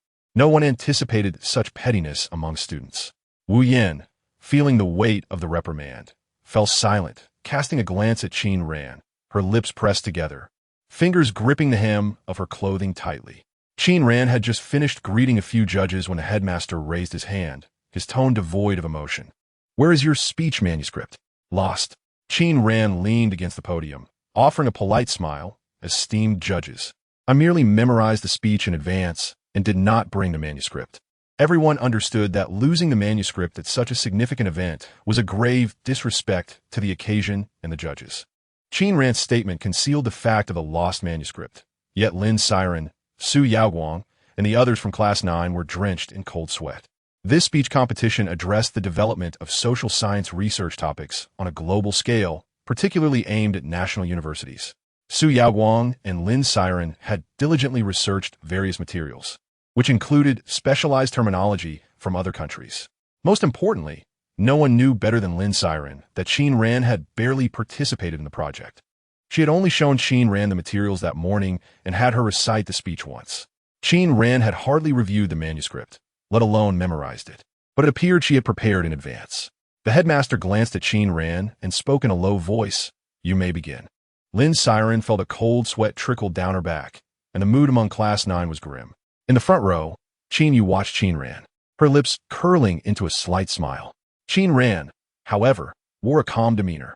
No one anticipated such pettiness among students. Wu Yin, feeling the weight of the reprimand, fell silent, casting a glance at Chin Ran, her lips pressed together, fingers gripping the hem of her clothing tightly. Chin Ran had just finished greeting a few judges when the headmaster raised his hand, his tone devoid of emotion. "Where is your speech manuscript?" "Lost." Chin Ran leaned against the podium, offering a polite smile. "Esteemed judges, I merely memorized the speech in advance and did not bring the manuscript." Everyone understood that losing the manuscript at such a significant event was a grave disrespect to the occasion and the judges. Chin Ran's statement concealed the fact of the lost manuscript, yet Lin Siren, Su Yaowang, and the others from Class 9 were drenched in cold sweat. This speech competition addressed the development of social science research topics on a global scale, particularly aimed at national universities. Su Yaowang and Lin Siren had diligently researched various materials, which included specialized terminology from other countries. Most importantly, no one knew better than Lin Siren that Chin Ran had barely participated in the project. She had only shown Chin Ran the materials that morning and had her recite the speech once. Chin Ran had hardly reviewed the manuscript, let alone memorized it, but it appeared she had prepared in advance. The headmaster glanced at Chin Ran and spoke in a low voice. "You may begin." Lin Siren felt a cold sweat trickle down her back, and the mood among Class 9 was grim. In the front row, Chin watched Chin Ran, her lips curling into a slight smile. Chin Ran, however, wore a calm demeanor.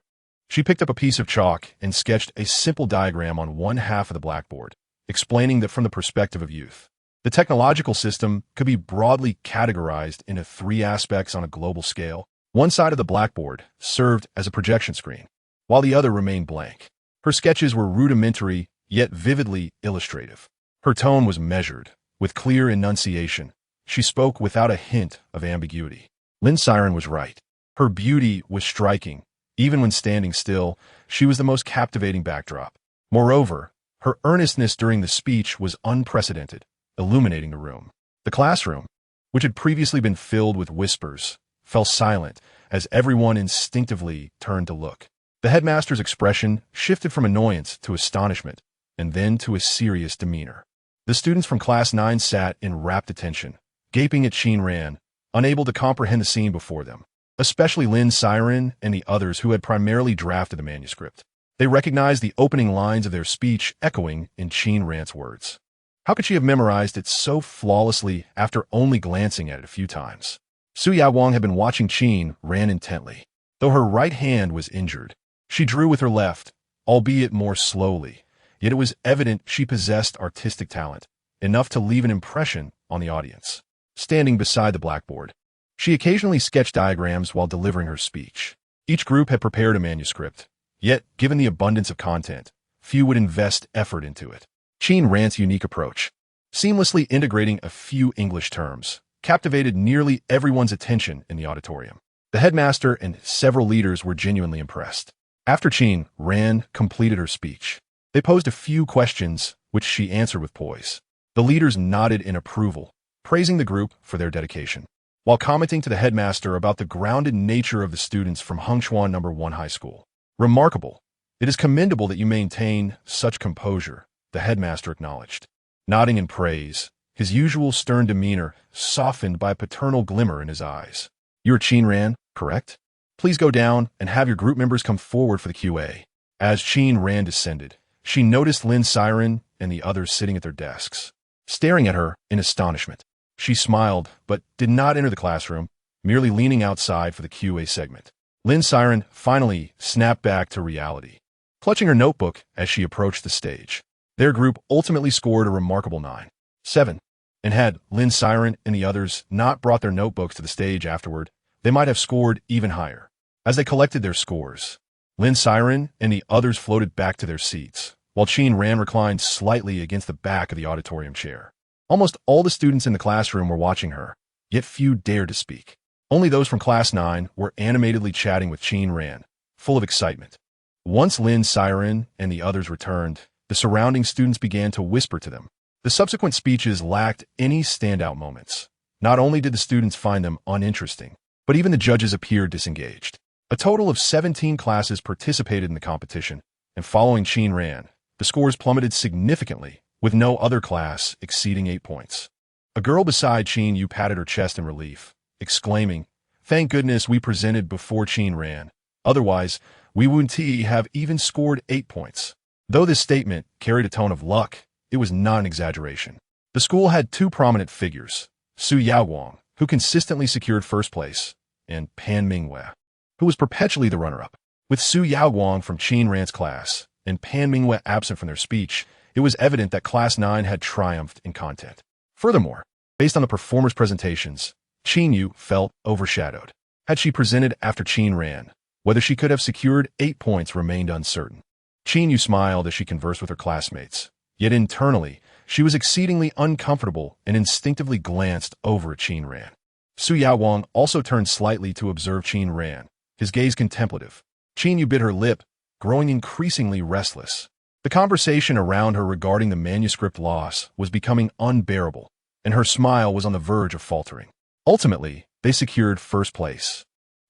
She picked up a piece of chalk and sketched a simple diagram on one half of the blackboard, explaining that from the perspective of youth, the technological system could be broadly categorized into 3 aspects on a global scale. One side of the blackboard served as a projection screen, while the other remained blank. Her sketches were rudimentary, yet vividly illustrative. Her tone was measured, with clear enunciation. She spoke without a hint of ambiguity. Lin Siren was right. Her beauty was striking. Even when standing still, she was the most captivating backdrop. Moreover, her earnestness during the speech was unprecedented, illuminating the room. The classroom, which had previously been filled with whispers, fell silent as everyone instinctively turned to look. The headmaster's expression shifted from annoyance to astonishment, and then to a serious demeanor. The students from Class 9 sat in rapt attention, gaping at Chin Ran, unable to comprehend the scene before them, especially Lin Siren and the others who had primarily drafted the manuscript. They recognized the opening lines of their speech echoing in Chin Ran's words. How could she have memorized it so flawlessly after only glancing at it a few times? Su Yaowang had been watching Chin Ran intently. Though her right hand was injured, she drew with her left, albeit more slowly, yet it was evident she possessed artistic talent, enough to leave an impression on the audience. Standing beside the blackboard, she occasionally sketched diagrams while delivering her speech. Each group had prepared a manuscript, yet, given the abundance of content, few would invest effort into it. Chin Ran's unique approach, seamlessly integrating a few English terms, captivated nearly everyone's attention in the auditorium. The headmaster and several leaders were genuinely impressed. After Chin Ran completed her speech, they posed a few questions, which she answered with poise. The leaders nodded in approval, praising the group for their dedication. while commenting to the headmaster about the grounded nature of the students from Hengchuan No. 1 High School. Remarkable. It is commendable that you maintain such composure, the headmaster acknowledged. Nodding in praise, his usual stern demeanor softened by a paternal glimmer in his eyes. You're Qin Ran, correct? Please go down and have your group members come forward for the QA. As Qin Ran descended, she noticed Lin Siren and the others sitting at their desks, staring at her in astonishment. She smiled, but did not enter the classroom, merely leaning outside for the QA segment. Lin Siren finally snapped back to reality, clutching her notebook as she approached the stage. Their group ultimately scored a remarkable 9.7, and had Lin Siren and the others not brought their notebooks to the stage afterward, they might have scored even higher. As they collected their scores, Lin Siren and the others floated back to their seats, while Qin Ran reclined slightly against the back of the auditorium chair. Almost all the students in the classroom were watching her, yet few dared to speak. Only those from Class 9 were animatedly chatting with Qin Ran, full of excitement. Once Lin Siren and the others returned, the surrounding students began to whisper to them. The subsequent speeches lacked any standout moments. Not only did the students find them uninteresting, but even the judges appeared disengaged. A total of 17 classes participated in the competition, and following Qin Ran, the scores plummeted significantly, with no other class exceeding 8 points. A girl beside Qin Yu patted her chest in relief, exclaiming, "Thank goodness we presented before Qin Ran. Otherwise, we wouldn't have even scored 8 points." Though this statement carried a tone of luck, it was not an exaggeration. The school had two prominent figures, Su Yaoguang, who consistently secured first place, and Pan Mingwei, who was perpetually the runner-up. With Su Yaoguang from Qin Ran's class and Pan Mingwei absent from their speech, it was evident that Class 9 had triumphed in content. Furthermore, based on the performers' presentations, Qin Yu felt overshadowed. Had she presented after Qin Ran, whether she could have secured 8 points remained uncertain. Qin Yu smiled as she conversed with her classmates, yet internally, she was exceedingly uncomfortable and instinctively glanced over at Qin Ran. Su Yaoguang also turned slightly to observe Qin Ran, his gaze contemplative. Qin Yu bit her lip, growing increasingly restless. The conversation around her regarding the manuscript loss was becoming unbearable, and her smile was on the verge of faltering. Ultimately, they secured first place.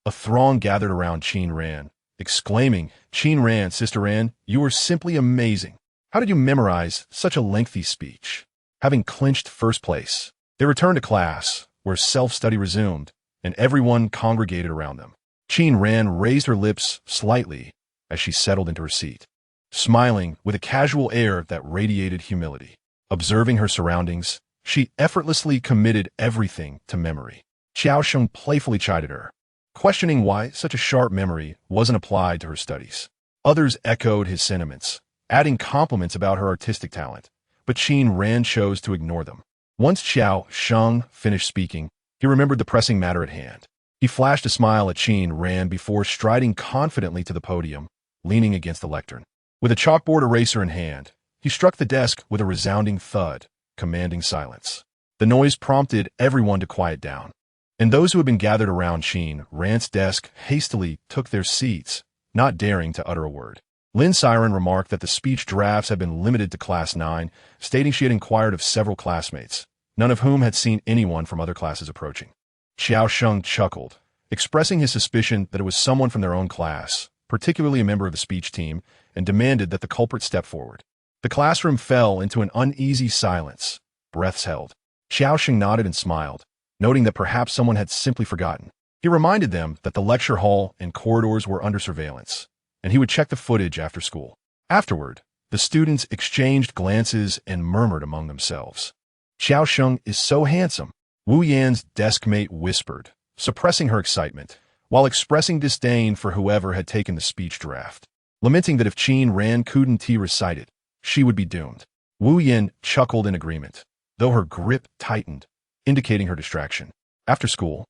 A throng gathered around Qin Ran, exclaiming, "Qin Ran, Sister Ran, you are simply amazing. How did you memorize such a lengthy speech?" Having clinched first place, they returned to class, where self-study resumed, and everyone congregated around them. Qin Ran raised her lips slightly as she settled into her seat, smiling with a casual air that radiated humility. Observing her surroundings, she effortlessly committed everything to memory. Xiao Sheng playfully chided her, questioning why such a sharp memory wasn't applied to her studies. Others echoed his sentiments, adding compliments about her artistic talent, but Qin Ran chose to ignore them. Once Xiao Sheng finished speaking, he remembered the pressing matter at hand. He flashed a smile at Qin Ran before striding confidently to the podium, leaning against the lectern. With a chalkboard eraser in hand, he struck the desk with a resounding thud, commanding silence. The noise prompted everyone to quiet down, and those who had been gathered around Qin Ran's desk hastily took their seats, not daring to utter a word. Lin Siren remarked that the speech drafts had been limited to Class 9, stating she had inquired of several classmates, none of whom had seen anyone from other classes approaching. Xiao Sheng chuckled, expressing his suspicion that it was someone from their own class, particularly a member of the speech team, and demanded that the culprit step forward. The classroom fell into an uneasy silence, breaths held. Xiao Sheng nodded and smiled, noting that perhaps someone had simply forgotten. He reminded them that the lecture hall and corridors were under surveillance, and he would check the footage after school. Afterward, the students exchanged glances and murmured among themselves. "Xiao Sheng is so handsome," Wu Yan's desk mate whispered, suppressing her excitement, while expressing disdain for whoever had taken the speech draft, lamenting that if Qin Ran couldn't recite it, she would be doomed. Wu Yan chuckled in agreement, though her grip tightened, indicating her distraction. After school,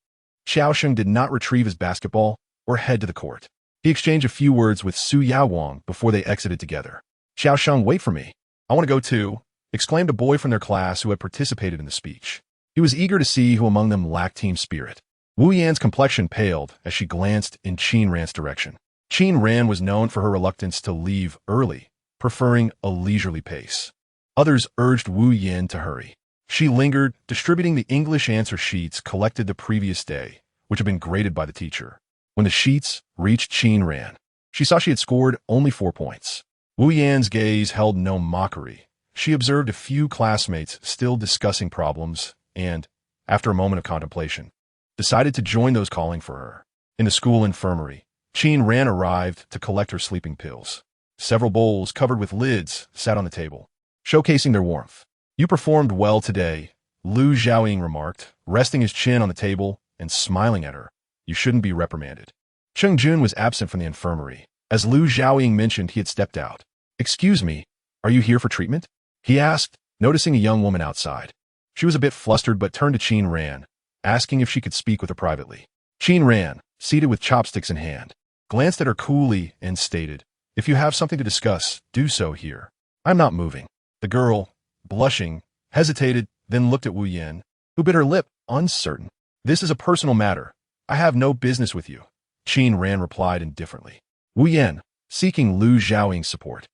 Xiao Sheng did not retrieve his basketball or head to the court. He exchanged a few words with Su Yaoguang before they exited together. "Xiao Sheng, wait for me. I want to go too," exclaimed a boy from their class who had participated in the speech. He was eager to see who among them lacked team spirit. Wu Yan's complexion paled as she glanced in Qin Ran's direction. Qin Ran was known for her reluctance to leave early, preferring a leisurely pace. Others urged Wu Yan to hurry. She lingered, distributing the English answer sheets collected the previous day, which had been graded by the teacher. When the sheets reached Qin Ran, she saw she had scored only 4 points. Wu Yan's gaze held no mockery. She observed a few classmates still discussing problems and, after a moment of contemplation, decided to join those calling for her. In the school infirmary, Qin Ran arrived to collect her sleeping pills. Several bowls covered with lids sat on the table, showcasing their warmth. "You performed well today," Lu Xiaoying remarked, resting his chin on the table and smiling at her. "You shouldn't be reprimanded." Cheng Jun was absent from the infirmary. As Lu Xiaoying mentioned, he had stepped out. "Excuse me, are you here for treatment?" he asked, noticing a young woman outside. She was a bit flustered but turned to Qin Ran, asking if she could speak with her privately. Qin Ran, seated with chopsticks in hand, glanced at her coolly and stated, "If you have something to discuss, do so here. I'm not moving." The girl, blushing, hesitated, then looked at Wu Yan, who bit her lip, uncertain. "This is a personal matter. I have no business with you," Qin Ran replied indifferently. Wu Yan, seeking Lu Xiaoying's support,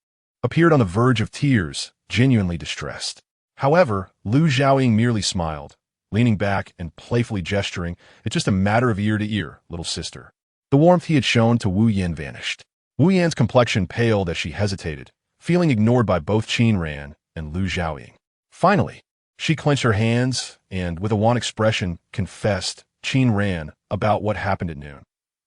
appeared on the verge of tears, genuinely distressed. However, Lu Xiaoying merely smiled, leaning back and playfully gesturing, "It's just a matter of ear to ear, little sister." The warmth he had shown to Wu Yan vanished. Wu Yan's complexion paled as she hesitated, feeling ignored by both Qin Ran and Lu Xiaoying. Finally, she clenched her hands and, with a wan expression, confessed Qin Ran about what happened at noon.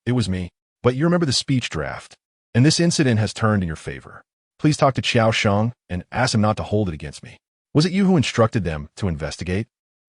"It was me, but you remember the speech draft, and this incident has turned in your favor. Please talk to Qiao Sheng and ask him not to hold it against me. Was it you who instructed them to investigate?"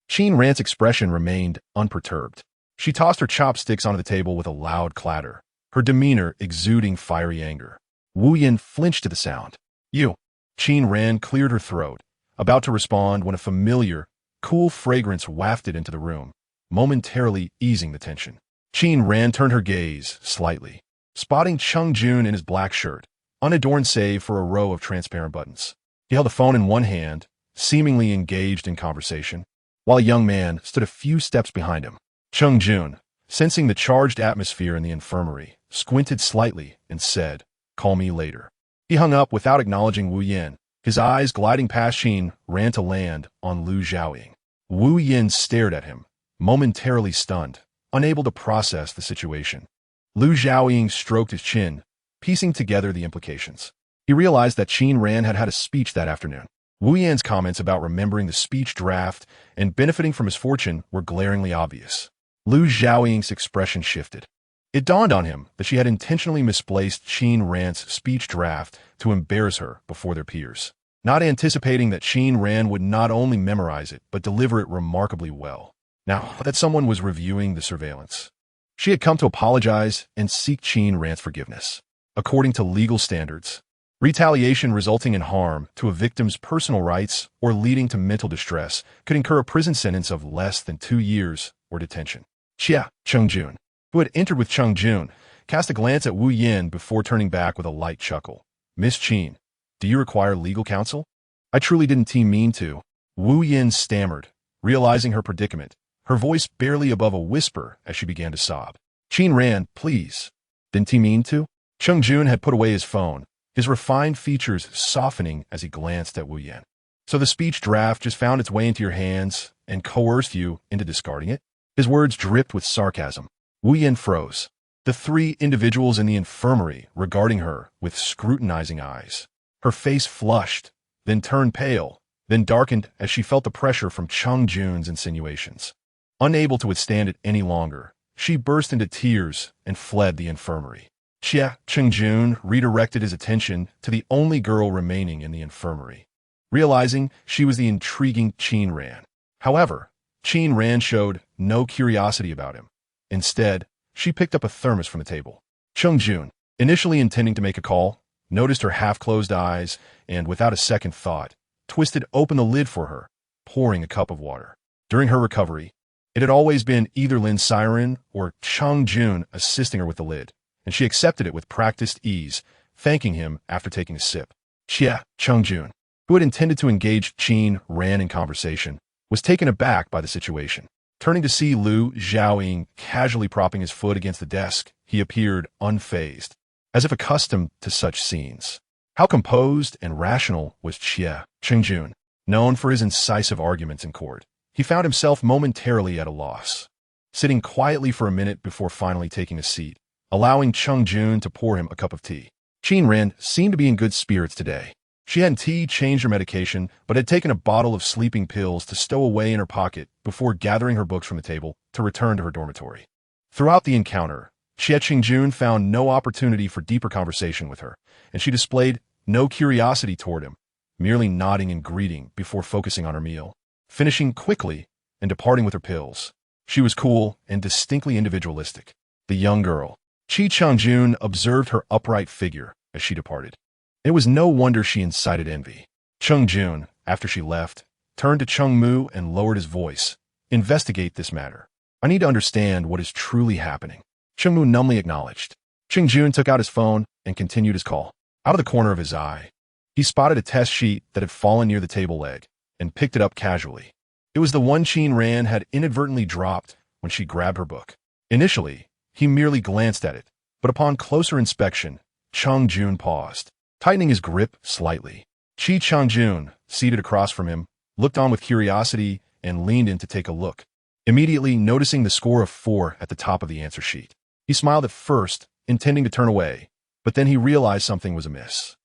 Qin Ran's expression remained unperturbed. She tossed her chopsticks onto the table with a loud clatter, her demeanor exuding fiery anger. Wu Yan flinched at the sound. "You." Qin Ran cleared her throat, about to respond when a familiar, cool fragrance wafted into the room, momentarily easing the tension. Qin Ran turned her gaze slightly, spotting Cheng Jun in his black shirt, unadorned save for a row of transparent buttons. He held a phone in one hand, seemingly engaged in conversation, while a young man stood a few steps behind him. Cheng Jun, sensing the charged atmosphere in the infirmary, squinted slightly and said, "Call me later." He hung up without acknowledging Wu Yan, his eyes gliding past Qin Ran to land on Lu Xiaoying. Wu Yan stared at him, momentarily stunned, unable to process the situation. Lu Xiaoying stroked his chin, piecing together the implications. He realized that Qin Ran had had a speech that afternoon. Wu Yan's comments about remembering the speech draft and benefiting from his fortune were glaringly obvious. Lu Xiaoying's expression shifted. It dawned on him that she had intentionally misplaced Qin Ran's speech draft to embarrass her before their peers, not anticipating that Qin Ran would not only memorize it, but deliver it remarkably well. Now that someone was reviewing the surveillance, she had come to apologize and seek Qin Ran's forgiveness. According to legal standards, retaliation resulting in harm to a victim's personal rights or leading to mental distress could incur a prison sentence of less than 2 years or detention. Cheng Jun, who had entered with Cheng Jun, cast a glance at Wu Yan before turning back with a light chuckle. "Miss Qin, do you require legal counsel?" "I truly didn't mean to," Wu Yan stammered, realizing her predicament, her voice barely above a whisper as she began to sob. "Qin Ran, please." "Didn't mean to?" Cheng Jun had put away his phone, his refined features softening as he glanced at Wu Yan. "So the speech draft just found its way into your hands and coerced you into discarding it?" His words dripped with sarcasm. Wu Yan froze, the 3 individuals in the infirmary regarding her with scrutinizing eyes. Her face flushed, then turned pale, then darkened as she felt the pressure from Cheng Jun's insinuations. Unable to withstand it any longer, she burst into tears and fled the infirmary. Cheng Jun redirected his attention to the only girl remaining in the infirmary, realizing she was the intriguing Qin Ran. However, Qin Ran showed no curiosity about him. Instead, she picked up a thermos from the table. Cheng Jun, initially intending to make a call, noticed her half-closed eyes and, without a second thought, twisted open the lid for her, pouring a cup of water. During her recovery, it had always been either Lin Siren or Cheng Jun assisting her with the lid, and she accepted it with practiced ease, thanking him after taking a sip. Cheng Jun, who had intended to engage Qin Ran in conversation, was taken aback by the situation. Turning to see Lu Xiaoying casually propping his foot against the desk, he appeared unfazed, as if accustomed to such scenes. How composed and rational was Cheng Jun. Known for his incisive arguments in court, he found himself momentarily at a loss, sitting quietly for a minute before finally taking a seat, allowing Chung Jun to pour him a cup of tea. Qin Ren seemed to be in good spirits today. She hadn't changed her medication, but had taken a bottle of sleeping pills to stow away in her pocket before gathering her books from the table to return to her dormitory. Throughout the encounter, Xie Qingjun found no opportunity for deeper conversation with her, and she displayed no curiosity toward him, merely nodding and greeting before focusing on her meal, finishing quickly and departing with her pills. She was cool and distinctly individualistic. The young girl, Qi Changjun, observed her upright figure as she departed. It was no wonder she incited envy. Chung Jun, after she left, turned to Chung Mu and lowered his voice. Investigate this matter. I need to understand what is truly happening. Chung Mu numbly acknowledged. Chung Jun took out his phone and continued his call. Out of the corner of his eye, he spotted a test sheet that had fallen near the table leg and picked it up casually. It was the one Qin Ran had inadvertently dropped when she grabbed her book. Initially, he merely glanced at it, but upon closer inspection, Chung Jun paused, tightening his grip slightly. Qi Changjun, seated across from him, looked on with curiosity and leaned in to take a look, immediately noticing the score of 4 at the top of the answer sheet. He smiled at first, intending to turn away, but then he realized something was amiss.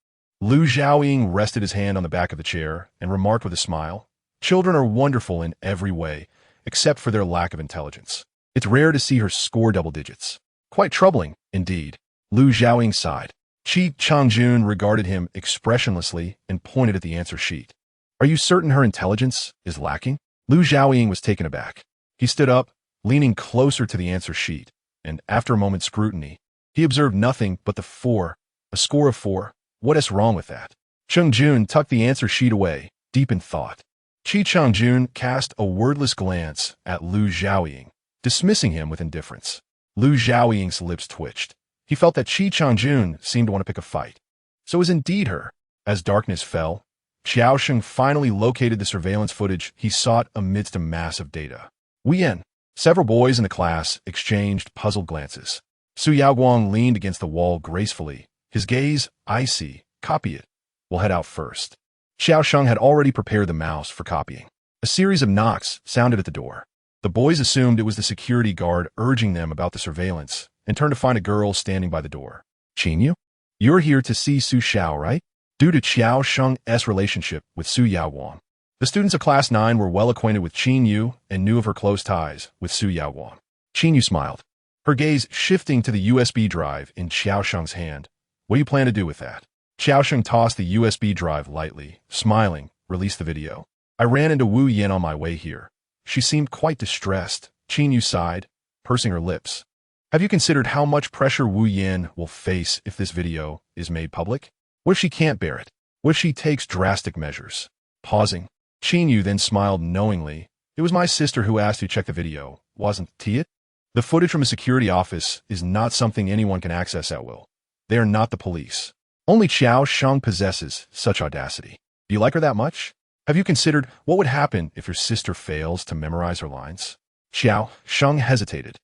Lu Xiaoying rested his hand on the back of the chair and remarked with a smile, "Children are wonderful in every way, except for their lack of intelligence. It's rare to see her score double digits. Quite troubling, indeed." Lu Xiaoying sighed. Qi Changjun regarded him expressionlessly and pointed at the answer sheet. "Are you certain her intelligence is lacking?" Lu Xiaoying was taken aback. He stood up, leaning closer to the answer sheet, and after a moment's scrutiny, he observed nothing but the 4, a score of 4. What is wrong with that? Chung Jun tucked the answer sheet away, deep in thought. Qi Changjun cast a wordless glance at Lu Xiaoying, dismissing him with indifference. Lu Xiaoying's lips twitched. He felt that Qi Changjun seemed to want to pick a fight. So it was indeed her. As darkness fell, Xiao Sheng finally located the surveillance footage he sought amidst a mass of data. Wian. Several boys in the class exchanged puzzled glances. Su Yaoguang leaned against the wall gracefully, his gaze icy. "Copy it. We'll head out first." Xiao Sheng had already prepared the mouse for copying. A series of knocks sounded at the door. The boys assumed it was the security guard urging them about the surveillance and turned to find a girl standing by the door. "Qinyu? You're here to see Su Xiao, right?" Due to Xiao Sheng's relationship with Su Yaoguang, the students of Class 9 were well acquainted with Qinyu and knew of her close ties with Su Yaoguang. Qinyu smiled, her gaze shifting to the USB drive in Xiao Sheng's hand. "What do you plan to do with that?" Xiao Sheng tossed the USB drive lightly, smiling, released the video. "I ran into Wu Yin on my way here. She seemed quite distressed." Qinyu sighed, pursing her lips. "Have you considered how much pressure Wu Yin will face if this video is made public? What if she can't bear it? What if she takes drastic measures?" Pausing, Qinyu then smiled knowingly. "It was my sister who asked to check the video, wasn't it? The footage from a security office is not something anyone can access at will. They are not the police. Only Xiao Sheng possesses such audacity. Do you like her that much? Have you considered what would happen if your sister fails to memorize her lines?" Xiao Sheng hesitated,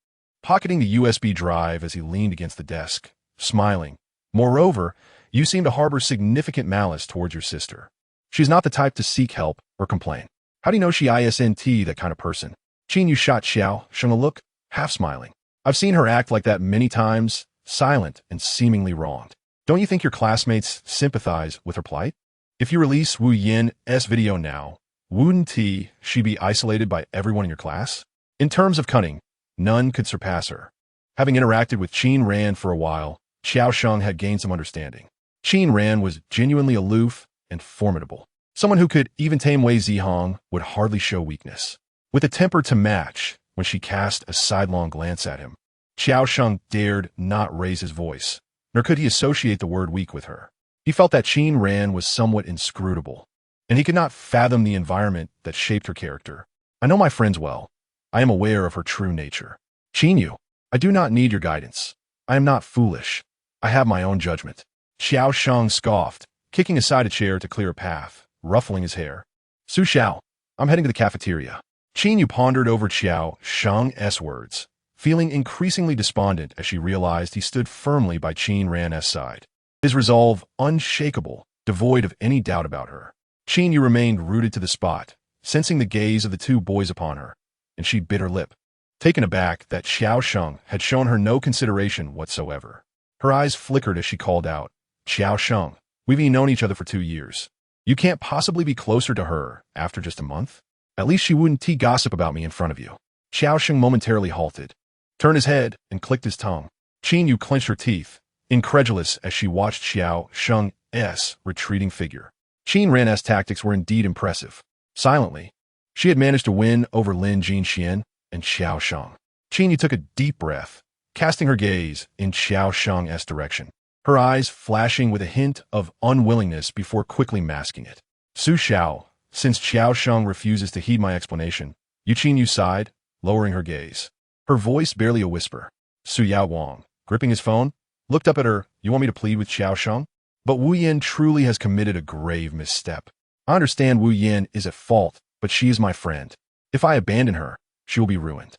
pocketing the USB drive as he leaned against the desk, smiling. "Moreover, you seem to harbor significant malice towards your sister. She's not the type to seek help or complain. How do you know she isn't that kind of person?" Qinyu shot Xiao Sheng a look, half smiling. "I've seen her act like that many times, silent and seemingly wronged. Don't you think your classmates sympathize with her plight? If you release Wu Yin's video now, wouldn't she be isolated by everyone in your class? In terms of cunning, none could surpass her." Having interacted with Qin Ran for a while, Xiao Sheng had gained some understanding. Qin Ran was genuinely aloof and formidable. Someone who could even tame Wei Zihong would hardly show weakness. With a temper to match, when she cast a sidelong glance at him, Xiao Sheng dared not raise his voice, nor could he associate the word weak with her. He felt that Qin Ran was somewhat inscrutable, and he could not fathom the environment that shaped her character. "I know my friends well. I am aware of her true nature. Qinyu, I do not need your guidance. I am not foolish. I have my own judgment." Xiao Sheng scoffed, kicking aside a chair to clear a path, ruffling his hair. "Su Xiao, I'm heading to the cafeteria." Qinyu pondered over Xiao Sheng's words, feeling increasingly despondent as she realized he stood firmly by Qin Ran's side, his resolve unshakable, devoid of any doubt about her. Qin Yu remained rooted to the spot, sensing the gaze of the two boys upon her, and she bit her lip, taken aback that Xiao Sheng had shown her no consideration whatsoever. Her eyes flickered as she called out, "Xiao Sheng, we've known each other for 2 years. You can't possibly be closer to her after just a month? At least she wouldn't gossip about me in front of you." Xiao Sheng momentarily halted, turned his head, and clicked his tongue. Qin Yu clenched her teeth, incredulous as she watched Xiao Sheng's retreating figure. Qin Ran's tactics were indeed impressive. Silently, she had managed to win over Lin Jinxian and Xiao Sheng. Qin Yu took a deep breath, casting her gaze in Xiao Sheng's direction, her eyes flashing with a hint of unwillingness before quickly masking it. "Su Xiao, since Xiao Sheng refuses to heed my explanation," Qin Yu sighed, lowering her gaze, her voice barely a whisper. Su Yao Wang, gripping his phone, looked up at her. "You want me to plead with Xiao Sheng? But Wu Yin truly has committed a grave misstep. I understand Wu Yin is at fault, but she is my friend. If I abandon her, she will be ruined."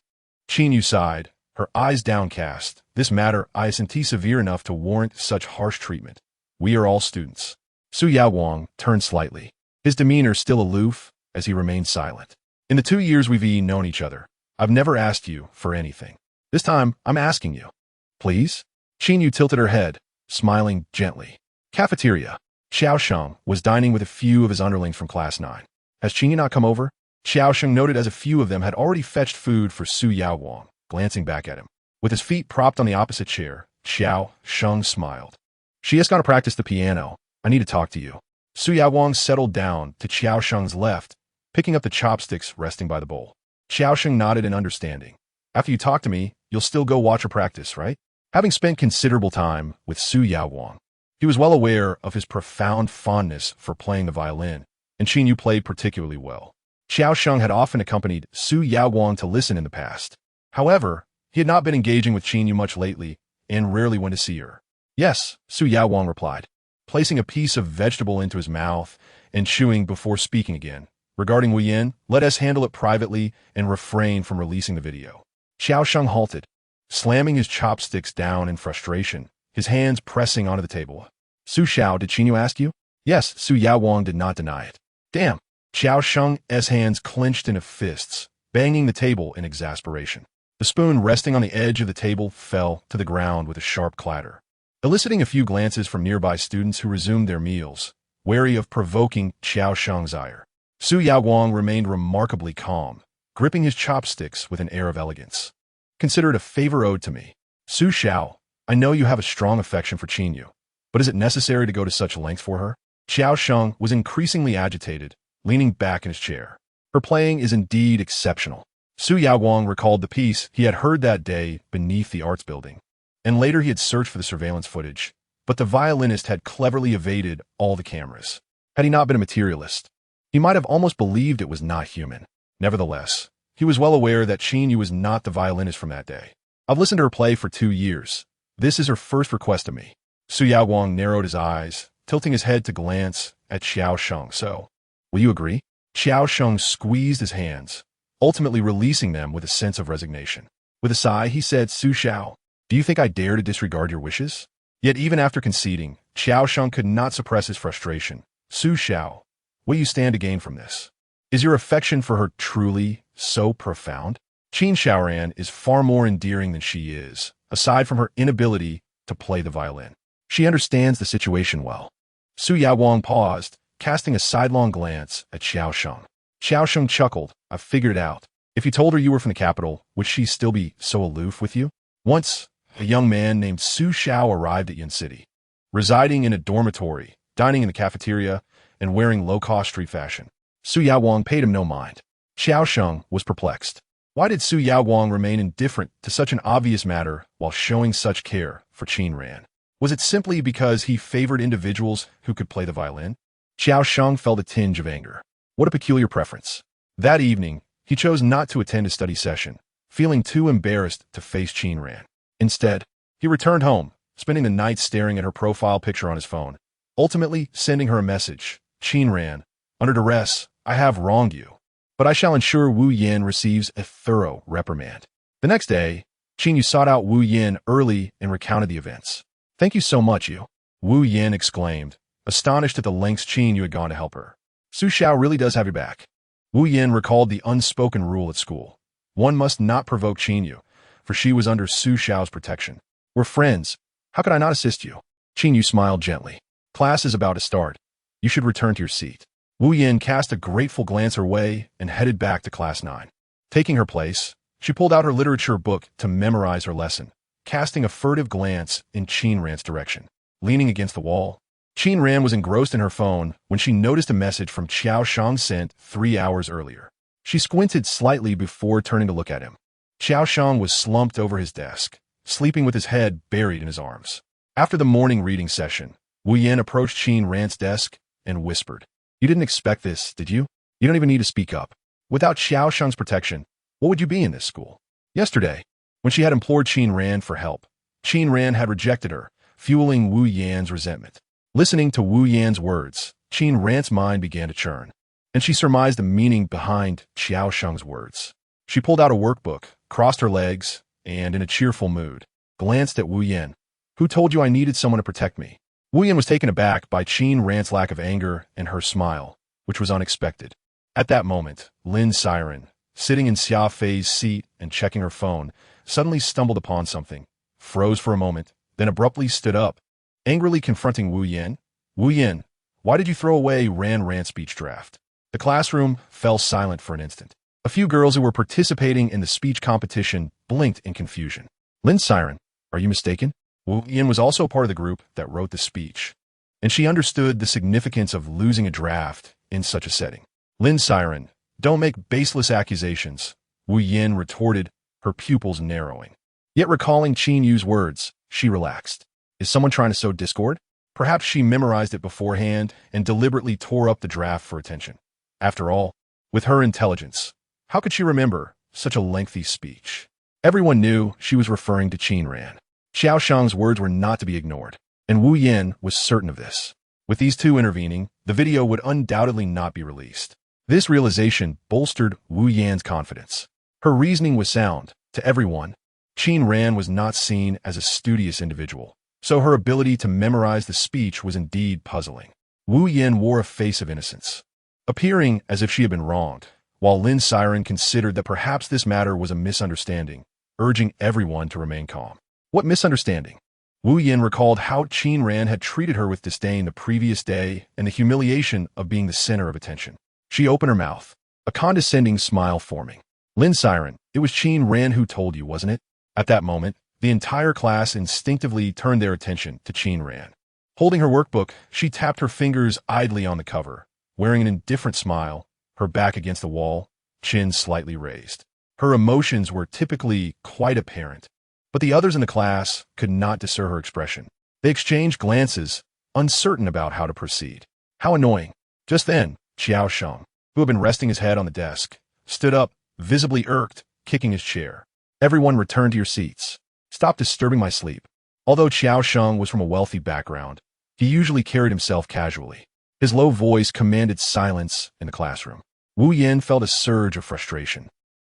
Qin Yu sighed, her eyes downcast. "This matter isn't severe enough to warrant such harsh treatment. We are all students." Su Yao Wang turned slightly, his demeanor still aloof as he remained silent. "In the 2 years we've known each other, I've never asked you for anything. This time, I'm asking you. Please?" Qin Yu tilted her head, smiling gently. Cafeteria. Xiao Sheng was dining with a few of his underlings from Class 9. "Has Qin Yu not come over?" Xiao Sheng noted as a few of them had already fetched food for Su Yao Wang, glancing back at him. With his feet propped on the opposite chair, Xiao Sheng smiled. "She has gone to practice the piano. I need to talk to you." Su Yao Wang settled down to Xiao Sheng's left, picking up the chopsticks resting by the bowl. Xiao Sheng nodded in understanding. "After you talk to me, you'll still go watch her practice, right?" Having spent considerable time with Su Yao Wang, he was well aware of his profound fondness for playing the violin, and Qin Yu played particularly well. Xiao Sheng had often accompanied Su Yao Wang to listen in the past. However, he had not been engaging with Qin Yu much lately, and rarely went to see her. "Yes," Su Yao Wang replied, placing a piece of vegetable into his mouth and chewing before speaking again. "Regarding Wu Yin, let us handle it privately and refrain from releasing the video." Xiao Sheng halted, slamming his chopsticks down in frustration, his hands pressing onto the table. "Su Xiao, did Qin Yu ask you?" "Yes," Su Yao Wang did not deny it. "Damn." Xiao Sheng's hands clenched into fists, banging the table in exasperation. The spoon resting on the edge of the table fell to the ground with a sharp clatter, eliciting a few glances from nearby students who resumed their meals, wary of provoking Xiao Sheng's ire. Su Yao Wang remained remarkably calm, gripping his chopsticks with an air of elegance. "Consider it a favor owed to me. Su Xiao, I know you have a strong affection for Qin Yu, but is it necessary to go to such lengths for her?" Xiao Sheng was increasingly agitated, leaning back in his chair. "Her playing is indeed exceptional." Su Yao Wang recalled the piece he had heard that day beneath the arts building, and later he had searched for the surveillance footage, but the violinist had cleverly evaded all the cameras. Had he not been a materialist, he might have almost believed it was not human. Nevertheless, he was well aware that Qin Yu was not the violinist from that day. "I've listened to her play for 2 years. This is her first request of me." Su Yao Wang narrowed his eyes, tilting his head to glance at Xiao Sheng. "So, will you agree?" Xiao Sheng squeezed his hands, ultimately releasing them with a sense of resignation. With a sigh, he said, "Su Xiao, do you think I dare to disregard your wishes?" Yet even after conceding, Xiao Sheng could not suppress his frustration. "Su Xiao, what do you stand to gain from this? Is your affection for her truly so profound? Qin Xiaoran is far more endearing than she is, aside from her inability to play the violin. She understands the situation well." Su Yao Wang paused, casting a sidelong glance at Xiao Sheng. Xiao Sheng chuckled. "I've figured it out. If you told her you were from the capital, would she still be so aloof with you?" Once, a young man named Su Xiao arrived at Yin City, residing in a dormitory, dining in the cafeteria, and wearing low-cost street fashion. Su Yao Wang paid him no mind. Xiao Sheng was perplexed. Why did Su Yao Wang remain indifferent to such an obvious matter while showing such care for Qin Ran? Was it simply because he favored individuals who could play the violin? Xiao Sheng felt a tinge of anger. What a peculiar preference. That evening, he chose not to attend a study session, feeling too embarrassed to face Qin Ran. Instead, he returned home, spending the night staring at her profile picture on his phone, ultimately sending her a message. "Qin Ran, under duress, I have wronged you, but I shall ensure Wu Yin receives a thorough reprimand." The next day, Qin Yu sought out Wu Yin early and recounted the events. "Thank you so much, Yu," Wu Yin exclaimed, astonished at the lengths Qin Yu had gone to help her. Su Xiao really does have your back. Wu Yin recalled the unspoken rule at school. One must not provoke Qin Yu, for she was under Su Xiao's protection. We're friends. How could I not assist you? Qin Yu smiled gently. Class is about to start. You should return to your seat. Wu Yin cast a grateful glance her way and headed back to Class 9. Taking her place, she pulled out her literature book to memorize her lesson, casting a furtive glance in Qin Ran's direction. Leaning against the wall, Qin Ran was engrossed in her phone when she noticed a message from Qiao Shang sent 3 hours earlier. She squinted slightly before turning to look at him. Qiao Shang was slumped over his desk, sleeping with his head buried in his arms. After the morning reading session, Wu Yin approached Qin Ran's desk and whispered, "You didn't expect this, did you? You don't even need to speak up. Without Qiao Shang's protection, what would you be in this school?" Yesterday, when she had implored Qin Ran for help, Qin Ran had rejected her, fueling Wu Yan's resentment. Listening to Wu Yan's words, Qin Ran's mind began to churn, and she surmised the meaning behind Qiao Shang's words. She pulled out a workbook, crossed her legs, and, in a cheerful mood, glanced at Wu Yan. "Who told you I needed someone to protect me?" Wu Yan was taken aback by Qin Ran's lack of anger and her smile, which was unexpected. At that moment, Lin Siren, sitting in Xia Fei's seat and checking her phone, suddenly stumbled upon something, froze for a moment, then abruptly stood up, angrily confronting Wu Yan. "Wu Yan, why did you throw away Ran's speech draft?" The classroom fell silent for an instant. A few girls who were participating in the speech competition blinked in confusion. "Lin Siren, are you mistaken?" Wu Yan was also part of the group that wrote the speech, and she understood the significance of losing a draft in such a setting. "Lin Siren, don't make baseless accusations," Wu Yan retorted, her pupils narrowing. Yet recalling Qin Yu's words, she relaxed. Is someone trying to sow discord? Perhaps she memorized it beforehand and deliberately tore up the draft for attention. After all, with her intelligence, how could she remember such a lengthy speech? Everyone knew she was referring to Qin Ran. Qiao Shang's words were not to be ignored, and Wu Yan was certain of this. With these two intervening, the video would undoubtedly not be released. This realization bolstered Wu Yan's confidence. Her reasoning was sound. To everyone, Qin Ran was not seen as a studious individual, so her ability to memorize the speech was indeed puzzling. Wu Yan wore a face of innocence, appearing as if she had been wronged, while Lin Siren considered that perhaps this matter was a misunderstanding, urging everyone to remain calm. What misunderstanding? Wu Yan recalled how Qin Ran had treated her with disdain the previous day and the humiliation of being the center of attention. She opened her mouth, a condescending smile forming. "Lin Siren, it was Qin Ran who told you, wasn't it?" At that moment, the entire class instinctively turned their attention to Qin Ran. Holding her workbook, she tapped her fingers idly on the cover, wearing an indifferent smile, her back against the wall, chin slightly raised. Her emotions were typically quite apparent, but the others in the class could not discern her expression. They exchanged glances, uncertain about how to proceed. How annoying. Just then, Qiao Shang, who had been resting his head on the desk, stood up, visibly irked, kicking his chair. "Everyone return to your seats. Stop disturbing my sleep." Although Qiao Shang was from a wealthy background, he usually carried himself casually. His low voice commanded silence in the classroom. Wu Yan felt a surge of frustration.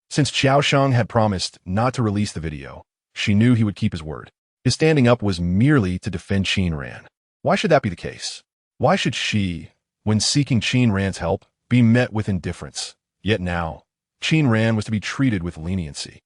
Since Qiao Shang had promised not to release the video, she knew he would keep his word. His standing up was merely to defend Qin Ran. Why should that be the case? Why should she, when seeking Qin Ran's help, be met with indifference? Yet now, Qin Ran was to be treated with leniency.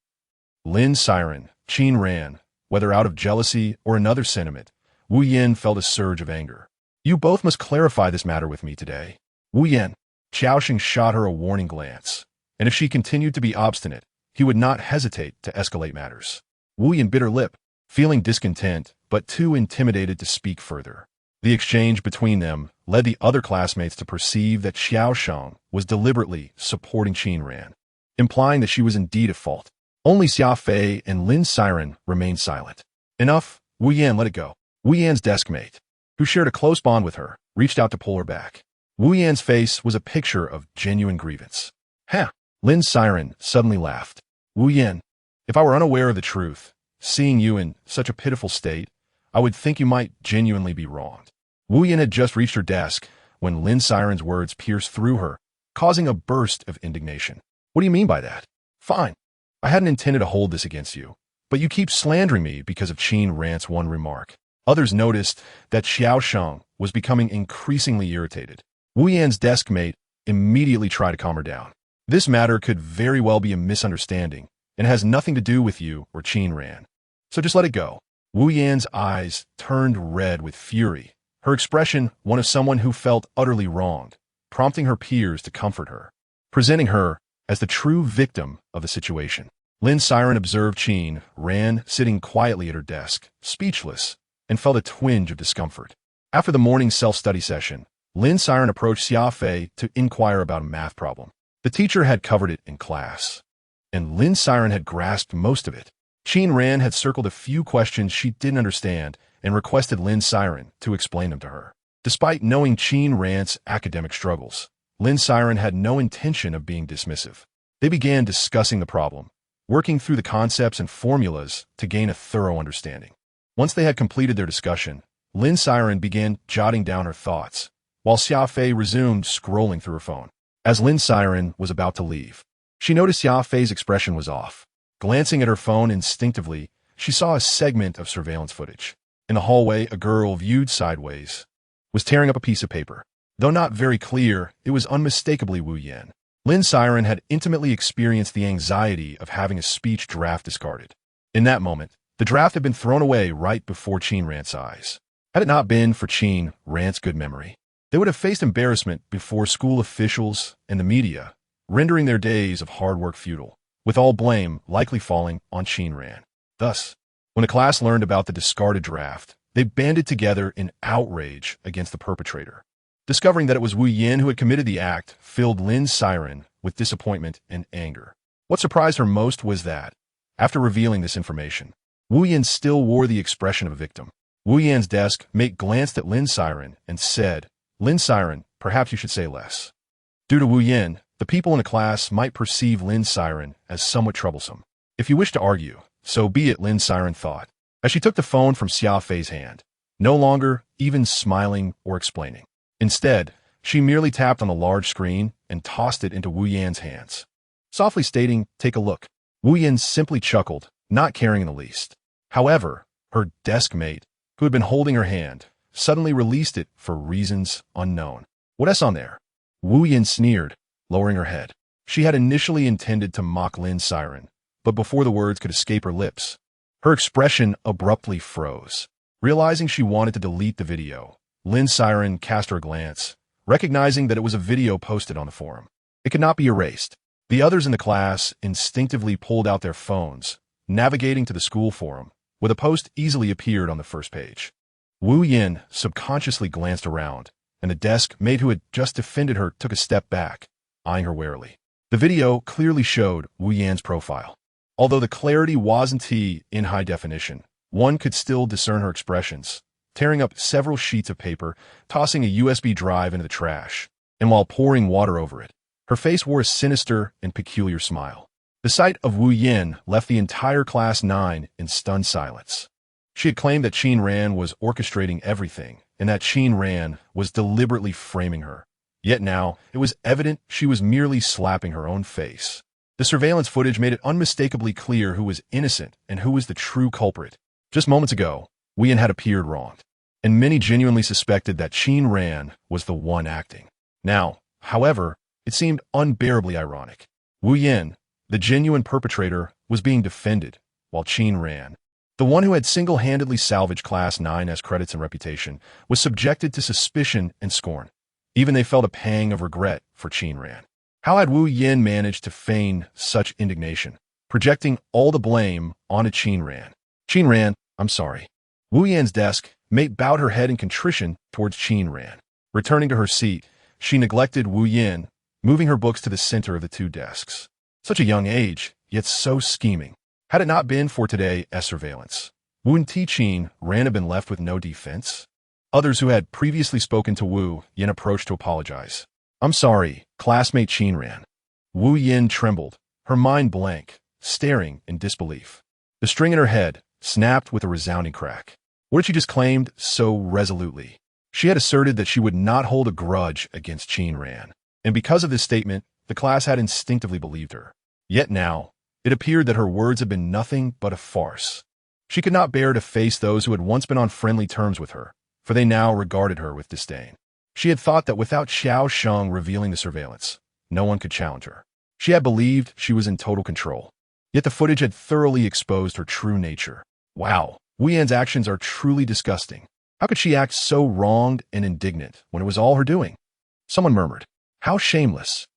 Lin Siren, Qin Ran, whether out of jealousy or another sentiment, Wu Yan felt a surge of anger. "You both must clarify this matter with me today." "Wu Yan," Qiao Shang shot her a warning glance, and if she continued to be obstinate, he would not hesitate to escalate matters. Wu Yan bit her lip, feeling discontent, but too intimidated to speak further. The exchange between them led the other classmates to perceive that Qiao Shang was deliberately supporting Qin Ran, implying that she was indeed at fault. Only Xia Fei and Lin Siren remained silent. "Enough, Wu Yan, let it go." Wu Yan's desk mate, who shared a close bond with her, reached out to pull her back. Wu Yan's face was a picture of genuine grievance. "Huh!" Lin Siren suddenly laughed. "Wu Yan, if I were unaware of the truth, seeing you in such a pitiful state, I would think you might genuinely be wronged." Wu Yan had just reached her desk when Lin Siren's words pierced through her, causing a burst of indignation. "What do you mean by that?" "Fine. I hadn't intended to hold this against you, but you keep slandering me because of Qin Ran's one remark." Others noticed that Qiao Shang was becoming increasingly irritated. Wu Yan's desk mate immediately tried to calm her down. This matter could very well be a misunderstanding and has nothing to do with you or Qin Ran. So just let it go. Wu Yan's eyes turned red with fury, her expression one of someone who felt utterly wronged, prompting her peers to comfort her, presenting her as the true victim of the situation. Lin Siren observed Qin Ran sitting quietly at her desk, speechless, and felt a twinge of discomfort. After the morning self-study session, Lin Siren approached Xia Fei to inquire about a math problem. The teacher had covered it in class, and Lin Siren had grasped most of it. Qin Ran had circled a few questions she didn't understand and requested Lin Siren to explain them to her. Despite knowing Qin Ran's academic struggles, Lin Siren had no intention of being dismissive. They began discussing the problem, working through the concepts and formulas to gain a thorough understanding. Once they had completed their discussion, Lin Siren began jotting down her thoughts, while Xia Fei resumed scrolling through her phone. As Lin Siren was about to leave, she noticed Xia Fei's expression was off. Glancing at her phone instinctively, she saw a segment of surveillance footage. In the hallway, a girl, viewed sideways, was tearing up a piece of paper. Though not very clear, it was unmistakably Wu Yan. Lin Siren had intimately experienced the anxiety of having a speech draft discarded. In that moment, the draft had been thrown away right before Qin Ran's eyes. Had it not been for Qin Ran's good memory, they would have faced embarrassment before school officials and the media, rendering their days of hard work futile, with all blame likely falling on Qin Ran. Thus, when the class learned about the discarded draft, they banded together in outrage against the perpetrator. Discovering that it was Wu Yan who had committed the act filled Lin Siren with disappointment and anger. What surprised her most was that, after revealing this information, Wu Yan still wore the expression of a victim. Wu Yan's desk mate glanced at Lin Siren and said, "Lin Siren, perhaps you should say less." Due to Wu Yan, the people in the class might perceive Lin Siren as somewhat troublesome. If you wish to argue, so be it, Lin Siren thought, as she took the phone from Xia Fei's hand, no longer even smiling or explaining. Instead, she merely tapped on the large screen and tossed it into Wu Yan's hands, softly stating, "Take a look." Wu Yan simply chuckled, not caring in the least. However, her desk mate, who had been holding her hand, suddenly released it for reasons unknown. "What's on there?" Wu Yan sneered, lowering her head. She had initially intended to mock Lin Siren, but before the words could escape her lips, her expression abruptly froze. Realizing she wanted to delete the video, Lin Siren cast her a glance, recognizing that it was a video posted on the forum. It could not be erased. The others in the class instinctively pulled out their phones, navigating to the school forum, where the post easily appeared on the first page. Wu Yan subconsciously glanced around, and the desk mate who had just defended her took a step back, eyeing her warily. The video clearly showed Wu Yan's profile. Although the clarity wasn't in high definition, one could still discern her expressions, tearing up several sheets of paper, tossing a USB drive into the trash, and while pouring water over it, her face wore a sinister and peculiar smile. The sight of Wu Yan left the entire Class 9 in stunned silence. She had claimed that Qin Ran was orchestrating everything, and that Qin Ran was deliberately framing her. Yet now, it was evident she was merely slapping her own face. The surveillance footage made it unmistakably clear who was innocent and who was the true culprit. Just moments ago, Wu Yan had appeared wronged, and many genuinely suspected that Qin Ran was the one acting. Now, however, it seemed unbearably ironic. Wu Yan, the genuine perpetrator, was being defended, while Qin Ran, the one who had single-handedly salvaged Class 9's credits and reputation, was subjected to suspicion and scorn. Even they felt a pang of regret for Qin Ran. How had Wu Yan managed to feign such indignation, projecting all the blame onto Qin Ran? "Qin Ran, I'm sorry." Wu Yan's desk mate bowed her head in contrition towards Qin Ran. Returning to her seat, she neglected Wu Yan, moving her books to the center of the two desks. Such a young age, yet so scheming. Had it not been for today's surveillance, wouldn't Qin Ran have been left with no defense? Others who had previously spoken to Wu Yan approached to apologize. "I'm sorry, classmate Qin Ran." Wu Yan trembled, her mind blank, staring in disbelief. The string in her head snapped with a resounding crack. What had she just claimed so resolutely? She had asserted that she would not hold a grudge against Qin Ran, and because of this statement, the class had instinctively believed her. Yet now, it appeared that her words had been nothing but a farce. She could not bear to face those who had once been on friendly terms with her, for they now regarded her with disdain. She had thought that without Xiao Sheng revealing the surveillance, no one could challenge her. She had believed she was in total control. Yet the footage had thoroughly exposed her true nature. Wow, Wu Yan's actions are truly disgusting. How could she act so wronged and indignant when it was all her doing? Someone murmured, "How shameless."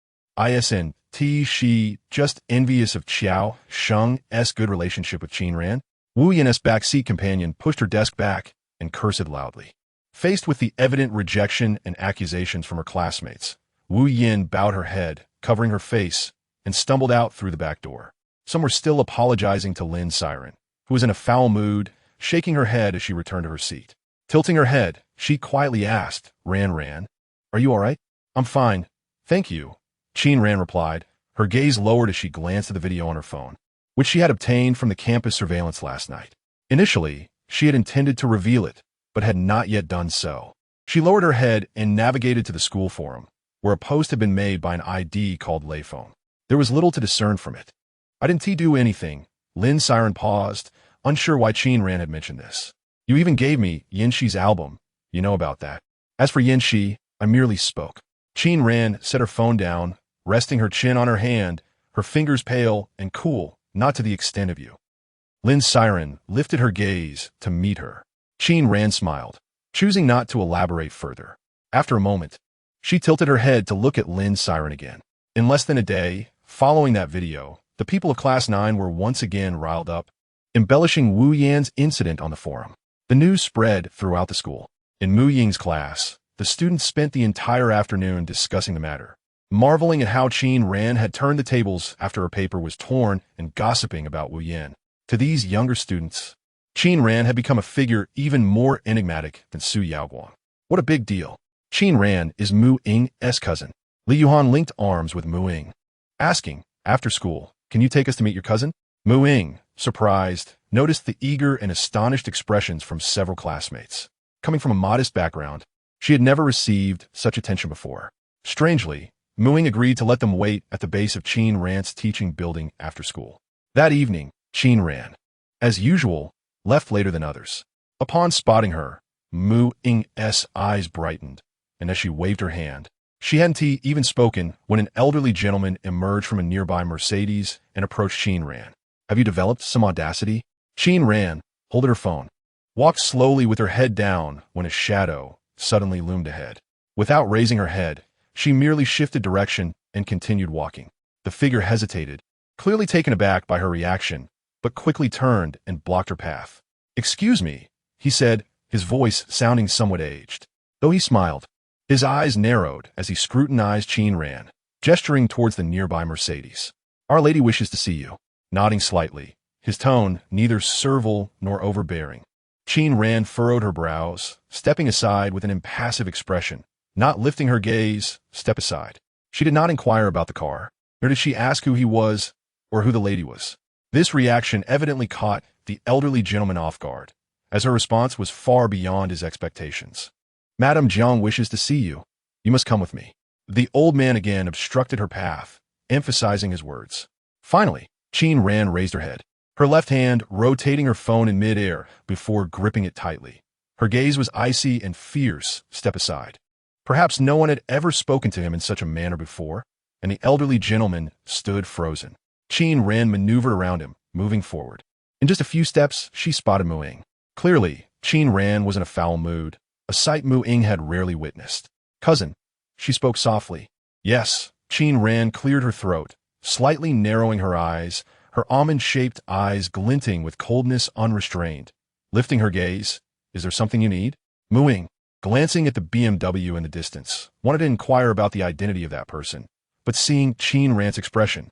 She just envious of Xiao Sheng's good relationship with Qin Ran. Wu Yan's backseat companion pushed her desk back and cursed loudly. Faced with the evident rejection and accusations from her classmates, Wu Yan bowed her head, covering her face, and stumbled out through the back door. Some were still apologizing to Lin Siren, who was in a foul mood, shaking her head as she returned to her seat. Tilting her head, she quietly asked, Ran, are you all right? I'm fine, thank you, Qin Ran replied, her gaze lowered as she glanced at the video on her phone, which she had obtained from the campus surveillance last night. Initially, she had intended to reveal it, but had not yet done so. She lowered her head and navigated to the school forum, where a post had been made by an ID called Leiphone. There was little to discern from it. I didn't do anything. Lin Siren paused, unsure why Qin Ran had mentioned this. You even gave me Yinshi's album. You know about that. As for Yinshi, I merely spoke. Qin Ran set her phone down, resting her chin on her hand, her fingers pale and cool, not to the extent of you. Lin Siren lifted her gaze to meet her. Qin Ran smiled, choosing not to elaborate further. After a moment, she tilted her head to look at Lin Siren again. In less than a day, following that video, the people of Class 9 were once again riled up, embellishing Wu Yan's incident on the forum. The news spread throughout the school. In Mu Ying's class, the students spent the entire afternoon discussing the matter, marveling at how Qin Ran had turned the tables after her paper was torn and gossiping about Wu Yan. To these younger students, Qin Ran had become a figure even more enigmatic than Su Yaoguang. What a big deal. Qin Ran is Mu Ying's cousin. Li Yuhan linked arms with Mu Ying, asking, after school, can you take us to meet your cousin? Mu Ying, surprised, noticed the eager and astonished expressions from several classmates. Coming from a modest background, she had never received such attention before. Strangely, Mu Ying agreed to let them wait at the base of Qin Ran's teaching building after school. That evening, Qin Ran, as usual, left later than others. Upon spotting her, Mu Ying's eyes brightened, and as she waved her hand, she hadn't even spoken when an elderly gentleman emerged from a nearby Mercedes and approached Qin Ran. Have you developed some audacity? Qin Ran, holding her phone, walked slowly with her head down when a shadow suddenly loomed ahead. Without raising her head, she merely shifted direction and continued walking. The figure hesitated, clearly taken aback by her reaction, but quickly turned and blocked her path. Excuse me, he said, his voice sounding somewhat aged. Though he smiled, his eyes narrowed as he scrutinized Qin Ran, gesturing towards the nearby Mercedes. Our lady wishes to see you. Nodding slightly, his tone neither servile nor overbearing. Qin Ran furrowed her brows, stepping aside with an impassive expression. Not lifting her gaze, step aside. She did not inquire about the car, nor did she ask who he was or who the lady was. This reaction evidently caught the elderly gentleman off guard, as her response was far beyond his expectations. Madame Jiang wishes to see you. You must come with me. The old man again obstructed her path, emphasizing his words. Finally, Qin Ran raised her head, her left hand rotating her phone in midair before gripping it tightly. Her gaze was icy and fierce. Step aside. Perhaps no one had ever spoken to him in such a manner before, and the elderly gentleman stood frozen. Qin Ran maneuvered around him, moving forward. In just a few steps, she spotted Mu Ying. Clearly, Qin Ran was in a foul mood, a sight Mu Ying had rarely witnessed. Cousin, she spoke softly. Yes, Qin Ran cleared her throat, slightly narrowing her eyes, her almond-shaped eyes glinting with coldness unrestrained. Lifting her gaze, is there something you need? Mu Ying, glancing at the BMW in the distance, wanted to inquire about the identity of that person, but seeing Qin Ran's expression,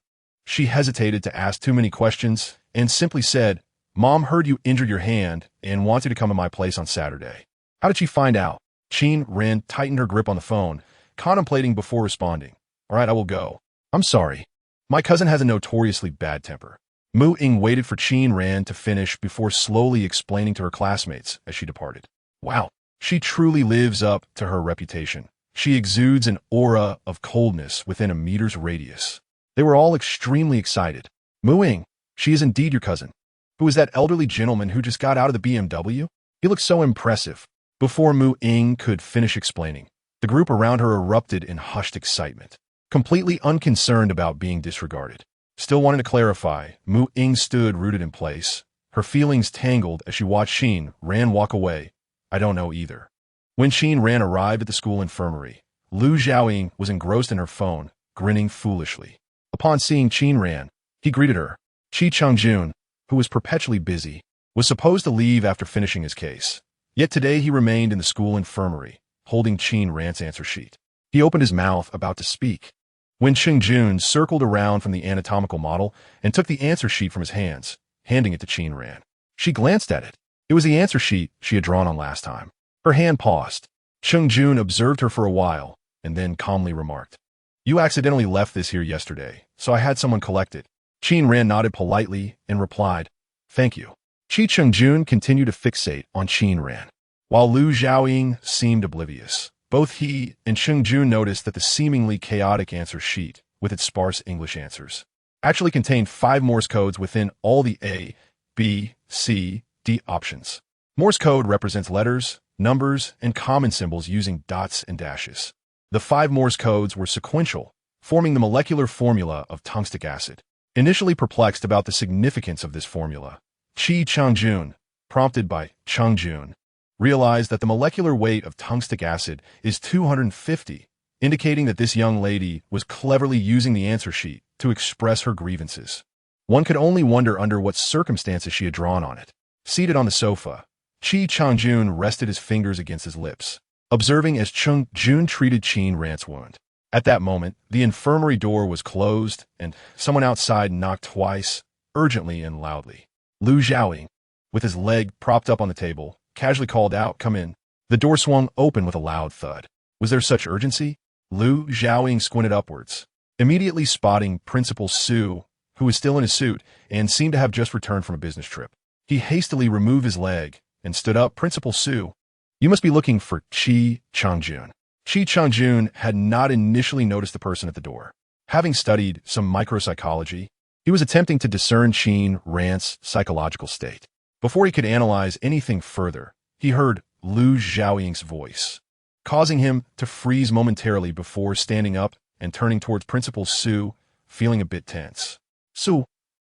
she hesitated to ask too many questions and simply said, Mom heard you injured your hand and wanted to come to my place on Saturday. How did she find out? Qin Ran tightened her grip on the phone, contemplating before responding. All right, I will go. I'm sorry. My cousin has a notoriously bad temper. Mu Ying waited for Qin Ran to finish before slowly explaining to her classmates as she departed. Wow, she truly lives up to her reputation. She exudes an aura of coldness within a meter's radius. They were all extremely excited. Mu Ying, she is indeed your cousin. Who is that elderly gentleman who just got out of the BMW? He looks so impressive. Before Mu Ying could finish explaining, The group around her erupted in hushed excitement, completely unconcerned about being disregarded. Still wanting to clarify, Mu Ying stood rooted in place, her feelings tangled as she watched Qin Ran walk away. I don't know either. When Qin Ran arrived at the school infirmary, Lu Xiaoying was engrossed in her phone, grinning foolishly. Upon seeing Qin Ran, he greeted her. Qi Chengjun, who was perpetually busy, was supposed to leave after finishing his case. Yet today he remained in the school infirmary, holding Qin Ran's answer sheet. He opened his mouth, about to speak, when Chengjun circled around from the anatomical model and took the answer sheet from his hands, handing it to Qin Ran. She glanced at it. It was the answer sheet she had drawn on last time. Her hand paused. Chengjun observed her for a while, and then calmly remarked, "You accidentally left this here yesterday, so I had someone collect it." Qin Ran nodded politely and replied, "Thank you." Qi Chengjun continued to fixate on Qin Ran, while Lu Xiaoying seemed oblivious. Both he and Chengjun noticed that the seemingly chaotic answer sheet, with its sparse English answers, actually contained 5 Morse codes within all the A, B, C, D options. Morse code represents letters, numbers, and common symbols using dots and dashes. The 5 Morse codes were sequential, forming the molecular formula of tungstic acid. Initially perplexed about the significance of this formula, Qi Chengjun, prompted by Chengjun, realized that the molecular weight of tungstic acid is 250, indicating that this young lady was cleverly using the answer sheet to express her grievances. One could only wonder under what circumstances she had drawn on it. Seated on the sofa, Qi Chengjun rested his fingers against his lips, observing as Chengjun treated Qin Ran's wound. At that moment, the infirmary door was closed, and someone outside knocked twice, urgently and loudly. Lu Xiaoying, with his leg propped up on the table, casually called out, "Come in." The door swung open with a loud thud. Was there such urgency? Lu Xiaoying squinted upwards, immediately spotting Principal Su, who was still in his suit and seemed to have just returned from a business trip. He hastily removed his leg and stood up. "Principal Su, you must be looking for Qi Chengjun." Qi Chengjun had not initially noticed the person at the door. Having studied some micropsychology, he was attempting to discern Qin Ran's psychological state. Before he could analyze anything further, he heard Lu Xiaoying's voice, causing him to freeze momentarily before standing up and turning towards Principal Su, feeling a bit tense. "Su."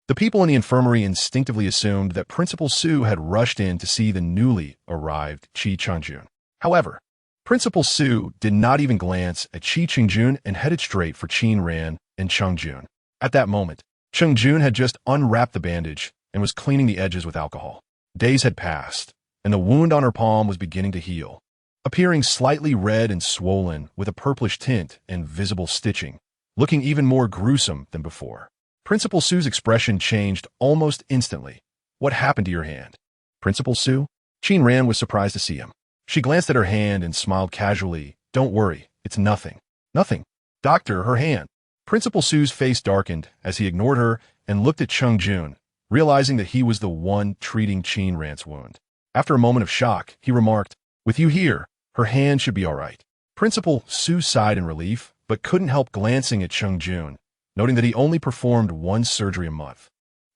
The people in the infirmary instinctively assumed that Principal Su had rushed in to see the newly arrived Qi Chengjun. However, Principal Su did not even glance at Qi Chengjun and headed straight for Qin Ran and Chengjun. At that moment, Chengjun had just unwrapped the bandage and was cleaning the edges with alcohol. Days had passed, and the wound on her palm was beginning to heal, appearing slightly red and swollen with a purplish tint and visible stitching, looking even more gruesome than before. Principal Su's expression changed almost instantly. "What happened to your hand?" "Principal Su?" Qin Ran was surprised to see him. She glanced at her hand and smiled casually. "Don't worry, it's nothing." "Nothing?" "Doctor, her hand." Principal Su's face darkened as he ignored her and looked at Chengjun, realizing that he was the one treating Qin Ran's wound. After a moment of shock, he remarked, "With you here, her hand should be all right." Principal Su sighed in relief, but couldn't help glancing at Chengjun, noting that he only performed 1 surgery a month,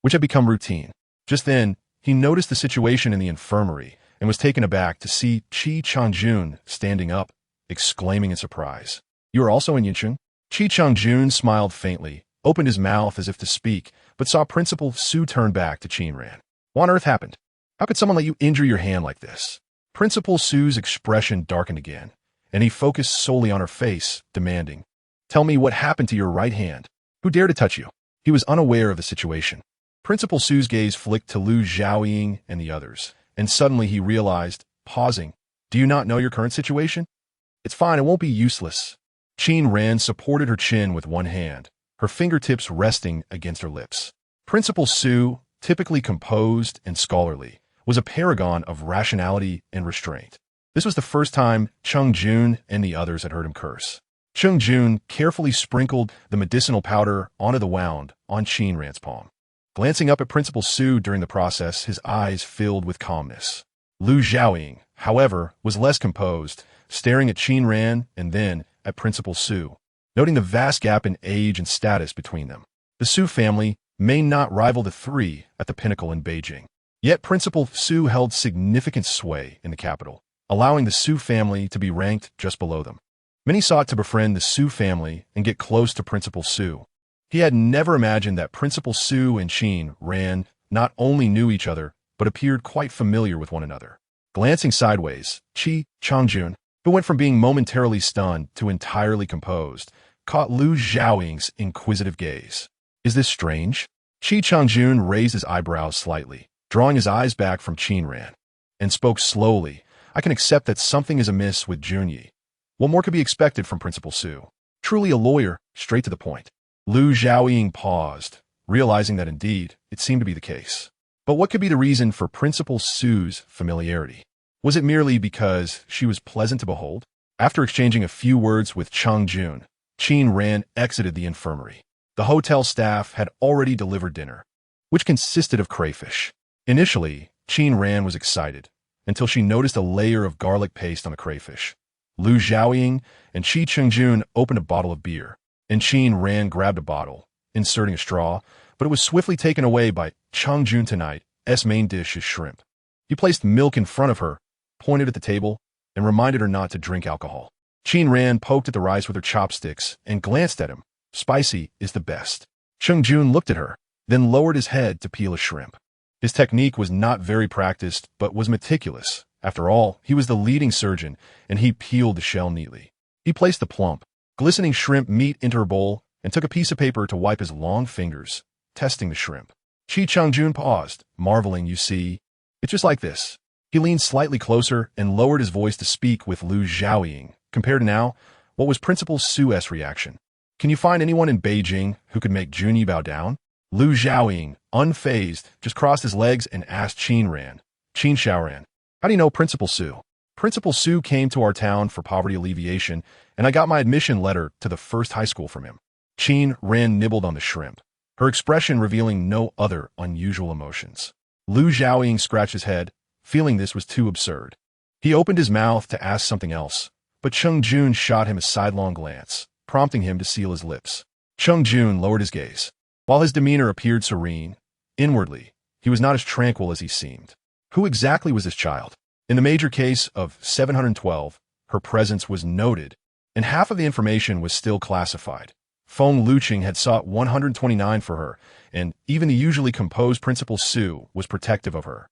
which had become routine. Just then, he noticed the situation in the infirmary and was taken aback to see Qi Chengjun standing up, exclaiming in surprise, "You are also in Yincheng?" Qi Chengjun smiled faintly, opened his mouth as if to speak, but saw Principal Su turn back to Qin Ran. "What on earth happened? How could someone let you injure your hand like this?" Principal Su's expression darkened again, and he focused solely on her face, demanding, "Tell me what happened to your right hand. Who dared to touch you?" He was unaware of the situation. Principal Su's gaze flicked to Lu Xiaoying and the others, and suddenly he realized, pausing, "Do you not know your current situation?" "It's fine, it won't be useless." Qin Ran supported her chin with one hand, her fingertips resting against her lips. Principal Su, typically composed and scholarly, was a paragon of rationality and restraint. This was the first time Chengjun and the others had heard him curse. Chengjun carefully sprinkled the medicinal powder onto the wound on Qin Ran's palm. Glancing up at Principal Su during the process, his eyes filled with calmness. Lu Xiaoying, however, was less composed, staring at Qin Ran and then at Principal Su, noting the vast gap in age and status between them. The Su family may not rival the 3 at the pinnacle in Beijing, yet Principal Su held significant sway in the capital, allowing the Su family to be ranked just below them. Many sought to befriend the Su family and get close to Principal Su. He had never imagined that Principal Su and Qin Ran not only knew each other, but appeared quite familiar with one another. Glancing sideways, Qi Changjun, who went from being momentarily stunned to entirely composed, caught Lu Xiaoying's inquisitive gaze. Is this strange? Qi Changjun raised his eyebrows slightly, drawing his eyes back from Qin Ran, and spoke slowly. I can accept that something is amiss with Junyi. What more could be expected from Principal Su? Truly a lawyer, straight to the point. Lu Xiaoying paused, realizing that indeed, it seemed to be the case. But what could be the reason for Principal Su's familiarity? Was it merely because she was pleasant to behold? After exchanging a few words with Changjun, Qin Ran exited the infirmary. The hotel staff had already delivered dinner, which consisted of crayfish. Initially, Qin Ran was excited, until she noticed a layer of garlic paste on the crayfish. Lu Xiaoying and Qi Changjun opened a bottle of beer, and Qin Ran grabbed a bottle, inserting a straw, but it was swiftly taken away by Changjun. Tonight's main dish is shrimp. He placed milk in front of her, pointed at the table, and reminded her not to drink alcohol. Qin Ran poked at the rice with her chopsticks and glanced at him. Spicy is the best. Changjun looked at her, then lowered his head to peel a shrimp. His technique was not very practiced, but was meticulous. After all, he was the leading surgeon, and he peeled the shell neatly. He placed the plump, glistening shrimp meat into her bowl and took a piece of paper to wipe his long fingers, testing the shrimp. Qi Changjun paused, marveling. You see, it's just like this. He leaned slightly closer and lowered his voice to speak with Lu Xiaoying. Compared to now, what was Principal Su's reaction? Can you find anyone in Beijing who could make Junyi bow down? Lu Xiaoying, unfazed, just crossed his legs and asked Qin Ran. Qin Xiaoran, how do you know Principal Su? Principal Su came to our town for poverty alleviation, and I got my admission letter to the first high school from him. Qin Ran nibbled on the shrimp, her expression revealing no other unusual emotions. Lu Xiaoying scratched his head, feeling this was too absurd. He opened his mouth to ask something else, but Changjun shot him a sidelong glance, prompting him to seal his lips. Changjun lowered his gaze. While his demeanor appeared serene, inwardly, he was not as tranquil as he seemed. Who exactly was this child? In the major case of 712, her presence was noted, and half of the information was still classified. Feng Luqing had sought 129 for her, and even the usually composed Principal Su was protective of her.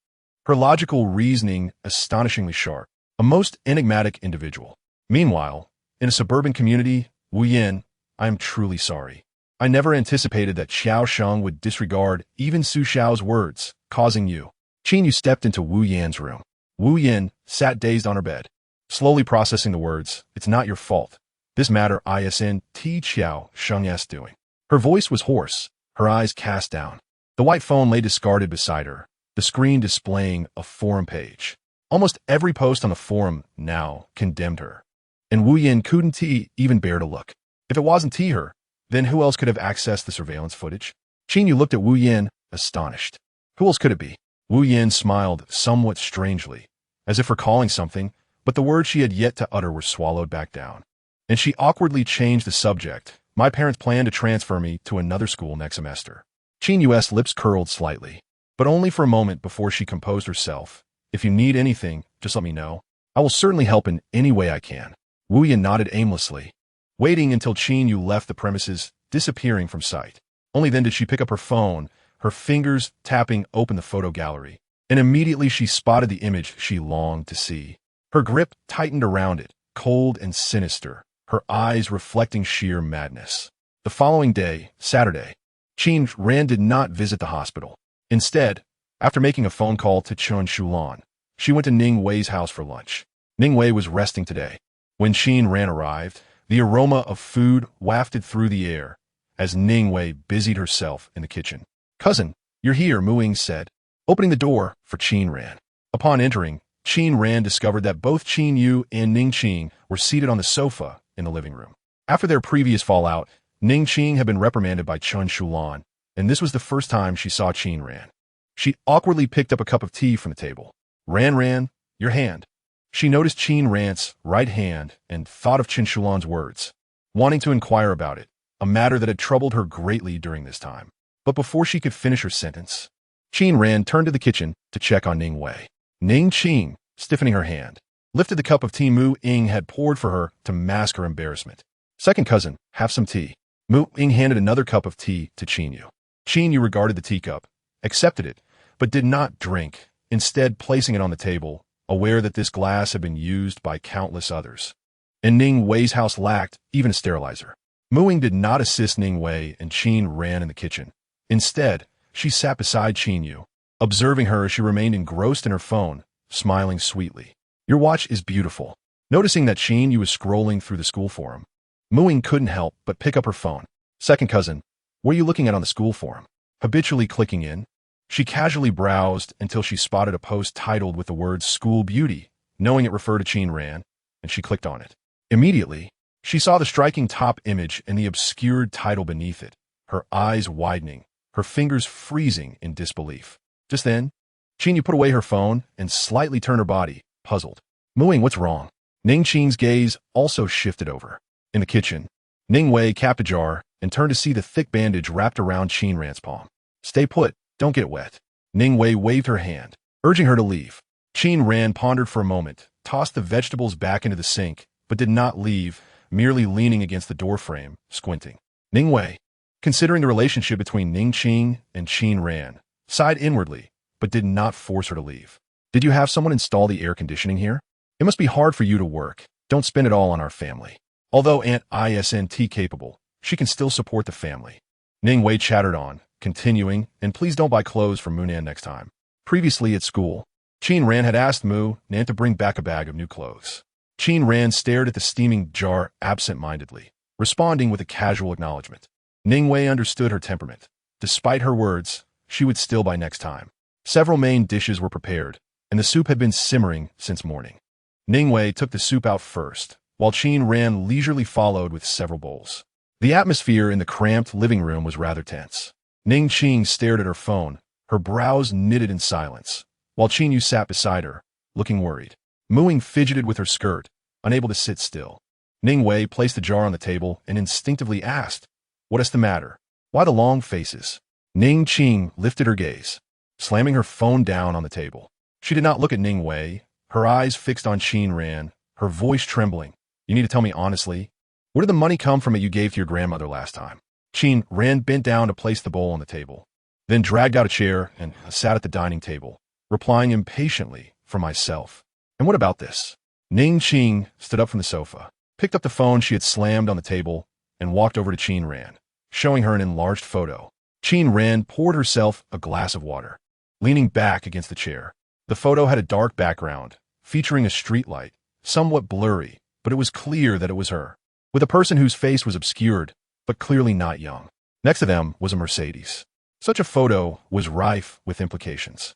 Her logical reasoning astonishingly sharp, a most enigmatic individual. Meanwhile, in a suburban community, Wu Yin, I am truly sorry. I never anticipated that Xiao Sheng would disregard even Su Xiao's words, causing you. Qin Yu stepped into Wu Yan's room. Wu Yin sat dazed on her bed, slowly processing the words. It's not your fault. This matter isn't Xiao Sheng's doing. Her voice was hoarse, her eyes cast down. The white phone lay discarded beside her, the screen displaying a forum page. Almost every post on the forum now condemned her, and Wu Yin couldn't even bear to look. If it wasn't her, then who else could have accessed the surveillance footage? Qin Yu looked at Wu Yin, astonished. Who else could it be? Wu Yin smiled somewhat strangely, as if recalling something, but the words she had yet to utter were swallowed back down. And she awkwardly changed the subject. My parents plan to transfer me to another school next semester. Qin Yu's lips curled slightly, but only for a moment before she composed herself. If you need anything, just let me know. I will certainly help in any way I can. Wu Yin nodded aimlessly, waiting until Qin Yu left the premises, disappearing from sight. Only then did she pick up her phone, her fingers tapping open the photo gallery, and immediately she spotted the image she longed to see. Her grip tightened around it, cold and sinister, her eyes reflecting sheer madness. The following day, Saturday, Qin Ran did not visit the hospital. Instead, after making a phone call to Chun Shulan, she went to Ning Wei's house for lunch. Ning Wei was resting today. When Qin Ran arrived, the aroma of food wafted through the air as Ning Wei busied herself in the kitchen. Cousin, you're here, Mu Ying said, opening the door for Qin Ran. Upon entering, Qin Ran discovered that both Qin Yu and Ning Qing were seated on the sofa in the living room. After their previous fallout, Ning Qing had been reprimanded by Chun Shulan, and this was the first time she saw Qin Ran. She awkwardly picked up a cup of tea from the table. Ran, your hand. She noticed Qin Ran's right hand and thought of Chun Shulan's words, wanting to inquire about it, a matter that had troubled her greatly during this time. But before she could finish her sentence, Qin Ran turned to the kitchen to check on Ning Wei. Ning Qing, stiffening her hand. lifted the cup of tea Mu Ying had poured for her to mask her embarrassment. Second cousin, have some tea. Mu Ying handed another cup of tea to Qin Yu. Qin Yu regarded the teacup, accepted it, but did not drink, instead placing it on the table, aware that this glass had been used by countless others. And Ning Wei's house lacked even a sterilizer. Mu Ying did not assist Ning Wei, and Qin ran in the kitchen. Instead, she sat beside Qin Yu, observing her as she remained engrossed in her phone, smiling sweetly. Your watch is beautiful. Noticing that Qin Yu was scrolling through the school forum, Mu Ying couldn't help but pick up her phone. Second cousin, what are you looking at on the school forum? Habitually clicking in, she casually browsed until she spotted a post titled with the words School Beauty, knowing it referred to Qin Ran, and she clicked on it. Immediately, she saw the striking top image and the obscured title beneath it, her eyes widening, her fingers freezing in disbelief. Just then, Qin Yu put away her phone and slightly turned her body, puzzled. Mu Ying, what's wrong? Ning Qing's gaze also shifted over. In the kitchen, Ning Wei capped a jar and turned to see the thick bandage wrapped around Qin Ran's palm. Stay put, don't get wet. Ning Wei waved her hand, urging her to leave. Qin Ran pondered for a moment, tossed the vegetables back into the sink, but did not leave, merely leaning against the doorframe, squinting. Ning Wei, considering the relationship between Ning Qing and Qin Ran, sighed inwardly, but did not force her to leave. Did you have someone install the air conditioning here? It must be hard for you to work. Don't spend it all on our family. Although Aunt isn't capable, she can still support the family. Ning Wei chattered on, continuing, and please don't buy clothes for Munan next time. Previously at school, Qin Ran had asked Mu Nan to bring back a bag of new clothes. Qin Ran stared at the steaming jar absent-mindedly, responding with a casual acknowledgement. Ning Wei understood her temperament. Despite her words, she would still buy next time. Several main dishes were prepared, and the soup had been simmering since morning. Ning Wei took the soup out first, while Qin Ran leisurely followed with several bowls. The atmosphere in the cramped living room was rather tense. Ning Qing stared at her phone, her brows knitted in silence, while Qin Yu sat beside her, looking worried. Mu Ying fidgeted with her skirt, unable to sit still. Ning Wei placed the jar on the table and instinctively asked, "What is the matter? Why the long faces?" Ning Qing lifted her gaze, slamming her phone down on the table. She did not look at Ning Wei, her eyes fixed on Qin Ran, her voice trembling. You need to tell me honestly, where did the money come from that you gave to your grandmother last time? Qin Ran bent down to place the bowl on the table, then dragged out a chair and sat at the dining table, replying impatiently, for myself. And what about this? Ning Qing stood up from the sofa, picked up the phone she had slammed on the table, and walked over to Qin Ran, showing her an enlarged photo. Qin Ran poured herself a glass of water, leaning back against the chair. The photo had a dark background, featuring a streetlight, somewhat blurry, but it was clear that it was her, with a person whose face was obscured, but clearly not young. Next to them was a Mercedes. Such a photo was rife with implications.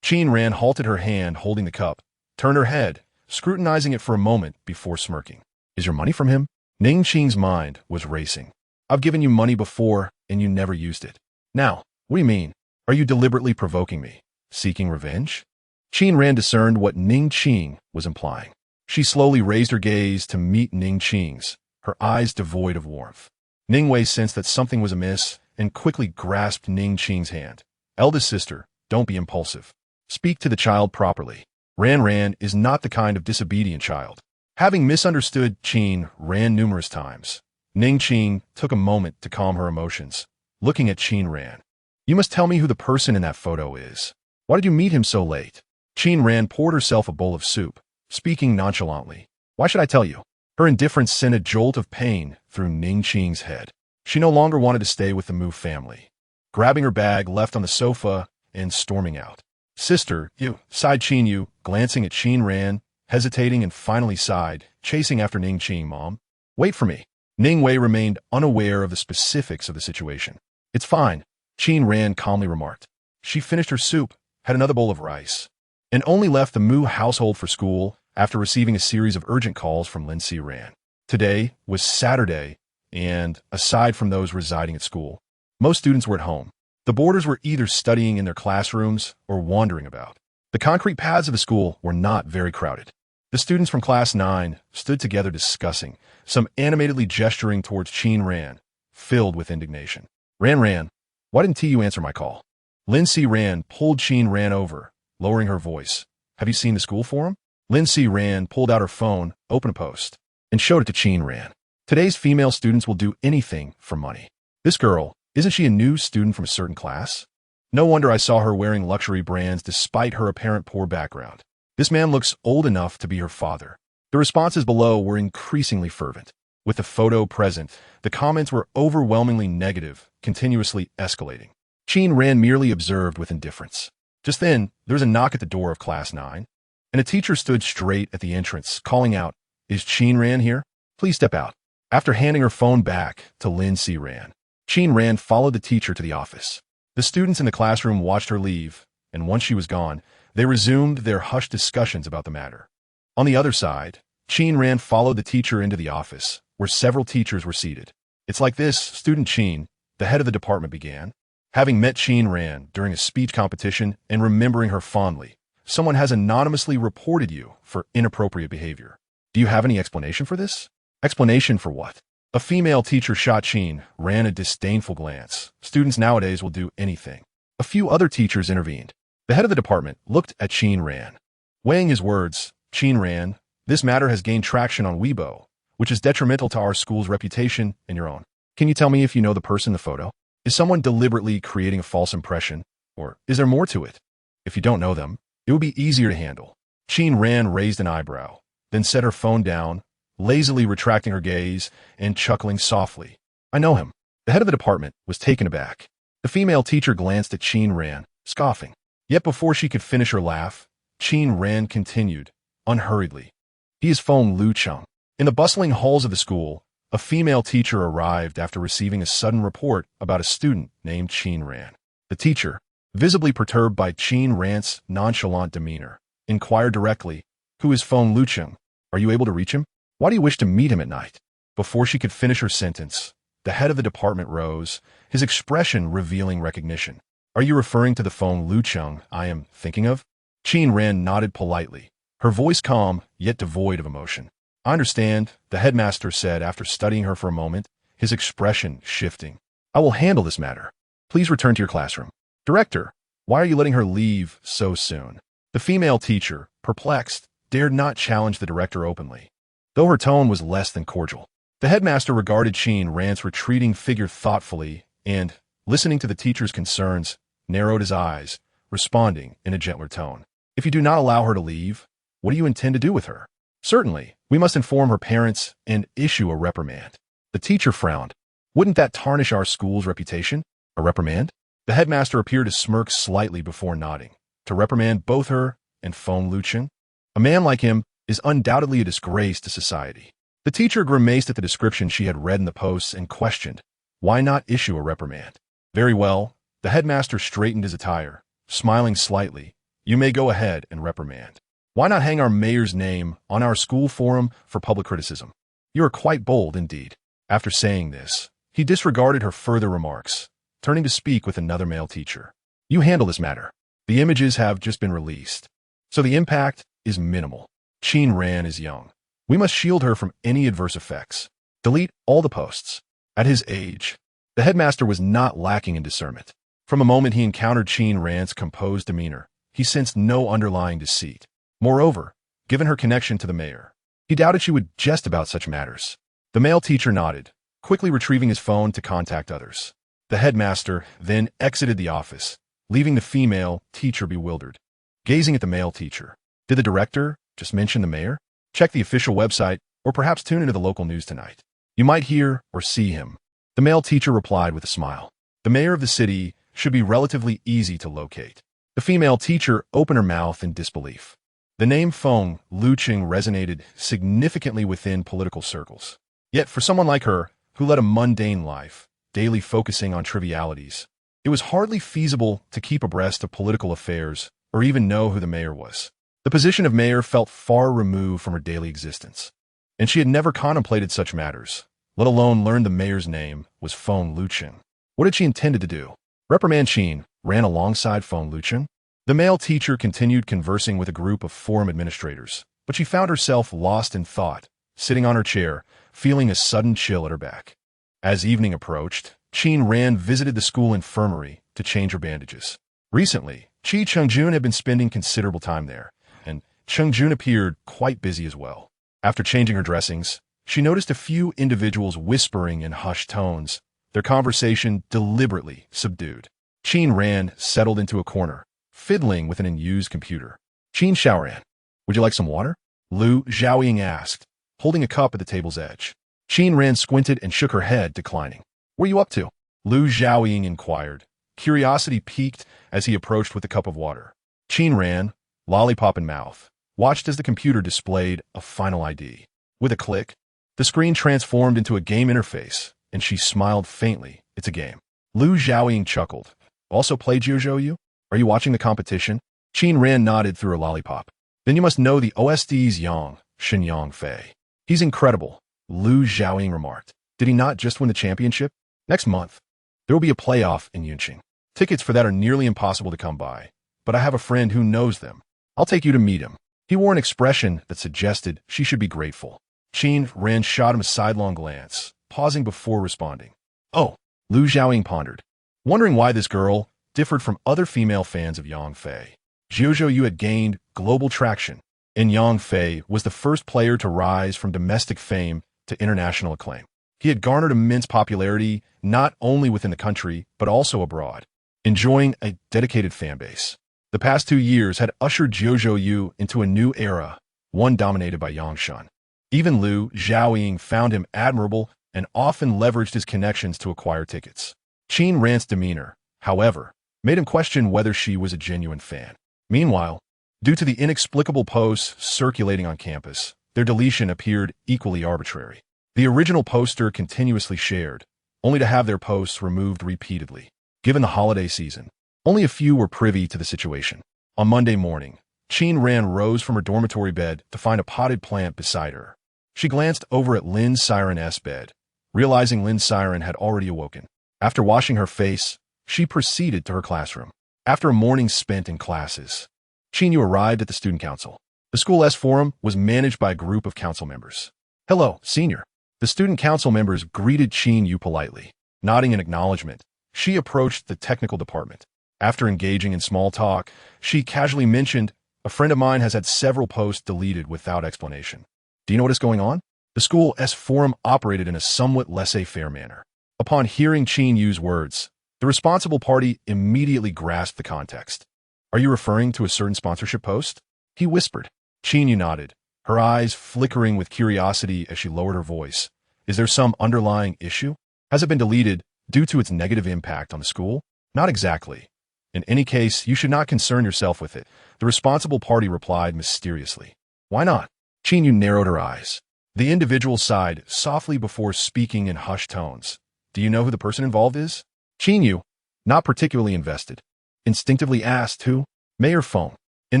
Qin Ran halted her hand holding the cup, turned her head, scrutinizing it for a moment before smirking. Is your money from him? Ning Qing's mind was racing. I've given you money before, and you never used it. Now, what do you mean? Are you deliberately provoking me? Seeking revenge? Qin Ran discerned what Ning Qing was implying. She slowly raised her gaze to meet Ning Qing's, her eyes devoid of warmth. Ning Wei sensed that something was amiss and quickly grasped Ning Qing's hand. Eldest sister, don't be impulsive. Speak to the child properly. Ran is not the kind of disobedient child. Having misunderstood Qin Ran numerous times, Ning Qing took a moment to calm her emotions, looking at Qin Ran. You must tell me who the person in that photo is. Why did you meet him so late? Qin Ran poured herself a bowl of soup, speaking nonchalantly. Why should I tell you? Her indifference sent a jolt of pain through Ning Qing's head. She no longer wanted to stay with the Mu family. Grabbing her bag, left on the sofa and storming out. Sister, you, sighed Qin Yu, glancing at Qin Ran, hesitating and finally sighed, chasing after Ning Qing. Mom, wait for me. Ning Wei remained unaware of the specifics of the situation. It's fine, Qin Ran calmly remarked. She finished her soup, had another bowl of rice, and only left the Mu household for school after receiving a series of urgent calls from Lindsay Ran. Today was Saturday, and aside from those residing at school, most students were at home. The boarders were either studying in their classrooms or wandering about. The concrete paths of the school were not very crowded. The students from Class 9 stood together discussing, some animatedly gesturing towards Qin Ran, filled with indignation. Ran, why didn't you answer my call? Lindsay Ran pulled Qin Ran over, lowering her voice. Have you seen the school forum? Lindsay Ran pulled out her phone, opened a post, and showed it to Qin Ran. Today's female students will do anything for money. This girl, isn't she a new student from a certain class? No wonder I saw her wearing luxury brands despite her apparent poor background. This man looks old enough to be her father. The responses below were increasingly fervent. With the photo present, the comments were overwhelmingly negative, continuously escalating. Qin Ran merely observed with indifference. Just then, there was a knock at the door of Class 9, and a teacher stood straight at the entrance, calling out, "Is Qin Ran here? Please step out." After handing her phone back to Lindsay Ran, Qin Ran followed the teacher to the office. The students in the classroom watched her leave, and once she was gone, they resumed their hushed discussions about the matter. On the other side, Qin Ran followed the teacher into the office, where several teachers were seated. "It's like this, Student Qin," the head of the department began. Having met Qin Ran during a speech competition and remembering her fondly, someone has anonymously reported you for inappropriate behavior. Do you have any explanation for this? Explanation for what? A female teacher shot Qin Ran a disdainful glance. Students nowadays will do anything. A few other teachers intervened. The head of the department looked at Qin Ran. Weighing his words, "Qin Ran, this matter has gained traction on Weibo, which is detrimental to our school's reputation and your own. Can you tell me if you know the person in the photo? Is someone deliberately creating a false impression, or is there more to it? If you don't know them, it would be easier to handle." Qin Ran raised an eyebrow, then set her phone down, lazily retracting her gaze and chuckling softly. "I know him." The head of the department was taken aback. The female teacher glanced at Qin Ran, scoffing. Yet before she could finish her laugh, Qin Ran continued, unhurriedly. "He is Feng Lucheng." In the bustling halls of the school, a female teacher arrived after receiving a sudden report about a student named Qin Ran. The teacher, visibly perturbed by Qin Ran's nonchalant demeanor, inquired directly, "Who is Feng Lucheng? Are you able to reach him? Why do you wish to meet him at night?" Before she could finish her sentence, the head of the department rose, his expression revealing recognition. "Are you referring to the Feng Lucheng I am thinking of?" Qin Ran nodded politely, her voice calm yet devoid of emotion. "I understand," the headmaster said after studying her for a moment, his expression shifting. "I will handle this matter. Please return to your classroom." "Director, why are you letting her leave so soon?" The female teacher, perplexed, dared not challenge the director openly, though her tone was less than cordial. The headmaster regarded Qin Ran's retreating figure thoughtfully and, listening to the teacher's concerns, narrowed his eyes, responding in a gentler tone. "If you do not allow her to leave, what do you intend to do with her?" "Certainly, we must inform her parents and issue a reprimand." The teacher frowned. "Wouldn't that tarnish our school's reputation? A reprimand?" The headmaster appeared to smirk slightly before nodding. "To reprimand both her and Feng Lucheng? A man like him is undoubtedly a disgrace to society." The teacher grimaced at the description she had read in the posts and questioned, "Why not issue a reprimand?" "Very well." The headmaster straightened his attire, smiling slightly. "You may go ahead and reprimand. Why not hang our mayor's name on our school forum for public criticism? You are quite bold indeed." After saying this, he disregarded her further remarks, turning to speak with another male teacher. "You handle this matter. The images have just been released, so the impact is minimal. Qin Ran is young. We must shield her from any adverse effects. Delete all the posts." At his age, the headmaster was not lacking in discernment. From the moment he encountered Qin Ran's composed demeanor, he sensed no underlying deceit. Moreover, given her connection to the mayor, he doubted she would jest about such matters. The male teacher nodded, quickly retrieving his phone to contact others. The headmaster then exited the office, leaving the female teacher bewildered. Gazing at the male teacher, did the director just mention the mayor? Check the official website, or perhaps tune into the local news tonight. You might hear or see him. The male teacher replied with a smile. The mayor of the city should be relatively easy to locate. The female teacher opened her mouth in disbelief. The name Feng Lucheng resonated significantly within political circles. Yet for someone like her, who led a mundane life, daily focusing on trivialities, it was hardly feasible to keep abreast of political affairs or even know who the mayor was. The position of mayor felt far removed from her daily existence, and she had never contemplated such matters, let alone learned the mayor's name was Feng Lucheng. What had she intended to do? Reprimand Qin Ran alongside Feng Lucheng? The male teacher continued conversing with a group of forum administrators, but she found herself lost in thought, sitting on her chair, feeling a sudden chill at her back. As evening approached, Qin Ran visited the school infirmary to change her bandages. Recently, Chi Chungjun had been spending considerable time there, and Cheng Jun appeared quite busy as well. After changing her dressings, she noticed a few individuals whispering in hushed tones, their conversation deliberately subdued. Qin Ran settled into a corner, fiddling with an unused computer. Qin Xiaoran, would you like some water? Lu Zhaoying asked, holding a cup at the table's edge. Qin Ran squinted and shook her head, declining. What are you up to? Lu Zhaoying inquired. Curiosity piqued as he approached with a cup of water. Qin Ran, lollipop in mouth, watched as the computer displayed a final ID. With a click, the screen transformed into a game interface, and she smiled faintly. It's a game. Lu Zhaoying chuckled. Also play Jiuzhou? Are you watching the competition? Qin Ran nodded through her lollipop. Then you must know the OSD's Yang, Shenyang Fei. He's incredible, Lu Zhaoying remarked. Did he not just win the championship? Next month, there will be a playoff in Yunqing. Tickets for that are nearly impossible to come by, but I have a friend who knows them. I'll take you to meet him. He wore an expression that suggested she should be grateful. Qin Ran shot him a sidelong glance, pausing before responding. Oh, Lu Zhaoying pondered, wondering why this girl differed from other female fans of Yang Fei. Jiuzhou had gained global traction, and Yang Fei was the first player to rise from domestic fame to international acclaim. He had garnered immense popularity not only within the country, but also abroad, enjoying a dedicated fanbase. The past 2 years had ushered Jiuzhou into a new era, one dominated by Yang Shan. Even Lu Zhaoying found him admirable and often leveraged his connections to acquire tickets. Qin Ran's demeanor, however, made him question whether she was a genuine fan. Meanwhile, due to the inexplicable posts circulating on campus, their deletion appeared equally arbitrary. The original poster continuously shared, only to have their posts removed repeatedly. Given the holiday season, only a few were privy to the situation. On Monday morning, Qin Ran rose from her dormitory bed to find a potted plant beside her. She glanced over at Lin Siren's bed, realizing Lin Siren had already awoken. After washing her face, she proceeded to her classroom. After a morning spent in classes, Qin Yu arrived at the student council. The school's forum was managed by a group of council members. Hello, senior. The student council members greeted Qin Yu politely. Nodding in acknowledgement, she approached the technical department. After engaging in small talk, she casually mentioned, a friend of mine has had several posts deleted without explanation. Do you know what is going on? The school's forum operated in a somewhat laissez-faire manner. Upon hearing Qin Yu's words, the responsible party immediately grasped the context. Are you referring to a certain sponsorship post? He whispered. Qin Yu nodded, her eyes flickering with curiosity as she lowered her voice. Is there some underlying issue? Has it been deleted due to its negative impact on the school? Not exactly. In any case, you should not concern yourself with it, the responsible party replied mysteriously. Why not? Qin Yu narrowed her eyes. The individual sighed softly before speaking in hushed tones. Do you know who the person involved is? Qin Yu, not particularly invested, instinctively asked who? Mayor Feng. In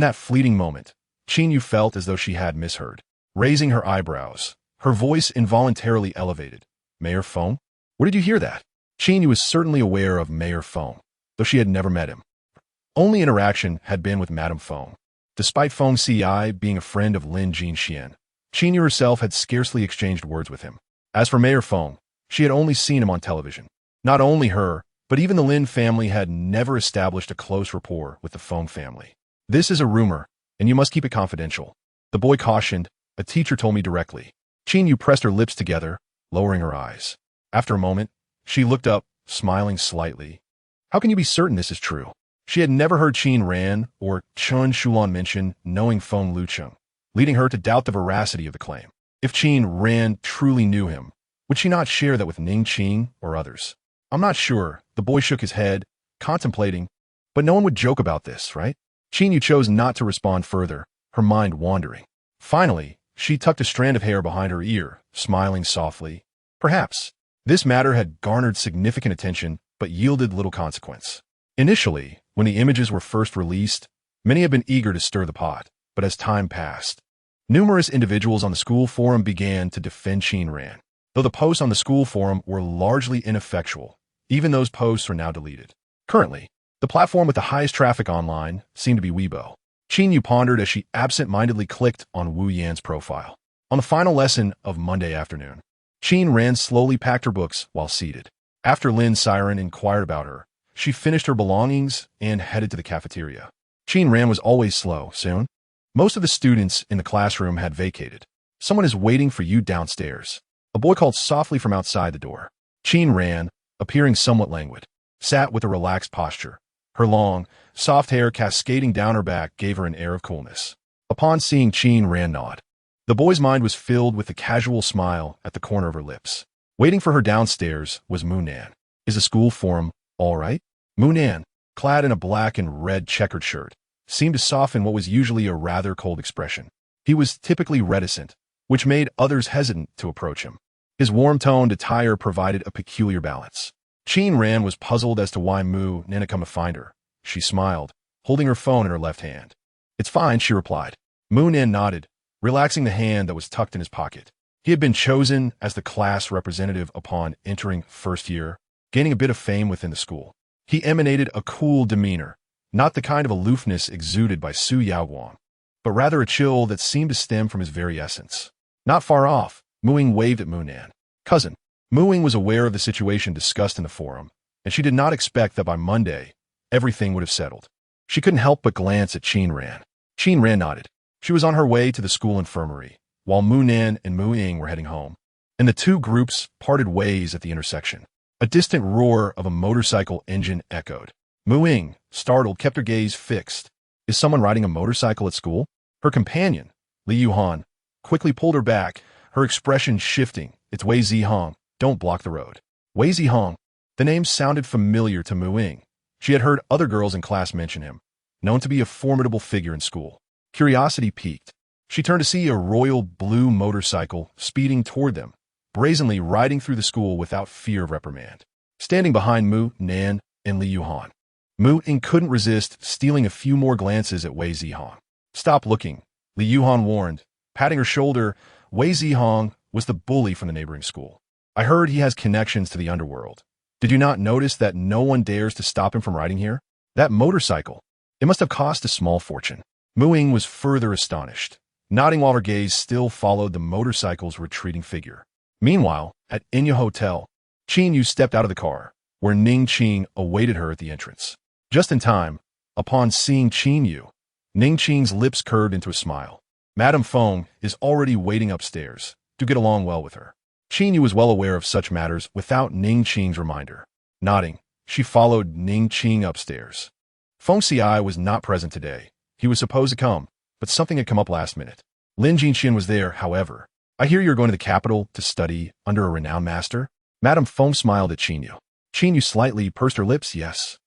that fleeting moment, Qin Yu felt as though she had misheard. Raising her eyebrows, her voice involuntarily elevated. Mayor Feng? Where did you hear that? Qin Yu was certainly aware of Mayor Feng, though she had never met him. Only interaction had been with Madame Feng. Despite Feng Ci being a friend of Lin Jinxian, Qin Yu herself had scarcely exchanged words with him. As for Mayor Feng, she had only seen him on television. Not only her, but even the Lin family had never established a close rapport with the Feng family. This is a rumor, and you must keep it confidential. The boy cautioned, a teacher told me directly. Qin Yu pressed her lips together, lowering her eyes. After a moment, she looked up, smiling slightly. How can you be certain this is true? She had never heard Qin Ran or Chen Shulan mention knowing Feng Lucheng, leading her to doubt the veracity of the claim. If Qin Ran truly knew him, would she not share that with Ning Qing or others? I'm not sure. The boy shook his head, contemplating, but no one would joke about this, right? Qin Yu chose not to respond further, her mind wandering. Finally, she tucked a strand of hair behind her ear, smiling softly. Perhaps. This matter had garnered significant attention, but yielded little consequence. Initially, when the images were first released, many had been eager to stir the pot, but as time passed, numerous individuals on the school forum began to defend Qin Ran. Though the posts on the school forum were largely ineffectual, even those posts are now deleted. Currently, the platform with the highest traffic online seemed to be Weibo. Qin Yu pondered as she absent-mindedly clicked on Wu Yan's profile. On the final lesson of Monday afternoon, Qin Ran slowly packed her books while seated. After Lin Siren inquired about her, she finished her belongings and headed to the cafeteria. Qin Ran was always slow. Soon, Most of the students in the classroom had vacated. Someone is waiting for you downstairs. A boy called softly from outside the door. Qin ran, appearing somewhat languid, sat with a relaxed posture. Her long, soft hair cascading down her back gave her an air of coolness. Upon seeing Qin, Ran nod. The boy's mind was filled with the casual smile at the corner of her lips. Waiting for her downstairs was Munan. Is the school forum all right? Munan, clad in a black and red checkered shirt, seemed to soften what was usually a rather cold expression. He was typically reticent, which made others hesitant to approach him. His warm-toned attire provided a peculiar balance. Qin Ran was puzzled as to why Mu Nan had come to find her. She smiled, holding her phone in her left hand. It's fine, she replied. Mu Nan nodded, relaxing the hand that was tucked in his pocket. He had been chosen as the class representative upon entering first year, gaining a bit of fame within the school. He emanated a cool demeanor, not the kind of aloofness exuded by Su Yaoguang, but rather a chill that seemed to stem from his very essence. Not far off, Muing waved at Mu Nan. Cousin. Muing was aware of the situation discussed in the forum, and she did not expect that by Monday, everything would have settled. She couldn't help but glance at Qin Ran. Qin Ran nodded. She was on her way to the school infirmary, while Mu Nan and Mu Ying were heading home, and the two groups parted ways at the intersection. A distant roar of a motorcycle engine echoed. Mu Ying, startled, kept her gaze fixed. Is someone riding a motorcycle at school? Her companion, Li Yuhan, quickly pulled her back, her expression shifting. It's Wei Zihong. Don't block the road. Wei Zihong. The name sounded familiar to Mu Ying. She had heard other girls in class mention him, known to be a formidable figure in school. Curiosity piqued. She turned to see a royal blue motorcycle speeding toward them, brazenly riding through the school without fear of reprimand. Standing behind Mu Nan and Li Yuhan, Mu Ying couldn't resist stealing a few more glances at Wei Zihong. Stop looking, Li Yuhan warned, patting her shoulder. Wei Zihong was the bully from the neighboring school. I heard he has connections to the underworld. Did you not notice that no one dares to stop him from riding here? That motorcycle. It must have cost a small fortune. Mu Ying was further astonished, nodding while her gaze still followed the motorcycle's retreating figure. Meanwhile, at Inya Hotel, Qin Yu stepped out of the car, where Ning Qing awaited her at the entrance. Just in time, upon seeing Qin Yu, Ning Qing's lips curved into a smile. Madame Feng is already waiting upstairs. Do get along well with her. Qin Yu was well aware of such matters without Ning Qing's reminder. Nodding, she followed Ning Qing upstairs. Feng Xiai was not present today. He was supposed to come, but something had come up last minute. Lin Jinxian was there, however. I hear you're going to the capital to study under a renowned master? Madame Feng smiled at Qin Yu. Qin Yu slightly pursed her lips. Yes.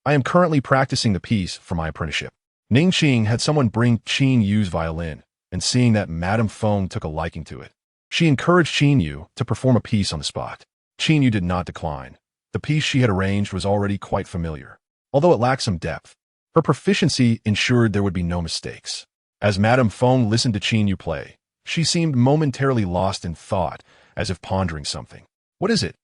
I am currently practicing the piece for my apprenticeship. Ning Qing had someone bring Qin Yu's violin, and seeing that Madame Feng took a liking to it, she encouraged Qin Yu to perform a piece on the spot. Qin Yu did not decline. The piece she had arranged was already quite familiar, although it lacked some depth. Her proficiency ensured there would be no mistakes. As Madame Feng listened to Qin Yu play, she seemed momentarily lost in thought, as if pondering something. What is it?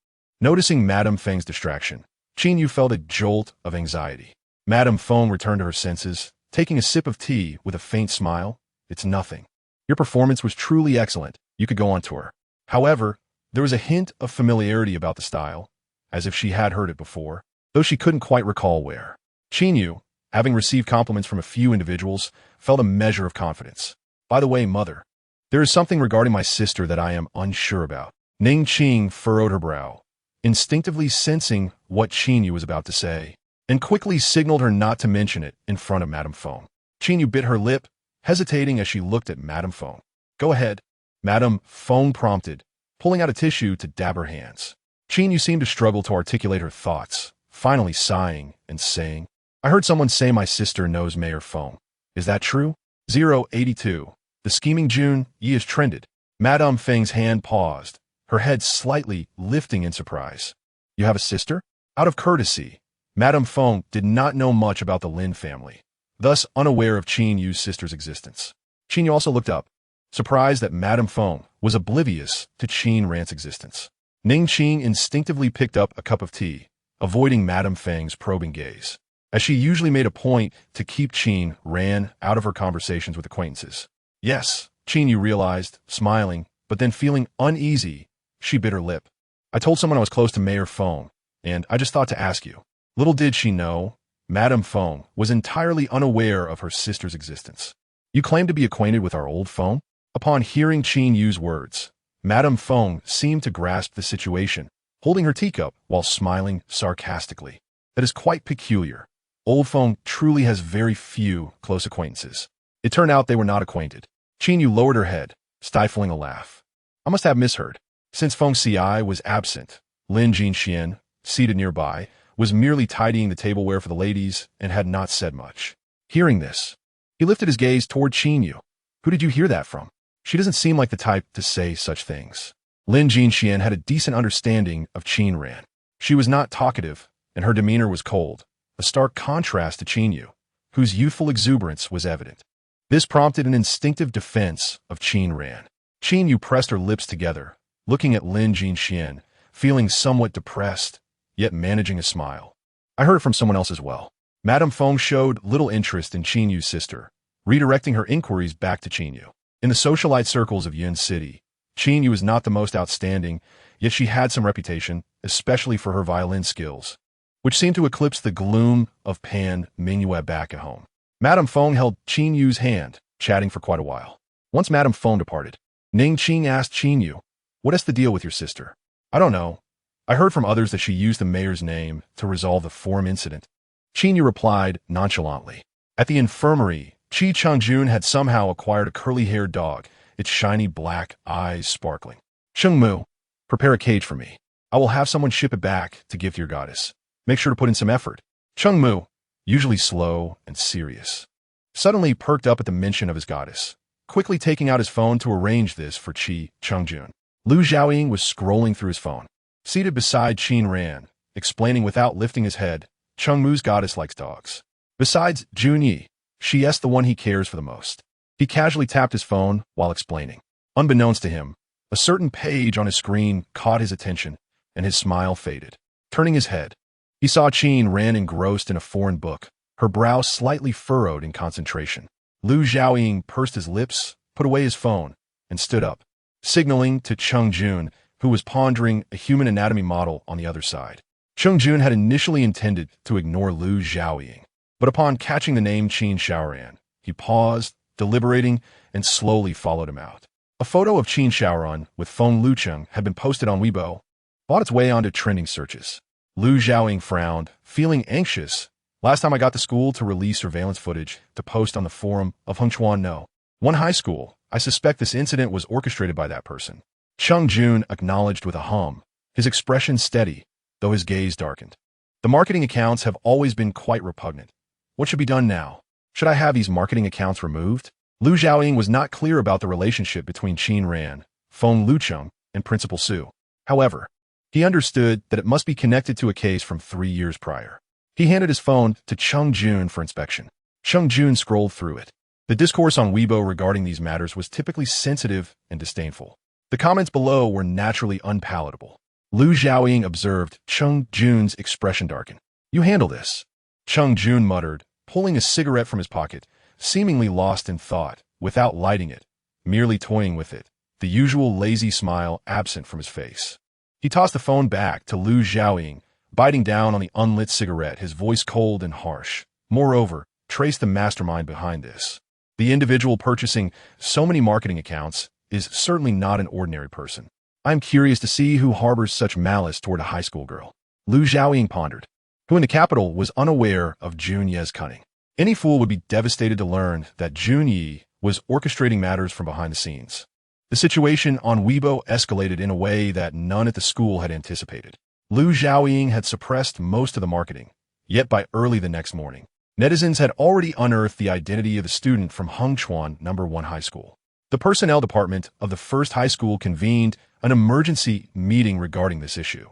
Noticing Madame Feng's distraction, Qin Yu felt a jolt of anxiety. Madame Feng returned to her senses, taking a sip of tea with a faint smile. It's nothing. Your performance was truly excellent. You could go on tour. However, there was a hint of familiarity about the style, as if she had heard it before, though she couldn't quite recall where. Qin Yu, having received compliments from a few individuals, felt a measure of confidence. By the way, mother, there is something regarding my sister that I am unsure about. Ning Qing furrowed her brow, instinctively sensing what Qin Yu was about to say, and quickly signaled her not to mention it in front of Madame Feng. Qin Yu bit her lip, hesitating as she looked at Madame Feng. Go ahead, Madame Feng prompted, pulling out a tissue to dab her hands. Qin Yu seemed to struggle to articulate her thoughts, finally sighing and saying, I heard someone say my sister knows Mayor Feng. Is that true? 082. The scheming Jun Yi is trended. Madame Feng's hand paused, her head slightly lifting in surprise. You have a sister? Out of courtesy, Madame Feng did not know much about the Lin family, thus unaware of Qin Yu's sister's existence. Qin Yu also looked up, surprised that Madame Feng was oblivious to Qin Ran's existence. Ning Qing instinctively picked up a cup of tea, avoiding Madame Feng's probing gaze, as she usually made a point to keep Qin Ran out of her conversations with acquaintances. Yes, Qin Yu realized, smiling, but then feeling uneasy, she bit her lip. I told someone I was close to Mayor Feng, and I just thought to ask you. Little did she know, Madame Feng was entirely unaware of her sister's existence. You claim to be acquainted with our old Feng? Upon hearing Qin Yu's words, Madame Feng seemed to grasp the situation, holding her teacup while smiling sarcastically. That is quite peculiar. Old Feng truly has very few close acquaintances. It turned out they were not acquainted. Qin Yu lowered her head, stifling a laugh. I must have misheard. Since Feng Xiai was absent, Lin Jinxian, seated nearby, was merely tidying the tableware for the ladies and had not said much. Hearing this, he lifted his gaze toward Qin Yu. Who did you hear that from? She doesn't seem like the type to say such things. Lin Jinxian had a decent understanding of Qin Ran. She was not talkative, and her demeanor was cold, a stark contrast to Qin Yu, whose youthful exuberance was evident. This prompted an instinctive defense of Qin Ran. Qin Yu pressed her lips together, looking at Lin Jinxian, feeling somewhat depressed, yet managing a smile. I heard it from someone else as well. Madame Feng showed little interest in Qin Yu's sister, redirecting her inquiries back to Qin Yu. In the socialite circles of Yun City, Qin Yu was not the most outstanding, yet she had some reputation, especially for her violin skills, which seemed to eclipse the gloom of Pan Minuet back at home. Madame Feng held Qin Yu's hand, chatting for quite a while. Once Madame Feng departed, Ning Qing asked Qin Yu, "What is the deal with your sister?" "I don't know. I heard from others that she used the mayor's name to resolve the forum incident." Qin Yu replied nonchalantly. At the infirmary, Qi Changjun had somehow acquired a curly-haired dog, its shiny black eyes sparkling. "Cheng Mu, prepare a cage for me. I will have someone ship it back to give to your goddess. Make sure to put in some effort." Cheng Mu, usually slow and serious, suddenly perked up at the mention of his goddess, quickly taking out his phone to arrange this for Qi Changjun. Lu Xiaoying was scrolling through his phone, seated beside Qin Ran, explaining without lifting his head, Cheng Mu's goddess likes dogs. Besides Junyi, she is the one he cares for the most. He casually tapped his phone while explaining. Unbeknownst to him, a certain page on his screen caught his attention, and his smile faded. Turning his head, he saw Qin Ran engrossed in a foreign book, her brow slightly furrowed in concentration. Lu Xiaoying pursed his lips, put away his phone, and stood up, signaling to Cheng Jun, who was pondering a human anatomy model on the other side. Cheng Jun had initially intended to ignore Lu Xiaoying, but upon catching the name Qin Xiaoran, he paused, deliberating, and slowly followed him out. A photo of Qin Xiaoran with Feng Lucheng had been posted on Weibo, fought its way onto trending searches. Lu Xiaoying frowned, feeling anxious. Last time I got to school to release surveillance footage to post on the forum of Hengchuan No. One high school. I suspect this incident was orchestrated by that person. Cheng Jun acknowledged with a hum, his expression steady, though his gaze darkened. The marketing accounts have always been quite repugnant. What should be done now? Should I have these marketing accounts removed? Lu Xiaoying was not clear about the relationship between Qin Ran, Feng Lucheng, and Principal Su. However, he understood that it must be connected to a case from 3 years prior. He handed his phone to Cheng Jun for inspection. Cheng Jun scrolled through it. The discourse on Weibo regarding these matters was typically sensitive and disdainful. The comments below were naturally unpalatable. Lu Xiaoying observed Cheng Jun's expression darken. "You handle this," Cheng Jun muttered, pulling a cigarette from his pocket, seemingly lost in thought, without lighting it, merely toying with it, the usual lazy smile absent from his face. He tossed the phone back to Lu Xiaoying, biting down on the unlit cigarette, his voice cold and harsh. Moreover, traced the mastermind behind this. The individual purchasing so many marketing accounts is certainly not an ordinary person. I'm curious to see who harbors such malice toward a high school girl. Lu Xiaoying pondered, who in the capital was unaware of Jun Ye's cunning. Any fool would be devastated to learn that Jun Ye was orchestrating matters from behind the scenes. The situation on Weibo escalated in a way that none at the school had anticipated. Lu Xiaoying had suppressed most of the marketing, yet by early the next morning, netizens had already unearthed the identity of the student from Hengchuan No. 1 High School. The personnel department of the first high school convened an emergency meeting regarding this issue.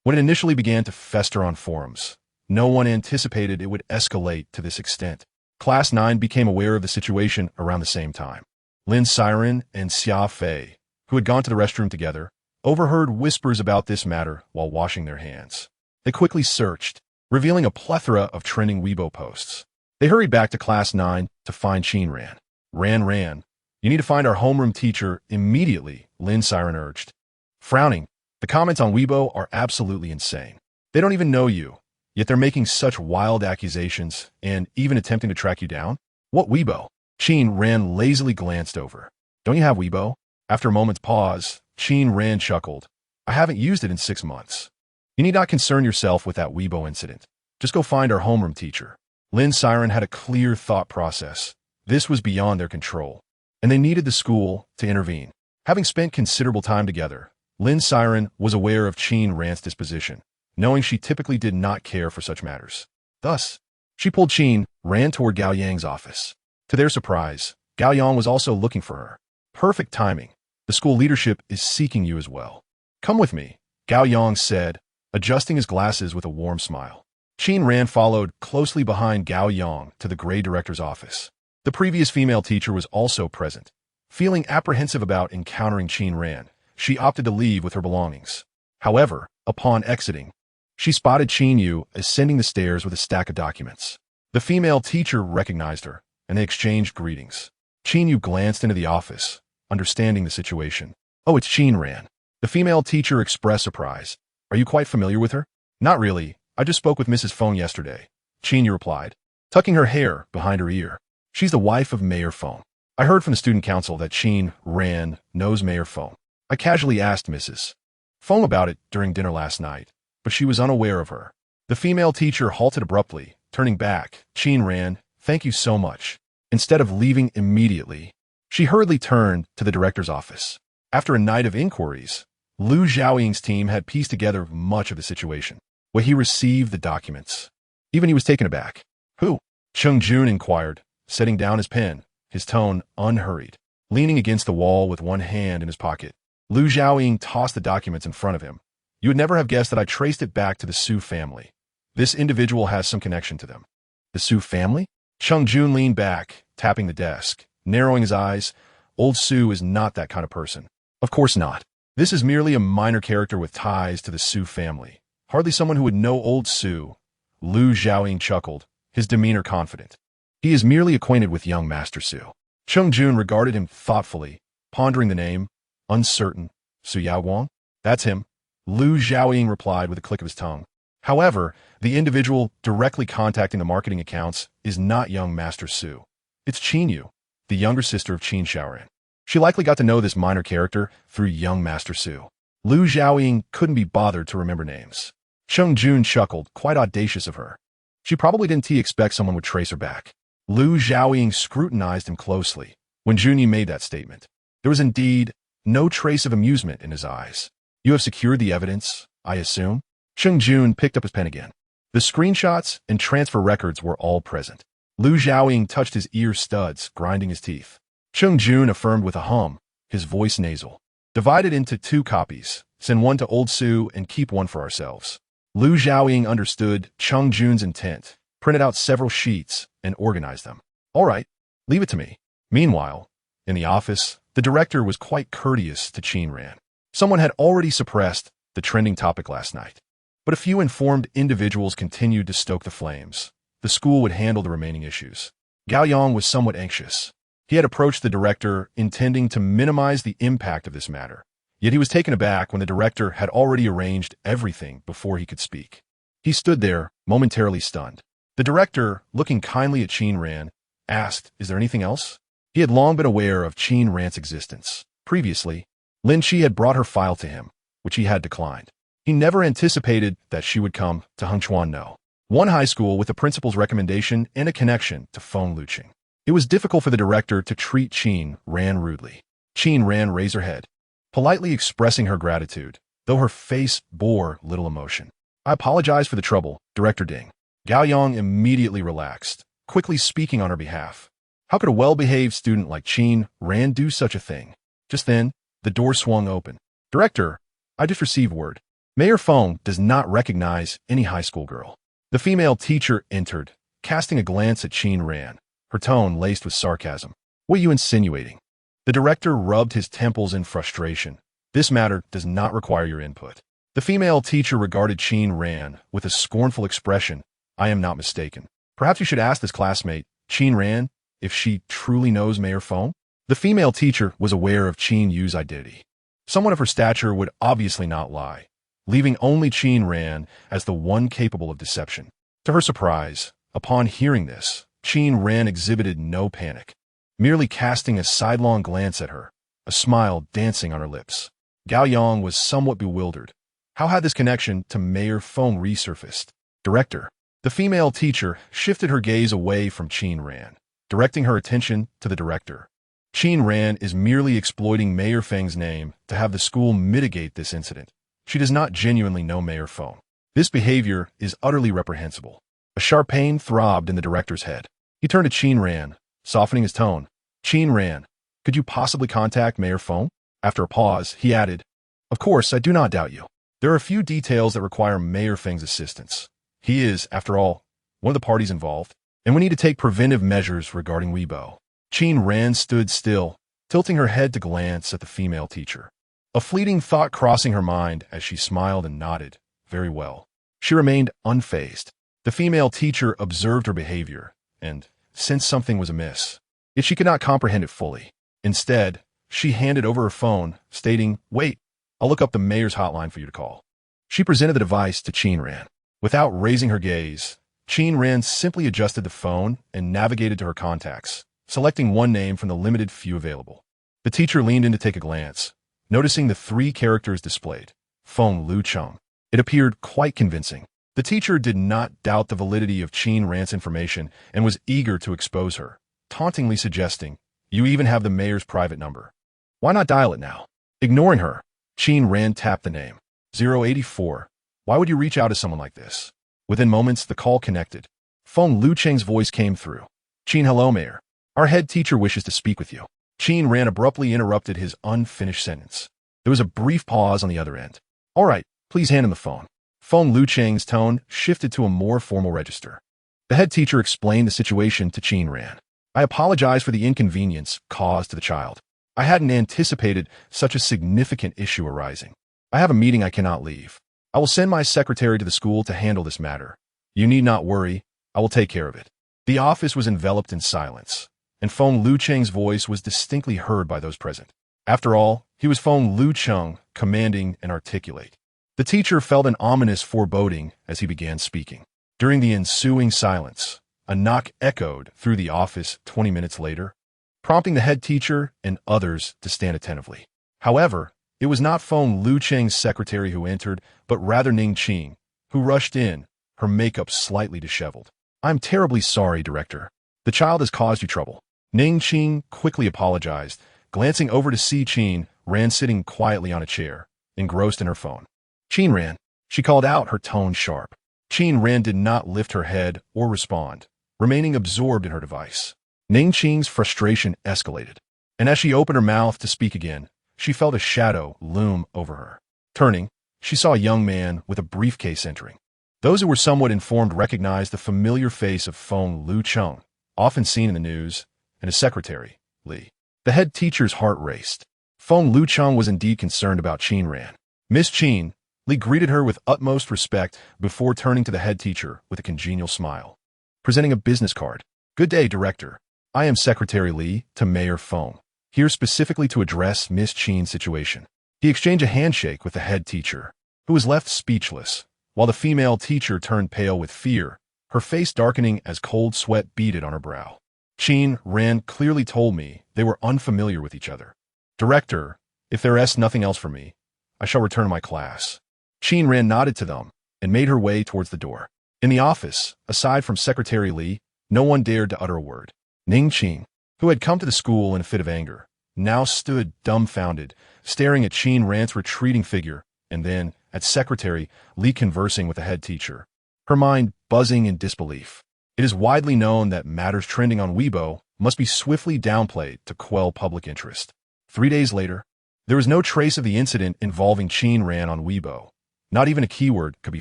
When it initially began to fester on forums, no one anticipated it would escalate to this extent. Class 9 became aware of the situation around the same time. Lin Siren and Xia Fei, who had gone to the restroom together, overheard whispers about this matter while washing their hands. They quickly searched, revealing a plethora of trending Weibo posts. They hurried back to Class 9 to find Qin Ran. Ran, you need to find our homeroom teacher immediately, Lin Siren urged. Frowning, the comments on Weibo are absolutely insane. They don't even know you, yet they're making such wild accusations and even attempting to track you down? What Weibo? Qin Ran lazily glanced over. Don't you have Weibo? After a moment's pause, Qin Ran chuckled. I haven't used it in 6 months. You need not concern yourself with that Weibo incident. Just go find our homeroom teacher. Lin Siren had a clear thought process. This was beyond their control, and they needed the school to intervene. Having spent considerable time together, Lin Siren was aware of Qin Ran's disposition, knowing she typically did not care for such matters. Thus, she pulled Qin Ran toward Gao Yang's office. To their surprise, Gao Yang was also looking for her. Perfect timing. The school leadership is seeking you as well. Come with me, Gao Yang said, adjusting his glasses with a warm smile. Qin Ran followed closely behind Gao Yang to the grade director's office. The previous female teacher was also present. Feeling apprehensive about encountering Qin Ran, she opted to leave with her belongings. However, upon exiting, she spotted Qin Yu ascending the stairs with a stack of documents. The female teacher recognized her, and they exchanged greetings. Qin Yu glanced into the office, understanding the situation. Oh, it's Qin Ran. The female teacher expressed surprise. Are you quite familiar with her? Not really. I just spoke with Mrs. Feng yesterday, Qin Yu replied, tucking her hair behind her ear. She's the wife of Mayor Feng. I heard from the student council that Qin Ran knows Mayor Feng. I casually asked Mrs. Feng about it during dinner last night, but she was unaware of her. The female teacher halted abruptly, turning back. Qin Ran, thank you so much. Instead of leaving immediately, she hurriedly turned to the director's office. After a night of inquiries, Lu Xiaoying's team had pieced together much of the situation. When he received the documents, even he was taken aback. Who? Cheng Jun inquired, setting down his pen, his tone unhurried. Leaning against the wall with one hand in his pocket, Lu Xiaoying tossed the documents in front of him. You would never have guessed that I traced it back to the Su family. This individual has some connection to them. The Su family? Cheng Jun leaned back, tapping the desk, narrowing his eyes. Old Su is not that kind of person. Of course not. This is merely a minor character with ties to the Su family. Hardly someone who would know Old Su. Lu Xiaoying chuckled, his demeanor confident. He is merely acquainted with young Master Su. Cheng Jun regarded him thoughtfully, pondering the name, uncertain. Su Yaowang? That's him. Lu Xiaoying replied with a click of his tongue. However, the individual directly contacting the marketing accounts is not young Master Su. It's Qin Yu, the younger sister of Qin Shaoran. She likely got to know this minor character through young Master Su. Lu Xiaoying couldn't be bothered to remember names. Cheng Jun chuckled, quite audacious of her. She probably didn't expect someone would trace her back. Lu Xiaoying scrutinized him closely when Junyi made that statement. There was indeed no trace of amusement in his eyes. You have secured the evidence, I assume? Cheng Jun picked up his pen again. The screenshots and transfer records were all present. Lu Xiaoying touched his ear studs, grinding his teeth. Cheng Jun affirmed with a hum, his voice nasal. Divide it into 2 copies. Send one to Old Su and keep one for ourselves. Lu Xiaoying understood Cheng Jun's intent, printed out several sheets, and organized them. All right, leave it to me. Meanwhile, in the office, the director was quite courteous to Qin Ran. Someone had already suppressed the trending topic last night, but a few informed individuals continued to stoke the flames. The school would handle the remaining issues. Gao Yang was somewhat anxious. He had approached the director intending to minimize the impact of this matter. Yet he was taken aback when the director had already arranged everything before he could speak. He stood there, momentarily stunned. The director, looking kindly at Qin Ran, asked, is there anything else? He had long been aware of Qin Ran's existence. Previously, Lin Qi had brought her file to him, which he had declined. He never anticipated that she would come to Hengchuan No. One high school with the principal's recommendation and a connection to Feng Luqing. It was difficult for the director to treat Qin Ran rudely. Qin Ran raised her head, politely expressing her gratitude, though her face bore little emotion. I apologize for the trouble, Director Ding. Gao Yang immediately relaxed, quickly speaking on her behalf. How could a well-behaved student like Qin Ran do such a thing? Just then, the door swung open. Director, I just received word. Mayor Feng does not recognize any high school girl. The female teacher entered, casting a glance at Qin Ran, her tone laced with sarcasm. What are you insinuating? The director rubbed his temples in frustration. This matter does not require your input. The female teacher regarded Qin Ran with a scornful expression. I am not mistaken. Perhaps you should ask this classmate, Qin Ran, if she truly knows Mayor Feng? The female teacher was aware of Qin Yu's identity. Someone of her stature would obviously not lie, leaving only Qin Ran as the one capable of deception. To her surprise, upon hearing this, Qin Ran exhibited no panic. merely casting a sidelong glance at her, a smile dancing on her lips. Gao Yang was somewhat bewildered. How had this connection to Mayor Feng resurfaced? Director. The female teacher shifted her gaze away from Qin Ran, directing her attention to the director. Qin Ran is merely exploiting Mayor Feng's name to have the school mitigate this incident. She does not genuinely know Mayor Feng. This behavior is utterly reprehensible. A sharp pain throbbed in the director's head. He turned to Qin Ran, softening his tone. Qin Ran, could you possibly contact Mayor Feng? After a pause, he added, Of course, I do not doubt you. There are a few details that require Mayor Feng's assistance. He is, after all, one of the parties involved, and we need to take preventive measures regarding Weibo. Qin Ran stood still, tilting her head to glance at the female teacher. A fleeting thought crossing her mind as she smiled and nodded. Very well. She remained unfazed. The female teacher observed her behavior and sensed something was amiss. Yet she could not comprehend it fully. Instead, she handed over her phone, stating, Wait, I'll look up the mayor's hotline for you to call. She presented the device to Qin Ran. Without raising her gaze, Qin Ran simply adjusted the phone and navigated to her contacts, selecting one name from the limited few available. The teacher leaned in to take a glance, noticing the 3 characters displayed. Feng Lucheng. It appeared quite convincing. The teacher did not doubt the validity of Qin Ran's information and was eager to expose her, tauntingly suggesting, You even have the mayor's private number. Why not dial it now? Ignoring her, Qin Ran tapped the name. 084. Why would you reach out to someone like this? Within moments, the call connected. Feng Lucheng's voice came through. Qin, hello, Mayor. Our head teacher wishes to speak with you. Qin Ran abruptly interrupted his unfinished sentence. There was a brief pause on the other end. All right, please hand him the phone. Feng Lucheng's tone shifted to a more formal register. The head teacher explained the situation to Qin Ran. I apologize for the inconvenience caused to the child. I hadn't anticipated such a significant issue arising. I have a meeting I cannot leave. I will send my secretary to the school to handle this matter. You need not worry. I will take care of it. The office was enveloped in silence, and Feng Lucheng's voice was distinctly heard by those present. After all, he was Feng Lucheng, commanding and articulate. The teacher felt an ominous foreboding as he began speaking. During the ensuing silence, a knock echoed through the office 20 minutes later, prompting the head teacher and others to stand attentively. However, it was not Feng Lucheng's secretary who entered, but rather Ning Qing, who rushed in, her makeup slightly disheveled. I'm terribly sorry, Director. The child has caused you trouble. Ning Qing quickly apologized, glancing over to see Qin Ran sitting quietly on a chair, engrossed in her phone. Qin Ran, she called out, her tone sharp. Qin Ran did not lift her head or respond, remaining absorbed in her device. Ning Qing's frustration escalated, and as she opened her mouth to speak again, she felt a shadow loom over her. Turning, she saw a young man with a briefcase entering. Those who were somewhat informed recognized the familiar face of Feng Lucheng, often seen in the news, and his secretary, Li. The head teacher's heart raced. Feng Lucheng was indeed concerned about Qin Ran. Miss Qin, Li greeted her with utmost respect before turning to the head teacher with a congenial smile. Presenting a business card. Good day, Director. I am Secretary Li to Mayor Feng, here specifically to address Miss Qin's situation. He exchanged a handshake with the head teacher, who was left speechless, while the female teacher turned pale with fear, her face darkening as cold sweat beaded on her brow. Qin Ran clearly told me they were unfamiliar with each other. Director, if there is nothing else for me, I shall return to my class. Qin Ran nodded to them and made her way towards the door. In the office, aside from Secretary Li, no one dared to utter a word. Ning Qing, who had come to the school in a fit of anger, now stood dumbfounded, staring at Qin Ran's retreating figure, and then at Secretary Li conversing with the head teacher, her mind buzzing in disbelief. It is widely known that matters trending on Weibo must be swiftly downplayed to quell public interest. 3 days later, there was no trace of the incident involving Qin Ran on Weibo. Not even a keyword could be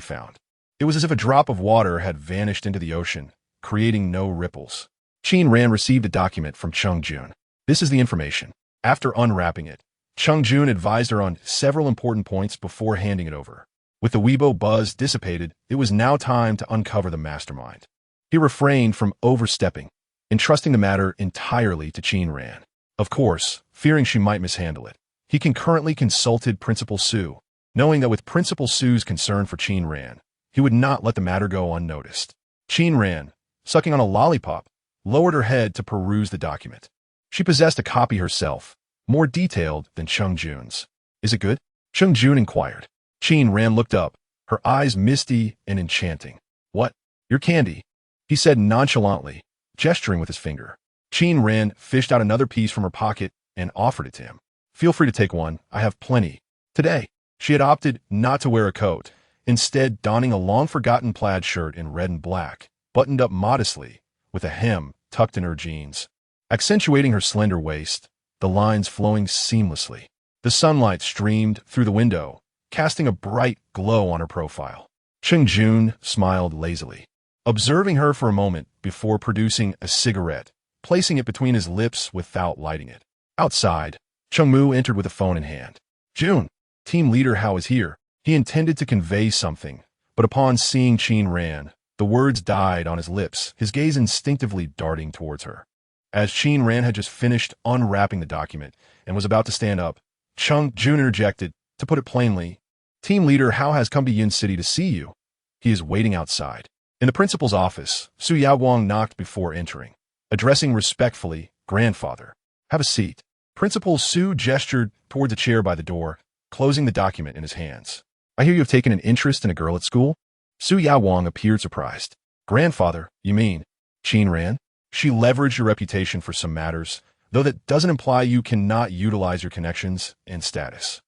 found. It was as if a drop of water had vanished into the ocean, creating no ripples. Qin Ran received a document from Cheng Jun. This is the information. After unwrapping it, Cheng Jun advised her on several important points before handing it over. With the Weibo buzz dissipated, it was now time to uncover the mastermind. He refrained from overstepping, entrusting the matter entirely to Qin Ran. Of course, fearing she might mishandle it, he concurrently consulted Principal Su, knowing that with Principal Su's concern for Qin Ran, he would not let the matter go unnoticed. Qin Ran, sucking on a lollipop, lowered her head to peruse the document. She possessed a copy herself, more detailed than Chung Jun's. Is it good? Chung Jun inquired. Qin Ran looked up, her eyes misty and enchanting. What? Your candy, he said nonchalantly, gesturing with his finger. Qin Ran fished out another piece from her pocket and offered it to him. Feel free to take one, I have plenty. Today, she had opted not to wear a coat, instead donning a long-forgotten plaid shirt in red and black, buttoned up modestly, with a hem tucked in her jeans, accentuating her slender waist, the lines flowing seamlessly. The sunlight streamed through the window, casting a bright glow on her profile. Chung Jun smiled lazily, observing her for a moment before producing a cigarette, placing it between his lips without lighting it. Outside, Chung Mu entered with a phone in hand. Jun, team leader Hao is here. He intended to convey something, but upon seeing Qin Ran, the words died on his lips, his gaze instinctively darting towards her. As Qin Ran had just finished unwrapping the document and was about to stand up, Chung Jun interjected, to put it plainly, Team leader Hao has come to Yun City to see you. He is waiting outside. In the principal's office, Su Yaowang knocked before entering, addressing respectfully, Grandfather. Have a seat. Principal Su gestured towards a chair by the door, closing the document in his hands. I hear you have taken an interest in a girl at school? Su Yaowang appeared surprised. Grandfather, you mean? Qin Ran? She leveraged your reputation for some matters, though that doesn't imply you cannot utilize your connections and status.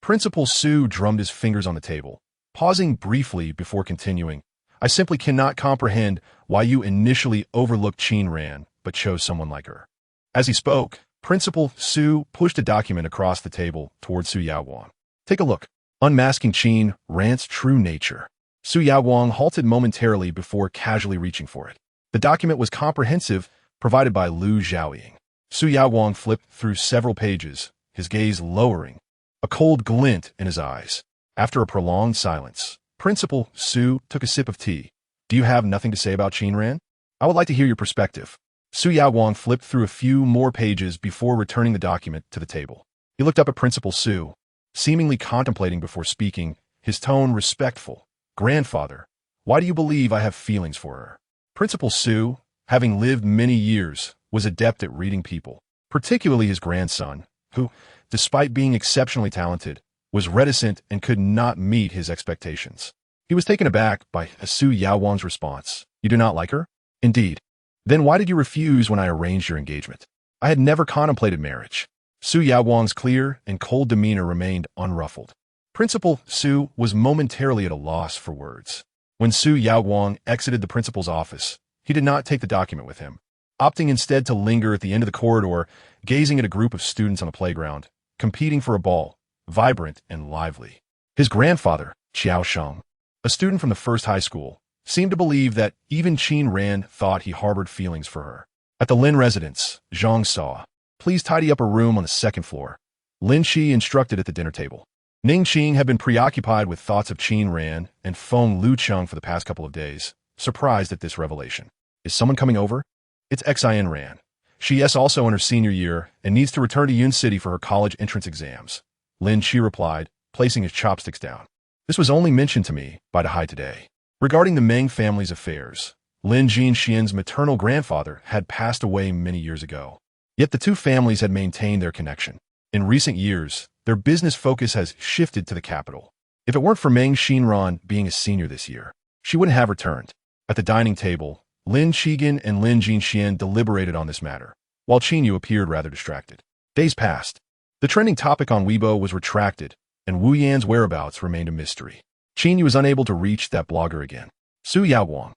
Principal Su drummed his fingers on the table, pausing briefly before continuing. I simply cannot comprehend why you initially overlooked Qin Ran, but chose someone like her. As he spoke, Principal Su pushed a document across the table towards Su Yaowang. Take a look. Unmasking Qin Ran's true nature. Su Yaowang halted momentarily before casually reaching for it. The document was comprehensive, provided by Lu Zhaoying. Su Yaowang flipped through several pages, his gaze lowering, a cold glint in his eyes. After a prolonged silence, Principal Su took a sip of tea. Do you have nothing to say about Qin Ran? I would like to hear your perspective. Su Yaowang flipped through a few more pages before returning the document to the table. He looked up at Principal Su, seemingly contemplating before speaking, his tone respectful. Grandfather, why do you believe I have feelings for her? Principal Su, having lived many years, was adept at reading people, particularly his grandson, who, despite being exceptionally talented, was reticent and could not meet his expectations. He was taken aback by Su Yaowang's response. You do not like her? Indeed. Then why did you refuse when I arranged your engagement? I had never contemplated marriage. Su Yaowang's clear and cold demeanor remained unruffled. Principal Su was momentarily at a loss for words. When Su Yaowang exited the principal's office, he did not take the document with him, opting instead to linger at the end of the corridor, gazing at a group of students on the playground, competing for a ball, vibrant and lively. His grandfather, Qiao Sheng, a student from the first high school, seemed to believe that even Qin Ran thought he harbored feelings for her. At the Lin residence, Zhang saw, please tidy up a room on the second floor. Lin Qi instructed at the dinner table. Ning Qing had been preoccupied with thoughts of Qin Ran and Feng Lucheng for the past couple of days, surprised at this revelation. Is someone coming over? It's Xin Ran. She is also in her senior year and needs to return to Yun City for her college entrance exams. Lin Qi replied, placing his chopsticks down. This was only mentioned to me by Dahai today. Regarding the Meng family's affairs, Lin Jinxian's maternal grandfather had passed away many years ago. Yet the two families had maintained their connection. In recent years, their business focus has shifted to the capital. If it weren't for Meng Xinran being a senior this year, she wouldn't have returned. At the dining table, Lin Qigin and Lin Jinxian deliberated on this matter, while Qin Yu appeared rather distracted. Days passed. The trending topic on Weibo was retracted, and Wu Yan's whereabouts remained a mystery. Qin Yu was unable to reach that blogger again. Su Yaowang,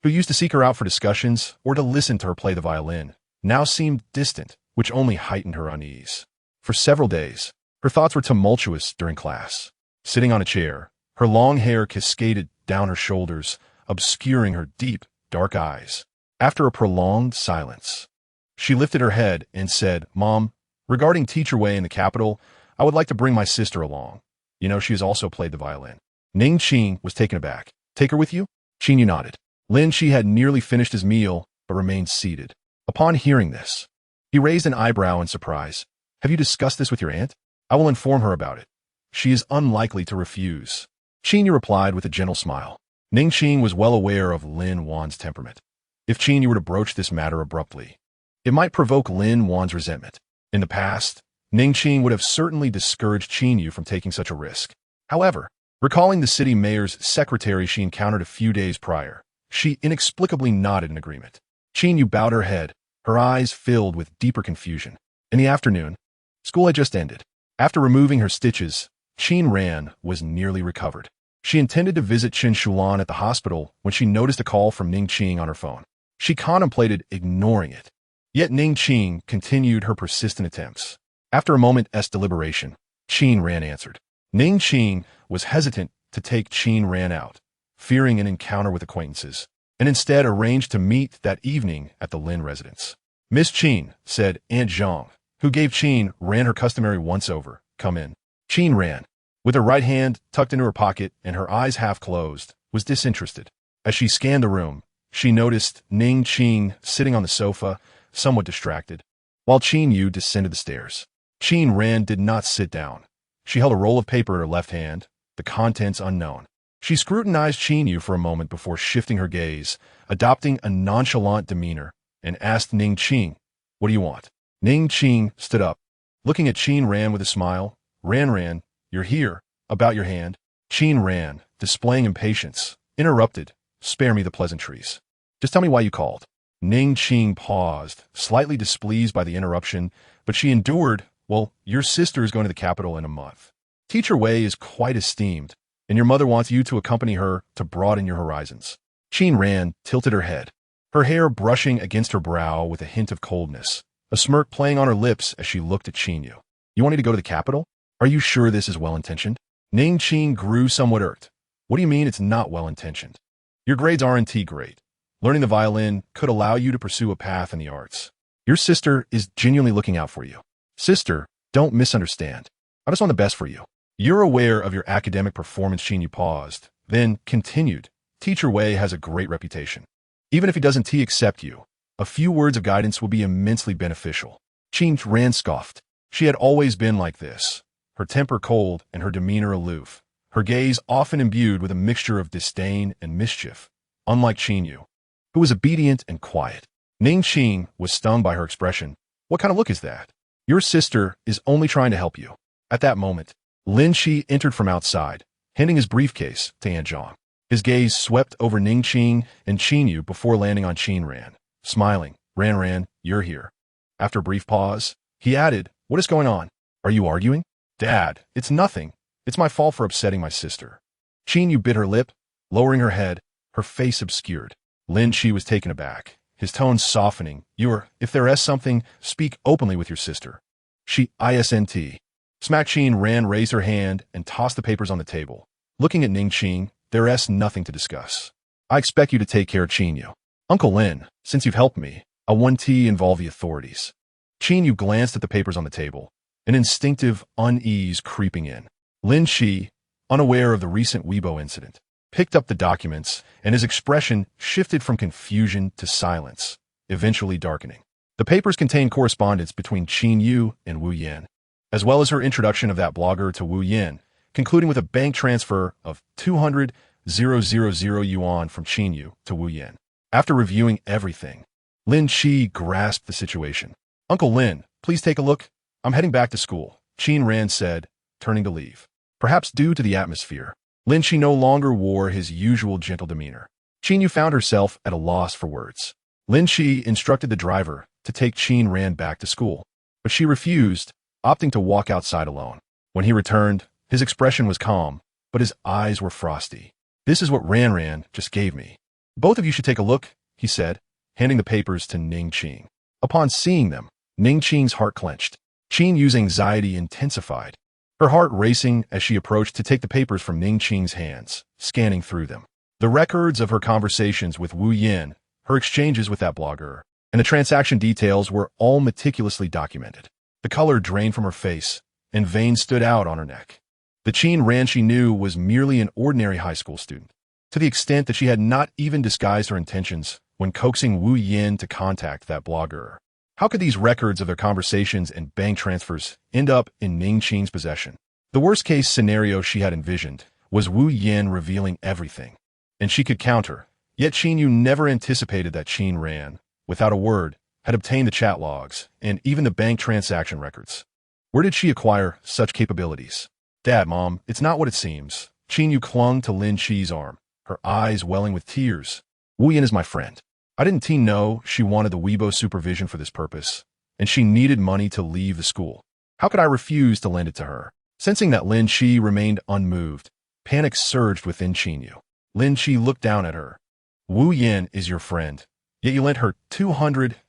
who used to seek her out for discussions or to listen to her play the violin, now seemed distant, which only heightened her unease. For several days, her thoughts were tumultuous during class. Sitting on a chair, her long hair cascaded down her shoulders, obscuring her deep, dark eyes. After a prolonged silence, she lifted her head and said, Mom, regarding Teacher Wei in the capital, I would like to bring my sister along. You know, she has also played the violin. Ning Qing was taken aback. Take her with you? Qin Yu nodded. Lin Qi had nearly finished his meal, but remained seated. Upon hearing this, he raised an eyebrow in surprise. Have you discussed this with your aunt? I will inform her about it. She is unlikely to refuse. Qin Yu replied with a gentle smile. Ning Qing was well aware of Lin Wan's temperament. If Qin Yu were to broach this matter abruptly, It might provoke Lin Wan's resentment. In the past, Ning Qing would have certainly discouraged Qin Yu from taking such a risk. However, recalling the city mayor's secretary she encountered a few days prior, she inexplicably nodded in agreement. Qin Yu bowed her head, her eyes filled with deeper confusion. In the afternoon, school had just ended. After removing her stitches, Qin Ran was nearly recovered. She intended to visit Qin Shulan at the hospital when she noticed a call from Ning Qing on her phone. She contemplated ignoring it. Yet Ning Qing continued her persistent attempts. After a moment's deliberation, Qin Ran answered. Ning Qing was hesitant to take Qin Ran out, fearing an encounter with acquaintances, and instead arranged to meet that evening at the Lin residence. "Miss Qin," said Aunt Zhang, who gave Qin Ran her customary once-over, "Come in." Qin Ran, with her right hand tucked into her pocket and her eyes half closed, was disinterested. As she scanned the room, she noticed Ning Qing sitting on the sofa, somewhat distracted, while Qin Yu descended the stairs. Qin Ran did not sit down. She held a roll of paper in her left hand, the contents unknown. She scrutinized Qin Yu for a moment before shifting her gaze, adopting a nonchalant demeanor, and asked Ning Qing, "What do you want?" Ning Qing stood up, looking at Qin Ran with a smile. Ran, you're here, about your hand." Qin Ran, displaying impatience, interrupted, "Spare me the pleasantries. Just tell me why you called." Ning Qing paused, slightly displeased by the interruption, but she endured. "Well, your sister is going to the capital in a month. Teacher Wei is quite esteemed, and your mother wants you to accompany her to broaden your horizons." Qin Ran tilted her head, her hair brushing against her brow with a hint of coldness, a smirk playing on her lips as she looked at Qin Yu. "You want me to go to the capital? Are you sure this is well-intentioned?" Ning Qing grew somewhat irked. "What do you mean it's not well-intentioned? Your grades aren't great. Learning the violin could allow you to pursue a path in the arts. Your sister is genuinely looking out for you." "Sister, don't misunderstand. I just want the best for you. You're aware of your academic performance." Qin Yu paused, then continued. "Teacher Wei has a great reputation. Even if he doesn't accept you, a few words of guidance will be immensely beneficial." Qin Ran scoffed. She had always been like this, her temper cold and her demeanor aloof, her gaze often imbued with a mixture of disdain and mischief, unlike Qin Yu, who was obedient and quiet. Ning Qing was stung by her expression. "What kind of look is that? Your sister is only trying to help you." At that moment, Lin Shi entered from outside, handing his briefcase to Aunt Zhang. His gaze swept over Ning Qing and Qin Yu before landing on Qin Ran. Smiling, Ran, you're here." After a brief pause, he added, "What is going on? Are you arguing?" "Dad, it's nothing. It's my fault for upsetting my sister." Qin Yu bit her lip, lowering her head, her face obscured. Lin Shi was taken aback, his tone softening. If there is something, speak openly with your sister." She isn't. Smack Qin Ran raised her hand and tossed the papers on the table. Looking at Ning Qing, "There's nothing to discuss. I expect you to take care of Qin Yu. Uncle Lin, since you've helped me, I want to involve the authorities." Qin Yu glanced at the papers on the table, an instinctive unease creeping in. Lin Shi, unaware of the recent Weibo incident, picked up the documents, and his expression shifted from confusion to silence, eventually darkening. The papers contained correspondence between Qin Yu and Wu Yan, as well as her introduction of that blogger to Wu Yan, concluding with a bank transfer of 200,000 yuan from Qin Yu to Wu Yan. After reviewing everything, Lin Shi grasped the situation. "Uncle Lin, please take a look. I'm heading back to school," Qin Ran said, turning to leave. Perhaps due to the atmosphere, Lin Shi no longer wore his usual gentle demeanor. Qin Yu found herself at a loss for words. Lin Shi instructed the driver to take Qin Ran back to school, but she refused, opting to walk outside alone. When he returned, his expression was calm, but his eyes were frosty. "This is what Ran just gave me. Both of you should take a look," he said, handing the papers to Ning Qing. Upon seeing them, Ning Qing's heart clenched. Qin Yu's anxiety intensified, her heart racing as she approached to take the papers from Ning Qing's hands, scanning through them. The records of her conversations with Wu Yan, her exchanges with that blogger, and the transaction details were all meticulously documented. The color drained from her face, and veins stood out on her neck. The Qin Ran she knew was merely an ordinary high school student, to the extent that she had not even disguised her intentions when coaxing Wu Yan to contact that blogger. How could these records of their conversations and bank transfers end up in Ning Qing's possession? The worst-case scenario she had envisioned was Wu Yan revealing everything, and she could counter. Yet Qin Yu never anticipated that Qin Ran, without a word, had obtained the chat logs, and even the bank transaction records. Where did she acquire such capabilities? Dad, Mom, it's not what it seems. Qin clung to Lin Qi's arm, her eyes welling with tears. Wu Yin is my friend. I didn't know she wanted the Weibo supervision for this purpose, and she needed money to leave the school. How could I refuse to lend it to her? Sensing that Lin Qi remained unmoved, panic surged within Qin. Lin Qi looked down at her. Wu Yin is your friend, yet you lent her 200,000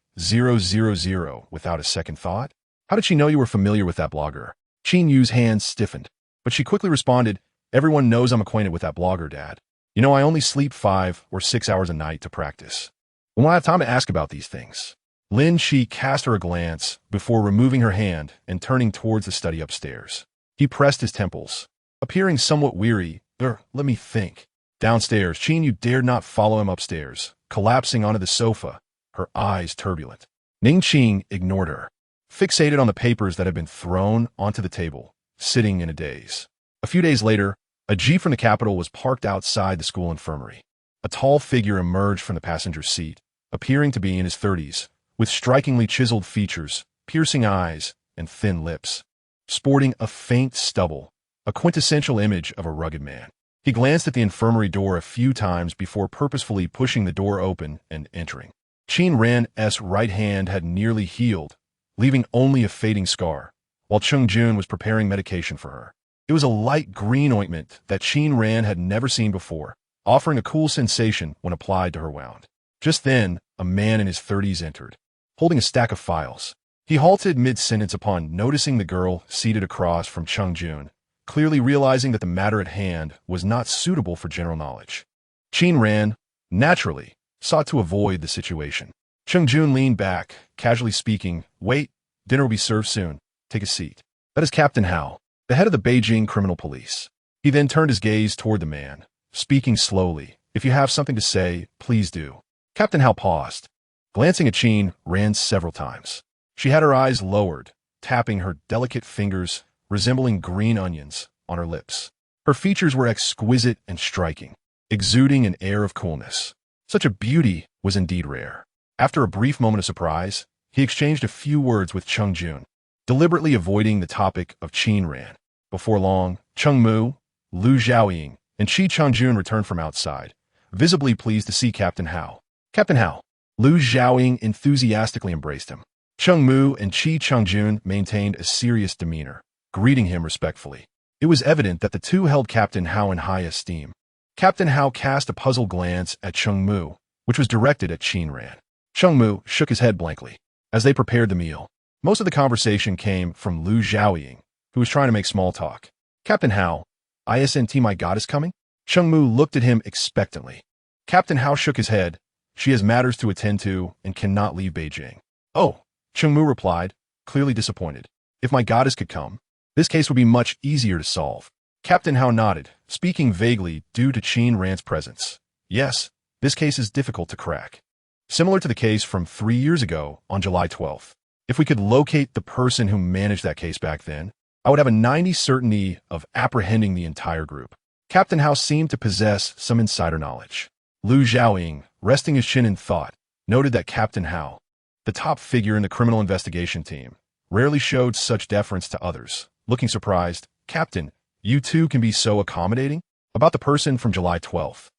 without a second thought? How did she know you were familiar with that blogger? Qin Yu's hands stiffened, but she quickly responded, everyone knows I'm acquainted with that blogger, Dad. You know, I only sleep 5 or 6 hours a night to practice. When will I have time to ask about these things? Lin Qi cast her a glance before removing her hand and turning towards the study upstairs. He pressed his temples, appearing somewhat weary. Let me think. Downstairs, Qin Yu dared not follow him upstairs, collapsing onto the sofa, her eyes turbulent. Ning Qing ignored her, fixated on the papers that had been thrown onto the table, sitting in a daze. A few days later, a jeep from the capital was parked outside the school infirmary. A tall figure emerged from the passenger seat, appearing to be in his 30s, with strikingly chiseled features, piercing eyes, and thin lips. Sporting a faint stubble, a quintessential image of a rugged man. He glanced at the infirmary door a few times before purposefully pushing the door open and entering. Qin Ran's right hand had nearly healed, leaving only a fading scar, while Cheng Jun was preparing medication for her. It was a light green ointment that Qin Ran had never seen before, offering a cool sensation when applied to her wound. Just then, a man in his 30s entered, holding a stack of files. He halted mid-sentence upon noticing the girl seated across from Cheng Jun, clearly realizing that the matter at hand was not suitable for general knowledge. Qin Ran, naturally, sought to avoid the situation. Cheng Jun leaned back, casually speaking, "Wait, dinner will be served soon. Take a seat." That is Captain Hao, the head of the Beijing criminal police. He then turned his gaze toward the man, speaking slowly. "If you have something to say, please do." Captain Hao paused, glancing at Qin Ran several times. She had her eyes lowered, tapping her delicate fingers, resembling green onions, on her lips. Her features were exquisite and striking, exuding an air of coolness. Such a beauty was indeed rare. After a brief moment of surprise, he exchanged a few words with Cheng Jun, deliberately avoiding the topic of Qin Ran. Before long, Cheng Mu, Lu Zhaoying, and Qi Chongjun returned from outside, visibly pleased to see Captain Hao. "Captain Hao." Lu Zhaoying enthusiastically embraced him. Cheng Mu and Qi Chongjun maintained a serious demeanor, greeting him respectfully. It was evident that the two held Captain Hao in high esteem. Captain Hao cast a puzzled glance at Cheng Mu, which was directed at Qin Ran. Cheng Mu shook his head blankly. As they prepared the meal, most of the conversation came from Lu Zhaoying, who was trying to make small talk. "Captain Hao, isn't my goddess coming?" Cheng Mu looked at him expectantly. Captain Hao shook his head. "She has matters to attend to and cannot leave Beijing." "Oh," Cheng Mu replied, clearly disappointed. "If my goddess could come, this case would be much easier to solve." Captain Hao nodded, speaking vaguely due to Qin Ran's presence. "Yes, this case is difficult to crack. Similar to the case from 3 years ago on July 12th. If we could locate the person who managed that case back then, I would have a 90% certainty of apprehending the entire group." Captain Hao seemed to possess some insider knowledge. Lu Zhaoying, resting his chin in thought, noted that Captain Hao, the top figure in the criminal investigation team, rarely showed such deference to others. Looking surprised, "Captain, you too can be so accommodating?" "About the person from July 12th.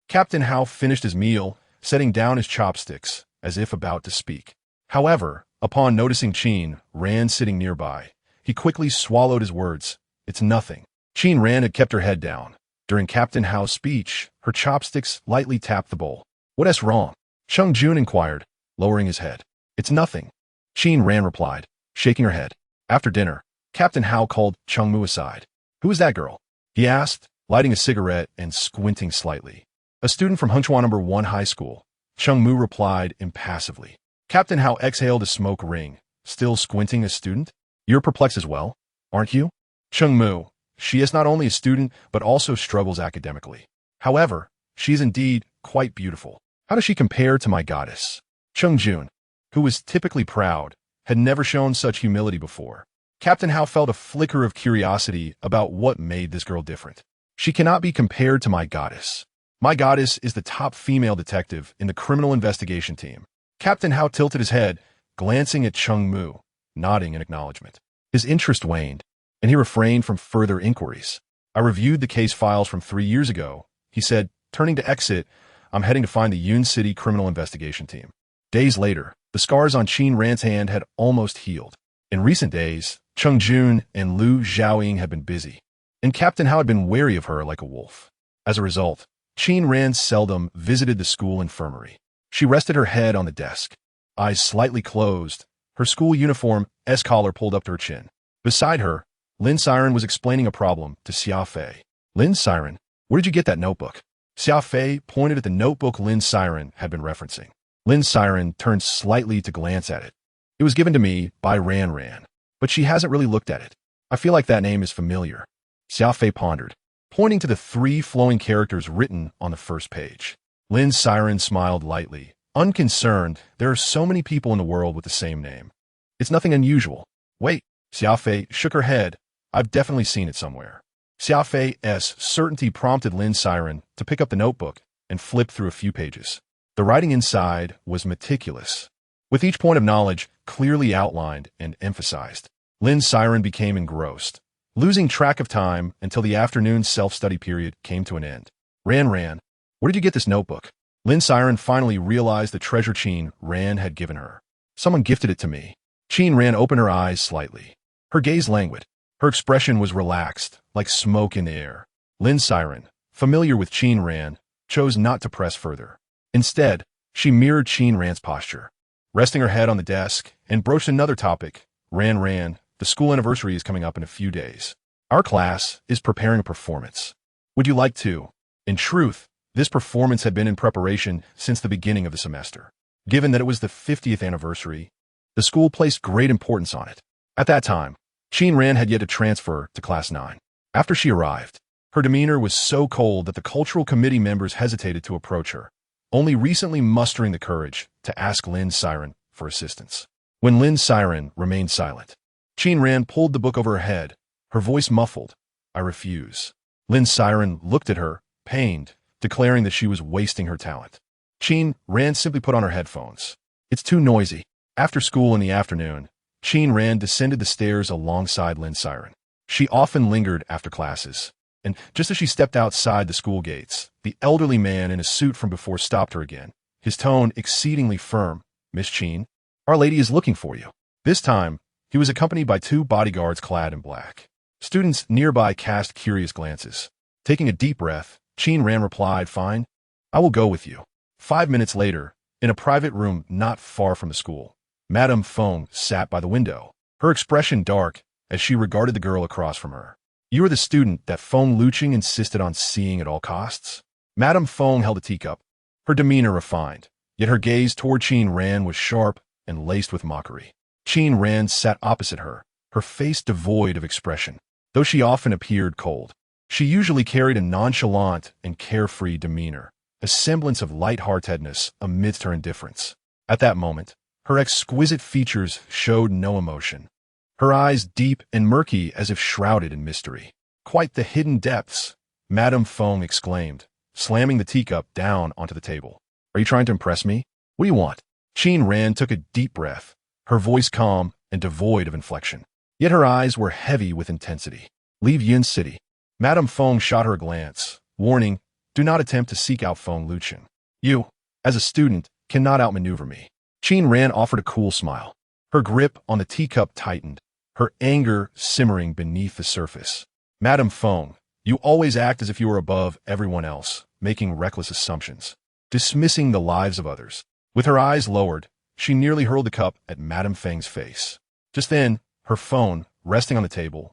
Captain Hao finished his meal, setting down his chopsticks, as if about to speak. However, upon noticing Qin Ran sitting nearby, he quickly swallowed his words. "It's nothing." Qin Ran had kept her head down. During Captain Hao's speech, her chopsticks lightly tapped the bowl. "What's wrong?" Cheng Jun inquired, lowering his head. "It's nothing," Qin Ran replied, shaking her head. After dinner, Captain Hao called Cheng Mu aside. "Who is that girl?" he asked, lighting a cigarette and squinting slightly. "A student from Hunchua No. 1 High School," Cheng Mu replied impassively. Captain Hao exhaled a smoke ring, still squinting. "A student? You're perplexed as well, aren't you?" Cheng Mu, "She is not only a student, but also struggles academically. However, she is indeed quite beautiful. How does she compare to my goddess?" Cheng Jun, who was typically proud, had never shown such humility before. Captain Hao felt a flicker of curiosity about what made this girl different. "She cannot be compared to my goddess. My goddess is the top female detective in the criminal investigation team. Captain Hao tilted his head, glancing at Cheng Mu, nodding in acknowledgement. His interest waned, and he refrained from further inquiries. I reviewed the case files from 3 years ago, he said, turning to exit. I'm heading to find the Yun City Criminal Investigation Team. Days later, the scars on Qin Ran's hand had almost healed. In recent days, Cheng Jun and Liu Xiaoying had been busy, and Captain Hao had been wary of her like a wolf. As a result, Qin Ran seldom visited the school infirmary. She rested her head on the desk, eyes slightly closed, her school uniform S-collar pulled up to her chin. Beside her, Lin Siren was explaining a problem to Xia Fei. Lin Siren, where did you get that notebook? Xia Fei pointed at the notebook Lin Siren had been referencing. Lin Siren turned slightly to glance at it. It was given to me by Ran, but she hasn't really looked at it. I feel like that name is familiar. Xia Fei pondered, pointing to the 3 flowing characters written on the first page. Lin Siren smiled lightly, unconcerned. There are so many people in the world with the same name. It's nothing unusual. Wait, Xia Fei shook her head. I've definitely seen it somewhere. Xia Fei's certainty prompted Lin Siren to pick up the notebook and flip through a few pages. The writing inside was meticulous, with each point of knowledge clearly outlined and emphasized. Lin Siren became engrossed, losing track of time until the afternoon self-study period came to an end. Ran, where did you get this notebook? Lin Siren finally realized the treasure Qin Ran had given her. Someone gifted it to me. Qin Ran opened her eyes slightly. Her gaze languid. Her expression was relaxed, like smoke in the air. Lin Siren, familiar with Qin Ran, chose not to press further. Instead, she mirrored Qin Ran's posture, resting her head on the desk, and broached another topic. Ran, the school anniversary is coming up in a few days. Our class is preparing a performance. Would you like to? In truth, this performance had been in preparation since the beginning of the semester. Given that it was the 50th anniversary, the school placed great importance on it. At that time, Qin Ran had yet to transfer to Class 9. After she arrived, her demeanor was so cold that the cultural committee members hesitated to approach her, only recently mustering the courage to ask Lin Siren for assistance. When Lin Siren remained silent, Qin Ran pulled the book over her head, her voice muffled. I refuse. Lin Siren looked at her, pained, declaring that she was wasting her talent. Qin Ran simply put on her headphones. It's too noisy. After school in the afternoon, Qin Ran descended the stairs alongside Lin Siren. She often lingered after classes, and just as she stepped outside the school gates, the elderly man in a suit from before stopped her again, his tone exceedingly firm. Miss Qin, Our Lady is looking for you. This time, he was accompanied by 2 bodyguards clad in black. Students nearby cast curious glances. Taking a deep breath, Qin Ran replied, Fine, I will go with you. 5 minutes later, in a private room not far from the school, Madame Feng sat by the window, her expression dark as she regarded the girl across from her. You are the student that Feng Luqing insisted on seeing at all costs? Madame Feng held a teacup, her demeanor refined, yet her gaze toward Qin Ran was sharp and laced with mockery. Qin Ran sat opposite her, her face devoid of expression. Though she often appeared cold, she usually carried a nonchalant and carefree demeanor, a semblance of lightheartedness amidst her indifference. At that moment, her exquisite features showed no emotion, her eyes deep and murky as if shrouded in mystery. Quite the hidden depths, Madame Feng exclaimed, slamming the teacup down onto the table. Are you trying to impress me? What do you want? Qin Ran took a deep breath, her voice calm and devoid of inflection. Yet her eyes were heavy with intensity. Leave Yun City. Madame Feng shot her a glance, warning, do not attempt to seek out Feng Luqing. You, as a student, cannot outmaneuver me. Qin Ran offered a cool smile. Her grip on the teacup tightened, her anger simmering beneath the surface. Madame Feng, you always act as if you were above everyone else, making reckless assumptions, dismissing the lives of others. With her eyes lowered, she nearly hurled the cup at Madame Feng's face. Just then, her phone, resting on the table,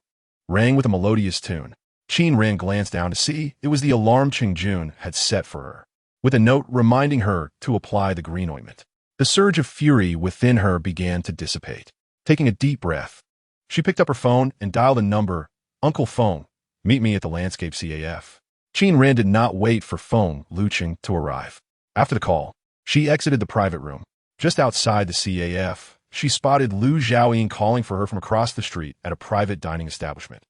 rang with a melodious tune. Qin Ran glanced down to see it was the alarm Cheng Jun had set for her, with a note reminding her to apply the green ointment. The surge of fury within her began to dissipate. Taking a deep breath, she picked up her phone and dialed a number. Uncle Feng, meet me at the landscape CAF. Qin Ran did not wait for Feng Luqing to arrive. After the call, she exited the private room. Just outside the CAF, she spotted Liu Xiaoying calling for her from across the street at a private dining establishment.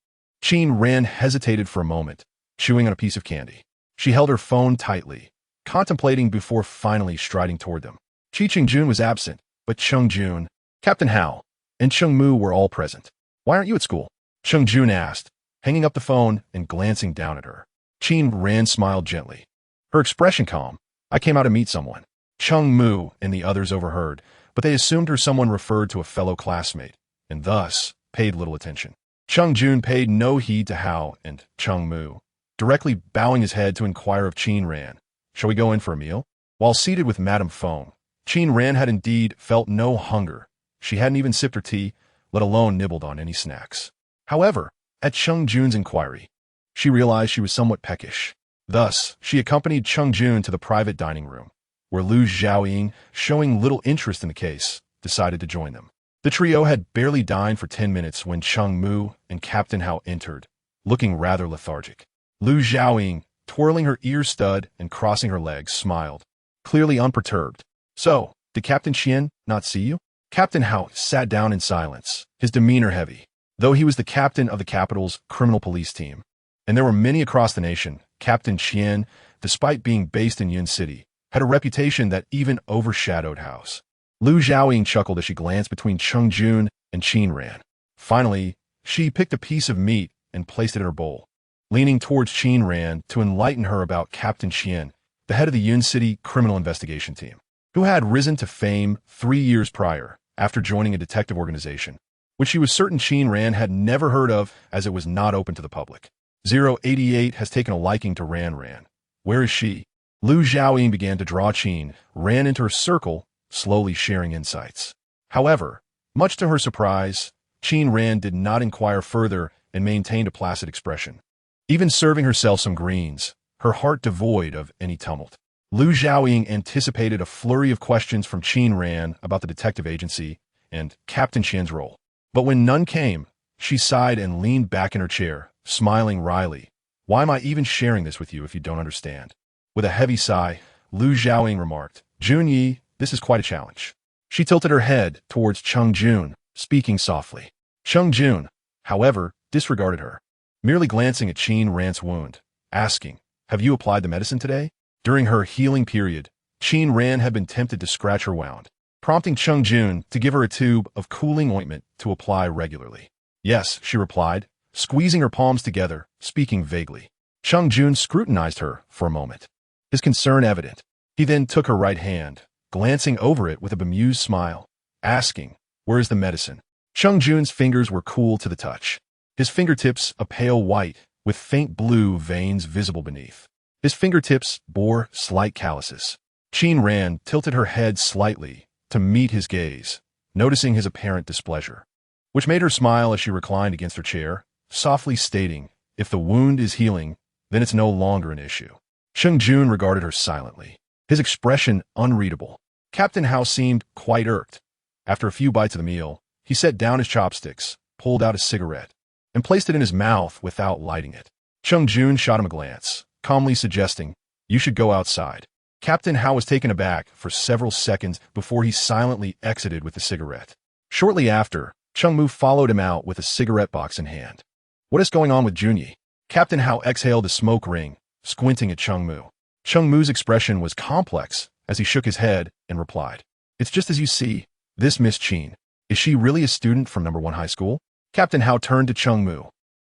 Qin Ran hesitated for a moment, chewing on a piece of candy. She held her phone tightly, contemplating before finally striding toward them. Chi Cheng-jun was absent, but Cheng-jun, Captain Hao, and Cheng-mu were all present. "Why aren't you at school?" Cheng-jun asked, hanging up the phone and glancing down at her. Cheng-ran smiled gently, her expression calm. "I came out to meet someone." Cheng-mu and the others overheard, but they assumed her someone referred to a fellow classmate, and thus paid little attention. Cheng-jun paid no heed to Hao and Cheng-mu, directly bowing his head to inquire of Cheng-ran, "Shall we go in for a meal?" While seated with Madame Feng, Cheng-ran had indeed felt no hunger. She hadn't even sipped her tea, let alone nibbled on any snacks. However, at Cheng-jun's inquiry, she realized she was somewhat peckish. Thus, she accompanied Cheng-jun to the private dining room, where Liu Xiaoying, showing little interest in the case, decided to join them. The trio had barely dined for 10 minutes when Cheng-mu and Captain Hao entered, looking rather lethargic. Liu Xiaoying, twirling her ear stud and crossing her legs, smiled, clearly unperturbed. "So, did Captain Qian not see you?" Captain Hao sat down in silence, his demeanor heavy. Though he was the captain of the capital's criminal police team, and there were many across the nation, Captain Qian, despite being based in Yun City, had a reputation that even overshadowed Hao's. Liu Xiaoying chuckled as she glanced between Cheng-jun and Cheng-ran. Finally, she picked a piece of meat and placed it in her bowl, leaning towards Cheng-ran to enlighten her about Captain Qian, the head of the Yun City criminal investigation team, who had risen to fame 3 years prior after joining a detective organization, which she was certain Cheng-ran had never heard of as it was not open to the public. 088 has taken a liking to Ran. Where is she? Liu Xiaoying began to draw Cheng-ran into her circle, slowly sharing insights. However, much to her surprise, Cheng-ran did not inquire further and maintained a placid expression, even serving herself some greens, her heart devoid of any tumult. Liu Xiaoying anticipated a flurry of questions from Cheng-ran about the detective agency and Captain Qian's role. But when none came, she sighed and leaned back in her chair, smiling wryly. "Why am I even sharing this with you if you don't understand?" With a heavy sigh, Liu Xiaoying remarked, "Junyi, this is quite a challenge." She tilted her head towards Cheng-jun, speaking softly. Cheng-jun, however, disregarded her, merely glancing at Cheng-ran's wound, asking, "Have you applied the medicine today?" During her healing period, Cheng-ran had been tempted to scratch her wound, prompting Cheng-jun to give her a tube of cooling ointment to apply regularly. "Yes," she replied, squeezing her palms together, speaking vaguely. Cheng-jun scrutinized her for a moment, his concern evident. He then took her right hand, glancing over it with a bemused smile, asking, "Where is the medicine?" Cheng-jun's fingers were cool to the touch, his fingertips a pale white, with faint blue veins visible beneath. His fingertips bore slight calluses. Cheng-ran tilted her head slightly to meet his gaze, noticing his apparent displeasure, which made her smile as she reclined against her chair, softly stating, "If the wound is healing, then it's no longer an issue." Cheng-jun regarded her silently, his expression unreadable. Captain Hao seemed quite irked. After a few bites of the meal, he set down his chopsticks, pulled out a cigarette, and placed it in his mouth without lighting it. Cheng-jun shot him a glance, calmly suggesting, "You should go outside." Captain Hao was taken aback for several seconds before he silently exited with the cigarette. Shortly after, Cheng-mu followed him out with a cigarette box in hand. "What is going on with Junyi?" Captain Hao exhaled a smoke ring, squinting at Cheng-mu. Cheng-mu's expression was complex as he shook his head and replied, "It's just as you see. This Miss Chen, is she really a student from No. 1 high school?" Captain Hao turned to Cheng-mu,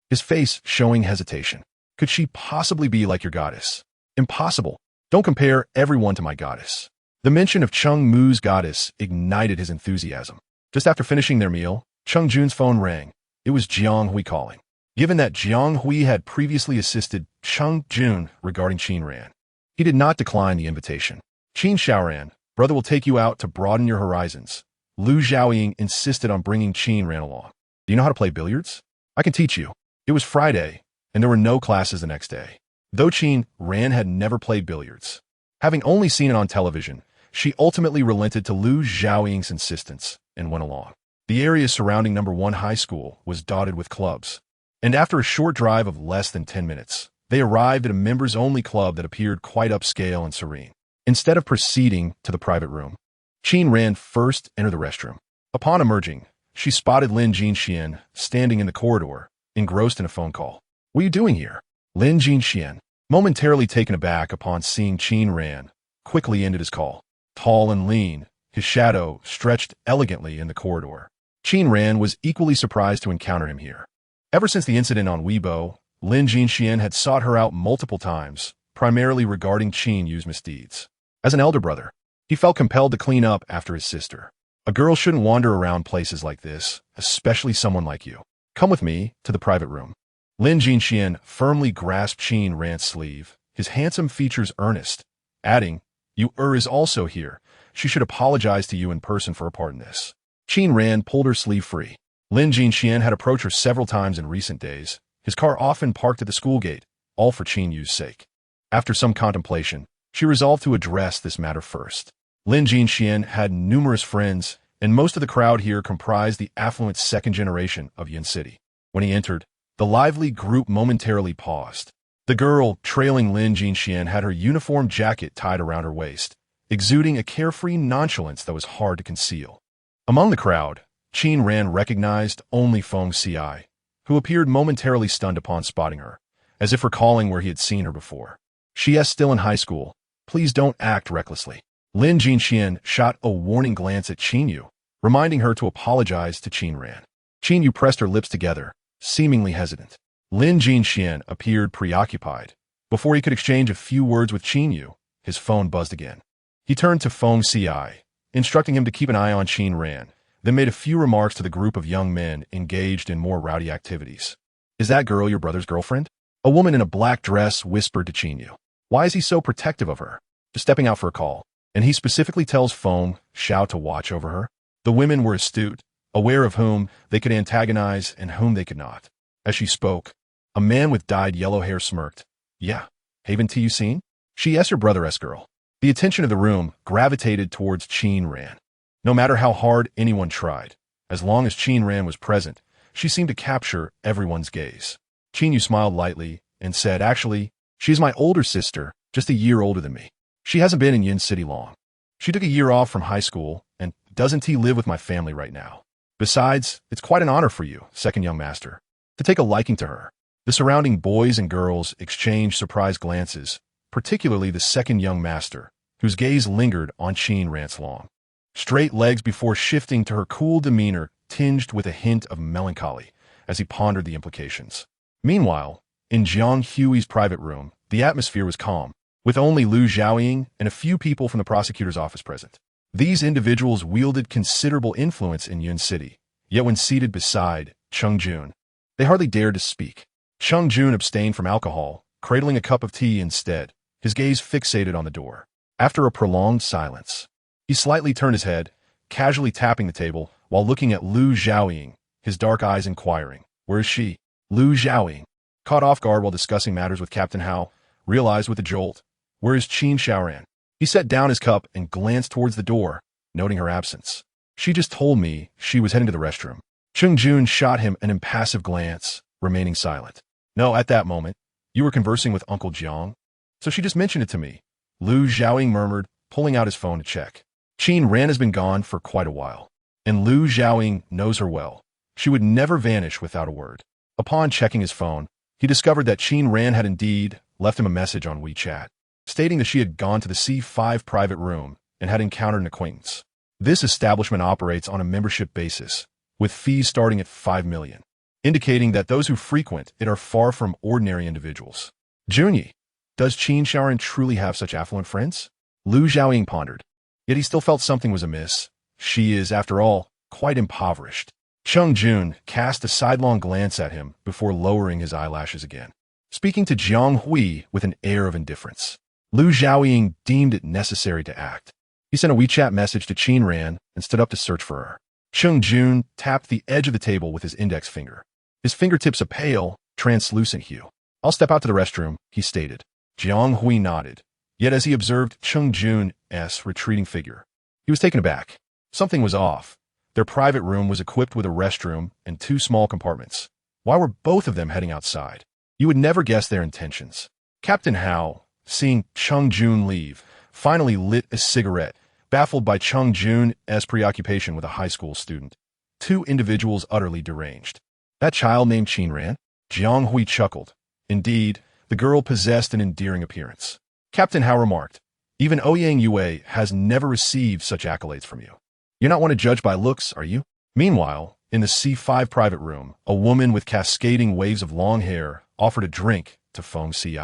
his face showing hesitation. "Could she possibly be like your goddess?" "Impossible. Don't compare everyone to my goddess." The mention of Cheng-mu's goddess ignited his enthusiasm. Just after finishing their meal, Cheng-jun's phone rang. It was Jiang Hui calling. Given that Jiang Hui had previously assisted Cheng-jun regarding Cheng-ran, he did not decline the invitation. "Chen Xiaoran, brother will take you out to broaden your horizons." Liu Xiaoying insisted on bringing Cheng-ran along. "Do you know how to play billiards? I can teach you." It was Friday, and there were no classes the next day. Though Cheng-ran had never played billiards, having only seen it on television, she ultimately relented to Liu Xiaoying's insistence and went along. The area surrounding No. 1 high school was dotted with clubs, and after a short drive of less than 10 minutes, they arrived at a members-only club that appeared quite upscale and serene. Instead of proceeding to the private room, Cheng-ran first entered the restroom. Upon emerging, she spotted Lin Jinxian standing in the corridor, engrossed in a phone call. "What are you doing here?" Lin Jinxian, momentarily taken aback upon seeing Cheng-ran, quickly ended his call. Tall and lean, his shadow stretched elegantly in the corridor. Qin Ran was equally surprised to encounter him here. Ever since the incident on Weibo, Lin Jinxian had sought her out multiple times, primarily regarding Qin Yu's misdeeds. As an elder brother, he felt compelled to clean up after his sister. A girl shouldn't wander around places like this, especially someone like you. Come with me to the private room. Lin Jinxian firmly grasped Qin Ran's sleeve, his handsome features earnest, adding, is also here. She should apologize to you in person for her part in this. Qin Ran pulled her sleeve free. Lin Jinxian had approached her several times in recent days, his car often parked at the school gate, all for Qin Yu's sake. After some contemplation, she resolved to address this matter first. Lin Jinxian had numerous friends, and most of the crowd here comprised the affluent second generation of Yin City. When he entered, the lively group momentarily paused. The girl, trailing Lin Jinxian, had her uniform jacket tied around her waist, exuding a carefree nonchalance that was hard to conceal. Among the crowd, Qin Ran recognized only Feng Xiai, who appeared momentarily stunned upon spotting her, as if recalling where he had seen her before. She's still in high school. Please don't act recklessly. Lin Jinxian shot a warning glance at Qin Yu, reminding her to apologize to Qin Ran. Qin Yu pressed her lips together, seemingly hesitant. Lin Jinxian appeared preoccupied. Before he could exchange a few words with Qin Yu, his phone buzzed again. He turned to Feng Xiai, instructing him to keep an eye on Qin Ran, then made a few remarks to the group of young men engaged in more rowdy activities. Is that girl your brother's girlfriend? A woman in a black dress whispered to Qin Yu. Why is he so protective of her? Just stepping out for a call. And he specifically tells Feng Xiao to watch over her. The women were astute, aware of whom they could antagonize and whom they could not. As she spoke, a man with dyed yellow hair smirked. Yeah, haven't you seen? She is your brother's girl. The attention of the room gravitated towards Qin Ran. No matter how hard anyone tried, as long as Qin Ran was present, she seemed to capture everyone's gaze. Qin Yu smiled lightly and said, actually, she's my older sister, just a year older than me. She hasn't been in Yin City long. She took a year off from high school and doesn't live with my family right now. Besides, it's quite an honor for you, second young master, to take a liking to her. The surrounding boys and girls exchanged surprised glances, particularly the second young master, whose gaze lingered on Qin Ran's long, straight legs before shifting to her cool demeanor tinged with a hint of melancholy as he pondered the implications. Meanwhile, in Jiang Hui's private room, the atmosphere was calm, with only Lu Zhaoying and a few people from the prosecutor's office present. These individuals wielded considerable influence in Yun City, yet when seated beside Cheng Jun, they hardly dared to speak. Cheng Jun abstained from alcohol, cradling a cup of tea instead, his gaze fixated on the door. After a prolonged silence, he slightly turned his head, casually tapping the table while looking at Lu Zhaoying, his dark eyes inquiring, "Where is she?" Lu Zhaoying, caught off guard while discussing matters with Captain Hao, realized with a jolt, "Where is Qin Xiaoran?" He set down his cup and glanced towards the door, noting her absence. "She just told me she was heading to the restroom." Cheng Jun shot him an impassive glance, remaining silent. "No, at that moment, you were conversing with Uncle Jiang, so she just mentioned it to me," Lu Zhaoying murmured, pulling out his phone to check. Qin Ran has been gone for quite a while, and Lu Zhaoying knows her well. She would never vanish without a word. Upon checking his phone, he discovered that Qin Ran had indeed left him a message on WeChat, stating that she had gone to the C5 private room and had encountered an acquaintance. This establishment operates on a membership basis, with fees starting at 5 million, indicating that those who frequent it are far from ordinary individuals. Junyi, does Qin Xiaoran truly have such affluent friends? Lu Zhaoying pondered. Yet he still felt something was amiss. She is, after all, quite impoverished. Cheng Jun cast a sidelong glance at him before lowering his eyelashes again, speaking to Jiang Hui with an air of indifference. Lu Zhaoying deemed it necessary to act. He sent a WeChat message to Qin Ran and stood up to search for her. Cheng Jun tapped the edge of the table with his index finger, his fingertips a pale, translucent hue. "I'll step out to the restroom," he stated. Jiang Hui nodded, yet as he observed Cheng Jun's retreating figure, he was taken aback. Something was off. Their private room was equipped with a restroom and 2 small compartments. Why were both of them heading outside? You would never guess their intentions. Captain Hao, seeing Cheng Jun leave, finally lit a cigarette, baffled by Cheng Jun's preoccupation with a high school student. 2 individuals utterly deranged. That child named Qin Ran? Jiang Hui chuckled. Indeed, the girl possessed an endearing appearance. Captain Hao remarked, Even Ouyang Yue has never received such accolades from you. You're not one to judge by looks, are you? Meanwhile, in the C5 private room, a woman with cascading waves of long hair offered a drink to Feng Ci.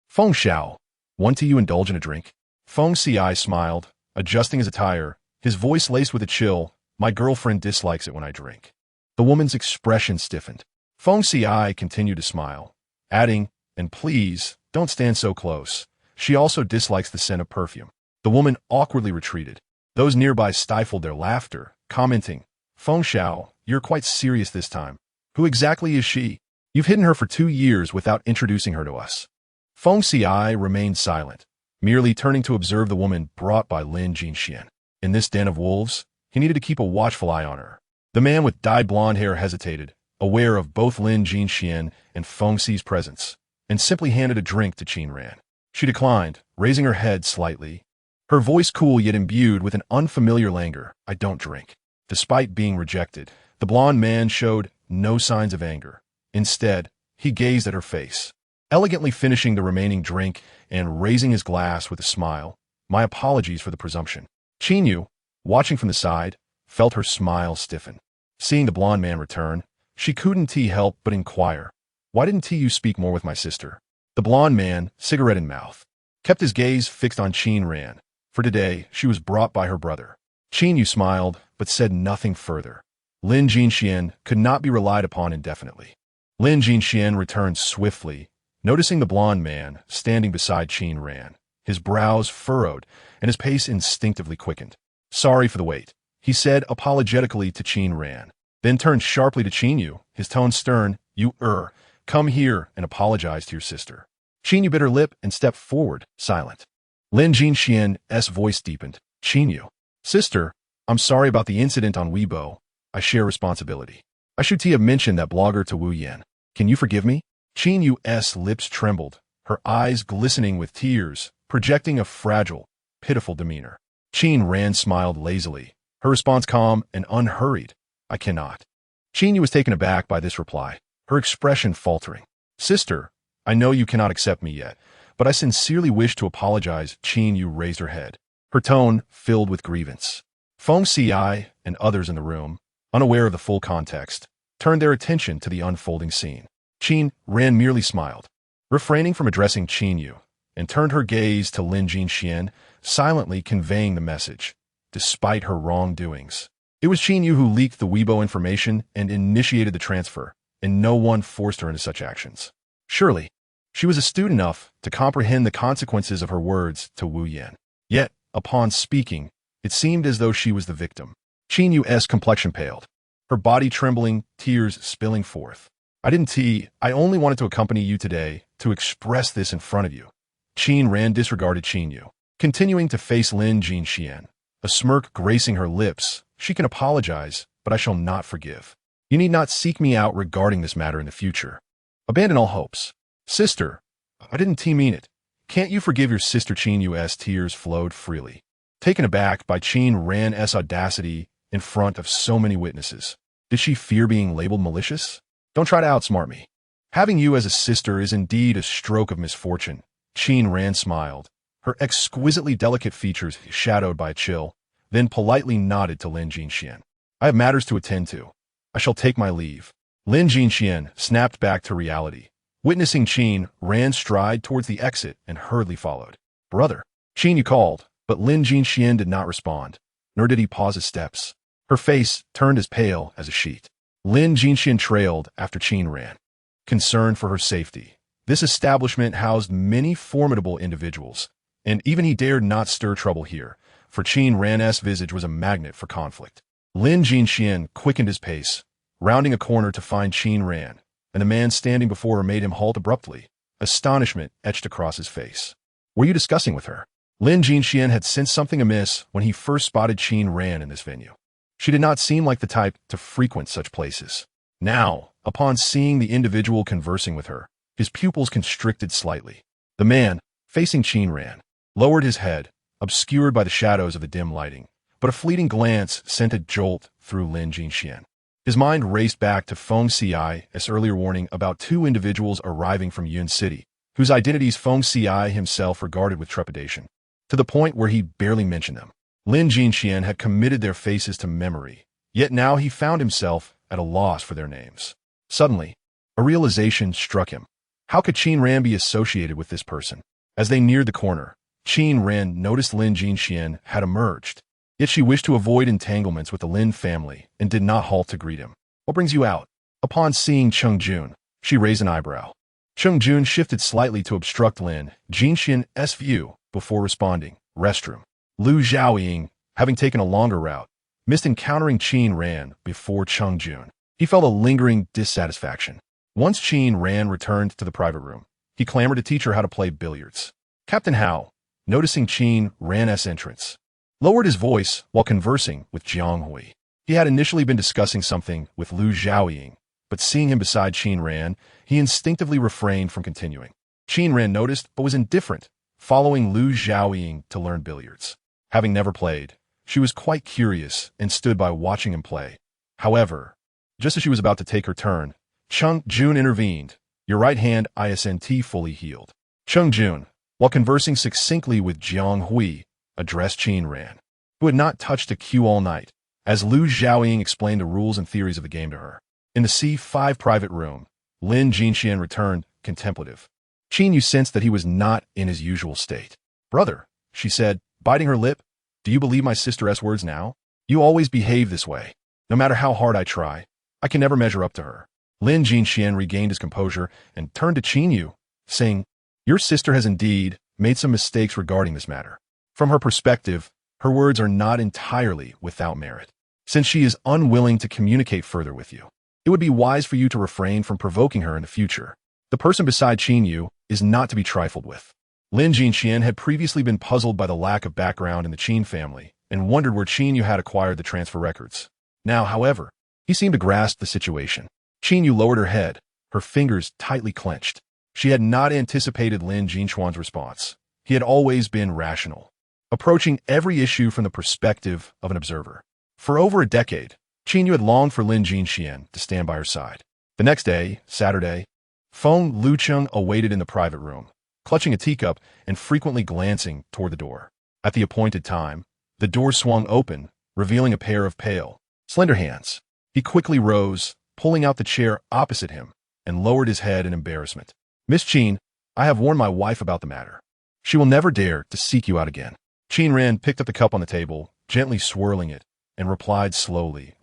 Feng Xiao, want to you indulge in a drink? Feng Ci smiled, adjusting his attire, his voice laced with a chill. My girlfriend dislikes it when I drink. The woman's expression stiffened. Feng Ci continued to smile, adding, and please, don't stand so close. She also dislikes the scent of perfume. The woman awkwardly retreated. Those nearby stifled their laughter, commenting, Feng Xiao, you're quite serious this time. Who exactly is she? You've hidden her for 2 years without introducing her to us. Feng Ci remained silent, merely turning to observe the woman brought by Lin Jinxian. In this den of wolves, he needed to keep a watchful eye on her. The man with dyed blonde hair hesitated, aware of both Lin Jinxian and Feng Ci's presence, and simply handed a drink to Qin Ran. She declined, raising her head slightly, her voice cool yet imbued with an unfamiliar languor. I don't drink. Despite being rejected, the blonde man showed no signs of anger. Instead, he gazed at her face, elegantly finishing the remaining drink and raising his glass with a smile. My apologies for the presumption. Qin Yu, watching from the side, felt her smile stiffen. Seeing the blonde man return, she couldn't help but inquire, why didn't you speak more with my sister? The blonde man, cigarette in mouth, kept his gaze fixed on Qin Ran. For today, she was brought by her brother. Qin Yu smiled, but said nothing further. Lin Jinxian could not be relied upon indefinitely. Lin Jinxian returned swiftly, noticing the blonde man standing beside Qin Ran. His brows furrowed, and his pace instinctively quickened. Sorry for the wait, he said apologetically to Qin Ran, then turned sharply to Qin Yu, his tone stern. Come here and apologize to your sister. Qin Yu bit her lip and stepped forward, silent. Lin Jinxian's voice deepened. Qin Yu, sister, I'm sorry about the incident on Weibo. I share responsibility. I should have mentioned that blogger to Wu Yan. Can you forgive me? Qin Yu's lips trembled, her eyes glistening with tears, projecting a fragile, pitiful demeanor. Qin Ran smiled lazily, her response calm and unhurried. I cannot. Qin Yu was taken aback by this reply, her expression faltering. Sister, I know you cannot accept me yet, but I sincerely wish to apologize. Qin Yu raised her head, her tone filled with grievance. Feng Ci and others in the room, unaware of the full context, turned their attention to the unfolding scene. Qin Ran merely smiled, refraining from addressing Qin Yu, and turned her gaze to Lin Jinxian, silently conveying the message. Despite her wrongdoings, it was Qin Yu who leaked the Weibo information and initiated the transfer, and no one forced her into such actions. Surely, she was astute enough to comprehend the consequences of her words to Wu Yan. Yet, upon speaking, it seemed as though she was the victim. Qin Yu's complexion paled, her body trembling, tears spilling forth. I only wanted to accompany you today to express this in front of you. Qin Ran disregarded Qin Yu, continuing to face Lin Jinxian, a smirk gracing her lips. She can apologize, but I shall not forgive. You need not seek me out regarding this matter in the future. Abandon all hopes. Sister, I didn't mean it. Can't you forgive your sister? Qin Yu's tears flowed freely, taken aback by Qin Ran's audacity in front of so many witnesses. Did she fear being labeled malicious? Don't try to outsmart me. Having you as a sister is indeed a stroke of misfortune. Qin Ran smiled, her exquisitely delicate features shadowed by a chill, then politely nodded to Lin Jinxian. I have matters to attend to. I shall take my leave. Lin Jinxian snapped back to reality, witnessing Qin Ran stride towards the exit and hurriedly followed. Brother, Qin Yu called, but Lin Jinxian did not respond, nor did he pause his steps. Her face turned as pale as a sheet. Lin Jinxian trailed after Qin Ran, concerned for her safety. This establishment housed many formidable individuals, and even he dared not stir trouble here, for Qin Ran's visage was a magnet for conflict. Lin Jinxian quickened his pace, rounding a corner to find Qin Ran, and the man standing before her made him halt abruptly, astonishment etched across his face. Were you discussing with her? Lin Jinxian had sensed something amiss when he first spotted Qin Ran in this venue. She did not seem like the type to frequent such places. Now, upon seeing the individual conversing with her, his pupils constricted slightly. The man, facing Qin Ran, lowered his head, obscured by the shadows of the dim lighting, but a fleeting glance sent a jolt through Lin Jinxian. His mind raced back to Feng Ci's earlier warning about 2 individuals arriving from Yun City, whose identities Feng Ci himself regarded with trepidation. to the point where he barely mentioned them. Lin Jinxian had committed their faces to memory, yet now he found himself at a loss for their names. Suddenly, a realization struck him. How could Qin Ran be associated with this person? As they neared the corner, Qin Ran noticed Lin Jinxian had emerged, yet she wished to avoid entanglements with the Lin family and did not halt to greet him. What brings you out? Upon seeing Cheng Jun, she raised an eyebrow. Cheng Jun shifted slightly to obstruct Lin Jinxian's view before responding, restroom. Lu Zhaoying, having taken a longer route, missed encountering Qin Ran before Cheng Jun. He felt a lingering dissatisfaction. Once Qin Ran returned to the private room, he clamored to teach her how to play billiards. Captain Hao, noticing Qin Ran's entrance, lowered his voice while conversing with Jiang Hui. He had initially been discussing something with Lu Zhaoying, but seeing him beside Qin Ran, he instinctively refrained from continuing. Qin Ran noticed but was indifferent, following Lu Zhaoying to learn billiards. Having never played, she was quite curious and stood by watching him play. However, just as she was about to take her turn, Cheng Jun intervened. Your right hand isn't fully healed. Cheng Jun, while conversing succinctly with Jiang Hui, addressed Qin Ran, who had not touched a cue all night, as Lu Zhaoying explained the rules and theories of the game to her. In the C5 private room, Lin Jinxian returned, contemplative. Qin Yu sensed that he was not in his usual state. Brother, she said, biting her lip, do you believe my sister's words now? You always behave this way. No matter how hard I try, I can never measure up to her. Lin Jinxian regained his composure and turned to Qin Yu, saying, your sister has indeed made some mistakes regarding this matter. From her perspective, her words are not entirely without merit. Since she is unwilling to communicate further with you, it would be wise for you to refrain from provoking her in the future. The person beside Qin Yu is not to be trifled with. Lin Jinxian had previously been puzzled by the lack of background in the Qin family and wondered where Qin Yu had acquired the transfer records. Now, however, he seemed to grasp the situation. Qin Yu lowered her head, her fingers tightly clenched. She had not anticipated Lin Jinxuan's response. He had always been rational, approaching every issue from the perspective of an observer. For over a decade, Qin Yu had longed for Lin Jinxian to stand by her side. The next day, Saturday, Feng Lucheng awaited in the private room, clutching a teacup and frequently glancing toward the door. At the appointed time, the door swung open, revealing a pair of pale, slender hands. He quickly rose, pulling out the chair opposite him, and lowered his head in embarrassment. Miss Qin, I have warned my wife about the matter. She will never dare to seek you out again. Qin Ran picked up the cup on the table, gently swirling it, and replied slowly,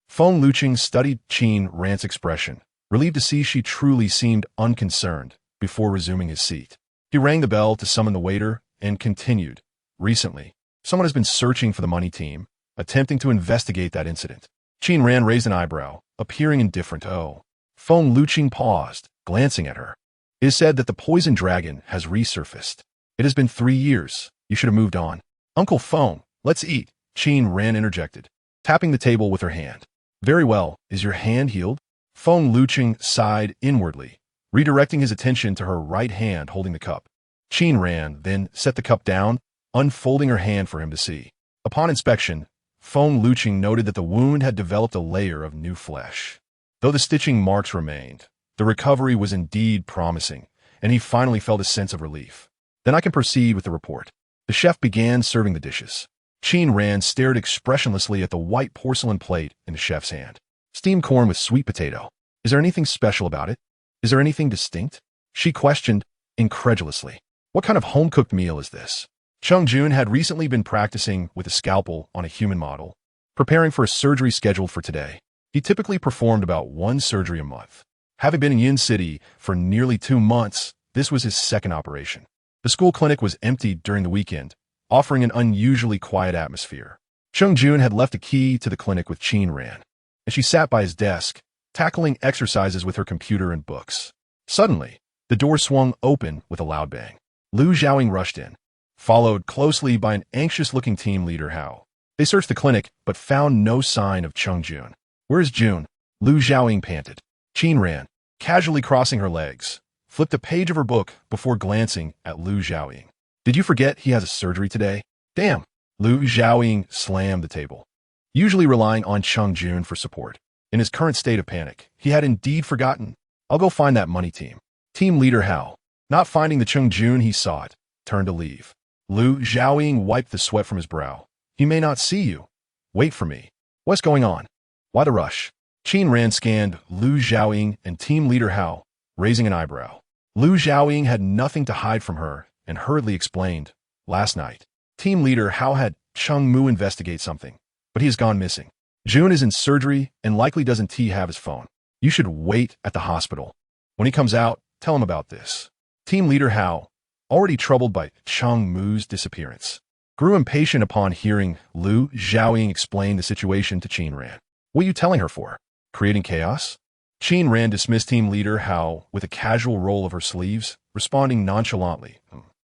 Feng Lucheng studied Qin Ran's expression, relieved to see she truly seemed unconcerned, before resuming his seat. He rang the bell to summon the waiter and continued, recently, someone has been searching for the money team, attempting to investigate that incident. Qin Ran raised an eyebrow, appearing indifferent. Oh. Feng Lucheng paused, glancing at her. It is said that the poison dragon has resurfaced. It has been 3 years. You should have moved on. Uncle Feng, let's eat, Qin Ran interjected, tapping the table with her hand. Very well, is your hand healed? Feng Lucheng sighed inwardly, redirecting his attention to her right hand holding the cup. Qin Ran then set the cup down, unfolding her hand for him to see. Upon inspection, Feng Lucheng noted that the wound had developed a layer of new flesh. Though the stitching marks remained, the recovery was indeed promising, and he finally felt a sense of relief. Then I can proceed with the report. The chef began serving the dishes. Qin Ran stared expressionlessly at the white porcelain plate in the chef's hand. Steamed corn with sweet potato. Is there anything special about it? Is there anything distinct? She questioned, incredulously. What kind of home-cooked meal is this? Cheng Jun had recently been practicing with a scalpel on a human model, preparing for a surgery scheduled for today. He typically performed about 1 surgery a month. Having been in Yin City for nearly 2 months, this was his second operation. The school clinic was emptied during the weekend, offering an unusually quiet atmosphere. Cheng Jun had left a key to the clinic with Qin Ran, and she sat by his desk, tackling exercises with her computer and books. Suddenly, the door swung open with a loud bang. Lu Zhaoying rushed in, followed closely by an anxious-looking team leader Hao. They searched the clinic, but found no sign of Cheng Jun. Where is Jun? Lu Zhaoying panted. Qin Ran, casually crossing her legs, flipped a page of her book before glancing at Lu Zhaoying. Did you forget he has a surgery today? Damn! Lu Zhaoying slammed the table, usually relying on Cheng Jun for support. In his current state of panic, he had indeed forgotten. I'll go find that money team. Team leader Hao, not finding the Cheng Jun he sought, turned to leave. Liu Xiaoying wiped the sweat from his brow. He may not see you. Wait for me. What's going on? Why the rush? Qin Ran scanned Liu Xiaoying and team leader Hao, raising an eyebrow. Liu Xiaoying had nothing to hide from her and hurriedly explained, last night, team leader Hao had Cheng Mu investigate something, but he has gone missing. Jun is in surgery and likely doesn't have his phone. You should wait at the hospital. When he comes out, tell him about this. Team leader Hao, already troubled by Cheng Mu's disappearance, grew impatient upon hearing Liu Xiaoying explain the situation to Qin Ran. What are you telling her for? Creating chaos? Qin Ran dismissed team leader Hao with a casual roll of her sleeves, responding nonchalantly.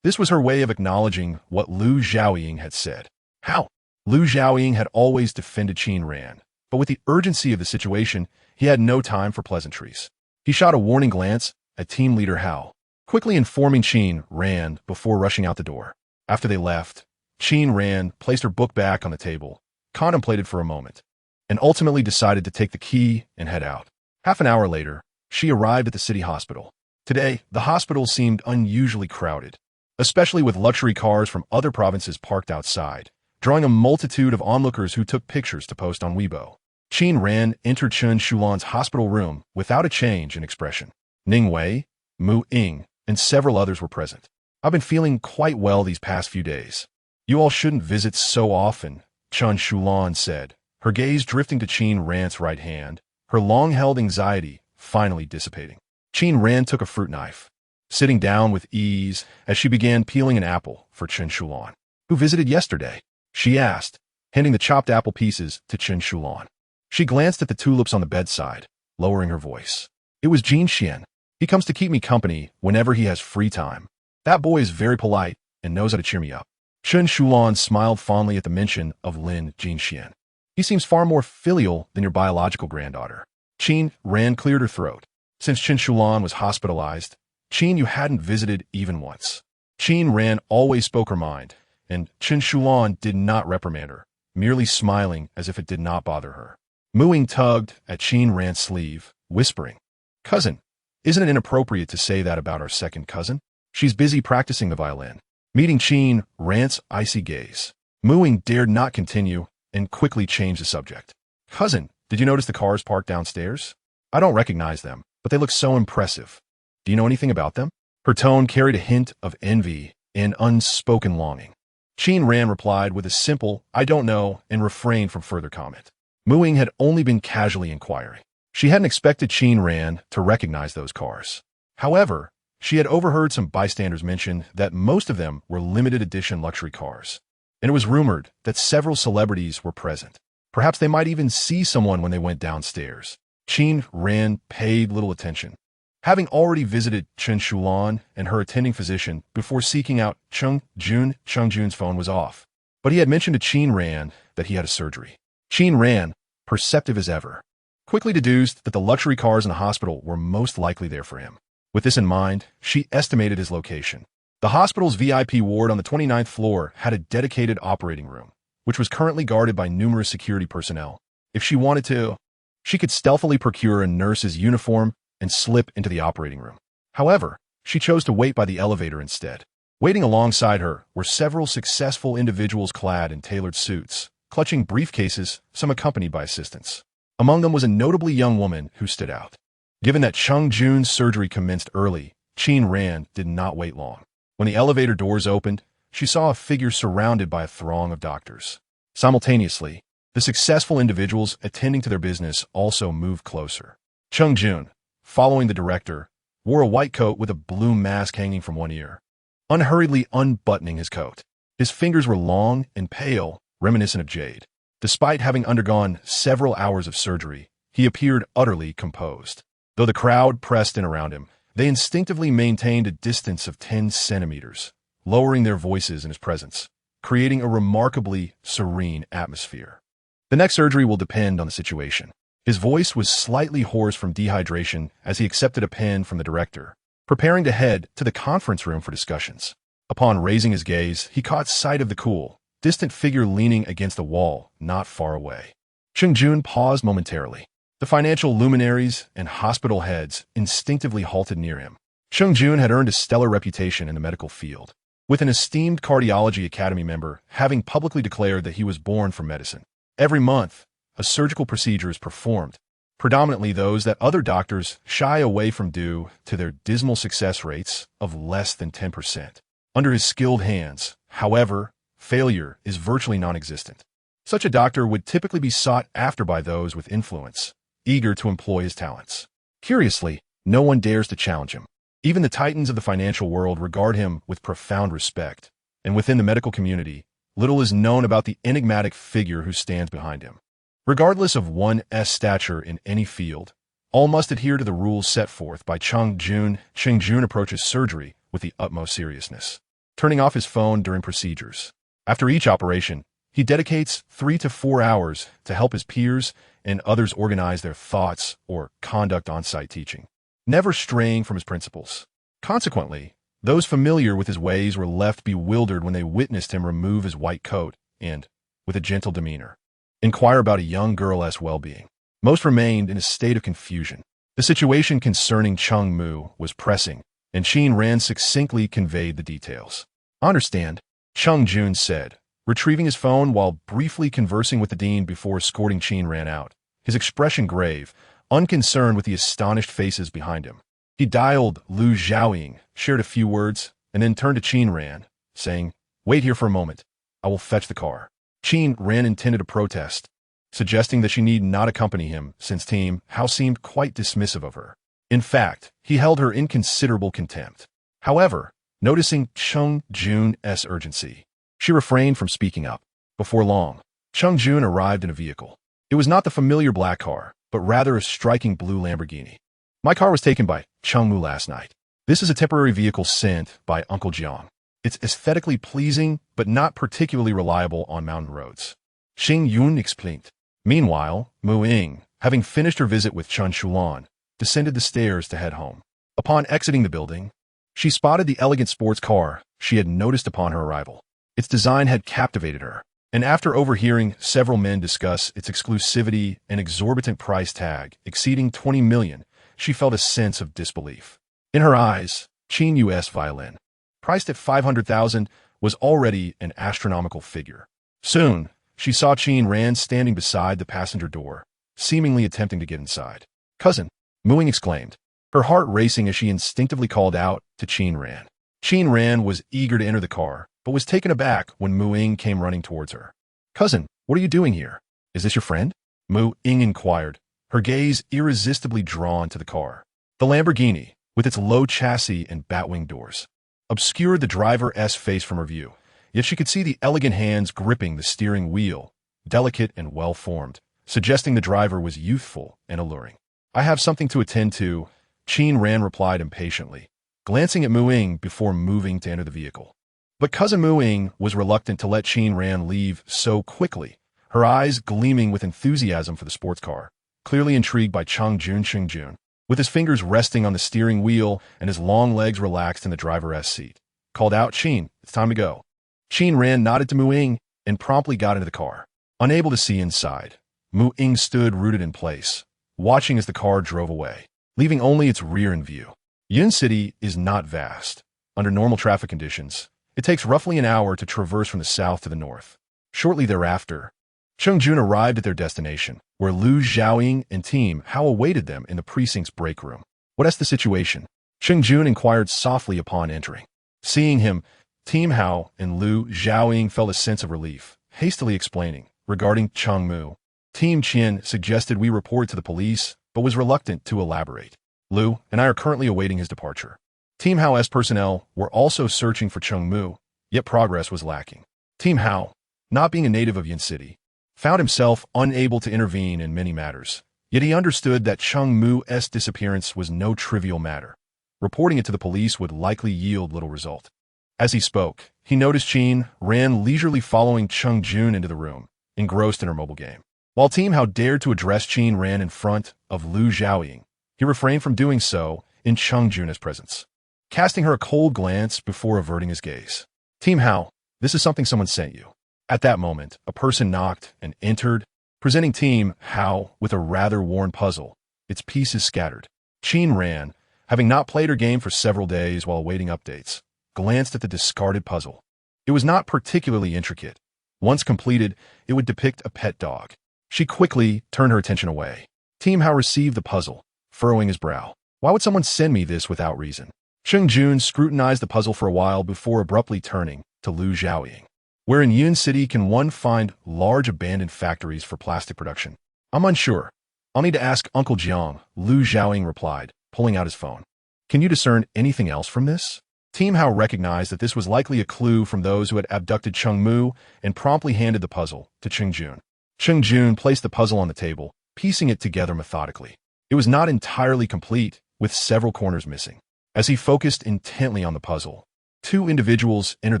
This was her way of acknowledging what Liu Xiaoying had said. How? Liu Xiaoying had always defended Qin Ran, but with the urgency of the situation, he had no time for pleasantries. He shot a warning glance at team leader Hao, quickly informing Qin Ran before rushing out the door. After they left, Qin Ran placed her book back on the table, contemplated for a moment, and ultimately decided to take the key and head out. Half an hour later, she arrived at the city hospital. Today, the hospital seemed unusually crowded, especially with luxury cars from other provinces parked outside, drawing a multitude of onlookers who took pictures to post on Weibo. Qin Ran entered Chen Shulan's hospital room without a change in expression. Ning Wei, Mu Ying, and several others were present. I've been feeling quite well these past few days. You all shouldn't visit so often, Chen Shulan said, her gaze drifting to Qin Ran's right hand, her long-held anxiety finally dissipating. Qin Ran took a fruit knife, sitting down with ease as she began peeling an apple for Chen Shulan. Who visited yesterday? She asked, handing the chopped apple pieces to Chen Shulan. She glanced at the tulips on the bedside, lowering her voice. It was Jin Xian. He comes to keep me company whenever he has free time. That boy is very polite and knows how to cheer me up. Chen Shulan smiled fondly at the mention of Lin Jinxian. He seems far more filial than your biological granddaughter. Qin Ran cleared her throat. Since Chen Shulan was hospitalized, Qin you hadn't visited even once. Qin Ran always spoke her mind, and Chen Shulan did not reprimand her, merely smiling as if it did not bother her. Muing tugged at Qin Ran's sleeve, whispering, Cousin, isn't it inappropriate to say that about our second cousin? She's busy practicing the violin. Meeting Qin Ran's icy gaze, Muing dared not continue and quickly changed the subject. Cousin, did you notice the cars parked downstairs? I don't recognize them, but they look so impressive. Do you know anything about them? Her tone carried a hint of envy and unspoken longing. Qin Ran replied with a simple, I don't know, and refrained from further comment. Muing had only been casually inquiring. She hadn't expected Qin Ran to recognize those cars. However, she had overheard some bystanders mention that most of them were limited edition luxury cars, and it was rumored that several celebrities were present. Perhaps they might even see someone when they went downstairs. Qin Ran paid little attention, having already visited Chen Shulan and her attending physician before seeking out Cheng Jun. Cheng Jun's phone was off, but he had mentioned to Qin Ran that he had a surgery. Qin Ran, perceptive as ever, quickly deduced that the luxury cars in the hospital were most likely there for him. With this in mind, she estimated his location. The hospital's VIP ward on the 29th floor had a dedicated operating room, which was currently guarded by numerous security personnel. If she wanted to, she could stealthily procure a nurse's uniform and slip into the operating room. However, she chose to wait by the elevator instead. Waiting alongside her were several successful individuals clad in tailored suits, clutching briefcases, some accompanied by assistants. Among them was a notably young woman who stood out. Given that Cheng Jun's surgery commenced early, Qin Ran did not wait long. When the elevator doors opened, she saw a figure surrounded by a throng of doctors. Simultaneously, the successful individuals attending to their business also moved closer. Cheng Jun, following the director, wore a white coat with a blue mask hanging from one ear, unhurriedly unbuttoning his coat. His fingers were long and pale, reminiscent of jade. Despite having undergone several hours of surgery, he appeared utterly composed. Though the crowd pressed in around him, they instinctively maintained a distance of 10 centimeters, lowering their voices in his presence, creating a remarkably serene atmosphere. The next surgery will depend on the situation. His voice was slightly hoarse from dehydration as he accepted a pen from the director, preparing to head to the conference room for discussions. Upon raising his gaze, he caught sight of the cool, distant figure leaning against the wall not far away. Cheng Jun paused momentarily. The financial luminaries and hospital heads instinctively halted near him. Cheng Jun had earned a stellar reputation in the medical field. with an esteemed cardiology academy member having publicly declared that he was born for medicine. Every month, a surgical procedure is performed, predominantly those that other doctors shy away from due to their dismal success rates of less than 10%. Under his skilled hands, however, failure is virtually non-existent. Such a doctor would typically be sought after by those with influence, eager to employ his talents. Curiously, no one dares to challenge him. Even the titans of the financial world regard him with profound respect, and within the medical community, little is known about the enigmatic figure who stands behind him. Regardless of one's stature in any field, all must adhere to the rules set forth by Cheng Jun. Cheng Jun approaches surgery with the utmost seriousness, turning off his phone during procedures. After each operation, he dedicates 3 to 4 hours to help his peers and others organize their thoughts or conduct on-site teaching, never straying from his principles. Consequently, those familiar with his ways were left bewildered when they witnessed him remove his white coat and, with a gentle demeanor, inquire about a young girl's well-being. Most remained in a state of confusion. The situation concerning Cheng Mu was pressing, and Qin Ran succinctly conveyed the details. "I understand," Cheng Jun said, retrieving his phone while briefly conversing with the dean before escorting Qin Ran out, his expression grave, unconcerned with the astonished faces behind him. He dialed Lu Zhaoying, shared a few words, and then turned to Qin Ran, saying, "Wait here for a moment. I will fetch the car." Qin Ran intended to protest, suggesting that she need not accompany him since Team Hao seemed quite dismissive of her. In fact, he held her in considerable contempt. However, noticing Cheng Jun's urgency, she refrained from speaking up. Before long, Cheng Jun arrived in a vehicle. It was not the familiar black car, but rather a striking blue Lamborghini. "My car was taken by Cheng Mu last night. This is a temporary vehicle sent by Uncle Jiang. It's aesthetically pleasing, but not particularly reliable on mountain roads," Xing Yun explained. Meanwhile, Mu Ying, having finished her visit with Chen Shulan, descended the stairs to head home. Upon exiting the building, she spotted the elegant sports car she had noticed upon her arrival. Its design had captivated her, and after overhearing several men discuss its exclusivity and exorbitant price tag exceeding 20 million, she felt a sense of disbelief. In her eyes, Qin Yu's violin, priced at 500,000, was already an astronomical figure. Soon, she saw Qin Ran standing beside the passenger door, seemingly attempting to get inside. "Cousin," Mu Ying exclaimed, her heart racing as she instinctively called out to Qin Ran. Qin Ran was eager to enter the car, but was taken aback when Mu Ying came running towards her. "Cousin, what are you doing here? Is this your friend?" Mu Ying inquired, her gaze irresistibly drawn to the car. The Lamborghini, with its low chassis and batwing doors, obscured the driver's face from her view, yet she could see the elegant hands gripping the steering wheel, delicate and well-formed, suggesting the driver was youthful and alluring. "I have something to attend to," Qin Ran replied impatiently, glancing at Mu Ying before moving to enter the vehicle. But cousin Mu Ying was reluctant to let Qin Ran leave so quickly, her eyes gleaming with enthusiasm for the sports car, clearly intrigued by Cheng Jun. With his fingers resting on the steering wheel and his long legs relaxed in the driver's seat, called out, "Qin, it's time to go." Qin Ran nodded to Mu Ying and promptly got into the car. Unable to see inside, Mu Ying stood rooted in place, watching as the car drove away, leaving only its rear in view. Yun City is not vast. Under normal traffic conditions, it takes roughly an hour to traverse from the south to the north. Shortly thereafter, Cheng Jun arrived at their destination, where Lu Zhaoying and Team Hao awaited them in the precinct's break room. "What's the situation?" Cheng Jun inquired softly upon entering. Seeing him, Team Hao and Lu Zhaoying felt a sense of relief, hastily explaining, regarding Cheng Mu. Team Qian suggested we report to the police, but was reluctant to elaborate. "Lu and I are currently awaiting his departure." Team Hao's personnel were also searching for Cheng Mu, yet progress was lacking. Team Hao, not being a native of Yin City, found himself unable to intervene in many matters, yet he understood that Cheng Mu's disappearance was no trivial matter. Reporting it to the police would likely yield little result. As he spoke, he noticed Qin Ran leisurely following Cheng Jun into the room, engrossed in her mobile game. While Team Hao dared to address Qin Ran in front of Lu Zhaoying, he refrained from doing so in Cheng Jun's presence, casting her a cold glance before averting his gaze. "Team Hao, this is something someone sent you." At that moment, a person knocked and entered, presenting Team Hao with a rather worn puzzle, its pieces scattered. Qin Ran, having not played her game for several days while awaiting updates, glanced at the discarded puzzle. It was not particularly intricate. Once completed, it would depict a pet dog. She quickly turned her attention away. Team Hao received the puzzle, furrowing his brow. Why would someone send me this without reason? Cheng Jun scrutinized the puzzle for a while before abruptly turning to Lu Xiaoying. Where in Yun City can one find large abandoned factories for plastic production? I'm unsure. I'll need to ask Uncle Jiang, Lu Xiaoying replied, pulling out his phone. Can you discern anything else from this? Team Hao recognized that this was likely a clue from those who had abducted Cheng Mu and promptly handed the puzzle to Cheng Jun. Cheng Jun placed the puzzle on the table, piecing it together methodically. It was not entirely complete, with several corners missing. As he focused intently on the puzzle, two individuals entered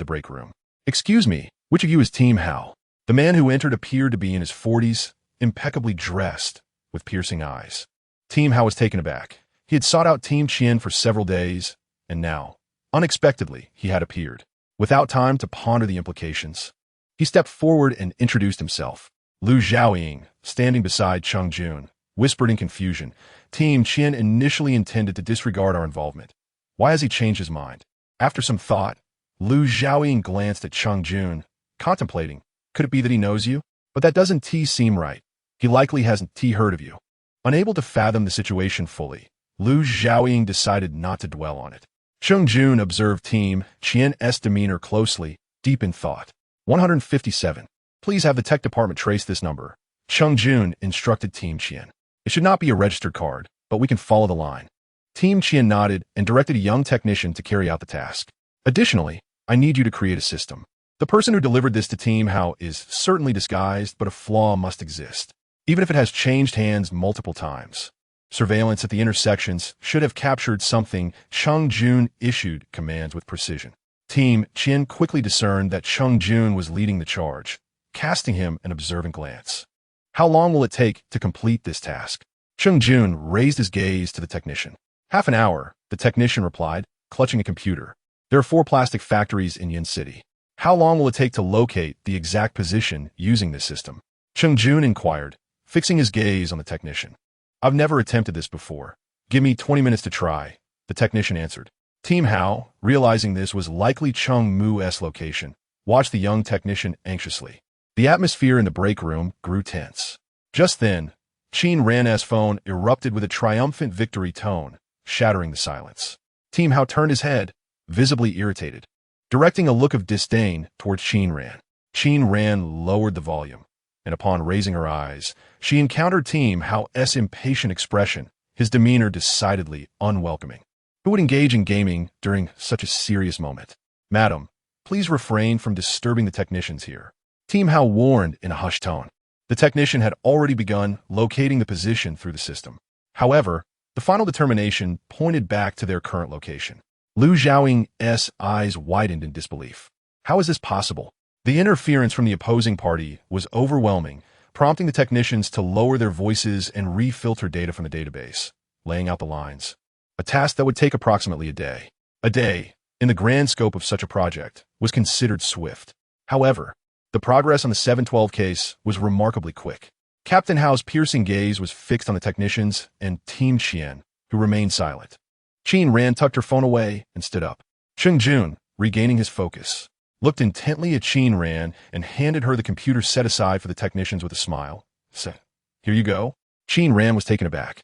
the break room. Excuse me, which of you is Team Hao? The man who entered appeared to be in his 40s, impeccably dressed, with piercing eyes. Team Hao was taken aback. He had sought out Team Qian for several days, and now, unexpectedly, he had appeared. Without time to ponder the implications, he stepped forward and introduced himself. Lu Xiaoying, standing beside Cheng Jun, whispered in confusion, Team Qian initially intended to disregard our involvement. Why has he changed his mind? After some thought, Lu Xiaoying glanced at Cheng Jun, contemplating, could it be that he knows you? But that doesn't seem right. He likely hasn't heard of you. Unable to fathom the situation fully, Lu Xiaoying decided not to dwell on it. Cheng Jun observed Team Qian's demeanor closely, deep in thought. 157. Please have the tech department trace this number. Cheng Jun instructed Team Qian. It should not be a registered card, but we can follow the line. Team Qian nodded and directed a young technician to carry out the task. Additionally, I need you to create a system. The person who delivered this to Team Hao is certainly disguised, but a flaw must exist, even if it has changed hands multiple times. Surveillance at the intersections should have captured something. Cheng Jun issued commands with precision. Team Qian quickly discerned that Cheng Jun was leading the charge, casting him an observant glance. How long will it take to complete this task? Cheng Jun raised his gaze to the technician. Half an hour, the technician replied, clutching a computer. There are 4 plastic factories in Yin City. How long will it take to locate the exact position using this system? Cheng Jun inquired, fixing his gaze on the technician. I've never attempted this before. Give me 20 minutes to try, the technician answered. Team Hao, realizing this was likely Cheng Mu's location, watched the young technician anxiously. The atmosphere in the break room grew tense. Just then, Qin Ran's phone erupted with a triumphant victory tone, shattering the silence. Team Hao turned his head, visibly irritated, directing a look of disdain towards Qin Ran. Qin Ran lowered the volume, and upon raising her eyes, she encountered Team Hao's impatient expression, his demeanor decidedly unwelcoming. Who would engage in gaming during such a serious moment? Madam, please refrain from disturbing the technicians here. Team Hao warned in a hushed tone. The technician had already begun locating the position through the system. However, the final determination pointed back to their current location. Lu Xiaoying's eyes widened in disbelief. How is this possible? The interference from the opposing party was overwhelming, prompting the technicians to lower their voices and refilter data from the database, laying out the lines. A task that would take approximately a day. A day, in the grand scope of such a project, was considered swift. However, the progress on the 712 case was remarkably quick. Captain Hao's piercing gaze was fixed on the technicians and Team Qian, who remained silent. Qin Ran tucked her phone away and stood up. Cheng Jun, regaining his focus, looked intently at Qin Ran and handed her the computer set aside for the technicians with a smile. Said, "Here you go." Qin Ran was taken aback,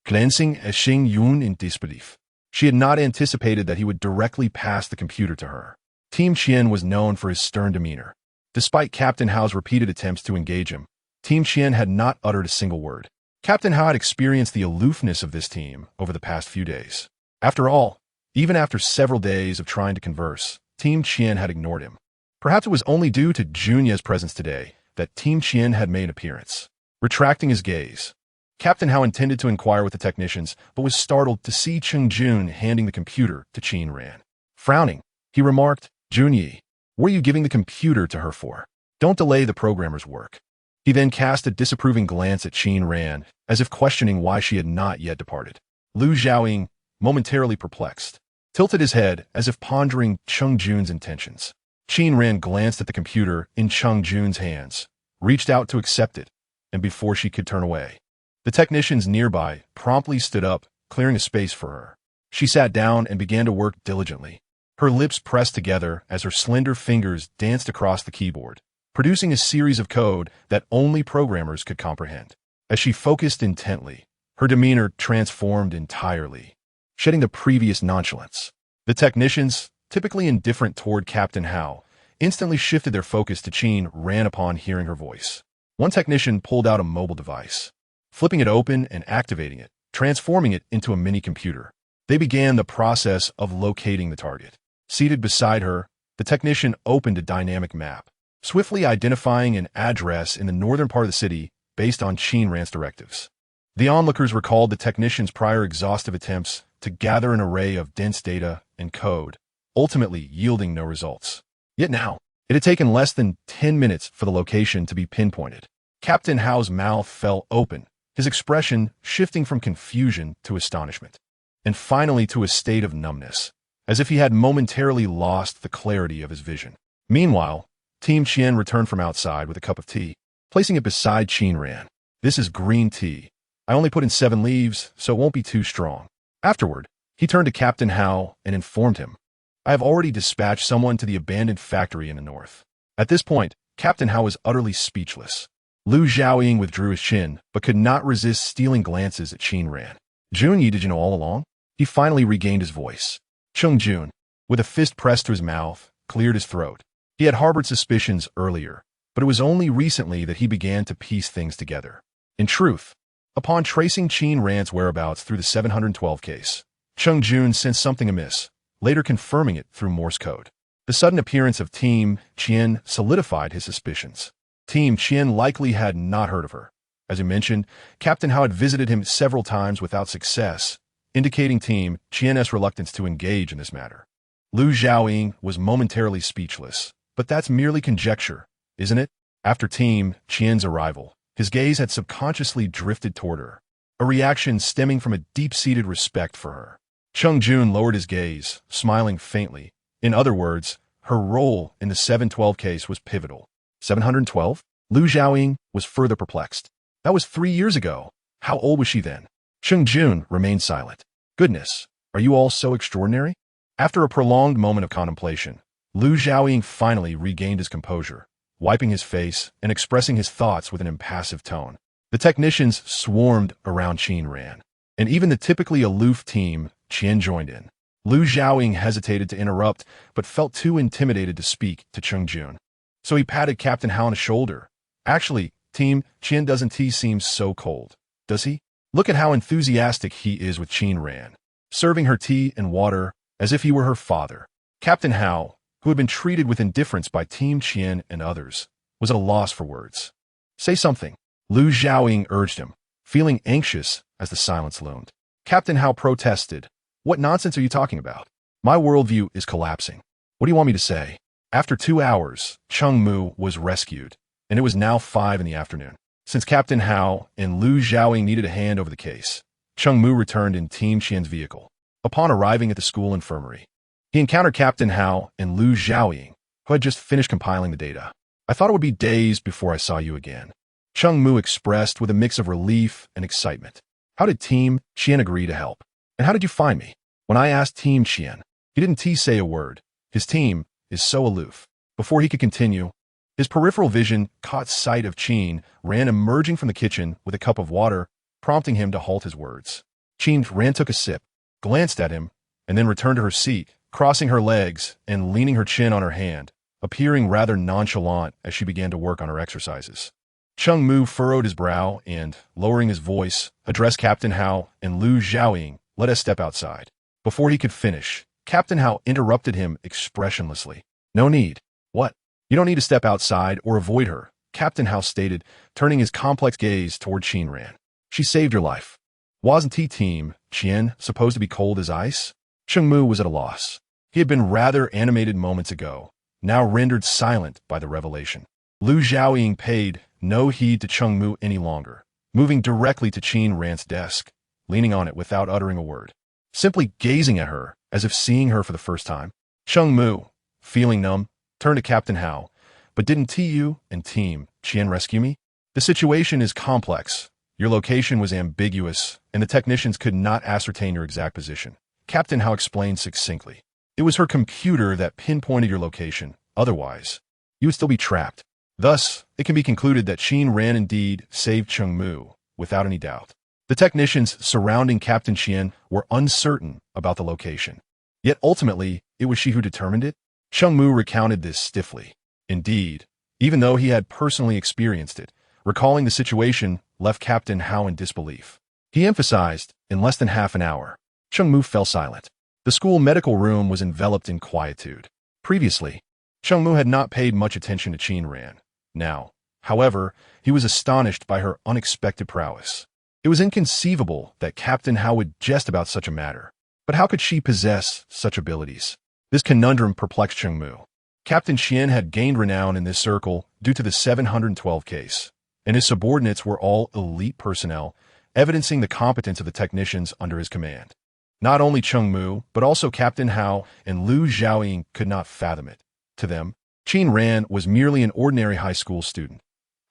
glancing at Xing Yun in disbelief. She had not anticipated that he would directly pass the computer to her. Team Qian was known for his stern demeanor. Despite Captain Hao's repeated attempts to engage him, Team Qian had not uttered a single word. Captain Hao had experienced the aloofness of this team over the past few days. After all, even after several days of trying to converse, Team Qian had ignored him. Perhaps it was only due to Junya's presence today that Team Qian had made an appearance. Retracting his gaze, Captain Hao intended to inquire with the technicians, but was startled to see Cheng Jun handing the computer to Qin Ran. Frowning, he remarked, "Junyi, what are you giving the computer to her for? Don't delay the programmer's work." He then cast a disapproving glance at Qin Ran, as if questioning why she had not yet departed. Lu Xiaoying, momentarily perplexed, tilted his head as if pondering Cheng Jun's intentions. Qin Ran glanced at the computer in Cheng Jun's hands, reached out to accept it, and before she could turn away, the technicians nearby promptly stood up, clearing a space for her. She sat down and began to work diligently. Her lips pressed together as her slender fingers danced across the keyboard, producing a series of code that only programmers could comprehend. As she focused intently, her demeanor transformed entirely, shedding the previous nonchalance. The technicians, typically indifferent toward Captain Hao, instantly shifted their focus to Qin Ran upon hearing her voice. One technician pulled out a mobile device, flipping it open and activating it, transforming it into a mini-computer. They began the process of locating the target. Seated beside her, the technician opened a dynamic map, swiftly identifying an address in the northern part of the city based on Qin Ran's directives. The onlookers recalled the technician's prior exhaustive attempts to gather an array of dense data and code, ultimately yielding no results. Yet now, it had taken less than 10 minutes for the location to be pinpointed. Captain Hao's mouth fell open, his expression shifting from confusion to astonishment, and finally to a state of numbness, as if he had momentarily lost the clarity of his vision. Meanwhile, Team Qian returned from outside with a cup of tea, placing it beside Qin Ran. "This is green tea. I only put in 7 leaves, so it won't be too strong." Afterward, he turned to Captain Hao and informed him, "I have already dispatched someone to the abandoned factory in the north." At this point, Captain Hao was utterly speechless. Lu Xiaoying withdrew his chin, but could not resist stealing glances at Qin Ran. "Junyi, did you know all along?" He finally regained his voice. Chung Jun, with a fist pressed to his mouth, cleared his throat. He had harbored suspicions earlier, but it was only recently that he began to piece things together. In truth, upon tracing Qin Ran's whereabouts through the 712 case, Chung Jun sensed something amiss, later confirming it through Morse code. The sudden appearance of Team Qian solidified his suspicions. Team Qian likely had not heard of her. As he mentioned, Captain Hao had visited him several times without success, indicating Team Qian's reluctance to engage in this matter. Lu Xiaoying was momentarily speechless, but that's merely conjecture, isn't it? After Team Qian's arrival, his gaze had subconsciously drifted toward her, a reaction stemming from a deep-seated respect for her. Chung Jun lowered his gaze, smiling faintly. In other words, her role in the 712 case was pivotal. 712? Lu Xiaoying was further perplexed. That was 3 years ago. How old was she then? Chung Jun remained silent. "Goodness, are you all so extraordinary?" After a prolonged moment of contemplation, Lu Xiaoying finally regained his composure, wiping his face and expressing his thoughts with an impassive tone. The technicians swarmed around Qin Ran, and even the typically aloof Team Qian joined in. Lu Xiaoying hesitated to interrupt, but felt too intimidated to speak to Chung Jun. So he patted Captain Hao on the shoulder. "Actually, Team Qian doesn't seem so cold, does he? Look at how enthusiastic he is with Qin Ran, serving her tea and water as if he were her father." Captain Hao, who had been treated with indifference by Team Qian and others, was at a loss for words. "Say something," Lu Xiaoying urged him, feeling anxious as the silence loomed. Captain Hao protested. "What nonsense are you talking about? My worldview is collapsing. What do you want me to say?" After 2 hours, Chung Mu was rescued, and it was now 5 in the afternoon. Since Captain Hao and Lu Xiaoying needed a hand over the case, Chung Mu returned in Team Qian's vehicle. Upon arriving at the school infirmary, he encountered Captain Hao and Lu Xiaoying, who had just finished compiling the data. "I thought it would be days before I saw you again," Chung Mu expressed with a mix of relief and excitement. "How did Team Qian agree to help? And how did you find me?" When I asked Team Qian, he didn't say a word. His team is so aloof. Before he could continue, his peripheral vision caught sight of Qin Ran emerging from the kitchen with a cup of water, prompting him to halt his words. Qin Ran took a sip, glanced at him, and then returned to her seat, crossing her legs and leaning her chin on her hand, appearing rather nonchalant as she began to work on her exercises. Chung Mu furrowed his brow and, lowering his voice, addressed Captain Hao and Lu Xiaoying, "Let us step outside." Before he could finish, Captain Hao interrupted him expressionlessly. "No need." "What? You don't need to step outside or avoid her," Captain Hao stated, turning his complex gaze toward Qin Ran. "She saved your life. Wasn't Team Qian supposed to be cold as ice?" Chung Mu was at a loss. He had been rather animated moments ago, now rendered silent by the revelation. Lu Xiaoying paid no heed to Chung Mu any longer, moving directly to Qin Ran's desk, leaning on it without uttering a word, simply gazing at her as if seeing her for the first time. Chung Mu, feeling numb, turned to Captain Hao. "But didn't you and Team Qian rescue me? The situation is complex. Your location was ambiguous, and the technicians could not ascertain your exact position." Captain Hao explained succinctly. It was her computer that pinpointed your location. Otherwise, you would still be trapped. Thus, it can be concluded that Qin Ran indeed saved Cheng Mu, without any doubt. The technicians surrounding Captain Qian were uncertain about the location. Yet ultimately, it was she who determined it. Cheng Mu recounted this stiffly. Indeed, even though he had personally experienced it, recalling the situation left Captain Hao in disbelief. He emphasized, in less than half an hour. Cheng Mu fell silent. The school medical room was enveloped in quietude. Previously, Cheng Mu had not paid much attention to Qin Ran. Now, however, he was astonished by her unexpected prowess. It was inconceivable that Captain Hao would jest about such a matter. But how could she possess such abilities? This conundrum perplexed Cheng Mu. Captain Qian had gained renown in this circle due to the 712 case, and his subordinates were all elite personnel, evidencing the competence of the technicians under his command. Not only Cheng Mu, but also Captain Hao and Lu Xiaoying could not fathom it. To them, Qin Ran was merely an ordinary high school student.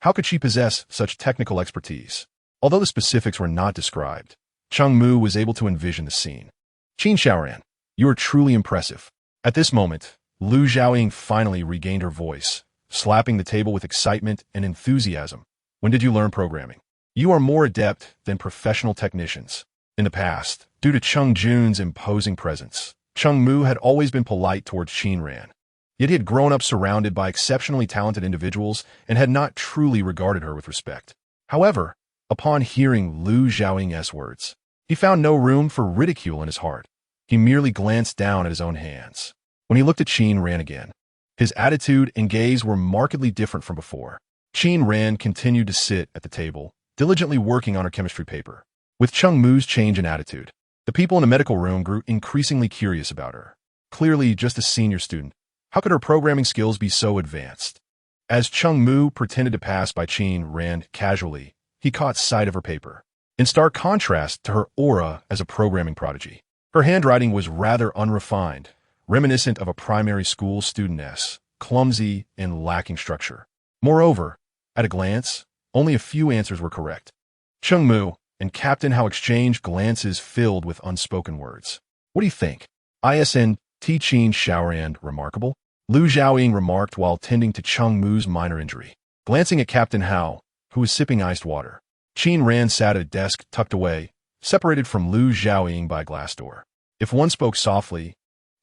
How could she possess such technical expertise? Although the specifics were not described, Cheng Mu was able to envision the scene. Qin Xiaoran, you are truly impressive. At this moment, Lu Xiaoying finally regained her voice, slapping the table with excitement and enthusiasm. When did you learn programming? You are more adept than professional technicians. In the past, due to Cheng Jun's imposing presence, Cheng Mu had always been polite towards Qin Ran. Yet he had grown up surrounded by exceptionally talented individuals and had not truly regarded her with respect. However, upon hearing Lu Xiaoying's words, he found no room for ridicule in his heart. He merely glanced down at his own hands. When he looked at Qin Ran again, his attitude and gaze were markedly different from before. Qin Ran continued to sit at the table, diligently working on her chemistry paper. With Cheng Mu's change in attitude, the people in the medical room grew increasingly curious about her. Clearly just a senior student, how could her programming skills be so advanced? As Cheng Mu pretended to pass by Qin Ran casually, he caught sight of her paper. In stark contrast to her aura as a programming prodigy, her handwriting was rather unrefined, reminiscent of a primary school studentess, clumsy and lacking structure. Moreover, at a glance, only a few answers were correct. Cheng Mu and Captain Hao exchanged glances filled with unspoken words. What do you think? ISN T. Qin Xiaoran remarkable? Lu Xiaoying remarked while tending to Cheng Mu's minor injury. Glancing at Captain Hao, who was sipping iced water, Qin Ran sat at a desk tucked away, separated from Lu Xiaoying by a glass door. If one spoke softly,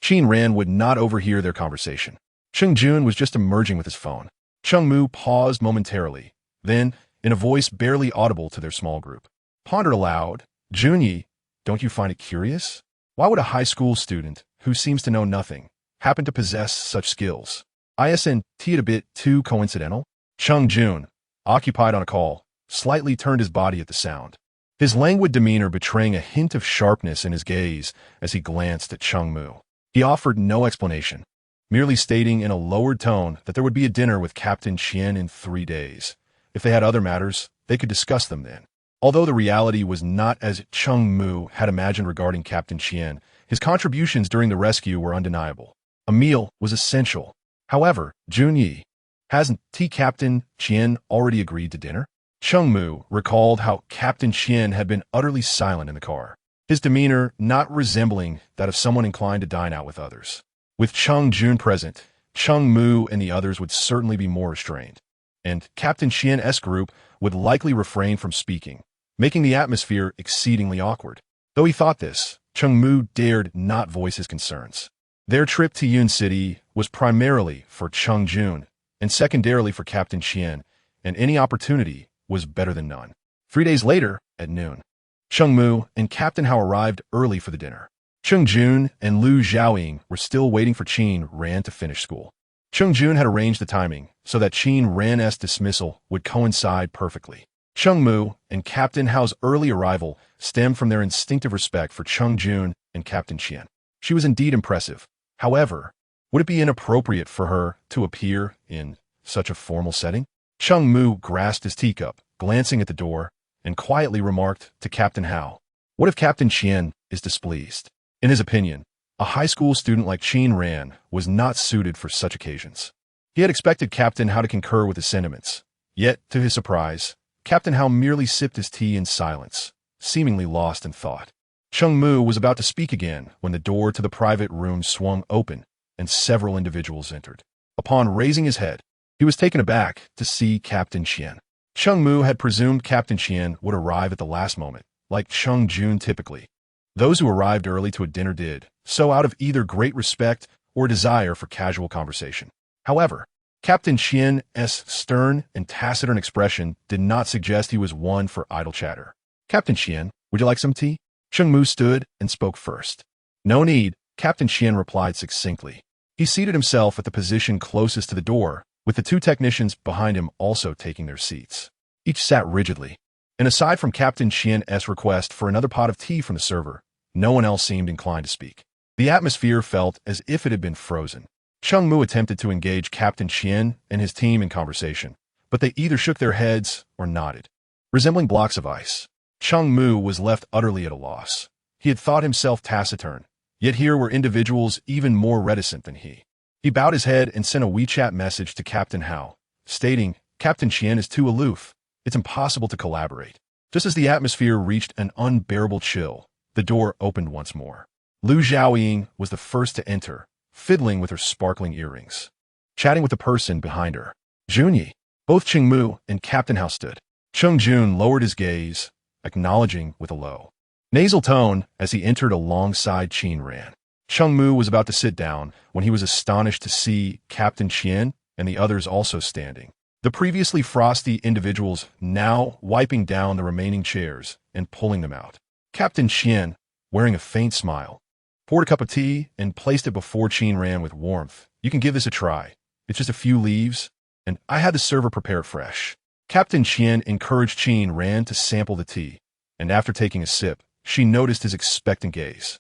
Qin Ran would not overhear their conversation. Cheng Jun was just emerging with his phone. Cheng Mu paused momentarily, then, in a voice barely audible to their small group, pondered aloud, Junyi, don't you find it curious? Why would a high school student, who seems to know nothing, happen to possess such skills? Isn't it a bit too coincidental? Cheng Jun, occupied on a call, slightly turned his body at the sound, his languid demeanor betraying a hint of sharpness in his gaze as he glanced at Cheng Mu. He offered no explanation, merely stating in a lowered tone that there would be a dinner with Captain Qian in 3 days. If they had other matters, they could discuss them then. Although the reality was not as Cheng Mu had imagined regarding Captain Qian, his contributions during the rescue were undeniable. A meal was essential. However, Junyi, hasn't Captain Qian already agreed to dinner? Cheng Mu recalled how Captain Qian had been utterly silent in the car, his demeanor not resembling that of someone inclined to dine out with others. With Cheng Jun present, Cheng Mu and the others would certainly be more restrained, and Captain Qian's group would likely refrain from speaking, making the atmosphere exceedingly awkward. Though he thought this, Cheng Mu dared not voice his concerns. Their trip to Yun City was primarily for Cheng Jun and secondarily for Captain Qian, and any opportunity was better than none. 3 days later, at noon, Cheng Mu and Captain Hao arrived early for the dinner. Cheng Jun and Lu Xiaoying were still waiting for Qin Ran to finish school. Cheng Jun had arranged the timing so that Qin Ran's dismissal would coincide perfectly. Cheng Mu and Captain Hao's early arrival stemmed from their instinctive respect for Cheng Jun and Captain Qian. She was indeed impressive. However, would it be inappropriate for her to appear in such a formal setting? Cheng Mu grasped his teacup, glancing at the door, and quietly remarked to Captain Hao, "What if Captain Qian is displeased?" In his opinion, a high school student like Qin Ran was not suited for such occasions. He had expected Captain Hao to concur with his sentiments, yet, to his surprise, Captain Hao merely sipped his tea in silence, seemingly lost in thought. Cheng Mu was about to speak again when the door to the private room swung open and several individuals entered. Upon raising his head, he was taken aback to see Captain Qian. Cheng Mu had presumed Captain Qian would arrive at the last moment, like Cheng Jun typically. Those who arrived early to a dinner did so out of either great respect or desire for casual conversation. However, Captain Qian's stern and taciturn expression did not suggest he was one for idle chatter. "Captain Qian, would you like some tea?" Cheng Mu stood and spoke first. "No need," Captain Qian replied succinctly. He seated himself at the position closest to the door, with the two technicians behind him also taking their seats. Each sat rigidly, and aside from Captain Qian's request for another pot of tea from the server, no one else seemed inclined to speak. The atmosphere felt as if it had been frozen. Cheng Mu attempted to engage Captain Qian and his team in conversation, but they either shook their heads or nodded. Resembling blocks of ice, Cheng Mu was left utterly at a loss. He had thought himself taciturn, yet here were individuals even more reticent than he. He bowed his head and sent a WeChat message to Captain Hao, stating, "Captain Qian is too aloof. It's impossible to collaborate." Just as the atmosphere reached an unbearable chill, the door opened once more. Lu Xiaoying was the first to enter, fiddling with her sparkling earrings, chatting with the person behind her. "Junyi." Both Cheng Mu and Captain Hao stood. Cheng Jun lowered his gaze, acknowledging with a low, nasal tone as he entered alongside Qin Ran. Cheng Mu was about to sit down when he was astonished to see Captain Qian and the others also standing. The previously frosty individuals now wiping down the remaining chairs and pulling them out. Captain Qian, wearing a faint smile, poured a cup of tea and placed it before Qin Ran with warmth. "You can give this a try. It's just a few leaves, and I had the server prepare it fresh." Captain Qian encouraged Qin Ran to sample the tea, and after taking a sip, she noticed his expectant gaze.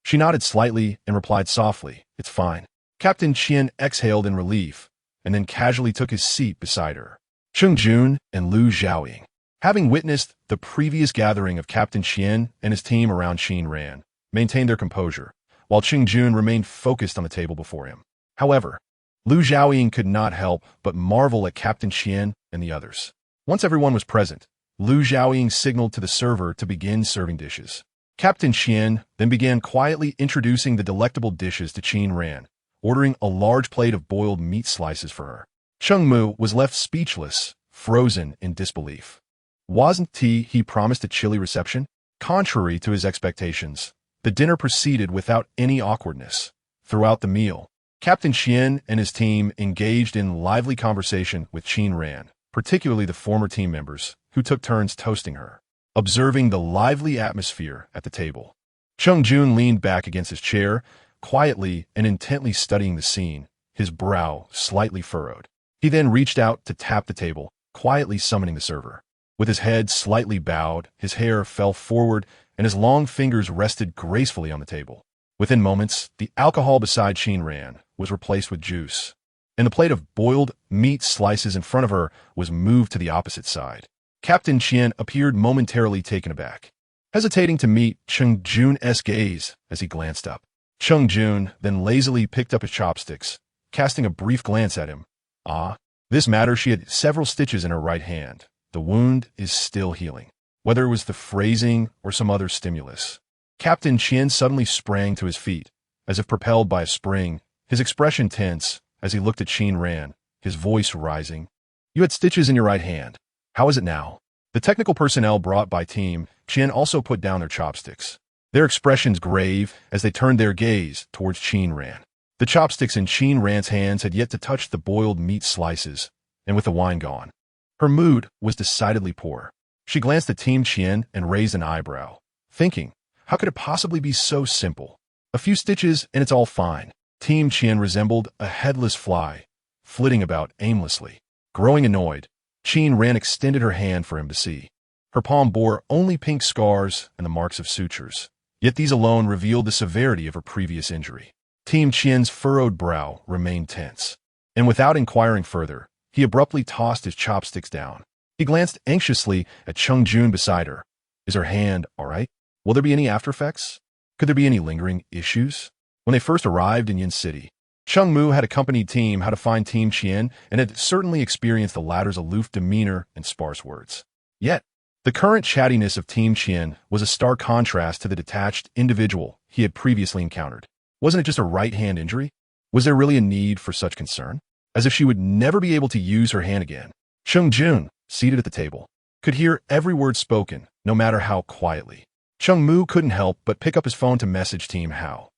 She nodded slightly and replied softly, "It's fine." Captain Qian exhaled in relief, and then casually took his seat beside her. Cheng Jun and Lu Xiaoying, having witnessed the previous gathering of Captain Qian and his team around Qin Ran, maintained their composure, while Cheng Jun remained focused on the table before him. However, Lu Xiaoying could not help but marvel at Captain Qian and the others. Once everyone was present, Lu Xiaoying signaled to the server to begin serving dishes. Captain Qian then began quietly introducing the delectable dishes to Qin Ran, ordering a large plate of boiled meat slices for her. Cheng Mu was left speechless, frozen in disbelief. Wasn't he promised a chilly reception? Contrary to his expectations, the dinner proceeded without any awkwardness. Throughout the meal, Captain Qian and his team engaged in lively conversation with Qin Ran, particularly the former team members, who took turns toasting her. Observing the lively atmosphere at the table, Cheng Jun leaned back against his chair, quietly and intently studying the scene, his brow slightly furrowed. He then reached out to tap the table, quietly summoning the server. With his head slightly bowed, his hair fell forward, and his long fingers rested gracefully on the table. Within moments, the alcohol beside Qin Ran was replaced with juice, and the plate of boiled meat slices in front of her was moved to the opposite side. Captain Qian appeared momentarily taken aback, hesitating to meet Cheng Jun's gaze as he glanced up. Cheng Jun then lazily picked up his chopsticks, casting a brief glance at him. "Ah, this matter, she had several stitches in her right hand. The wound is still healing." Whether it was the phrasing or some other stimulus, Captain Qian suddenly sprang to his feet, as if propelled by a spring, his expression tense as he looked at Qin Ran, his voice rising. "You had stitches in your right hand. How is it now?" The technical personnel brought by Team Qian also put down their chopsticks, their expressions grave as they turned their gaze towards Qin Ran. The chopsticks in Qin Ran's hands had yet to touch the boiled meat slices, and with the wine gone, her mood was decidedly poor. She glanced at Team Qian and raised an eyebrow, thinking, how could it possibly be so simple? A few stitches and it's all fine. Team Qian resembled a headless fly, flitting about aimlessly. Growing annoyed, Qin Ran extended her hand for him to see. Her palm bore only pink scars and the marks of sutures, yet these alone revealed the severity of her previous injury. Team Qian's furrowed brow remained tense, and without inquiring further, he abruptly tossed his chopsticks down. He glanced anxiously at Cheng Jun beside her. "Is her hand all right? Will there be any after effects? Could there be any lingering issues?" When they first arrived in Yin City, Cheng Mu had accompanied Team How to find Team Qian and had certainly experienced the latter's aloof demeanor and sparse words. Yet, The current chattiness of Team Qian was a stark contrast to the detached individual he had previously encountered. Wasn't it just a right-hand injury? Was there really a need for such concern? As if she would never be able to use her hand again. Cheng Jun, seated at the table, could hear every word spoken, no matter how quietly. Cheng Mu couldn't help but pick up his phone to message Team Hao.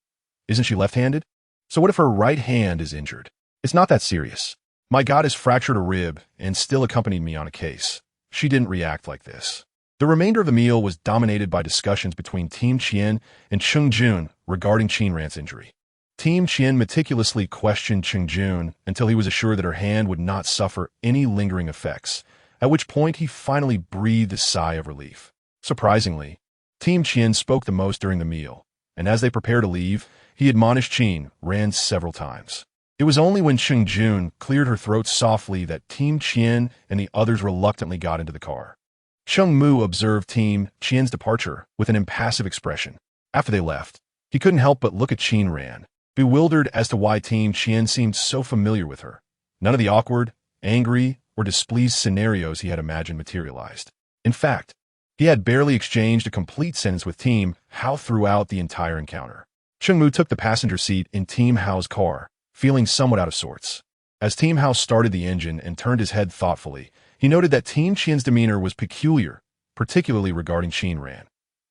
Isn't she left-handed? So what if her right hand is injured? It's not that serious. My goddess fractured a rib and still accompanied me on a case. She didn't react like this. The remainder of the meal was dominated by discussions between Team Qian and Cheng Jun regarding Qin Ran's injury. Team Qian meticulously questioned Cheng Jun until he was assured that her hand would not suffer any lingering effects, at which point he finally breathed a sigh of relief. Surprisingly, Team Qian spoke the most during the meal, and as they prepared to leave, he admonished Qin Ran several times. It was only when Cheng Jun cleared her throat softly that Team Qian and the others reluctantly got into the car. Cheng Mu observed Team Qian's departure with an impassive expression. After they left, he couldn't help but look at Qin Ran, bewildered as to why Team Qian seemed so familiar with her. None of the awkward, angry, or displeased scenarios he had imagined materialized. In fact, he had barely exchanged a complete sentence with Team Hao throughout the entire encounter. Cheng Mu took the passenger seat in Team Hao's car, feeling somewhat out of sorts. As Team Hao started the engine and turned his head thoughtfully, he noted that Team Qian's demeanor was peculiar, particularly regarding Qin Ran.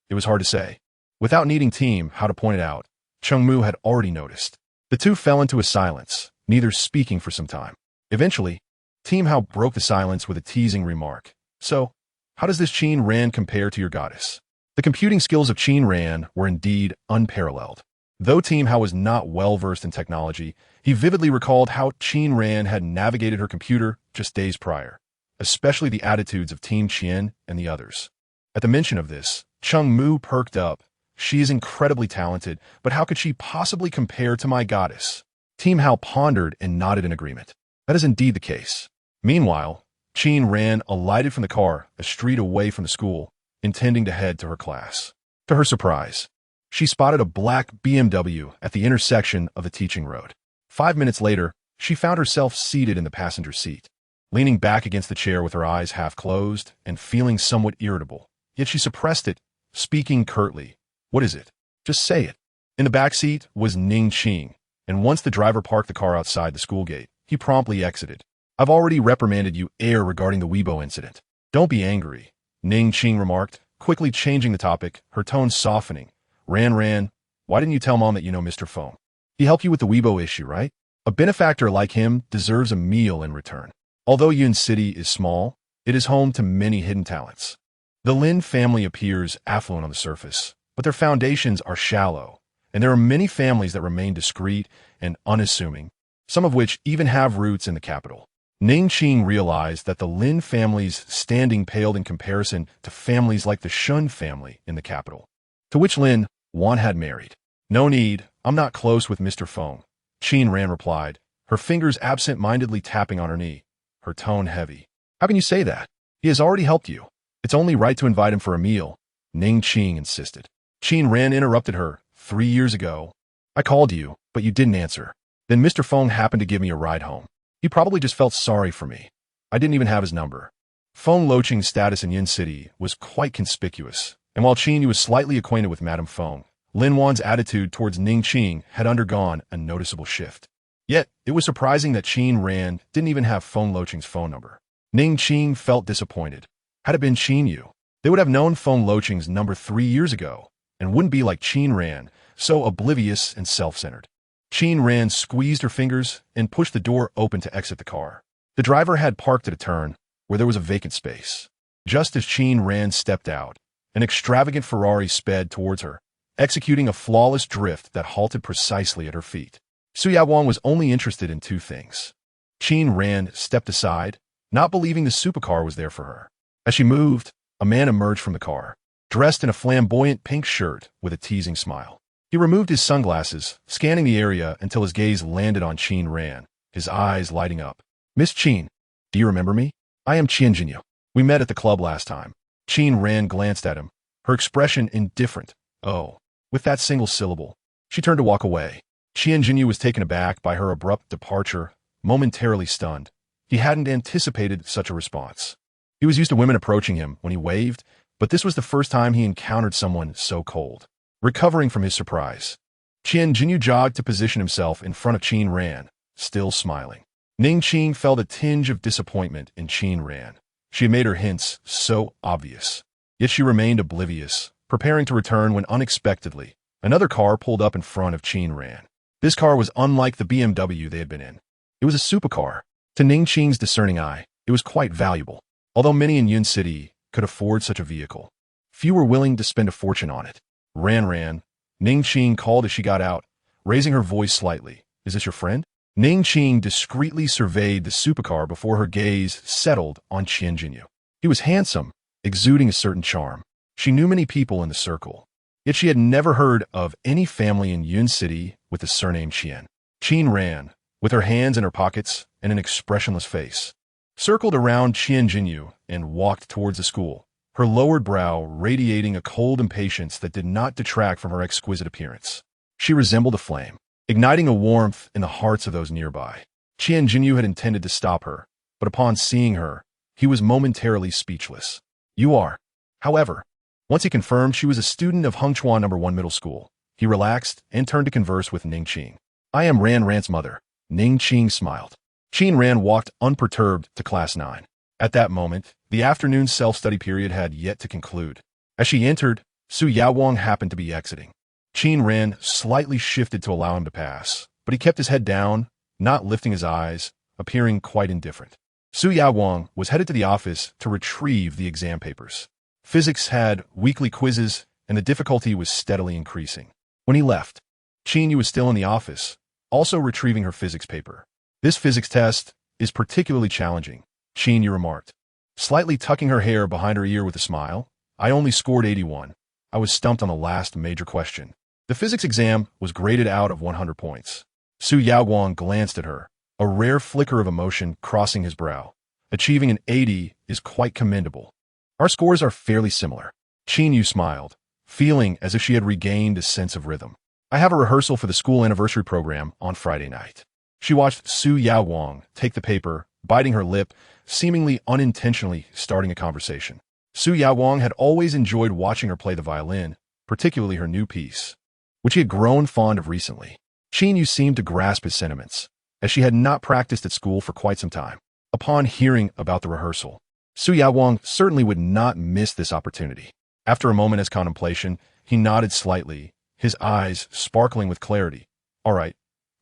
It was hard to say. Without needing Team Hao to point it out, Cheng Mu had already noticed. The two fell into a silence, neither speaking for some time. Eventually, Team Hao broke the silence with a teasing remark. So, how does this Qin Ran compare to your goddess? The computing skills of Qin Ran were indeed unparalleled. Though Team Hao was not well-versed in technology, he vividly recalled how Qin Ran had navigated her computer just days prior, especially the attitudes of Team Qian and the others. At the mention of this, Cheng Mu perked up. She is incredibly talented, but how could she possibly compare to my goddess? Team Hao pondered and nodded in agreement. That is indeed the case. Meanwhile, Qin Ran alighted from the car a street away from the school, intending to head to her class. To her surprise, she spotted a black BMW at the intersection of the teaching road. 5 minutes later, she found herself seated in the passenger seat, leaning back against the chair with her eyes half closed and feeling somewhat irritable. Yet she suppressed it, speaking curtly. What is it? Just say it. In the back seat was Ning Qing, and once the driver parked the car outside the school gate, he promptly exited. I've already reprimanded you, Heir, regarding the Weibo incident. Don't be angry, Ning Qing remarked, quickly changing the topic, her tone softening. Ran, why didn't you tell Mom that you know Mr. Feng? He helped you with the Weibo issue, right? A benefactor like him deserves a meal in return. Although Yun City is small, it is home to many hidden talents. The Lin family appears affluent on the surface, but their foundations are shallow, and there are many families that remain discreet and unassuming, some of which even have roots in the capital. Ning Qing realized that the Lin family's standing paled in comparison to families like the Shun family in the capital, to which Lin Wan had married. No need, I'm not close with Mr. Feng, Qin Ran replied, her fingers absent-mindedly tapping on her knee, her tone heavy. How can you say that? He has already helped you. It's only right to invite him for a meal, Ning Qing insisted. Qin Ran interrupted her. 3 years ago, I called you, but you didn't answer. Then Mr. Feng happened to give me a ride home. He probably just felt sorry for me. I didn't even have his number. Feng Loqing's status in Yin City was quite conspicuous, and while Qin Yu was slightly acquainted with Madame Feng, Lin Wan's attitude towards Ning Qing had undergone a noticeable shift. Yet, it was surprising that Qin Ran didn't even have Feng Loqing's phone number. Ning Qing felt disappointed. Had it been Qin Yu, they would have known Feng Loqing's number 3 years ago, and wouldn't be like Qin Ran, so oblivious and self-centered. Qin Ran squeezed her fingers and pushed the door open to exit the car. The driver had parked at a turn where there was a vacant space. Just as Qin Ran stepped out, an extravagant Ferrari sped towards her, executing a flawless drift that halted precisely at her feet. Suya Wang was only interested in 2 things. Qin Ran stepped aside, not believing the supercar was there for her. As she moved, a man emerged from the car, dressed in a flamboyant pink shirt with a teasing smile. He removed his sunglasses, scanning the area until his gaze landed on Qin Ran, his eyes lighting up. Miss Qin, do you remember me? I am Qian Jinyu. We met at the club last time. Qin Ran glanced at him, her expression indifferent. Oh, with that single syllable. She turned to walk away. Qian Jinyu was taken aback by her abrupt departure, momentarily stunned. He hadn't anticipated such a response. He was used to women approaching him when he waved, but this was the first time he encountered someone so cold. Recovering from his surprise, Qian Jinyu jogged to position himself in front of Qin Ran, still smiling. Ning Qing felt a tinge of disappointment in Qin Ran. She had made her hints so obvious. Yet she remained oblivious, preparing to return when unexpectedly, another car pulled up in front of Qin Ran. This car was unlike the BMW they had been in. It was a supercar. To Ning Qing's discerning eye, it was quite valuable. Although many in Yun City could afford such a vehicle, few were willing to spend a fortune on it. Ran, Ning Qing called as she got out, raising her voice slightly. Is this your friend? Ning Qing discreetly surveyed the supercar before her gaze settled on Qian Jinyu. He was handsome, exuding a certain charm. She knew many people in the circle, yet she had never heard of any family in Yun City with the surname Qian. Qin Ran, with her hands in her pockets and an expressionless face, circled around Qian Jinyu and walked towards the school, her lowered brow radiating a cold impatience that did not detract from her exquisite appearance. She resembled a flame, igniting a warmth in the hearts of those nearby. Qian Jinyu had intended to stop her, but upon seeing her, he was momentarily speechless. You are. However, once he confirmed she was a student of Hengchuan No. 1 Middle School, he relaxed and turned to converse with Ning Qing. I am Ran's mother. Ning Qing smiled. Qin Ran walked unperturbed to Class 9. At that moment, the afternoon self-study period had yet to conclude. As she entered, Su Yaowang happened to be exiting. Qin Ran slightly shifted to allow him to pass, but he kept his head down, not lifting his eyes, appearing quite indifferent. Su Yaowang was headed to the office to retrieve the exam papers. Physics had weekly quizzes, and the difficulty was steadily increasing. When he left, Qin Yu was still in the office, also retrieving her physics paper. This physics test is particularly challenging, Qin Yu remarked, slightly tucking her hair behind her ear with a smile. I only scored 81. I was stumped on the last major question. The physics exam was graded out of 100 points. Su Yaowang glanced at her, a rare flicker of emotion crossing his brow. Achieving an 80 is quite commendable. Our scores are fairly similar. Qin Yu smiled, feeling as if she had regained a sense of rhythm. I have a rehearsal for the school anniversary program on Friday night. She watched Su Yaowang take the paper, biting her lip, seemingly unintentionally starting a conversation. Su Yaowang had always enjoyed watching her play the violin, particularly her new piece, which he had grown fond of recently. Qin Yu seemed to grasp his sentiments, as she had not practiced at school for quite some time. Upon hearing about the rehearsal, Su Yaowang certainly would not miss this opportunity. After a moment's contemplation, he nodded slightly, his eyes sparkling with clarity. All right,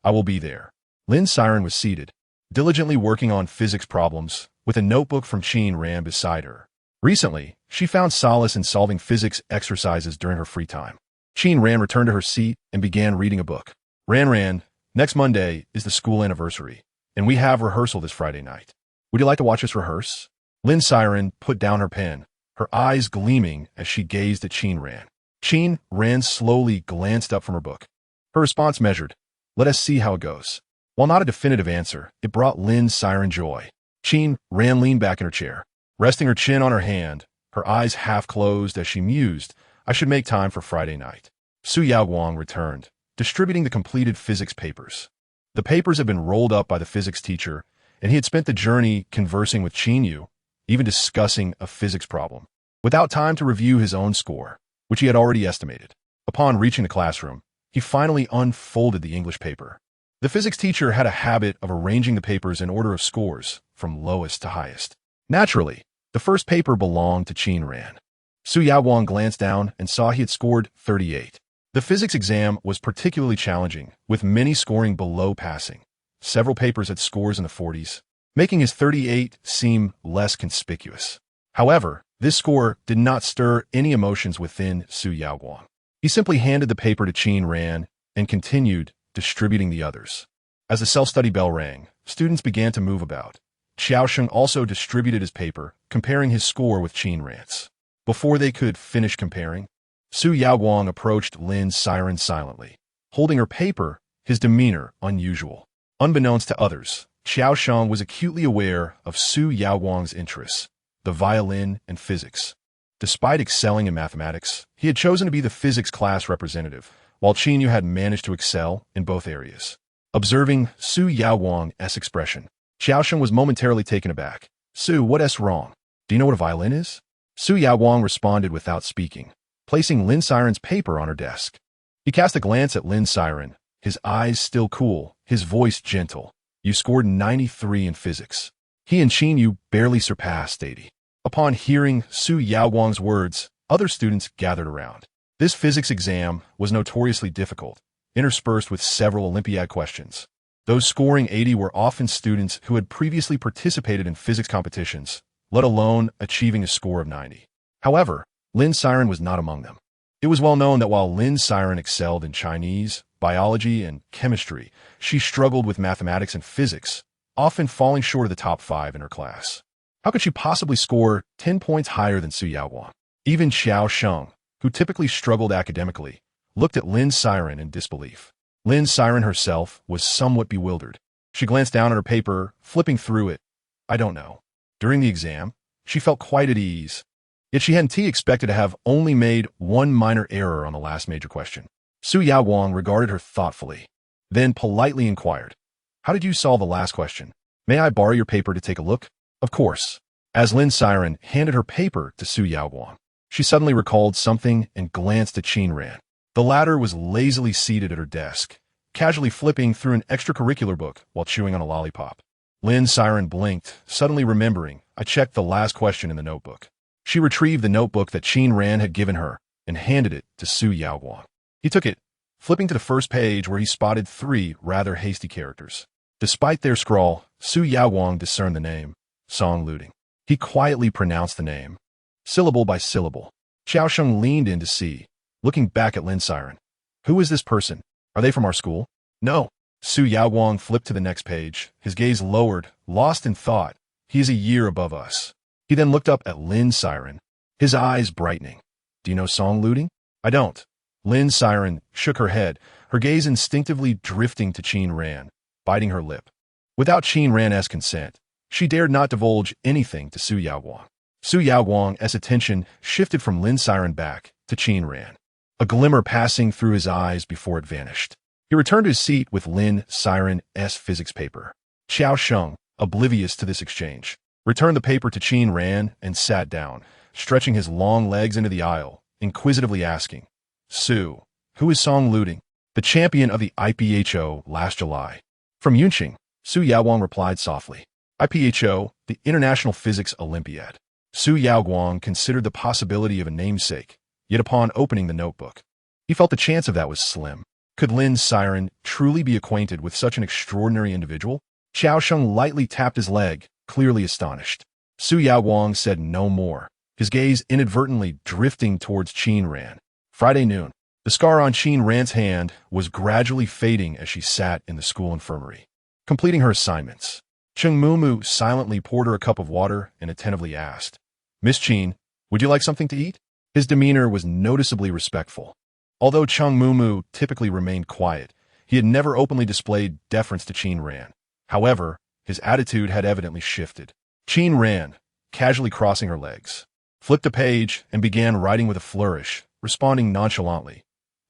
I will be there. Lin Siren was seated, diligently working on physics problems, with a notebook from Qin Ran beside her. Recently, she found solace in solving physics exercises during her free time. Qin Ran returned to her seat and began reading a book. Ran, next Monday is the school anniversary, and we have rehearsal this Friday night. Would you like to watch us rehearse? Lin Siren put down her pen, her eyes gleaming as she gazed at Qin Ran. Qin Ran slowly glanced up from her book. Her response measured. Let us see how it goes. While not a definitive answer, it brought Lin Siren joy. Qin Ran leaned back in her chair, resting her chin on her hand, her eyes half closed as she mused, I should make time for Friday night. Su Yaowang returned, distributing the completed physics papers. The papers had been rolled up by the physics teacher, and he had spent the journey conversing with Qin Yu, even discussing a physics problem, without time to review his own score, which he had already estimated. Upon reaching the classroom, he finally unfolded the English paper. The physics teacher had a habit of arranging the papers in order of scores, from lowest to highest. Naturally, the first paper belonged to Qin Ran. Su Yaowang glanced down and saw he had scored 38. The physics exam was particularly challenging, with many scoring below passing. Several papers had scores in the 40s, making his 38 seem less conspicuous. However, this score did not stir any emotions within Su Yaowang. He simply handed the paper to Qin Ran and continued distributing the others. As the self-study bell rang, students began to move about. Xiaosheng also distributed his paper, comparing his score with Qin Ran's. Before they could finish comparing, Su Yaowang approached Lin Siren silently, holding her paper, his demeanor unusual. Unbeknownst to others, Xiaosheng was acutely aware of Su Yaowang's interests, the violin and physics. Despite excelling in mathematics, he had chosen to be the physics class representative, while Qin Yu had managed to excel in both areas. Observing Su Yaowang's expression, Xiaosheng was momentarily taken aback. Su, what is wrong? Do you know what a violin is? Su Yaowang responded without speaking, placing Lin Siren's paper on her desk. He cast a glance at Lin Siren, his eyes still cool, his voice gentle. You scored 93 in physics. He and Qin Yu barely surpassed 80. Upon hearing Su Yaowang's words, other students gathered around. This physics exam was notoriously difficult, interspersed with several Olympiad questions. Those scoring 80 were often students who had previously participated in physics competitions, let alone achieving a score of 90. However, Lin Siren was not among them. It was well known that while Lin Siren excelled in Chinese, biology, and chemistry, she struggled with mathematics and physics, often falling short of the top 5 in her class. How could she possibly score 10 points higher than Su Yaowang? Even Xiao Sheng, who typically struggled academically, looked at Lin Siren in disbelief. Lin Siren herself was somewhat bewildered. She glanced down at her paper, flipping through it. I don't know. During the exam, she felt quite at ease. Yet she hadn't expected to have only made one minor error on the last major question. Su Yaowang regarded her thoughtfully, then politely inquired, How did you solve the last question? May I borrow your paper to take a look? Of course. As Lin Siren handed her paper to Su Yaowang, she suddenly recalled something and glanced at Qin Ran. The latter was lazily seated at her desk, casually flipping through an extracurricular book while chewing on a lollipop. Lin Siren blinked, suddenly remembering, I checked the last question in the notebook. She retrieved the notebook that Qin Ran had given her and handed it to Su Yaowang. He took it, flipping to the first page where he spotted 3 rather hasty characters. Despite their scrawl, Su Yaowang discerned the name, Song Luting. He quietly pronounced the name, syllable by syllable. Xiao Sheng leaned in to see, looking back at Lin Siren. Who is this person? Are they from our school? No. Su Yaowang flipped to the next page, his gaze lowered, lost in thought. He is a year above us. He then looked up at Lin Siren, his eyes brightening. Do you know Song Luting? I don't. Lin Siren shook her head, her gaze instinctively drifting to Qin Ran, biting her lip. Without Qin Ran's consent, she dared not divulge anything to Su Yaowang. Su Yaowang's attention shifted from Lin Siren back to Qin Ran, a glimmer passing through his eyes before it vanished. He returned to his seat with Lin Siren's physics paper. Xiao Sheng, oblivious to this exchange, returned the paper to Qin Ran and sat down, stretching his long legs into the aisle, inquisitively asking, Su, who is Song Luting? The champion of the IPHO last July. From Yunqing, Su Yaowang replied softly. IPHO, the International Physics Olympiad. Su Yaowang considered the possibility of a namesake, yet upon opening the notebook, he felt the chance of that was slim. Could Lin Siren truly be acquainted with such an extraordinary individual? Xiao Sheng lightly tapped his leg, clearly astonished. Su Yaowang said no more, his gaze inadvertently drifting towards Qin Ran. Friday noon. The scar on Qin Ran's hand was gradually fading as she sat in the school infirmary, completing her assignments. Cheng Mumu silently poured her a cup of water and attentively asked, Miss Qin, would you like something to eat? His demeanor was noticeably respectful. Although Cheng Mumu typically remained quiet, he had never openly displayed deference to Qin Ran. However, his attitude had evidently shifted. Qin Ran, casually crossing her legs, flipped a page and began writing with a flourish, responding nonchalantly,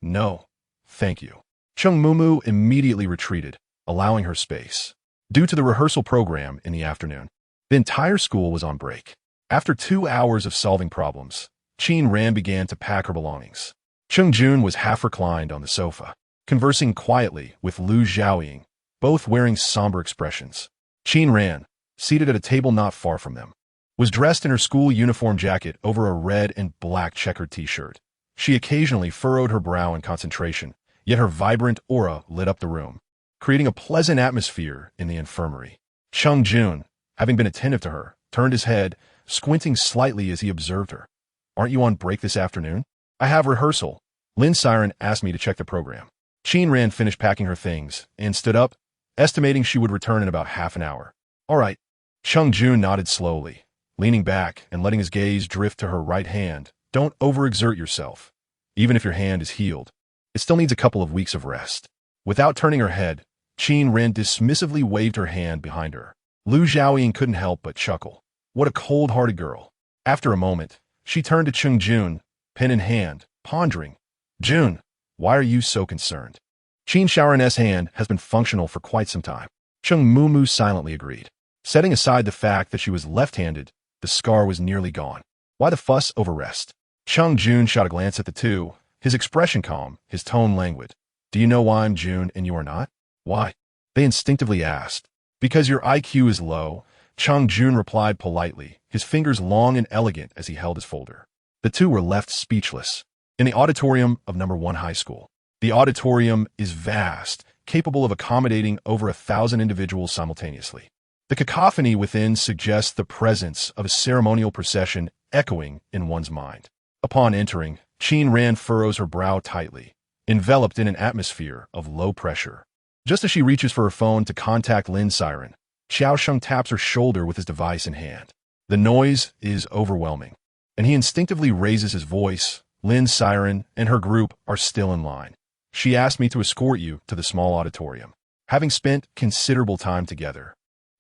No, thank you. Cheng Mumu immediately retreated, allowing her space. Due to the rehearsal program in the afternoon, the entire school was on break. After 2 hours of solving problems, Qin Ran began to pack her belongings. Cheng Jun was half reclined on the sofa, conversing quietly with Lu Zhaoying, both wearing somber expressions. Qin Ran, seated at a table not far from them, was dressed in her school uniform jacket over a red and black checkered t-shirt. She occasionally furrowed her brow in concentration, yet her vibrant aura lit up the room, creating a pleasant atmosphere in the infirmary. Cheng Jun, having been attentive to her, turned his head, squinting slightly as he observed her. Aren't you on break this afternoon? I have rehearsal. Lin Siren asked me to check the program. Qin Ran finished packing her things and stood up, estimating she would return in about half an hour. All right. Cheng Jun nodded slowly, leaning back and letting his gaze drift to her right hand. Don't overexert yourself. Even if your hand is healed, it still needs a couple of weeks of rest. Without turning her head, Qin Ran dismissively waved her hand behind her. Lu Zhaoying couldn't help but chuckle. What a cold-hearted girl. After a moment, she turned to Cheng Jun, pen in hand, pondering. Jun, why are you so concerned? Qin Shaoran's hand has been functional for quite some time. Cheng Mumu silently agreed. Setting aside the fact that she was left-handed, The scar was nearly gone. Why the fuss over rest? Chung Jun shot a glance at the two, his expression calm, his tone languid. Do you know why I'm Jun and you are not? Why? They instinctively asked. Because your IQ is low, Chung Jun replied politely, his fingers long and elegant as he held his folder. The two were left speechless. In the auditorium of number 1 high school. The auditorium is vast, capable of accommodating over 1,000 individuals simultaneously. The cacophony within suggests the presence of a ceremonial procession echoing in one's mind. Upon entering, Qin Ran furrows her brow tightly, enveloped in an atmosphere of low pressure. Just as she reaches for her phone to contact Lin's siren, Xiaosheng taps her shoulder with his device in hand. The noise is overwhelming, and he instinctively raises his voice. Lin's siren and her group are still in line. She asked me to escort you to the small auditorium. Having spent considerable time together,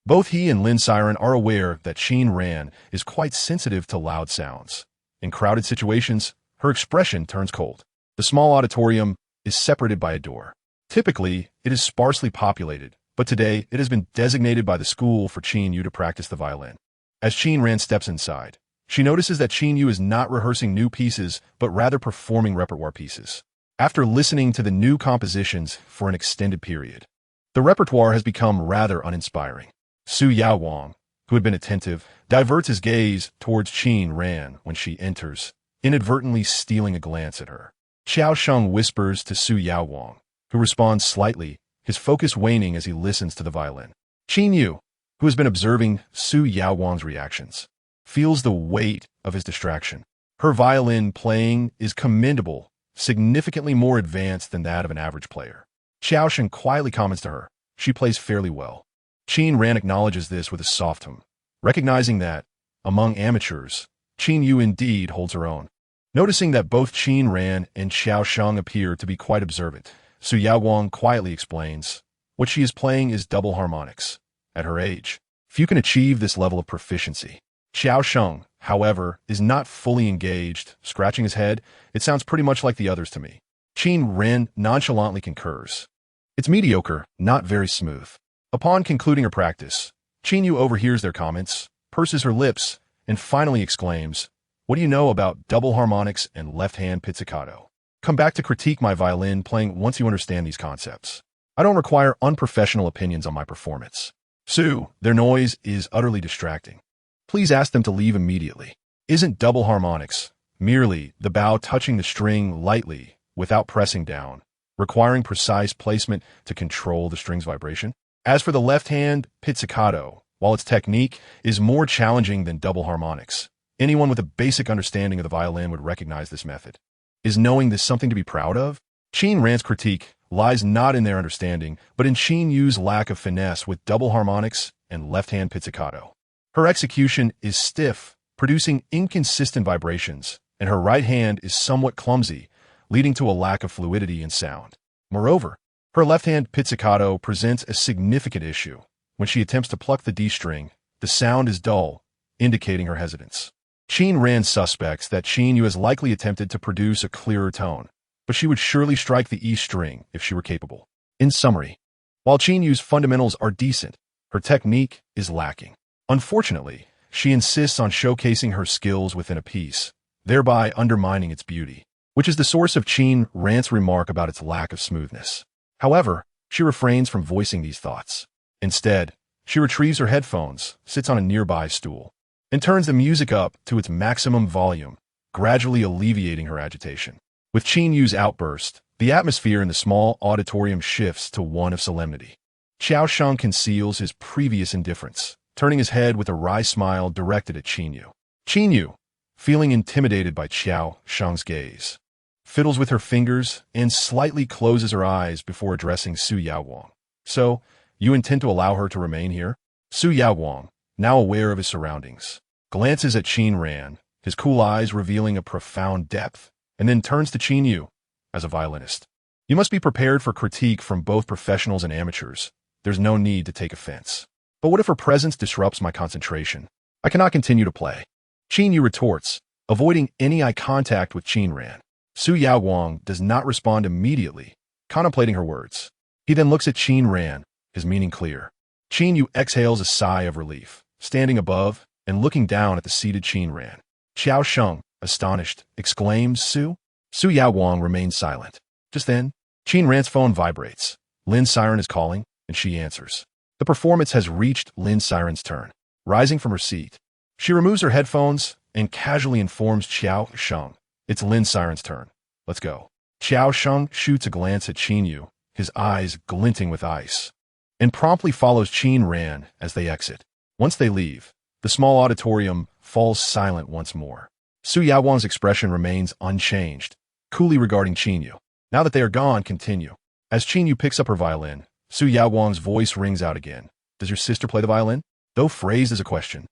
both he and Lin's siren are aware that Qin Ran is quite sensitive to loud sounds. In crowded situations, her expression turns cold. The small auditorium is separated by a door. Typically, it is sparsely populated, but today it has been designated by the school for Qin Yu to practice the violin. As Qin Ran steps inside, she notices that Qin Yu is not rehearsing new pieces, but rather performing repertoire pieces. After listening to the new compositions for an extended period, the repertoire has become rather uninspiring. Su Yaowang, who had been attentive, diverts his gaze towards Qin Ran when she enters, inadvertently stealing a glance at her. Xiaosheng whispers to Su Yaowang, who responds slightly, his focus waning as he listens to the violin. Qin Yu, who has been observing Su Yaowang's reactions, feels the weight of his distraction. Her violin playing is commendable, significantly more advanced than that of an average player. Xiaosheng quietly comments to her, she plays fairly well. Qin Ran acknowledges this with a soft hum, recognizing that, among amateurs, Qin Yu indeed holds her own. Noticing that both Qin Ran and Xiaosheng appear to be quite observant, Su Yaowang quietly explains, what she is playing is double harmonics. At her age, few can achieve this level of proficiency. Xiaosheng, however, is not fully engaged, scratching his head. It sounds pretty much like the others to me. Qin Ran nonchalantly concurs. It's mediocre, not very smooth. Upon concluding her practice, Qin Yu overhears their comments, purses her lips, and finally exclaims, what do you know about double harmonics and left-hand pizzicato? Come back to critique my violin playing once you understand these concepts. I don't require unprofessional opinions on my performance. Su, their noise is utterly distracting. Please ask them to leave immediately. Isn't double harmonics merely the bow touching the string lightly without pressing down, requiring precise placement to control the string's vibration? As for the left-hand pizzicato, while its technique is more challenging than double harmonics, anyone with a basic understanding of the violin would recognize this method. Is knowing this something to be proud of? Qin Ran's critique lies not in their understanding, but in Qin Yu's lack of finesse with double harmonics and left-hand pizzicato. Her execution is stiff, producing inconsistent vibrations, and her right hand is somewhat clumsy, leading to a lack of fluidity in sound. Moreover, her left-hand pizzicato presents a significant issue. When she attempts to pluck the D string, the sound is dull, indicating her hesitance. Qin Ran suspects that Qin Yu has likely attempted to produce a clearer tone, but she would surely strike the E string if she were capable. In summary, while Qin Yu's fundamentals are decent, her technique is lacking. Unfortunately, she insists on showcasing her skills within a piece, thereby undermining its beauty, which is the source of Qin Ran's remark about its lack of smoothness. However, she refrains from voicing these thoughts. Instead, she retrieves her headphones, sits on a nearby stool, and turns the music up to its maximum volume, gradually alleviating her agitation. With Qin Yu's outburst, the atmosphere in the small auditorium shifts to one of solemnity. Xiaosheng conceals his previous indifference, turning his head with a wry smile directed at Qin Yu. Qin Yu, feeling intimidated by Xiaosheng's gaze, fiddles with her fingers and slightly closes her eyes before addressing Su Yaowang. So, you intend to allow her to remain here? Su Yaowang, now aware of his surroundings, glances at Qin Ran, his cool eyes revealing a profound depth, and then turns to Qin Yu. As a violinist, you must be prepared for critique from both professionals and amateurs. There's no need to take offense. But what if her presence disrupts my concentration? I cannot continue to play. Qin Yu retorts, avoiding any eye contact with Qin Ran. Su Yaowang does not respond immediately, contemplating her words. He then looks at Qin Ran, his meaning clear. Qin Yu exhales a sigh of relief, standing above and looking down at the seated Qin Ran. Xiao Sheng, astonished, exclaims, Su? Su Yaowang remains silent. Just then, Qin Ran's phone vibrates. Lin's siren is calling, and she answers. The performance has reached Lin's siren's turn. Rising from her seat, she removes her headphones and casually informs Xiao Sheng. It's Lin's siren's turn. Let's go. Xiao Sheng shoots a glance at Qin Yu, his eyes glinting with ice, and promptly follows Qin Ran as they exit. Once they leave, the small auditorium falls silent once more. Su Yaowang's expression remains unchanged, coolly regarding Qin Yu. Now that they are gone, continue. As Qin Yu picks up her violin, Su Yaowang's voice rings out again. Does your sister play the violin? Though phrased as a question,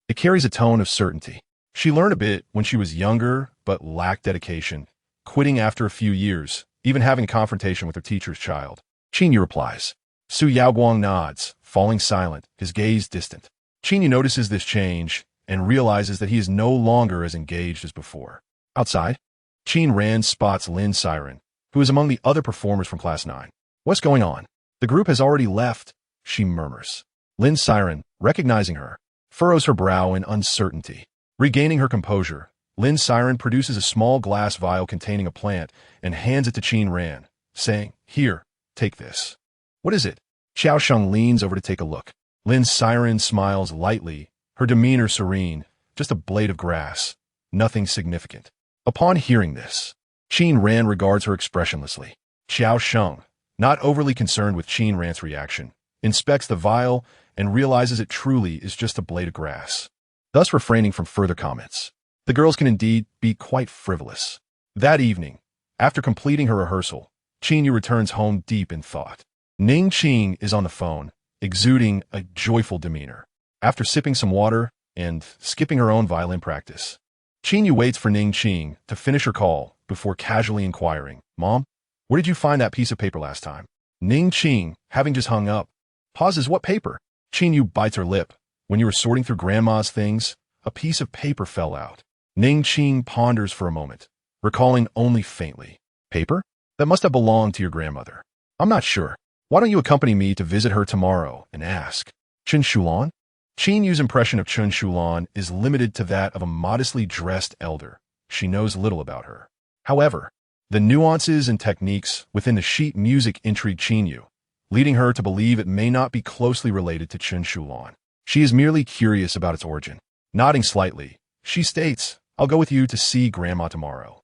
it carries a tone of certainty. She learned a bit when she was younger, but lacked dedication, quitting after a few years, even having a confrontation with her teacher's child. Qin Yu replies. Su Yaowang nods, falling silent, his gaze distant. Qin Yu notices this change and realizes that he is no longer as engaged as before. Outside, Qin Ran spots Lin's siren, who is among the other performers from Class 9. What's going on? The group has already left, she murmurs. Lin's siren, recognizing her, furrows her brow in uncertainty. Regaining her composure, Lin's siren produces a small glass vial containing a plant and hands it to Qin Ran, saying, Here, take this. What is it? Xiao Sheng leans over to take a look. Lin's siren smiles lightly, her demeanor serene, just a blade of grass, nothing significant. Upon hearing this, Qin Ran regards her expressionlessly. Xiao Sheng, not overly concerned with Qin Ran's reaction, inspects the vial and realizes it truly is just a blade of grass, thus refraining from further comments. The girls can indeed be quite frivolous. That evening, after completing her rehearsal, Qin Yu returns home deep in thought. Ning Qing is on the phone, exuding a joyful demeanor. After sipping some water and skipping her own violin practice, Qin Yu waits for Ning Qing to finish her call before casually inquiring, Mom, where did you find that piece of paper last time? Ning Qing, having just hung up, pauses. What paper? Qin Yu bites her lip. When you were sorting through Grandma's things, a piece of paper fell out. Ning Qing ponders for a moment, recalling only faintly. Paper? That must have belonged to your grandmother. I'm not sure. Why don't you accompany me to visit her tomorrow and ask? Chen Shulan? Qin Yu's impression of Chen Shulan is limited to that of a modestly dressed elder. She knows little about her. However, the nuances and techniques within the sheet music intrigue Qin Yu, leading her to believe it may not be closely related to Chen Shulan. She is merely curious about its origin. Nodding slightly, she states, I'll go with you to see Grandma tomorrow.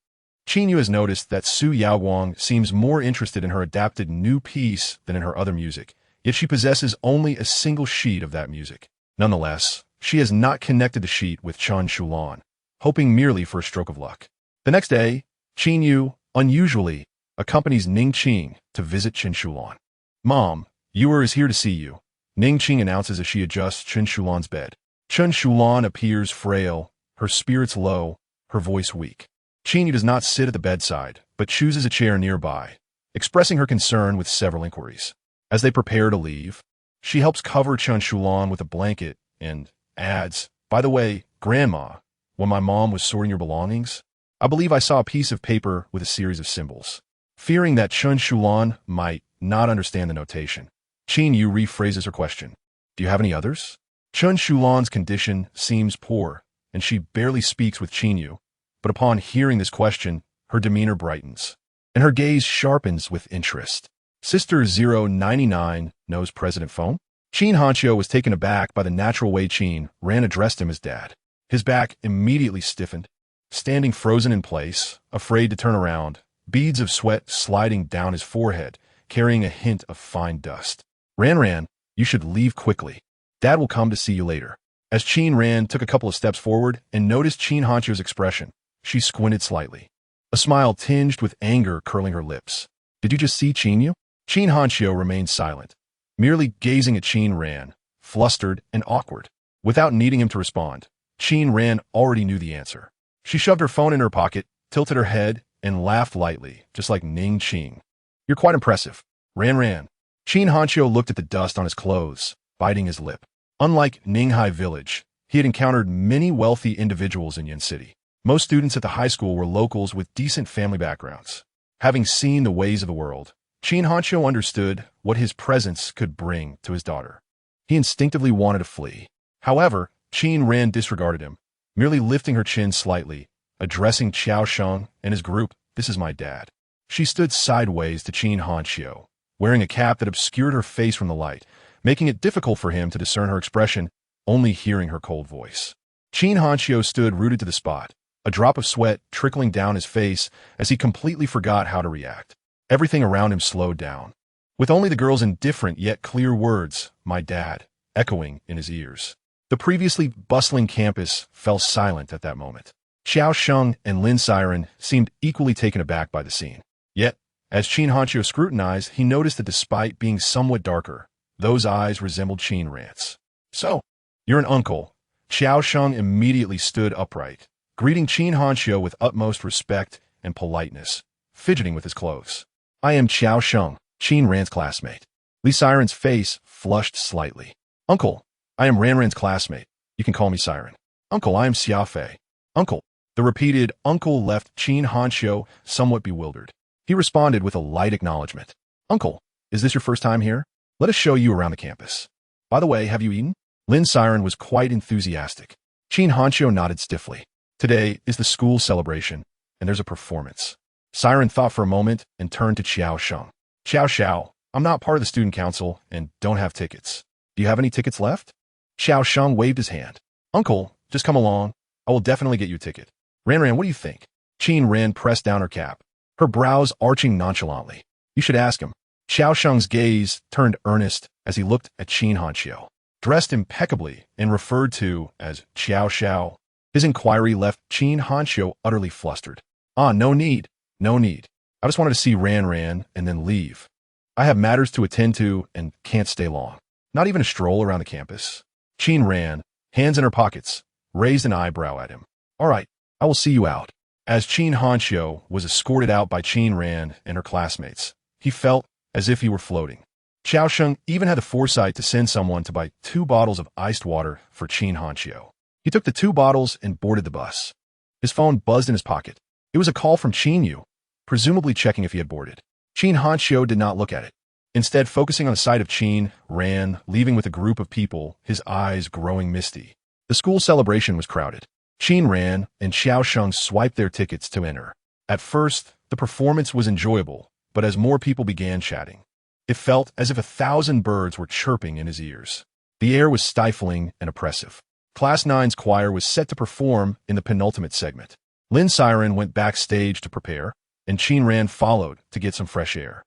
Qin Yu has noticed that Su Yaowang seems more interested in her adapted new piece than in her other music, yet she possesses only a single sheet of that music. Nonetheless, she has not connected the sheet with Chen Shulan, hoping merely for a stroke of luck. The next day, Qin Yu, unusually, accompanies Ning Qing to visit Chen Shulan. Mom, Ewer is here to see you, Ning Qing announces as she adjusts Chen Shulan's bed. Chen Shulan appears frail, her spirits low, her voice weak. Qin Yu does not sit at the bedside, but chooses a chair nearby, expressing her concern with several inquiries. As they prepare to leave, she helps cover Chen Shulan with a blanket and adds, By the way, Grandma, when my mom was sorting your belongings, I believe I saw a piece of paper with a series of symbols. Fearing that Chen Shulan might not understand the notation, Qin Yu rephrases her question. Do you have any others? Chen Shulan's condition seems poor, and she barely speaks with Qin Yu, but upon hearing this question, her demeanor brightens, and her gaze sharpens with interest. Sister 099 knows President Feng? Qin Hanqiu was taken aback by the natural way Qin Ran addressed him as Dad. His back immediately stiffened, standing frozen in place, afraid to turn around, beads of sweat sliding down his forehead, carrying a hint of fine dust. Ran, you should leave quickly. Dad will come to see you later. As Qin Ran took a couple of steps forward and noticed Qin Hanqiu's expression, she squinted slightly, a smile tinged with anger curling her lips. Did you just see Qin Yu? Qin Hanqiu remained silent, merely gazing at Qin Ran, flustered and awkward. Without needing him to respond, Qin Ran already knew the answer. She shoved her phone in her pocket, tilted her head, and laughed lightly, just like Ning Qing. You're quite impressive. Ran. Qin Hanqiu looked at the dust on his clothes, biting his lip. Unlike Ninghai Village, he had encountered many wealthy individuals in Yin City. Most students at the high school were locals with decent family backgrounds. Having seen the ways of the world, Qin Hanqiu understood what his presence could bring to his daughter. He instinctively wanted to flee. However, Qin Ran disregarded him, merely lifting her chin slightly, addressing Qiao Sheng and his group. This is my dad. She stood sideways to Qin Hanqiu, wearing a cap that obscured her face from the light, making it difficult for him to discern her expression, only hearing her cold voice. Qin Hanqiu stood rooted to the spot, a drop of sweat trickling down his face as he completely forgot how to react. Everything around him slowed down, with only the girl's indifferent yet clear words, my dad, echoing in his ears. The previously bustling campus fell silent at that moment. Qiao Sheng and Lin Siren seemed equally taken aback by the scene. Yet, as Qin Hanqiu scrutinized, he noticed that despite being somewhat darker, those eyes resembled Qin Ran's. So, you're an uncle. Qiao Sheng immediately stood upright, greeting Qin Hanqiu with utmost respect and politeness, fidgeting with his clothes. I am Qiao Sheng, Qin Ran's classmate. Li Siren's face flushed slightly. Uncle, I am Ran's classmate. You can call me Siren. Uncle, I am Xiao Fei. Uncle. The repeated uncle left Qin Hanqiu somewhat bewildered. He responded with a light acknowledgement. Uncle, is this your first time here? Let us show you around the campus. By the way, have you eaten? Lin Siren was quite enthusiastic. Qin Hanqiu nodded stiffly. Today is the school celebration, and there's a performance. Siren thought for a moment and turned to Qiao Sheng. Xiao, I'm not part of the student council and don't have tickets. Do you have any tickets left? Qiao Sheng waved his hand. Uncle, just come along. I will definitely get you a ticket. Ran, what do you think? Qin Ran pressed down her cap, her brows arching nonchalantly. You should ask him. Qiao Sheng's gaze turned earnest as he looked at Qin Hanqiu. Dressed impeccably and referred to as Xiao. His inquiry left Qin Hanqiu utterly flustered. No need. I just wanted to see Ran and then leave. I have matters to attend to and can't stay long. Not even a stroll around the campus. Qin Ran, hands in her pockets, raised an eyebrow at him. All right, I will see you out. As Qin Hanqiu was escorted out by Qin Ran and her classmates, he felt as if he were floating. Qiao Sheng even had the foresight to send someone to buy 2 bottles of iced water for Qin Hanqiu. He took the 2 bottles and boarded the bus. His phone buzzed in his pocket. It was a call from Qin Yu, presumably checking if he had boarded. Qin Hanqiu did not look at it. Instead, focusing on the sight of Qin Ran leaving with a group of people, his eyes growing misty. The school celebration was crowded. Qin Ran and Xiao Sheng swiped their tickets to enter. At first, the performance was enjoyable, but as more people began chatting, it felt as if 1,000 birds were chirping in his ears. The air was stifling and oppressive. Class 9's choir was set to perform in the penultimate segment. Lin Siren went backstage to prepare, and Qin Ran followed to get some fresh air.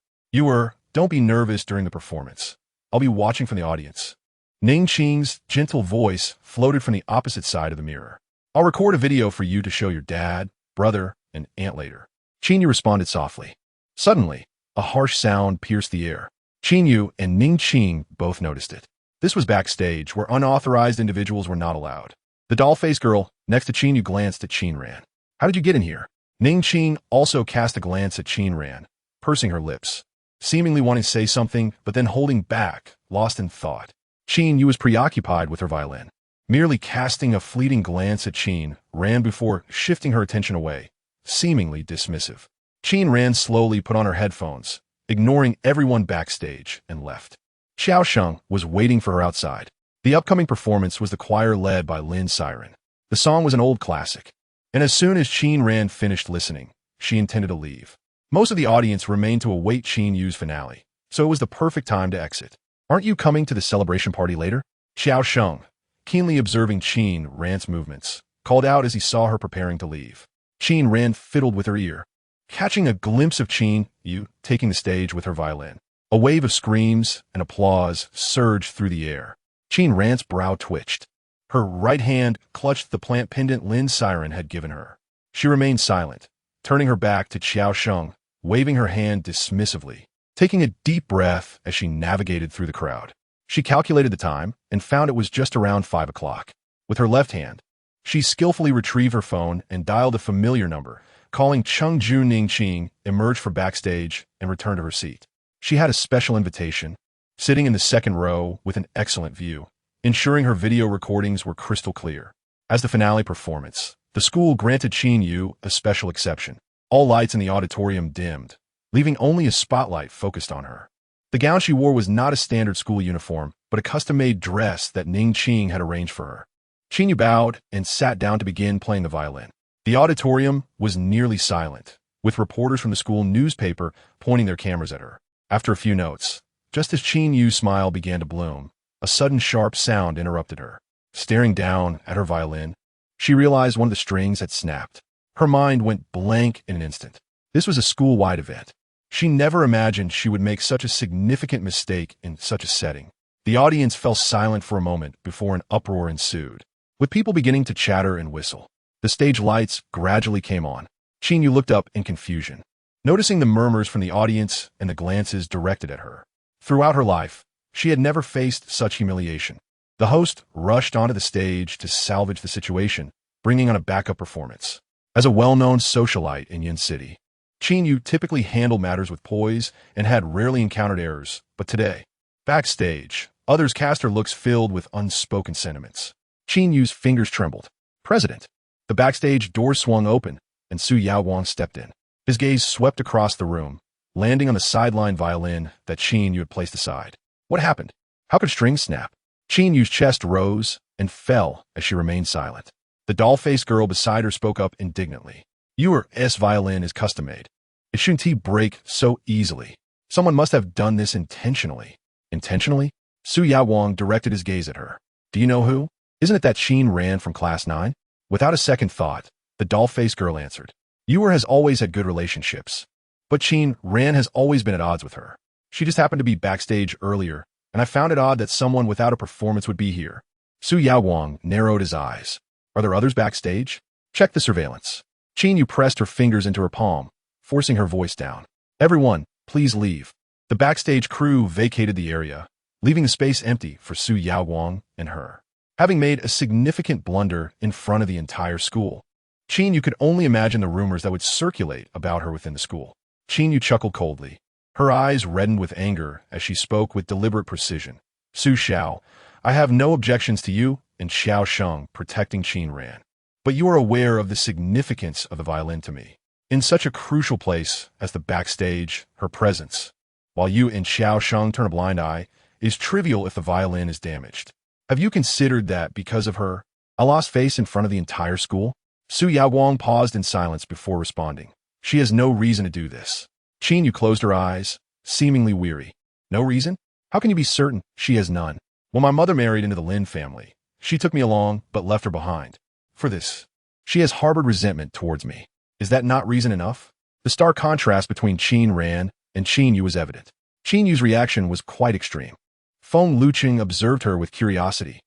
Don't be nervous during the performance. I'll be watching from the audience. Ning Qing's gentle voice floated from the opposite side of the mirror. I'll record a video for you to show your dad, brother, and aunt later. Qin Yu responded softly. Suddenly, a harsh sound pierced the air. Qin Yu and Ning Qing both noticed it. This was backstage, where unauthorized individuals were not allowed. The doll-faced girl next to Qin Yu glanced at Qin Ran. How did you get in here? Ning Qing also cast a glance at Qin Ran, pursing her lips, seemingly wanting to say something, but then holding back, lost in thought. Qin Yu was preoccupied with her violin, merely casting a fleeting glance at Qin Ran before shifting her attention away, seemingly dismissive. Qin Ran slowly put on her headphones, ignoring everyone backstage, and left. Xiao Sheng was waiting for her outside. The upcoming performance was the choir led by Lin Siren. The song was an old classic, and as soon as Qin Ran finished listening, she intended to leave. Most of the audience remained to await Qin Yu's finale, so it was the perfect time to exit. Aren't you coming to the celebration party later? Xiao Sheng, keenly observing Qin Ran's movements, called out as he saw her preparing to leave. Qin Ran fiddled with her ear, catching a glimpse of Qin Yu taking the stage with her violin. A wave of screams and applause surged through the air. Qin Ran's brow twitched. Her right hand clutched the plant pendant Lin Siren had given her. She remained silent, turning her back to Xiao Sheng, waving her hand dismissively, taking a deep breath as she navigated through the crowd. She calculated the time and found it was just around 5 o'clock. With her left hand, she skillfully retrieved her phone and dialed a familiar number, calling Chengju Ning Qing, emerged from backstage and returned to her seat. She had a special invitation, sitting in the second row with an excellent view, ensuring her video recordings were crystal clear. As the finale performance, the school granted Qin Yu a special exception. All lights in the auditorium dimmed, leaving only a spotlight focused on her. The gown she wore was not a standard school uniform, but a custom-made dress that Ning Qing had arranged for her. Qin Yu bowed and sat down to begin playing the violin. The auditorium was nearly silent, with reporters from the school newspaper pointing their cameras at her. After a few notes, just as Qin Yu's smile began to bloom, a sudden sharp sound interrupted her. Staring down at her violin, she realized one of the strings had snapped. Her mind went blank in an instant. This was a school-wide event. She never imagined she would make such a significant mistake in such a setting. The audience fell silent for a moment before an uproar ensued, with people beginning to chatter and whistle. The stage lights gradually came on. Qin Yu looked up in confusion, noticing the murmurs from the audience and the glances directed at her. Throughout her life, she had never faced such humiliation. The host rushed onto the stage to salvage the situation, bringing on a backup performance. As a well-known socialite in Yin City, Qin Yu typically handled matters with poise and had rarely encountered errors, but today, backstage, others cast her looks filled with unspoken sentiments. Qin Yu's fingers trembled. President. The backstage door swung open, and Su Yaowang stepped in. His gaze swept across the room, landing on the sideline violin that Qin Yu had placed aside. What happened? How could strings snap? Qin Yu's chest rose and fell as she remained silent. The doll-faced girl beside her spoke up indignantly. Your violin is custom-made. It shouldn't break so easily. Someone must have done this intentionally. Intentionally? Su Yaowang directed his gaze at her. Do you know who? Isn't it that Qin Ran from Class 9? Without a second thought, the doll-faced girl answered. Yu has always had good relationships, but Qin Ran has always been at odds with her. She just happened to be backstage earlier, and I found it odd that someone without a performance would be here. Su Yaowang narrowed his eyes. Are there others backstage? Check the surveillance. Qin Yu pressed her fingers into her palm, forcing her voice down. Everyone, please leave. The backstage crew vacated the area, leaving the space empty for Su Yaowang and her. Having made a significant blunder in front of the entire school, Qin Yu could only imagine the rumors that would circulate about her within the school. Qin Yu chuckled coldly. Her eyes reddened with anger as she spoke with deliberate precision. Su Xiao, I have no objections to you and Xiao Sheng protecting Qin Ran, but you are aware of the significance of the violin to me. In such a crucial place as the backstage, her presence, while you and Xiao Sheng turn a blind eye, is trivial if the violin is damaged. Have you considered that because of her, I lost face in front of the entire school? Su Yaowang paused in silence before responding. She has no reason to do this. Qin Yu closed her eyes, seemingly weary. No reason? How can you be certain she has none? When my mother married into the Lin family, she took me along but left her behind. For this, she has harbored resentment towards me. Is that not reason enough? The stark contrast between Qin Ran and Qin Yu was evident. Qin Yu's reaction was quite extreme. Feng Luqing observed her with curiosity.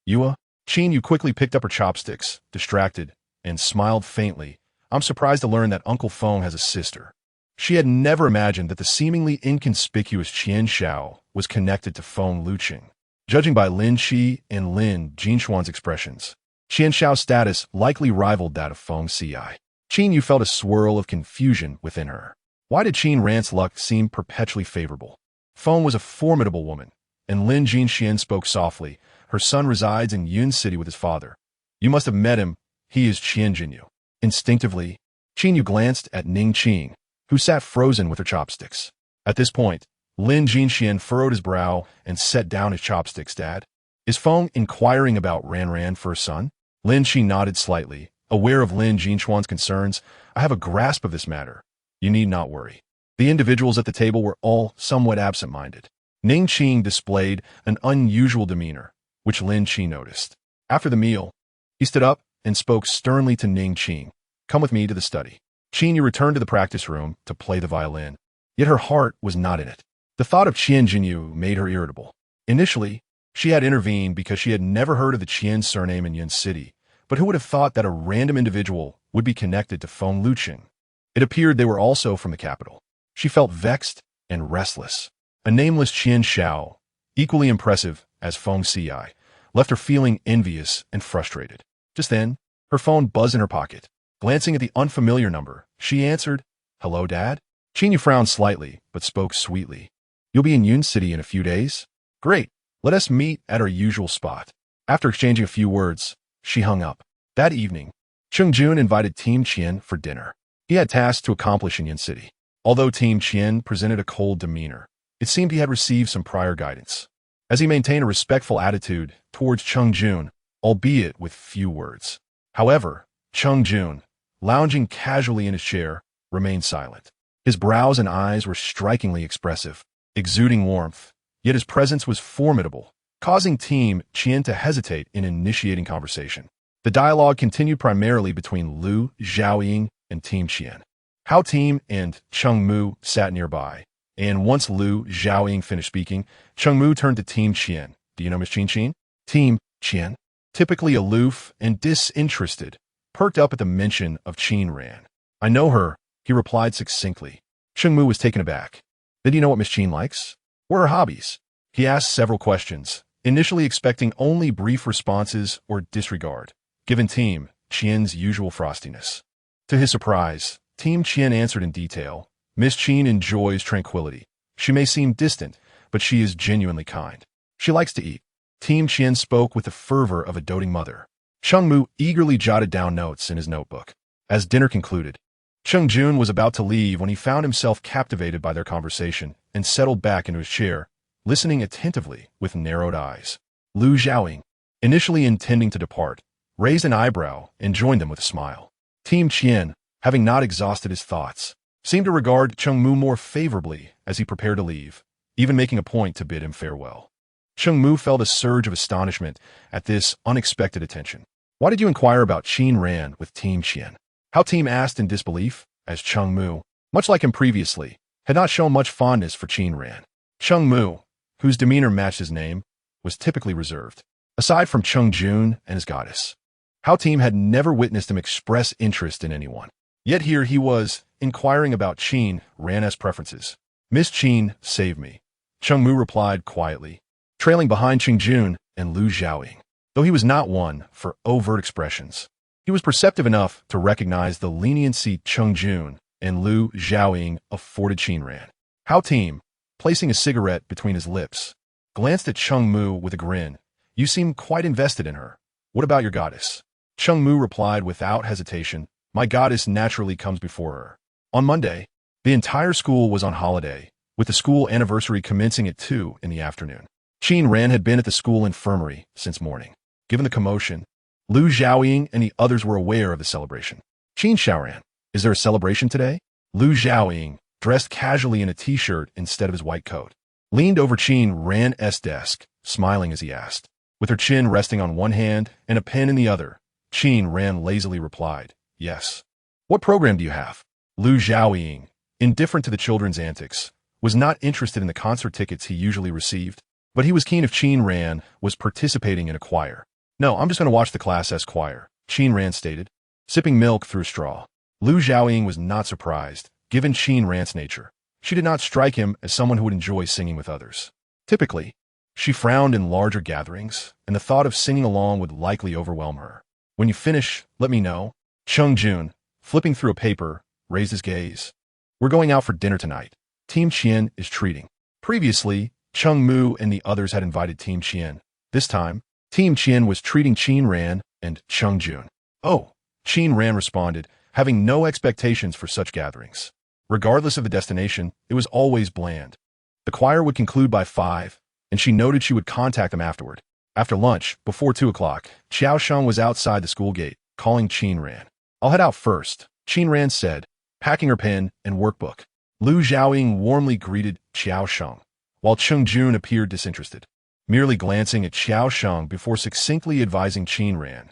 Yua? Qin Yu quickly picked up her chopsticks, distracted, and smiled faintly. I'm surprised to learn that Uncle Feng has a sister. She had never imagined that the seemingly inconspicuous Qian Xiao was connected to Feng Luqing. Judging by Lin Qi and Lin Jinxuan's expressions, Qian Xiao's status likely rivaled that of Feng Ci. Qin Yu felt a swirl of confusion within her. Why did Qin Ran's luck seem perpetually favorable? Feng was a formidable woman, and Lin Jinxian spoke softly. Her son resides in Yun City with his father. You must have met him. He is Qian Jinyu. Instinctively, Qin Yu glanced at Ning Qing, who sat frozen with her chopsticks. At this point, Lin Jinxian furrowed his brow and set down his chopsticks. Dad? Is Feng inquiring about Ran for her son? Lin Qi nodded slightly, aware of Lin Jinxuan's concerns. I have a grasp of this matter. You need not worry. The individuals at the table were all somewhat absent-minded. Ning Qing displayed an unusual demeanor, which Lin Qi noticed. After the meal, he stood up and spoke sternly to Ning Qing. Come with me to the study. Qin Yu returned to the practice room to play the violin, yet her heart was not in it. The thought of Qian Jinyu made her irritable. Initially, she had intervened because she had never heard of the Qian surname in Yun City, but who would have thought that a random individual would be connected to Feng Luqing? It appeared they were also from the capital. She felt vexed and restless. A nameless Qian Xiao, equally impressive as Feng Ci, left her feeling envious and frustrated. Just then, her phone buzzed in her pocket. Glancing at the unfamiliar number, she answered, Hello, Dad? Qin Yu frowned slightly, but spoke sweetly. You'll be in Yun City in a few days? Great. Let us meet at our usual spot. After exchanging a few words, she hung up. That evening, Cheng Jun invited Team Qian for dinner. He had tasks to accomplish in Yun City. Although Team Qian presented a cold demeanor, it seemed he had received some prior guidance. As he maintained a respectful attitude towards Cheng Jun, albeit with few words. However, Cheng Jun, lounging casually in his chair, remained silent. His brows and eyes were strikingly expressive, exuding warmth, yet his presence was formidable, causing Team Qian to hesitate in initiating conversation. The dialogue continued primarily between Lu Xiaoying and Team Qian. Hao Team and Cheng Mu sat nearby, and once Lu Xiaoying finished speaking, Cheng Mu turned to Team Qian. Do you know Miss Qin? Team Qian, typically aloof and disinterested, perked up at the mention of Qin Ran. I know her, he replied succinctly. Cheng Mu was taken aback. Then do you know what Miss Qin likes? What are her hobbies? He asked several questions, initially expecting only brief responses or disregard, given Team Qian's usual frostiness. To his surprise, Team Qian answered in detail. Miss Qin enjoys tranquility. She may seem distant, but she is genuinely kind. She likes to eat. Team Qian spoke with the fervor of a doting mother. Cheng Mu eagerly jotted down notes in his notebook. As dinner concluded, Cheng Jun was about to leave when he found himself captivated by their conversation and settled back into his chair, listening attentively with narrowed eyes. Lu Xiaoying, initially intending to depart, raised an eyebrow and joined them with a smile. Team Qian, having not exhausted his thoughts, seemed to regard Cheng Mu more favorably as he prepared to leave, even making a point to bid him farewell. Cheng Mu felt a surge of astonishment at this unexpected attention. Why did you inquire about Qin Ran with Team Qian? Hao Team asked in disbelief, as Cheng Mu, much like him previously, had not shown much fondness for Qin Ran. Cheng Mu, whose demeanor matched his name, was typically reserved. Aside from Cheng Jun and his goddess, Hao Team had never witnessed him express interest in anyone. Yet here he was, inquiring about Qin Ran's preferences. Miss Qin saved me, Cheng Mu replied quietly, trailing behind Cheng Jun and Lu Xiaoying. Though he was not one for overt expressions, he was perceptive enough to recognize the leniency Cheng Jun and Lu Xiaoying afforded Qin Ran. Hao Team, placing a cigarette between his lips, glanced at Cheng Mu with a grin. You seem quite invested in her. What about your goddess? Cheng Mu replied without hesitation. My goddess naturally comes before her. On Monday, the entire school was on holiday, with the school anniversary commencing at 2 in the afternoon. Qin Ran had been at the school infirmary since morning. Given the commotion, Lu Xiaoying and the others were aware of the celebration. Qin Xiaoran, is there a celebration today? Lu Xiaoying, dressed casually in a t-shirt instead of his white coat, leaned over Qin Ran's desk, smiling as he asked. With her chin resting on one hand and a pen in the other, Qin Ran lazily replied, yes. What program do you have? Lu Xiaoying, indifferent to the children's antics, was not interested in the concert tickets he usually received, but he was keen if Qin Ran was participating in a choir. No, I'm just going to watch the Class S choir, Qin Ran stated, sipping milk through a straw. Lu Xiaoying was not surprised, given Qin Ran's nature. She did not strike him as someone who would enjoy singing with others. Typically, she frowned in larger gatherings, and the thought of singing along would likely overwhelm her. When you finish, let me know. Cheng Jun, flipping through a paper, raised his gaze. We're going out for dinner tonight. Team Qian is treating. Previously, Cheng Mu and the others had invited Team Qian. This time, Team Qian was treating Qin Ran and Cheng Jun. Oh, Qin Ran responded, having no expectations for such gatherings. Regardless of the destination, it was always bland. The choir would conclude by 5, and she noted she would contact them afterward. After lunch, before 2 o'clock, Xiao Sheng was outside the school gate, calling Qin Ran. I'll head out first, Qin Ran said, packing her pen and workbook. Lu Xiaoying warmly greeted Xiao Sheng, while Cheng Jun appeared disinterested, merely glancing at Xiao Sheng before succinctly advising Qin Ran.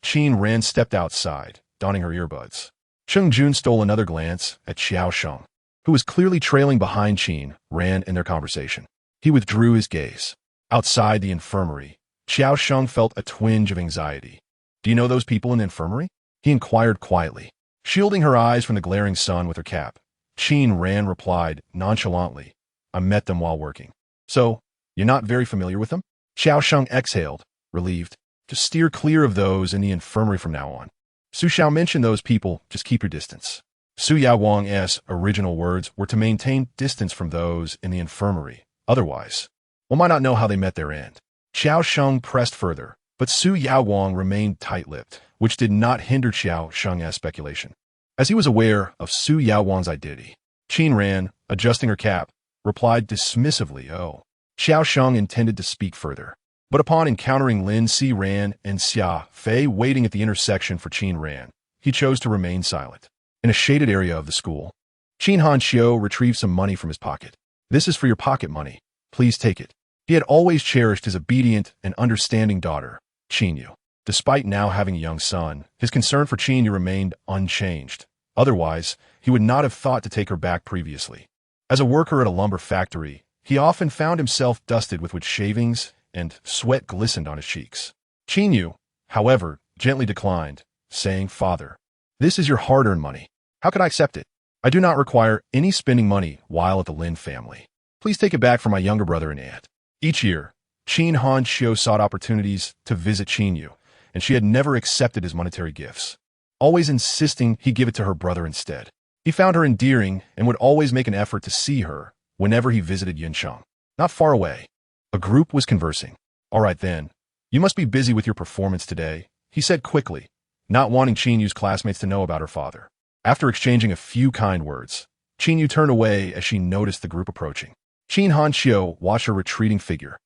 Qin Ran stepped outside, donning her earbuds. Cheng Jun stole another glance at Xiao Sheng, who was clearly trailing behind Qin Ran in their conversation. He withdrew his gaze. Outside the infirmary, Xiao Sheng felt a twinge of anxiety. Do you know those people in the infirmary? He inquired quietly, shielding her eyes from the glaring sun with her cap. Qin Ran replied nonchalantly, I met them while working. So, you're not very familiar with them? Xiao Sheng exhaled, relieved. Just steer clear of those in the infirmary from now on. Su Xiao mentioned those people, just keep your distance. Su Yaowang's original words were to maintain distance from those in the infirmary. Otherwise, one might not know how they met their end. Xiao Sheng pressed further, but Su Yaowang remained tight-lipped, which did not hinder Xiao Sheng's speculation. As he was aware of Su Yaowang's identity, Qin Ran, adjusting her cap, replied dismissively, oh. Xiao Sheng intended to speak further, But upon encountering Lin Si Ran and Xia Fei waiting at the intersection for Qin Ran, he chose to remain silent. In a shaded area of the school, Qin Hanxiu retrieved some money from his pocket. "This is for your pocket money. Please take it." He had always cherished his obedient and understanding daughter, Qinyu. Despite now having a young son, his concern for Qinyu remained unchanged. Otherwise, he would not have thought to take her back previously. As a worker at a lumber factory, he often found himself dusted with wood shavings, and sweat glistened on his cheeks. Qinyu, however, gently declined, saying, "Father, this is your hard-earned money. How could I accept it? I do not require any spending money while at the Lin family. Please take it back for my younger brother and aunt." Each year, Qin Hanxiu sought opportunities to visit Qinyu, and she had never accepted his monetary gifts, always insisting he give it to her brother instead. He found her endearing and would always make an effort to see her whenever he visited Yuncheng. Not far away, a group was conversing. "All right then, you must be busy with your performance today," he said quickly, not wanting Qinyu's classmates to know about her father. After exchanging a few kind words, Qinyu turned away as she noticed the group approaching. Qin Hanxiu watched her retreating figure,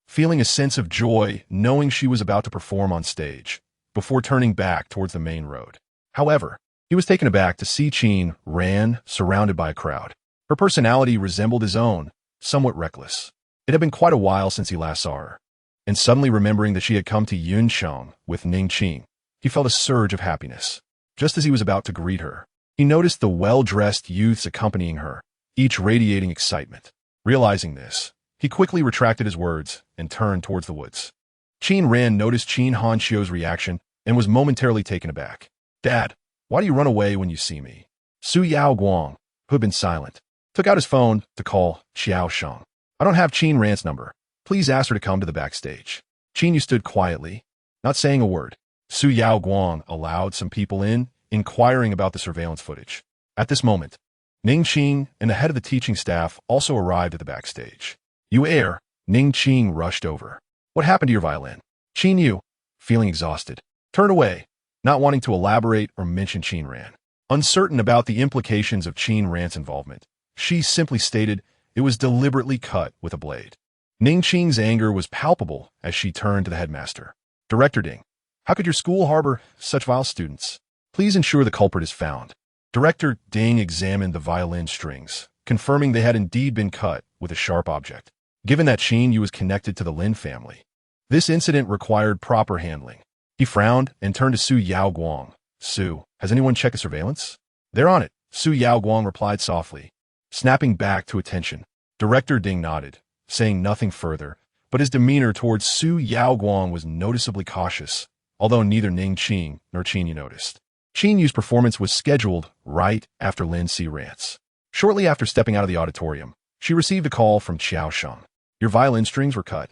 feeling a sense of joy knowing she was about to perform on stage, before turning back towards the main road. However, he was taken aback to see Qin Ran surrounded by a crowd. Her personality resembled his own, somewhat reckless. It had been quite a while since he last saw her, and suddenly remembering that she had come to Yuncheng with Ning Qing, he felt a surge of happiness. Just as he was about to greet her, he noticed the well-dressed youths accompanying her, each radiating excitement. Realizing this, he quickly retracted his words and turned towards the woods. Qin Ran noticed Qin Hanxiu's reaction and was momentarily taken aback. "Dad, why do you run away when you see me?" Su Yao Guang, who had been silent, took out his phone to call Xiao Sheng. "I don't have Qin Ran's number. Please ask her to come to the backstage." Qinyu stood quietly, not saying a word. Su Yao Guang allowed some people in, inquiring about the surveillance footage. At this moment, Ning Qing and the head of the teaching staff also arrived at the backstage. "You heir," Ning Qing rushed over. "What happened to your violin?" Qinyu, feeling exhausted, turned away, not wanting to elaborate or mention Qin Ran. Uncertain about the implications of Qin Ran's involvement, she simply stated it was deliberately cut with a blade. Ning Qing's anger was palpable as she turned to the headmaster. "Director Ding, how could your school harbor such vile students? Please ensure the culprit is found." Director Ding examined the violin strings, confirming they had indeed been cut with a sharp object. Given that Qinyu was connected to the Lin family, this incident required proper handling. He frowned and turned to Su Yao Guang. "Su, has anyone checked the surveillance?" "They're on it," Su Yao Guang replied softly, snapping back to attention. Director Ding nodded, saying nothing further, but his demeanor towards Su Yao Guang was noticeably cautious, although neither Ning Qing nor Qinyu noticed. Qinyu's performance was scheduled right after Lin Si Ran's. Shortly after stepping out of the auditorium, she received a call from Xiao Sheng. "Your violin strings were cut."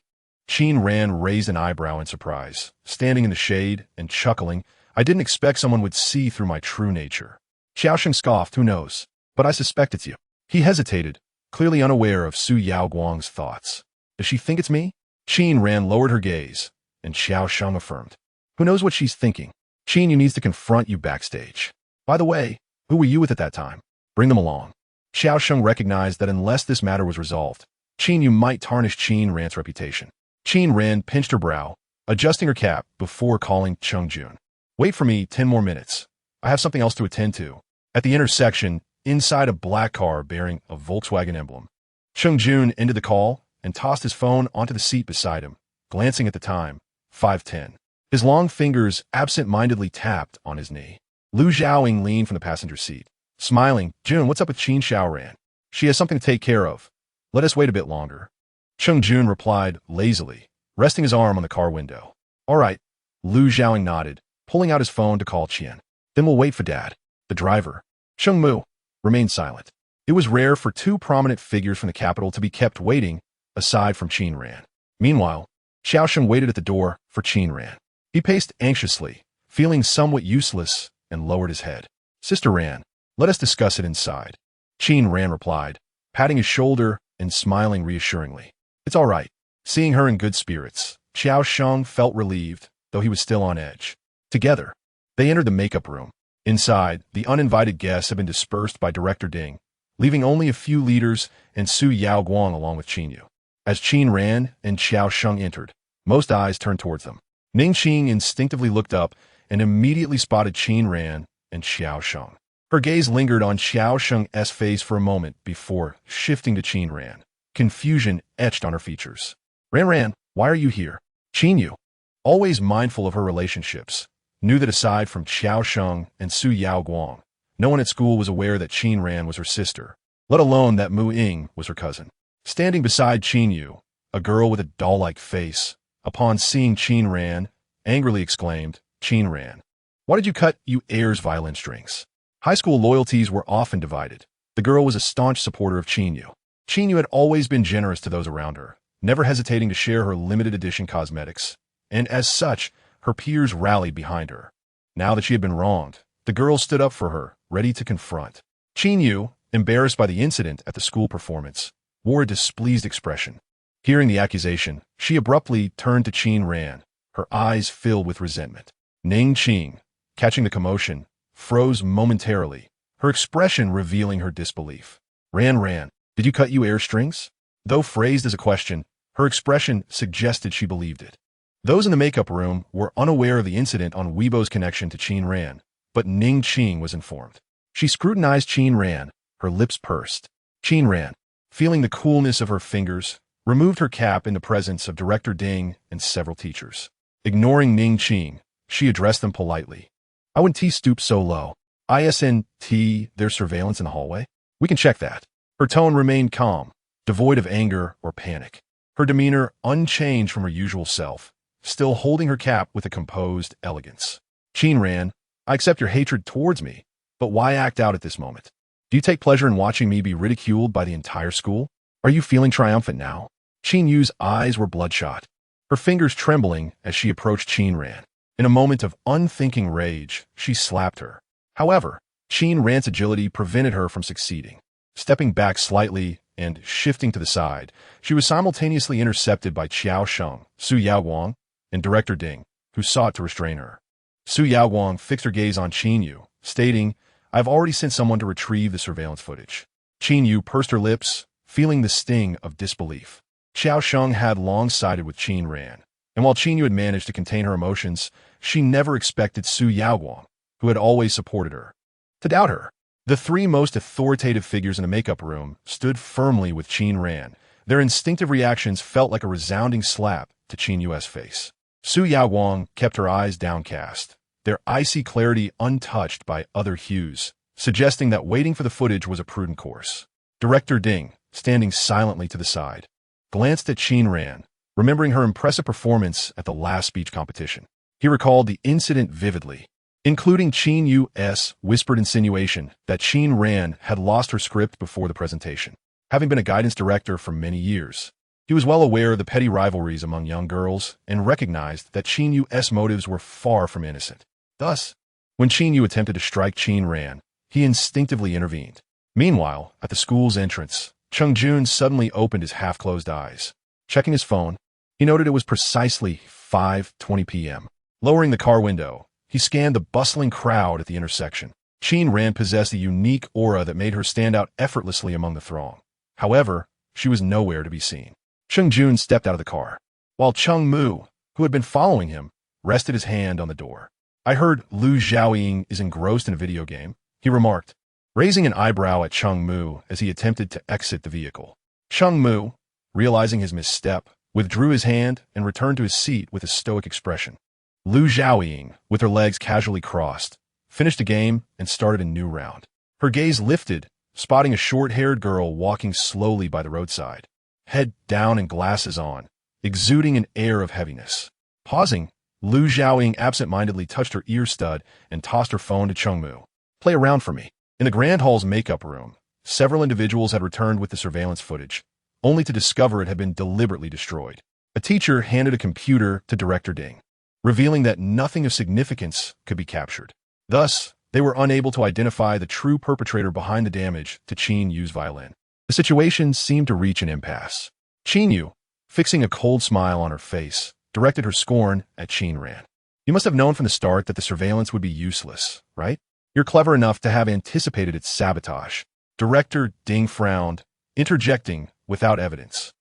Qin Ran raised an eyebrow in surprise, standing in the shade and chuckling. "I didn't expect someone would see through my true nature." Xiao Sheng scoffed, "Who knows? But I suspect it's you." He hesitated, clearly unaware of Su Yao Guang's thoughts. "Does she think it's me?" Qin Ran lowered her gaze, and Xiao Sheng affirmed, "Who knows what she's thinking? Qinyu needs to confront you backstage. By the way, who were you with at that time? Bring them along." Xiao Sheng recognized that unless this matter was resolved, Qinyu might tarnish Qin Ran's reputation. Qin Ran pinched her brow, adjusting her cap before calling Cheng Jun. "Wait for me 10 more minutes. I have something else to attend to." At the intersection, inside a black car bearing a Volkswagen emblem, Cheng Jun ended the call and tossed his phone onto the seat beside him, glancing at the time, 5:10. His long fingers absent-mindedly tapped on his knee. Lu Xiaoying leaned from the passenger seat, smiling. "Jun, what's up with Qin Xiaoran? She has something to take care of. Let us wait a bit longer." Cheng Jun replied lazily, resting his arm on the car window. "All right." Lu Xiaoying nodded, pulling out his phone to call Qian. "Then we'll wait for Dad." The driver, Sheng Mu, remained silent. It was rare for two prominent figures from the capital to be kept waiting, aside from Qin Ran. Meanwhile, Xiao Sheng waited at the door for Qin Ran. He paced anxiously, feeling somewhat useless, and lowered his head. "Sister Ran, let us discuss it inside." Qin Ran replied, patting his shoulder and smiling reassuringly. "It's all right." Seeing her in good spirits, Xiao Sheng felt relieved, though he was still on edge. Together, they entered the makeup room. Inside, the uninvited guests had been dispersed by Director Ding, leaving only a few leaders and Su Yao Guang along with Qinyu. As Qin Ran and Xiao Sheng entered, Most eyes turned towards them. Ning Qing instinctively looked up and immediately spotted Qin Ran and Xiao Sheng. Her gaze lingered on Xiao Sheng's face for a moment before shifting to Qin Ran. Confusion etched on her features. Ran, why are you here? Qin Yu, always mindful of her relationships, knew that aside from Xiao Sheng and Su Yao Guang, no one at school was aware that Qin Ran was her sister, let alone that Mu Ying was her cousin. Standing beside Qin Yu, a girl with a doll-like face, upon seeing Qin Ran, angrily exclaimed, Qin Ran, why did you cut you heirs' violin strings? High school loyalties were often divided. The girl was a staunch supporter of Qin Yu. Qin Yu had always been generous to those around her, never hesitating to share her limited edition cosmetics, and as such, her peers rallied behind her. Now that she had been wronged, the girl stood up for her, ready to confront. Qin Yu, embarrassed by the incident at the school performance, wore a displeased expression. Hearing the accusation, she abruptly turned to Qin Ran, her eyes filled with resentment. Ning Qing, catching the commotion, froze momentarily, her expression revealing her disbelief. Ran, did you cut you hair strings? Though phrased as a question, her expression suggested she believed it. Those in the makeup room were unaware of the incident on Weibo's connection to Qin Ran, but Ning Qing was informed. She scrutinized Qin Ran, her lips pursed. Qin Ran, feeling the coolness of her fingers, removed her cap in the presence of Director Ding and several teachers. Ignoring Ning Qing, she addressed them politely. I wouldn't stoop so low. ISNT, there's surveillance in the hallway? We can check that. Her tone remained calm, devoid of anger or panic. Her demeanor unchanged from her usual self, still holding her cap with a composed elegance. Qin Ran, I accept your hatred towards me, but why act out at this moment? Do you take pleasure in watching me be ridiculed by the entire school? Are you feeling triumphant now? Qin Yu's eyes were bloodshot, her fingers trembling as she approached Qin Ran. In a moment of unthinking rage, she slapped her. However, Qin Ran's agility prevented her from succeeding. Stepping back slightly and shifting to the side, she was simultaneously intercepted by Xiao Sheng, Su Yao Guang, and Director Ding, who sought to restrain her. Su Yao Guang fixed her gaze on Qin Yu, stating, I've already sent someone to retrieve the surveillance footage. Qin Yu pursed her lips, feeling the sting of disbelief. Xiao Sheng had long sided with Qin Ran, and while Qin Yu had managed to contain her emotions, she never expected Su Yao Guang, who had always supported her, to doubt her. The three most authoritative figures in the makeup room stood firmly with Qin Ran. Their instinctive reactions felt like a resounding slap to Qin Yu's face. Su Yao Guang kept her eyes downcast, their icy clarity untouched by other hues, suggesting that waiting for the footage was a prudent course. Director Ding, standing silently to the side, glanced at Qin Ran, remembering her impressive performance at the last speech competition. He recalled the incident vividly, including Qin Yu's whispered insinuation that Qin Ran had lost her script before the presentation. Having been a guidance director for many years, he was well aware of the petty rivalries among young girls and recognized that Qin Yu's motives were far from innocent. Thus, when Qin Yu attempted to strike Qin Ran, he instinctively intervened. Meanwhile, at the school's entrance, Cheng Jun suddenly opened his half-closed eyes. Checking his phone, he noted it was precisely 5:20 p.m. Lowering the car window, he scanned the bustling crowd at the intersection. Qin Ran possessed a unique aura that made her stand out effortlessly among the throng. However, she was nowhere to be seen. Cheng Jun stepped out of the car, while Cheng Mu, who had been following him, rested his hand on the door. I heard Lu Xiaoying is engrossed in a video game, he remarked, raising an eyebrow at Cheng Mu as he attempted to exit the vehicle. Cheng Mu, realizing his misstep, withdrew his hand and returned to his seat with a stoic expression. Lu Xiaoying, with her legs casually crossed, finished a game and started a new round. Her gaze lifted, spotting a short-haired girl walking slowly by the roadside, head down and glasses on, exuding an air of heaviness. Pausing, Lu Xiaoying absent-mindedly touched her ear stud and tossed her phone to Cheng Mu. Play around for me. In the Grand Hall's makeup room, several individuals had returned with the surveillance footage, only to discover it had been deliberately destroyed. A teacher handed a computer to Director Ding, revealing that nothing of significance could be captured. Thus, they were unable to identify the true perpetrator behind the damage to Qin Yu's violin. The situation seemed to reach an impasse. Qin Yu, fixing a cold smile on her face, directed her scorn at Qin Ran. You must have known from the start that the surveillance would be useless, right? You're clever enough to have anticipated its sabotage. Director Ding frowned, interjecting without evidence.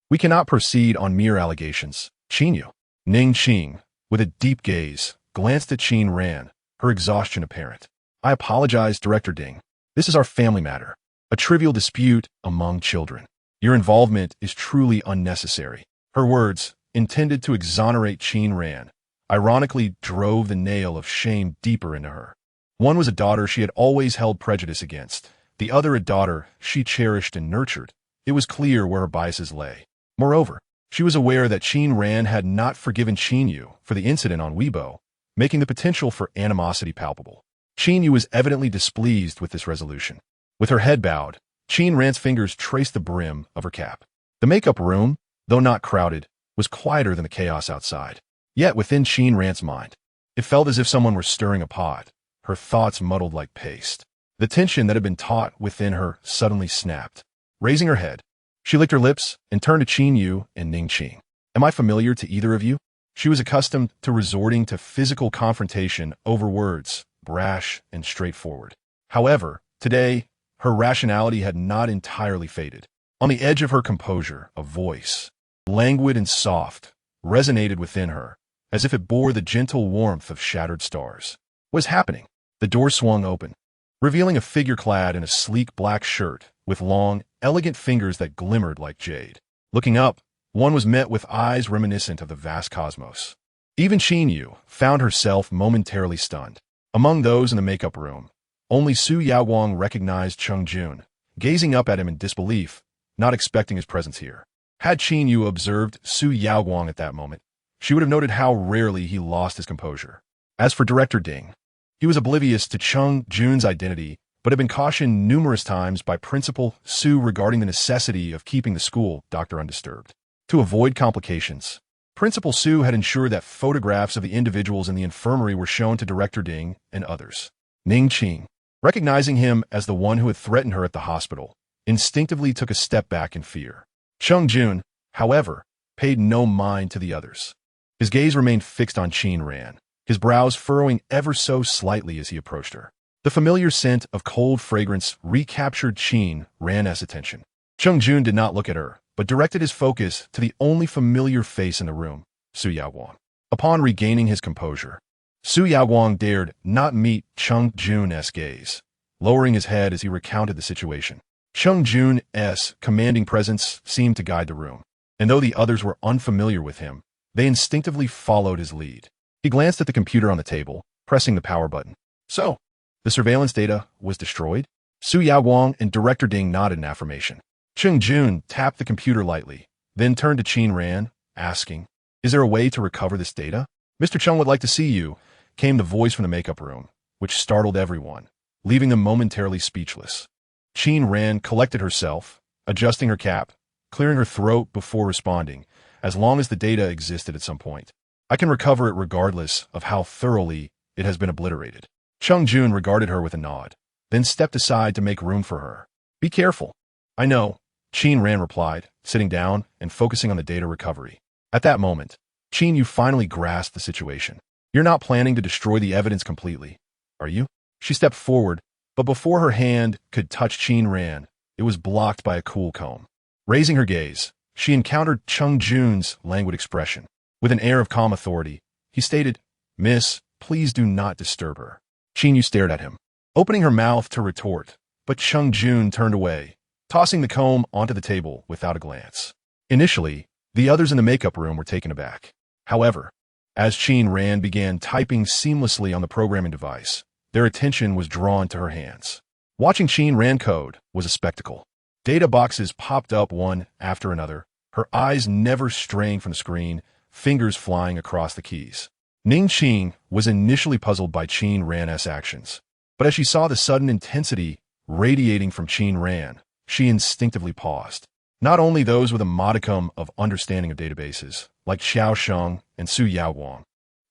We cannot proceed on mere allegations, Qin Yu. Ning Qing, with a deep gaze, glanced at Qin Ran, her exhaustion apparent. I apologize, Director Ding. This is our family matter. A trivial dispute among children. Your involvement is truly unnecessary. Her words, intended to exonerate Qin Ran, ironically drove the nail of shame deeper into her. One was a daughter she had always held prejudice against, the other a daughter she cherished and nurtured. It was clear where her biases lay. Moreover, she was aware that Qin Ran had not forgiven Qin Yu for the incident on Weibo, making the potential for animosity palpable. Qin Yu was evidently displeased with this resolution. With her head bowed, Qin Ran's fingers traced the brim of her cap. The makeup room, though not crowded, was quieter than the chaos outside. Yet within Qin Ran's mind, it felt as if someone were stirring a pot, her thoughts muddled like paste. The tension that had been taut within her suddenly snapped. Raising her head, she licked her lips and turned to Qin Yu and Ning Qing. Am I familiar to either of you? She was accustomed to resorting to physical confrontation over words, brash and straightforward. However, today, her rationality had not entirely faded. On the edge of her composure, a voice, languid and soft, resonated within her, as if it bore the gentle warmth of shattered stars. What was happening? The door swung open, revealing a figure clad in a sleek black shirt with long, elegant fingers that glimmered like jade. Looking up, one was met with eyes reminiscent of the vast cosmos. Even Qin Yu found herself momentarily stunned. Among those in the makeup room, only Su Yaoguang recognized Cheng Jun, gazing up at him in disbelief, not expecting his presence here. Had Qin Yu observed Su Yaoguang at that moment, she would have noted how rarely he lost his composure. As for Director Ding, he was oblivious to Cheng Jun's identity, but had been cautioned numerous times by Principal Su regarding the necessity of keeping the school doctor undisturbed. To avoid complications, Principal Su had ensured that photographs of the individuals in the infirmary were shown to Director Ding and others. Ning Qing, recognizing him as the one who had threatened her at the hospital, instinctively took a step back in fear. Cheng Jun, however, paid no mind to the others. His gaze remained fixed on Qin Ran, his brows furrowing ever so slightly as he approached her. The familiar scent of cold fragrance recaptured Qin Ran's attention. Cheng Jun did not look at her, but directed his focus to the only familiar face in the room, Su Yaoguang. Upon regaining his composure, Su Yaoguang dared not meet Cheng Jun's gaze, lowering his head as he recounted the situation. Cheng Jun's commanding presence seemed to guide the room, and though the others were unfamiliar with him, they instinctively followed his lead. He glanced at the computer on the table, pressing the power button. So, the surveillance data was destroyed? Su Yaoguang and Director Ding nodded in affirmation. Cheng Jun tapped the computer lightly, then turned to Qin Ran, asking, "Is there a way to recover this data?" "Mr. Cheng would like to see you," came the voice from the makeup room, which startled everyone, leaving them momentarily speechless. Qin Ran collected herself, adjusting her cap, clearing her throat before responding, "As long as the data existed at some point, I can recover it regardless of how thoroughly it has been obliterated." Cheng Jun regarded her with a nod, then stepped aside to make room for her. "Be careful." "I know," Qin Ran replied, sitting down and focusing on the data recovery. At that moment, Qin Yu finally grasped the situation. "You're not planning to destroy the evidence completely, are you?" She stepped forward, but before her hand could touch Qin Ran, it was blocked by a cool comb. Raising her gaze, she encountered Cheng Jun's languid expression. With an air of calm authority, he stated, "Miss, please do not disturb her." Qin Yu stared at him, opening her mouth to retort, but Cheng Jun turned away, tossing the comb onto the table without a glance. Initially, the others in the makeup room were taken aback. However, as Qin Ran began typing seamlessly on the programming device, their attention was drawn to her hands. Watching Qin Ran code was a spectacle. Data boxes popped up one after another, her eyes never straying from the screen, fingers flying across the keys. Ning Qing was initially puzzled by Qin Ran's actions, but as she saw the sudden intensity radiating from Qin Ran, she instinctively paused. Not only those with a modicum of understanding of databases, like Xiao Sheng and Su Yaoguang,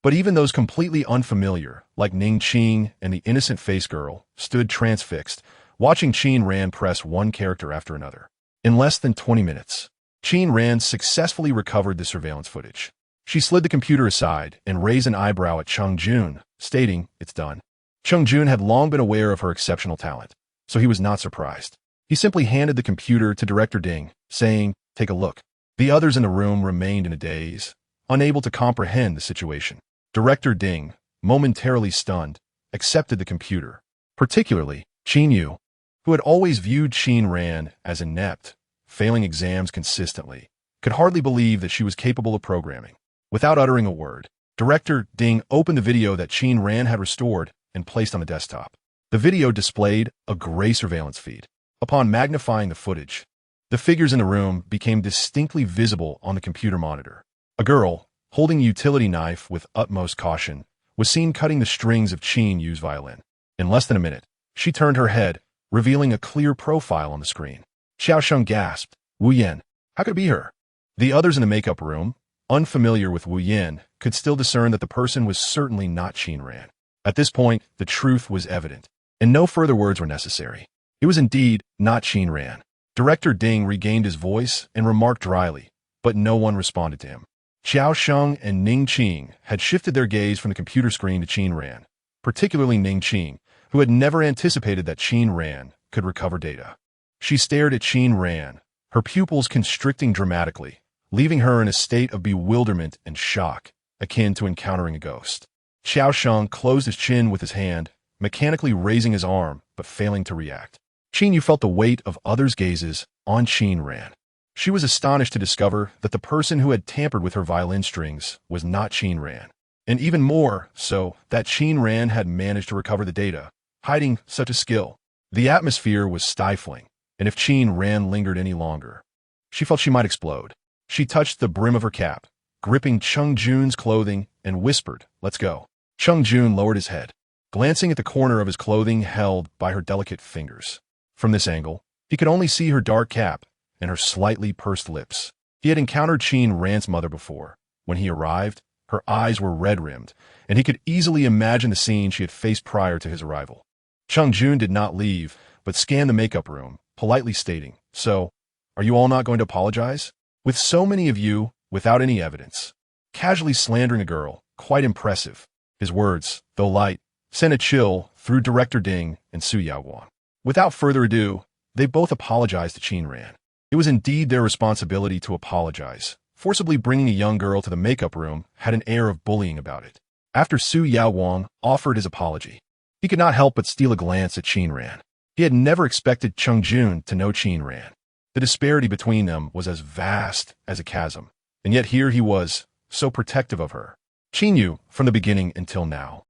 but even those completely unfamiliar, like Ning Qing and the innocent face girl, stood transfixed, watching Qin Ran press one character after another. In less than 20 minutes, Qin Ran successfully recovered the surveillance footage. She slid the computer aside and raised an eyebrow at Cheng Jun, stating, "It's done." Cheng Jun had long been aware of her exceptional talent, so he was not surprised. He simply handed the computer to Director Ding, saying, "Take a look." The others in the room remained in a daze, unable to comprehend the situation. Director Ding, momentarily stunned, accepted the computer. Particularly, Qin Yu, who had always viewed Qin Ran as inept, failing exams consistently, could hardly believe that she was capable of programming. Without uttering a word, Director Ding opened the video that Qin Ran had restored and placed on the desktop. The video displayed a gray surveillance feed. Upon magnifying the footage, the figures in the room became distinctly visible on the computer monitor. A girl, holding a utility knife with utmost caution, was seen cutting the strings of Qin Yu's violin. In less than a minute, she turned her head, revealing a clear profile on the screen. Xiao Sheng gasped, "Wu Yan, how could it be her?" The others in the makeup room, unfamiliar with Wu Yan, could still discern that the person was certainly not Qin Ran. At this point, the truth was evident, and no further words were necessary. It was indeed not Qin Ran. Director Ding regained his voice and remarked dryly, but no one responded to him. Xiao Sheng and Ning Qing had shifted their gaze from the computer screen to Qin Ran, particularly Ning Qing, who had never anticipated that Qin Ran could recover data. She stared at Qin Ran, her pupils constricting dramatically, leaving her in a state of bewilderment and shock, akin to encountering a ghost. Xiao Sheng closed his chin with his hand, mechanically raising his arm, but failing to react. Qin Yu felt the weight of others' gazes on Qin Ran. She was astonished to discover that the person who had tampered with her violin strings was not Qin Ran, and even more so that Qin Ran had managed to recover the data, hiding such a skill. The atmosphere was stifling, and if Qin Ran lingered any longer, she felt she might explode. She touched the brim of her cap, gripping Cheng Jun's clothing, and whispered, "Let's go." Cheng Jun lowered his head, glancing at the corner of his clothing held by her delicate fingers. From this angle, he could only see her dark cap and her slightly pursed lips. He had encountered Qin Ran's mother before. When he arrived, her eyes were red-rimmed, and he could easily imagine the scene she had faced prior to his arrival. Cheng Jun did not leave, but scanned the makeup room, politely stating, "So, are you all not going to apologize? With so many of you, without any evidence." Casually slandering a girl, quite impressive. His words, though light, sent a chill through Director Ding and Su Yaoguang. Without further ado, they both apologized to Qin Ran. It was indeed their responsibility to apologize. Forcibly bringing a young girl to the makeup room had an air of bullying about it. After Su Yaoguang offered his apology, he could not help but steal a glance at Qin Ran. He had never expected Cheng Jun to know Qin Ran. The disparity between them was as vast as a chasm, and yet here he was, so protective of her. Qin Yu, from the beginning until now,